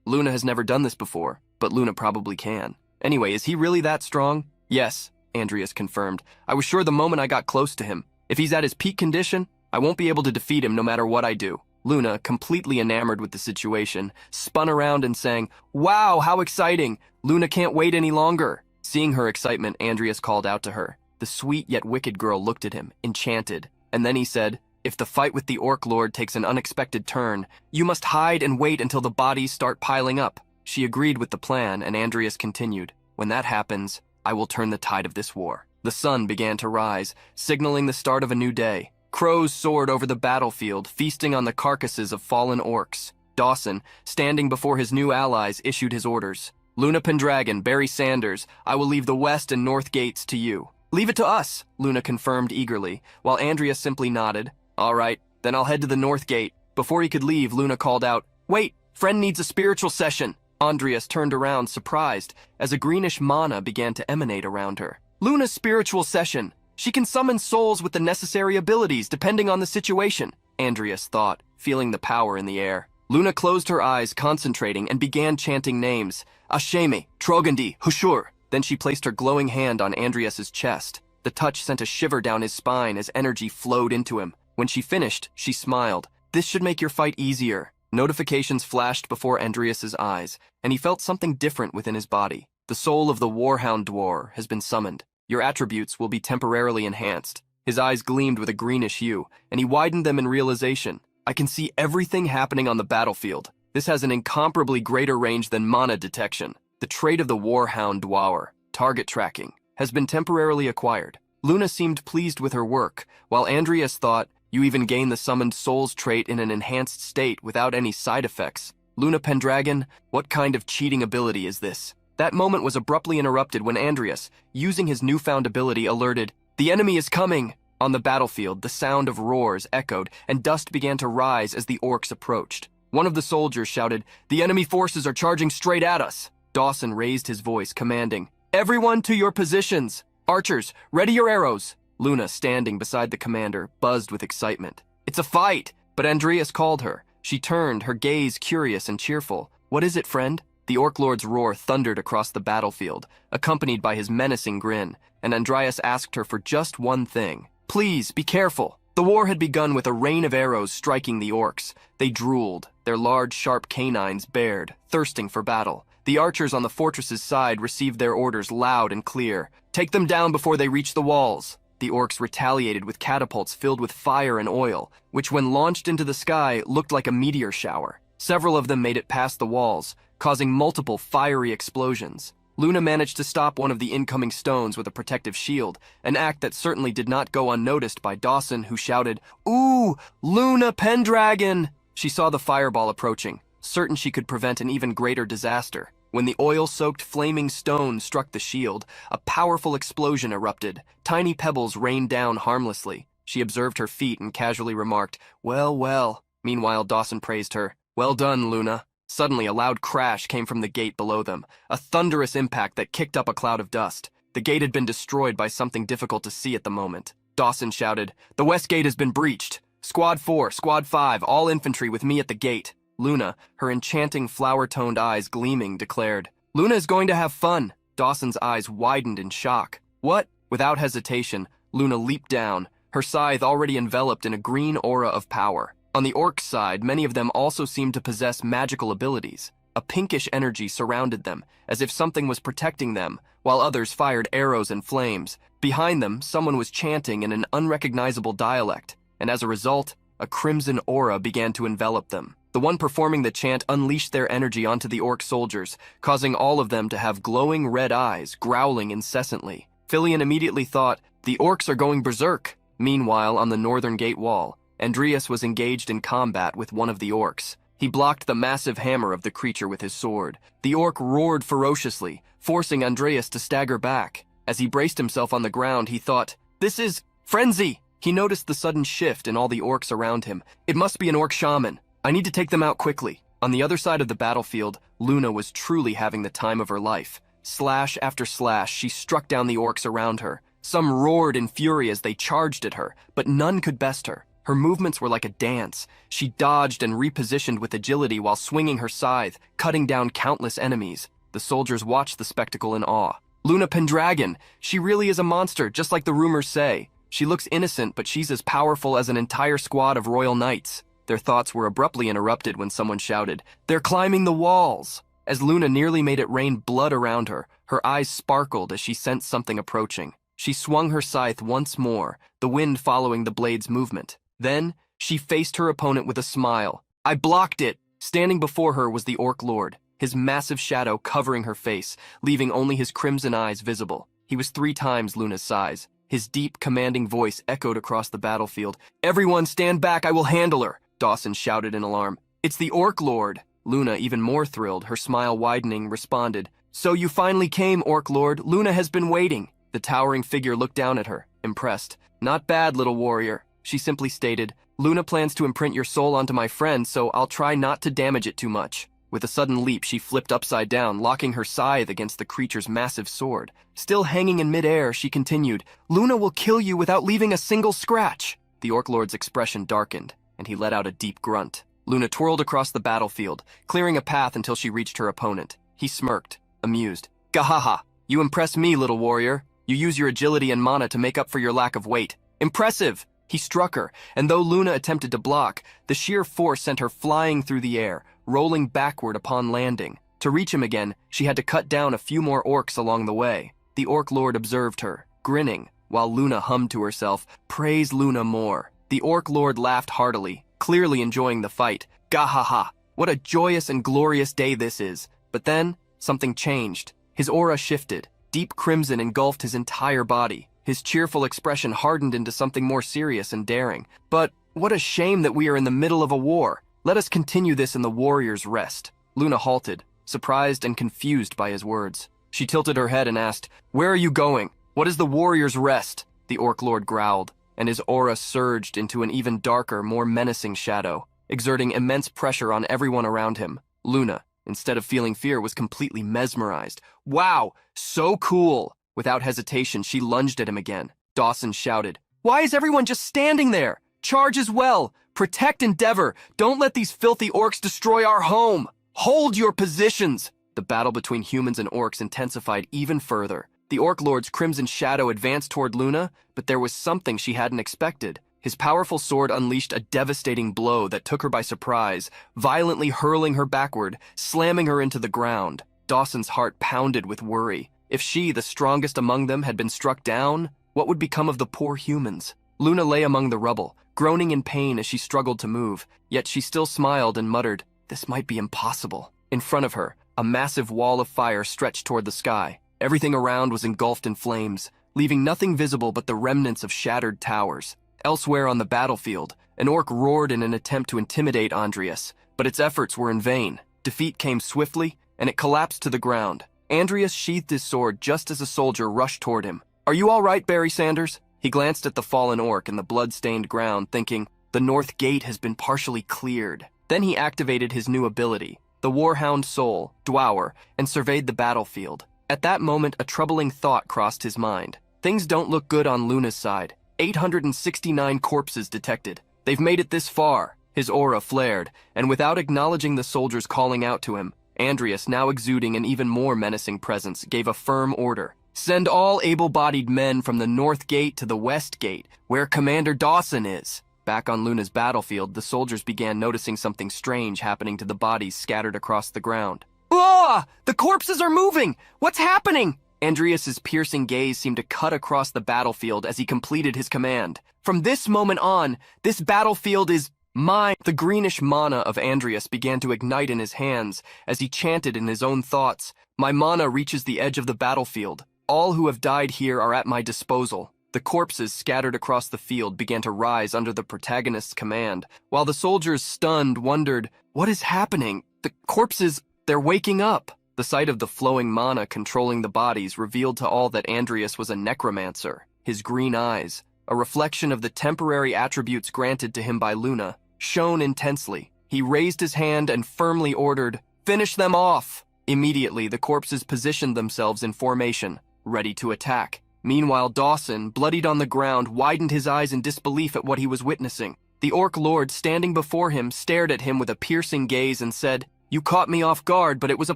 Luna has never done this before, but Luna probably can. Anyway, is he really that strong? Yes, Andreas confirmed. I was sure the moment I got close to him. If he's at his peak condition, I won't be able to defeat him no matter what I do. Luna, completely enamored with the situation, spun around and sang, Wow, how exciting! Luna can't wait any longer. Seeing her excitement, Andreas called out to her. The sweet yet wicked girl looked at him, enchanted, and then he said, If the fight with the Orc Lord takes an unexpected turn, you must hide and wait until the bodies start piling up. She agreed with the plan, and Andreas continued, When that happens, I will turn the tide of this war. The sun began to rise, signaling the start of a new day. Crows soared over the battlefield, feasting on the carcasses of fallen orcs. Dawson, standing before his new allies, issued his orders. Luna Pendragon, Barry Sanders, I will leave the west and north gates to you. Leave it to us, Luna confirmed eagerly, while Andrea simply nodded. All right, then I'll head to the north gate. Before he could leave, Luna called out, Wait, friend needs a spiritual session. Andreas turned around, surprised, as a greenish mana began to emanate around her. Luna's spiritual session. She can summon souls with the necessary abilities, depending on the situation, Andreas thought, feeling the power in the air. Luna closed her eyes, concentrating, and began chanting names. Ashemi, Trogandi, Hushur. Then she placed her glowing hand on Andreas's chest. The touch sent a shiver down his spine as energy flowed into him. When she finished, she smiled. This should make your fight easier. Notifications flashed before Andreas's eyes, and he felt something different within his body. The soul of the Warhound Dwar has been summoned. Your attributes will be temporarily enhanced. His eyes gleamed with a greenish hue, and he widened them in realization. I can see everything happening on the battlefield. This has an incomparably greater range than mana detection. The trait of the Warhound Dwar, target tracking, has been temporarily acquired. Luna seemed pleased with her work, while Andreas thought, you even gain the summoned soul's trait in an enhanced state without any side effects. Luna Pendragon, what kind of cheating ability is this? That moment was abruptly interrupted when Andreas, using his newfound ability, alerted, The enemy is coming! On the battlefield, the sound of roars echoed, and dust began to rise as the orcs approached. One of the soldiers shouted, The enemy forces are charging straight at us! Dawson raised his voice, commanding, Everyone to your positions! Archers, ready your arrows! Luna, standing beside the commander, buzzed with excitement. It's a fight! But Andreas called her. She turned, her gaze curious and cheerful. What is it, friend? The Orc Lord's roar thundered across the battlefield, accompanied by his menacing grin, and Andreas asked her for just one thing. Please, be careful. The war had begun with a rain of arrows striking the orcs. They drooled, their large, sharp canines bared, thirsting for battle. The archers on the fortress's side received their orders loud and clear. Take them down before they reach the walls. The orcs retaliated with catapults filled with fire and oil, which when launched into the sky looked like a meteor shower. Several of them made it past the walls, causing multiple fiery explosions. Luna managed to stop one of the incoming stones with a protective shield, an act that certainly did not go unnoticed by Dawson, who shouted, Ooh, Luna Pendragon! She saw the fireball approaching, certain she could prevent an even greater disaster. When the oil-soaked flaming stone struck the shield, a powerful explosion erupted. Tiny pebbles rained down harmlessly. She observed her feet and casually remarked, "Well, well." Meanwhile, Dawson praised her. "Well done, Luna." Suddenly, a loud crash came from the gate below them, a thunderous impact that kicked up a cloud of dust. The gate had been destroyed by something difficult to see at the moment. Dawson shouted, "The west gate has been breached. Squad 4, Squad 5, all infantry with me at the gate." Luna, her enchanting flower-toned eyes gleaming, declared, "Luna is going to have fun." Dawson's eyes widened in shock. "What?" Without hesitation, Luna leaped down, her scythe already enveloped in a green aura of power. On the orcs' side, many of them also seemed to possess magical abilities. A pinkish energy surrounded them, as if something was protecting them, while others fired arrows and flames. Behind them, someone was chanting in an unrecognizable dialect, and as a result, a crimson aura began to envelop them. The one performing the chant unleashed their energy onto the orc soldiers, causing all of them to have glowing red eyes, growling incessantly. Filion immediately thought, "The orcs are going berserk." Meanwhile, on the northern gate wall, Andreas was engaged in combat with one of the orcs. He blocked the massive hammer of the creature with his sword. The orc roared ferociously, forcing Andreas to stagger back. As he braced himself on the ground, he thought, "This is frenzy!" He noticed the sudden shift in all the orcs around him. "It must be an orc shaman. I need to take them out quickly." On the other side of the battlefield, Luna was truly having the time of her life. Slash after slash, she struck down the orcs around her. Some roared in fury as they charged at her, but none could best her. Her movements were like a dance. She dodged and repositioned with agility while swinging her scythe, cutting down countless enemies. The soldiers watched the spectacle in awe. "Luna Pendragon! She really is a monster, just like the rumors say. She looks innocent, but she's as powerful as an entire squad of royal knights." Their thoughts were abruptly interrupted when someone shouted, "They're climbing the walls!" As Luna nearly made it rain blood around her, her eyes sparkled as she sensed something approaching. She swung her scythe once more, the wind following the blade's movement. Then, she faced her opponent with a smile. "I blocked it!" Standing before her was the Orc Lord, his massive shadow covering her face, leaving only his crimson eyes visible. He was 3 times Luna's size. His deep, commanding voice echoed across the battlefield. "Everyone stand back, I will handle her!" Dawson shouted in alarm. "It's the Orc Lord!" Luna, even more thrilled, her smile widening, responded, "So you finally came, Orc Lord. Luna has been waiting." The towering figure looked down at her, impressed. "Not bad, little warrior." She simply stated, "Luna plans to imprint your soul onto my friend, so I'll try not to damage it too much." With a sudden leap, she flipped upside down, locking her scythe against the creature's massive sword. Still hanging in midair, she continued, "Luna will kill you without leaving a single scratch." The Orc Lord's expression darkened, and he let out a deep grunt. Luna twirled across the battlefield, clearing a path until she reached her opponent. He smirked, amused. "Gahaha, you impress me, little warrior. You use your agility and mana to make up for your lack of weight. Impressive!" He struck her, and though Luna attempted to block, the sheer force sent her flying through the air, rolling backward upon landing. To reach him again, she had to cut down a few more orcs along the way. The Orc Lord observed her, grinning, while Luna hummed to herself, "Praise Luna more." The Orc Lord laughed heartily, clearly enjoying the fight. "Gahaha, what a joyous and glorious day this is." But then, something changed. His aura shifted. Deep crimson engulfed his entire body. His cheerful expression hardened into something more serious and daring. "But what a shame that we are in the middle of a war. Let us continue this in the warrior's rest." Luna halted, surprised and confused by his words. She tilted her head and asked, "Where are you going? What is the warrior's rest?" The Orc Lord growled, and his aura surged into an even darker, more menacing shadow, exerting immense pressure on everyone around him. Luna, instead of feeling fear, was completely mesmerized. "Wow, so cool!" Without hesitation, she lunged at him again. Dawson shouted, "Why is everyone just standing there? Charge as well! Protect Endeavor! Don't let these filthy orcs destroy our home! Hold your positions!" The battle between humans and orcs intensified even further. The Orc Lord's crimson shadow advanced toward Luna, but there was something she hadn't expected. His powerful sword unleashed a devastating blow that took her by surprise, violently hurling her backward, slamming her into the ground. Dawson's heart pounded with worry. If she, the strongest among them, had been struck down, what would become of the poor humans? Luna lay among the rubble, groaning in pain as she struggled to move, yet she still smiled and muttered, "This might be impossible." In front of her, a massive wall of fire stretched toward the sky. Everything around was engulfed in flames, leaving nothing visible but the remnants of shattered towers. Elsewhere on the battlefield, an orc roared in an attempt to intimidate Andreas, but its efforts were in vain. Defeat came swiftly, and it collapsed to the ground. Andreas sheathed his sword just as a soldier rushed toward him. "Are you all right, Barry Sanders?" He glanced at the fallen orc and the blood-stained ground, thinking, the north gate has been partially cleared. Then he activated his new ability, the Warhound Soul, Dweour, and surveyed the battlefield. At that moment, a troubling thought crossed his mind. Things don't look good on Luna's side. 869 corpses detected. They've made it this far. His aura flared, and without acknowledging the soldiers calling out to him, Andreas, now exuding an even more menacing presence, gave a firm order. Send all able-bodied men from the north gate to the west gate, where Commander Dawson is. Back on Luna's battlefield, the soldiers began noticing something strange happening to the bodies scattered across the ground. Ah! The corpses are moving! What's happening? Andreas's piercing gaze seemed to cut across the battlefield as he completed his command. From this moment on, this battlefield is mine. The greenish mana of Andreas began to ignite in his hands as he chanted in his own thoughts. My mana reaches the edge of the battlefield. All who have died here are at my disposal. The corpses scattered across the field began to rise under the protagonist's command, while the soldiers, stunned, wondered, what is happening? The corpses, they're waking up. The sight of the flowing mana controlling the bodies revealed to all that Andreas was a necromancer. His green eyes, a reflection of the temporary attributes granted to him by Luna, shone intensely. He raised his hand and firmly ordered, finish them off! Immediately, the corpses positioned themselves in formation, ready to attack. Meanwhile, Dawson, bloodied on the ground, widened his eyes in disbelief at what he was witnessing. The orc lord, standing before him, stared at him with a piercing gaze and said, you caught me off guard, but it was a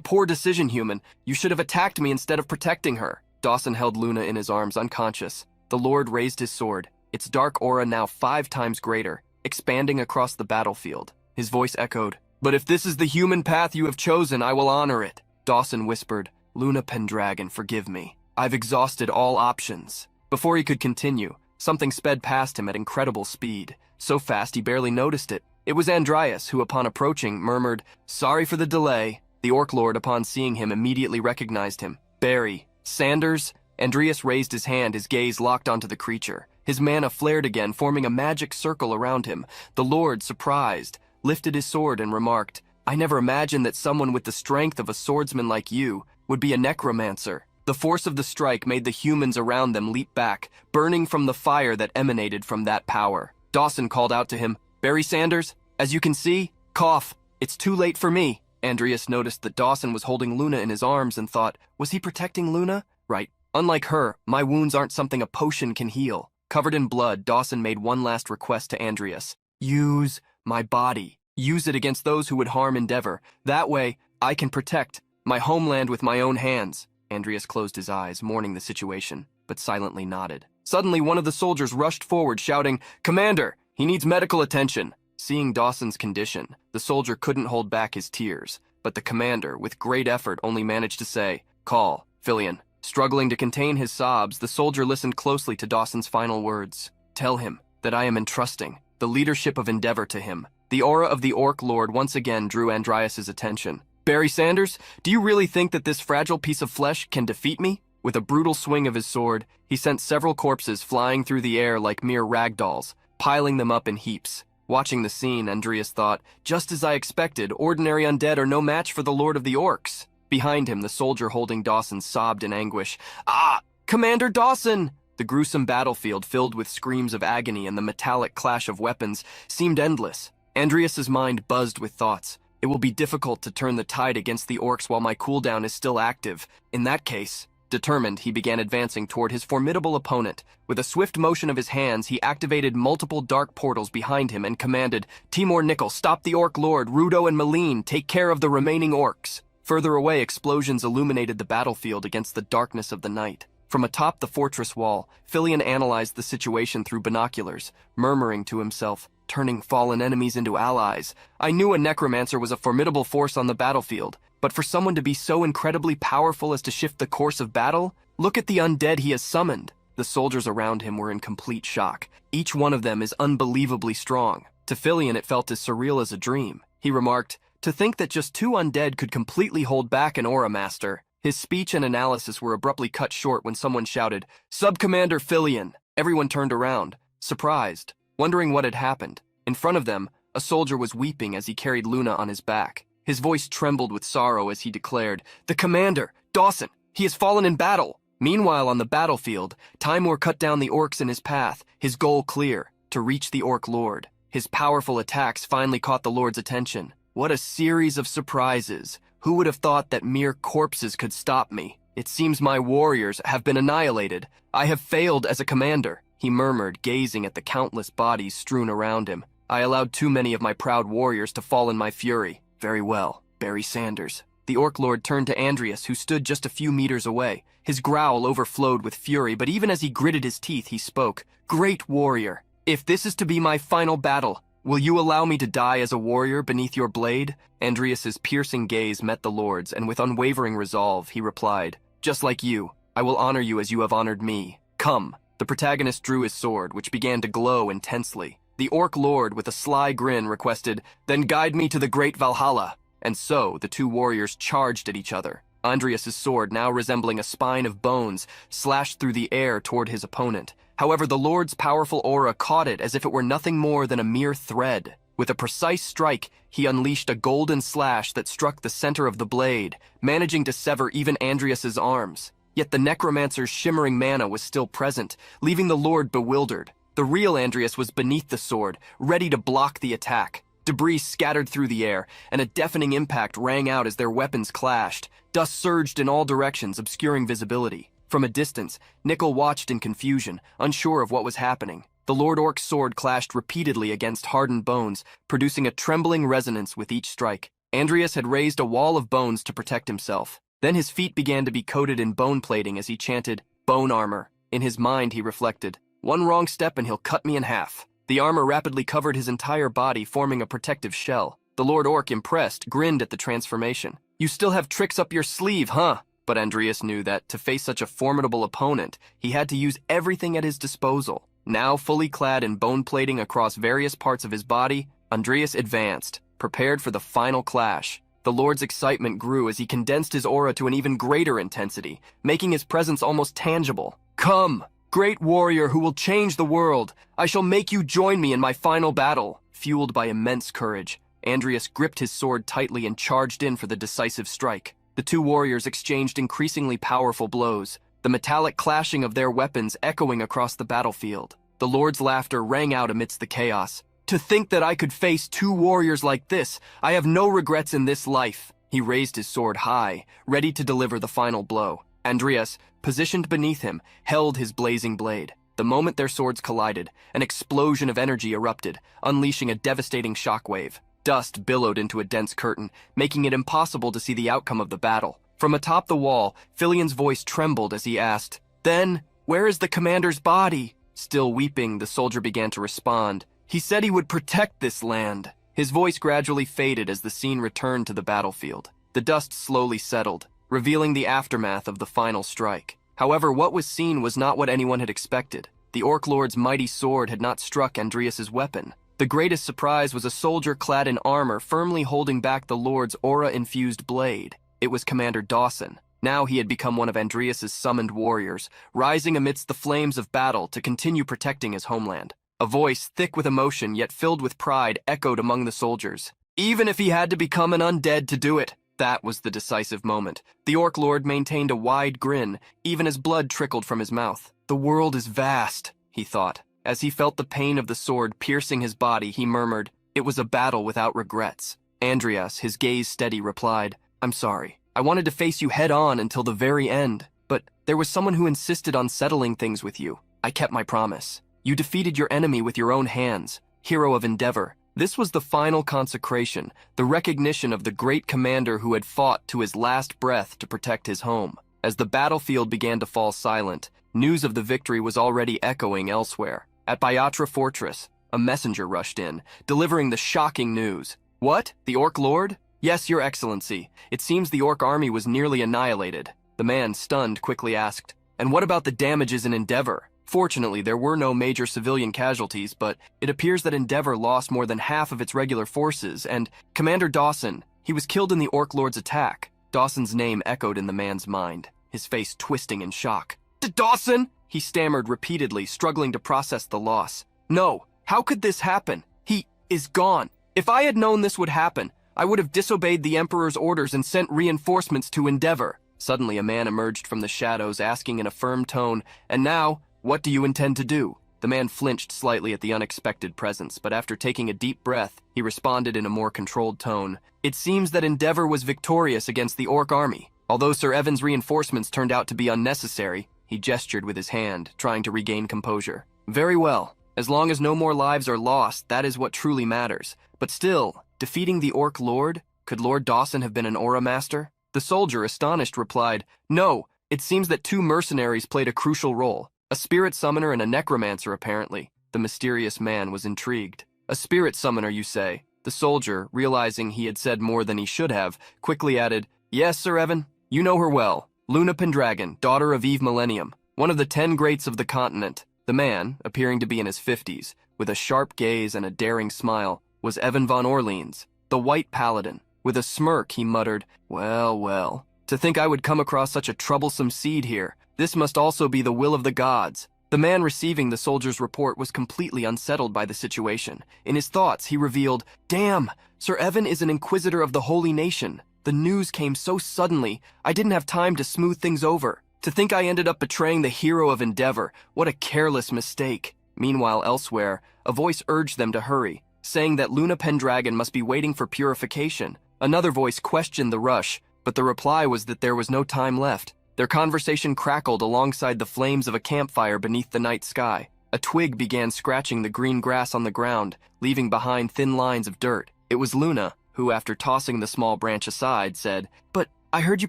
poor decision, human. You should have attacked me instead of protecting her. Dawson held Luna in his arms, unconscious. The lord raised his sword, its dark aura now 5 times greater, expanding across the battlefield. His voice echoed, but if this is the human path you have chosen, I will honor it. Dawson whispered, Luna Pendragon, forgive me. I've exhausted all options. Before he could continue, something sped past him at incredible speed, so fast he barely noticed it. It was Andreas, who upon approaching murmured, sorry for the delay. The orc lord, upon seeing him, immediately recognized him. Barry, Sanders? Andreas raised his hand, his gaze locked onto the creature. His mana flared again, forming a magic circle around him. The lord, surprised, lifted his sword and remarked, I never imagined that someone with the strength of a swordsman like you would be a necromancer. The force of the strike made the humans around them leap back, burning from the fire that emanated from that power. Dawson called out to him, Barry Sanders, as you can see, cough, it's too late for me. Andreas noticed that Dawson was holding Luna in his arms and thought, was he protecting Luna? Right. Unlike her, my wounds aren't something a potion can heal. Covered in blood, Dawson made one last request to Andreas. Use my body. Use it against those who would harm Endeavor. That way, I can protect my homeland with my own hands. Andreas closed his eyes, mourning the situation, but silently nodded. Suddenly, one of the soldiers rushed forward, shouting, Commander, he needs medical attention. Seeing Dawson's condition, the soldier couldn't hold back his tears, but the commander, with great effort, only managed to say, call, Filion. Struggling to contain his sobs, the soldier listened closely to Dawson's final words. Tell him that I am entrusting the leadership of Endeavor to him. The aura of the orc lord once again drew Andreas's attention. Barry Sanders, do you really think that this fragile piece of flesh can defeat me? With a brutal swing of his sword, he sent several corpses flying through the air like mere ragdolls, piling them up in heaps. Watching the scene, Andreas thought, just as I expected, ordinary undead are no match for the Lord of the Orcs. Behind him, the soldier holding Dawson sobbed in anguish. Ah! Commander Dawson! The gruesome battlefield, filled with screams of agony and the metallic clash of weapons, seemed endless. Andreas's mind buzzed with thoughts. It will be difficult to turn the tide against the orcs while my cooldown is still active. In that case, determined, he began advancing toward his formidable opponent. With a swift motion of his hands, he activated multiple dark portals behind him and commanded, Timur Nickel, stop the orc lord, Rudo and Malene, take care of the remaining orcs. Further away, explosions illuminated the battlefield against the darkness of the night. From atop the fortress wall, Filion analyzed the situation through binoculars, murmuring to himself, turning fallen enemies into allies. I knew a necromancer was a formidable force on the battlefield, but for someone to be so incredibly powerful as to shift the course of battle? Look at the undead he has summoned. The soldiers around him were in complete shock. Each one of them is unbelievably strong. To Filion, it felt as surreal as a dream. He remarked, to think that just 2 undead could completely hold back an Aura Master. His speech and analysis were abruptly cut short when someone shouted, Sub-Commander Filion. Everyone turned around, surprised, wondering what had happened. In front of them, a soldier was weeping as he carried Luna on his back. His voice trembled with sorrow as he declared, The commander, Dawson, he has fallen in battle. Meanwhile, on the battlefield, Timur cut down the orcs in his path, his goal clear, to reach the orc lord. His powerful attacks finally caught the lord's attention. What a series of surprises. Who would have thought that mere corpses could stop me? It seems my warriors have been annihilated. I have failed as a commander, he murmured, gazing at the countless bodies strewn around him. I allowed too many of my proud warriors to fall in my fury. Very well, Barry Sanders. The orc lord turned to Andreas, who stood just a few meters away. His growl overflowed with fury, but even as he gritted his teeth, he spoke. Great warrior, if this is to be my final battle, will you allow me to die as a warrior beneath your blade? Andreas's piercing gaze met the lord's, and with unwavering resolve, he replied, just like you, I will honor you as you have honored me. Come. The protagonist drew his sword, which began to glow intensely. The orc lord, with a sly grin, requested, then guide me to the great Valhalla. And so, the two warriors charged at each other. Andreas's sword, now resembling a spine of bones, slashed through the air toward his opponent. However, the lord's powerful aura caught it as if it were nothing more than a mere thread. With a precise strike, he unleashed a golden slash that struck the center of the blade, managing to sever even Andreas's arms. Yet the necromancer's shimmering mana was still present, leaving the lord bewildered. The real Andreas was beneath the sword, ready to block the attack. Debris scattered through the air, and a deafening impact rang out as their weapons clashed. Dust surged in all directions, obscuring visibility. From a distance, Nickel watched in confusion, unsure of what was happening. The Lord Orc's sword clashed repeatedly against hardened bones, producing a trembling resonance with each strike. Andreas had raised a wall of bones to protect himself. Then his feet began to be coated in bone plating as he chanted, bone armor. In his mind, he reflected, one wrong step and he'll cut me in half. The armor rapidly covered his entire body, forming a protective shell. The Lord Orc, impressed, grinned at the transformation. You still have tricks up your sleeve, huh? But Andreas knew that, to face such a formidable opponent, he had to use everything at his disposal. Now fully clad in bone plating across various parts of his body, Andreas advanced, prepared for the final clash. The Lord's excitement grew as he condensed his aura to an even greater intensity, making his presence almost tangible. Come, great warrior who will change the world, I shall make you join me in my final battle. Fueled by immense courage, Andreas gripped his sword tightly and charged in for the decisive strike. The two warriors exchanged increasingly powerful blows, the metallic clashing of their weapons echoing across the battlefield. The Lord's laughter rang out amidst the chaos. To think that I could face two warriors like this, I have no regrets in this life. He raised his sword high, ready to deliver the final blow. Andreas, positioned beneath him, held his blazing blade. The moment their swords collided, an explosion of energy erupted, unleashing a devastating shockwave. Dust billowed into a dense curtain, making it impossible to see the outcome of the battle. From atop the wall, Filian's voice trembled as he asked, "Then, where is the commander's body?" Still weeping, the soldier began to respond. He said he would protect this land. His voice gradually faded as the scene returned to the battlefield. The dust slowly settled, revealing the aftermath of the final strike. However, what was seen was not what anyone had expected. The Orc Lord's mighty sword had not struck Andreas's weapon. The greatest surprise was a soldier clad in armor firmly holding back the Lord's aura-infused blade. It was Commander Dawson. Now he had become one of Andreas's summoned warriors, rising amidst the flames of battle to continue protecting his homeland. A voice, thick with emotion yet filled with pride, echoed among the soldiers. Even if he had to become an undead to do it. That was the decisive moment. The Orc Lord maintained a wide grin, even as blood trickled from his mouth. The world is vast, he thought. As he felt the pain of the sword piercing his body, he murmured, "It was a battle without regrets." Andreas, his gaze steady, replied, "I'm sorry. I wanted to face you head-on until the very end, but there was someone who insisted on settling things with you. I kept my promise. You defeated your enemy with your own hands, hero of endeavor." This was the final consecration, the recognition of the great commander who had fought to his last breath to protect his home. As the battlefield began to fall silent, news of the victory was already echoing elsewhere. At Bayatra Fortress, a messenger rushed in, delivering the shocking news. "What? The Orc Lord?" "Yes, Your Excellency. It seems the Orc army was nearly annihilated." The man, stunned, quickly asked, "And what about the damages in Endeavor?" Fortunately, there were no major civilian casualties, but it appears that Endeavor lost more than half of its regular forces, and Commander Dawson, he was killed in the Orc Lord's attack. Dawson's name echoed in the man's mind, his face twisting in shock. "Dawson?" he stammered repeatedly, struggling to process the loss. "No, how could this happen? He is gone. If I had known this would happen, I would have disobeyed the Emperor's orders and sent reinforcements to Endeavor." Suddenly, a man emerged from the shadows, asking in a firm tone, "And now, what do you intend to do?" The man flinched slightly at the unexpected presence, but after taking a deep breath, he responded in a more controlled tone. "It seems that Endeavor was victorious against the Orc army. Although Sir Evan's reinforcements turned out to be unnecessary," he gestured with his hand, trying to regain composure. "Very well. As long as no more lives are lost, that is what truly matters. But still, defeating the Orc Lord? Could Lord Dawson have been an Aura Master?" The soldier, astonished, replied, "No, it seems that two mercenaries played a crucial role. A spirit summoner and a necromancer, apparently." The mysterious man was intrigued. "A spirit summoner, you say?" The soldier, realizing he had said more than he should have, quickly added, "Yes, Sir Evan. You know her well. Luna Pendragon, daughter of Eve Millennium, one of the 10 greats of the continent." The man, appearing to be in his 50s, with a sharp gaze and a daring smile, was Evan von Orleans, the White Paladin. With a smirk, he muttered, "Well, well. To think I would come across such a troublesome seed here. This must also be the will of the gods." The man receiving the soldier's report was completely unsettled by the situation. In his thoughts, he revealed, "Damn, Sir Evan is an inquisitor of the Holy Nation. The news came so suddenly, I didn't have time to smooth things over. To think I ended up betraying the hero of Endeavor. What a careless mistake." Meanwhile, elsewhere, a voice urged them to hurry, saying that Luna Pendragon must be waiting for purification. Another voice questioned the rush, but the reply was that there was no time left. Their conversation crackled alongside the flames of a campfire beneath the night sky. A twig began scratching the green grass on the ground, leaving behind thin lines of dirt. It was Luna, who, after tossing the small branch aside, said, "But I heard you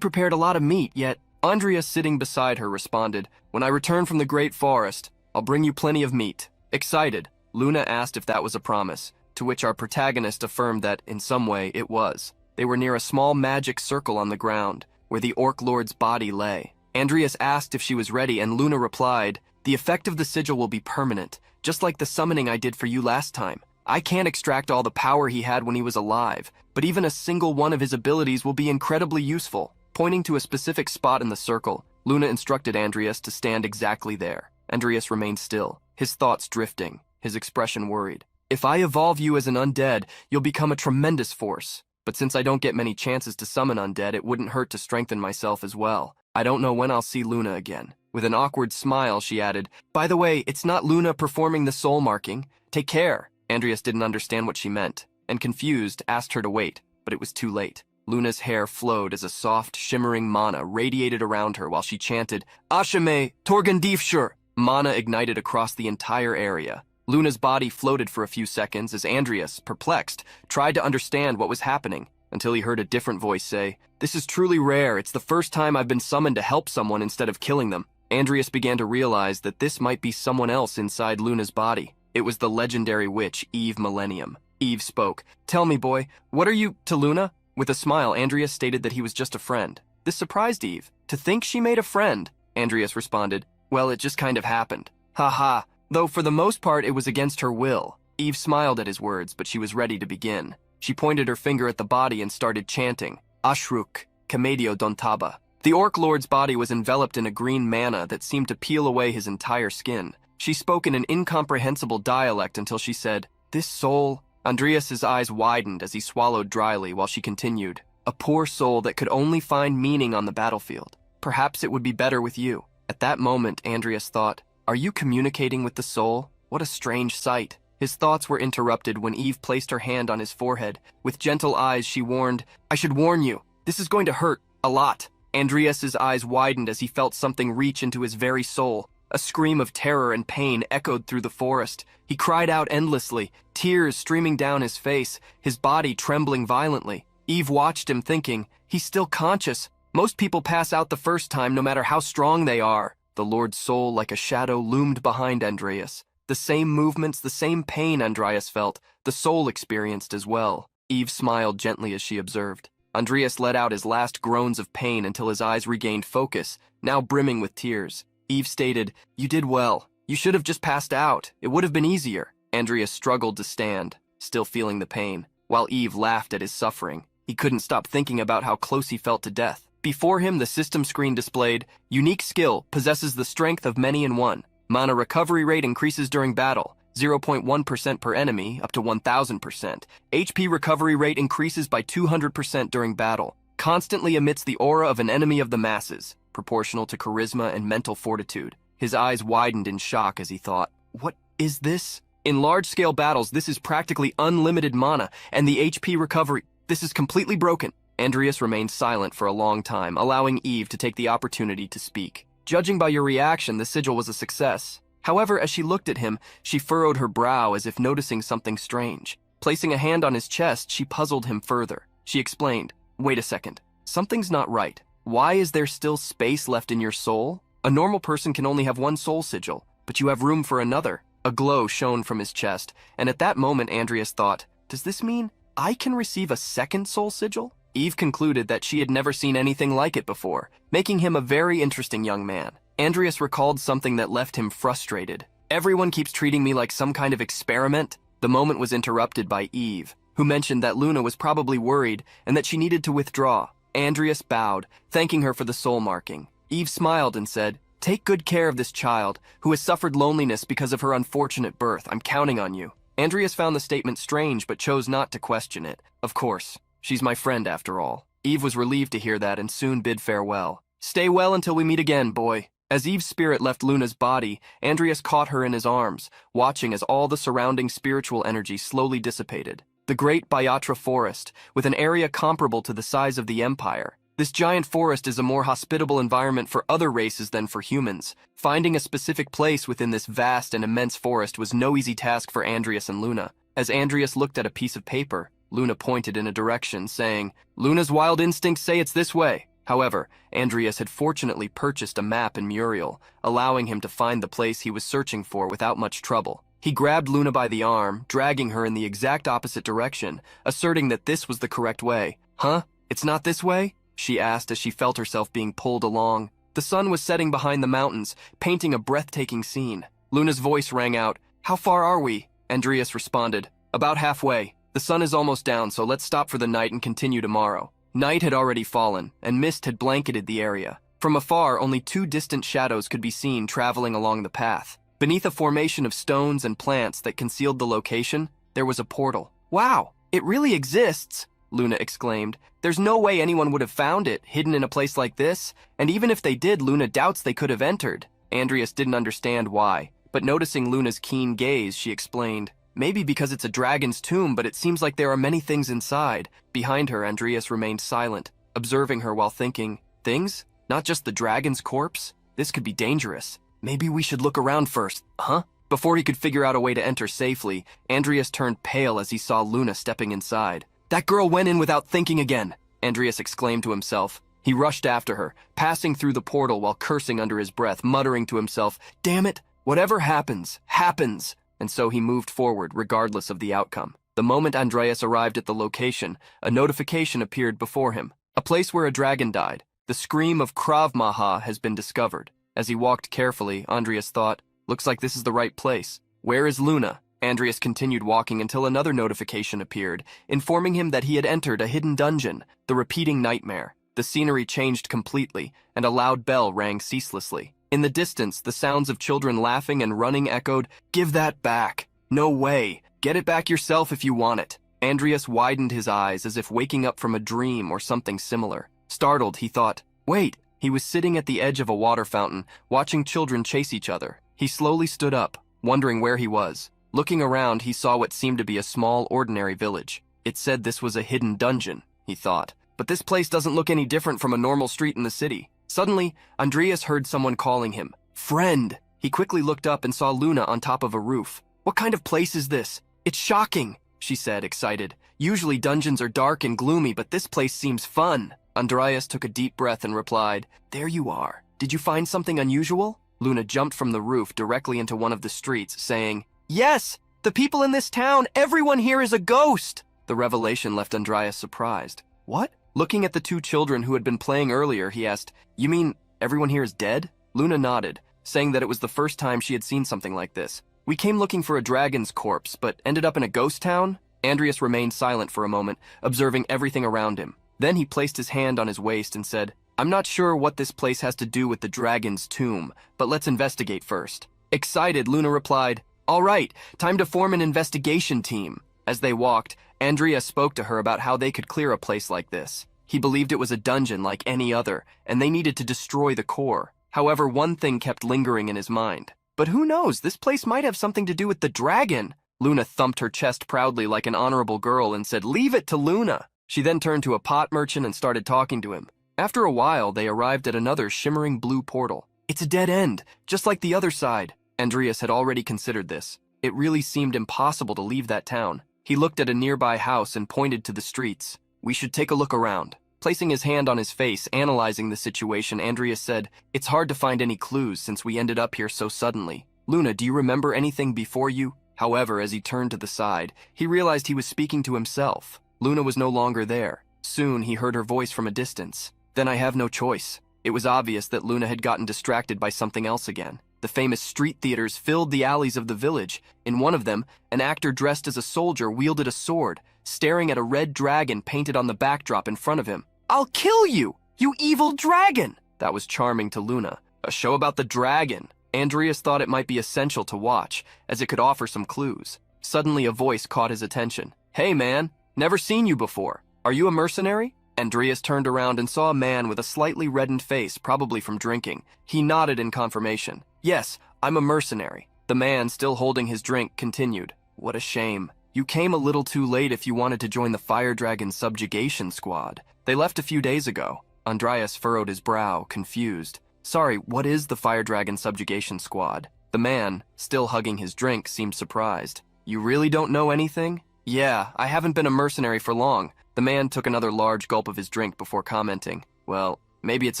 prepared a lot of meat, yet..." Andrea, sitting beside her, responded, "When I return from the Great Forest, I'll bring you plenty of meat." Excited, Luna asked if that was a promise, to which our protagonist affirmed that, in some way, it was. They were near a small magic circle on the ground, where the Orc Lord's body lay. Andreas asked if she was ready, and Luna replied, "The effect of the sigil will be permanent, just like the summoning I did for you last time. I can't extract all the power he had when he was alive, but even a single one of his abilities will be incredibly useful." Pointing to a specific spot in the circle, Luna instructed Andreas to stand exactly there. Andreas remained still, his thoughts drifting, his expression worried. "If I evolve you as an undead, you'll become a tremendous force. But since I don't get many chances to summon undead, it wouldn't hurt to strengthen myself as well. I don't know when I'll see Luna again." With an awkward smile, she added, "By the way, it's not Luna performing the soul marking. Take care." Andreas didn't understand what she meant, and confused, asked her to wait, but it was too late. Luna's hair flowed as a soft, shimmering mana radiated around her while she chanted, "Ashame, Torgandifshur." Mana ignited across the entire area. Luna's body floated for a few seconds as Andreas, perplexed, tried to understand what was happening, until he heard a different voice say, "This is truly rare. It's the first time I've been summoned to help someone instead of killing them." Andreas began to realize that this might be someone else inside Luna's body. It was the legendary witch, Eve Millennium. Eve spoke, "Tell me, boy, what are you to Luna?" With a smile, Andreas stated that he was just a friend. This surprised Eve. To think she made a friend. Andreas responded, "Well, it just kind of happened. Ha ha. Though for the most part it was against her will." Eve smiled at his words, but she was ready to begin. She pointed her finger at the body and started chanting, "Ashruk, Kamedio Dontaba." The Orc Lord's body was enveloped in a green mana that seemed to peel away his entire skin. She spoke in an incomprehensible dialect until she said, "This soul..." Andreas's eyes widened as he swallowed dryly while she continued, "A poor soul that could only find meaning on the battlefield. Perhaps it would be better with you." At that moment, Andreas thought, "Are you communicating with the soul? What a strange sight." His thoughts were interrupted when Eve placed her hand on his forehead. With gentle eyes, she warned, "I should warn you. This is going to hurt. A lot." Andreas's eyes widened as he felt something reach into his very soul. A scream of terror and pain echoed through the forest. He cried out endlessly, tears streaming down his face, his body trembling violently. Eve watched him thinking, "He's still conscious. Most people pass out the first time no matter how strong they are." The Lord's soul, like a shadow, loomed behind Andreas. The same movements, the same pain Andreas felt, the soul experienced as well. Eve smiled gently as she observed. Andreas let out his last groans of pain until his eyes regained focus, now brimming with tears. Eve stated, "You did well. You should have just passed out. It would have been easier." Andreas struggled to stand, still feeling the pain, while Eve laughed at his suffering. He couldn't stop thinking about how close he felt to death. Before him, the system screen displayed, "Unique skill, possesses the strength of many in one. Mana recovery rate increases during battle, 0.1% per enemy, up to 1000%. HP recovery rate increases by 200% during battle. constantly emits the aura of an enemy of the masses, proportional to charisma and mental fortitude. His eyes widened in shock as he thought, what is this? In large-scale battles, this is practically unlimited mana, and the HP recovery, this is completely broken. Andreas remained silent for a long time, allowing Eve to take the opportunity to speak. Judging by your reaction, the sigil was a success. However, as she looked at him, she furrowed her brow as if noticing something strange. Placing a hand on his chest, she puzzled him further. She explained, wait a second, something's not right. Why is there still space left in your soul? A normal person can only have one soul sigil, but you have room for another. A glow shone from his chest, and at that moment Andreas thought, does this mean I can receive a second soul sigil? Eve concluded that she had never seen anything like it before, making him a very interesting young man. Andreas recalled something that left him frustrated. Everyone keeps treating me like some kind of experiment. The moment was interrupted by Eve, who mentioned that Luna was probably worried and that she needed to withdraw. Andreas bowed, thanking her for the soul marking. Eve smiled and said, take good care of this child, who has suffered loneliness because of her unfortunate birth. I'm counting on you. Andreas found the statement strange but chose not to question it. Of course, she's my friend after all. Eve was relieved to hear that and soon bid farewell. Stay well until we meet again, boy. As Eve's spirit left Luna's body, Andreas caught her in his arms, watching as all the surrounding spiritual energy slowly dissipated. The great Bayatra forest, with an area comparable to the size of the Empire. This giant forest is a more hospitable environment for other races than for humans. Finding a specific place within this vast and immense forest was no easy task for Andreas and Luna. As Andreas looked at a piece of paper, Luna pointed in a direction, saying, Luna's wild instincts say it's this way. However, Andreas had fortunately purchased a map in Muriel, allowing him to find the place he was searching for without much trouble. He grabbed Luna by the arm, dragging her in the exact opposite direction, asserting that this was the correct way. Huh? It's not this way? She asked as she felt herself being pulled along. The sun was setting behind the mountains, painting a breathtaking scene. Luna's voice rang out, how far are we? Andreas responded, about halfway. The sun is almost down, so let's stop for the night and continue tomorrow. Night had already fallen, and mist had blanketed the area. From afar, only two distant shadows could be seen traveling along the path. Beneath a formation of stones and plants that concealed the location, there was a portal. Wow, it really exists, Luna exclaimed. There's no way anyone would have found it, hidden in a place like this, and even if they did, Luna doubts they could have entered. Andreas didn't understand why, but noticing Luna's keen gaze, she explained, maybe because it's a dragon's tomb, but it seems like there are many things inside. Behind her, Andreas remained silent, observing her while thinking, things? Not just the dragon's corpse? This could be dangerous. Maybe we should look around first, huh? Before he could figure out a way to enter safely, Andreas turned pale as he saw Luna stepping inside. That girl went in without thinking again, Andreas exclaimed to himself. He rushed after her, passing through the portal while cursing under his breath, muttering to himself, damn it, whatever happens, happens. And so he moved forward, regardless of the outcome. The moment Andreas arrived at the location, a notification appeared before him. A place where a dragon died. The scream of Krav Maha has been discovered. As he walked carefully, Andreas thought, looks like this is the right place. Where is Luna? Andreas continued walking until another notification appeared, informing him that he had entered a hidden dungeon, the repeating nightmare. The scenery changed completely, and a loud bell rang ceaselessly. In the distance, the sounds of children laughing and running echoed, give that back. No way. Get it back yourself if you want it. Andreas widened his eyes as if waking up from a dream or something similar. Startled, he thought, wait. He was sitting at the edge of a water fountain, watching children chase each other. He slowly stood up, wondering where he was. Looking around, he saw what seemed to be a small, ordinary village. It said this was a hidden dungeon, he thought. But this place doesn't look any different from a normal street in the city. Suddenly, Andreas heard someone calling him, friend. He quickly looked up and saw Luna on top of a roof. What kind of place is this? It's shocking, she said, excited. Usually dungeons are dark and gloomy, but this place seems fun. Andreas took a deep breath and replied, there you are. Did you find something unusual? Luna jumped from the roof directly into one of the streets, saying, yes, the people in this town, everyone here is a ghost. The revelation left Andreas surprised. What? Looking at the two children who had been playing earlier, he asked, you mean everyone here is dead? Luna nodded, saying that it was the first time she had seen something like this. We came looking for a dragon's corpse, but ended up in a ghost town? Andreas remained silent for a moment, observing everything around him. Then he placed his hand on his waist and said, I'm not sure what this place has to do with the dragon's tomb, but let's investigate first. Excited, Luna replied, all right, time to form an investigation team. As they walked, Andreas spoke to her about how they could clear a place like this. He believed it was a dungeon like any other, and they needed to destroy the core. However, one thing kept lingering in his mind. But who knows, this place might have something to do with the dragon. Luna thumped her chest proudly like an honorable girl and said, "Leave it to Luna." She then turned to a pot merchant and started talking to him. After a while, they arrived at another shimmering blue portal. It's a dead end, just like the other side. Andreas had already considered this. It really seemed impossible to leave that town. He looked at a nearby house and pointed to the streets. "We should take a look around." Placing his hand on his face, analyzing the situation, Andreas said, "It's hard to find any clues since we ended up here so suddenly. Luna, do you remember anything before you?" However, as he turned to the side, he realized he was speaking to himself. Luna was no longer there. Soon, he heard her voice from a distance. "Then I have no choice." It was obvious that Luna had gotten distracted by something else again. The famous street theaters filled the alleys of the village. In one of them, an actor dressed as a soldier wielded a sword, staring at a red dragon painted on the backdrop in front of him. "I'll kill you, you evil dragon!" That was charming to Luna. A show about the dragon. Andreas thought it might be essential to watch, as it could offer some clues. Suddenly a voice caught his attention. "Hey man, never seen you before. Are you a mercenary?" Andreas turned around and saw a man with a slightly reddened face, probably from drinking. He nodded in confirmation. "Yes, I'm a mercenary." The man, still holding his drink, continued. "What a shame. You came a little too late if you wanted to join the Fire Dragon Subjugation Squad. They left a few days ago." Andreas furrowed his brow, confused. "Sorry, what is the Fire Dragon Subjugation Squad?" The man, still hugging his drink, seemed surprised. "You really don't know anything?" "Yeah, I haven't been a mercenary for long." The man took another large gulp of his drink before commenting. "Well, maybe it's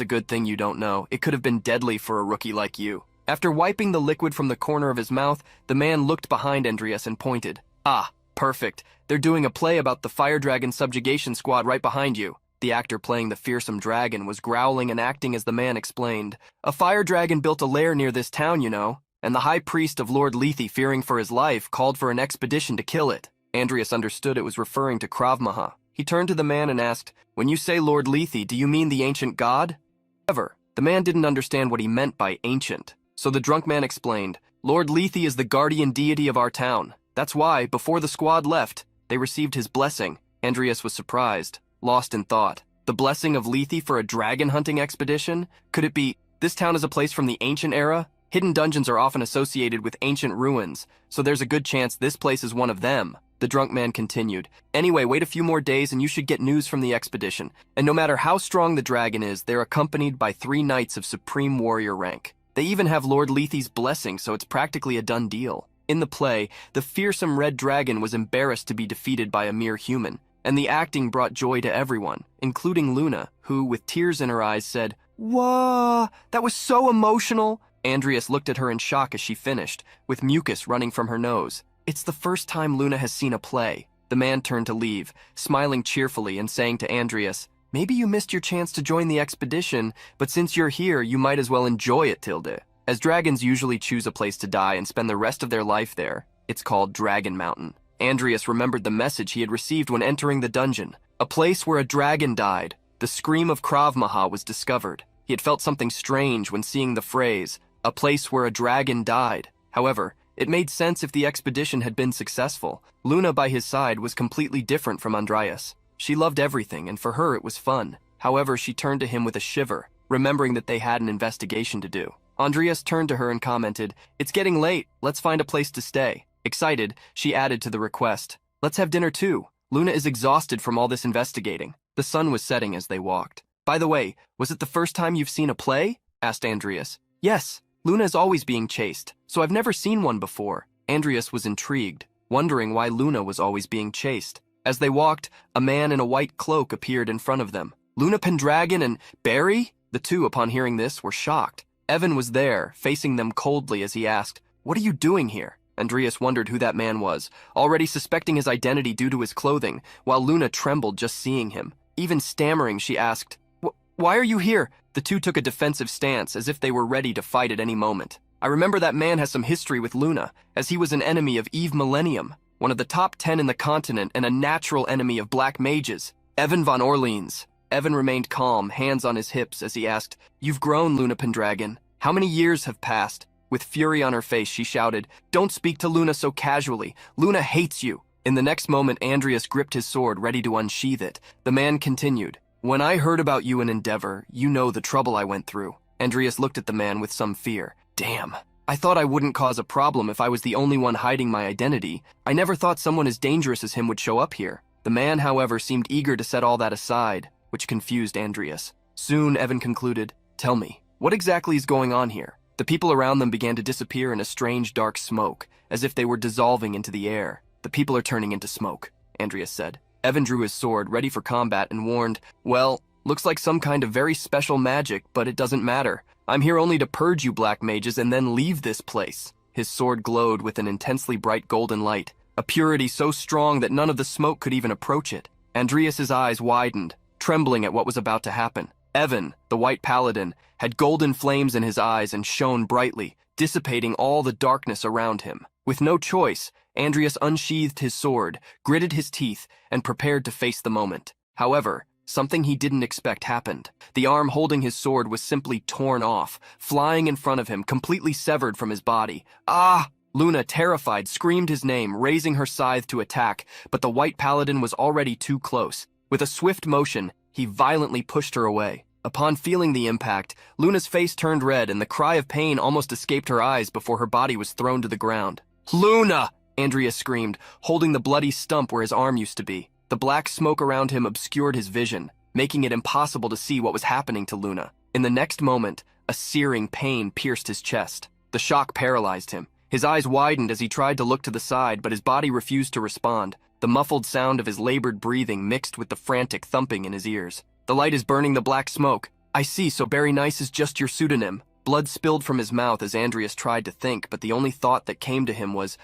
a good thing you don't know. It could have been deadly for a rookie like you." After wiping the liquid from the corner of his mouth, the man looked behind Andreas and pointed. "Ah, perfect. They're doing a play about the Fire Dragon Subjugation Squad right behind you." The actor playing the fearsome dragon was growling and acting as the man explained. "A fire dragon built a lair near this town, you know, and the high priest of Lord Lethe, fearing for his life, called for an expedition to kill it." Andreas understood it was referring to Krav Maga. He turned to the man and asked, "When you say Lord Lethe, do you mean the ancient god?" However, the man didn't understand what he meant by ancient. So the drunk man explained, "Lord Lethe is the guardian deity of our town. That's why, before the squad left, they received his blessing." Andreas was surprised, lost in thought. The blessing of Lethe for a dragon hunting expedition? Could it be, this town is a place from the ancient era? Hidden dungeons are often associated with ancient ruins, so there's a good chance this place is one of them. The drunk man continued, "Anyway, wait a few more days and you should get news from the expedition. And no matter how strong the dragon is, they're accompanied by 3 knights of supreme warrior rank. They even have Lord Lethe's blessing, so it's practically a done deal." In the play, the fearsome red dragon was embarrassed to be defeated by a mere human, and the acting brought joy to everyone, including Luna, who, with tears in her eyes, said, "Whoa, that was so emotional." Andreas looked at her in shock as she finished, with mucus running from her nose. It's the first time Luna has seen a play. The man turned to leave, smiling cheerfully and saying to Andreas, "Maybe you missed your chance to join the expedition, but since you're here, you might as well enjoy it, Tilde." As dragons usually choose a place to die and spend the rest of their life there, it's called Dragon Mountain. Andreas remembered the message he had received when entering the dungeon. A place where a dragon died. The scream of Krav Maga was discovered. He had felt something strange when seeing the phrase, "a place where a dragon died." However, it made sense if the expedition had been successful. Luna by his side was completely different from Andreas. She loved everything, and for her it was fun. However, she turned to him with a shiver, remembering that they had an investigation to do. Andreas turned to her and commented, "It's getting late, let's find a place to stay." Excited, she added to the request, "Let's have dinner too." Luna is exhausted from all this investigating. The sun was setting as they walked. "By the way, was it the first time you've seen a play?" asked Andreas. "Yes. Luna is always being chased, so I've never seen one before." Andreas was intrigued, wondering why Luna was always being chased. As they walked, a man in a white cloak appeared in front of them. "Luna Pendragon and Barry?" The two, upon hearing this, were shocked. Evan was there, facing them coldly as he asked, "What are you doing here?" Andreas wondered who that man was, already suspecting his identity due to his clothing, while Luna trembled just seeing him. Even stammering, she asked, "Why are you here?" The two took a defensive stance, as if they were ready to fight at any moment. "I remember that man has some history with Luna, as he was an enemy of Eve Millennium, one of the top 10 in the continent and a natural enemy of black mages, Evan von Orleans." Evan remained calm, hands on his hips, as he asked, "You've grown, Luna Pendragon. How many years have passed?" With fury on her face, she shouted, "Don't speak to Luna so casually. Luna hates you." In the next moment, Andreas gripped his sword, ready to unsheath it. The man continued, When I heard about you in Endeavor, you know the trouble I went through. Andreas looked at the man with some fear. Damn. I thought I wouldn't cause a problem if I was the only one hiding my identity. I never thought someone as dangerous as him would show up here. The man, however, seemed eager to set all that aside, which confused Andreas. Soon, Evan concluded, Tell me, what exactly is going on here? The people around them began to disappear in a strange dark smoke, as if they were dissolving into the air. The people are turning into smoke, Andreas said. Evan drew his sword, ready for combat, and warned, Well, looks like some kind of very special magic, but it doesn't matter. I'm here only to purge you black mages and then leave this place. His sword glowed with an intensely bright golden light, a purity so strong that none of the smoke could even approach it. Andreas's eyes widened, trembling at what was about to happen. Evan, the white paladin, had golden flames in his eyes and shone brightly, dissipating all the darkness around him. With no choice, Andreas unsheathed his sword, gritted his teeth, and prepared to face the moment. However, something he didn't expect happened. The arm holding his sword was simply torn off, flying in front of him, completely severed from his body. Ah! Luna, terrified, screamed his name, raising her scythe to attack, but the white paladin was already too close. With a swift motion, he violently pushed her away. Upon feeling the impact, Luna's face turned red and the cry of pain almost escaped her eyes before her body was thrown to the ground. Luna! Andreas screamed, holding the bloody stump where his arm used to be. The black smoke around him obscured his vision, making it impossible to see what was happening to Luna. In the next moment, a searing pain pierced his chest. The shock paralyzed him. His eyes widened as he tried to look to the side, but his body refused to respond. The muffled sound of his labored breathing mixed with the frantic thumping in his ears. The light is burning the black smoke. I see, so Barry Nice is just your pseudonym. Blood spilled from his mouth as Andreas tried to think, but the only thought that came to him was,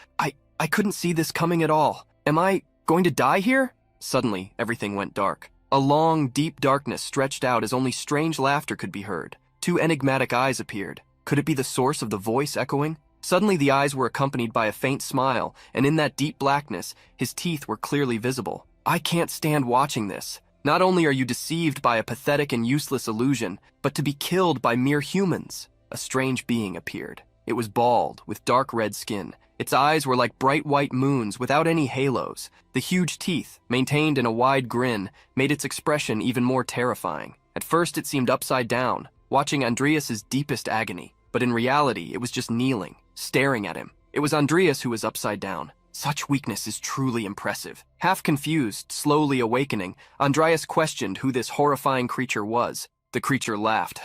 I couldn't see this coming at all. Am I going to die here? Suddenly, everything went dark. A long, deep darkness stretched out as only strange laughter could be heard. Two enigmatic eyes appeared. Could it be the source of the voice echoing? Suddenly the eyes were accompanied by a faint smile, and in that deep blackness, his teeth were clearly visible. I can't stand watching this. Not only are you deceived by a pathetic and useless illusion, but to be killed by mere humans. A strange being appeared. It was bald, with dark red skin. Its eyes were like bright white moons without any halos. The huge teeth, maintained in a wide grin, made its expression even more terrifying. At first it seemed upside down, watching Andreas's deepest agony, but in reality it was just kneeling, staring at him. It was Andreas who was upside down. Such weakness is truly impressive. Half confused, slowly awakening, Andreas questioned who this horrifying creature was. The creature laughed.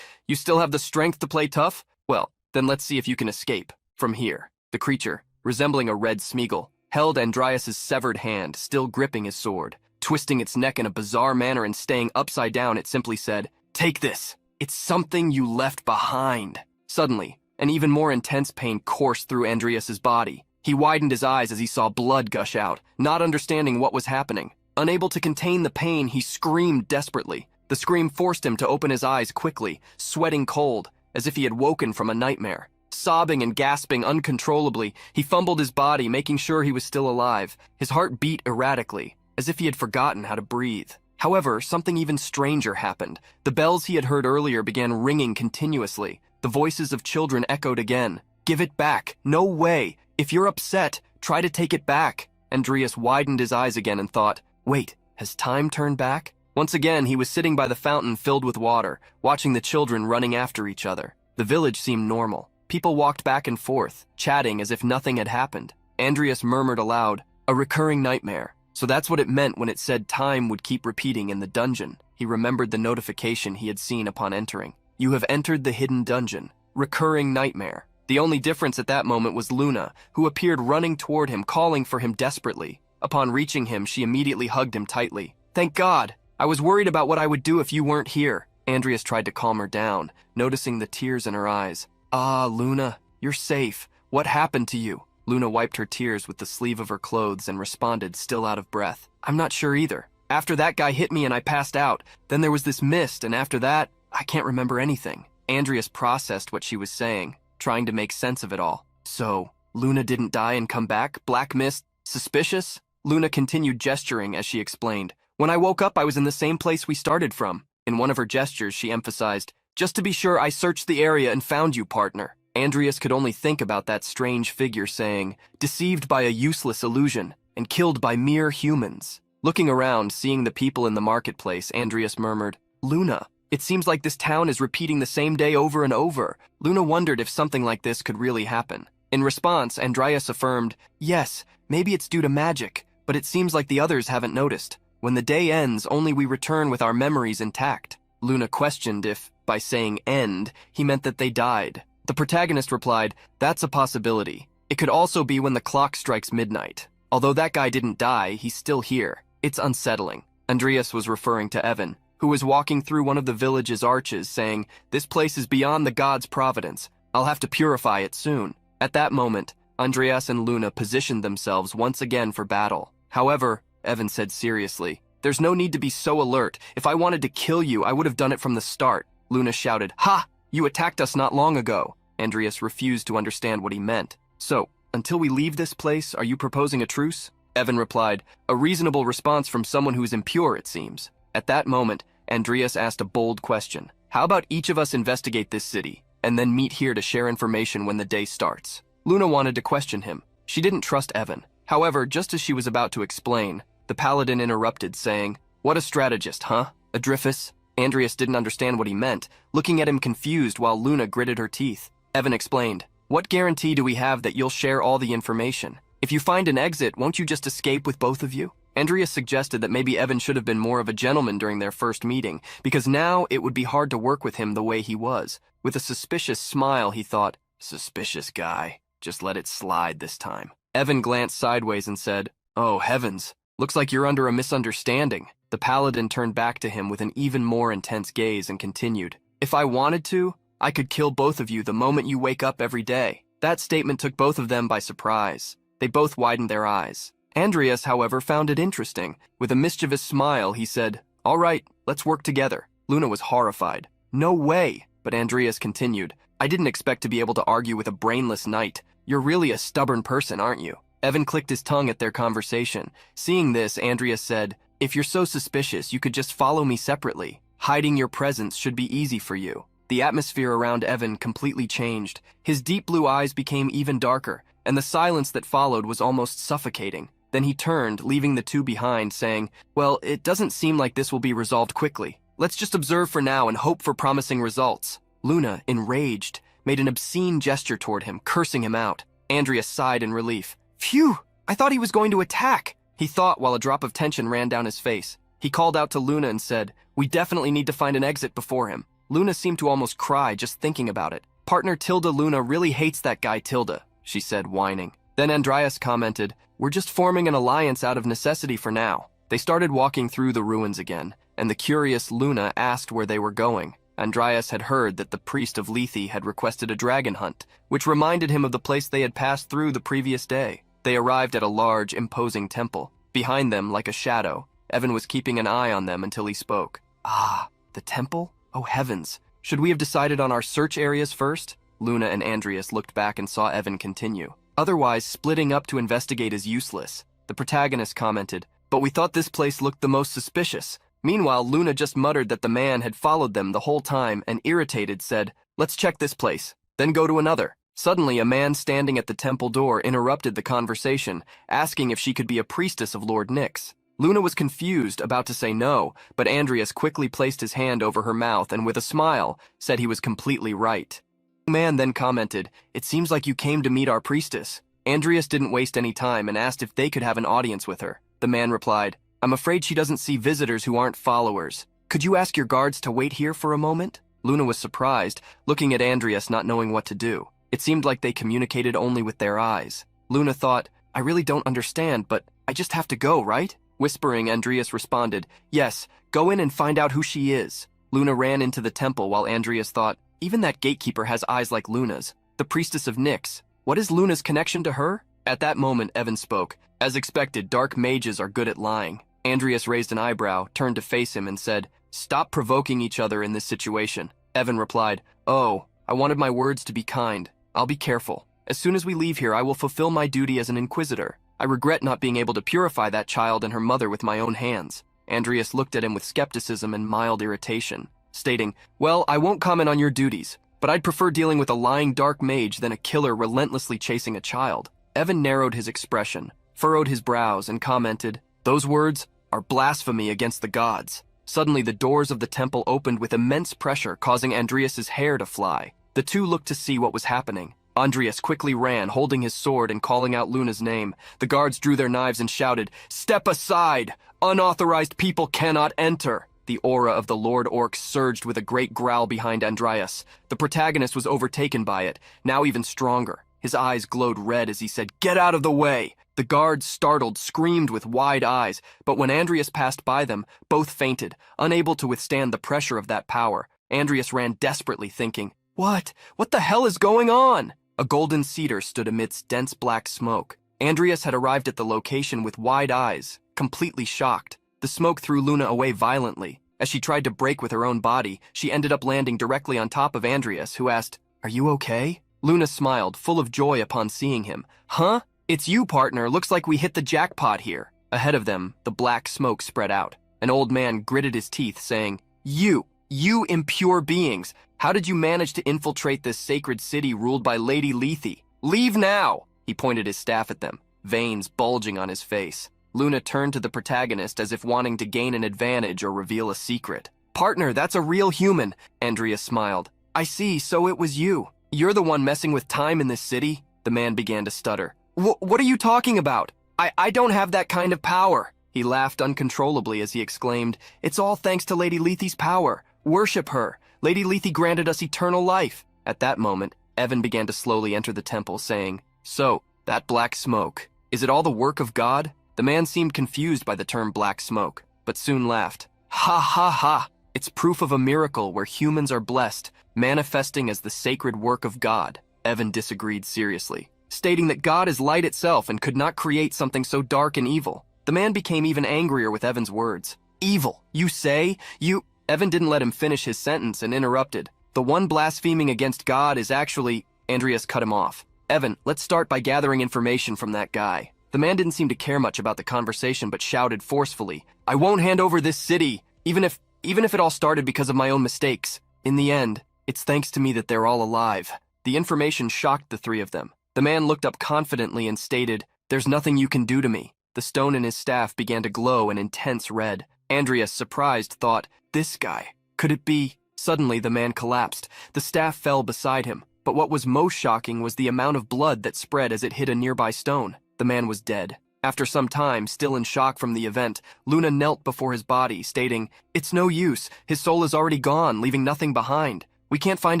You still have the strength to play tough? Well, then let's see if you can escape. From here. The creature, resembling a red Smeagol, held Andreas's severed hand, still gripping his sword. Twisting its neck in a bizarre manner and staying upside down, it simply said, Take this. It's something you left behind. Suddenly, an even more intense pain coursed through Andreas's body. He widened his eyes as he saw blood gush out, not understanding what was happening. Unable to contain the pain, he screamed desperately. The scream forced him to open his eyes quickly, sweating cold, as if he had woken from a nightmare. Sobbing and gasping uncontrollably, he fumbled his body, making sure he was still alive. His heart beat erratically, as if he had forgotten how to breathe. However, something even stranger happened. The bells he had heard earlier began ringing continuously. The voices of children echoed again. Give it back. No way. If you're upset, try to take it back. Andreas widened his eyes again and thought, Wait, has time turned back? Once again, he was sitting by the fountain filled with water, watching the children running after each other. The village seemed normal. People walked back and forth, chatting as if nothing had happened. Andreas murmured aloud, A recurring nightmare. So that's what it meant when it said time would keep repeating in the dungeon. He remembered the notification he had seen upon entering. You have entered the hidden dungeon. Recurring nightmare. The only difference at that moment was Luna, who appeared running toward him, calling for him desperately. Upon reaching him, she immediately hugged him tightly. Thank God! I was worried about what I would do if you weren't here. Andreas tried to calm her down, noticing the tears in her eyes. Ah, Luna, you're safe. What happened to you? Luna wiped her tears with the sleeve of her clothes and responded, still out of breath. I'm not sure either. After that guy hit me and I passed out, then there was this mist, and after that, I can't remember anything. Andreas processed what she was saying, trying to make sense of it all. So, Luna didn't die and come back? Black mist? Suspicious? Luna continued gesturing as she explained. When I woke up, I was in the same place we started from. In one of her gestures, she emphasized, Just to be sure, I searched the area and found you, partner. Andreas could only think about that strange figure saying, deceived by a useless illusion and killed by mere humans. Looking around, seeing the people in the marketplace, Andreas murmured, "Luna, it seems like this town is repeating the same day over and over." Luna wondered if something like this could really happen. In response, Andreas affirmed, "Yes, maybe it's due to magic, but it seems like the others haven't noticed. When the day ends, only we return with our memories intact." Luna questioned if, by saying end, he meant that they died. The protagonist replied, "That's a possibility. It could also be when the clock strikes midnight. Although that guy didn't die, he's still here. It's unsettling." Andreas was referring to Evan, who was walking through one of the village's arches, saying, "This place is beyond the god's providence. I'll have to purify it soon." At that moment, Andreas and Luna positioned themselves once again for battle. However, Evan said seriously, "There's no need to be so alert. If I wanted to kill you, I would have done it from the start." Luna shouted, "Ha! You attacked us not long ago." Andreas refused to understand what he meant. "So, until we leave this place, are you proposing a truce?" Evan replied, "A reasonable response from someone who's impure, it seems." At that moment, Andreas asked a bold question. "How about each of us investigate this city, and then meet here to share information when the day starts?" Luna wanted to question him. She didn't trust Evan. However, just as she was about to explain, the paladin interrupted, saying, "What a strategist, huh? Adriphus?" Andreas didn't understand what he meant, looking at him confused while Luna gritted her teeth. Evan explained, "What guarantee do we have that you'll share all the information? If you find an exit, won't you just escape with both of you?" Andreas suggested that maybe Evan should have been more of a gentleman during their first meeting, because now it would be hard to work with him the way he was. With a suspicious smile, he thought, "Suspicious guy. Just let it slide this time." Evan glanced sideways and said, "Oh, heavens. Looks like you're under a misunderstanding." The paladin turned back to him with an even more intense gaze and continued, "If I wanted to, I could kill both of you the moment you wake up every day." That statement took both of them by surprise. They both widened their eyes. Andreas, however, found it interesting. With a mischievous smile, he said, "All right, let's work together." Luna was horrified. "No way!" But Andreas continued, "I didn't expect to be able to argue with a brainless knight. You're really a stubborn person, aren't you?" Evan clicked his tongue at their conversation. Seeing this, Andreas said, "If you're so suspicious, you could just follow me separately. Hiding your presence should be easy for you." The atmosphere around Evan completely changed. His deep blue eyes became even darker, and the silence that followed was almost suffocating. Then he turned, leaving the two behind, saying, "Well, it doesn't seem like this will be resolved quickly. Let's just observe for now and hope for promising results." Luna, enraged, made an obscene gesture toward him, cursing him out. Andreas sighed in relief. "Phew! I thought he was going to attack," he thought while a drop of tension ran down his face. He called out to Luna and said, "We definitely need to find an exit before him." Luna seemed to almost cry just thinking about it. "Partner Tilda Luna really hates that guy Tilda," she said, whining. Then Andreas commented, "We're just forming an alliance out of necessity for now." They started walking through the ruins again, and the curious Luna asked where they were going. Andreas had heard that the priest of Lethe had requested a dragon hunt, which reminded him of the place they had passed through the previous day. They arrived at a large, imposing temple. Behind them, like a shadow, Evan was keeping an eye on them until he spoke. "Ah, the temple? Oh heavens. Should we have decided on our search areas first?" Luna and Andreas looked back and saw Evan continue. "Otherwise, splitting up to investigate is useless." The protagonist commented, "But we thought this place looked the most suspicious." Meanwhile, Luna just muttered that the man had followed them the whole time and, irritated, said, "Let's check this place, then go to another." Suddenly, a man standing at the temple door interrupted the conversation, asking if she could be a priestess of Lord Nyx. Luna was confused, about to say no, but Andreas quickly placed his hand over her mouth and with a smile, said he was completely right. The man then commented, "It seems like you came to meet our priestess." Andreas didn't waste any time and asked if they could have an audience with her. The man replied, "I'm afraid she doesn't see visitors who aren't followers. Could you ask your guards to wait here for a moment?" Luna was surprised, looking at Andreas not knowing what to do. It seemed like they communicated only with their eyes. Luna thought, "I really don't understand, but I just have to go, right?" Whispering, Andreas responded, "Yes, go in and find out who she is." Luna ran into the temple while Andreas thought, "Even that gatekeeper has eyes like Luna's. The priestess of Nyx. What is Luna's connection to her?" At that moment, Evan spoke. As expected, dark mages are good at lying. Andreas raised an eyebrow, turned to face him, and said, "Stop provoking each other in this situation." Evan replied, "Oh, I wanted my words to be kind. I'll be careful. As soon as we leave here, I will fulfill my duty as an inquisitor. I regret not being able to purify that child and her mother with my own hands." Andreas looked at him with skepticism and mild irritation, stating, "Well, I won't comment on your duties, but I'd prefer dealing with a lying dark mage than a killer relentlessly chasing a child." Evan narrowed his expression, furrowed his brows, and commented, "Those words are blasphemy against the gods. Suddenly, the doors of the temple opened with immense pressure, causing Andreas's hair to fly. The two looked to see what was happening. Andreas quickly ran, holding his sword and calling out Luna's name. The guards drew their knives and shouted, "Step aside! Unauthorized people cannot enter!" The aura of the Lord Orc surged with a great growl behind Andreas. The protagonist was overtaken by it, now even stronger. His eyes glowed red as he said, "Get out of the way!" The guards, startled, screamed with wide eyes, but when Andreas passed by them, both fainted, unable to withstand the pressure of that power. Andreas ran desperately, thinking, What the hell is going on?" A golden cedar stood amidst dense black smoke. Andreas had arrived at the location with wide eyes, completely shocked. The smoke threw Luna away violently. As she tried to break with her own body, she ended up landing directly on top of Andreas, who asked, "Are you okay?" Luna smiled, full of joy upon seeing him. "Huh? It's you, partner. Looks like we hit the jackpot here." Ahead of them, the black smoke spread out. An old man gritted his teeth, saying, You impure beings, how did you manage to infiltrate this sacred city ruled by Lady Lethe? Leave now!" He pointed his staff at them, veins bulging on his face. Luna turned to the protagonist as if wanting to gain an advantage or reveal a secret. "Partner, that's a real human," Andrea smiled. "I see, so it was you. You're the one messing with time in this city?" The man began to stutter. What are you talking about? I don't have that kind of power." He laughed uncontrollably as he exclaimed, "It's all thanks to Lady Lethe's power. Worship her. Lady Lethe granted us eternal life." At that moment, Evan began to slowly enter the temple, saying, "So, that black smoke, is it all the work of God?" The man seemed confused by the term black smoke, but soon laughed. "Ha ha ha! It's proof of a miracle where humans are blessed, manifesting as the sacred work of God." Evan disagreed seriously, stating that God is light itself and could not create something so dark and evil. The man became even angrier with Evan's words. "Evil, you say? You—" Evan didn't let him finish his sentence and interrupted. "The one blaspheming against God is actually—" Andreas cut him off. "Evan, let's start by gathering information from that guy." The man didn't seem to care much about the conversation but shouted forcefully, "I won't hand over this city, even if it all started because of my own mistakes. In the end, it's thanks to me that they're all alive." The information shocked the three of them. The man looked up confidently and stated, "There's nothing you can do to me." The stone in his staff began to glow an intense red. Andreas, surprised, thought, "This guy, could it be?" Suddenly, the man collapsed. The staff fell beside him. But what was most shocking was the amount of blood that spread as it hit a nearby stone. The man was dead. After some time, still in shock from the event, Luna knelt before his body, stating, "It's no use. His soul is already gone, leaving nothing behind. We can't find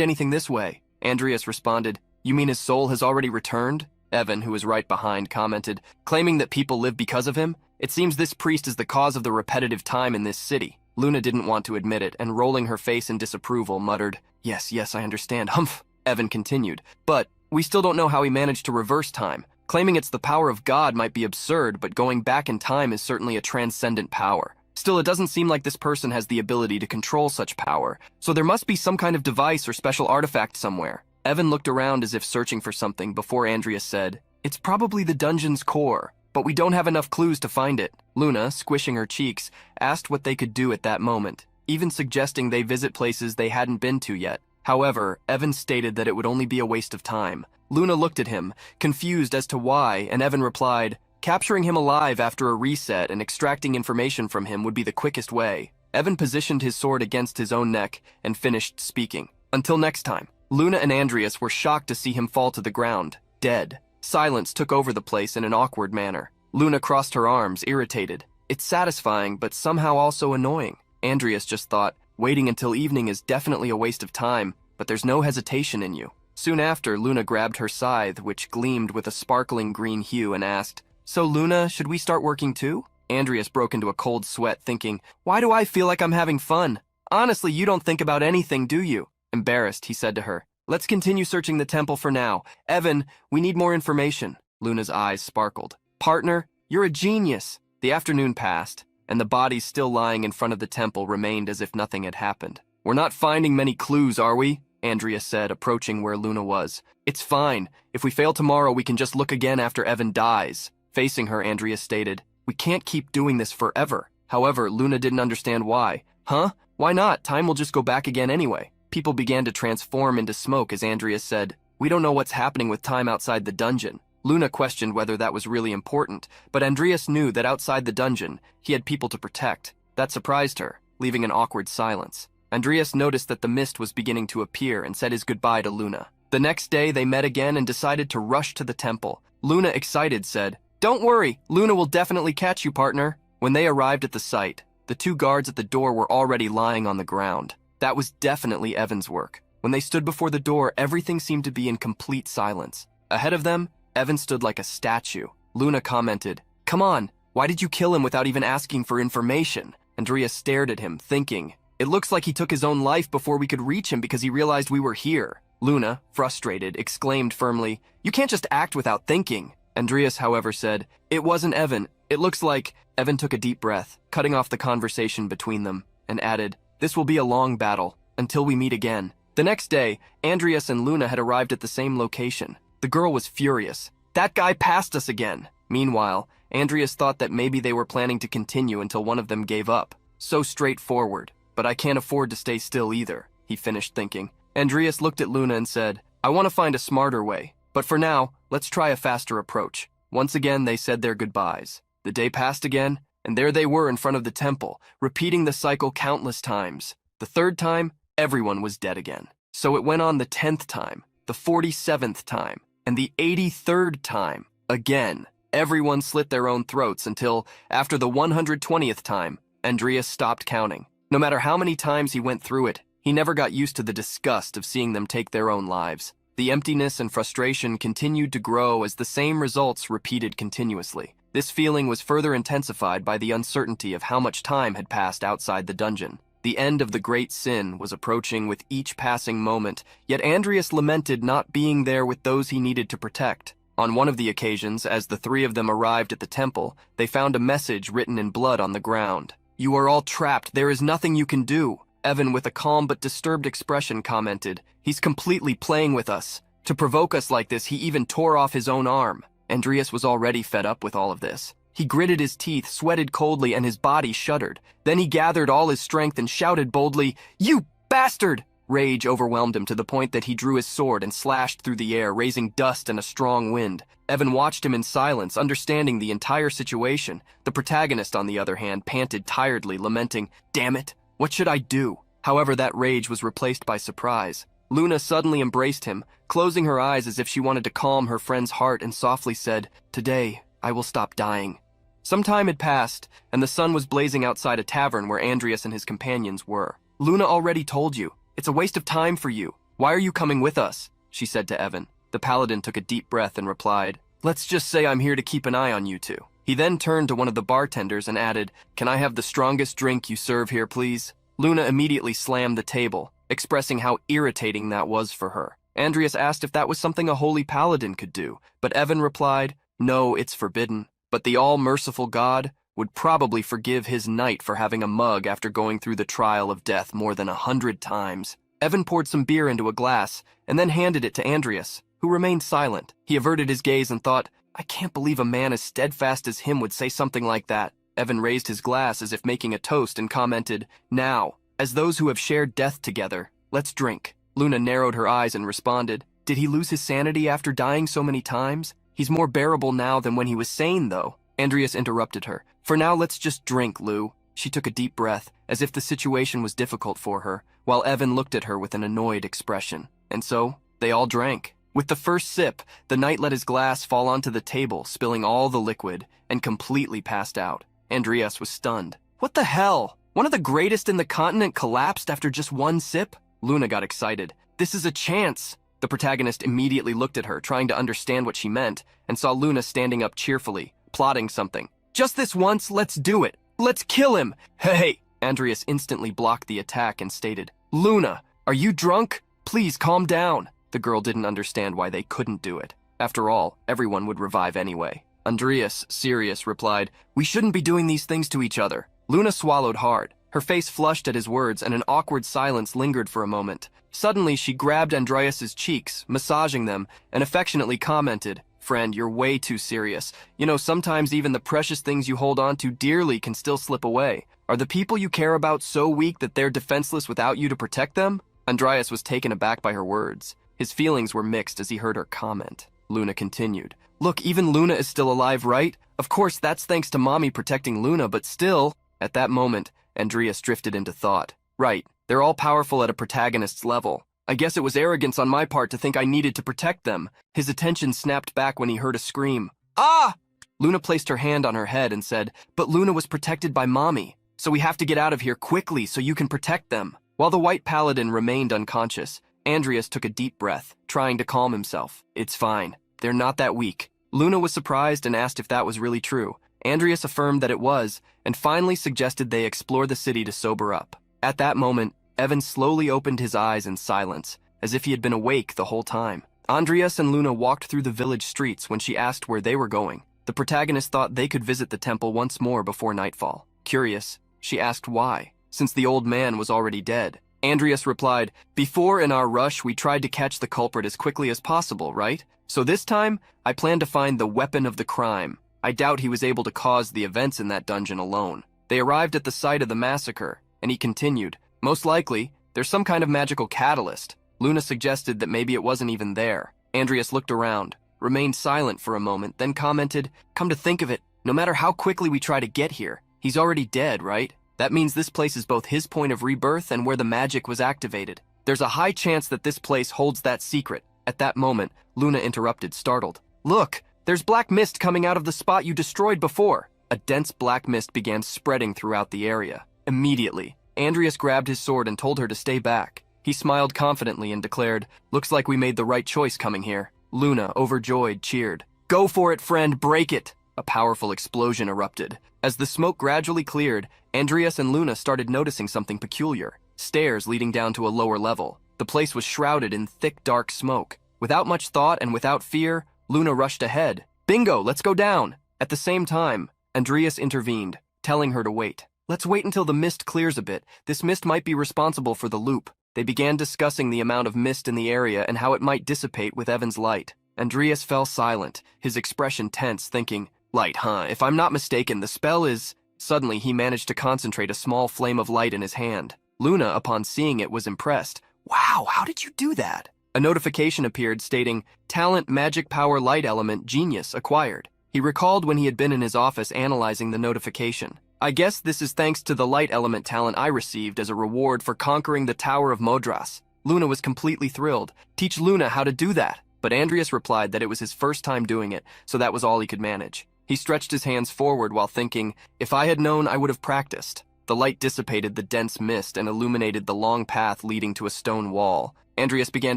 anything this way." Andreas responded, "You mean his soul has already returned?" Evan, who was right behind, commented, claiming that people live because of him. "It seems this priest is the cause of the repetitive time in this city." Luna didn't want to admit it, and rolling her face in disapproval, muttered, Yes, I understand. Humph." Evan continued, "But we still don't know how he managed to reverse time. Claiming it's the power of God might be absurd, but going back in time is certainly a transcendent power. Still, it doesn't seem like this person has the ability to control such power, so there must be some kind of device or special artifact somewhere." Evan looked around as if searching for something before Andrea said, "It's probably the dungeon's core, but we don't have enough clues to find it." Luna, squishing her cheeks, asked what they could do at that moment, even suggesting they visit places they hadn't been to yet. However, Evan stated that it would only be a waste of time. Luna looked at him, confused as to why, and Evan replied, "Capturing him alive after a reset and extracting information from him would be the quickest way." Evan positioned his sword against his own neck and finished speaking. "Until next time." Luna and Andreas were shocked to see him fall to the ground, dead. Silence took over the place in an awkward manner. Luna crossed her arms, irritated. It's satisfying, but somehow also annoying. Andreas just thought, waiting until evening is definitely a waste of time, but there's no hesitation in you. Soon after, Luna grabbed her scythe, which gleamed with a sparkling green hue, and asked, "So Luna, should we start working too?" Andreas broke into a cold sweat, thinking, "Why do I feel like I'm having fun? Honestly, you don't think about anything, do you?" Embarrassed, he said to her, "Let's continue searching the temple for now. Evan, we need more information." Luna's eyes sparkled. "Partner, you're a genius." The afternoon passed, and the bodies still lying in front of the temple remained as if nothing had happened. "We're not finding many clues, are we?" Andrea said, approaching where Luna was. "It's fine. If we fail tomorrow, we can just look again after Evan dies." Facing her, Andrea stated, "We can't keep doing this forever." However, Luna didn't understand why. "Huh? Why not? Time will just go back again anyway." People began to transform into smoke as Andrea said, "We don't know what's happening with time outside the dungeon. Luna questioned whether that was really important, but Andreas knew that outside the dungeon, he had people to protect. That surprised her, leaving an awkward silence. Andreas noticed that the mist was beginning to appear and said his goodbye to Luna. The next day, they met again and decided to rush to the temple. Luna, excited, said, "Don't worry, Luna will definitely catch you, partner." When they arrived at the site, the two guards at the door were already lying on the ground. That was definitely Evan's work. When they stood before the door, everything seemed to be in complete silence. Ahead of them, Evan stood like a statue. Luna commented, "Come on, why did you kill him without even asking for information?" Andreas stared at him, thinking, "It looks like he took his own life before we could reach him because he realized we were here." Luna, frustrated, exclaimed firmly, "You can't just act without thinking." Andreas, however, said, "It wasn't Evan. It looks like—" Evan took a deep breath, cutting off the conversation between them, and added, "This will be a long battle, until we meet again." The next day, Andreas and Luna had arrived at the same location. The girl was furious. "That guy passed us again." Meanwhile, Andreas thought that maybe they were planning to continue until one of them gave up. So straightforward. "But I can't afford to stay still either," he finished thinking. Andreas looked at Luna and said, "I want to find a smarter way. But for now, let's try a faster approach." Once again, they said their goodbyes. The day passed again, and there they were in front of the temple, repeating the cycle countless times. The third time, everyone was dead again. So it went on the 10th time, the 47th time, and the 83rd time. Again, everyone slit their own throats until, after the 120th time, Andreas stopped counting. No matter how many times he went through it, he never got used to the disgust of seeing them take their own lives. The emptiness and frustration continued to grow as the same results repeated continuously. This feeling was further intensified by the uncertainty of how much time had passed outside the dungeon. The end of the great sin was approaching with each passing moment, yet Andreas lamented not being there with those he needed to protect. On one of the occasions, as the three of them arrived at the temple, they found a message written in blood on the ground. "You are all trapped. There is nothing you can do." Evan, with a calm but disturbed expression, commented, "He's completely playing with us. To provoke us like this, he even tore off his own arm." Andreas was already fed up with all of this. He gritted his teeth, sweated coldly, and his body shuddered. Then he gathered all his strength and shouted boldly, "You bastard!" Rage overwhelmed him to the point that he drew his sword and slashed through the air, raising dust and a strong wind. Evan watched him in silence, understanding the entire situation. The protagonist, on the other hand, panted tiredly, lamenting, "Damn it! What should I do?" However, that rage was replaced by surprise. Luna suddenly embraced him, closing her eyes as if she wanted to calm her friend's heart, and softly said, "Today, I will stop dying." Some time had passed, and the sun was blazing outside a tavern where Andreas and his companions were. "Luna already told you. It's a waste of time for you. Why are you coming with us?" she said to Evan. The paladin took a deep breath and replied, "Let's just say I'm here to keep an eye on you two." He then turned to one of the bartenders and added, "Can I have the strongest drink you serve here, please?" Luna immediately slammed the table, expressing how irritating that was for her. Andreas asked if that was something a holy paladin could do, but Evan replied, "No, it's forbidden. But the all-merciful God would probably forgive his knight for having a mug after going through the trial of death more than 100 times. Evan poured some beer into a glass and then handed it to Andreas, who remained silent. He averted his gaze and thought, "I can't believe a man as steadfast as him would say something like that." Evan raised his glass as if making a toast and commented, "Now, as those who have shared death together, let's drink." Luna narrowed her eyes and responded, "Did he lose his sanity after dying so many times? He's more bearable now than when he was sane, though." Andreas interrupted her. "For now, let's just drink, Lou." She took a deep breath, as if the situation was difficult for her, while Evan looked at her with an annoyed expression. And so, they all drank. With the first sip, the knight let his glass fall onto the table, spilling all the liquid, and completely passed out. Andreas was stunned. "What the hell? One of the greatest in the continent collapsed after just one sip?" Luna got excited. "This is a chance." The protagonist immediately looked at her, trying to understand what she meant, and saw Luna standing up cheerfully, plotting something. "Just this once, let's do it. Let's kill him." "Hey!" Andreas instantly blocked the attack and stated, "Luna, are you drunk? Please calm down." The girl didn't understand why they couldn't do it. After all, everyone would revive anyway. Andreas, serious, replied, "We shouldn't be doing these things to each other." Luna swallowed hard. Her face flushed at his words, and an awkward silence lingered for a moment. Suddenly, she grabbed Andreas's cheeks, massaging them, and affectionately commented, "Friend, you're way too serious. You know, sometimes even the precious things you hold on to dearly can still slip away. Are the people you care about so weak that they're defenseless without you to protect them?" Andreas was taken aback by her words. His feelings were mixed as he heard her comment. Luna continued, Look, even Luna is still alive, right? Of course, that's thanks to Mommy protecting Luna, but still. At that moment, Andreas drifted into thought. Right, they're all powerful at a protagonist's level. I guess it was arrogance on my part to think I needed to protect them. His attention snapped back when he heard a scream. Ah! Luna placed her hand on her head and said, but Luna was protected by Mommy, so we have to get out of here quickly so you can protect them. While the White Paladin remained unconscious, Andreas took a deep breath, trying to calm himself. It's fine. They're not that weak. Luna was surprised and asked if that was really true. Andreas affirmed that it was, and finally suggested they explore the city to sober up. At that moment, Evan slowly opened his eyes in silence, as if he had been awake the whole time. Andreas and Luna walked through the village streets when she asked where they were going. The protagonist thought they could visit the temple once more before nightfall. Curious, she asked why, since the old man was already dead. Andreas replied, before in our rush we tried to catch the culprit as quickly as possible, right? So this time, I plan to find the weapon of the crime. I doubt he was able to cause the events in that dungeon alone. They arrived at the site of the massacre, and he continued, most likely, there's some kind of magical catalyst. Luna suggested that maybe it wasn't even there. Andreas looked around, remained silent for a moment, then commented, come to think of it, no matter how quickly we try to get here, he's already dead, right? That means this place is both his point of rebirth and where the magic was activated. There's a high chance that this place holds that secret. At that moment, Luna interrupted, startled. Look, there's black mist coming out of the spot you destroyed before. A dense black mist began spreading throughout the area. Immediately, Andreas grabbed his sword and told her to stay back. He smiled confidently and declared, looks like we made the right choice coming here. Luna, overjoyed, cheered. Go for it, friend, break it! A powerful explosion erupted. As the smoke gradually cleared, Andreas and Luna started noticing something peculiar. Stairs leading down to a lower level. The place was shrouded in thick, dark smoke. Without much thought and without fear, Luna rushed ahead. Bingo, let's go down! At the same time, Andreas intervened, telling her to wait. Let's wait until the mist clears a bit. This mist might be responsible for the loop. They began discussing the amount of mist in the area and how it might dissipate with Evan's light. Andreas fell silent, his expression tense, thinking, light, huh? If I'm not mistaken, the spell is... Suddenly, he managed to concentrate a small flame of light in his hand. Luna, upon seeing it, was impressed. Wow, how did you do that? A notification appeared stating, Talent Magic Power Light Element Genius acquired. He recalled when he had been in his office analyzing the notification. I guess this is thanks to the light element talent I received as a reward for conquering the Tower of Modras. Luna was completely thrilled. Teach Luna how to do that. But Andreas replied that it was his first time doing it, so that was all he could manage. He stretched his hands forward while thinking, if I had known, I would have practiced. The light dissipated the dense mist and illuminated the long path leading to a stone wall. Andreas began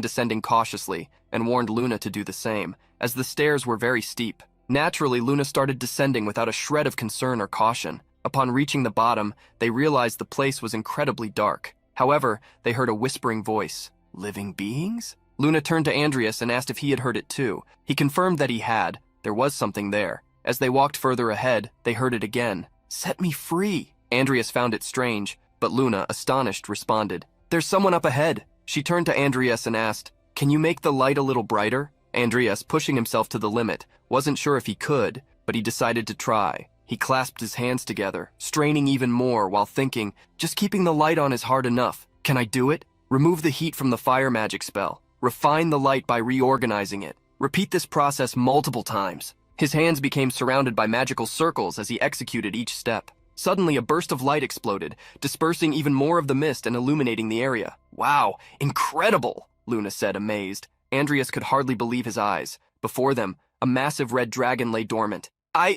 descending cautiously and warned Luna to do the same, as the stairs were very steep. Naturally, Luna started descending without a shred of concern or caution. Upon reaching the bottom, they realized the place was incredibly dark. However, they heard a whispering voice. Living beings? Luna turned to Andreas and asked if he had heard it too. He confirmed that he had. There was something there. As they walked further ahead, they heard it again. Set me free. Andreas found it strange, but Luna, astonished, responded, there's someone up ahead. She turned to Andreas and asked, can you make the light a little brighter? Andreas, pushing himself to the limit, wasn't sure if he could, but he decided to try. He clasped his hands together, straining even more while thinking, just keeping the light on is hard enough. Can I do it? Remove the heat from the fire magic spell. Refine the light by reorganizing it. Repeat this process multiple times. His hands became surrounded by magical circles as he executed each step. Suddenly, a burst of light exploded, dispersing even more of the mist and illuminating the area. Wow, incredible, Luna said, amazed. Andreas could hardly believe his eyes. Before them, a massive red dragon lay dormant.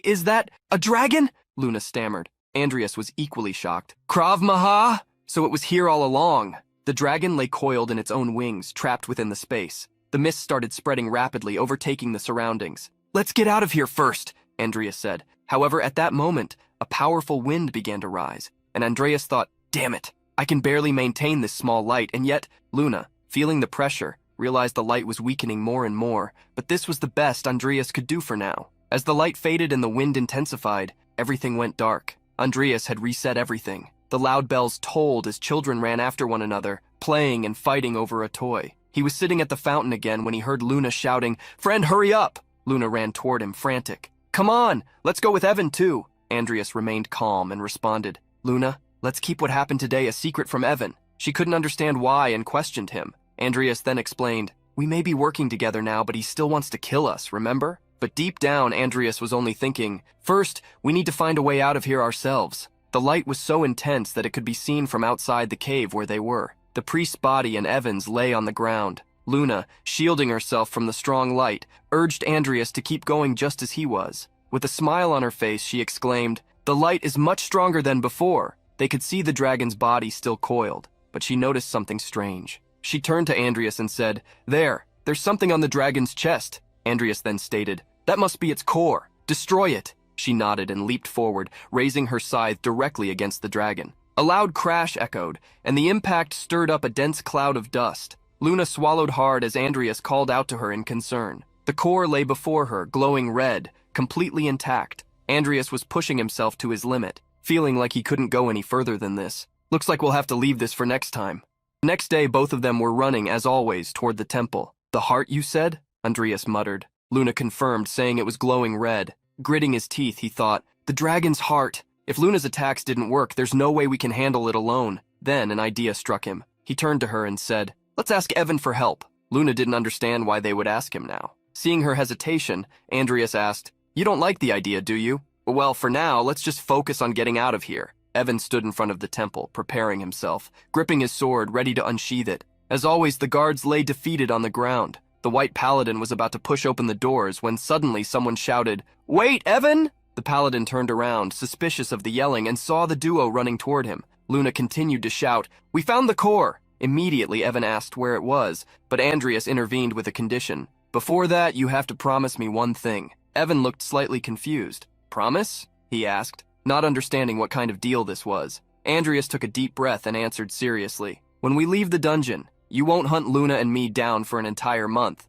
Is that a dragon? Luna stammered. Andreas was equally shocked. Krav Maha? So it was here all along. The dragon lay coiled in its own wings, trapped within the space. The mist started spreading rapidly, overtaking the surroundings. Let's get out of here first, Andreas said. However, at that moment, a powerful wind began to rise, and Andreas thought, damn it, I can barely maintain this small light, and yet, Luna, feeling the pressure, realized the light was weakening more and more, but this was the best Andreas could do for now. As the light faded and the wind intensified, everything went dark. Andreas had reset everything. The loud bells tolled as children ran after one another, playing and fighting over a toy. He was sitting at the fountain again when he heard Luna shouting, friend, hurry up! Luna ran toward him, frantic. Come on, let's go with Evan too. Andreas remained calm and responded, Luna, let's keep what happened today a secret from Evan. She couldn't understand why and questioned him. Andreas then explained, we may be working together now, but he still wants to kill us, remember? But deep down, Andreas was only thinking, first, we need to find a way out of here ourselves. The light was so intense that it could be seen from outside the cave where they were. The priest's body and Evan's lay on the ground. Luna, shielding herself from the strong light, urged Andreas to keep going just as he was. With a smile on her face, she exclaimed, "The light is much stronger than before." They could see the dragon's body still coiled, but she noticed something strange. She turned to Andreas and said, There's something on the dragon's chest." Andreas then stated, "That must be its core. Destroy it." She nodded and leaped forward, raising her scythe directly against the dragon. A loud crash echoed, and the impact stirred up a dense cloud of dust. Luna swallowed hard as Andreas called out to her in concern. The core lay before her, glowing red, completely intact. Andreas was pushing himself to his limit, feeling like he couldn't go any further than this. "Looks like we'll have to leave this for next time." Next day, both of them were running, as always, toward the temple. "The heart, you said?" Andreas muttered. Luna confirmed, saying it was glowing red. Gritting his teeth, he thought, "The dragon's heart. If Luna's attacks didn't work, there's no way we can handle it alone." Then an idea struck him. He turned to her and said, "Let's ask Evan for help." Luna didn't understand why they would ask him now. Seeing her hesitation, Andreas asked, "You don't like the idea, do you?" "Well, for now, let's just focus on getting out of here." Evan stood in front of the temple, preparing himself, gripping his sword, ready to unsheath it. As always, the guards lay defeated on the ground. The white paladin was about to push open the doors when suddenly someone shouted, "Wait, Evan!" The paladin turned around, suspicious of the yelling, and saw the duo running toward him. Luna continued to shout, "We found the core!" Immediately, Evan asked where it was, but Andreas intervened with a condition. "Before that, you have to promise me one thing." Evan looked slightly confused. "Promise?" he asked, not understanding what kind of deal this was. Andreas took a deep breath and answered seriously, "When we leave the dungeon, you won't hunt Luna and me down for an entire month."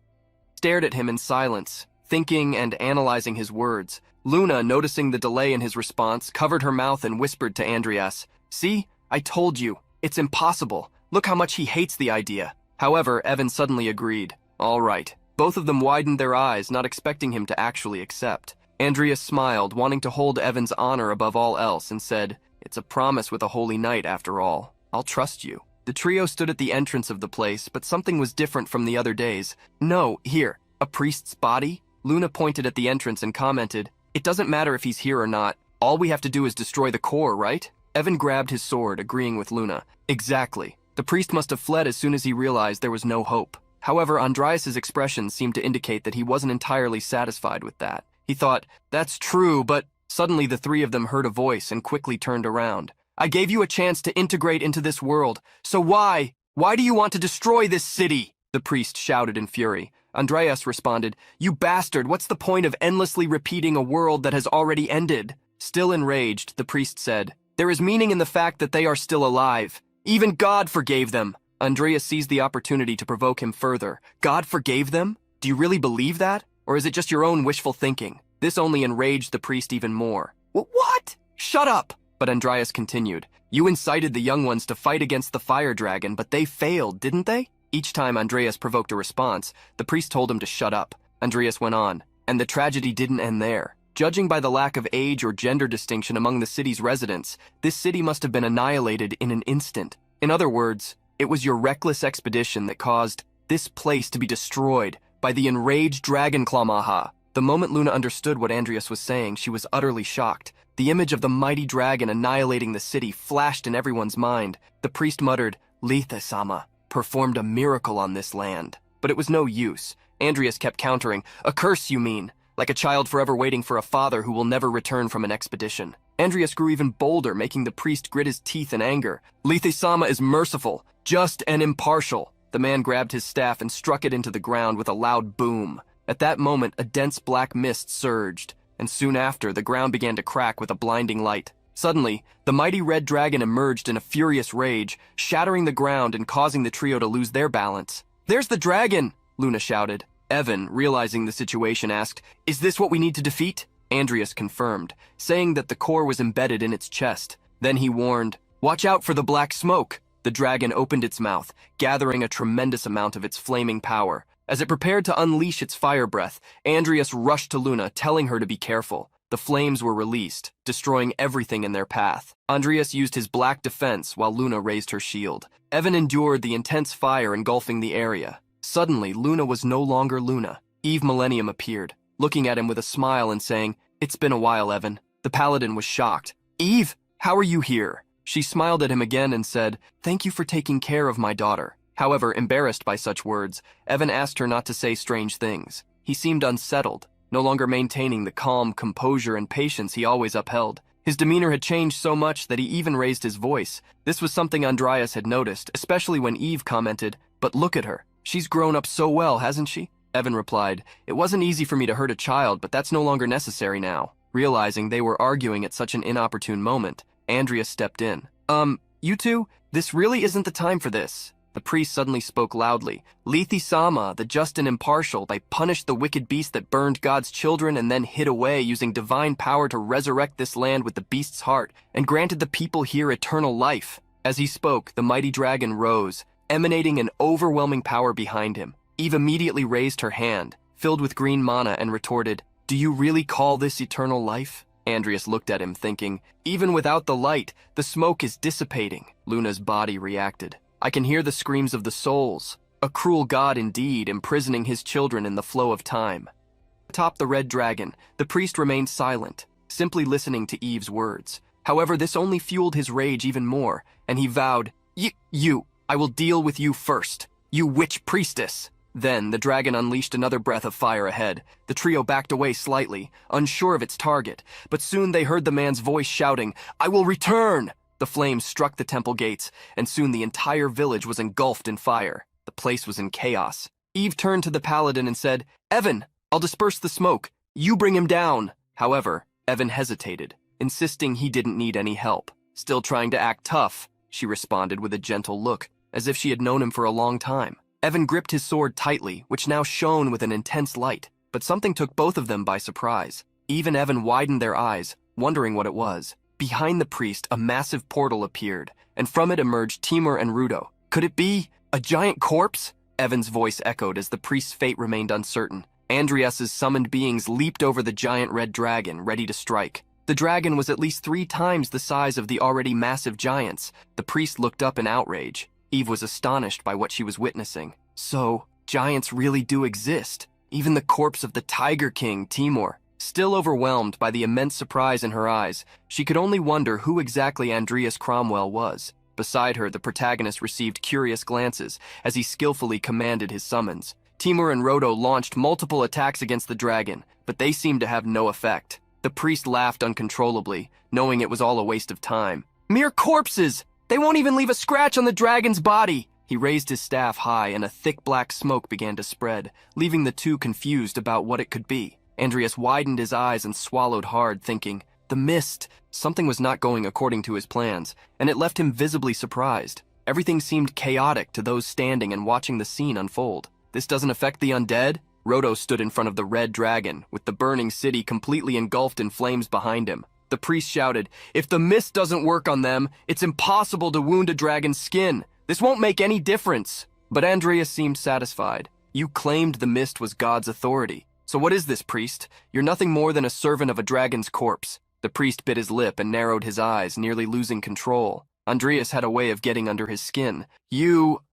Stared at him in silence, thinking and analyzing his words. Luna, noticing the delay in his response, covered her mouth and whispered to Andreas, "See, I told you, it's impossible. Look how much he hates the idea." However, Evan suddenly agreed. "All right." Both of them widened their eyes, not expecting him to actually accept. Andreas smiled, wanting to hold Evan's honor above all else, and said, "It's a promise with a holy knight, after all. I'll trust you." The trio stood at the entrance of the place, but something was different from the other days. "No, here, a priest's body?" Luna pointed at the entrance and commented, "It doesn't matter if he's here or not. All we have to do is destroy the core, right?" Evan grabbed his sword, agreeing with Luna. "Exactly. The priest must have fled as soon as he realized there was no hope." However, Andreas's expression seemed to indicate that he wasn't entirely satisfied with that. He thought, "That's true, but..." Suddenly the three of them heard a voice and quickly turned around. "I gave you a chance to integrate into this world, so why do you want to destroy this city?" the priest shouted in fury. Andreas responded, "You bastard, what's the point of endlessly repeating a world that has already ended?" Still enraged, the priest said, "There is meaning in the fact that they are still alive. Even God forgave them." Andreas seized the opportunity to provoke him further. "God forgave them? Do you really believe that? Or is it just your own wishful thinking?" This only enraged the priest even more. "What? Shut up!" But Andreas continued, "You incited the young ones to fight against the fire dragon, but they failed, didn't they?" Each time Andreas provoked a response, the priest told him to shut up. Andreas went on, "And the tragedy didn't end there. Judging by the lack of age or gender distinction among the city's residents, this city must have been annihilated in an instant. In other words, it was your reckless expedition that caused this place to be destroyed by the enraged dragon Klamaha." The moment Luna understood what Andreas was saying, she was utterly shocked. The image of the mighty dragon annihilating the city flashed in everyone's mind. The priest muttered, "Lethe-sama performed a miracle on this land." But it was no use. Andreas kept countering, "A curse, you mean? Like a child forever waiting for a father who will never return from an expedition." Andreas grew even bolder, making the priest grit his teeth in anger. "Lethe-sama is merciful, just and impartial." The man grabbed his staff and struck it into the ground with a loud boom. At that moment, a dense black mist surged, and soon after, the ground began to crack with a blinding light. Suddenly, the mighty red dragon emerged in a furious rage, shattering the ground and causing the trio to lose their balance. "There's the dragon!" Luna shouted. Evan, realizing the situation, asked, "Is this what we need to defeat?" Andreas confirmed, saying that the core was embedded in its chest. Then he warned, "Watch out for the black smoke." The dragon opened its mouth, gathering a tremendous amount of its flaming power. As it prepared to unleash its fire breath, Andreas rushed to Luna, telling her to be careful. The flames were released, destroying everything in their path. Andreas used his black defense while Luna raised her shield. Evan endured the intense fire engulfing the area. Suddenly, Luna was no longer Luna. Eve Millennium appeared. looking at him with a smile and saying, "It's been a while, Evan." The paladin was shocked. "Eve, how are you here?" She smiled at him again and said, "Thank you for taking care of my daughter." However, embarrassed by such words, Evan asked her not to say strange things. He seemed unsettled, no longer maintaining the calm composure and patience he always upheld. His demeanor had changed so much that he even raised his voice. This was something Andreas had noticed, especially when Eve commented, "But look at her. She's grown up so well, hasn't she?" Evan replied, "It wasn't easy for me to hurt a child, but that's no longer necessary now." Realizing they were arguing at such an inopportune moment, Andreas stepped in. You two, this really isn't the time for this." The priest suddenly spoke loudly. "Lethi Sama, the just and impartial, they punished the wicked beast that burned God's children and then hid away, using divine power to resurrect this land with the beast's heart, and granted the people here eternal life." As he spoke, the mighty dragon rose, emanating an overwhelming power behind him. Eve immediately raised her hand, filled with green mana, and retorted, "Do you really call this eternal life?" Andreas looked at him, thinking, "Even without the light, the smoke is dissipating." Luna's body reacted. "I can hear the screams of the souls. A cruel god indeed, imprisoning his children in the flow of time." Atop the red dragon, the priest remained silent, simply listening to Eve's words. However, this only fueled his rage even more, and he vowed, You, I will deal with you first, you witch priestess." Then the dragon unleashed another breath of fire ahead. The trio backed away slightly, unsure of its target, but soon they heard the man's voice shouting, "I will return!" The flames struck the temple gates, and soon the entire village was engulfed in fire. The place was in chaos. Eve turned to the paladin and said, "Evan, I'll disperse the smoke. You bring him down." However, Evan hesitated, insisting he didn't need any help. "Still trying to act tough," she responded with a gentle look, as if she had known him for a long time. Evan gripped his sword tightly, which now shone with an intense light, but something took both of them by surprise. Eve and Evan widened their eyes, wondering what it was. Behind the priest, a massive portal appeared, and from it emerged Timur and Rudo. Could it be a giant corpse? Evan's voice echoed as the priest's fate remained uncertain. Andreas's summoned beings leaped over the giant red dragon, ready to strike. The dragon was at least 3 times the size of the already massive giants. The priest looked up in outrage. Eve was astonished by what she was witnessing. So, giants really do exist. Even the corpse of the Tiger King, Timur. Still overwhelmed by the immense surprise in her eyes, she could only wonder who exactly Andreas Cromwell was. Beside her, the protagonist received curious glances as he skillfully commanded his summons. Timur and Rodo launched multiple attacks against the dragon, but they seemed to have no effect. The priest laughed uncontrollably, knowing it was all a waste of time. "Mere corpses! They won't even leave a scratch on the dragon's body!" He raised his staff high, and a thick black smoke began to spread, leaving the two confused about what it could be. Andreas widened his eyes and swallowed hard, thinking, the mist. Something was not going according to his plans, and it left him visibly surprised. Everything seemed chaotic to those standing and watching the scene unfold. "This doesn't affect the undead?" Rodo stood in front of the red dragon, with the burning city completely engulfed in flames behind him. The priest shouted, "If the mist doesn't work on them, it's impossible to wound a dragon's skin. This won't make any difference." But Andreas seemed satisfied. "You claimed the mist was God's authority. So what is this, priest? You're nothing more than a servant of a dragon's corpse." The priest bit his lip and narrowed his eyes, nearly losing control. Andreas had a way of getting under his skin.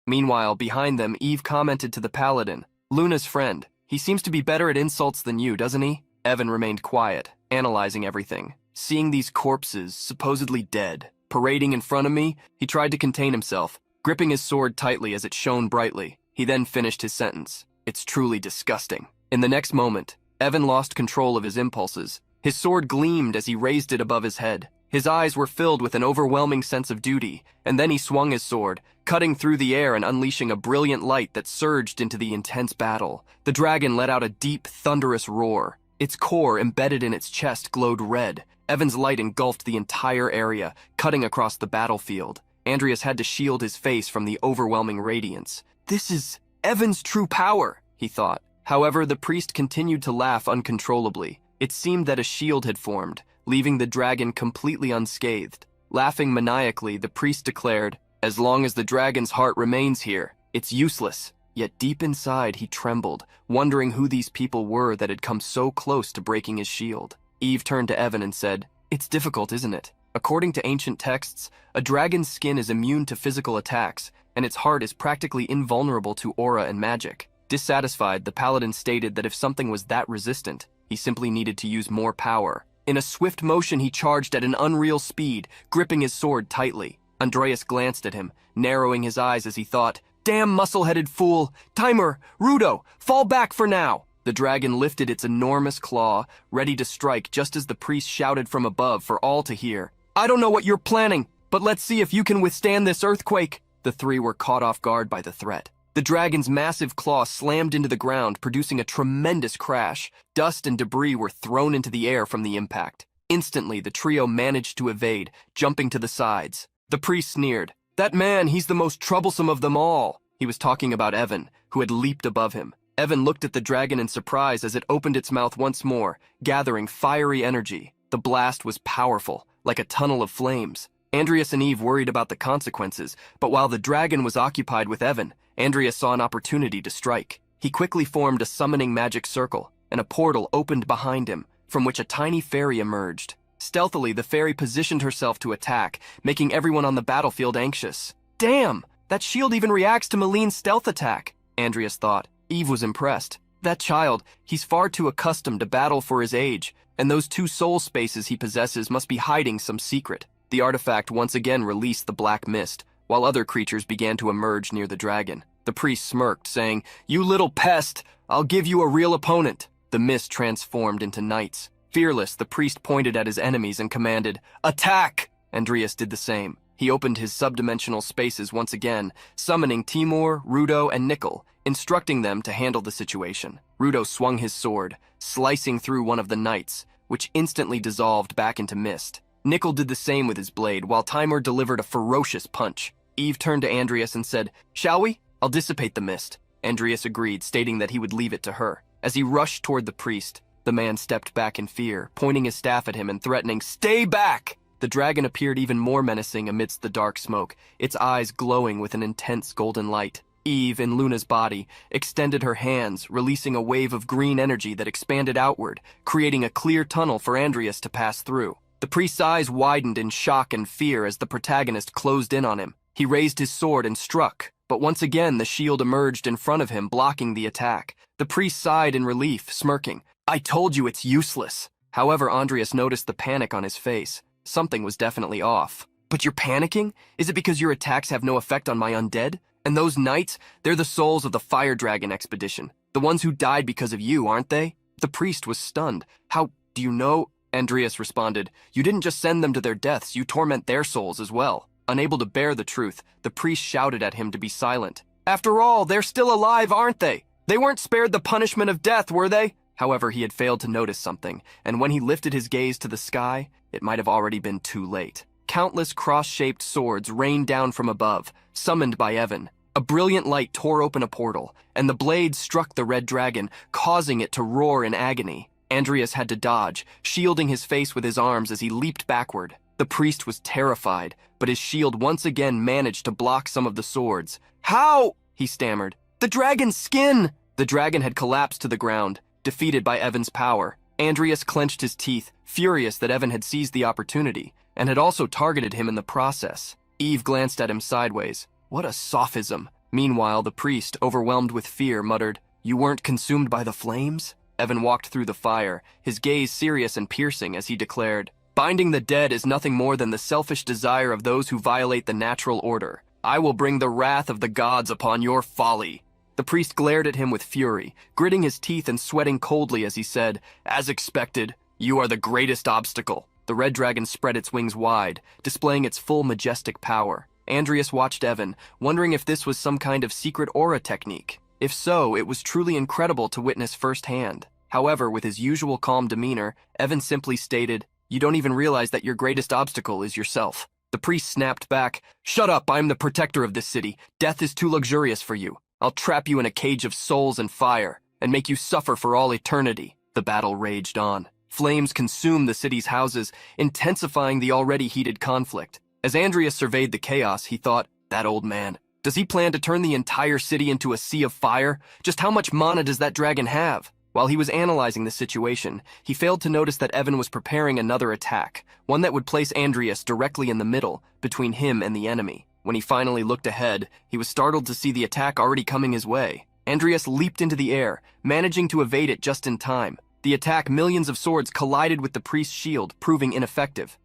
Meanwhile, behind them, Eve commented to the paladin, "Luna's friend. He seems to be better at insults than you, doesn't he?" Evan remained quiet, analyzing everything. Seeing these corpses, supposedly dead, parading in front of me, he tried to contain himself, gripping his sword tightly as it shone brightly. He then finished his sentence. "It's truly disgusting." In the next moment, Evan lost control of his impulses. His sword gleamed as he raised it above his head. His eyes were filled with an overwhelming sense of duty, and then he swung his sword, cutting through the air and unleashing a brilliant light that surged into the intense battle. The dragon let out a deep, thunderous roar. Its core, embedded in its chest, glowed red. Evan's light engulfed the entire area, cutting across the battlefield. Andreas had to shield his face from the overwhelming radiance. "This is Evan's true power," he thought. However, the priest continued to laugh uncontrollably. It seemed that a shield had formed, leaving the dragon completely unscathed. Laughing maniacally, the priest declared, "As long as the dragon's heart remains here, it's useless." Yet deep inside, he trembled, wondering who these people were that had come so close to breaking his shield. Eve turned to Evan and said, "It's difficult, isn't it? According to ancient texts, a dragon's skin is immune to physical attacks, and its heart is practically invulnerable to aura and magic." Dissatisfied, the paladin stated that if something was that resistant, He simply needed to use more power. In a swift motion, he charged at an unreal speed, gripping his sword tightly. Andreas glanced at him, narrowing his eyes as he thought, "Damn muscle-headed fool! Timer! Rudo! Fall back for now!" The dragon lifted its enormous claw, ready to strike just as the priest shouted from above for all to hear. "I don't know what you're planning, but let's see if you can withstand this earthquake." The three were caught off guard by the threat. The dragon's massive claw slammed into the ground, producing a tremendous crash. Dust and debris were thrown into the air from the impact. Instantly, the trio managed to evade, jumping to the sides. The priest sneered. "That man, he's the most troublesome of them all." He was talking about Evan, who had leaped above him. Evan looked at the dragon in surprise as it opened its mouth once more, gathering fiery energy. The blast was powerful, like a tunnel of flames. Andreas and Eve worried about the consequences, but while the dragon was occupied with Evan, Andreas saw an opportunity to strike. He quickly formed a summoning magic circle, and a portal opened behind him, from which a tiny fairy emerged. Stealthily, the fairy positioned herself to attack, making everyone on the battlefield anxious. "Damn! That shield even reacts to Maline's stealth attack," Andreas thought. Eve was impressed. "That child, he's far too accustomed to battle for his age, and those 2 soul spaces he possesses must be hiding some secret." The artifact once again released the black mist, while other creatures began to emerge near the dragon. The priest smirked, saying, "You little pest! I'll give you a real opponent." The mist transformed into knights. Fearless, the priest pointed at his enemies and commanded, "Attack!" Andreas did the same. He opened his subdimensional spaces once again, summoning Timur, Rudo, and Nickel, instructing them to handle the situation. Rudo swung his sword, slicing through one of the knights, which instantly dissolved back into mist. Nickel did the same with his blade, while Timur delivered a ferocious punch. Eve turned to Andreas and said, "Shall we? I'll dissipate the mist." Andreas agreed, stating that he would leave it to her. As he rushed toward the priest, the man stepped back in fear, pointing his staff at him and threatening, "Stay back!" The dragon appeared even more menacing amidst the dark smoke, its eyes glowing with an intense golden light. Eve, in Luna's body, extended her hands, releasing a wave of green energy that expanded outward, creating a clear tunnel for Andreas to pass through. The priest's eyes widened in shock and fear as the protagonist closed in on him. He raised his sword and struck, but once again the shield emerged in front of him, blocking the attack. The priest sighed in relief, smirking. "I told you it's useless." However, Andreas noticed the panic on his face. Something was definitely off. "But you're panicking? Is it because your attacks have no effect on my undead? And those knights, they're the souls of the Fire Dragon expedition. The ones who died because of you, aren't they?" The priest was stunned. "How do you know?" Andreas responded, "You didn't just send them to their deaths, you torment their souls as well." Unable to bear the truth, the priest shouted at him to be silent. "After all, they're still alive, aren't they? They weren't spared the punishment of death, were they?" However, he had failed to notice something, and when he lifted his gaze to the sky, it might have already been too late. Countless cross-shaped swords rained down from above, summoned by Evan. A brilliant light tore open a portal, and the blade struck the red dragon, causing it to roar in agony. Andreas had to dodge, shielding his face with his arms as he leaped backward. The priest was terrified, but his shield once again managed to block some of the swords. "How?" he stammered. "The dragon's skin!" The dragon had collapsed to the ground, defeated by Evan's power. Andreas clenched his teeth, furious that Evan had seized the opportunity, and had also targeted him in the process. Eve glanced at him sideways. What a sophism. Meanwhile, the priest, overwhelmed with fear, muttered, "You weren't consumed by the flames?" Evan walked through the fire, his gaze serious and piercing as he declared, "Binding the dead is nothing more than the selfish desire of those who violate the natural order. I will bring the wrath of the gods upon your folly." The priest glared at him with fury, gritting his teeth and sweating coldly as he said, "As expected, you are the greatest obstacle." The red dragon spread its wings wide, displaying its full majestic power. Andreas watched Evan, wondering if this was some kind of secret aura technique. If so, it was truly incredible to witness firsthand. However, with his usual calm demeanor, Evan simply stated, "You don't even realize that your greatest obstacle is yourself." The priest snapped back, "Shut up, I am the protector of this city. Death is too luxurious for you. I'll trap you in a cage of souls and fire, and make you suffer for all eternity." The battle raged on. Flames consumed the city's houses, intensifying the already heated conflict. As Andreas surveyed the chaos, he thought, that old man. Does he plan to turn the entire city into a sea of fire? Just how much mana does that dragon have? While he was analyzing the situation, he failed to notice that Evan was preparing another attack, one that would place Andreas directly in the middle, between him and the enemy. When he finally looked ahead, he was startled to see the attack already coming his way. Andreas leaped into the air, managing to evade it just in time. The attack, millions of swords collided with the priest's shield, proving ineffective.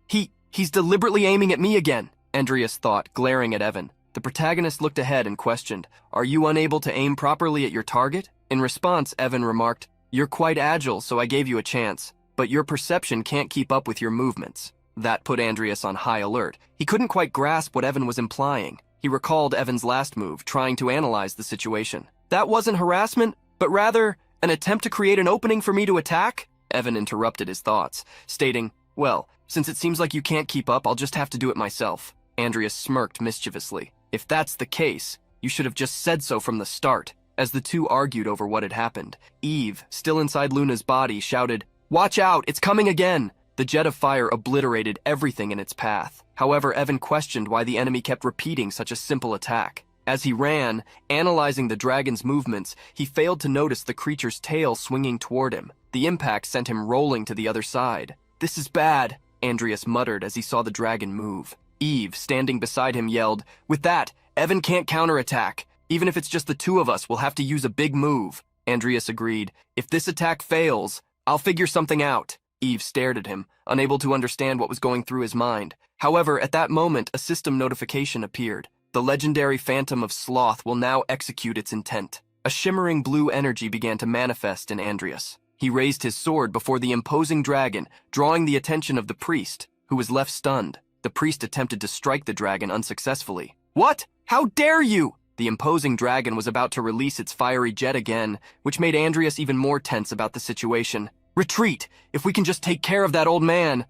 He's deliberately aiming at me again, Andreas thought, glaring at Evan. The protagonist looked ahead and questioned, "Are you unable to aim properly at your target?" In response, Evan remarked, "You're quite agile, so I gave you a chance, but your perception can't keep up with your movements." That put Andreas on high alert. He couldn't quite grasp what Evan was implying. He recalled Evan's last move, trying to analyze the situation. "That wasn't harassment, but rather an attempt to create an opening for me to attack?" Evan interrupted his thoughts, stating, "Well, since it seems like you can't keep up, I'll just have to do it myself." Andreas smirked mischievously. "If that's the case, you should have just said so from the start." As the two argued over what had happened, Eve, still inside Luna's body, shouted, "Watch out, it's coming again!" The jet of fire obliterated everything in its path. However, Evan questioned why the enemy kept repeating such a simple attack. As he ran, analyzing the dragon's movements, he failed to notice the creature's tail swinging toward him. The impact sent him rolling to the other side. "This is bad," Andreas muttered as he saw the dragon move. Eve, standing beside him, yelled, "With that, Evan can't counterattack. Even if it's just the two of us, we'll have to use a big move." Andreas agreed. "If this attack fails, I'll figure something out." Eve stared at him, unable to understand what was going through his mind. However, at that moment, a system notification appeared. The legendary Phantom of Sloth will now execute its intent. A shimmering blue energy began to manifest in Andreas. He raised his sword before the imposing dragon, drawing the attention of the priest, who was left stunned. The priest attempted to strike the dragon unsuccessfully. "What? How dare you!" The imposing dragon was about to release its fiery jet again, which made Andreas even more tense about the situation. "Retreat! If we can just take care of that old man!"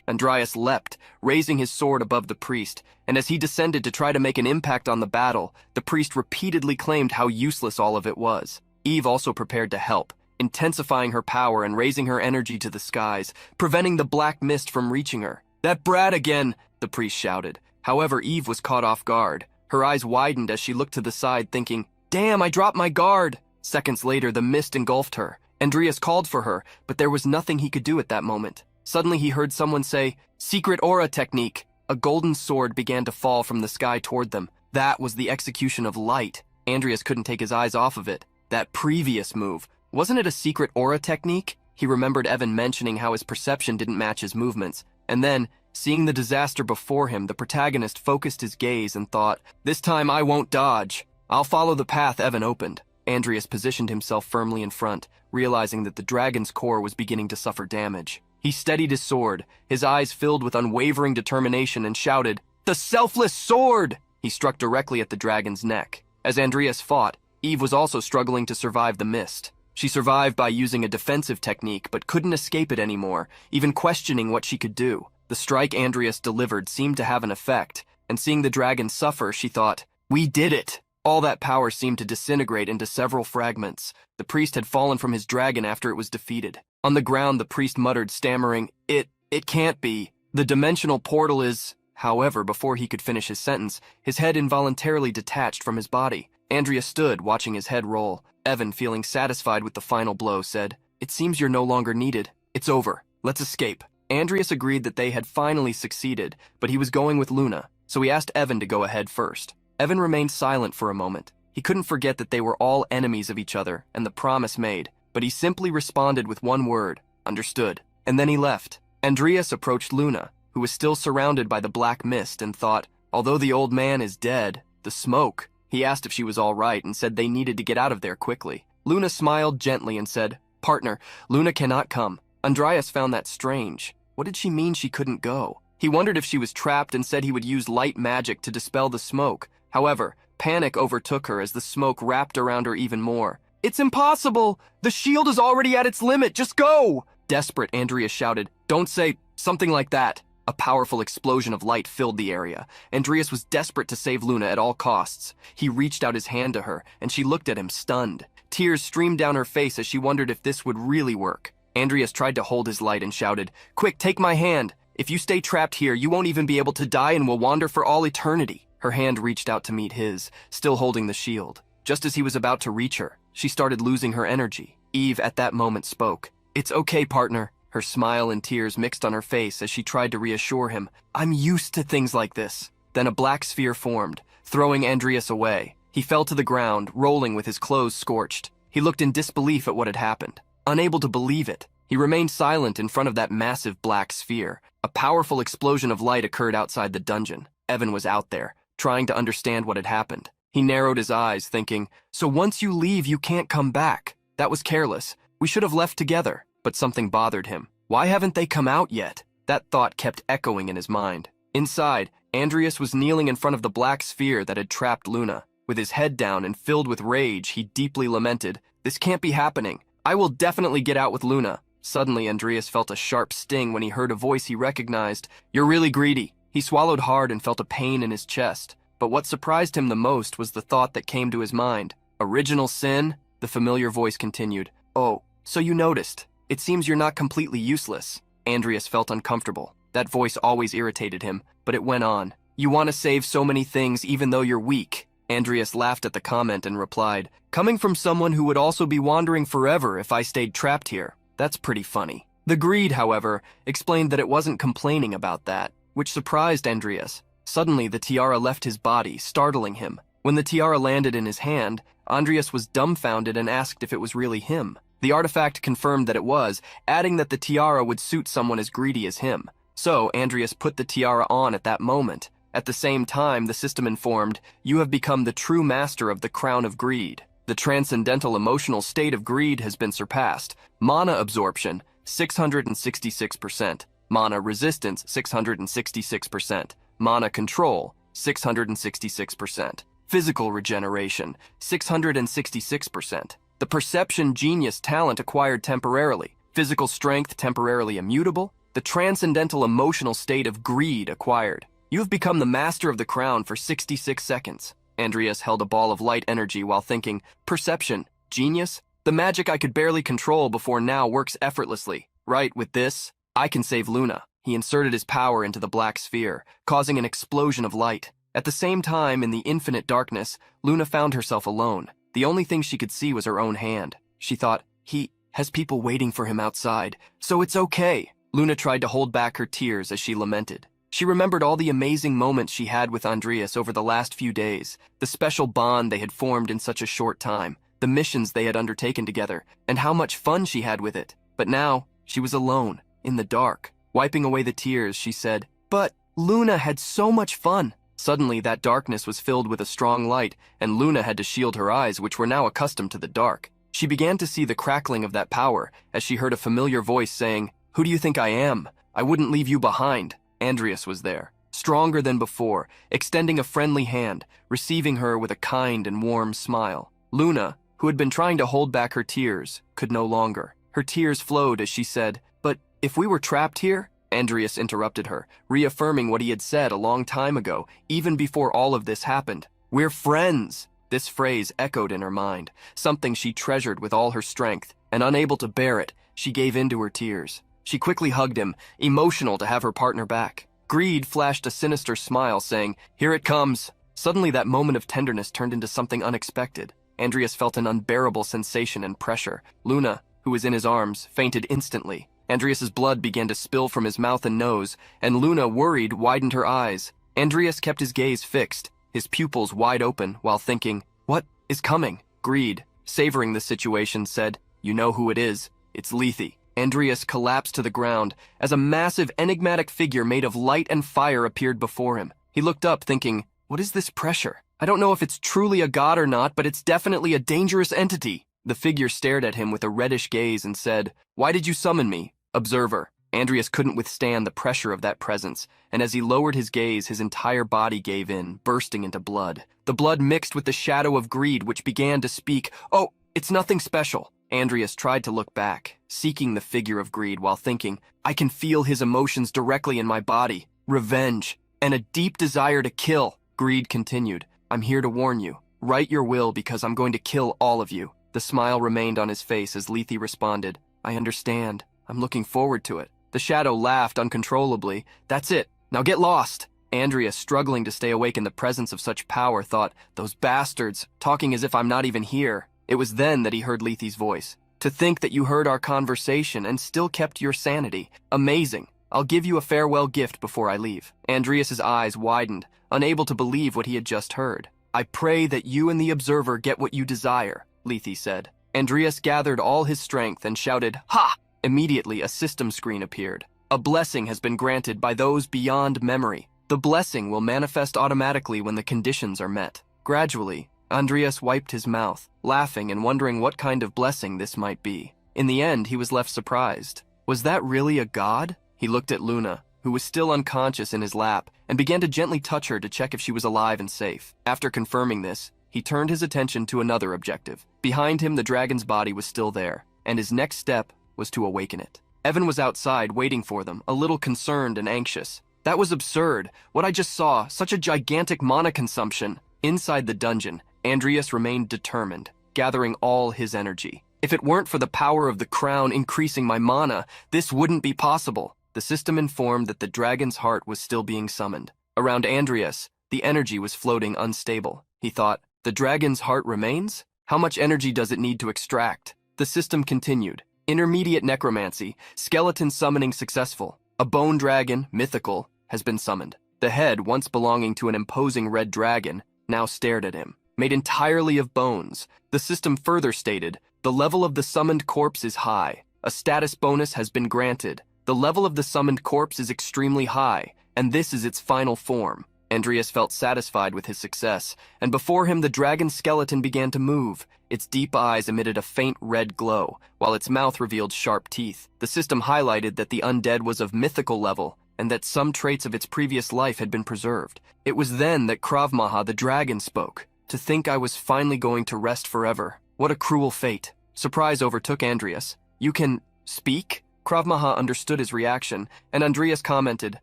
Andreas leapt, raising his sword above the priest, and as he descended to try to make an impact on the battle, the priest repeatedly claimed how useless all of it was. Eve also prepared to help, intensifying her power and raising her energy to the skies, preventing the black mist from reaching her. "That brat again!" the priest shouted. However, Eve was caught off guard. Her eyes widened as she looked to the side, thinking, "Damn, I dropped my guard!" Seconds later, the mist engulfed her. Andreas called for her, but there was nothing he could do at that moment. Suddenly he heard someone say, "Secret aura technique." A golden sword began to fall from the sky toward them. That was the execution of light. Andreas couldn't take his eyes off of it. That previous move, wasn't it a secret aura technique? He remembered Evan mentioning how his perception didn't match his movements. And then, seeing the disaster before him, the protagonist focused his gaze and thought, "This time I won't dodge. I'll follow the path Evan opened." Andreas positioned himself firmly in front, realizing that the dragon's core was beginning to suffer damage. He steadied his sword, his eyes filled with unwavering determination, and shouted, "The selfless sword!" He struck directly at the dragon's neck. As Andreas fought, Eve was also struggling to survive the mist. She survived by using a defensive technique, but couldn't escape it anymore, even questioning what she could do. The strike Andreas delivered seemed to have an effect, and seeing the dragon suffer, she thought, "We did it!" All that power seemed to disintegrate into several fragments. The priest had fallen from his dragon after it was defeated. On the ground, the priest muttered, stammering, It can't be. The dimensional portal is..." However, before he could finish his sentence, his head involuntarily detached from his body. Andreas stood, watching his head roll. Evan, feeling satisfied with the final blow, said, "It seems you're no longer needed. It's over. Let's escape." Andreas agreed that they had finally succeeded, but he was going with Luna, so he asked Evan to go ahead first. Evan remained silent for a moment. He couldn't forget that they were all enemies of each other and the promise made, but he simply responded with one word, "Understood." And then he left. Andreas approached Luna, who was still surrounded by the black mist, and thought, although the old man is dead, the smoke. He asked if she was all right and said they needed to get out of there quickly. Luna smiled gently and said, "Partner, Luna cannot come." Andreas found that strange. What did she mean she couldn't go? He wondered if she was trapped and said he would use light magic to dispel the smoke. However, panic overtook her as the smoke wrapped around her even more. "It's impossible! The shield is already at its limit! Just go!" Desperate, Andreas shouted, "Don't say something like that." A powerful explosion of light filled the area. Andreas was desperate to save Luna at all costs. He reached out his hand to her, and she looked at him, stunned. Tears streamed down her face as she wondered if this would really work. Andreas tried to hold his light and shouted, "Quick, take my hand! If you stay trapped here, you won't even be able to die and will wander for all eternity." Her hand reached out to meet his, still holding the shield. Just as he was about to reach her, she started losing her energy. Eve at that moment spoke. "It's okay, partner." Her smile and tears mixed on her face as she tried to reassure him. "I'm used to things like this." Then a black sphere formed, throwing Andreas away. He fell to the ground, rolling with his clothes scorched. He looked in disbelief at what had happened, unable to believe it. He remained silent in front of that massive black sphere. A powerful explosion of light occurred outside the dungeon. Evan was out there, trying to understand what had happened. He narrowed his eyes, thinking, so once you leave, you can't come back. That was careless. We should have left together. But something bothered him. Why haven't they come out yet? That thought kept echoing in his mind. Inside, Andreas was kneeling in front of the black sphere that had trapped Luna. With his head down and filled with rage, he deeply lamented, this can't be happening. I will definitely get out with Luna. Suddenly, Andreas felt a sharp sting when he heard a voice he recognized. You're really greedy. He swallowed hard and felt a pain in his chest. But what surprised him the most was the thought that came to his mind. Original sin? The familiar voice continued. Oh, so you noticed. It seems you're not completely useless. Andreas felt uncomfortable. That voice always irritated him, but it went on. You want to save so many things even though you're weak. Andreas laughed at the comment and replied, coming from someone who would also be wandering forever if I stayed trapped here. That's pretty funny. The greed, however, explained that it wasn't complaining about that, which surprised Andreas. Suddenly, the tiara left his body, startling him. When the tiara landed in his hand, Andreas was dumbfounded and asked if it was really him. The artifact confirmed that it was, adding that the tiara would suit someone as greedy as him. So, Andreas put the tiara on at that moment. At the same time, the system informed, you have become the true master of the crown of greed. The transcendental emotional state of greed has been surpassed. Mana absorption, 666%. Mana resistance, 666%. Mana control, 666%. Physical regeneration, 666%. The perception genius talent acquired temporarily. Physical strength temporarily immutable. The transcendental emotional state of greed acquired. You have become the master of the crown for 66 seconds. Andreas held a ball of light energy while thinking, perception, genius? The magic I could barely control before now works effortlessly. Right, with this, I can save Luna. He inserted his power into the black sphere, causing an explosion of light. At the same time, in the infinite darkness, Luna found herself alone. The only thing she could see was her own hand. She thought, he has people waiting for him outside, so it's okay. Luna tried to hold back her tears as she lamented. She remembered all the amazing moments she had with Andreas over the last few days, the special bond they had formed in such a short time, the missions they had undertaken together, and how much fun she had with it. But now, she was alone, in the dark. Wiping away the tears, she said, but Luna had so much fun. Suddenly, that darkness was filled with a strong light, and Luna had to shield her eyes, which were now accustomed to the dark. She began to see the crackling of that power as she heard a familiar voice saying, who do you think I am? I wouldn't leave you behind. Andreas was there, stronger than before, extending a friendly hand, receiving her with a kind and warm smile. Luna, who had been trying to hold back her tears, could no longer. Her tears flowed as she said, but if we were trapped here? Andreas interrupted her, reaffirming what he had said a long time ago, even before all of this happened. We're friends. This phrase echoed in her mind, something she treasured with all her strength, and unable to bear it, she gave in to her tears. She quickly hugged him, emotional to have her partner back. Greed flashed a sinister smile, saying, here it comes. Suddenly that moment of tenderness turned into something unexpected. Andreas felt an unbearable sensation and pressure. Luna, who was in his arms, fainted instantly. Andreas's blood began to spill from his mouth and nose, and Luna, worried, widened her eyes. Andreas kept his gaze fixed, his pupils wide open, while thinking, what is coming? Greed, savoring the situation, said, you know who it is. It's Lethe. Andreas collapsed to the ground as a massive, enigmatic figure made of light and fire appeared before him. He looked up, thinking, what is this pressure? I don't know if it's truly a god or not, but it's definitely a dangerous entity. The figure stared at him with a reddish gaze and said, why did you summon me? Observer. Andreas couldn't withstand the pressure of that presence, and as he lowered his gaze, his entire body gave in, bursting into blood. The blood mixed with the shadow of greed, which began to speak, oh, it's nothing special. Andreas tried to look back, seeking the figure of greed while thinking, I can feel his emotions directly in my body. Revenge, and a deep desire to kill. Greed continued, I'm here to warn you. Write your will because I'm going to kill all of you. The smile remained on his face as Lethe responded, I understand. I'm looking forward to it. The shadow laughed uncontrollably. That's it. Now get lost. Andreas, struggling to stay awake in the presence of such power, thought, those bastards, talking as if I'm not even here. It was then that he heard Lethe's voice. To think that you heard our conversation and still kept your sanity. Amazing. I'll give you a farewell gift before I leave. Andreas's eyes widened, unable to believe what he had just heard. I pray that you and the observer get what you desire, Lethe said. Andreas gathered all his strength and shouted, ha! Immediately, a system screen appeared. A blessing has been granted by those beyond memory. The blessing will manifest automatically when the conditions are met. Gradually, Andreas wiped his mouth, laughing and wondering what kind of blessing this might be. In the end, he was left surprised. Was that really a god? He looked at Luna, who was still unconscious in his lap, and began to gently touch her to check if she was alive and safe. After confirming this, he turned his attention to another objective. Behind him, the dragon's body was still there, and his next step was to awaken it. Evan was outside waiting for them, a little concerned and anxious. That was absurd. What I just saw, such a gigantic mana consumption. Inside the dungeon, Andreas remained determined, gathering all his energy. If it weren't for the power of the crown increasing my mana, this wouldn't be possible. The system informed that the dragon's heart was still being summoned. Around Andreas, the energy was floating unstable. He thought, the dragon's heart remains? How much energy does it need to extract? The system continued. Intermediate necromancy, skeleton summoning successful. A bone dragon, mythical, has been summoned. The head, once belonging to an imposing red dragon, now stared at him. Made entirely of bones. The system further stated, the level of the summoned corpse is high. A status bonus has been granted. The level of the summoned corpse is extremely high, and this is its final form. Andreas felt satisfied with his success, and before him the dragon's skeleton began to move. Its deep eyes emitted a faint red glow, while its mouth revealed sharp teeth. The system highlighted that the undead was of mythical level, and that some traits of its previous life had been preserved. It was then that Krav Maha the dragon spoke. To think I was finally going to rest forever. What a cruel fate. Surprise overtook Andreas. You can speak? Krav Maha understood his reaction, and Andreas commented,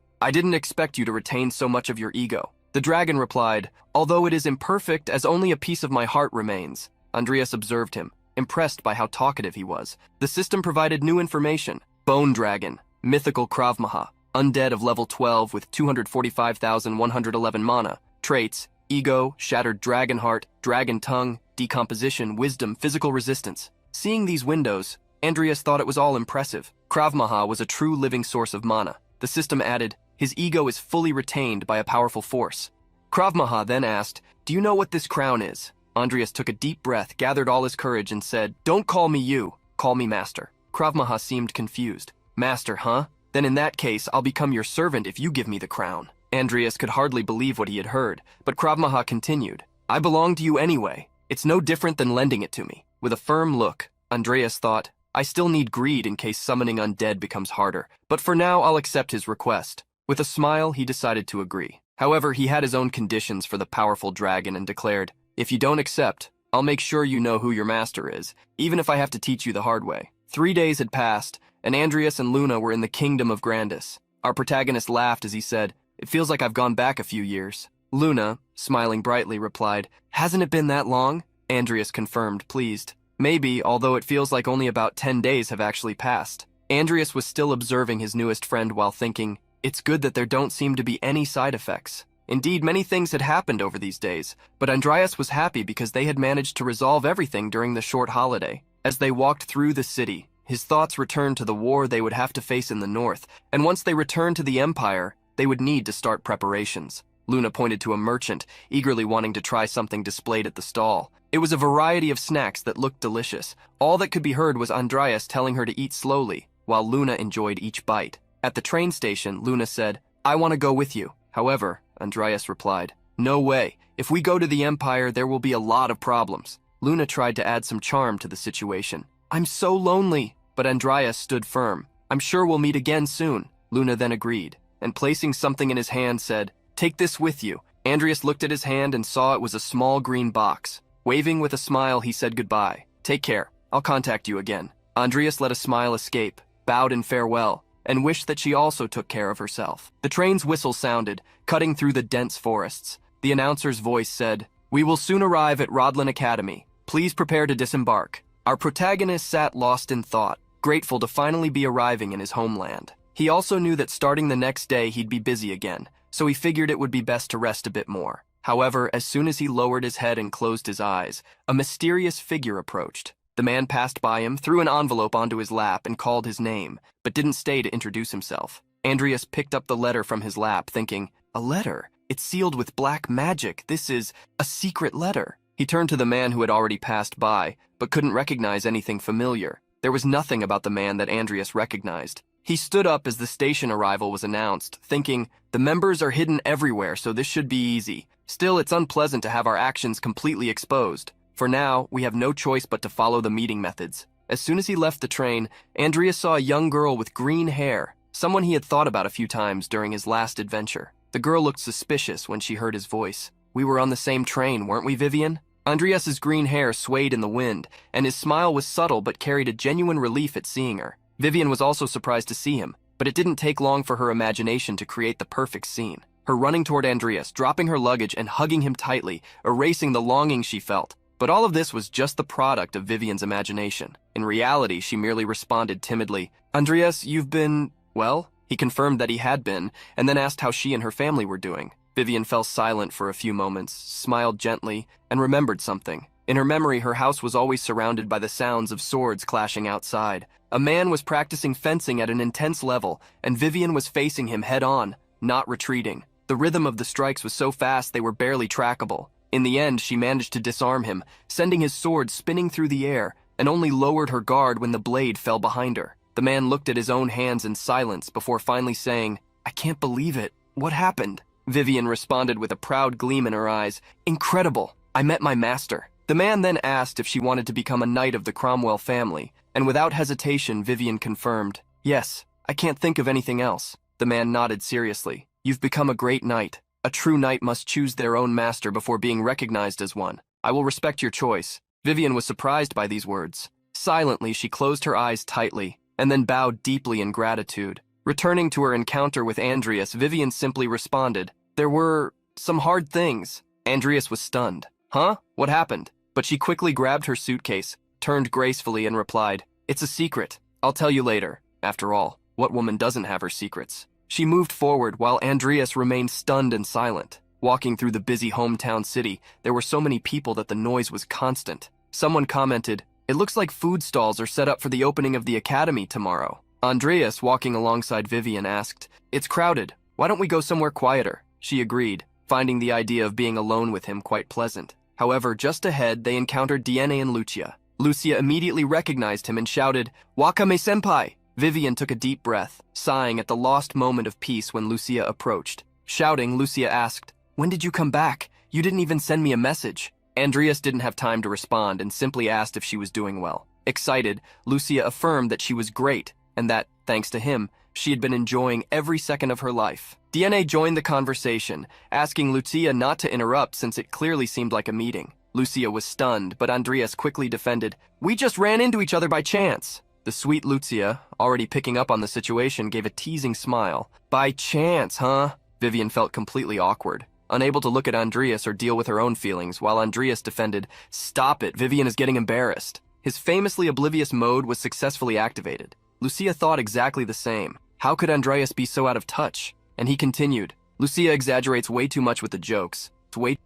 I didn't expect you to retain so much of your ego. The dragon replied, although it is imperfect as only a piece of my heart remains. Andreas observed him, impressed by how talkative he was. The system provided new information. Bone dragon, mythical Krav Maha, undead of level 12 with 245,111 mana. Traits, ego, shattered dragon heart, dragon tongue, decomposition, wisdom, physical resistance. Seeing these windows, Andreas thought it was all impressive. Krav Maha was a true living source of mana. The system added, his ego is fully retained by a powerful force. Krav Maha then asked, do you know what this crown is? Andreas took a deep breath, gathered all his courage, and said, don't call me you, call me master. Krav Maha seemed confused. Master, huh? Then in that case, I'll become your servant if you give me the crown. Andreas could hardly believe what he had heard, but Krav Maha continued, I belong to you anyway. It's no different than lending it to me. With a firm look, Andreas thought, I still need greed in case summoning undead becomes harder, but for now I'll accept his request. With a smile, he decided to agree. However, he had his own conditions for the powerful dragon and declared, if you don't accept, I'll make sure you know who your master is, even if I have to teach you the hard way. 3 days had passed, and Andreas and Luna were in the kingdom of Grandis. Our protagonist laughed as he said, it feels like I've gone back a few years. Luna, smiling brightly, replied, hasn't it been that long? Andreas confirmed, pleased. Maybe, although it feels like only about 10 days have actually passed. Andreas was still observing his newest friend while thinking, it's good that there don't seem to be any side effects. Indeed, many things had happened over these days, but Andreas was happy because they had managed to resolve everything during the short holiday. As they walked through the city, his thoughts returned to the war they would have to face in the north, and once they returned to the Empire, they would need to start preparations. Luna pointed to a merchant, eagerly wanting to try something displayed at the stall. It was a variety of snacks that looked delicious. All that could be heard was Andreas telling her to eat slowly, while Luna enjoyed each bite. At the train station, Luna said, I want to go with you. However, Andreas replied, no way. If we go to the Empire, there will be a lot of problems. Luna tried to add some charm to the situation. I'm so lonely. But Andreas stood firm. I'm sure we'll meet again soon. Luna then agreed, and placing something in his hand said, take this with you. Andreas looked at his hand and saw it was a small green box. Waving with a smile, he said goodbye. Take care. I'll contact you again. Andreas let a smile escape, bowed in farewell, and wished that she also took care of herself. The train's whistle sounded, cutting through the dense forests. The announcer's voice said, we will soon arrive at Rodlin Academy. Please prepare to disembark. Our protagonist sat lost in thought, grateful to finally be arriving in his homeland. He also knew that starting the next day he'd be busy again, so he figured it would be best to rest a bit more. However, as soon as he lowered his head and closed his eyes, a mysterious figure approached. The man passed by him, threw an envelope onto his lap, and called his name, but didn't stay to introduce himself. Andreas picked up the letter from his lap, thinking, a letter? It's sealed with black magic. This is a secret letter. He turned to the man who had already passed by, but couldn't recognize anything familiar. There was nothing about the man that Andreas recognized. He stood up as the station arrival was announced, thinking, the members are hidden everywhere, so this should be easy. Still, it's unpleasant to have our actions completely exposed. For now, we have no choice but to follow the meeting methods. As soon as he left the train, Andreas saw a young girl with green hair, someone he had thought about a few times during his last adventure. The girl looked suspicious when she heard his voice. We were on the same train, weren't we, Vivian? Andreas's green hair swayed in the wind, and his smile was subtle but carried a genuine relief at seeing her. Vivian was also surprised to see him, but it didn't take long for her imagination to create the perfect scene. Her running toward Andreas, dropping her luggage and hugging him tightly, erasing the longing she felt. But all of this was just the product of Vivian's imagination. In reality, she merely responded timidly, Andreas, you've been, well? He confirmed that he had been, and then asked how she and her family were doing. Vivian fell silent for a few moments, smiled gently, and remembered something. In her memory, her house was always surrounded by the sounds of swords clashing outside. A man was practicing fencing at an intense level, and Vivian was facing him head-on, not retreating. The rhythm of the strikes was so fast they were barely trackable. In the end, she managed to disarm him, sending his sword spinning through the air, and only lowered her guard when the blade fell behind her. The man looked at his own hands in silence before finally saying, I can't believe it. What happened? Vivian responded with a proud gleam in her eyes, Incredible! I met my master. The man then asked if she wanted to become a knight of the Cromwell family, and without hesitation, Vivian confirmed, Yes, I can't think of anything else. The man nodded seriously. You've become a great knight. A true knight must choose their own master before being recognized as one. I will respect your choice. Vivian was surprised by these words. Silently, she closed her eyes tightly, and then bowed deeply in gratitude. Returning to her encounter with Andreas, Vivian simply responded, There were some hard things. Andreas was stunned. Huh? What happened? But she quickly grabbed her suitcase, turned gracefully, and replied, It's a secret. I'll tell you later. After all, what woman doesn't have her secrets? She moved forward while Andreas remained stunned and silent. Walking through the busy hometown city, there were so many people that the noise was constant. Someone commented, It looks like food stalls are set up for the opening of the academy tomorrow. Andreas, walking alongside Vivian, asked, It's crowded. Why don't we go somewhere quieter? She agreed, finding the idea of being alone with him quite pleasant. However, just ahead, they encountered Diene and Lucia. Lucia immediately recognized him and shouted, Wakame-senpai! Vivian took a deep breath, sighing at the lost moment of peace when Lucia approached. Shouting, Lucia asked, When did you come back? You didn't even send me a message. Andreas didn't have time to respond and simply asked if she was doing well. Excited, Lucia affirmed that she was great and that, thanks to him, she had been enjoying every second of her life. Diene joined the conversation, asking Lucia not to interrupt since it clearly seemed like a meeting. Lucia was stunned, but Andreas quickly defended, We just ran into each other by chance. The sweet Lucia, already picking up on the situation, gave a teasing smile. By chance, huh? Vivian felt completely awkward, unable to look at Andreas or deal with her own feelings, while Andreas defended, Stop it, Vivian is getting embarrassed. His famously oblivious mode was successfully activated. Lucia thought exactly the same. How could Andreas be so out of touch? And he continued, Lucia exaggerates way too much with the jokes.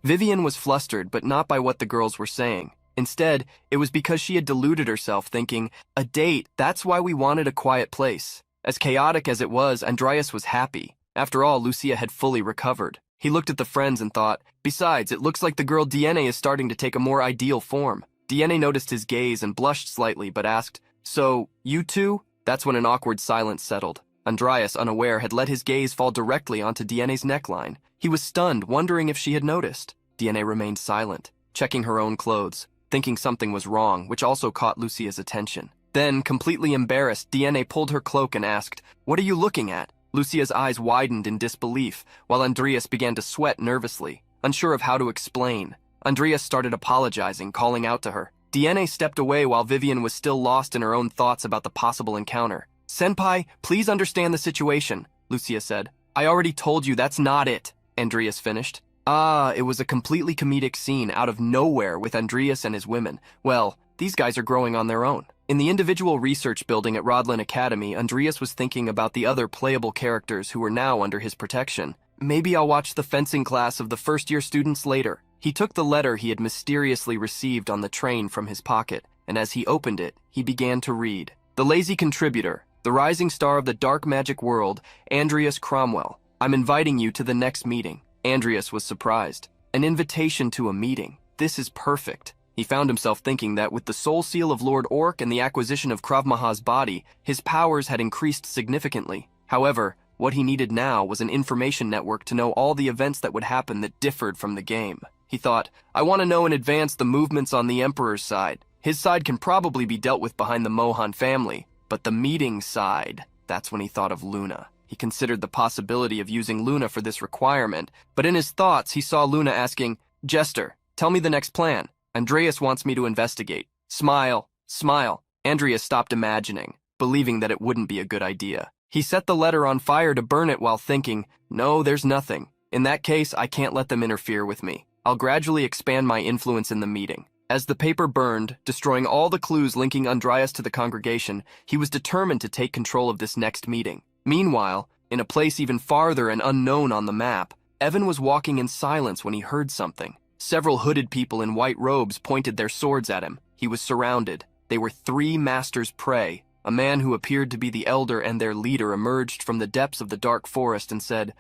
Vivian was flustered, but not by what the girls were saying. Instead, it was because she had deluded herself, thinking, A date, that's why we wanted a quiet place. As chaotic as it was, Andreas was happy. After all, Lucia had fully recovered. He looked at the friends and thought, Besides, it looks like the girl Diene is starting to take a more ideal form. Diene noticed his gaze and blushed slightly, but asked, So, you two? That's when an awkward silence settled. Andreas, unaware, had let his gaze fall directly onto Diene's neckline. He was stunned, wondering if she had noticed. Diene remained silent, checking her own clothes, thinking something was wrong, which also caught Lucia's attention. Then, completely embarrassed, Diene pulled her cloak and asked, What are you looking at? Lucia's eyes widened in disbelief, while Andreas began to sweat nervously, unsure of how to explain. Andreas started apologizing, calling out to her. Diene stepped away while Vivian was still lost in her own thoughts about the possible encounter. Senpai, please understand the situation, Lucia said. I already told you that's not it, Andreas finished. It was a completely comedic scene out of nowhere with Andreas and his women. Well, these guys are growing on their own. In the individual research building at Rodlin Academy, Andreas was thinking about the other playable characters who were now under his protection. Maybe I'll watch the fencing class of the first-year students later. He took the letter he had mysteriously received on the train from his pocket, and as he opened it, he began to read. The lazy contributor, the rising star of the dark magic world, Andreas Cromwell. I'm inviting you to the next meeting. Andreas was surprised. An invitation to a meeting. This is perfect. He found himself thinking that with the soul seal of Lord Orc and the acquisition of Krav Maha's body, his powers had increased significantly. However, what he needed now was an information network to know all the events that would happen that differed from the game. He thought, I want to know in advance the movements on the Emperor's side. His side can probably be dealt with behind the Mohan family, but the meeting side, that's when he thought of Luna. He considered the possibility of using Luna for this requirement, but in his thoughts he saw Luna asking, Jester, tell me the next plan. Andreas wants me to investigate. Smile, smile. Andreas stopped imagining, believing that it wouldn't be a good idea. He set the letter on fire to burn it while thinking, no, there's nothing. In that case, I can't let them interfere with me. I'll gradually expand my influence in the meeting. As the paper burned, destroying all the clues linking Andreas to the congregation, he was determined to take control of this next meeting. Meanwhile, in a place even farther and unknown on the map, Evan was walking in silence when he heard something. Several hooded people in white robes pointed their swords at him. He was surrounded. They were 3 masters' prey. A man who appeared to be the elder and their leader emerged from the depths of the dark forest and said,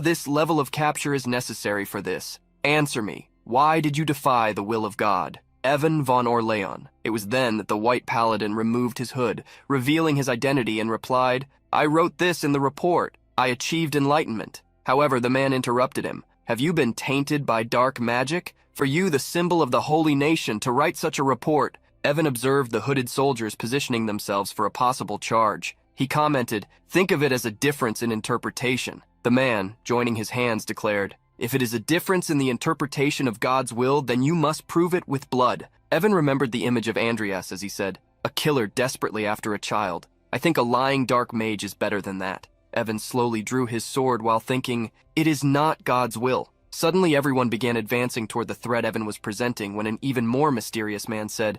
this level of capture is necessary for this. Answer me. Why did you defy the will of God? Evan von Orleans. It was then that the white paladin removed his hood, revealing his identity, and replied, I wrote this in the report. I achieved enlightenment. However, the man interrupted him. Have you been tainted by dark magic? For you, the symbol of the holy nation, to write such a report. Evan observed the hooded soldiers positioning themselves for a possible charge. He commented, think of it as a difference in interpretation. The man, joining his hands, declared, if it is a difference in the interpretation of God's will, then you must prove it with blood. Evan remembered the image of Andreas as he said, a killer desperately after a child. I think a lying dark mage is better than that. Evan slowly drew his sword while thinking, it is not God's will. Suddenly everyone began advancing toward the threat Evan was presenting when an even more mysterious man said,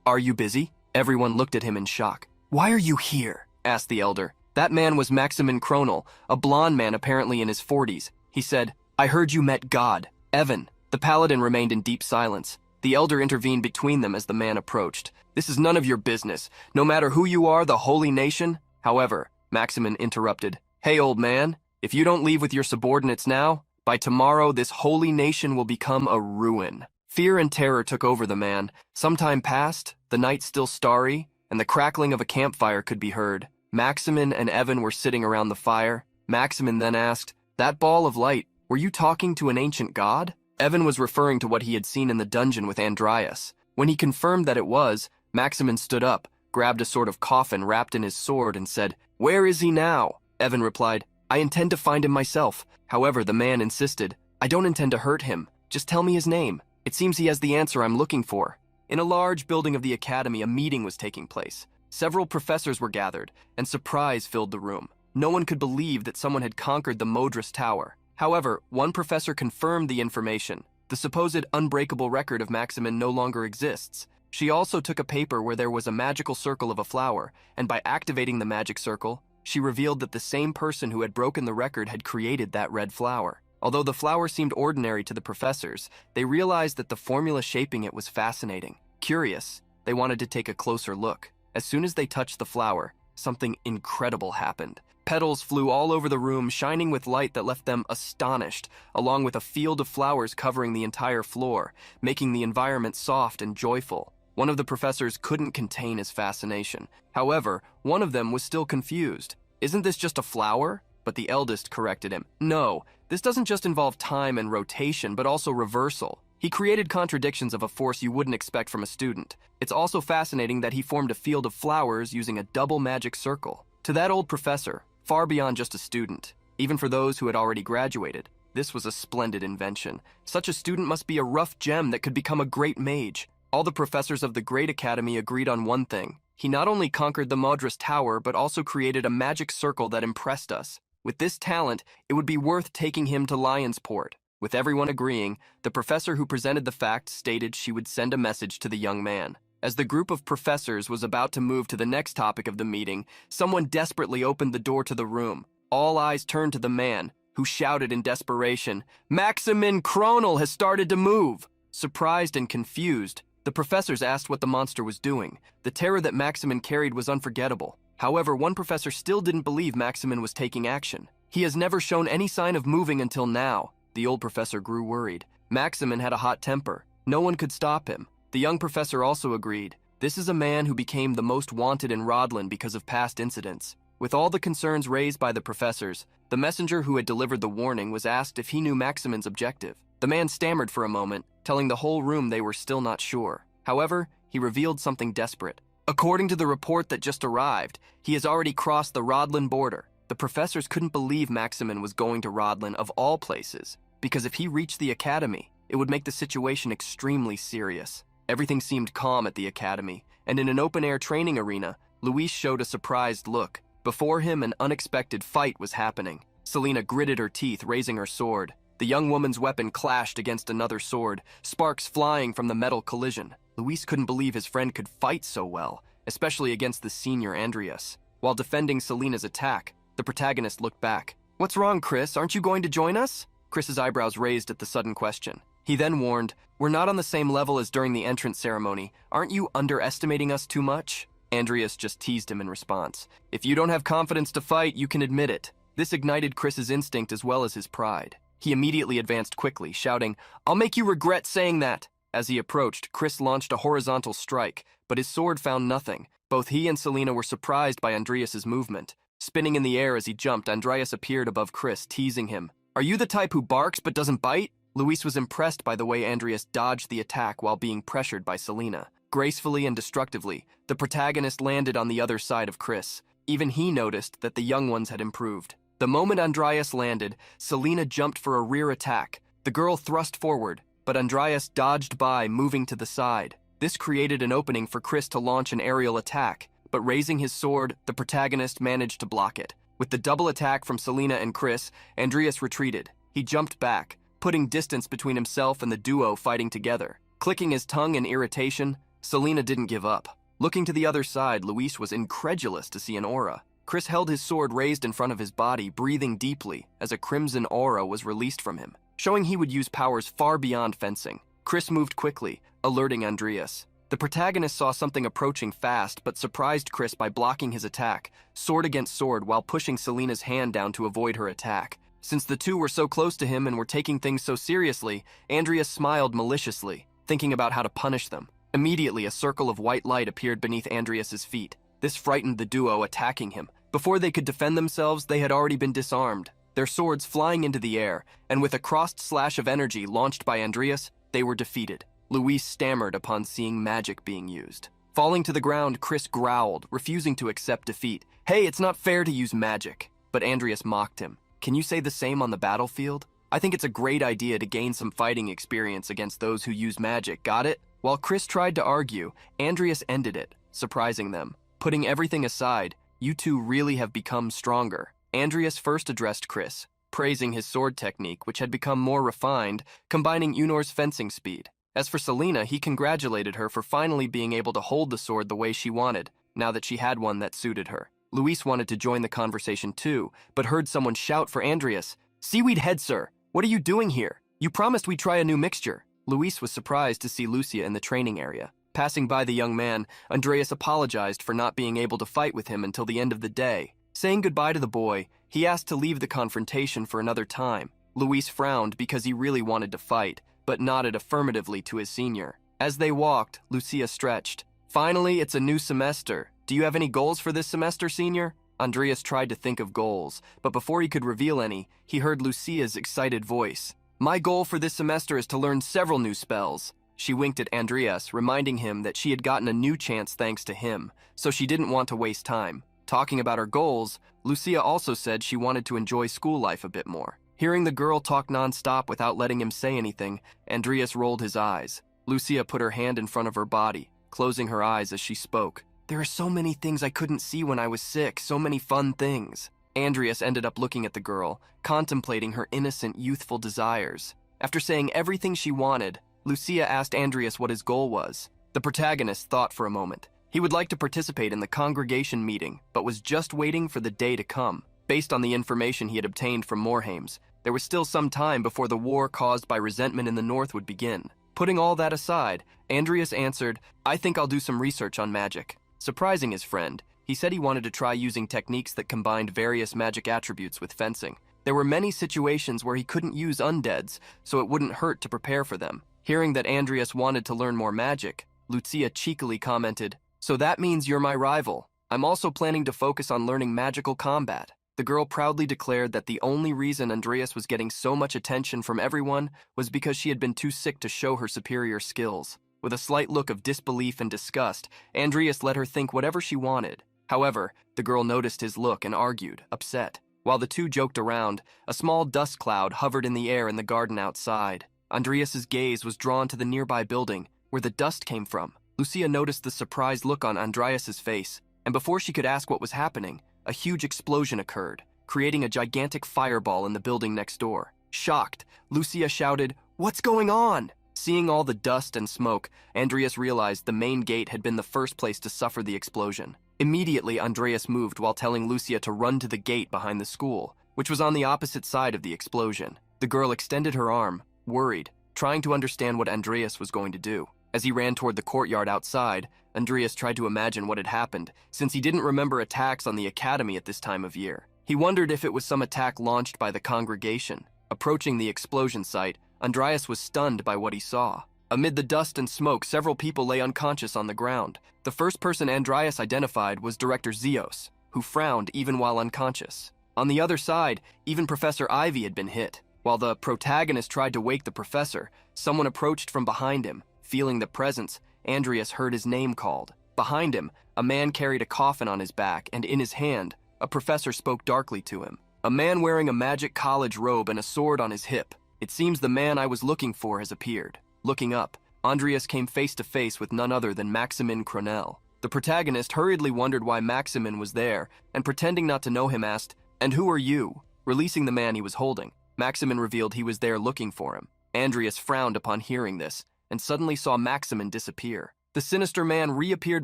are you busy? Everyone looked at him in shock. Why are you here? Asked the elder. That man was Maximin Kronel, a blond man apparently in his 40s. He said, I heard you met God. Evan. The paladin remained in deep silence. The elder intervened between them as the man approached. This is none of your business. No matter who you are, the holy nation. However, Maximin interrupted. Hey, old man, if you don't leave with your subordinates now, by tomorrow this holy nation will become a ruin. Fear and terror took over the man. Some time passed, the night still starry, and the crackling of a campfire could be heard. Maximin and Evan were sitting around the fire. Maximin then asked, that ball of light, were you talking to an ancient god? Evan was referring to what he had seen in the dungeon with Andreas. When he confirmed that it was, Maximin stood up, grabbed a sort of coffin wrapped in his sword and said, where is he now? Evan replied, I intend to find him myself. However, the man insisted, I don't intend to hurt him. Just tell me his name. It seems he has the answer I'm looking for. In a large building of the academy, a meeting was taking place. Several professors were gathered, and surprise filled the room. No one could believe that someone had conquered the Modrus Tower. However, one professor confirmed the information. The supposed unbreakable record of Maximin no longer exists. She also took a paper where there was a magical circle of a flower, and by activating the magic circle, she revealed that the same person who had broken the record had created that red flower. Although the flower seemed ordinary to the professors, they realized that the formula shaping it was fascinating. Curious, they wanted to take a closer look. As soon as they touched the flower, something incredible happened. Petals flew all over the room, shining with light that left them astonished, along with a field of flowers covering the entire floor, making the environment soft and joyful. One of the professors couldn't contain his fascination. However, one of them was still confused. Isn't this just a flower? But the eldest corrected him. No, this doesn't just involve time and rotation, but also reversal. He created contradictions of a force you wouldn't expect from a student. It's also fascinating that he formed a field of flowers using a double magic circle. To that old professor, far beyond just a student, even for those who had already graduated, this was a splendid invention. Such a student must be a rough gem that could become a great mage. All the professors of the Great Academy agreed on one thing. He not only conquered the Modrus Tower, but also created a magic circle that impressed us. With this talent, it would be worth taking him to Lionsport. With everyone agreeing, the professor who presented the fact stated she would send a message to the young man. As the group of professors was about to move to the next topic of the meeting, someone desperately opened the door to the room. All eyes turned to the man, who shouted in desperation, Maximin Kronel has started to move! Surprised and confused, the professors asked what the monster was doing. The terror that Maximin carried was unforgettable. However, one professor still didn't believe Maximin was taking action. He has never shown any sign of moving until now. The old professor grew worried. Maximin had a hot temper. No one could stop him. The young professor also agreed. This is a man who became the most wanted in Rodland because of past incidents. With all the concerns raised by the professors, the messenger who had delivered the warning was asked if he knew Maximin's objective. The man stammered for a moment, telling the whole room they were still not sure. However, he revealed something desperate. According to the report that just arrived, he has already crossed the Rodland border. The professors couldn't believe Maximin was going to Rodland of all places, because if he reached the academy, it would make the situation extremely serious. Everything seemed calm at the academy, and in an open-air training arena, Luis showed a surprised look. Before him, an unexpected fight was happening. Selena gritted her teeth, raising her sword. The young woman's weapon clashed against another sword, sparks flying from the metal collision. Luis couldn't believe his friend could fight so well, especially against the senior Andreas. While defending Selena's attack, the protagonist looked back. "What's wrong, Chris? Aren't you going to join us?" Chris's eyebrows raised at the sudden question. He then warned, "We're not on the same level as during the entrance ceremony. Aren't you underestimating us too much?" Andreas just teased him in response. "If you don't have confidence to fight, you can admit it." This ignited Chris's instinct as well as his pride. He immediately advanced quickly, shouting, "I'll make you regret saying that." As he approached, Chris launched a horizontal strike, but his sword found nothing. Both he and Selena were surprised by Andreas's movement. Spinning in the air as he jumped, Andreas appeared above Chris, teasing him. "Are you the type who barks but doesn't bite?" Luis was impressed by the way Andreas dodged the attack while being pressured by Selena. Gracefully and destructively, the protagonist landed on the other side of Chris. Even he noticed that the young ones had improved. The moment Andreas landed, Selena jumped for a rear attack. The girl thrust forward, but Andreas dodged by, moving to the side. This created an opening for Chris to launch an aerial attack, but raising his sword, the protagonist managed to block it. With the double attack from Selena and Chris, Andreas retreated. He jumped back, putting distance between himself and the duo fighting together. Clicking his tongue in irritation, Selena didn't give up. Looking to the other side, Luis was incredulous to see an aura. Chris held his sword raised in front of his body, breathing deeply as a crimson aura was released from him, showing he would use powers far beyond fencing. Chris moved quickly, alerting Andreas. The protagonist saw something approaching fast, but surprised Chris by blocking his attack, sword against sword, while pushing Selena's hand down to avoid her attack. Since the two were so close to him and were taking things so seriously, Andreas smiled maliciously, thinking about how to punish them. Immediately, a circle of white light appeared beneath Andreas's feet. This frightened the duo, attacking him. Before they could defend themselves, they had already been disarmed, their swords flying into the air, and with a crossed slash of energy launched by Andreas, they were defeated. Luis stammered upon seeing magic being used. Falling to the ground, Chris growled, refusing to accept defeat. "Hey, it's not fair to use magic." But Andreas mocked him. "Can you say the same on the battlefield? I think it's a great idea to gain some fighting experience against those who use magic, got it?" While Chris tried to argue, Andreas ended it, surprising them. "Putting everything aside, you two really have become stronger." Andreas first addressed Chris, praising his sword technique, which had become more refined, combining Unor's fencing speed. As for Selena, he congratulated her for finally being able to hold the sword the way she wanted, now that she had one that suited her. Luis wanted to join the conversation too, but heard someone shout for Andreas. "Seaweed head, sir! What are you doing here? You promised we'd try a new mixture." Luis was surprised to see Lucia in the training area. Passing by the young man, Andreas apologized for not being able to fight with him until the end of the day. Saying goodbye to the boy, he asked to leave the confrontation for another time. Luis frowned because he really wanted to fight, but nodded affirmatively to his senior. As they walked, Lucia stretched. "Finally, it's a new semester. Do you have any goals for this semester, senior?" Andreas tried to think of goals, but before he could reveal any, he heard Lucia's excited voice. "My goal for this semester is to learn several new spells." She winked at Andreas, reminding him that she had gotten a new chance thanks to him, so she didn't want to waste time. Talking about her goals, Lucia also said she wanted to enjoy school life a bit more. Hearing the girl talk nonstop without letting him say anything, Andreas rolled his eyes. Lucia put her hand in front of her body, closing her eyes as she spoke. "There are so many things I couldn't see when I was sick, so many fun things." Andreas ended up looking at the girl, contemplating her innocent, youthful desires. After saying everything she wanted, Lucia asked Andreas what his goal was. The protagonist thought for a moment. He would like to participate in the congregation meeting, but was just waiting for the day to come. Based on the information he had obtained from Morheims, there was still some time before the war caused by resentment in the north would begin. Putting all that aside, Andreas answered, "I think I'll do some research on magic." Surprising his friend, he said he wanted to try using techniques that combined various magic attributes with fencing. There were many situations where he couldn't use undeads, so it wouldn't hurt to prepare for them. Hearing that Andreas wanted to learn more magic, Lucia cheekily commented, "So that means you're my rival. I'm also planning to focus on learning magical combat." The girl proudly declared that the only reason Andreas was getting so much attention from everyone was because she had been too sick to show her superior skills. With a slight look of disbelief and disgust, Andreas let her think whatever she wanted. However, the girl noticed his look and argued, upset. While the two joked around, a small dust cloud hovered in the air in the garden outside. Andreas's gaze was drawn to the nearby building, where the dust came from. Lucia noticed the surprised look on Andreas's face, and before she could ask what was happening, a huge explosion occurred, creating a gigantic fireball in the building next door. Shocked, Lucia shouted, "What's going on?" Seeing all the dust and smoke, Andreas realized the main gate had been the first place to suffer the explosion. Immediately, Andreas moved while telling Lucia to run to the gate behind the school, which was on the opposite side of the explosion. The girl extended her arm, worried, trying to understand what Andreas was going to do. As he ran toward the courtyard outside, Andreas tried to imagine what had happened, since he didn't remember attacks on the academy at this time of year. He wondered if it was some attack launched by the congregation. Approaching the explosion site, Andreas was stunned by what he saw. Amid the dust and smoke, several people lay unconscious on the ground. The first person Andreas identified was Director Zeos, who frowned even while unconscious. On the other side, even Professor Ivy had been hit. While the protagonist tried to wake the professor, someone approached from behind him. Feeling the presence, Andreas heard his name called. Behind him, a man carried a coffin on his back, and in his hand, a professor spoke darkly to him. A man wearing a magic college robe and a sword on his hip. "It seems the man I was looking for has appeared." Looking up, Andreas came face to face with none other than Maximin Cronel. The protagonist hurriedly wondered why Maximin was there, and pretending not to know him asked, "And who are you?" Releasing the man he was holding, Maximin revealed he was there looking for him. Andreas frowned upon hearing this, and suddenly saw Maximin disappear. The sinister man reappeared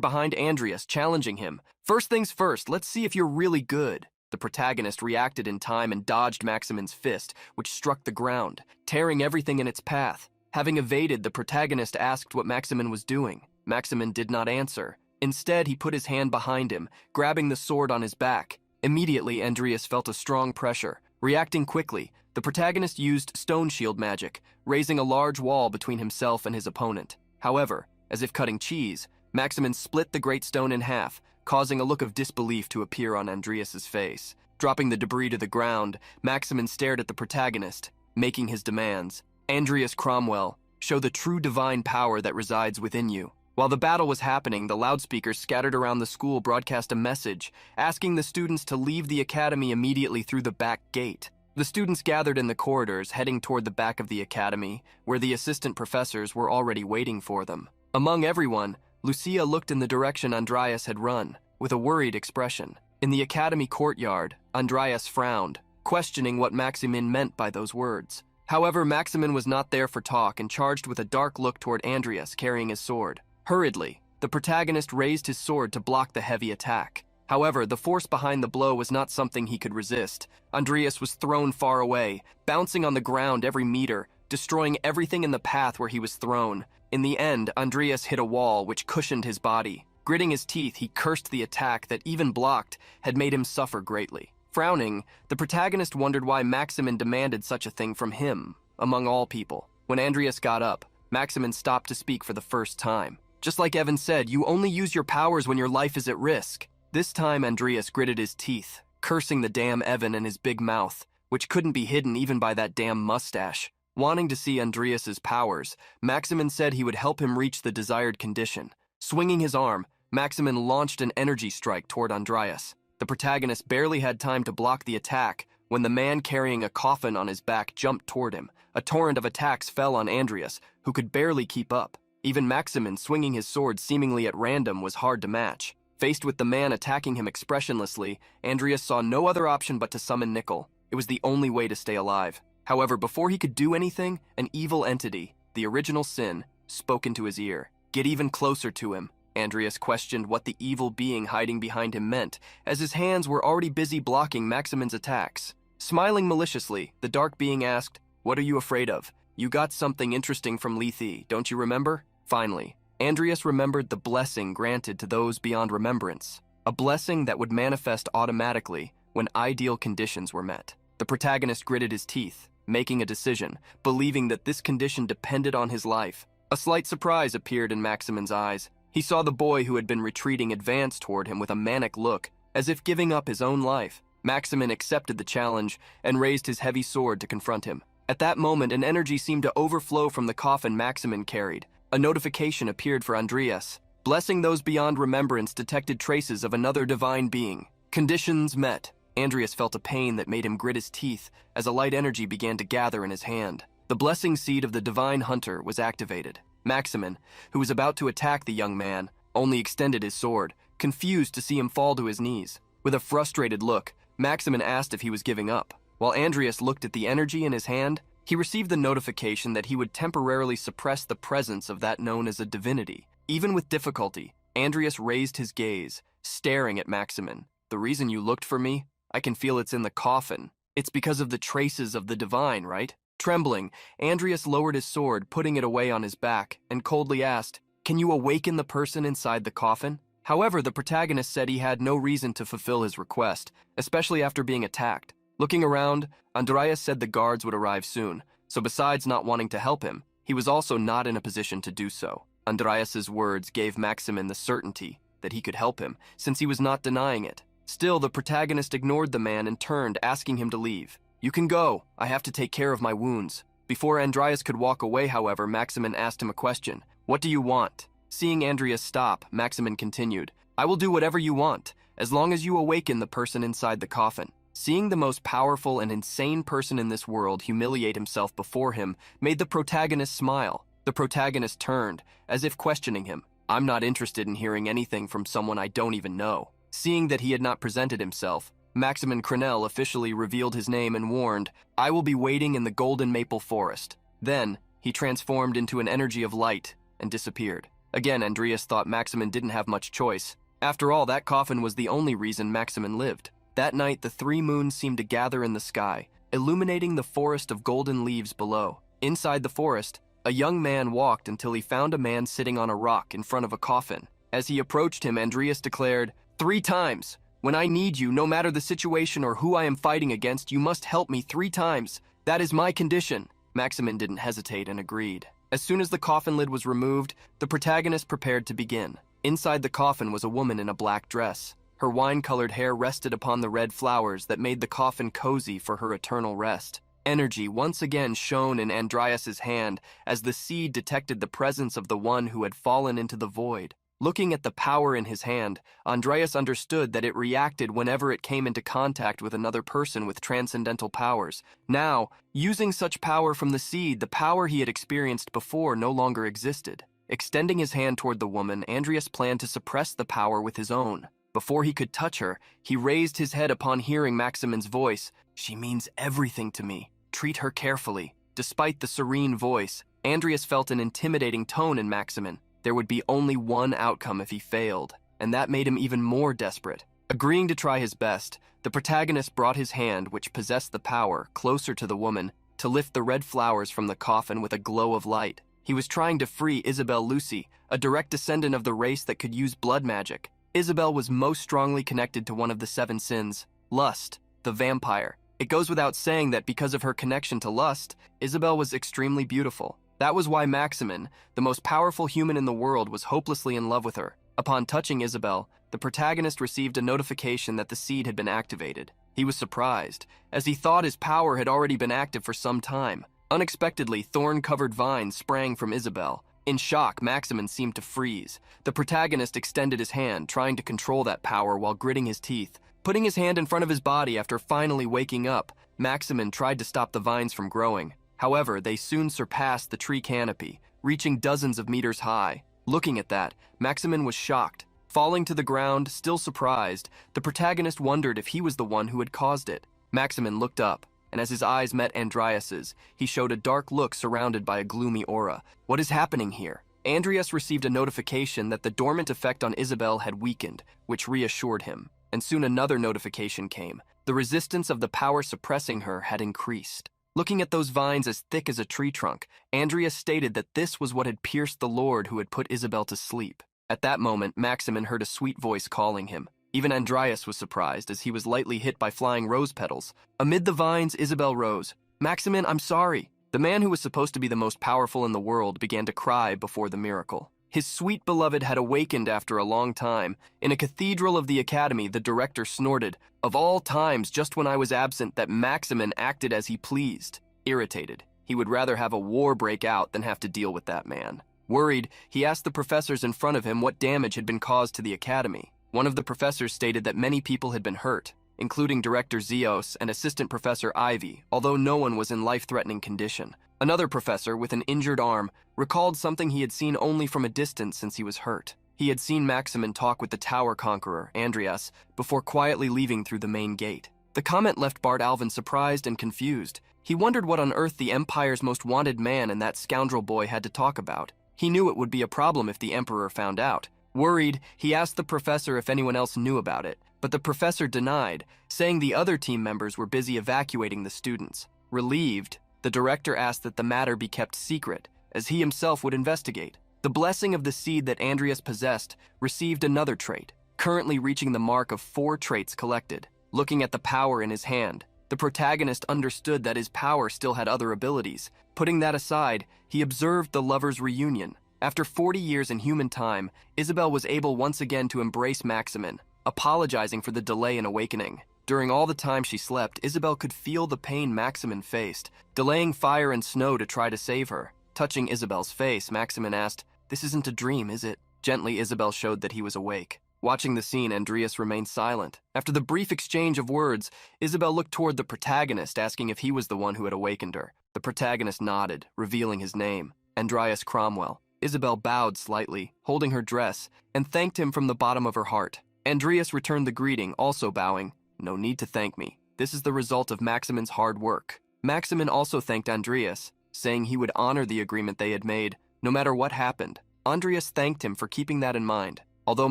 behind Andreas, challenging him. "First things first, let's see if you're really good." The protagonist reacted in time and dodged Maximin's fist, which struck the ground, tearing everything in its path. Having evaded, the protagonist asked what Maximin was doing. Maximin did not answer. Instead, he put his hand behind him, grabbing the sword on his back. Immediately, Andreas felt a strong pressure. Reacting quickly, the protagonist used stone shield magic, raising a large wall between himself and his opponent. However, as if cutting cheese, Maximin split the great stone in half, causing a look of disbelief to appear on Andreas's face. Dropping the debris to the ground, Maximin stared at the protagonist, making his demands. "Andreas Cromwell, show the true divine power that resides within you." While the battle was happening, the loudspeakers scattered around the school broadcast a message, asking the students to leave the academy immediately through the back gate. The students gathered in the corridors, heading toward the back of the academy, where the assistant professors were already waiting for them. Among everyone, Lucia looked in the direction Andreas had run, with a worried expression. In the academy courtyard, Andreas frowned, questioning what Maximin meant by those words. However, Maximin was not there for talk and charged with a dark look toward Andreas carrying his sword. Hurriedly, the protagonist raised his sword to block the heavy attack. However, the force behind the blow was not something he could resist. Andreas was thrown far away, bouncing on the ground every meter, destroying everything in the path where he was thrown. In the end, Andreas hit a wall which cushioned his body. Gritting his teeth, he cursed the attack that, even blocked, had made him suffer greatly. Frowning, the protagonist wondered why Maximin demanded such a thing from him, among all people. When Andreas got up, Maximin stopped to speak for the first time. "Just like Evan said, you only use your powers when your life is at risk." This time, Andreas gritted his teeth, cursing the damn Evan and his big mouth, which couldn't be hidden even by that damn mustache. Wanting to see Andreas's powers, Maximin said he would help him reach the desired condition. Swinging his arm, Maximin launched an energy strike toward Andreas. The protagonist barely had time to block the attack when the man carrying a coffin on his back jumped toward him. A torrent of attacks fell on Andreas, who could barely keep up. Even Maximin, swinging his sword seemingly at random, was hard to match. Faced with the man attacking him expressionlessly, Andreas saw no other option but to summon Nickel. It was the only way to stay alive. However, before he could do anything, an evil entity, the original sin, spoke into his ear. "Get even closer to him." Andreas questioned what the evil being hiding behind him meant, as his hands were already busy blocking Maximin's attacks. Smiling maliciously, the dark being asked, "What are you afraid of? You got something interesting from Lethe, don't you remember?" Finally, Andreas remembered the blessing granted to those beyond remembrance, a blessing that would manifest automatically when ideal conditions were met. The protagonist gritted his teeth, making a decision, believing that this condition depended on his life. A slight surprise appeared in Maximin's eyes. He saw the boy who had been retreating advance toward him with a manic look, as if giving up his own life. Maximin accepted the challenge and raised his heavy sword to confront him. At that moment, an energy seemed to overflow from the coffin Maximin carried. A notification appeared for Andreas. Blessing those beyond remembrance detected traces of another divine being. Conditions met. Andreas felt a pain that made him grit his teeth as a light energy began to gather in his hand. The blessing seed of the divine hunter was activated. Maximin, who was about to attack the young man, only extended his sword, confused to see him fall to his knees. With a frustrated look, Maximin asked if he was giving up. While Andreas looked at the energy in his hand, he received the notification that he would temporarily suppress the presence of that known as a divinity. Even with difficulty, Andreas raised his gaze, staring at Maximin. "The reason you looked for me? I can feel it's in the coffin. It's because of the traces of the divine, right?" Trembling, Andreas lowered his sword, putting it away on his back, and coldly asked, "Can you awaken the person inside the coffin?" However, the protagonist said he had no reason to fulfill his request, especially after being attacked. Looking around, Andreas said the guards would arrive soon, so besides not wanting to help him, he was also not in a position to do so. Andreas's words gave Maximin the certainty that he could help him, since he was not denying it. Still, the protagonist ignored the man and turned, asking him to leave. "You can go. I have to take care of my wounds." Before Andreas could walk away, however, Maximin asked him a question. "What do you want?" Seeing Andreas stop, Maximin continued, "I will do whatever you want, as long as you awaken the person inside the coffin." Seeing the most powerful and insane person in this world humiliate himself before him made the protagonist smile. The protagonist turned, as if questioning him. "I'm not interested in hearing anything from someone I don't even know." Seeing that he had not presented himself, Maximin Crenel officially revealed his name and warned, "I will be waiting in the golden maple forest." Then, he transformed into an energy of light and disappeared. Again, Andreas thought Maximin didn't have much choice. After all, that coffin was the only reason Maximin lived. That night, the 3 moons seemed to gather in the sky, illuminating the forest of golden leaves below. Inside the forest, a young man walked until he found a man sitting on a rock in front of a coffin. As he approached him, Andreas declared, "3 times. When I need you, no matter the situation or who I am fighting against, you must help me 3 times. That is my condition." Maximin didn't hesitate and agreed. As soon as the coffin lid was removed, the protagonist prepared to begin. Inside the coffin was a woman in a black dress. Her wine-colored hair rested upon the red flowers that made the coffin cozy for her eternal rest. Energy once again shone in Andreas's hand as the seed detected the presence of the one who had fallen into the void. Looking at the power in his hand, Andreas understood that it reacted whenever it came into contact with another person with transcendental powers. Now, using such power from the seed, the power he had experienced before no longer existed. Extending his hand toward the woman, Andreas planned to suppress the power with his own. Before he could touch her, he raised his head upon hearing Maximin's voice. "She means everything to me. Treat her carefully." Despite the serene voice, Andreas felt an intimidating tone in Maximin. There would be only one outcome if he failed, and that made him even more desperate. Agreeing to try his best, the protagonist brought his hand, which possessed the power, closer to the woman, to lift the red flowers from the coffin with a glow of light. He was trying to free Isabelle Lucy, a direct descendant of the race that could use blood magic. Isabelle was most strongly connected to one of the 7 sins, lust, the vampire. It goes without saying that because of her connection to lust, Isabelle was extremely beautiful. That was why Maximin, the most powerful human in the world, was hopelessly in love with her. Upon touching Isabelle, the protagonist received a notification that the seed had been activated. He was surprised, as he thought his power had already been active for some time. Unexpectedly, thorn-covered vines sprang from Isabelle. In shock, Maximin seemed to freeze. The protagonist extended his hand, trying to control that power while gritting his teeth. Putting his hand in front of his body after finally waking up, Maximin tried to stop the vines from growing. However, they soon surpassed the tree canopy, reaching dozens of meters high. Looking at that, Maximin was shocked. Falling to the ground, still surprised, the protagonist wondered if he was the one who had caused it. Maximin looked up, and as his eyes met Andreas's, he showed a dark look surrounded by a gloomy aura. What is happening here? Andreas received a notification that the dormant effect on Isabelle had weakened, which reassured him. And soon another notification came. The resistance of the power suppressing her had increased. Looking at those vines as thick as a tree trunk, Andreas stated that this was what had pierced the Lord who had put Isabelle to sleep. At that moment, Maximin heard a sweet voice calling him. Even Andreas was surprised as he was lightly hit by flying rose petals. Amid the vines, Isabelle rose. Maximin, I'm sorry. The man who was supposed to be the most powerful in the world began to cry before the miracle. His sweet beloved had awakened after a long time. In a cathedral of the academy, the director snorted, "Of all times, just when I was absent, that Maximin acted as he pleased." Irritated, he would rather have a war break out than have to deal with that man. Worried, he asked the professors in front of him what damage had been caused to the academy. One of the professors stated that many people had been hurt, including Director Zeos and Assistant Professor Ivy, although no one was in life-threatening condition. Another professor, with an injured arm, recalled something he had seen only from a distance since he was hurt. He had seen Maximin talk with the Tower Conqueror, Andreas, before quietly leaving through the main gate. The comment left Bart Alvin surprised and confused. He wondered what on earth the Empire's most wanted man and that scoundrel boy had to talk about. He knew it would be a problem if the Emperor found out. Worried, he asked the professor if anyone else knew about it, but the professor denied, saying the other team members were busy evacuating the students. Relieved, the director asked that the matter be kept secret, as he himself would investigate. The blessing of the seed that Andreas possessed received another trait, currently reaching the mark of 4 traits collected. Looking at the power in his hand, the protagonist understood that his power still had other abilities. Putting that aside, he observed the lovers' reunion. After 40 years in human time, Isabel was able once again to embrace Maximin, apologizing for the delay in awakening. During all the time she slept, Isabel could feel the pain Maximin faced, delaying fire and snow to try to save her. Touching Isabel's face, Maximin asked, "This isn't a dream, is it?" Gently, Isabel showed that he was awake. Watching the scene, Andreas remained silent. After the brief exchange of words, Isabel looked toward the protagonist, asking if he was the one who had awakened her. The protagonist nodded, revealing his name, Andreas Cromwell. Isabel bowed slightly, holding her dress, and thanked him from the bottom of her heart. Andreas returned the greeting, also bowing. "No need to thank me. This is the result of Maximin's hard work." Maximin also thanked Andreas, saying he would honor the agreement they had made, no matter what happened. Andreas thanked him for keeping that in mind. Although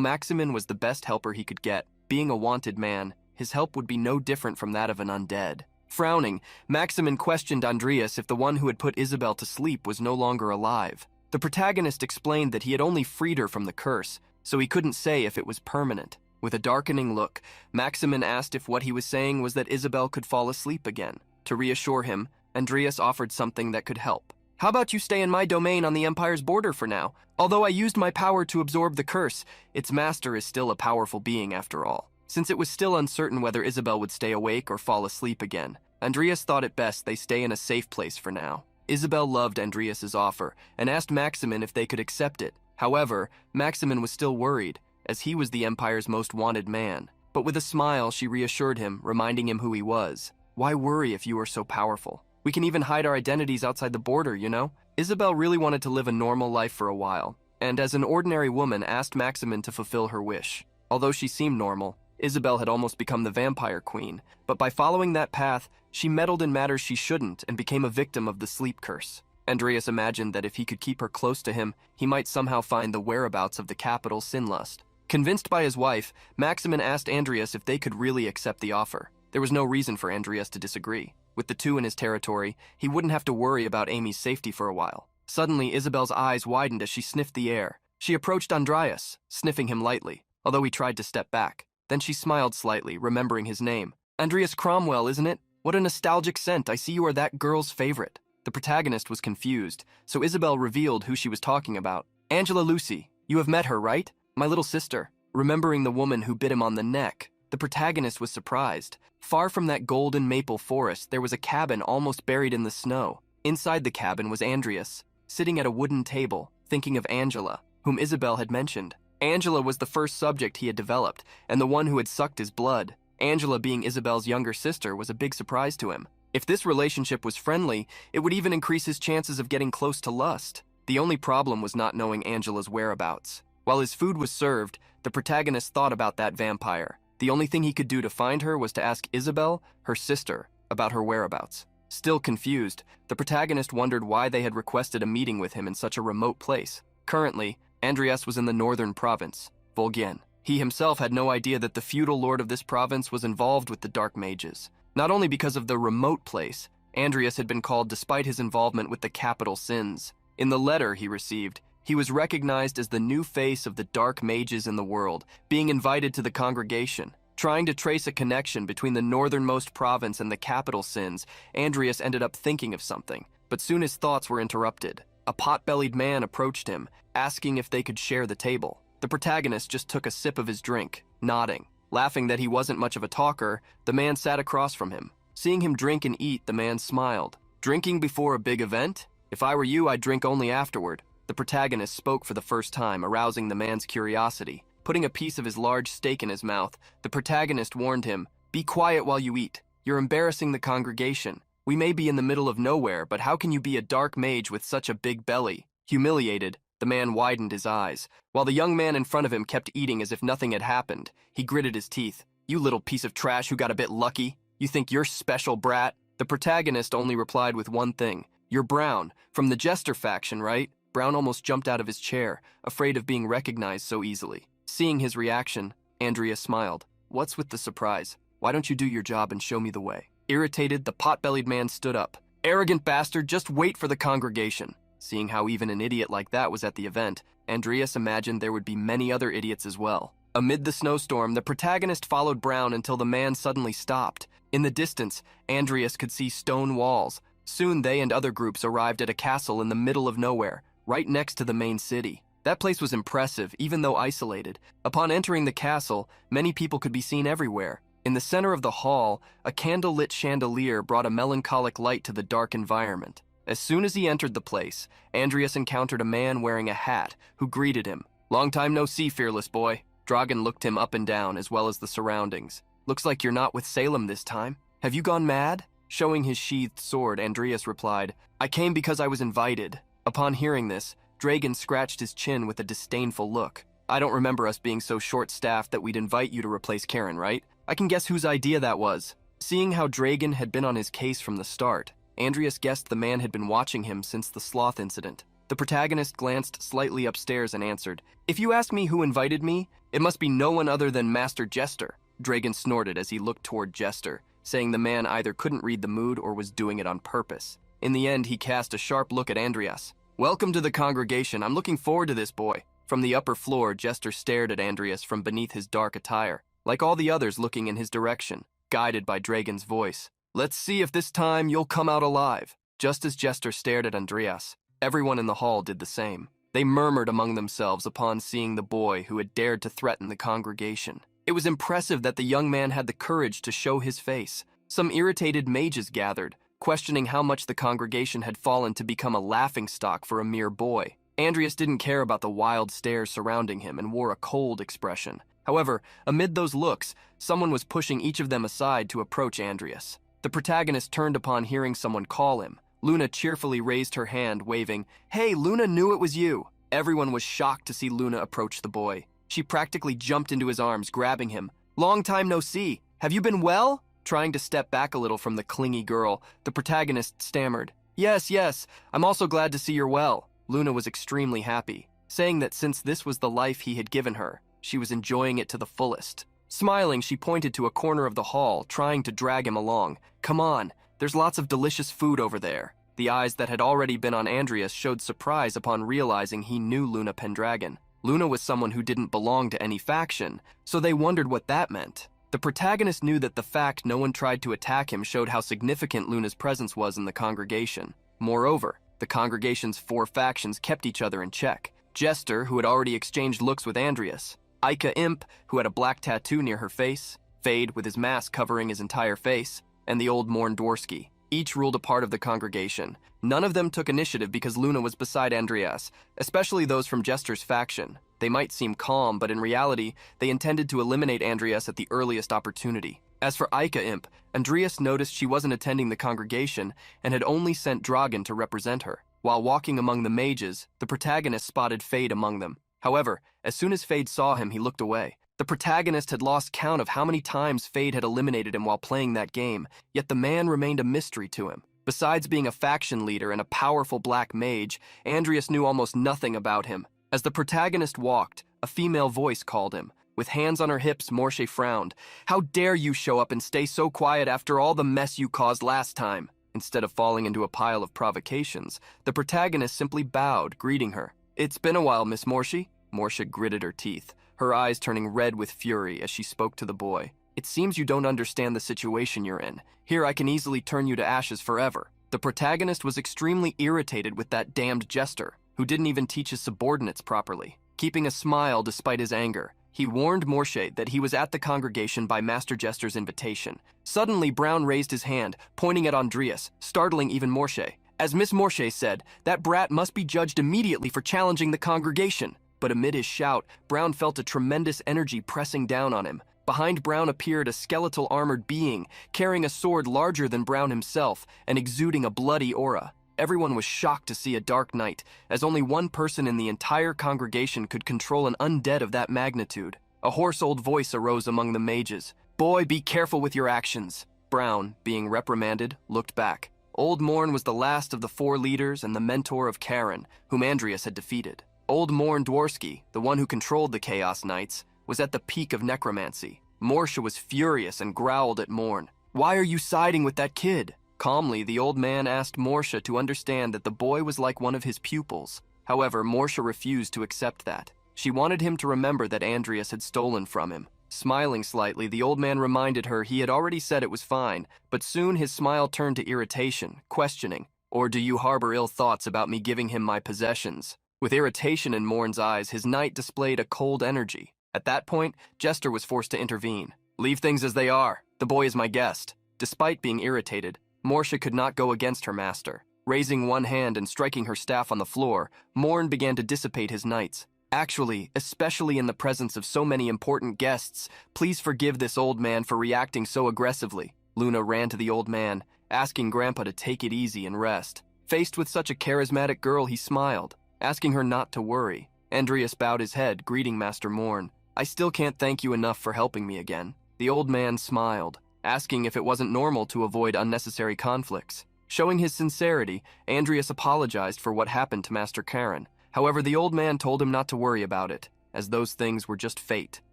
Maximin was the best helper he could get, being a wanted man, his help would be no different from that of an undead. Frowning, Maximin questioned Andreas if the one who had put Isabel to sleep was no longer alive. The protagonist explained that he had only freed her from the curse, so he couldn't say if it was permanent. With a darkening look, Maximin asked if what he was saying was that Isabel could fall asleep again. To reassure him, Andreas offered something that could help. "How about you stay in my domain on the Empire's border for now? Although I used my power to absorb the curse, its master is still a powerful being after all." Since it was still uncertain whether Isabel would stay awake or fall asleep again, Andreas thought it best they stay in a safe place for now. Isabel loved Andreas's offer and asked Maximin if they could accept it. However, Maximin was still worried, as he was the Empire's most wanted man. But with a smile, she reassured him, reminding him who he was. "Why worry if you are so powerful? We can even hide our identities outside the border, you know?" Isabel really wanted to live a normal life for a while, and as an ordinary woman asked Maximin to fulfill her wish. Although she seemed normal, Isabel had almost become the vampire queen, but by following that path, she meddled in matters she shouldn't and became a victim of the sleep curse. Andreas imagined that if he could keep her close to him, he might somehow find the whereabouts of the capital Sinlust. Convinced by his wife, Maximin asked Andreas if they could really accept the offer. There was no reason for Andreas to disagree. With the two in his territory, he wouldn't have to worry about Amy's safety for a while. Suddenly, Isabel's eyes widened as she sniffed the air. She approached Andreas, sniffing him lightly, although he tried to step back. Then she smiled slightly, remembering his name. "Andreas Cromwell, isn't it? What a nostalgic scent. I see you are that girl's favorite." The protagonist was confused, so Isabel revealed who she was talking about. "Angela Lucy. You have met her, right? My little sister." Remembering the woman who bit him on the neck, the protagonist was surprised. Far from that golden maple forest, there was a cabin almost buried in the snow. Inside the cabin was Andreas, sitting at a wooden table, thinking of Angela, whom Isabel had mentioned. Angela was the first subject he had developed, and the one who had sucked his blood. Angela, being Isabel's younger sister, was a big surprise to him. If this relationship was friendly, it would even increase his chances of getting close to lust. The only problem was not knowing Angela's whereabouts. While his food was served, the protagonist thought about that vampire. The only thing he could do to find her was to ask Isabel, her sister, about her whereabouts. Still confused, the protagonist wondered why they had requested a meeting with him in such a remote place. Currently, Andreas was in the northern province, Volgien. He himself had no idea that the feudal lord of this province was involved with the Dark Mages. Not only because of the remote place, Andreas had been called despite his involvement with the capital sins. In the letter he received, he was recognized as the new face of the Dark Mages in the world, being invited to the congregation. Trying to trace a connection between the northernmost province and the capital sins, Andreas ended up thinking of something, but soon his thoughts were interrupted. A pot-bellied man approached him, asking if they could share the table. The protagonist just took a sip of his drink, nodding. Laughing that he wasn't much of a talker, the man sat across from him. Seeing him drink and eat, the man smiled. Drinking before a big event? If I were you, I'd drink only afterward. The protagonist spoke for the first time, arousing the man's curiosity. Putting a piece of his large steak in his mouth, the protagonist warned him, "Be quiet while you eat. You're embarrassing the congregation. We may be in the middle of nowhere, but how can you be a dark mage with such a big belly?" Humiliated, the man widened his eyes. While the young man in front of him kept eating as if nothing had happened, he gritted his teeth. "You little piece of trash who got a bit lucky. You think you're special, brat?" The protagonist only replied with one thing. "You're Brown, from the Jester faction, right?" Brown almost jumped out of his chair, afraid of being recognized so easily. Seeing his reaction, Andrea smiled. "What's with the surprise? Why don't you do your job and show me the way?" Irritated, the pot-bellied man stood up. "Arrogant bastard, just wait for the congregation." Seeing how even an idiot like that was at the event, Andreas imagined there would be many other idiots as well. Amid the snowstorm, the protagonist followed Brown until the man suddenly stopped. In the distance, Andreas could see stone walls. Soon they and other groups arrived at a castle in the middle of nowhere, right next to the main city. That place was impressive, even though isolated. Upon entering the castle, many people could be seen everywhere. In the center of the hall, a candle-lit chandelier brought a melancholic light to the dark environment. As soon as he entered the place, Andreas encountered a man wearing a hat, who greeted him. "Long time no see, fearless boy." Dragan looked him up and down, as well as the surroundings. "Looks like you're not with Salem this time. Have you gone mad?" Showing his sheathed sword, Andreas replied, "I came because I was invited." Upon hearing this, Dragan scratched his chin with a disdainful look. "I don't remember us being so short-staffed that we'd invite you to replace Karen, right? I can guess whose idea that was." Seeing how Dragan had been on his case from the start, Andreas guessed the man had been watching him since the sloth incident. The protagonist glanced slightly upstairs and answered, "If you ask me who invited me, it must be no one other than Master Jester." Dragan snorted as he looked toward Jester, saying the man either couldn't read the mood or was doing it on purpose. In the end, he cast a sharp look at Andreas. "Welcome to the congregation. I'm looking forward to this, boy." From the upper floor, Jester stared at Andreas from beneath his dark attire, like all the others looking in his direction, guided by Dragan's voice. "Let's see if this time you'll come out alive." Just as Jester stared at Andreas, everyone in the hall did the same. They murmured among themselves upon seeing the boy who had dared to threaten the congregation. It was impressive that the young man had the courage to show his face. Some irritated mages gathered, questioning how much the congregation had fallen to become a laughingstock for a mere boy. Andreas didn't care about the wild stares surrounding him and wore a cold expression. However, amid those looks, someone was pushing each of them aside to approach Andreas. The protagonist turned upon hearing someone call him. Luna cheerfully raised her hand, waving, "Hey, Luna knew it was you." Everyone was shocked to see Luna approach the boy. She practically jumped into his arms, grabbing him. "Long time no see. Have you been well?" Trying to step back a little from the clingy girl, the protagonist stammered, Yes, I'm also glad to see you're well." Luna was extremely happy, saying that since this was the life he had given her, she was enjoying it to the fullest. Smiling, she pointed to a corner of the hall, trying to drag him along. "Come on, there's lots of delicious food over there." The eyes that had already been on Andreas showed surprise upon realizing he knew Luna Pendragon. Luna was someone who didn't belong to any faction, so they wondered what that meant. The protagonist knew that the fact no one tried to attack him showed how significant Luna's presence was in the congregation. Moreover, the congregation's 4 factions kept each other in check. Jester, who had already exchanged looks with Andreas, Ika Imp, who had a black tattoo near her face, Fade with his mask covering his entire face, and the old Morn Dworsky. Each ruled a part of the congregation. None of them took initiative because Luna was beside Andreas, especially those from Jester's faction. They might seem calm, but in reality, they intended to eliminate Andreas at the earliest opportunity. As for Ika Imp, Andreas noticed she wasn't attending the congregation and had only sent Dragan to represent her. While walking among the mages, the protagonist spotted Fade among them. However, as soon as Fade saw him, he looked away. The protagonist had lost count of how many times Fade had eliminated him while playing that game, yet the man remained a mystery to him. Besides being a faction leader and a powerful black mage, Andreas knew almost nothing about him. As the protagonist walked, a female voice called him. With hands on her hips, Morshe frowned. "How dare you show up and stay so quiet after all the mess you caused last time?" Instead of falling into a pile of provocations, the protagonist simply bowed, greeting her. "It's been a while, Miss Morshe." Morshe gritted her teeth, her eyes turning red with fury as she spoke to the boy. It seems you don't understand the situation you're in. Here, I can easily turn you to ashes forever. The protagonist was extremely irritated with that damned jester, who didn't even teach his subordinates properly. Keeping a smile despite his anger, he warned Morshe that he was at the congregation by Master Jester's invitation. Suddenly, Brown raised his hand, pointing at Andreas, startling even Morshe. As Miss Morshe said, that brat must be judged immediately for challenging the congregation. But amid his shout, Brown felt a tremendous energy pressing down on him. Behind Brown appeared a skeletal armored being, carrying a sword larger than Brown himself and exuding a bloody aura. Everyone was shocked to see a dark knight, as only one person in the entire congregation could control an undead of that magnitude. A hoarse old voice arose among the mages. "Boy, be careful with your actions." Brown, being reprimanded, looked back. Old Morn was the last of the 4 leaders and the mentor of Karen, whom Andreas had defeated. Old Morn Dworsky, the one who controlled the Chaos Knights, was at the peak of necromancy. Morsha was furious and growled at Morn. "Why are you siding with that kid?" Calmly, the old man asked Morsha to understand that the boy was like one of his pupils. However, Morsha refused to accept that. She wanted him to remember that Andreas had stolen from him. Smiling slightly, the old man reminded her he had already said it was fine, but soon his smile turned to irritation, questioning, "Or do you harbor ill thoughts about me giving him my possessions?" With irritation in Morn's eyes, his knight displayed a cold energy. At that point, Jester was forced to intervene. "Leave things as they are. The boy is my guest." Despite being irritated, Morsha could not go against her master. Raising one hand and striking her staff on the floor, Morn began to dissipate his knights. "Actually, especially in the presence of so many important guests, please forgive this old man for reacting so aggressively." Luna ran to the old man, asking Grandpa to take it easy and rest. Faced with such a charismatic girl, he smiled, asking her not to worry. Andreas bowed his head, greeting Master Morn. "I still can't thank you enough for helping me again." The old man smiled, asking if it wasn't normal to avoid unnecessary conflicts. Showing his sincerity, Andreas apologized for what happened to Master Karen. However, the old man told him not to worry about it, as those things were just fate.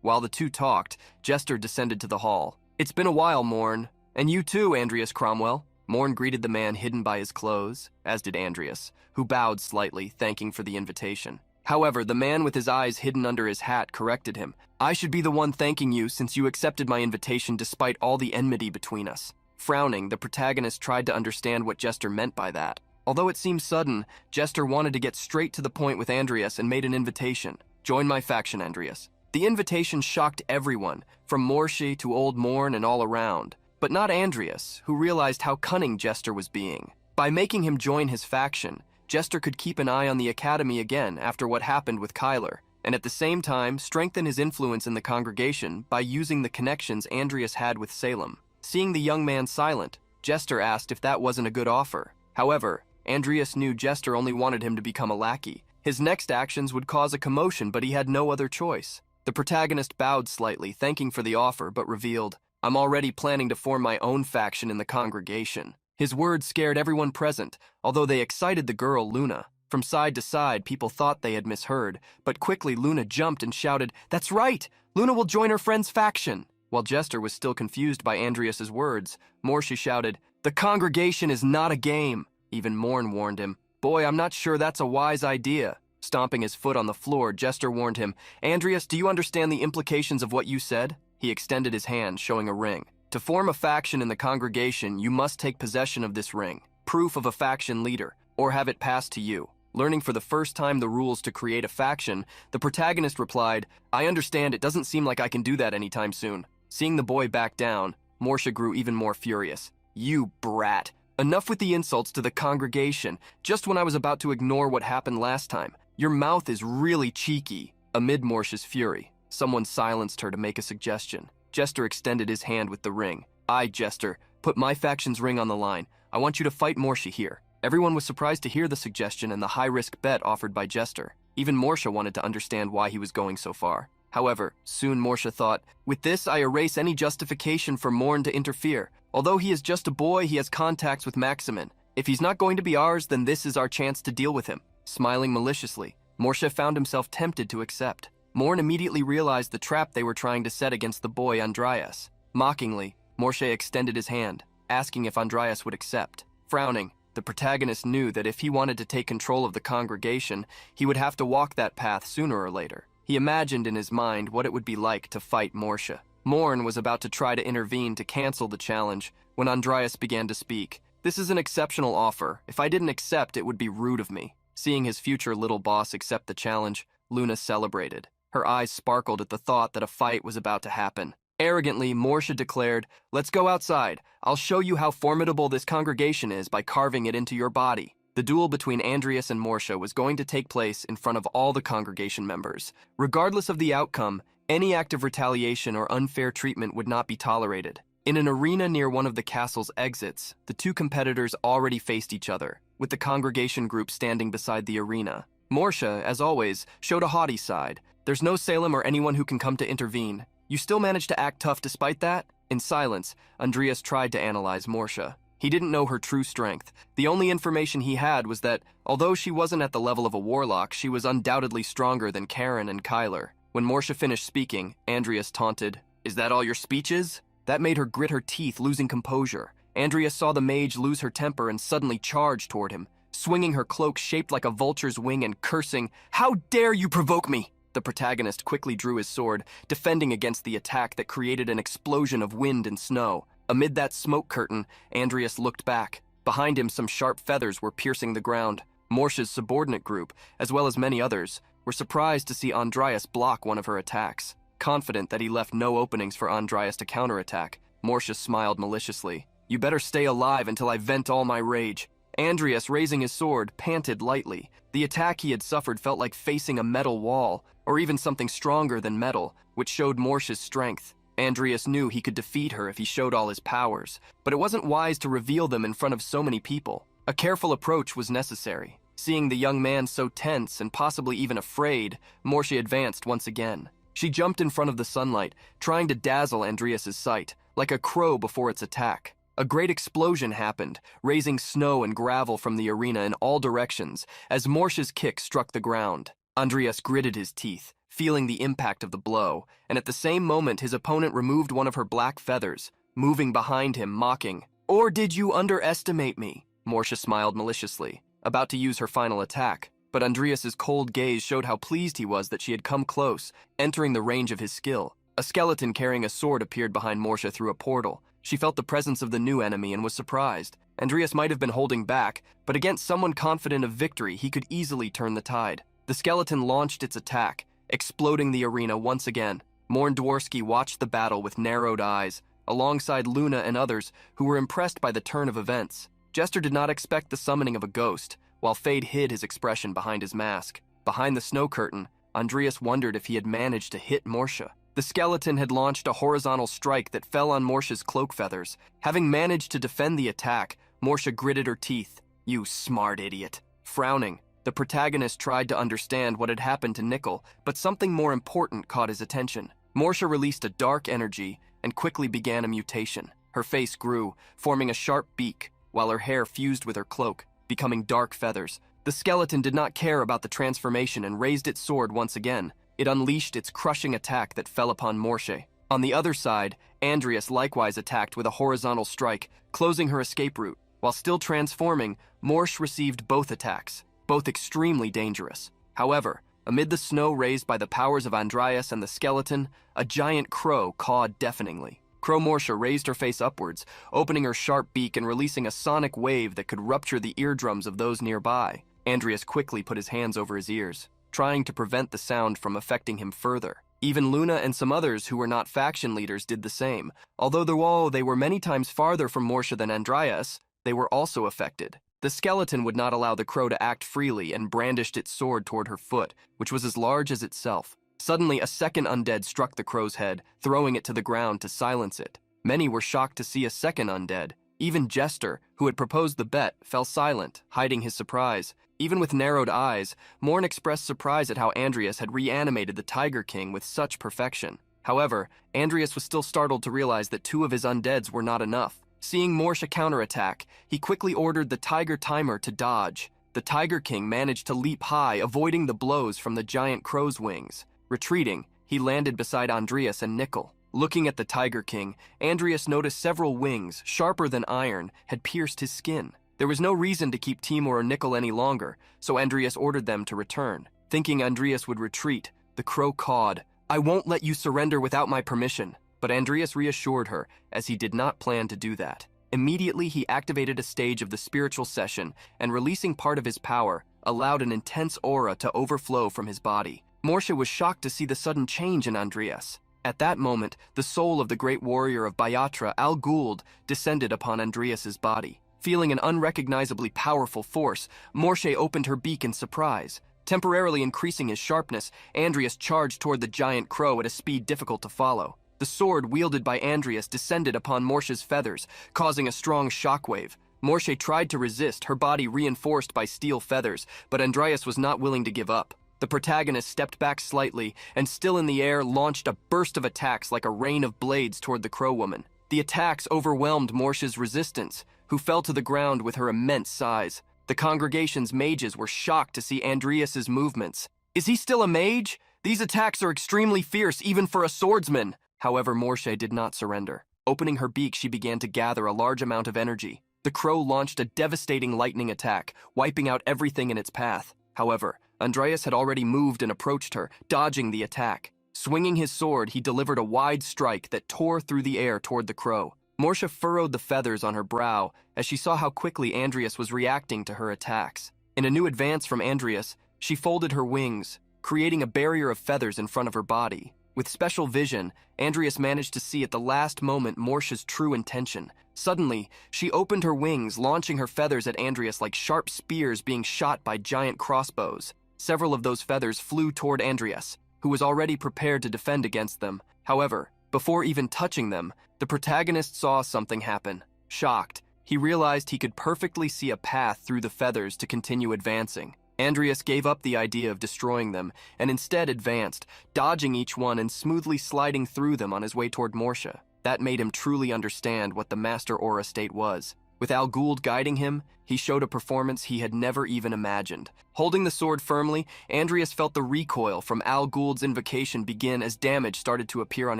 While the two talked, Jester descended to the hall. "It's been a while, Morn. And you too, Andreas Cromwell." Morn greeted the man hidden by his clothes, as did Andreas, who bowed slightly, thanking for the invitation. However, the man with his eyes hidden under his hat corrected him. "I should be the one thanking you since you accepted my invitation despite all the enmity between us." Frowning, the protagonist tried to understand what Jester meant by that. Although it seemed sudden, Jester wanted to get straight to the point with Andreas and made an invitation. "Join my faction, Andreas." The invitation shocked everyone, from Morshe to Old Morn and all around, but not Andreas, who realized how cunning Jester was being. By making him join his faction, Jester could keep an eye on the academy again after what happened with Kyler, and at the same time strengthen his influence in the congregation by using the connections Andreas had with Salem. Seeing the young man silent, Jester asked if that wasn't a good offer. However, Andreas knew Jester only wanted him to become a lackey. His next actions would cause a commotion, but he had no other choice. The protagonist bowed slightly, thanking for the offer, but revealed, "I'm already planning to form my own faction in the congregation." His words scared everyone present, although they excited the girl, Luna. From side to side, people thought they had misheard, but quickly Luna jumped and shouted, "That's right! Luna will join her friend's faction!" While Jester was still confused by Andreas's words, Morshe shouted, "The congregation is not a game!" Even Morn warned him, "Boy, I'm not sure that's a wise idea." Stomping his foot on the floor, Jester warned him, "Andreas, do you understand the implications of what you said?" He extended his hand, showing a ring. "To form a faction in the congregation, you must take possession of this ring, proof of a faction leader, or have it passed to you." Learning for the first time the rules to create a faction, the protagonist replied, "I understand, it doesn't seem like I can do that anytime soon." Seeing the boy back down, Morsha grew even more furious. "You brat! Enough with the insults to the congregation, just when I was about to ignore what happened last time. Your mouth is really cheeky." Amid Morsha's fury, someone silenced her to make a suggestion. Jester extended his hand with the ring. "I, Jester, put my faction's ring on the line. I want you to fight Morsha here." Everyone was surprised to hear the suggestion and the high-risk bet offered by Jester. Even Morsha wanted to understand why he was going so far. However, soon Morsha thought, "With this, I erase any justification for Morn to interfere. Although he is just a boy, he has contacts with Maximin. If he's not going to be ours, then this is our chance to deal with him." Smiling maliciously, Morsha found himself tempted to accept. Morn immediately realized the trap they were trying to set against the boy Andreas. Mockingly, Morsha extended his hand, asking if Andreas would accept. Frowning, the protagonist knew that if he wanted to take control of the congregation, he would have to walk that path sooner or later. He imagined in his mind what it would be like to fight Morsha. Morn was about to try to intervene to cancel the challenge when Andreas began to speak. This is an exceptional offer. If I didn't accept, it would be rude of me. Seeing his future little boss accept the challenge, Luna celebrated. Her eyes sparkled at the thought that a fight was about to happen. Arrogantly, Morsha declared, "Let's go outside. I'll show you how formidable this congregation is by carving it into your body." The duel between Andreas and Morsha was going to take place in front of all the congregation members. Regardless of the outcome, any act of retaliation or unfair treatment would not be tolerated. In an arena near one of the castle's exits, the two competitors already faced each other, with the congregation group standing beside the arena. Morsha, as always, showed a haughty side. "There's no Salem or anyone who can come to intervene. You still managed to act tough despite that?" In silence, Andreas tried to analyze Morsha. He didn't know her true strength. The only information he had was that, although she wasn't at the level of a warlock, she was undoubtedly stronger than Karen and Kyler. When Morsha finished speaking, Andreas taunted, "Is that all your speech is?" That made her grit her teeth, losing composure. Andreas saw the mage lose her temper and suddenly charge toward him, swinging her cloak shaped like a vulture's wing and cursing, "How dare you provoke me!" The protagonist quickly drew his sword, defending against the attack that created an explosion of wind and snow. Amid that smoke curtain, Andreas looked back. Behind him, some sharp feathers were piercing the ground. Morsha's subordinate group, as well as many others, were surprised to see Andreas block one of her attacks. Confident that he left no openings for Andreas to counterattack, Morsha smiled maliciously. "You better stay alive until I vent all my rage." Andreas, raising his sword, panted lightly. The attack he had suffered felt like facing a metal wall, or even something stronger than metal, which showed Morsha's strength. Andreas knew he could defeat her if he showed all his powers, but it wasn't wise to reveal them in front of so many people. A careful approach was necessary. Seeing the young man so tense and possibly even afraid, Morsha advanced once again. She jumped in front of the sunlight, trying to dazzle Andreas's sight, like a crow before its attack. A great explosion happened, raising snow and gravel from the arena in all directions as Morsha's kick struck the ground. Andreas gritted his teeth, feeling the impact of the blow, and at the same moment his opponent removed one of her black feathers, moving behind him, mocking. "Or did you underestimate me?" Morsha smiled maliciously, about to use her final attack, but Andreas's cold gaze showed how pleased he was that she had come close, entering the range of his skill. A skeleton carrying a sword appeared behind Morsha through a portal. She felt the presence of the new enemy and was surprised. Andreas might have been holding back, but against someone confident of victory, he could easily turn the tide. The skeleton launched its attack, exploding the arena once again. Morn Dworsky watched the battle with narrowed eyes, alongside Luna and others who were impressed by the turn of events. Jester did not expect the summoning of a ghost, while Fade hid his expression behind his mask. Behind the snow curtain, Andreas wondered if he had managed to hit Morsha. The skeleton had launched a horizontal strike that fell on Morsha's cloak feathers. Having managed to defend the attack, Morsha gritted her teeth. "You smart idiot." Frowning, the protagonist tried to understand what had happened to Nickel, but something more important caught his attention. Morsha released a dark energy and quickly began a mutation. Her face grew, forming a sharp beak, while her hair fused with her cloak, becoming dark feathers. The skeleton did not care about the transformation and raised its sword once again. It unleashed its crushing attack that fell upon Morsha. On the other side, Andreas likewise attacked with a horizontal strike, closing her escape route. While still transforming, Morsha received both attacks, both extremely dangerous. However, amid the snow raised by the powers of Andreas and the skeleton, a giant crow cawed deafeningly. Crow Morsha raised her face upwards, opening her sharp beak and releasing a sonic wave that could rupture the eardrums of those nearby. Andreas quickly put his hands over his ears, trying to prevent the sound from affecting him further. Even Luna and some others who were not faction leaders did the same. Although they were many times farther from Morsha than Andreas, they were also affected. The skeleton would not allow the crow to act freely and brandished its sword toward her foot, which was as large as itself. Suddenly, a second undead struck the crow's head, throwing it to the ground to silence it. Many were shocked to see a second undead. Even Jester, who had proposed the bet, fell silent, hiding his surprise. Even with narrowed eyes, Morn expressed surprise at how Andreas had reanimated the Tiger King with such perfection. However, Andreas was still startled to realize that two of his undeads were not enough. Seeing Morsha counterattack, he quickly ordered the Tiger Timer to dodge. The Tiger King managed to leap high, avoiding the blows from the giant crow's wings. Retreating, he landed beside Andreas and Nickel. Looking at the Tiger King, Andreas noticed several wings, sharper than iron, had pierced his skin. There was no reason to keep Timur or Nickel any longer, so Andreas ordered them to return. Thinking Andreas would retreat, the crow cawed, "I won't let you surrender without my permission." but Andreas reassured her, as he did not plan to do that. Immediately, he activated a stage of the spiritual session, and releasing part of his power, allowed an intense aura to overflow from his body. Morsha was shocked to see the sudden change in Andreas. At that moment, the soul of the great warrior of Bayatra, Al Ghuld, descended upon Andreas's body. Feeling an unrecognizably powerful force, Morsha opened her beak in surprise. Temporarily increasing his sharpness, Andreas charged toward the giant crow at a speed difficult to follow. The sword wielded by Andreas descended upon Morsha's feathers, causing a strong shockwave. Morsha tried to resist, her body reinforced by steel feathers, but Andreas was not willing to give up. The protagonist stepped back slightly, and still in the air launched a burst of attacks like a rain of blades toward the crow woman. The attacks overwhelmed Morsha's resistance, who fell to the ground with her immense size. The congregation's mages were shocked to see Andreas's movements. Is he still a mage? These attacks are extremely fierce, even for a swordsman. However, Morsha did not surrender. Opening her beak, she began to gather a large amount of energy. The crow launched a devastating lightning attack, wiping out everything in its path. However, Andreas had already moved and approached her, dodging the attack. Swinging his sword, he delivered a wide strike that tore through the air toward the crow. Morsha furrowed the feathers on her brow as she saw how quickly Andreas was reacting to her attacks. In a new advance from Andreas, she folded her wings, creating a barrier of feathers in front of her body. With special vision, Andreas managed to see at the last moment Morsha's true intention. Suddenly, she opened her wings, launching her feathers at Andreas like sharp spears being shot by giant crossbows. Several of those feathers flew toward Andreas, who was already prepared to defend against them. However, before even touching them, the protagonist saw something happen. Shocked, he realized he could perfectly see a path through the feathers to continue advancing. Andreas gave up the idea of destroying them and instead advanced, dodging each one and smoothly sliding through them on his way toward Morsha. That made him truly understand what the Master Aura state was. With Al Ghuld guiding him, he showed a performance he had never even imagined. Holding the sword firmly, Andreas felt the recoil from Al Ghuld's invocation begin as damage started to appear on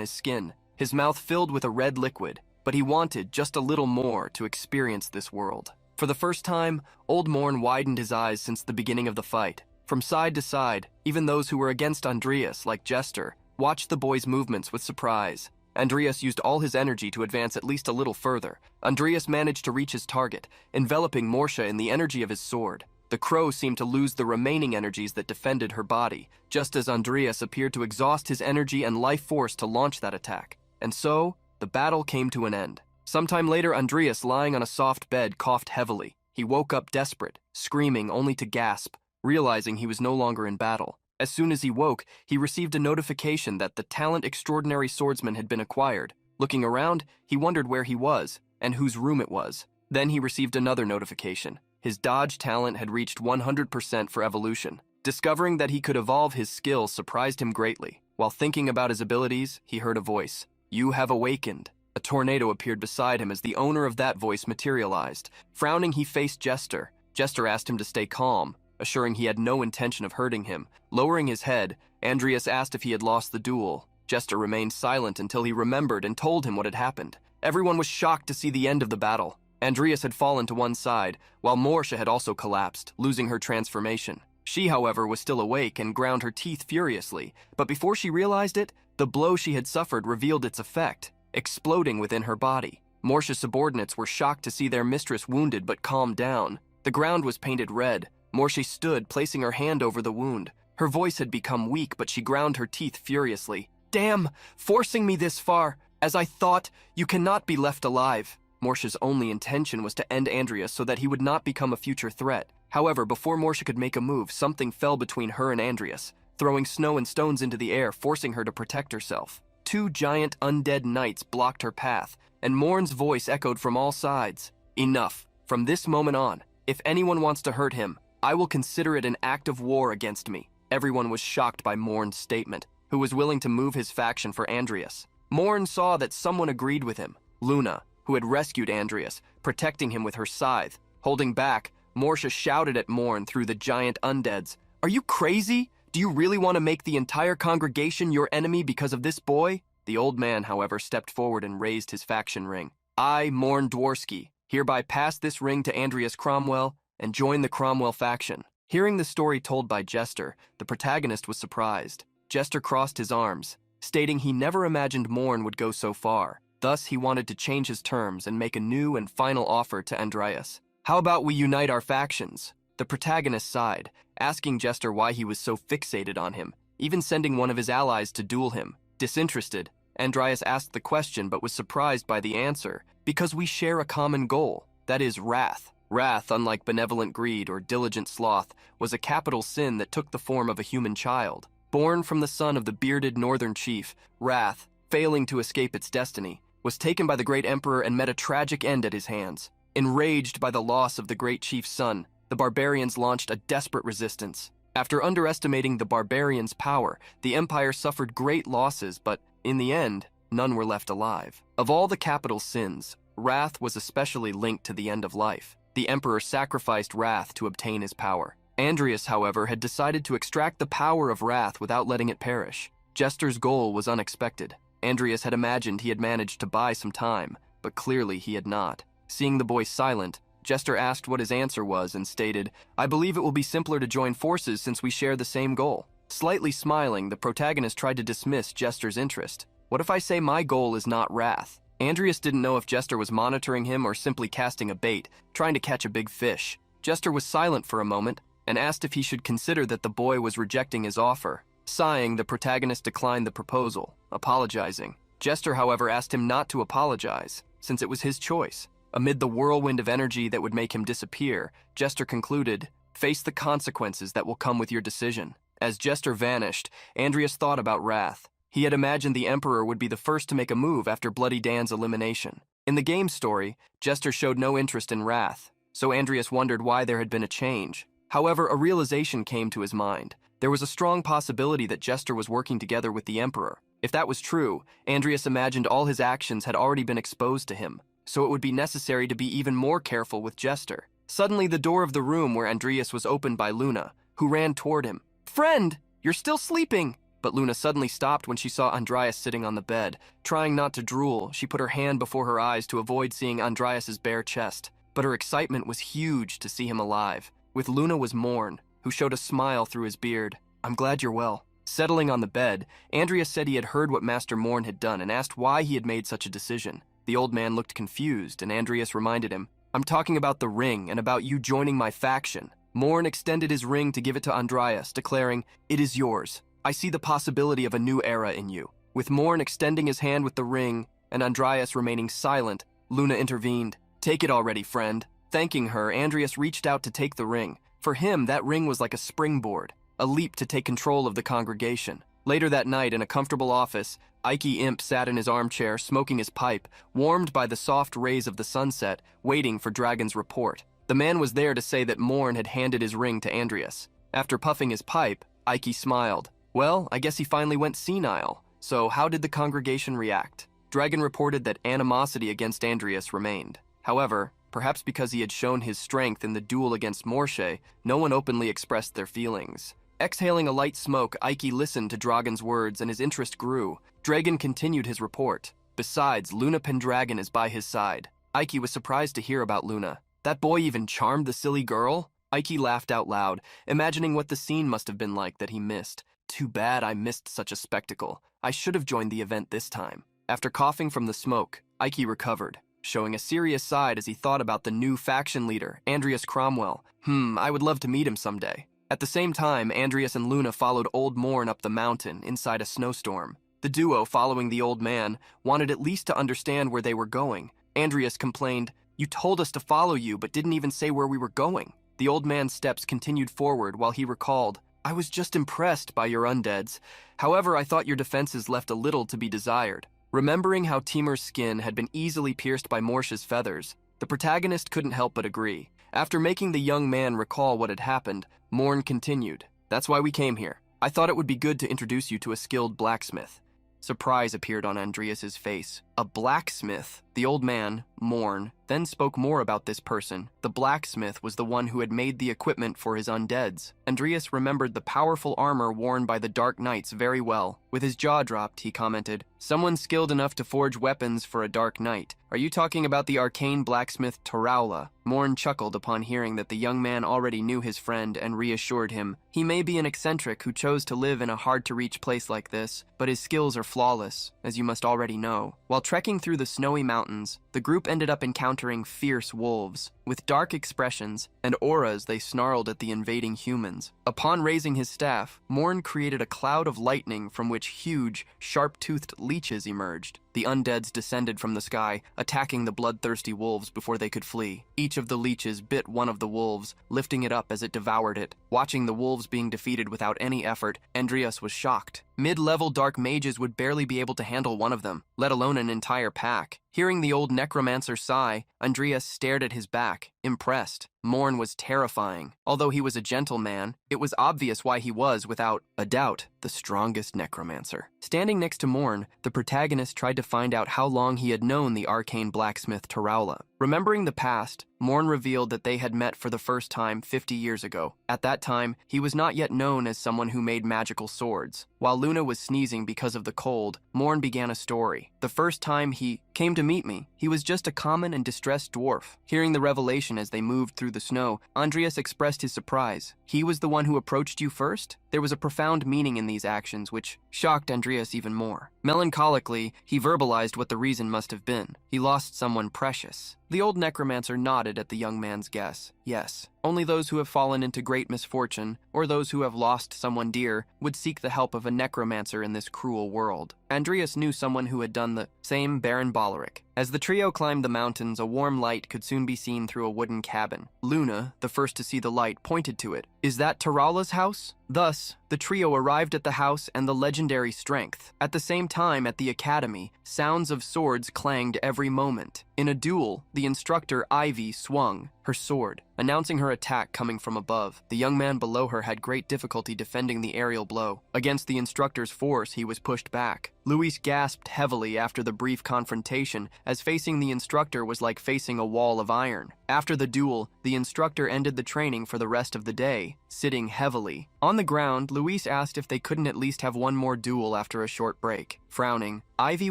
his skin. His mouth filled with a red liquid, but he wanted just a little more to experience this world. For the first time, Old Morn widened his eyes since the beginning of the fight. From side to side, even those who were against Andreas, like Jester, watched the boy's movements with surprise. Andreas used all his energy to advance at least a little further. Andreas managed to reach his target, enveloping Morsha in the energy of his sword. The crow seemed to lose the remaining energies that defended her body, just as Andreas appeared to exhaust his energy and life force to launch that attack. And so, the battle came to an end. Sometime later, Andreas, lying on a soft bed, coughed heavily. He woke up desperate, screaming only to gasp, realizing he was no longer in battle. As soon as he woke, he received a notification that the talent extraordinary swordsman had been acquired. Looking around, he wondered where he was, and whose room it was. Then he received another notification. His dodge talent had reached 100% for evolution. Discovering that he could evolve his skill surprised him greatly. While thinking about his abilities, he heard a voice. "You have awakened." A tornado appeared beside him as the owner of that voice materialized. Frowning, he faced Jester. Jester asked him to stay calm, assuring he had no intention of hurting him. Lowering his head, Andreas asked if he had lost the duel. Jester remained silent until he remembered and told him what had happened. Everyone was shocked to see the end of the battle. Andreas had fallen to one side, while Morsha had also collapsed, losing her transformation. She, however, was still awake and ground her teeth furiously, but before she realized it, the blow she had suffered revealed its effect, exploding within her body. Morsha's subordinates were shocked to see their mistress wounded but calmed down. The ground was painted red. Morsha stood, placing her hand over the wound. Her voice had become weak, but she ground her teeth furiously. "Damn! Forcing me this far! As I thought, you cannot be left alive." Morsha's only intention was to end Andreas so that he would not become a future threat. However, before Morsha could make a move, something fell between her and Andreas, throwing snow and stones into the air, forcing her to protect herself. Two giant undead knights blocked her path, and Morn's voice echoed from all sides. "Enough. From this moment on, if anyone wants to hurt him, I will consider it an act of war against me." Everyone was shocked by Morn's statement, who was willing to move his faction for Andreas. Morn saw that someone agreed with him, Luna, who had rescued Andreas, protecting him with her scythe. Holding back, Morsha shouted at Morn through the giant undeads, "Are you crazy? Do you really want to make the entire congregation your enemy because of this boy?" The old man, however, stepped forward and raised his faction ring. "I, Morn Dworsky, hereby pass this ring to Andreas Cromwell and join the Cromwell faction." Hearing the story told by Jester, the protagonist was surprised. Jester crossed his arms, stating he never imagined Morn would go so far. Thus, he wanted to change his terms and make a new and final offer to Andreas. How about we unite our factions? The protagonist sighed, asking Jester why he was so fixated on him, even sending one of his allies to duel him. Disinterested, Andreas asked the question but was surprised by the answer. Because we share a common goal, that is wrath. Wrath, unlike benevolent greed or diligent sloth, was a capital sin that took the form of a human child. Born from the son of the bearded northern chief, wrath, failing to escape its destiny, was taken by the great emperor and met a tragic end at his hands. Enraged by the loss of the great chief's son, the barbarians launched a desperate resistance. After underestimating the barbarians' power, the empire suffered great losses, but in the end, none were left alive. Of all the capital sins, wrath was especially linked to the end of life. The emperor sacrificed wrath to obtain his power. Andreas, however, had decided to extract the power of wrath without letting it perish. Jester's goal was unexpected. Andreas had imagined he had managed to buy some time, but clearly he had not. Seeing the boy silent, Jester asked what his answer was and stated, "I believe it will be simpler to join forces since we share the same goal." Slightly smiling, the protagonist tried to dismiss Jester's interest. "What if I say my goal is not wrath?" Andreas didn't know if Jester was monitoring him or simply casting a bait, trying to catch a big fish. Jester was silent for a moment and asked if he should consider that the boy was rejecting his offer. Sighing, the protagonist declined the proposal, apologizing. Jester, however, asked him not to apologize, since it was his choice. Amid the whirlwind of energy that would make him disappear, Jester concluded, "Face the consequences that will come with your decision." As Jester vanished, Andreas thought about wrath. He had imagined the Emperor would be the first to make a move after Bloody Dan's elimination. In the game story, Jester showed no interest in wrath, so Andreas wondered why there had been a change. However, a realization came to his mind. There was a strong possibility that Jester was working together with the Emperor. If that was true, Andreas imagined all his actions had already been exposed to him, so it would be necessary to be even more careful with Jester. Suddenly, the door of the room where Andreas was opened by Luna, who ran toward him. "Friend, you're still sleeping!" But Luna suddenly stopped when she saw Andreas sitting on the bed. Trying not to drool, she put her hand before her eyes to avoid seeing Andreas's bare chest. But her excitement was huge to see him alive. With Luna was Morn, who showed a smile through his beard. "I'm glad you're well." Settling on the bed, Andreas said he had heard what Master Morn had done and asked why he had made such a decision. The old man looked confused, and Andreas reminded him, "I'm talking about the ring and about you joining my faction." Morn extended his ring to give it to Andreas, declaring, "It is yours. I see the possibility of a new era in you." With Morn extending his hand with the ring and Andreas remaining silent, Luna intervened. "Take it already, friend." Thanking her, Andreas reached out to take the ring. For him, that ring was like a springboard, a leap to take control of the congregation. Later that night, in a comfortable office, Ike Imp sat in his armchair, smoking his pipe, warmed by the soft rays of the sunset, waiting for Dragon's report. The man was there to say that Morn had handed his ring to Andreas. After puffing his pipe, Ike smiled. "Well, I guess he finally went senile. So how did the congregation react?" Dragon reported that animosity against Andreas remained. However, perhaps because he had shown his strength in the duel against Morshe, no one openly expressed their feelings. Exhaling a light smoke, Ike listened to Dragon's words and his interest grew. Dragon continued his report. "Besides, Luna Pendragon is by his side." Ike was surprised to hear about Luna. "That boy even charmed the silly girl?" Ike laughed out loud, imagining what the scene must have been like that he missed. "Too bad I missed such a spectacle. I should have joined the event this time." After coughing from the smoke, Ike recovered, showing a serious side as he thought about the new faction leader, Andreas Cromwell. I would love to meet him someday. At the same time, Andreas and Luna followed Old Morn up the mountain inside a snowstorm. The duo, following the old man, wanted at least to understand where they were going. Andreas complained, "You told us to follow you, but didn't even say where we were going." The old man's steps continued forward while he recalled, "I was just impressed by your undeads. However, I thought your defenses left a little to be desired." Remembering how Timur's skin had been easily pierced by Morshe's feathers, the protagonist couldn't help but agree. After making the young man recall what had happened, Morn continued, "That's why we came here. I thought it would be good to introduce you to a skilled blacksmith." Surprise appeared on Andreas's face. A blacksmith. The old man, Morn, then spoke more about this person. The blacksmith was the one who had made the equipment for his undeads. Andreas remembered the powerful armor worn by the Dark Knights very well. With his jaw dropped, he commented, "Someone skilled enough to forge weapons for a Dark Knight. Are you talking about the arcane blacksmith Taraula?" Morn chuckled upon hearing that the young man already knew his friend and reassured him. He may be an eccentric who chose to live in a hard-to-reach place like this, but his skills are flawless, as you must already know. While trekking through the snowy mountains, the group ended up encountering fierce wolves. With dark expressions and auras, they snarled at the invading humans. Upon raising his staff, Morn created a cloud of lightning from which huge, sharp-toothed leeches emerged. The undeads descended from the sky, attacking the bloodthirsty wolves before they could flee. Each of the leeches bit one of the wolves, lifting it up as it devoured it. Watching the wolves being defeated without any effort, Andreas was shocked. Mid-level dark mages would barely be able to handle one of them, let alone an entire pack. Hearing the old necromancer sigh, Andreas stared at his back, impressed. Morn was terrifying. Although he was a gentle man, it was obvious why he was, without a doubt, the strongest necromancer. Standing next to Morn, the protagonist tried to find out how long he had known the arcane blacksmith Taraula. Remembering the past, Morn revealed that they had met for the first time 50 years ago. At that time, he was not yet known as someone who made magical swords. While Luna was sneezing because of the cold, Morn began a story. The first time he came to meet me, he was just a common and distressed dwarf. Hearing the revelation as they moved through the snow, Andreas expressed his surprise. He was the one who approached you first? There was a profound meaning in these actions, which shocked Andreas even more. Melancholically, he verbalized what the reason must have been. He lost someone precious. The old necromancer nodded at the young man's guess. Yes, only those who have fallen into great misfortune, or those who have lost someone dear, would seek the help of a necromancer in this cruel world. Andreas knew someone who had done the same, Baron Boleric. As the trio climbed the mountains, a warm light could soon be seen through a wooden cabin. Luna, the first to see the light, pointed to it. "Is that Taraula's house?" Thus, the trio arrived at the house and the legendary strength. At the same time, at the academy, sounds of swords clanged every moment. In a duel, the instructor Ivy swung her sword, announcing her attack coming from above. The young man below her had great difficulty defending the aerial blow. Against the instructor's force, he was pushed back. Luis gasped heavily after the brief confrontation, as facing the instructor was like facing a wall of iron. After the duel, the instructor ended the training for the rest of the day, sitting heavily. On the ground, Luis asked if they couldn't at least have one more duel after a short break. Frowning, Ivy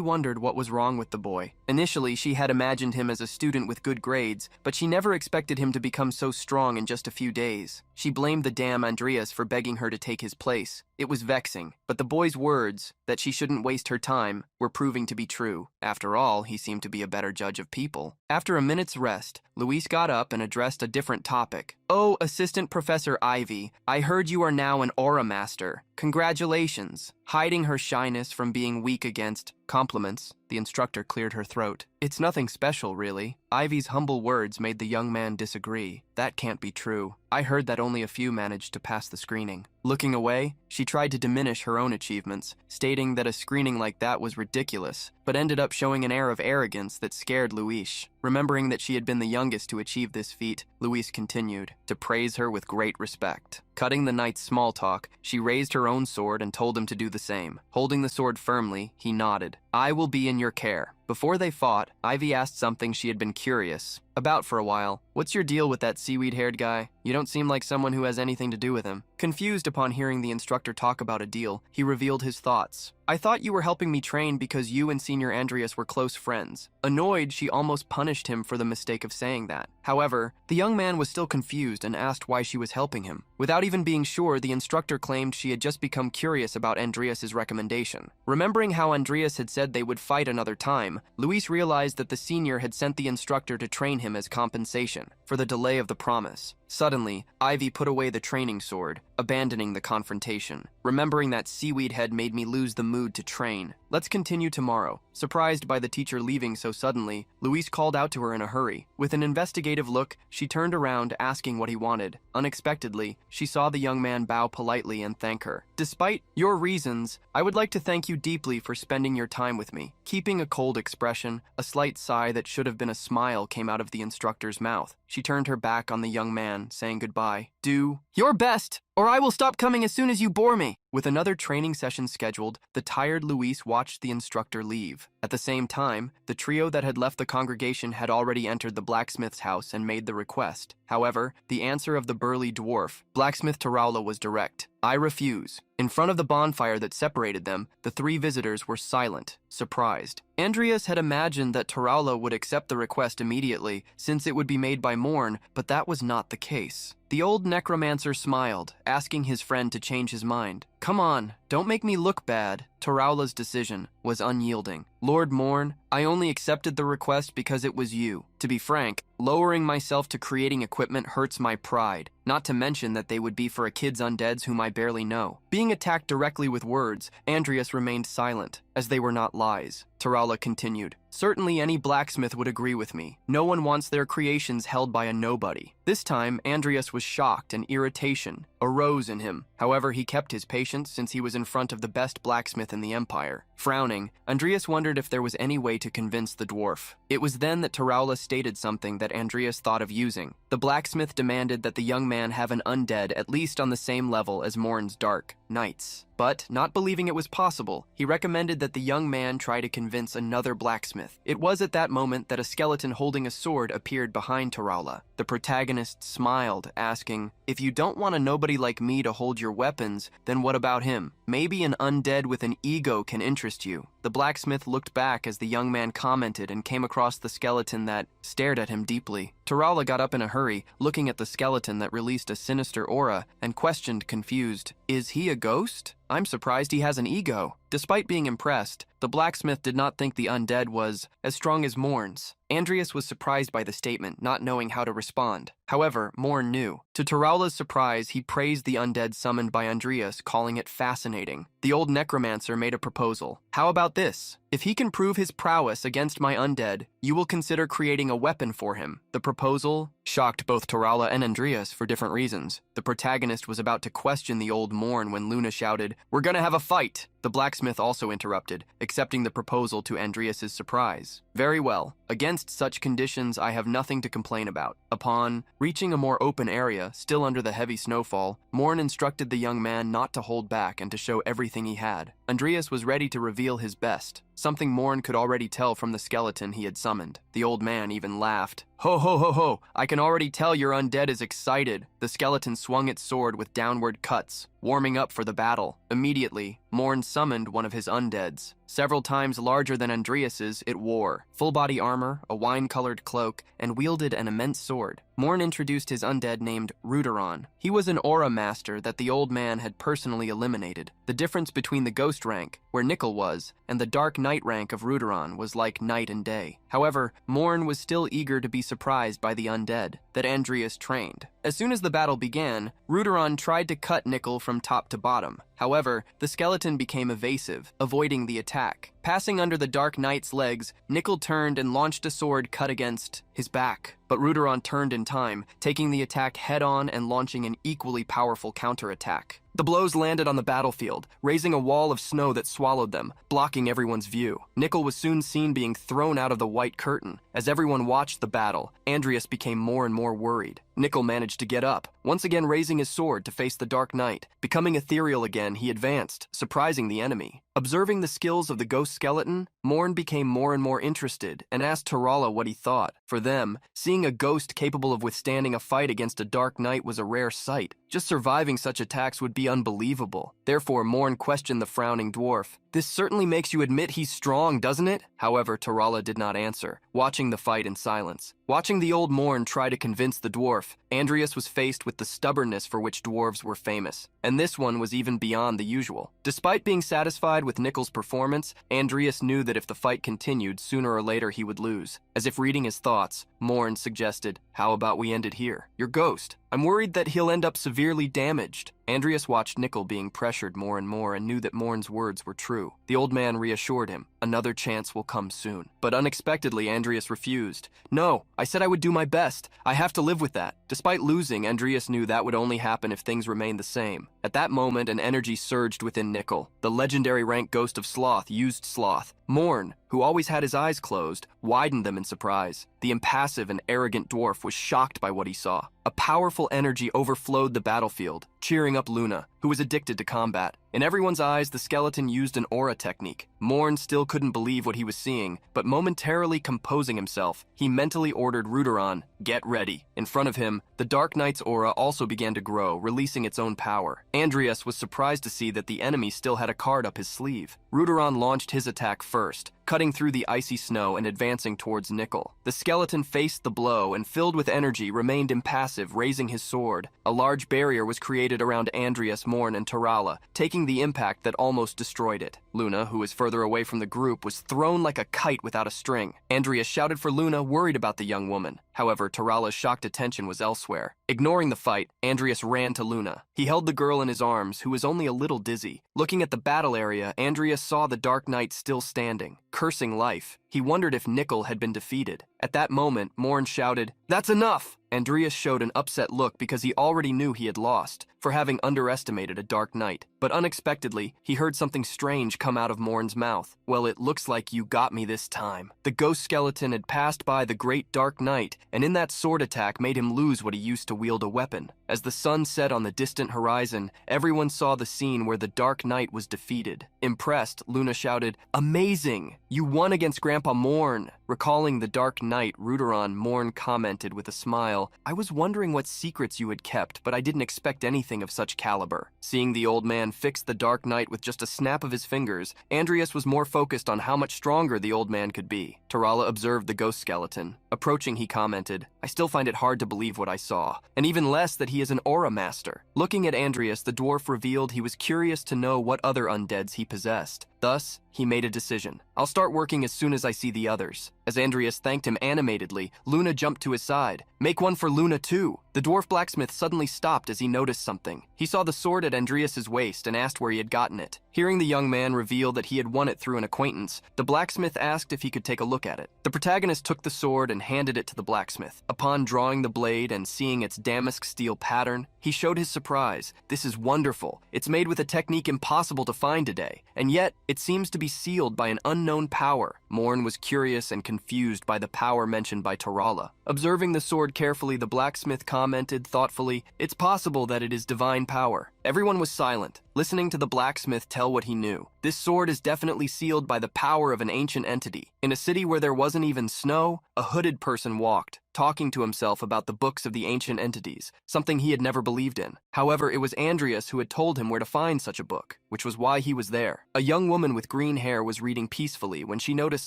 wondered what was wrong with the boy. Initially, she had imagined him as a student with good grades, but she never expected him to become so strong in just a few days. She blamed the damn Andreas for begging her to take his place. It was vexing, but the boy's words, that she shouldn't waste her time, were proving to be true. After all, he seemed to be a better judge of people. After a minute's rest, Luis got up and addressed a different topic. "Oh, Assistant Professor Ivy, I heard you are now an aura master. Congratulations." Hiding her shyness from being weak against compliments, the instructor cleared her throat. "It's nothing special, really." Ivy's humble words made the young man disagree. "That can't be true. I heard that only a few managed to pass the screening." Looking away, she tried to diminish her own achievements, stating that a screening like that was ridiculous, but ended up showing an air of arrogance that scared Luis. Remembering that she had been the youngest to achieve this feat, Luis continued to praise her with great respect. Cutting the knight's small talk, she raised her own sword and told him to do the same. Holding the sword firmly, he nodded. "I will be in your care." Before they fought, Ivy asked something she had been curious about for a while. "What's your deal with that seaweed-haired guy? You don't seem like someone who has anything to do with him." Confused upon hearing the instructor talk about a deal, he revealed his thoughts. "I thought you were helping me train because you and Senior Andreas were close friends." Annoyed, she almost punished him for the mistake of saying that. However, the young man was still confused and asked why she was helping him. Without even being sure, the instructor claimed she had just become curious about Andreas's recommendation. Remembering how Andreas had said they would fight another time, Luis realized that the senior had sent the instructor to train him as compensation for the delay of the promise. Suddenly, Ivy put away the training sword, abandoning the confrontation. "Remembering that seaweed head made me lose the mood to train. Let's continue tomorrow." Surprised by the teacher leaving so suddenly, Luis called out to her in a hurry. With an investigative look, she turned around, asking what he wanted. Unexpectedly, she saw the young man bow politely and thank her. "Despite your reasons, I would like to thank you deeply for spending your time with me." Keeping a cold expression, a slight sigh that should have been a smile came out of the instructor's mouth. She turned her back on the young man, saying goodbye. "Do your best or I will stop coming as soon as you bore me. With another training session scheduled, the tired Luis watched the instructor leave. At the same time, the trio that had left the congregation had already entered the blacksmith's house and made the request. However, the answer of the burly dwarf, Blacksmith Taraula, was direct. I refuse. In front of the bonfire that separated them, the three visitors were silent, surprised. Andreas had imagined that Taraula would accept the request immediately, since it would be made by Morn, but that was not the case. The old necromancer smiled, asking his friend to change his mind. Come on, don't make me look bad. Taraula's decision was unyielding. Lord Morn, I only accepted the request because it was you. To be frank, lowering myself to creating equipment hurts my pride, not to mention that they would be for a kid's undeads whom I barely know. Being attacked directly with words, Andreas remained silent, as they were not lies. Taraula continued, certainly any blacksmith would agree with me. No one wants their creations held by a nobody. This time, Andreas was shocked and irritation arose in him. However, he kept his patience since he was in front of the best blacksmith in the empire. Frowning, Andreas wondered if there was any way to convince the dwarf. It was then that Taraula stated something that Andreas thought of using. The blacksmith demanded that the young man have an undead at least on the same level as Morn's dark knights. But, not believing it was possible, he recommended that the young man try to convince another blacksmith. It was at that moment that a skeleton holding a sword appeared behind Taraula. The protagonist smiled, asking, if you don't want a nobody like me to hold your weapons, then what about him? Maybe an undead with an ego can interest you. The blacksmith looked back as the young man commented and came across the skeleton that stared at him deeply. Taraula got up in a hurry, looking at the skeleton that released a sinister aura, and questioned, confused, is he a ghost? I'm surprised he has an ego. Despite being impressed, the blacksmith did not think the undead was as strong as Morn's. Andreas was surprised by the statement, not knowing how to respond. However, Morn knew. To Taraula's surprise, he praised the undead summoned by Andreas, calling it fascinating. The old necromancer made a proposal. How about this? If he can prove his prowess against my undead, you will consider creating a weapon for him. The proposal shocked both Taraula and Andreas for different reasons. The protagonist was about to question the old Morn when Luna shouted, "We're gonna have a fight!" The blacksmith also interrupted, accepting the proposal to Andreas's surprise. Very well. Against such conditions, I have nothing to complain about. Upon reaching a more open area, still under the heavy snowfall, Morn instructed the young man not to hold back and to show everything he had. Andreas was ready to reveal his best, something Morn could already tell from the skeleton he had summoned. The old man even laughed. Ho ho ho ho, I can already tell your undead is excited. The skeleton swung its sword with downward cuts, warming up for the battle. Immediately, Morn summoned one of his undeads. Several times larger than Andreas's, it wore full-body armor, a wine-colored cloak, and wielded an immense sword. Morn introduced his undead named Ruderon. He was an aura master that the old man had personally eliminated. The difference between the ghost rank, where Nickel was, and the dark knight rank of Ruderon was like night and day. However, Morn was still eager to be surprised by the undead that Andreas trained. As soon as the battle began, Ruderon tried to cut Nickel from top to bottom. However, the skeleton became evasive, avoiding the attack. Passing under the Dark Knight's legs, Nickel turned and launched a sword cut against his back. But Ruderon turned in time, taking the attack head-on and launching an equally powerful counterattack. The blows landed on the battlefield, raising a wall of snow that swallowed them, blocking everyone's view. Nickel was soon seen being thrown out of the white curtain. As everyone watched the battle, Andreas became more and more worried. Nickel managed to get up, once again raising his sword to face the Dark Knight. Becoming ethereal again, he advanced, surprising the enemy. Observing the skills of the ghost skeleton, Morn became more and more interested and asked Taraula what he thought. For them, seeing a ghost capable of withstanding a fight against a Dark Knight was a rare sight. Just surviving such attacks would be unbelievable. Therefore, Morn questioned the frowning dwarf. This certainly makes you admit he's strong, doesn't it? However, Taraula did not answer, watching the fight in silence. Watching the old Morn try to convince the dwarf, Andreas was faced with the stubbornness for which dwarves were famous, and this one was even beyond the usual. Despite being satisfied with Nickel's performance, Andreas knew that if the fight continued, sooner or later he would lose. As if reading his thoughts, Morn suggested, "How about we end it here? Your ghost. I'm worried that he'll end up severely damaged." Andreas watched Nickel being pressured more and more and knew that Morn's words were true. The old man reassured him, another chance will come soon. But unexpectedly, Andreas refused. "No, I said I would do my best. I have to live with that." Despite losing, Andreas knew that would only happen if things remained the same. At that moment, an energy surged within Nickel. The legendary rank ghost of Sloth used Sloth. Morn, who always had his eyes closed, widened them in surprise. The impassive and arrogant dwarf was shocked by what he saw. A powerful energy overflowed the battlefield, cheering up Luna, who was addicted to combat. In everyone's eyes, the skeleton used an aura technique. Morn still couldn't believe what he was seeing, but momentarily composing himself, he mentally ordered Ruderon, "Get ready." In front of him, the Dark Knight's aura also began to grow, releasing its own power. Andreas was surprised to see that the enemy still had a card up his sleeve. Ruderon launched his attack first, cutting through the icy snow and advancing towards Nickel. The skeleton faced the blow and, filled with energy, remained impassive, raising his sword. A large barrier was created around Andreas, Morn, and Tarala, taking the impact that almost destroyed it. Luna, who was further away from the group, was thrown like a kite without a string. Andreas shouted for Luna, worried about the young woman. However, Tarala's shocked attention was elsewhere. Ignoring the fight, Andreas ran to Luna. He held the girl in his arms, who was only a little dizzy. Looking at the battle area, Andreas saw the Dark Knight still standing, cursing life. He wondered if Nickel had been defeated. At that moment, Morn shouted, "That's enough!" Andreas showed an upset look because he already knew he had lost, for having underestimated a Dark Knight. But unexpectedly, he heard something strange come out of Morn's mouth. "Well, it looks like you got me this time." The ghost skeleton had passed by the great Dark Knight, and in that sword attack made him lose what he used to wield a weapon. As the sun set on the distant horizon, everyone saw the scene where the Dark Knight was defeated. Impressed, Luna shouted, "Amazing! You won against Grandpa Morn." Recalling the Dark Knight, Ruderon, Morn commented with a smile, "I was wondering what secrets you had kept, but I didn't expect anything of such caliber." Seeing the old man fix the Dark Knight with just a snap of his fingers, Andreas was more focused on how much stronger the old man could be. Tarala observed the ghost skeleton. Approaching, he commented, "I still find it hard to believe what I saw, and even less that he is an aura master." Looking at Andreas, the dwarf revealed he was curious to know what other undeads he possessed. Thus, he made a decision. "I'll start working as soon as I see the others." As Andreas thanked him animatedly, Luna jumped to his side. "Make one for Luna too." The dwarf blacksmith suddenly stopped as he noticed something. He saw the sword at Andreas's waist and asked where he had gotten it. Hearing the young man reveal that he had won it through an acquaintance, the blacksmith asked if he could take a look at it. The protagonist took the sword and handed it to the blacksmith. Upon drawing the blade and seeing its damask steel pattern, he showed his surprise. "This is wonderful. It's made with a technique impossible to find today, and yet it seems to be sealed by an unknown power." Morn was curious and confused by the power mentioned by Tarala. Observing the sword carefully, the blacksmith commented thoughtfully, "It's possible that it is divine power." Everyone was silent, listening to the blacksmith tell what he knew. This sword is definitely sealed by the power of an ancient entity. In a city where there wasn't even snow, a hooded person walked, talking to himself about the books of the ancient entities, something he had never believed in. However, it was Andreas who had told him where to find such a book, which was why he was there. A young woman with green hair was reading peacefully when she noticed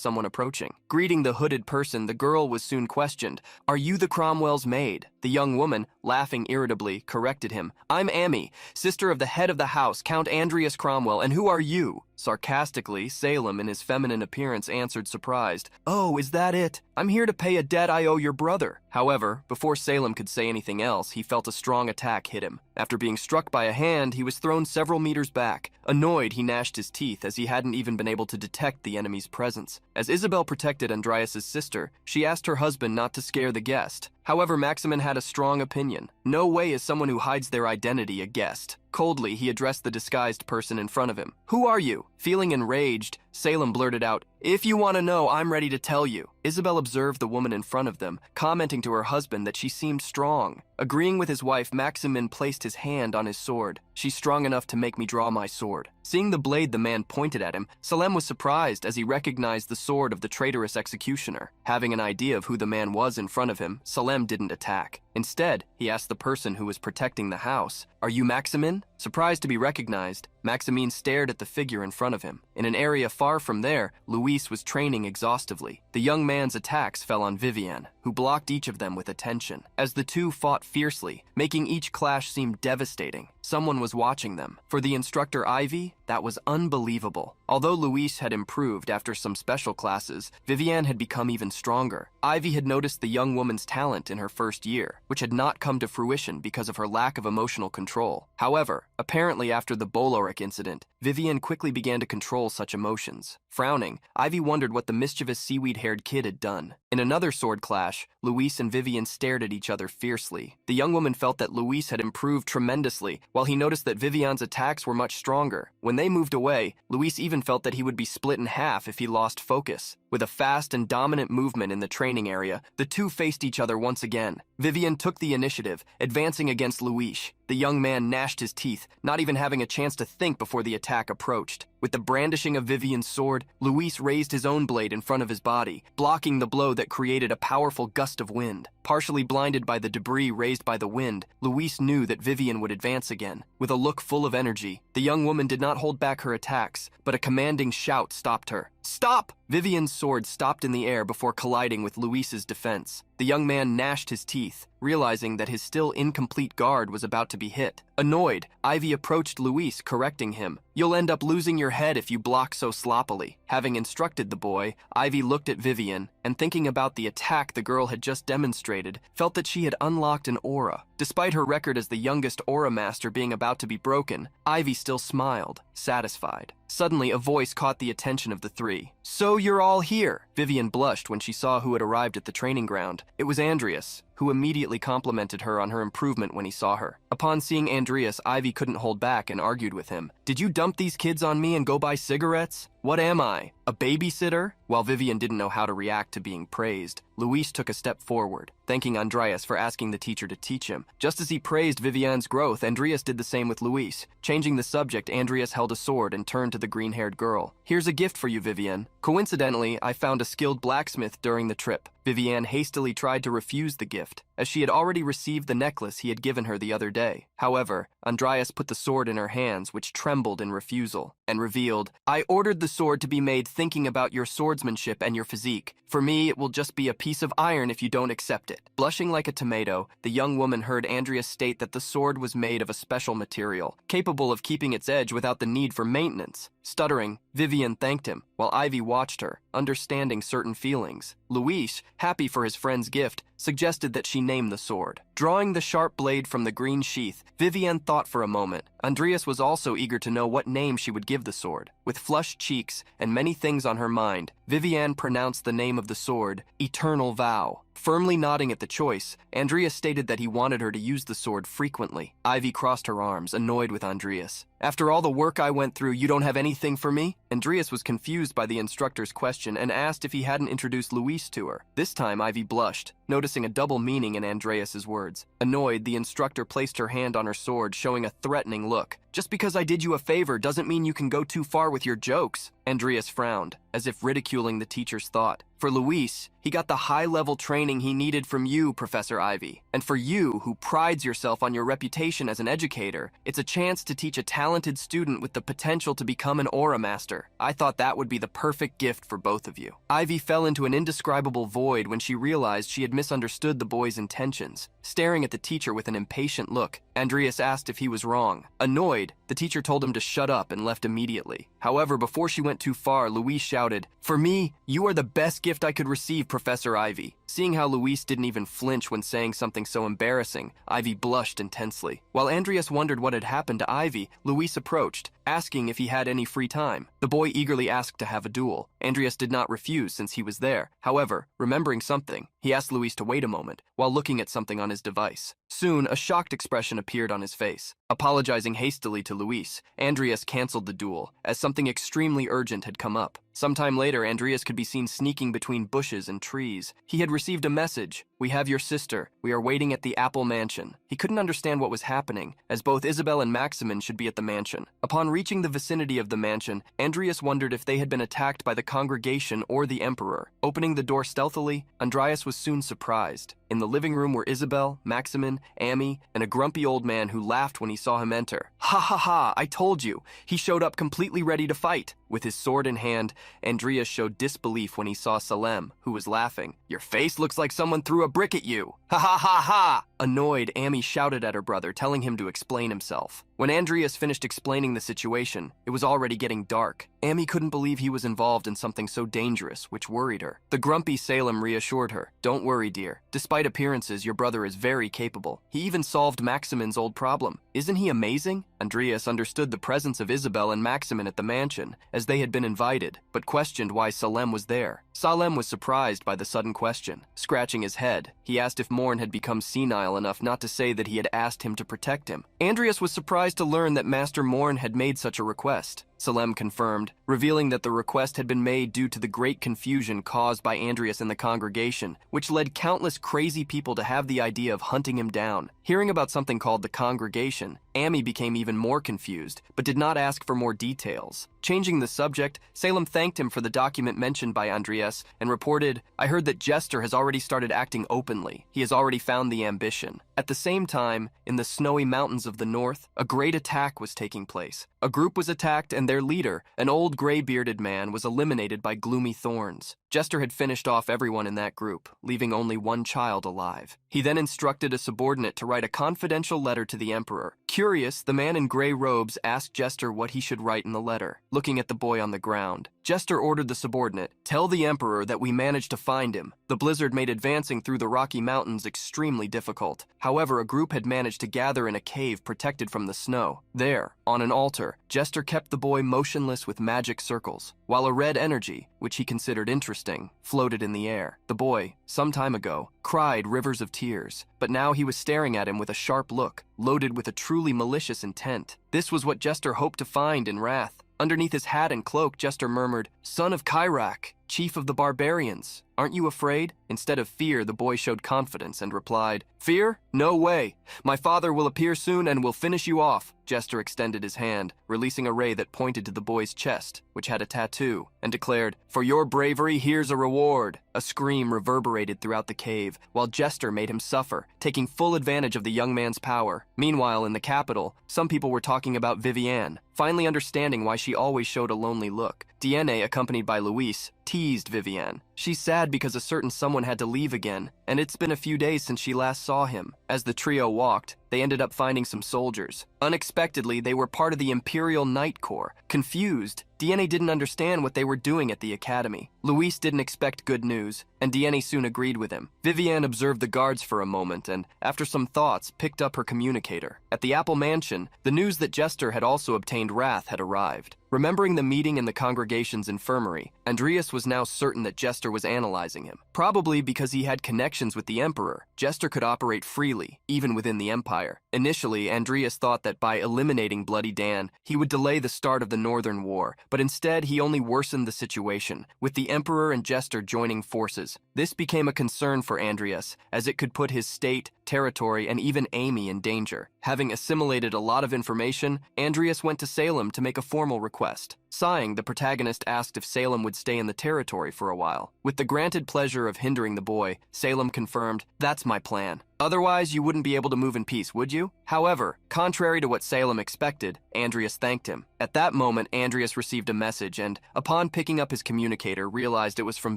someone approaching. Greeting the hooded person, the girl was soon questioned, "Are you the Cromwell's maid?" The young woman, laughing irritably, corrected him, "I'm Amy, sister of the head of the house, Count Andreas Cromwell, and who are you?" Sarcastically, Salem, in his feminine appearance, answered surprised, "Oh, is that it? I'm here to pay a debt I owe your brother." However, before Salem could say anything else, he felt a strong attack hit him. After being struck by a hand, he was thrown several meters back. Annoyed, he gnashed his teeth as he hadn't even been able to detect the enemy's presence. As Isabel protected Andreas' sister, she asked her husband not to scare the guest. However, Maximin had a strong opinion. No way is someone who hides their identity a guest. Coldly, he addressed the disguised person in front of him. "Who are you?" Feeling enraged, Salem blurted out, "If you want to know, I'm ready to tell you." Isabel observed the woman in front of them, commenting to her husband that she seemed strong. Agreeing with his wife, Maximin placed his hand on his sword. "She's strong enough to make me draw my sword." Seeing the blade the man pointed at him, Salem was surprised as he recognized the sword of the traitorous executioner. Having an idea of who the man was in front of him, Salem didn't attack. Instead, he asked the person who was protecting the house, "Are you Maximin?" Surprised to be recognized, Maximin stared at the figure in front of him. In an area far from there, Luis was training exhaustively. The young man's attacks fell on Vivian, who blocked each of them with attention. As the two fought fiercely, making each clash seem devastating, someone was watching them. For the instructor Ivy, that was unbelievable. Although Luis had improved after some special classes, Vivian had become even stronger. Ivy had noticed the young woman's talent in her first year, which had not come to fruition because of her lack of emotional control. However, apparently after the Boloric incident, Vivian quickly began to control such emotions. Frowning, Ivy wondered what the mischievous seaweed-haired kid had done. In another sword clash, flash, Luis and Vivian stared at each other fiercely. The young woman felt that Luis had improved tremendously, while he noticed that Vivian's attacks were much stronger. When they moved away, Luis even felt that he would be split in half if he lost focus. With a fast and dominant movement in the training area, the two faced each other once again. Vivian took the initiative, advancing against Luis. The young man gnashed his teeth, not even having a chance to think before the attack approached. With the brandishing of Vivian's sword, Luis raised his own blade in front of his body, blocking the blow that created a powerful gust of wind. Partially blinded by the debris raised by the wind, Luis knew that Vivian would advance again. With a look full of energy, the young woman did not hold back her attacks, but a commanding shout stopped her. "Stop!" Vivian's sword stopped in the air before colliding with Luis's defense. The young man gnashed his teeth, realizing that his still incomplete guard was about to be hit. Annoyed, Ivy approached Luis, correcting him. "You'll end up losing your head if you block so sloppily." Having instructed the boy, Ivy looked at Vivian, and thinking about the attack the girl had just demonstrated, felt that she had unlocked an aura. Despite her record as the youngest aura master being about to be broken, Ivy still smiled, satisfied. Suddenly, a voice caught the attention of the three. "So you're all here." Vivian blushed when she saw who had arrived at the training ground. It was Andreas, who immediately complimented her on her improvement when he saw her. Upon seeing Andreas, Ivy couldn't hold back and argued with him. "Did you dump these kids on me and go buy cigarettes? What am I, a babysitter?" While Vivian didn't know how to react to being praised, Luis took a step forward, thanking Andreas for asking the teacher to teach him. Just as he praised Vivian's growth, Andreas did the same with Luis. Changing the subject, Andreas held a sword and turned to the green-haired girl. "Here's a gift for you, Vivian. Coincidentally, I found a skilled blacksmith during the trip." Vivian hastily tried to refuse the gift, as she had already received the necklace he had given her the other day. However, Andreas put the sword in her hands, which trembled in refusal, and revealed, "I ordered the sword to be made thinking about your swordsmanship and your physique. For me, it will just be a piece of iron if you don't accept it." Blushing like a tomato, the young woman heard Andreas state that the sword was made of a special material, capable of keeping its edge without the need for maintenance. Stuttering, Vivian thanked him, while Ivy watched her, understanding certain feelings. Luis, happy for his friend's gift, suggested that she name the sword. Drawing the sharp blade from the green sheath, Vivian thought for a moment. Andreas was also eager to know what name she would give the sword. With flushed cheeks and many things on her mind, Vivian pronounced the name of the sword, Eternal Vow. Firmly nodding at the choice, Andreas stated that he wanted her to use the sword frequently. Ivy crossed her arms, annoyed with Andreas. "After all the work I went through, you don't have anything for me?" Andreas was confused by the instructor's question and asked if he hadn't introduced Luis to her. This time, Ivy blushed, noticing a double meaning in Andreas's words. Annoyed, the instructor placed her hand on her sword, showing a threatening look. "Just because I did you a favor doesn't mean you can go too far with your jokes." Andreas frowned, as if ridiculing the teacher's thought. "For Luis, he got the high-level training he needed from you, Professor Ivy. And for you, who prides yourself on your reputation as an educator, it's a chance to teach a talented student with the potential to become an aura master. I thought that would be the perfect gift for both of you." Ivy fell into an indescribable void when she realized she had misunderstood the boy's intentions. Staring at the teacher with an impatient look, Andreas asked if he was wrong. Annoyed, the teacher told him to shut up and left immediately. However, before she went too far, Luis shouted, "For me, you are the best gift I could receive, Professor Ivy." Seeing how Luis didn't even flinch when saying something so embarrassing, Ivy blushed intensely. While Andreas wondered what had happened to Ivy, Luis approached, asking if he had any free time. The boy eagerly asked to have a duel. Andreas did not refuse since he was there. However, remembering something, he asked Luis to wait a moment while looking at something on his device. Soon, a shocked expression appeared on his face. Apologizing hastily to Luis, Andreas canceled the duel, as something extremely urgent had come up. Sometime later, Andreas could be seen sneaking between bushes and trees. He had received a message. "We have your sister. We are waiting at the Apple Mansion." He couldn't understand what was happening, as both Isabel and Maximin should be at the mansion. Upon reaching the vicinity of the mansion, Andreas wondered if they had been attacked by the congregation or the Emperor. Opening the door stealthily, Andreas was soon surprised. In the living room were Isabel, Maximin, Amy, and a grumpy old man who laughed when he saw him enter. "Ha ha ha, I told you! He showed up completely ready to fight." With his sword in hand, Andreas showed disbelief when he saw Salem, who was laughing. "Your face looks like someone threw a brick at you." "Ha ha ha ha!" Annoyed, Amy shouted at her brother, telling him to explain himself. When Andreas finished explaining the situation, it was already getting dark. Amy couldn't believe he was involved in something so dangerous, which worried her. The grumpy Salem reassured her. "Don't worry, dear. Despite appearances, your brother is very capable. He even solved Maximin's old problem. Isn't he amazing?" Andreas understood the presence of Isabel and Maximin at the mansion, as they had been invited, but questioned why Salem was there. Salem was surprised by the sudden question. Scratching his head, he asked if Morn had become senile enough not to say that he had asked him to protect him. Andreas was surprised to learn that Master Morn had made such a request. Salem confirmed, revealing that the request had been made due to the great confusion caused by Andreas in the congregation, which led countless crazy people to have the idea of hunting him down. Hearing about something called the congregation, Amy became even more confused, but did not ask for more details. Changing the subject, Salem thanked him for the document mentioned by Andreas and reported, "I heard that Jester has already started acting openly. He has already found the ambition." At the same time, in the snowy mountains of the north, a great attack was taking place. A group was attacked and their leader, an old gray-bearded man, was eliminated by gloomy thorns. Jester had finished off everyone in that group, leaving only one child alive. He then instructed a subordinate to write a confidential letter to the Emperor. Curious, the man in gray robes asked Jester what he should write in the letter. Looking at the boy on the ground, Jester ordered the subordinate, "Tell the Emperor that we managed to find him." The blizzard made advancing through the Rocky Mountains extremely difficult. However, a group had managed to gather in a cave protected from the snow. There, on an altar, Jester kept the boy motionless with magic circles, while a red energy, which he considered interesting, floated in the air. The boy, some time ago, cried rivers of tears, but now he was staring at him with a sharp look, loaded with a truly malicious intent. This was what Jester hoped to find in wrath. Underneath his hat and cloak, Jester murmured, "Son of Kyrak, chief of the barbarians, aren't you afraid?" Instead of fear, the boy showed confidence and replied, "Fear? No way. My father will appear soon and will finish you off." Jester extended his hand, releasing a ray that pointed to the boy's chest, which had a tattoo, and declared, "For your bravery, here's a reward." A scream reverberated throughout the cave, while Jester made him suffer, taking full advantage of the young man's power. Meanwhile, in the capital, some people were talking about Vivienne, finally understanding why she always showed a lonely look. Diane, accompanied by Luis, teased Vivienne. "She's sad because a certain someone had to leave again, and it's been a few days since she last saw him." As the trio walked, they ended up finding some soldiers. Unexpectedly, they were part of the Imperial Night Corps. Confused, Diane didn't understand what they were doing at the academy. Luis didn't expect good news, and Diane soon agreed with him. Vivienne observed the guards for a moment and, after some thoughts, picked up her communicator. At the Apple Mansion, the news that Jester had also obtained wrath had arrived. Remembering the meeting in the congregation's infirmary, Andreas was now certain that Jester was analyzing him. Probably because he had connections with the Emperor, Jester could operate freely, even within the Empire. Initially, Andreas thought that by eliminating Bloody Dan, he would delay the start of the Northern War, but instead he only worsened the situation, with the Emperor and Jester joining forces. This became a concern for Andreas, as it could put his state, territory, and even Amy in danger. Having assimilated a lot of information, Andreas went to Salem to make a formal request. Sighing, the protagonist asked if Salem would stay in the territory for a while. With the granted pleasure of hindering the boy, Salem confirmed, "That's my plan. Otherwise, you wouldn't be able to move in peace, would you?" However, contrary to what Salem expected, Andreas thanked him. At that moment, Andreas received a message and, upon picking up his communicator, realized it was from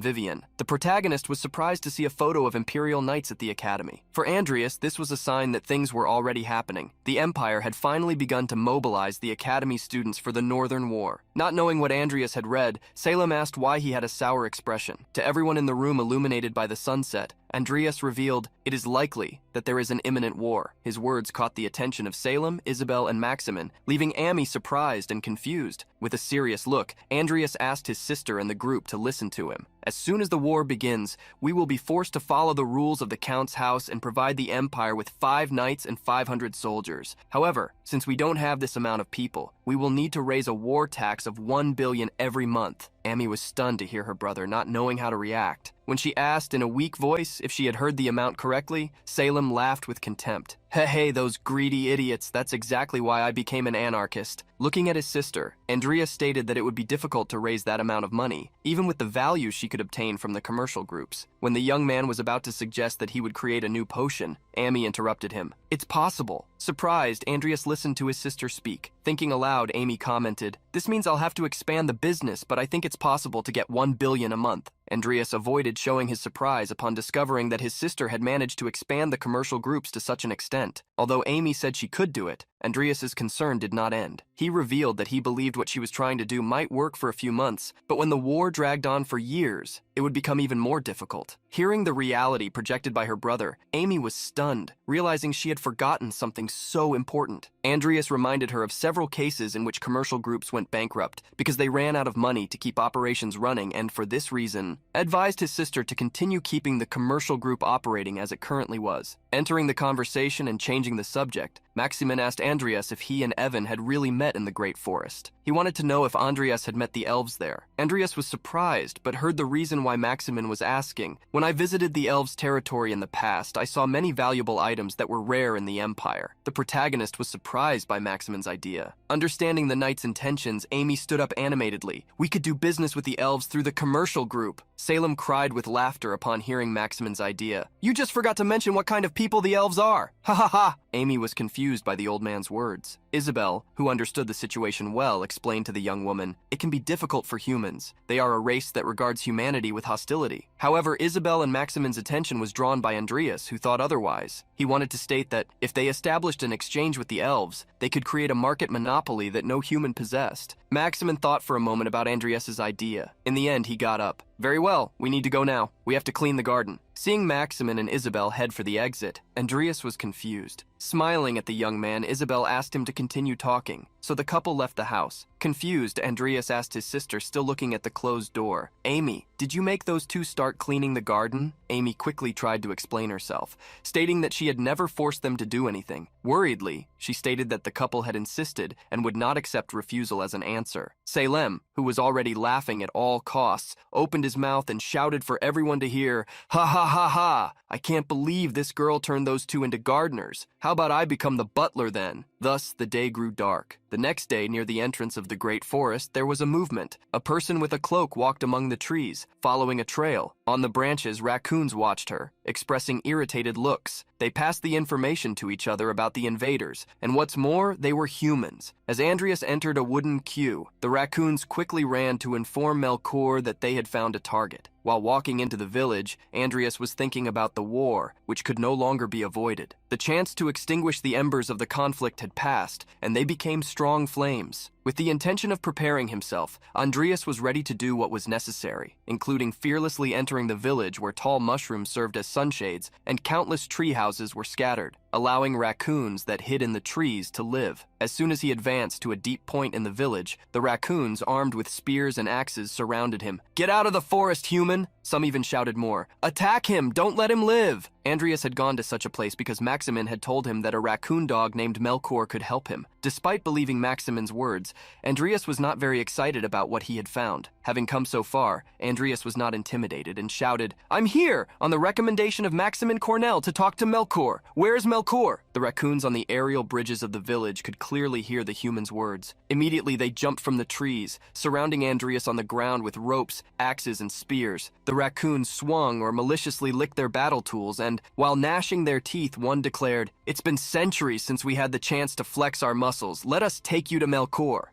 Vivienne. The protagonist was surprised to see a photo of Imperial Knights at the academy. For Andreas, this was a sign that things were already happening. The Empire had finally begun to mobilize the academy students for the Northern War. Not knowing what Andreas had read, Salem asked why he had a sour expression. To everyone in the room illuminated by the sunset, Andreas revealed, "It is likely that there is an imminent war." His words caught the attention of Salem, Isabel, and Maximin, leaving Amy surprised and confused. With a serious look, Andreas asked his sister and the group to listen to him. "As soon as the war begins, we will be forced to follow the rules of the Count's house and provide the Empire with 5 knights and 500 soldiers. However, since we don't have this amount of people, we will need to raise a war tax of 1 billion every month." Amy was stunned to hear her brother, not knowing how to react. When she asked in a weak voice if she had heard the amount correctly, Salem laughed with contempt. Hey, those greedy idiots, that's exactly why I became an anarchist." Looking at his sister, Andreas stated that it would be difficult to raise that amount of money, even with the value she could obtain from the commercial groups. When the young man was about to suggest that he would create a new potion, Amy interrupted him. "It's possible." Surprised, Andreas listened to his sister speak. Thinking aloud, Amy commented, "This means I'll have to expand the business, but I think it's possible to get 1 billion a month." Andreas avoided showing his surprise upon discovering that his sister had managed to expand the commercial groups to such an extent. Although Amy said she could do it, Andreas's concern did not end. He revealed that he believed what she was trying to do might work for a few months, but when the war dragged on for years, it it would become even more difficult. Hearing the reality projected by her brother, Amy was stunned, realizing she had forgotten something so important. Andreas reminded her of several cases in which commercial groups went bankrupt because they ran out of money to keep operations running and, for this reason, advised his sister to continue keeping the commercial group operating as it currently was. Entering the conversation and changing the subject, Maximin asked Andreas if he and Evan had really met in the Great Forest. He wanted to know if Andreas had met the elves there. Andreas was surprised, but heard the reason why Maximin was asking. When I visited the elves' territory in the past, I saw many valuable items that were rare in the Empire. The protagonist was surprised by Maximin's idea. Understanding the knight's intentions, Amy stood up animatedly. We could do business with the elves through the commercial group. Salem cried with laughter upon hearing Maximin's idea. You just forgot to mention what kind of people the elves are. Ha ha ha! Amy was confused by the old man's words. Isabel, who understood the situation well, explained to the young woman, it can be difficult for humans. They are a race that regards humanity with hostility. However, Isabel and Maximin's attention was drawn by Andreas, who thought otherwise. He wanted to state that if they established an exchange with the elves, they could create a market monopoly that no human possessed. Maximin thought for a moment about Andreas's idea. In the end, he got up. Very well, we need to go now. We have to clean the garden. Seeing Maximin and Isabel head for the exit, Andreas was confused. Smiling at the young man, Isabel asked him to continue talking, so the couple left the house. Confused, Andreas asked his sister, still looking at the closed door, Amy, did you make those two start cleaning the garden? Amy quickly tried to explain herself, stating that she had never forced them to do anything. Worriedly, she stated that the couple had insisted and would not accept refusal as an answer. Salem, who was already laughing at all costs, opened his mouth and shouted for everyone to hear, ha ha ha ha! I can't believe this girl turned those two into gardeners. How about I become the butler then? Thus, the day grew dark. The next day, near the entrance of the Great Forest, there was a movement. A person with a cloak walked among the trees, following a trail. On the branches, raccoons watched her, expressing irritated looks. They passed the information to each other about the invaders, and what's more, they were humans. As Andreas entered a wooden queue, the raccoons quickly ran to inform Melkor that they had found a target. While walking into the village, Andreas was thinking about the war, which could no longer be avoided. The chance to extinguish the embers of the conflict had passed, and they became strong flames. With the intention of preparing himself, Andreas was ready to do what was necessary, including fearlessly entering the village where tall mushrooms served as sunshades and countless tree houses were scattered, allowing raccoons that hid in the trees to live. As soon as he advanced to a deep point in the village, the raccoons, armed with spears and axes, surrounded him. Get out of the forest, human! Some even shouted more. Attack him! Don't let him live! Andreas had gone to such a place because Maximin had told him that a raccoon dog named Melkor could help him. Despite believing Maximin's words, Andreas was not very excited about what he had found. Having come so far, Andreas was not intimidated and shouted, I'm here, on the recommendation of Maximin Cornell, to talk to Melkor. Where's Melkor? The raccoons on the aerial bridges of the village could clearly hear the human's words. Immediately, they jumped from the trees, surrounding Andreas on the ground with ropes, axes, and spears. The raccoons swung or maliciously licked their battle tools, and, while gnashing their teeth, one declared, It's been centuries since we had the chance to flex our muscles. Let us take you to Melkor.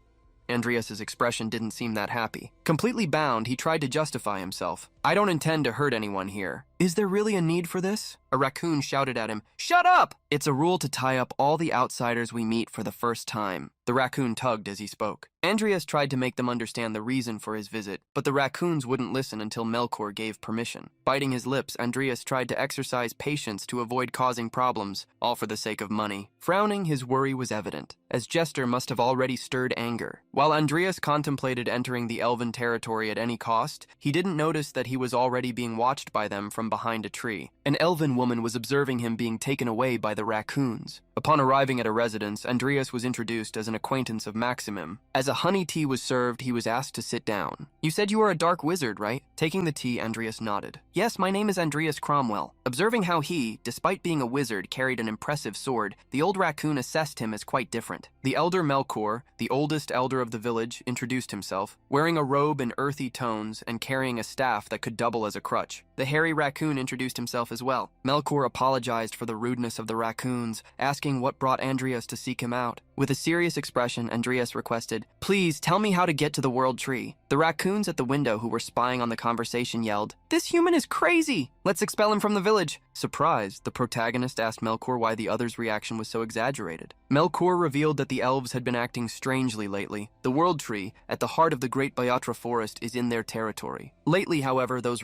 Andreas's expression didn't seem that happy. Completely bound, he tried to justify himself. I don't intend to hurt anyone here. Is there really a need for this? A raccoon shouted at him, Shut up! It's a rule to tie up all the outsiders we meet for the first time. The raccoon tugged as he spoke. Andreas tried to make them understand the reason for his visit, but the raccoons wouldn't listen until Melkor gave permission. Biting his lips, Andreas tried to exercise patience to avoid causing problems, all for the sake of money. Frowning, his worry was evident, as Jester must have already stirred anger. While Andreas contemplated entering the elven territory at any cost, he didn't notice that he was already being watched by them from behind a tree. An elven woman was observing him being taken away by the raccoons. Upon arriving at a residence, Andreas was introduced as an acquaintance of Maximum. As a honey tea was served, he was asked to sit down. You said you are a dark wizard, right? Taking the tea, Andreas nodded. Yes, my name is Andreas Cromwell. Observing how he, despite being a wizard, carried an impressive sword, the old raccoon assessed him as quite different. The elder Melkor, the oldest elder of the village, introduced himself, wearing a robe in earthy tones and carrying a staff that could double as a crutch. The hairy raccoon introduced himself as well. Melkor apologized for the rudeness of the raccoons, asking asking what brought Andreas to seek him out. With a serious expression, Andreas requested, "Please tell me how to get to the World Tree." The raccoons at the window who were spying on the conversation yelled, "This human is crazy! Let's expel him from the village." Surprised, the protagonist asked Melkor why the other's reaction was so exaggerated. Melkor revealed that the elves had been acting strangely lately. The World Tree, at the heart of the Great Bayatra Forest, is in their territory. Lately, however, those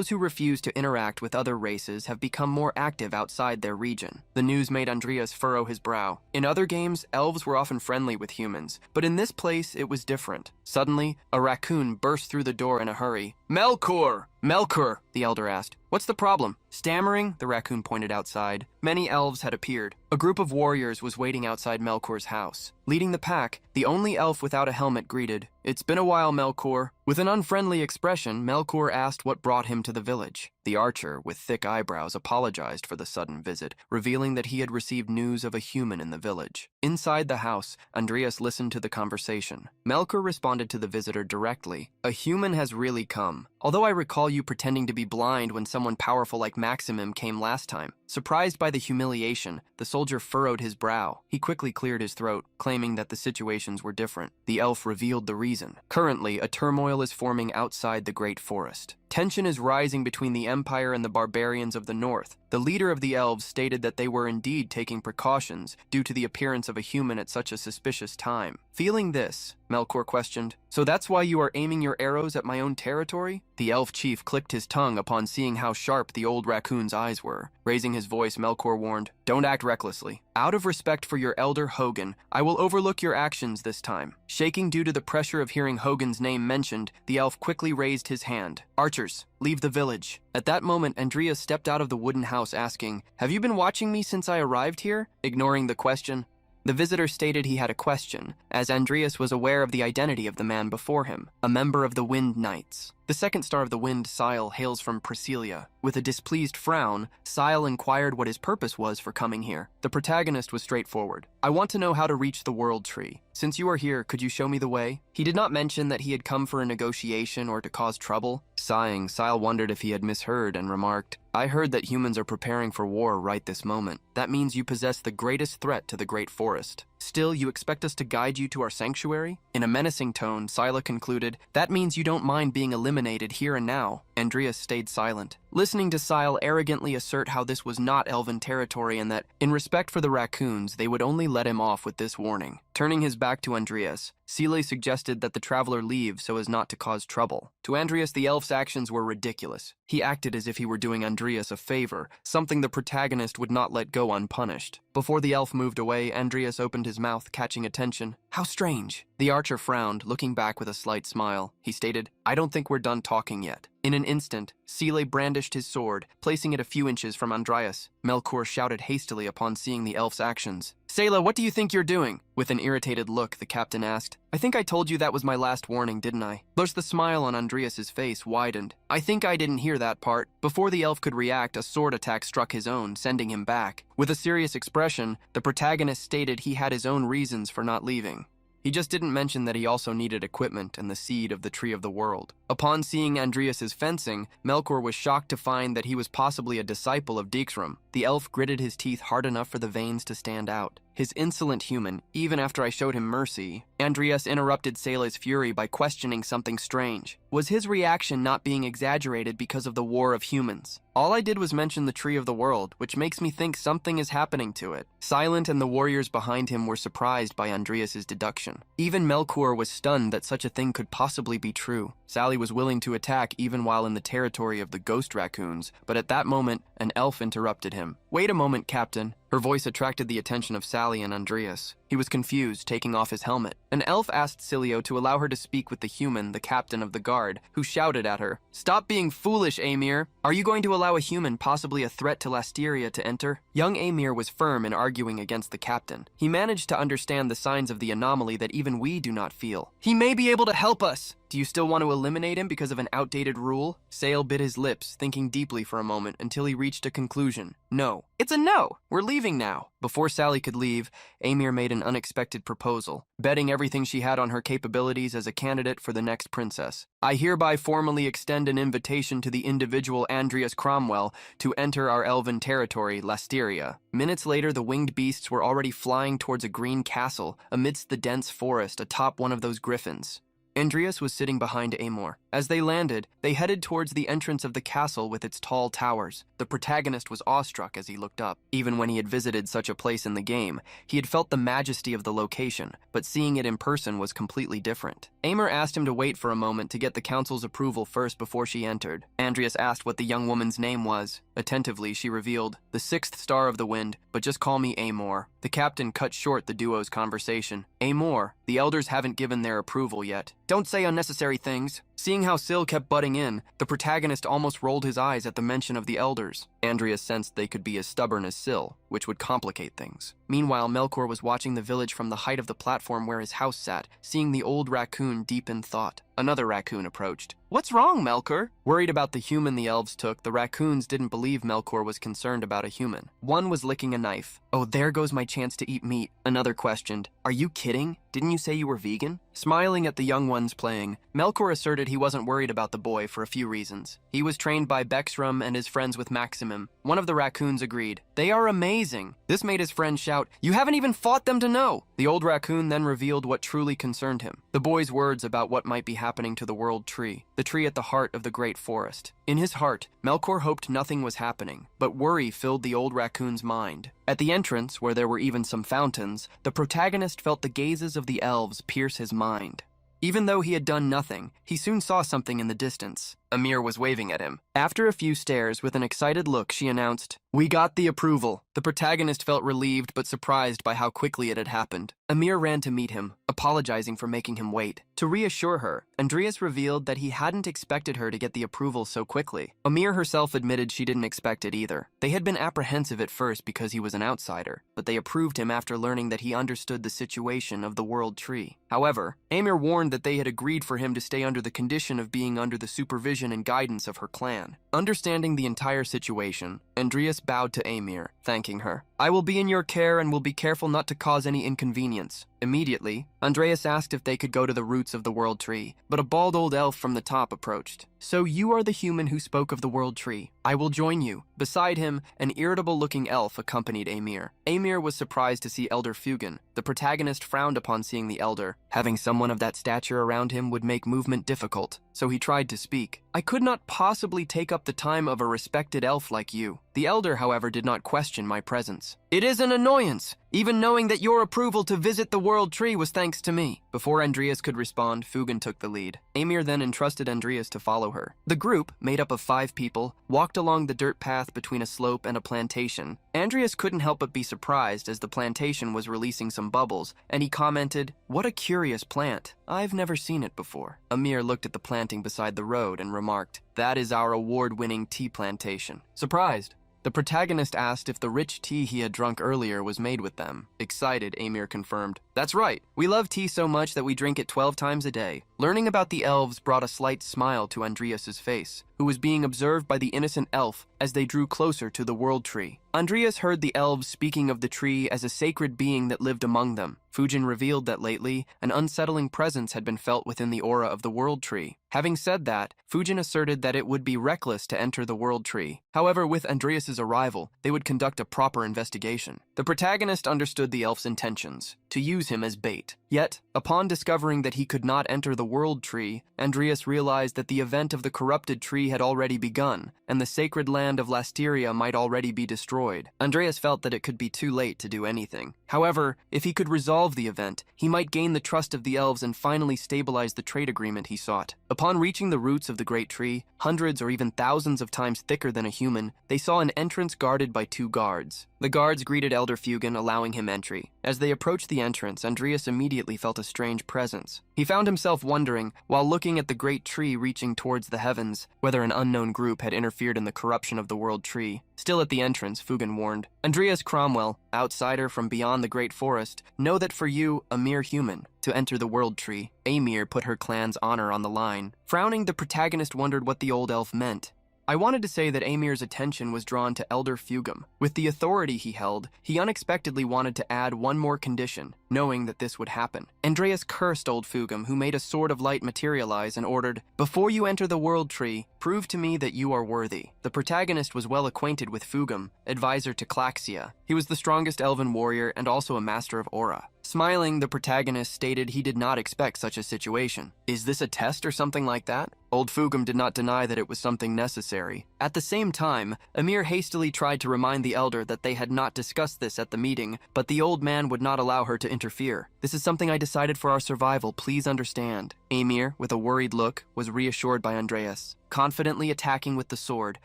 who refuse to interact with other races have become more active outside their region. The news made Andreas furrow his brow. In other games, elves were often friendly with humans, but in this place it was different. Suddenly, a raccoon burst through the door in a hurry. "Melkor! Melkor!" the elder asked. "What's the problem?" Stammering, the raccoon pointed outside. Many elves had appeared. A group of warriors was waiting outside Melkor's house. Leading the pack, the only elf without a helmet greeted, "It's been a while, Melkor." With an unfriendly expression, Melkor asked what brought him to the village. The archer, with thick eyebrows, apologized for the sudden visit, revealing that he had received news of a human in the village. Inside the house, Andreas listened to the conversation. Melkor responded to the visitor directly. "A human has really come. Although I recall you pretending to be blind when someone powerful like Maximum came last time." Surprised by the humiliation, the soldier furrowed his brow. He quickly cleared his throat, claiming that the situations were different. The elf revealed the reason. Currently, a turmoil is forming outside the Great Forest. Tension is rising between the Empire and the barbarians of the north. The leader of the elves stated that they were indeed taking precautions due to the appearance of a human at such a suspicious time. Feeling this, Melkor questioned, "So that's why you are aiming your arrows at my own territory?" The elf chief clicked his tongue upon seeing how sharp the old raccoon's eyes were. Raising his voice, Melkor warned, "Don't act recklessly. Out of respect for your elder Hogun, I will overlook your actions this time." Shaking due to the pressure of hearing Hogun's name mentioned, the elf quickly raised his hand. "Archers, leave the village." At that moment, Andreas stepped out of the wooden house asking, "Have you been watching me since I arrived here?" Ignoring the question, the visitor stated he had a question, as Andreas was aware of the identity of the man before him, a member of the Wind Knights. The second star of the wind, Sile, hails from Priscilia. With a displeased frown, Sile inquired what his purpose was for coming here. The protagonist was straightforward. "I want to know how to reach the World Tree. Since you are here, could you show me the way?" He did not mention that he had come for a negotiation or to cause trouble. Sighing, Sile wondered if he had misheard and remarked, "I heard that humans are preparing for war right this moment. That means you possess the greatest threat to the Great Forest. Still, you expect us to guide you to our sanctuary?" In a menacing tone, Sila concluded, "That means you don't mind being eliminated here and now." Andreas stayed silent, listening to Sile arrogantly assert how this was not elven territory and that, in respect for the raccoons, they would only let him off with this warning. Turning his back to Andreas, Sile suggested that the traveler leave so as not to cause trouble. To Andreas, the elf's actions were ridiculous. He acted as if he were doing Andreas a favor, something the protagonist would not let go unpunished. Before the elf moved away, Andreas opened his mouth, catching attention. "How strange." The archer frowned, looking back with a slight smile. He stated, "I don't think we're done talking yet." In an instant, Sile brandished his sword, placing it a few inches from Andreas. Melkor shouted hastily upon seeing the elf's actions. "Sela, what do you think you're doing?" With an irritated look, the captain asked. "I think I told you that was my last warning, didn't I?" Thus the smile on Andreas's face widened. "I think I didn't hear that part." Before the elf could react, a sword attack struck his own, sending him back. With a serious expression, the protagonist stated he had his own reasons for not leaving. He just didn't mention that he also needed equipment and the seed of the Tree of the World. Upon seeing Andreas's fencing, Melkor was shocked to find that he was possibly a disciple of Dijksrum. The elf gritted his teeth hard enough for the veins to stand out. His insolent human, even after I showed him mercy. Andreas interrupted Sela's fury by questioning something strange. Was his reaction not being exaggerated because of the war of humans? All I did was mention the Tree of the World, which makes me think something is happening to it. Silent and the warriors behind him were surprised by Andreas's deduction. Even Melkor was stunned that such a thing could possibly be true. Sally was willing to attack even while in the territory of the ghost raccoons, but at that moment, an elf interrupted him. "Wait a moment, Captain." Her voice attracted the attention of Sally and Andreas. He was confused, taking off his helmet. An elf asked Cilio to allow her to speak with the human, the captain of the guard, who shouted at her, "Stop being foolish, Aemir! Are you going to allow a human, possibly a threat to Lasteria, to enter?" Young Aemir was firm in arguing against the captain. He managed to understand the signs of the anomaly that even we do not feel. "He may be able to help us! Do you still want to eliminate him because of an outdated rule?" Sale bit his lips, thinking deeply for a moment until he reached a conclusion. "No. It's a no! We're leaving now." Before Sally could leave, Aemir made an an unexpected proposal, betting everything she had on her capabilities as a candidate for the next princess. I hereby formally extend an invitation to the individual Andreas Cromwell to enter our elven territory, Lasteria. Minutes later, the winged beasts were already flying towards a green castle amidst the dense forest atop one of those griffins. Andreas was sitting behind Amor. As they landed, they headed towards the entrance of the castle with its tall towers. The protagonist was awestruck as he looked up. Even when he had visited such a place in the game, he had felt the majesty of the location, but seeing it in person was completely different. Amor asked him to wait for a moment to get the council's approval first before she entered. Andreas asked what the young woman's name was. Attentively, she revealed, "The sixth star of the wind, but just call me Amor." The captain cut short the duo's conversation. "Amor, the elders haven't given their approval yet. Don't say unnecessary things." Seeing how Syl kept butting in, the protagonist almost rolled his eyes at the mention of the elders. Andreas sensed they could be as stubborn as Syl, which would complicate things. Meanwhile, Melkor was watching the village from the height of the platform where his house sat, seeing the old raccoon deep in thought. Another raccoon approached. "What's wrong, Melkor?" Worried about the human the elves took, the raccoons didn't believe Melkor was concerned about a human. One was licking a knife. "Oh, there goes my chance to eat meat." Another questioned, "Are you kidding? Didn't you say you were vegan?" Smiling at the young ones playing, Melkor asserted he wasn't worried about the boy for a few reasons. He was trained by Bexram and is friends with Maximum. One of the raccoons agreed. "They are amazing." This made his friend shout, "You haven't even fought them to know." The old raccoon then revealed what truly concerned him. The boy's words about what might be happening to the world tree, the tree at the heart of the great forest. In his heart, Melkor hoped nothing was happening, but worry filled the old raccoon's mind. At the entrance, where there were even some fountains, the protagonist felt the gazes of the elves pierce his mind. Even though he had done nothing, he soon saw something in the distance. Amir was waving at him. After a few stares, with an excited look, she announced, "We got the approval." The protagonist felt relieved but surprised by how quickly it had happened. Amir ran to meet him, apologizing for making him wait. To reassure her, Andreas revealed that he hadn't expected her to get the approval so quickly. Amir herself admitted she didn't expect it either. They had been apprehensive at first because he was an outsider, but they approved him after learning that he understood the situation of the world tree. However, Amir warned that they had agreed for him to stay under the condition of being under the supervision and guidance of her clan. Understanding the entire situation, Andreas bowed to Amir, thanking her. "I will be in your care and will be careful not to cause any inconvenience." Immediately, Andreas asked if they could go to the roots of the world tree, but a bald old elf from the top approached. "So you are the human who spoke of the world tree. I will join you." Beside him, an irritable-looking elf accompanied Amir. Amir was surprised to see Elder Fugan. The protagonist frowned upon seeing the elder. Having someone of that stature around him would make movement difficult, so he tried to speak. "I could not possibly take up the time of a respected elf like you." The elder, however, did not question my presence. "It is an annoyance, even knowing that your approval to visit the world tree was thanks to me." Before Andreas could respond, Fugan took the lead. Amir then entrusted Andreas to follow her. The group, made up of 5 people, walked along the dirt path between a slope and a plantation. Andreas couldn't help but be surprised as the plantation was releasing some bubbles, and he commented, "What a curious plant. I've never seen it before." Amir looked at the planting beside the road and remarked, "That is our award-winning tea plantation." Surprised, the protagonist asked if the rich tea he had drunk earlier was made with them. Excited, Amir confirmed, "That's right. We love tea so much that we drink it 12 times a day." Learning about the elves brought a slight smile to Andreas's face, who was being observed by the innocent elf as they drew closer to the world tree. Andreas heard the elves speaking of the tree as a sacred being that lived among them. Fujin revealed that lately, an unsettling presence had been felt within the aura of the world tree. Having said that, Fujin asserted that it would be reckless to enter the world tree. However, with Andreas's arrival, they would conduct a proper investigation. The protagonist understood the elf's intentions, to use him as bait. Yet, upon discovering that he could not enter the world tree, Andreas realized that the event of the corrupted tree had already begun, and the sacred land of Lasteria might already be destroyed. Andreas felt that it could be too late to do anything. However, if he could resolve the event, he might gain the trust of the elves and finally stabilize the trade agreement he sought. Upon reaching the roots of the great tree, hundreds or even thousands of times thicker than a human, they saw an entrance guarded by 2 guards. The guards greeted Elder Fugan, allowing him entry. As they approached the entrance, Andreas immediately felt a strange presence. He found himself wondering, while looking at the great tree reaching towards the heavens, whether an unknown group had interfered in the corruption of the world tree. Still at the entrance, Fugan warned, "Andreas Cromwell, outsider from beyond the great forest, know that for you, a mere human, to enter the world tree." Amir put her clan's honor on the line. Frowning, the protagonist wondered what the old elf meant. I wanted to say that Amir's attention was drawn to Elder Fugam. With the authority he held, he unexpectedly wanted to add one more condition. knowing that this would happen. Andreas cursed old Fugum, who made a sword of light materialize and ordered, "Before you enter the world tree, prove to me that you are worthy." The protagonist was well acquainted with Fugum, advisor to Klaxia. He was the strongest elven warrior and also a master of aura. Smiling, the protagonist stated he did not expect such a situation. Is this a test or something like that? Old Fugum did not deny that it was something necessary. At the same time, Emir hastily tried to remind the elder that they had not discussed this at the meeting, but the old man would not allow her to interfere. "This is something I decided for our survival, please understand." Emir, with a worried look, was reassured by Andreas. Confidently attacking with the sword,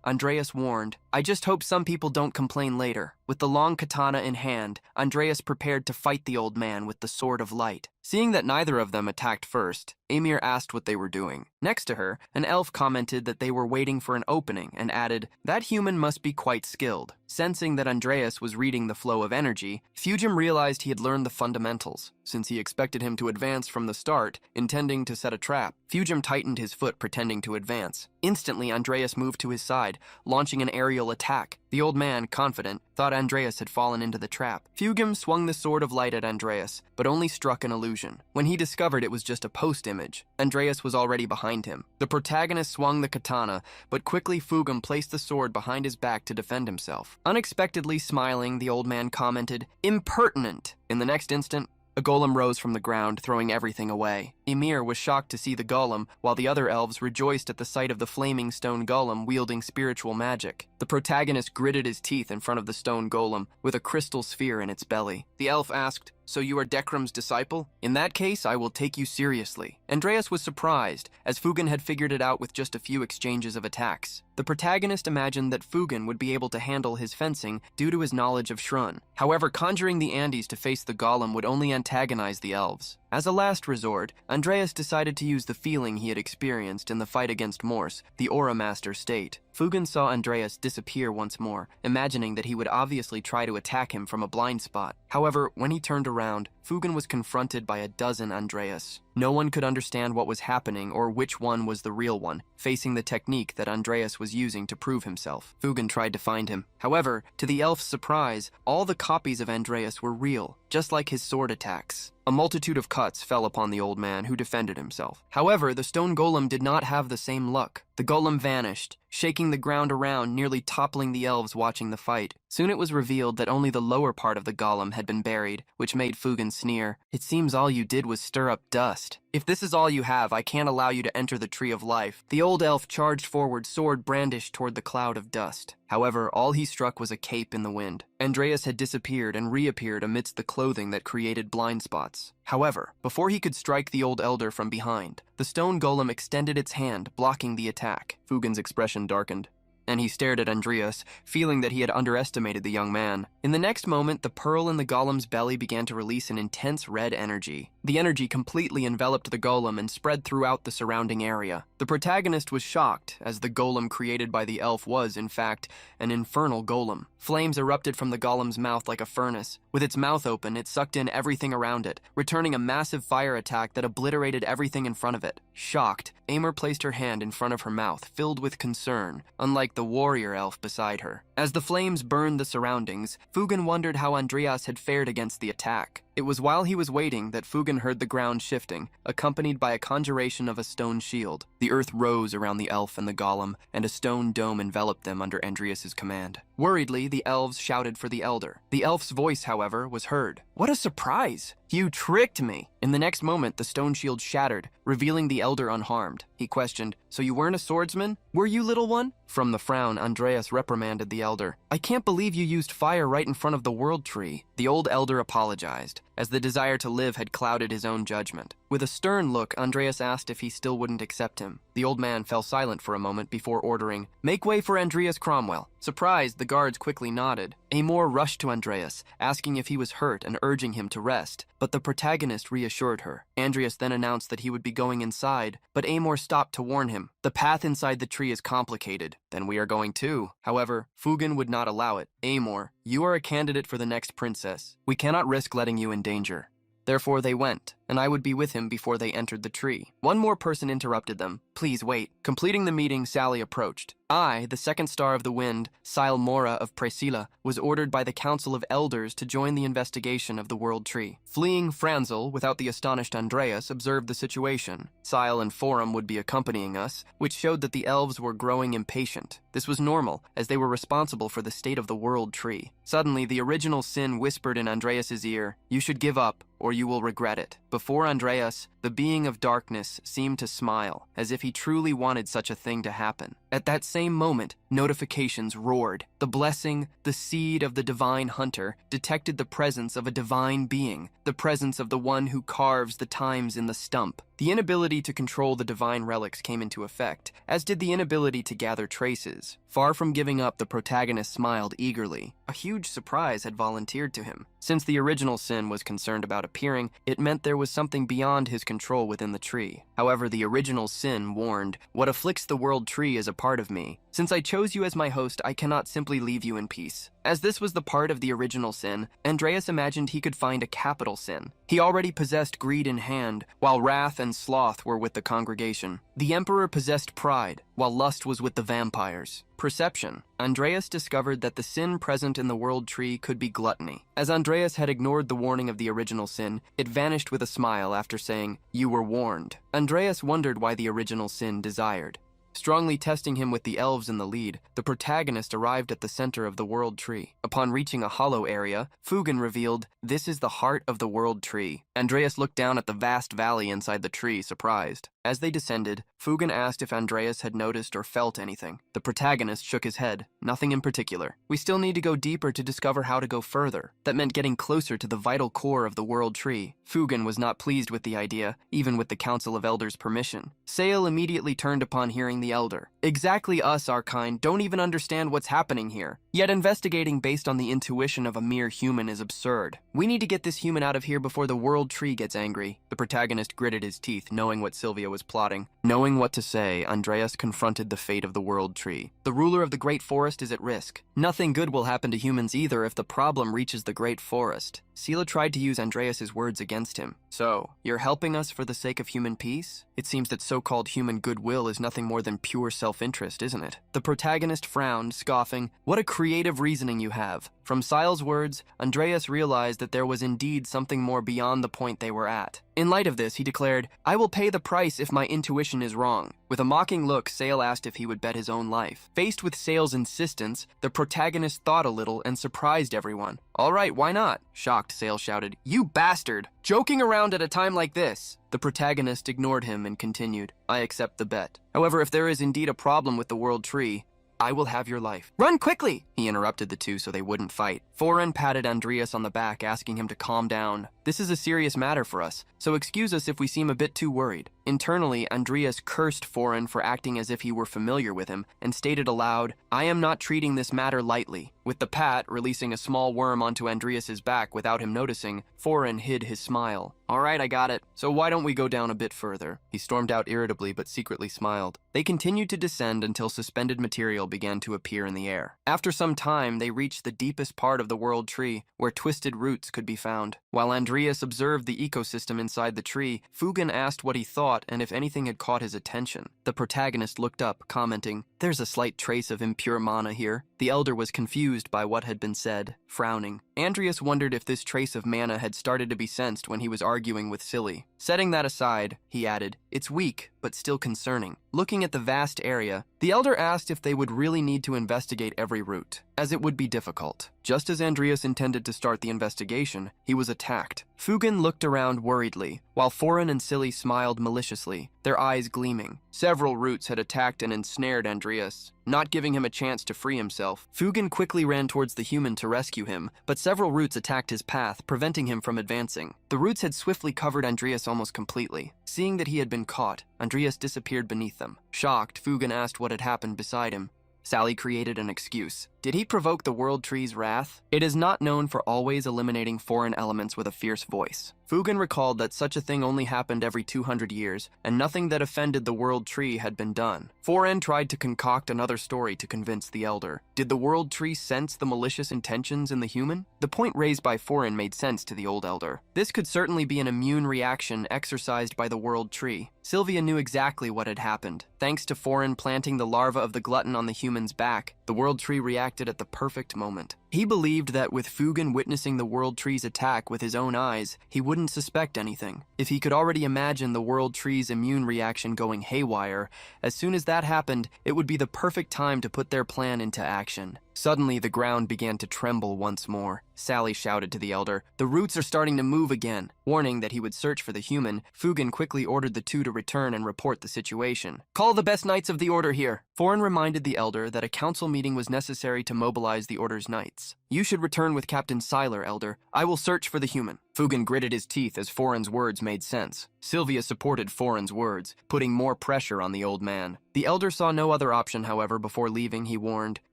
Andreas warned, "I just hope some people don't complain later." With the long katana in hand, Andreas prepared to fight the old man with the sword of light. Seeing that neither of them attacked first, Emir asked what they were doing. Next to her, an elf commented that they were waiting for an opening and added, "That human must be quite skilled." Sensing that Andreas was reading the flow of energy, Fugim realized he had learned the fundamentals, since he expected him to advance from the start, intending to set a trap. Fugim tightened his foot, pretending to advance. Instantly, Andreas moved to his side, launching an aerial attack. The old man, confident, thought Andreas had fallen into the trap. Fugim swung the sword of light at Andreas, but only struck an illusion. When he discovered it was just a post image, Andreas was already behind him. The protagonist swung the katana, but quickly Fugim placed the sword behind his back to defend himself. Unexpectedly smiling, the old man commented, "Impertinent!" In the next instant, a golem rose from the ground, throwing everything away. Emir was shocked to see the golem, while the other elves rejoiced at the sight of the flaming stone golem wielding spiritual magic. The protagonist gritted his teeth in front of the stone golem, with a crystal sphere in its belly. The elf asked, "So you are Dekrum's disciple? In that case, I will take you seriously." Andreas was surprised, as Fugin had figured it out with just a few exchanges of attacks. The protagonist imagined that Fugin would be able to handle his fencing due to his knowledge of Shrun. However, conjuring the Andes to face the golem would only antagonize the elves. As a last resort, Andreas decided to use the feeling he had experienced in the fight against Morse, the Aura Master state. Fugin saw Andreas disappear once more, imagining that he would obviously try to attack him from a blind spot. However, when he turned around, Fugin was confronted by a dozen Andreas. No one could understand what was happening or which one was the real one, facing the technique that Andreas was using to prove himself. Fugin tried to find him. However, to the elf's surprise, all the copies of Andreas were real, just like his sword attacks. A multitude of cuts fell upon the old man, who defended himself. However, the stone golem did not have the same luck. The golem vanished, shaking the ground around, nearly toppling the elves watching the fight. Soon it was revealed that only the lower part of the golem had been buried, which made Fugin sneer. "It seems all you did was stir up dust. If this is all you have, I can't allow you to enter the Tree of Life." The old elf charged forward, sword brandished toward the cloud of dust. However, all he struck was a cape in the wind. Andreas had disappeared and reappeared amidst the clothing that created blind spots. However, before he could strike the old elder from behind, the stone golem extended its hand, blocking the attack. Fugin's expression darkened, and he stared at Andreas, feeling that he had underestimated the young man. In the next moment, the pearl in the golem's belly began to release an intense red energy. The energy completely enveloped the golem and spread throughout the surrounding area. The protagonist was shocked, as the golem created by the elf was, in fact, an infernal golem. Flames erupted from the golem's mouth like a furnace. With its mouth open, it sucked in everything around it, returning a massive fire attack that obliterated everything in front of it. Shocked, Amor placed her hand in front of her mouth, filled with concern, unlike the warrior elf beside her. As the flames burned the surroundings, Fugin wondered how Andreas had fared against the attack. It was while he was waiting that Fugin heard the ground shifting, accompanied by a conjuration of a stone shield. The earth rose around the elf and the golem, and a stone dome enveloped them under Andreas's command. Worriedly, the elves shouted for the elder. The elf's voice, however, was heard. "What a surprise! You tricked me!" In the next moment, the stone shield shattered, revealing the elder unharmed. He questioned, "So you weren't a swordsman? Were you, little one?" From the frown, Andreas reprimanded the elder. "I can't believe you used fire right in front of the world tree." The old elder apologized, as the desire to live had clouded his own judgment. With a stern look, Andreas asked if he still wouldn't accept him. The old man fell silent for a moment before ordering, "Make way for Andreas Cromwell." Surprised, the guards quickly nodded. Amor rushed to Andreas, asking if he was hurt and urging him to rest, but the protagonist reassured her. Andreas then announced that he would be going inside, but Amor stopped to warn him. "The path inside the tree is complicated." "Then we are going too." However, Fugin would not allow it. "Amor, you are a candidate for the next princess. We cannot risk letting you in danger." Therefore they went, and I would be with him before they entered the tree. One more person interrupted them. "Please wait." Completing the meeting, Sally approached. I, the second star of the wind, Sile Mora of Praesila, was ordered by the Council of Elders to join the investigation of the World Tree. Fleeing Franzel, without the astonished Andreas, observed the situation. Sile and Forum would be accompanying us, which showed that the elves were growing impatient. This was normal, as they were responsible for the state of the World Tree. Suddenly, the original sin whispered in Andreas's ear, "You should give up, or you will regret it." Before Andreas, the being of darkness seemed to smile, as if he truly wanted such a thing to happen. At that same moment, notifications roared. The blessing, the seed of the divine hunter, detected the presence of a divine being, the presence of the one who carves the times in the stump. The inability to control the divine relics came into effect, as did the inability to gather traces. Far from giving up, the protagonist smiled eagerly. A huge surprise had volunteered to him. Since the original sin was concerned about appearing, it meant there was something beyond his control within the tree. However, the original sin warned, "What afflicts the world tree is a part of me. Since I chose you as my host, I cannot simply leave you in peace." As this was the part of the original sin, Andreas imagined he could find a capital sin. He already possessed greed in hand, while wrath and sloth were with the congregation. The emperor possessed pride, while lust was with the vampires. Perception. Andreas discovered that the sin present in the world tree could be gluttony. As Andreas had ignored the warning of the original sin, it vanished with a smile after saying, "You were warned." Andreas wondered why the original sin desired. Strongly testing him with the elves in the lead, the protagonist arrived at the center of the World Tree. Upon reaching a hollow area, Fugen revealed, "This is the heart of the World Tree." Andreas looked down at the vast valley inside the tree, surprised. As they descended, Fugen asked if Andreas had noticed or felt anything. The protagonist shook his head. "Nothing in particular. We still need to go deeper to discover how to go further." That meant getting closer to the vital core of the World Tree. Fugen was not pleased with the idea, even with the Council of Elders' permission. Sale immediately turned upon hearing the Elder. "Exactly us, our kind, don't even understand what's happening here. Yet investigating based on the intuition of a mere human is absurd. We need to get this human out of here before the World Tree gets angry." The protagonist gritted his teeth, knowing what Sylvia was plotting. Knowing what to say, Andreas confronted the fate of the World Tree. "The ruler of the Great Forest is at risk. Nothing good will happen to humans either if the problem reaches the Great Forest." Sela tried to use Andreas's words against him. "So, you're helping us for the sake of human peace? It seems that so-called human goodwill is nothing more than pure self-interest, isn't it?" The protagonist frowned, scoffing, "What a creative reasoning you have." From Sile's words, Andreas realized that there was indeed something more beyond the point they were at. In light of this, he declared, "I will pay the price if my intuition is wrong." With a mocking look, Sale asked if he would bet his own life. Faced with Sale's insistence, the protagonist thought a little and surprised everyone. "All right, why not?" Shocked, Sale shouted, "You bastard! Joking around at a time like this!" The protagonist ignored him and continued, "I accept the bet. However, if there is indeed a problem with the World Tree, I will have your life." "Run quickly!" He interrupted the two so they wouldn't fight. Foren patted Andreas on the back, asking him to calm down. "This is a serious matter for us, so excuse us if we seem a bit too worried." Internally, Andreas cursed Foren for acting as if he were familiar with him, and stated aloud, "I am not treating this matter lightly." With the pat releasing a small worm onto Andreas's back without him noticing, Foren hid his smile. "All right, I got it. So why don't we go down a bit further?" He stormed out irritably but secretly smiled. They continued to descend until suspended material began to appear in the air. After some time, they reached the deepest part of the World Tree, where twisted roots could be found. While Andreas observed the ecosystem inside the tree, Fugen asked what he thought and if anything had caught his attention. The protagonist looked up, commenting, "There's a slight trace of impure mana here." The elder was confused by what had been said, frowning. Andreas wondered if this trace of mana had started to be sensed when he was arguing with Silly. Setting that aside, he added, "It's weak, but still concerning." Looking at the vast area, the elder asked if they would really need to investigate every route, as it would be difficult. Just as Andreas intended to start the investigation, he was attacked. Fugen looked around worriedly, while Foren and Silly smiled maliciously, their eyes gleaming. Several roots had attacked and ensnared Andreas, not giving him a chance to free himself. Fugen quickly ran towards the human to rescue him, but several roots attacked his path, preventing him from advancing. The roots had swiftly covered Andreas almost completely. Seeing that he had been caught, Andreas disappeared beneath them. Shocked, Fugen asked what had happened beside him. Sally created an excuse. Did he provoke the World Tree's wrath? It is not known for always eliminating foreign elements with a fierce voice. Fugen recalled that such a thing only happened every 200 years, and nothing that offended the World Tree had been done. Foren tried to concoct another story to convince the elder. Did the World Tree sense the malicious intentions in the human? The point raised by Foren made sense to the old elder. This could certainly be an immune reaction exercised by the World Tree. Sylvia knew exactly what had happened. Thanks to Foren planting the larva of the glutton on the human's back, the World Tree reacted at the perfect moment. He believed that with Fugen witnessing the World Tree's attack with his own eyes, he wouldn't suspect anything. If he could already imagine the World Tree's immune reaction going haywire, as soon as that happened, it would be the perfect time to put their plan into action. Suddenly, the ground began to tremble once more. Sally shouted to the elder, "The roots are starting to move again." Warning that he would search for the human, Fugen quickly ordered the two to return and report the situation. "Call the best knights of the order here." Foren reminded the elder that a council meeting was necessary to mobilize the order's knights. "You should return with Captain Seiler, elder. I will search for the human." Fugen gritted his teeth as Foren's words made sense. Sylvia supported Foren's words, putting more pressure on the old man. The elder saw no other option, however. Before leaving, he warned,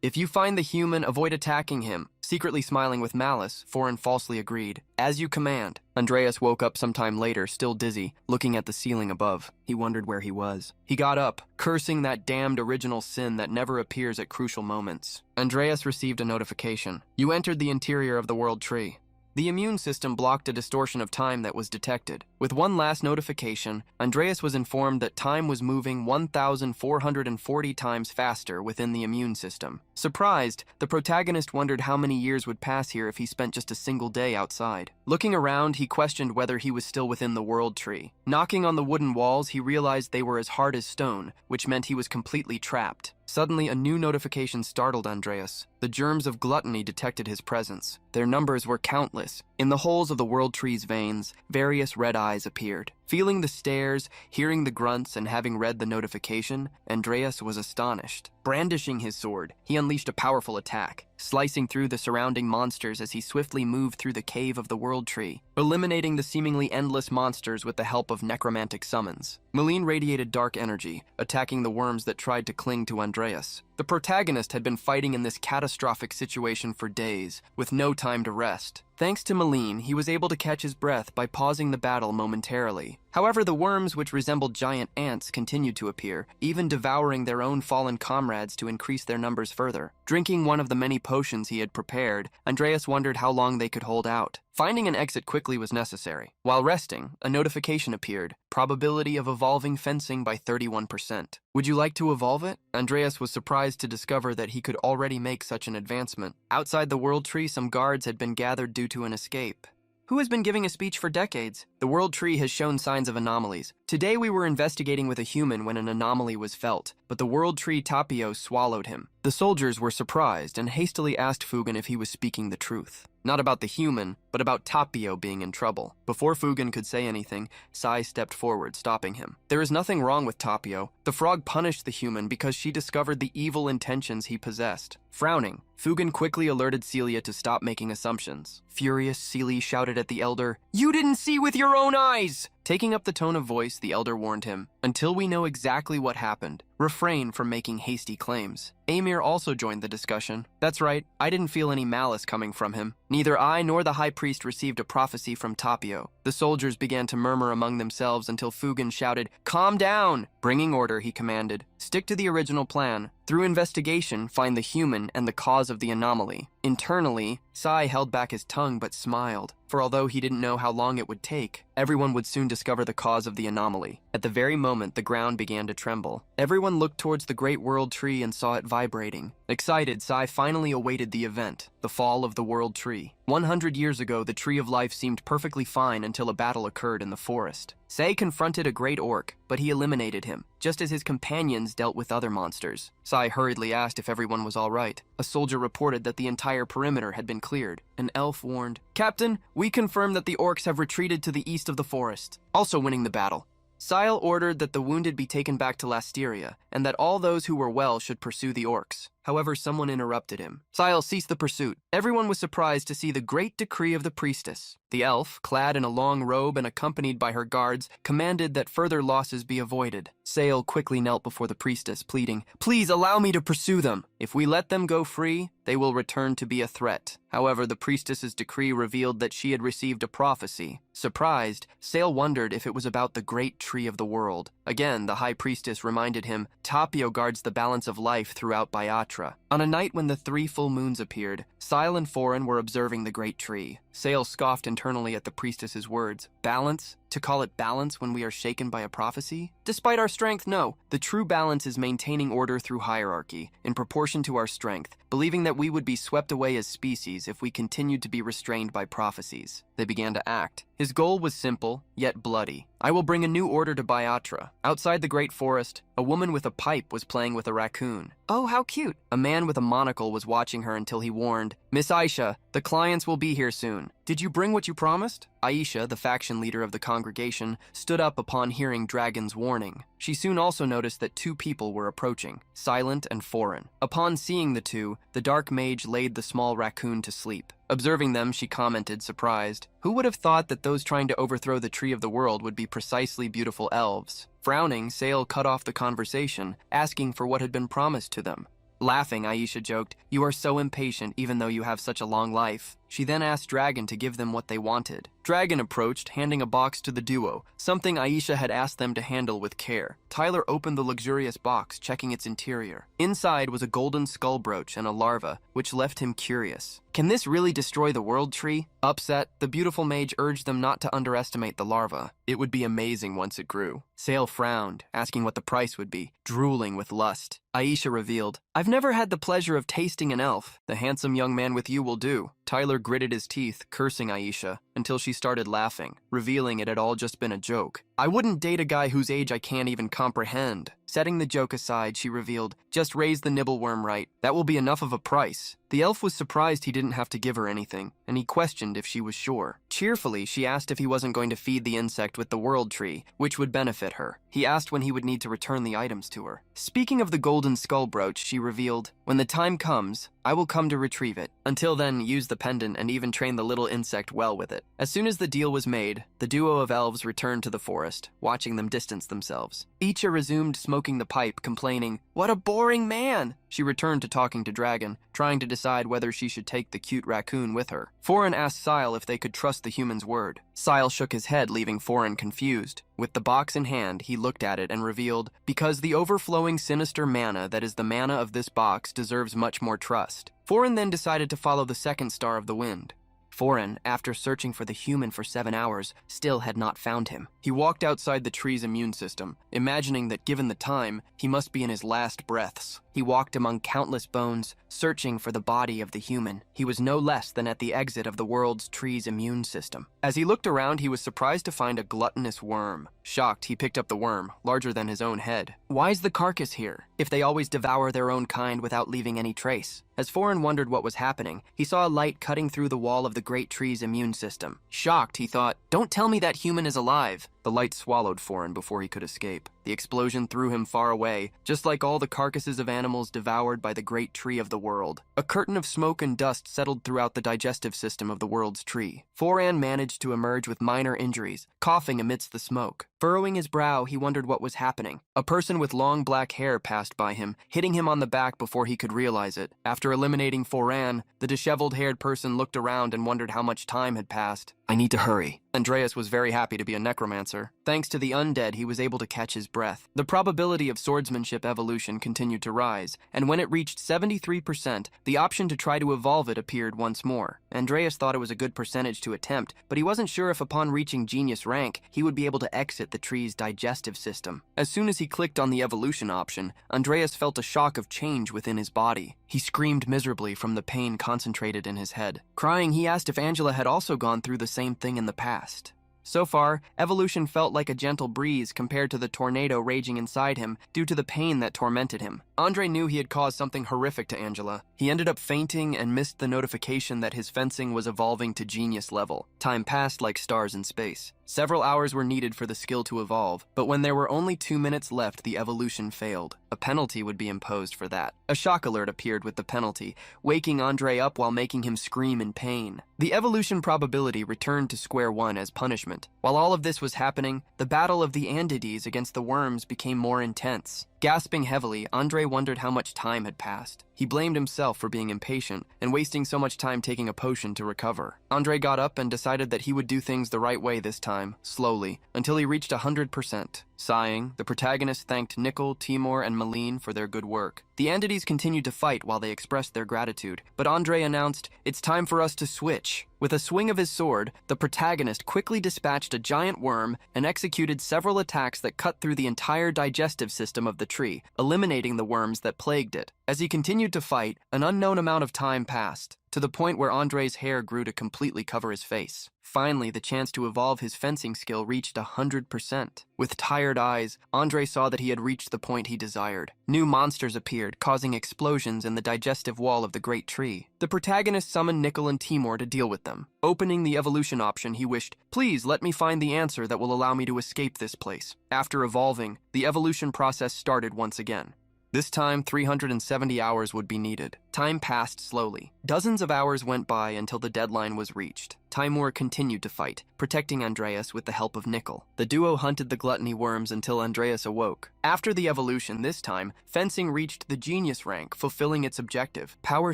"If you find the human, avoid attacking him." Secretly smiling with malice, Foren falsely agreed. "As you command." Andreas woke up sometime later, still dizzy, looking at the ceiling above. He wondered where he was. He got up, cursing that damned original sin that never appears at crucial moments. Andreas received a notification. "You entered the interior of the World Tree." The immune system blocked a distortion of time that was detected. With one last notification, Andreas was informed that time was moving 1,440 times faster within the immune system. Surprised, the protagonist wondered how many years would pass here if he spent just a single day outside. Looking around, he questioned whether he was still within the World Tree. Knocking on the wooden walls, he realized they were as hard as stone, which meant he was completely trapped. Suddenly, a new notification startled Andreas. The germs of gluttony detected his presence. Their numbers were countless. In the holes of the World Tree's veins, various red eyes appeared. Feeling the stares, hearing the grunts, and having read the notification, Andreas was astonished. Brandishing his sword, he unleashed a powerful attack, slicing through the surrounding monsters as he swiftly moved through the cave of the World Tree, eliminating the seemingly endless monsters with the help of necromantic summons. Malene radiated dark energy, attacking the worms that tried to cling to Andreas. The protagonist had been fighting in this catastrophic situation for days, with no time to rest. Thanks to Malene, he was able to catch his breath by pausing the battle momentarily. However, the worms, which resembled giant ants, continued to appear, even devouring their own fallen comrades to increase their numbers further. Drinking one of the many potions he had prepared, Andreas wondered how long they could hold out. Finding an exit quickly was necessary. While resting, a notification appeared. Probability of evolving fencing by 31%. Would you like to evolve it? Andreas was surprised to discover that he could already make such an advancement. Outside the World Tree, some guards had been gathered due to an escape. Who has been giving a speech for decades? The World Tree has shown signs of anomalies. Today we were investigating with a human when an anomaly was felt, but the World Tree Tapio swallowed him. The soldiers were surprised and hastily asked Fugen if he was speaking the truth. Not about the human, but about Tapio being in trouble. Before Fugen could say anything, Sai stepped forward, stopping him. There is nothing wrong with Tapio. The frog punished the human because she discovered the evil intentions he possessed. Frowning, Fugen quickly alerted Celia to stop making assumptions. Furious, Celia shouted at the elder, "You didn't see with your own eyes!" Taking up the tone of voice, the elder warned him, "Until we know exactly what happened, refrain from making hasty claims." Amir also joined the discussion. "That's right, I didn't feel any malice coming from him. Neither I nor the high priest received a prophecy from Tapio." The soldiers began to murmur among themselves until Fugen shouted, "Calm down!" Bringing order, he commanded, "Stick to the original plan. Through investigation, find the human and the cause of the anomaly." Internally, Sai held back his tongue but smiled, for although he didn't know how long it would take, everyone would soon discover the cause of the anomaly. At the very moment, the ground began to tremble. Everyone looked towards the great World Tree and saw it vibrating. Excited, Sai finally awaited the event, the fall of the World Tree. 100 years ago, the Tree of Life seemed perfectly fine until a battle occurred in the forest. Sai confronted a great orc, but he eliminated him, just as his companions dealt with other monsters. Sai hurriedly asked if everyone was all right. A soldier reported that the entire perimeter had been cleared. An elf warned, "Captain, we confirm that the orcs have retreated to the east of the forest, also winning the battle." Sile ordered that the wounded be taken back to Lasteria, and that all those who were well should pursue the orcs. However, someone interrupted him. Sile, cease the pursuit. Everyone was surprised to see the great decree of the priestess. The elf, clad in a long robe and accompanied by her guards, commanded that further losses be avoided. Sale quickly knelt before the priestess, pleading, "Please allow me to pursue them. If we let them go free, they will return to be a threat." However, the priestess's decree revealed that she had received a prophecy. Surprised, Sale wondered if it was about the great tree of the world. Again, the high priestess reminded him, Tapio guards the balance of life throughout Baiatra. On a night when the 3 full moons appeared, Sile and Foreign were observing the great tree. Sale scoffed internally at the priestess's words. Balance? To call it balance when we are shaken by a prophecy? Despite our strength, no. The true balance is maintaining order through hierarchy, in proportion to our strength, believing that we would be swept away as species if we continued to be restrained by prophecies. They began to act. His goal was simple, yet bloody. I will bring a new order to Baiatra. Outside the great forest, a woman with a pipe was playing with a raccoon. Oh, how cute. A man with a monocle was watching her until he warned, Miss Aisha, the clients will be here soon. Did you bring what you promised? Aisha, the faction leader of the congregation, stood up upon hearing Dragon's warning. She soon also noticed that 2 people were approaching, Silent and Foreign. Upon seeing the 2, the dark mage laid the small raccoon to sleep. Observing them, she commented, surprised, "Who would have thought that those trying to overthrow the tree of the world would be precisely beautiful elves?" Frowning, Sale cut off the conversation, asking for what had been promised to them. Laughing, Aisha joked, "You are so impatient even though you have such a long life." She then asked Dragon to give them what they wanted. Dragon approached, handing a box to the duo, something Aisha had asked them to handle with care. Tyler opened the luxurious box, checking its interior. Inside was a golden skull brooch and a larva, which left him curious. Can this really destroy the world tree? Upset, the beautiful mage urged them not to underestimate the larva. It would be amazing once it grew. Sale frowned, asking what the price would be, drooling with lust. Aisha revealed, "I've never had the pleasure of tasting an elf. The handsome young man with you will do." Tyler gritted his teeth, cursing Aisha, until she started laughing, revealing it had all just been a joke. "I wouldn't date a guy whose age I can't even comprehend." Setting the joke aside, she revealed, "Just raise the nibbleworm right. That will be enough of a price." The elf was surprised he didn't have to give her anything, and he questioned if she was sure. Cheerfully, she asked if he wasn't going to feed the insect with the world tree, which would benefit her. He asked when he would need to return the items to her. Speaking of the golden skull brooch, she revealed, "When the time comes, I will come to retrieve it. Until then, use the pendant and even train the little insect well with it." As soon as the deal was made, the duo of elves returned to the forest, watching them distance themselves. Icha resumed smoking the pipe, complaining, "What a boring man!" She returned to talking to Dragon, trying to decide whether she should take the cute raccoon with her. Foreign asked Sile if they could trust the human's word. Sile shook his head, leaving Foreign confused. With the box in hand, he looked at it and revealed, "Because the overflowing sinister mana that is the mana of this box deserves much more trust." Foreign then decided to follow the second star of the wind. Foreign, after searching for the human for 7 hours, still had not found him. He walked outside the tree's immune system, imagining that given the time, he must be in his last breaths. He walked among countless bones, searching for the body of the human. He was no less than at the exit of the world's tree's immune system. As he looked around, he was surprised to find a gluttonous worm. Shocked, he picked up the worm, larger than his own head. Why's the carcass here, if they always devour their own kind without leaving any trace? As Foreign wondered what was happening, he saw a light cutting through the wall of the great tree's immune system. Shocked, he thought, "Don't tell me that human is alive." The light swallowed Foreign before he could escape. The explosion threw him far away, just like all the carcasses of animals devoured by the great tree of the world. A curtain of smoke and dust settled throughout the digestive system of the world's tree. Foran managed to emerge with minor injuries, coughing amidst the smoke. Furrowing his brow, he wondered what was happening. A person with long black hair passed by him, hitting him on the back before he could realize it. After eliminating Foran, the disheveled-haired person looked around and wondered how much time had passed. "I need to hurry." Andreas was very happy to be a necromancer. Thanks to the undead, he was able to catch his breath. The probability of swordsmanship evolution continued to rise, and when it reached 73%, the option to try to evolve it appeared once more. Andreas thought it was a good percentage to attempt, but he wasn't sure if upon reaching genius rank, he would be able to exit the tree's digestive system. As soon as he clicked on the evolution option, Andreas felt a shock of change within his body. He screamed miserably from the pain concentrated in his head. Crying, he asked if Angela had also gone through the same thing in the past. So far, evolution felt like a gentle breeze compared to the tornado raging inside him due to the pain that tormented him. Andre knew he had caused something horrific to Angela. He ended up fainting and missed the notification that his fencing was evolving to genius level. Time passed like stars in space. Several hours were needed for the skill to evolve, but when there were only 2 minutes left, the evolution failed. A penalty would be imposed for that. A shock alert appeared with the penalty, waking Andre up while making him scream in pain. The evolution probability returned to square one as punishment. While all of this was happening, the battle of the Andides against the worms became more intense. Gasping heavily, Andre wondered how much time had passed. He blamed himself for being impatient and wasting so much time taking a potion to recover. Andre got up and decided that he would do things the right way this time, slowly, until he reached 100%. Sighing, the protagonist thanked Nickel, Timur, and Malene for their good work. The Andides continued to fight while they expressed their gratitude, but Andre announced, "It's time for us to switch." With a swing of his sword, the protagonist quickly dispatched a giant worm and executed several attacks that cut through the entire digestive system of the tree, eliminating the worms that plagued it. As he continued to fight, an unknown amount of time passed, to the point where Andre's hair grew to completely cover his face. Finally, the chance to evolve his fencing skill reached 100%. With tired eyes, Andre saw that he had reached the point he desired. New monsters appeared, causing explosions in the digestive wall of the great tree. The protagonist summoned Nickel and Timur to deal with them. Opening the evolution option, he wished, "Please let me find the answer that will allow me to escape this place." After evolving, the evolution process started once again. This time, 370 hours would be needed. Time passed slowly. Dozens of hours went by until the deadline was reached. Timur continued to fight, protecting Andreas with the help of Nickel. The duo hunted the gluttony worms until Andreas awoke. After the evolution this time, fencing reached the genius rank, fulfilling its objective. Power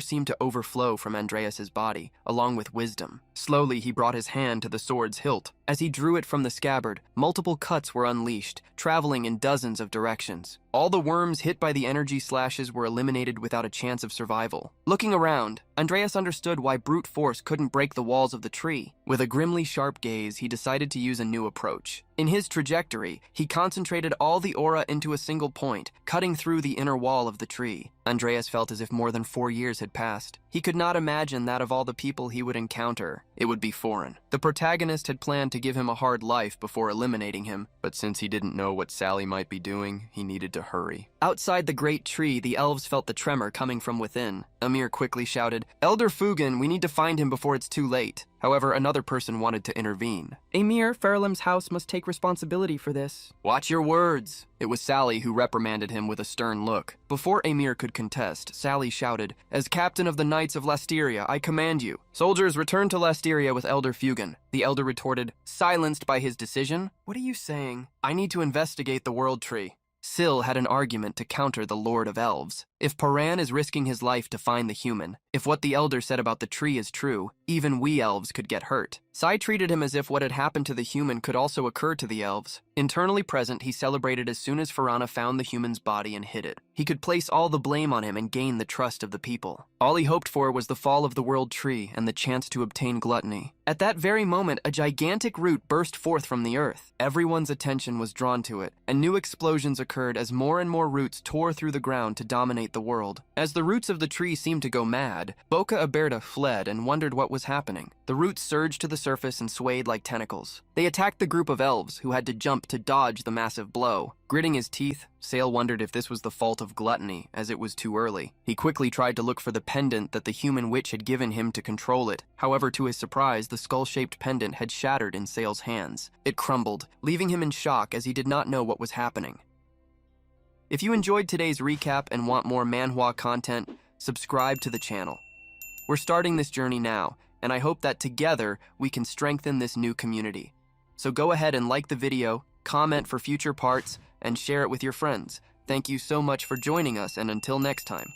seemed to overflow from Andreas's body, along with wisdom. Slowly, he brought his hand to the sword's hilt. As he drew it from the scabbard, multiple cuts were unleashed, traveling in dozens of directions. All the worms hit by the energy slashes were eliminated without a chance of survival. Looking around, Andreas understood why brute force couldn't break the walls of the tree. With a grimly sharp gaze, he decided to use a new approach. In his trajectory, he concentrated all the aura into a single point, cutting through the inner wall of the tree. Andreas felt as if more than 4 years had passed. He could not imagine that of all the people he would encounter, it would be foreign. The protagonist had planned to give him a hard life before eliminating him, but since he didn't know what Sally might be doing, he needed to hurry. Outside the great tree, the elves felt the tremor coming from within. Amir quickly shouted, "Elder Fugan, we need to find him before it's too late." However, another person wanted to intervene. Amir, Feralim's house must take responsibility for this. "Watch your words." It was Sally who reprimanded him with a stern look. Before Amir could contest, Sally shouted, "As captain of the Knights of Lasteria, I command you. Soldiers, return to Lasteria with Elder Fugan." The elder retorted, silenced by his decision. "What are you saying? I need to investigate the world tree." Syl had an argument to counter the Lord of Elves. If Paran is risking his life to find the human, if what the elder said about the tree is true, even we elves could get hurt. Sai treated him as if what had happened to the human could also occur to the elves. Internally present, he celebrated as soon as Farana found the human's body and hid it. He could place all the blame on him and gain the trust of the people. All he hoped for was the fall of the world tree and the chance to obtain gluttony. At that very moment, a gigantic root burst forth from the earth. Everyone's attention was drawn to it, and new explosions occurred as more and more roots tore through the ground to dominate the world. As the roots of the tree seemed to go mad, Boca Aberta fled and wondered what was happening. The roots surged to the surface and swayed like tentacles. They attacked the group of elves, who had to jump to dodge the massive blow. Gritting his teeth, Sale wondered if this was the fault of gluttony, as it was too early. He quickly tried to look for the pendant that the human witch had given him to control it. However, to his surprise, the skull-shaped pendant had shattered in Sale's hands. It crumbled, leaving him in shock as he did not know what was happening. If you enjoyed today's recap and want more Manhwa content, subscribe to the channel. We're starting this journey now, and I hope that together we can strengthen this new community. So go ahead and like the video, comment for future parts, and share it with your friends. Thank you so much for joining us, and until next time.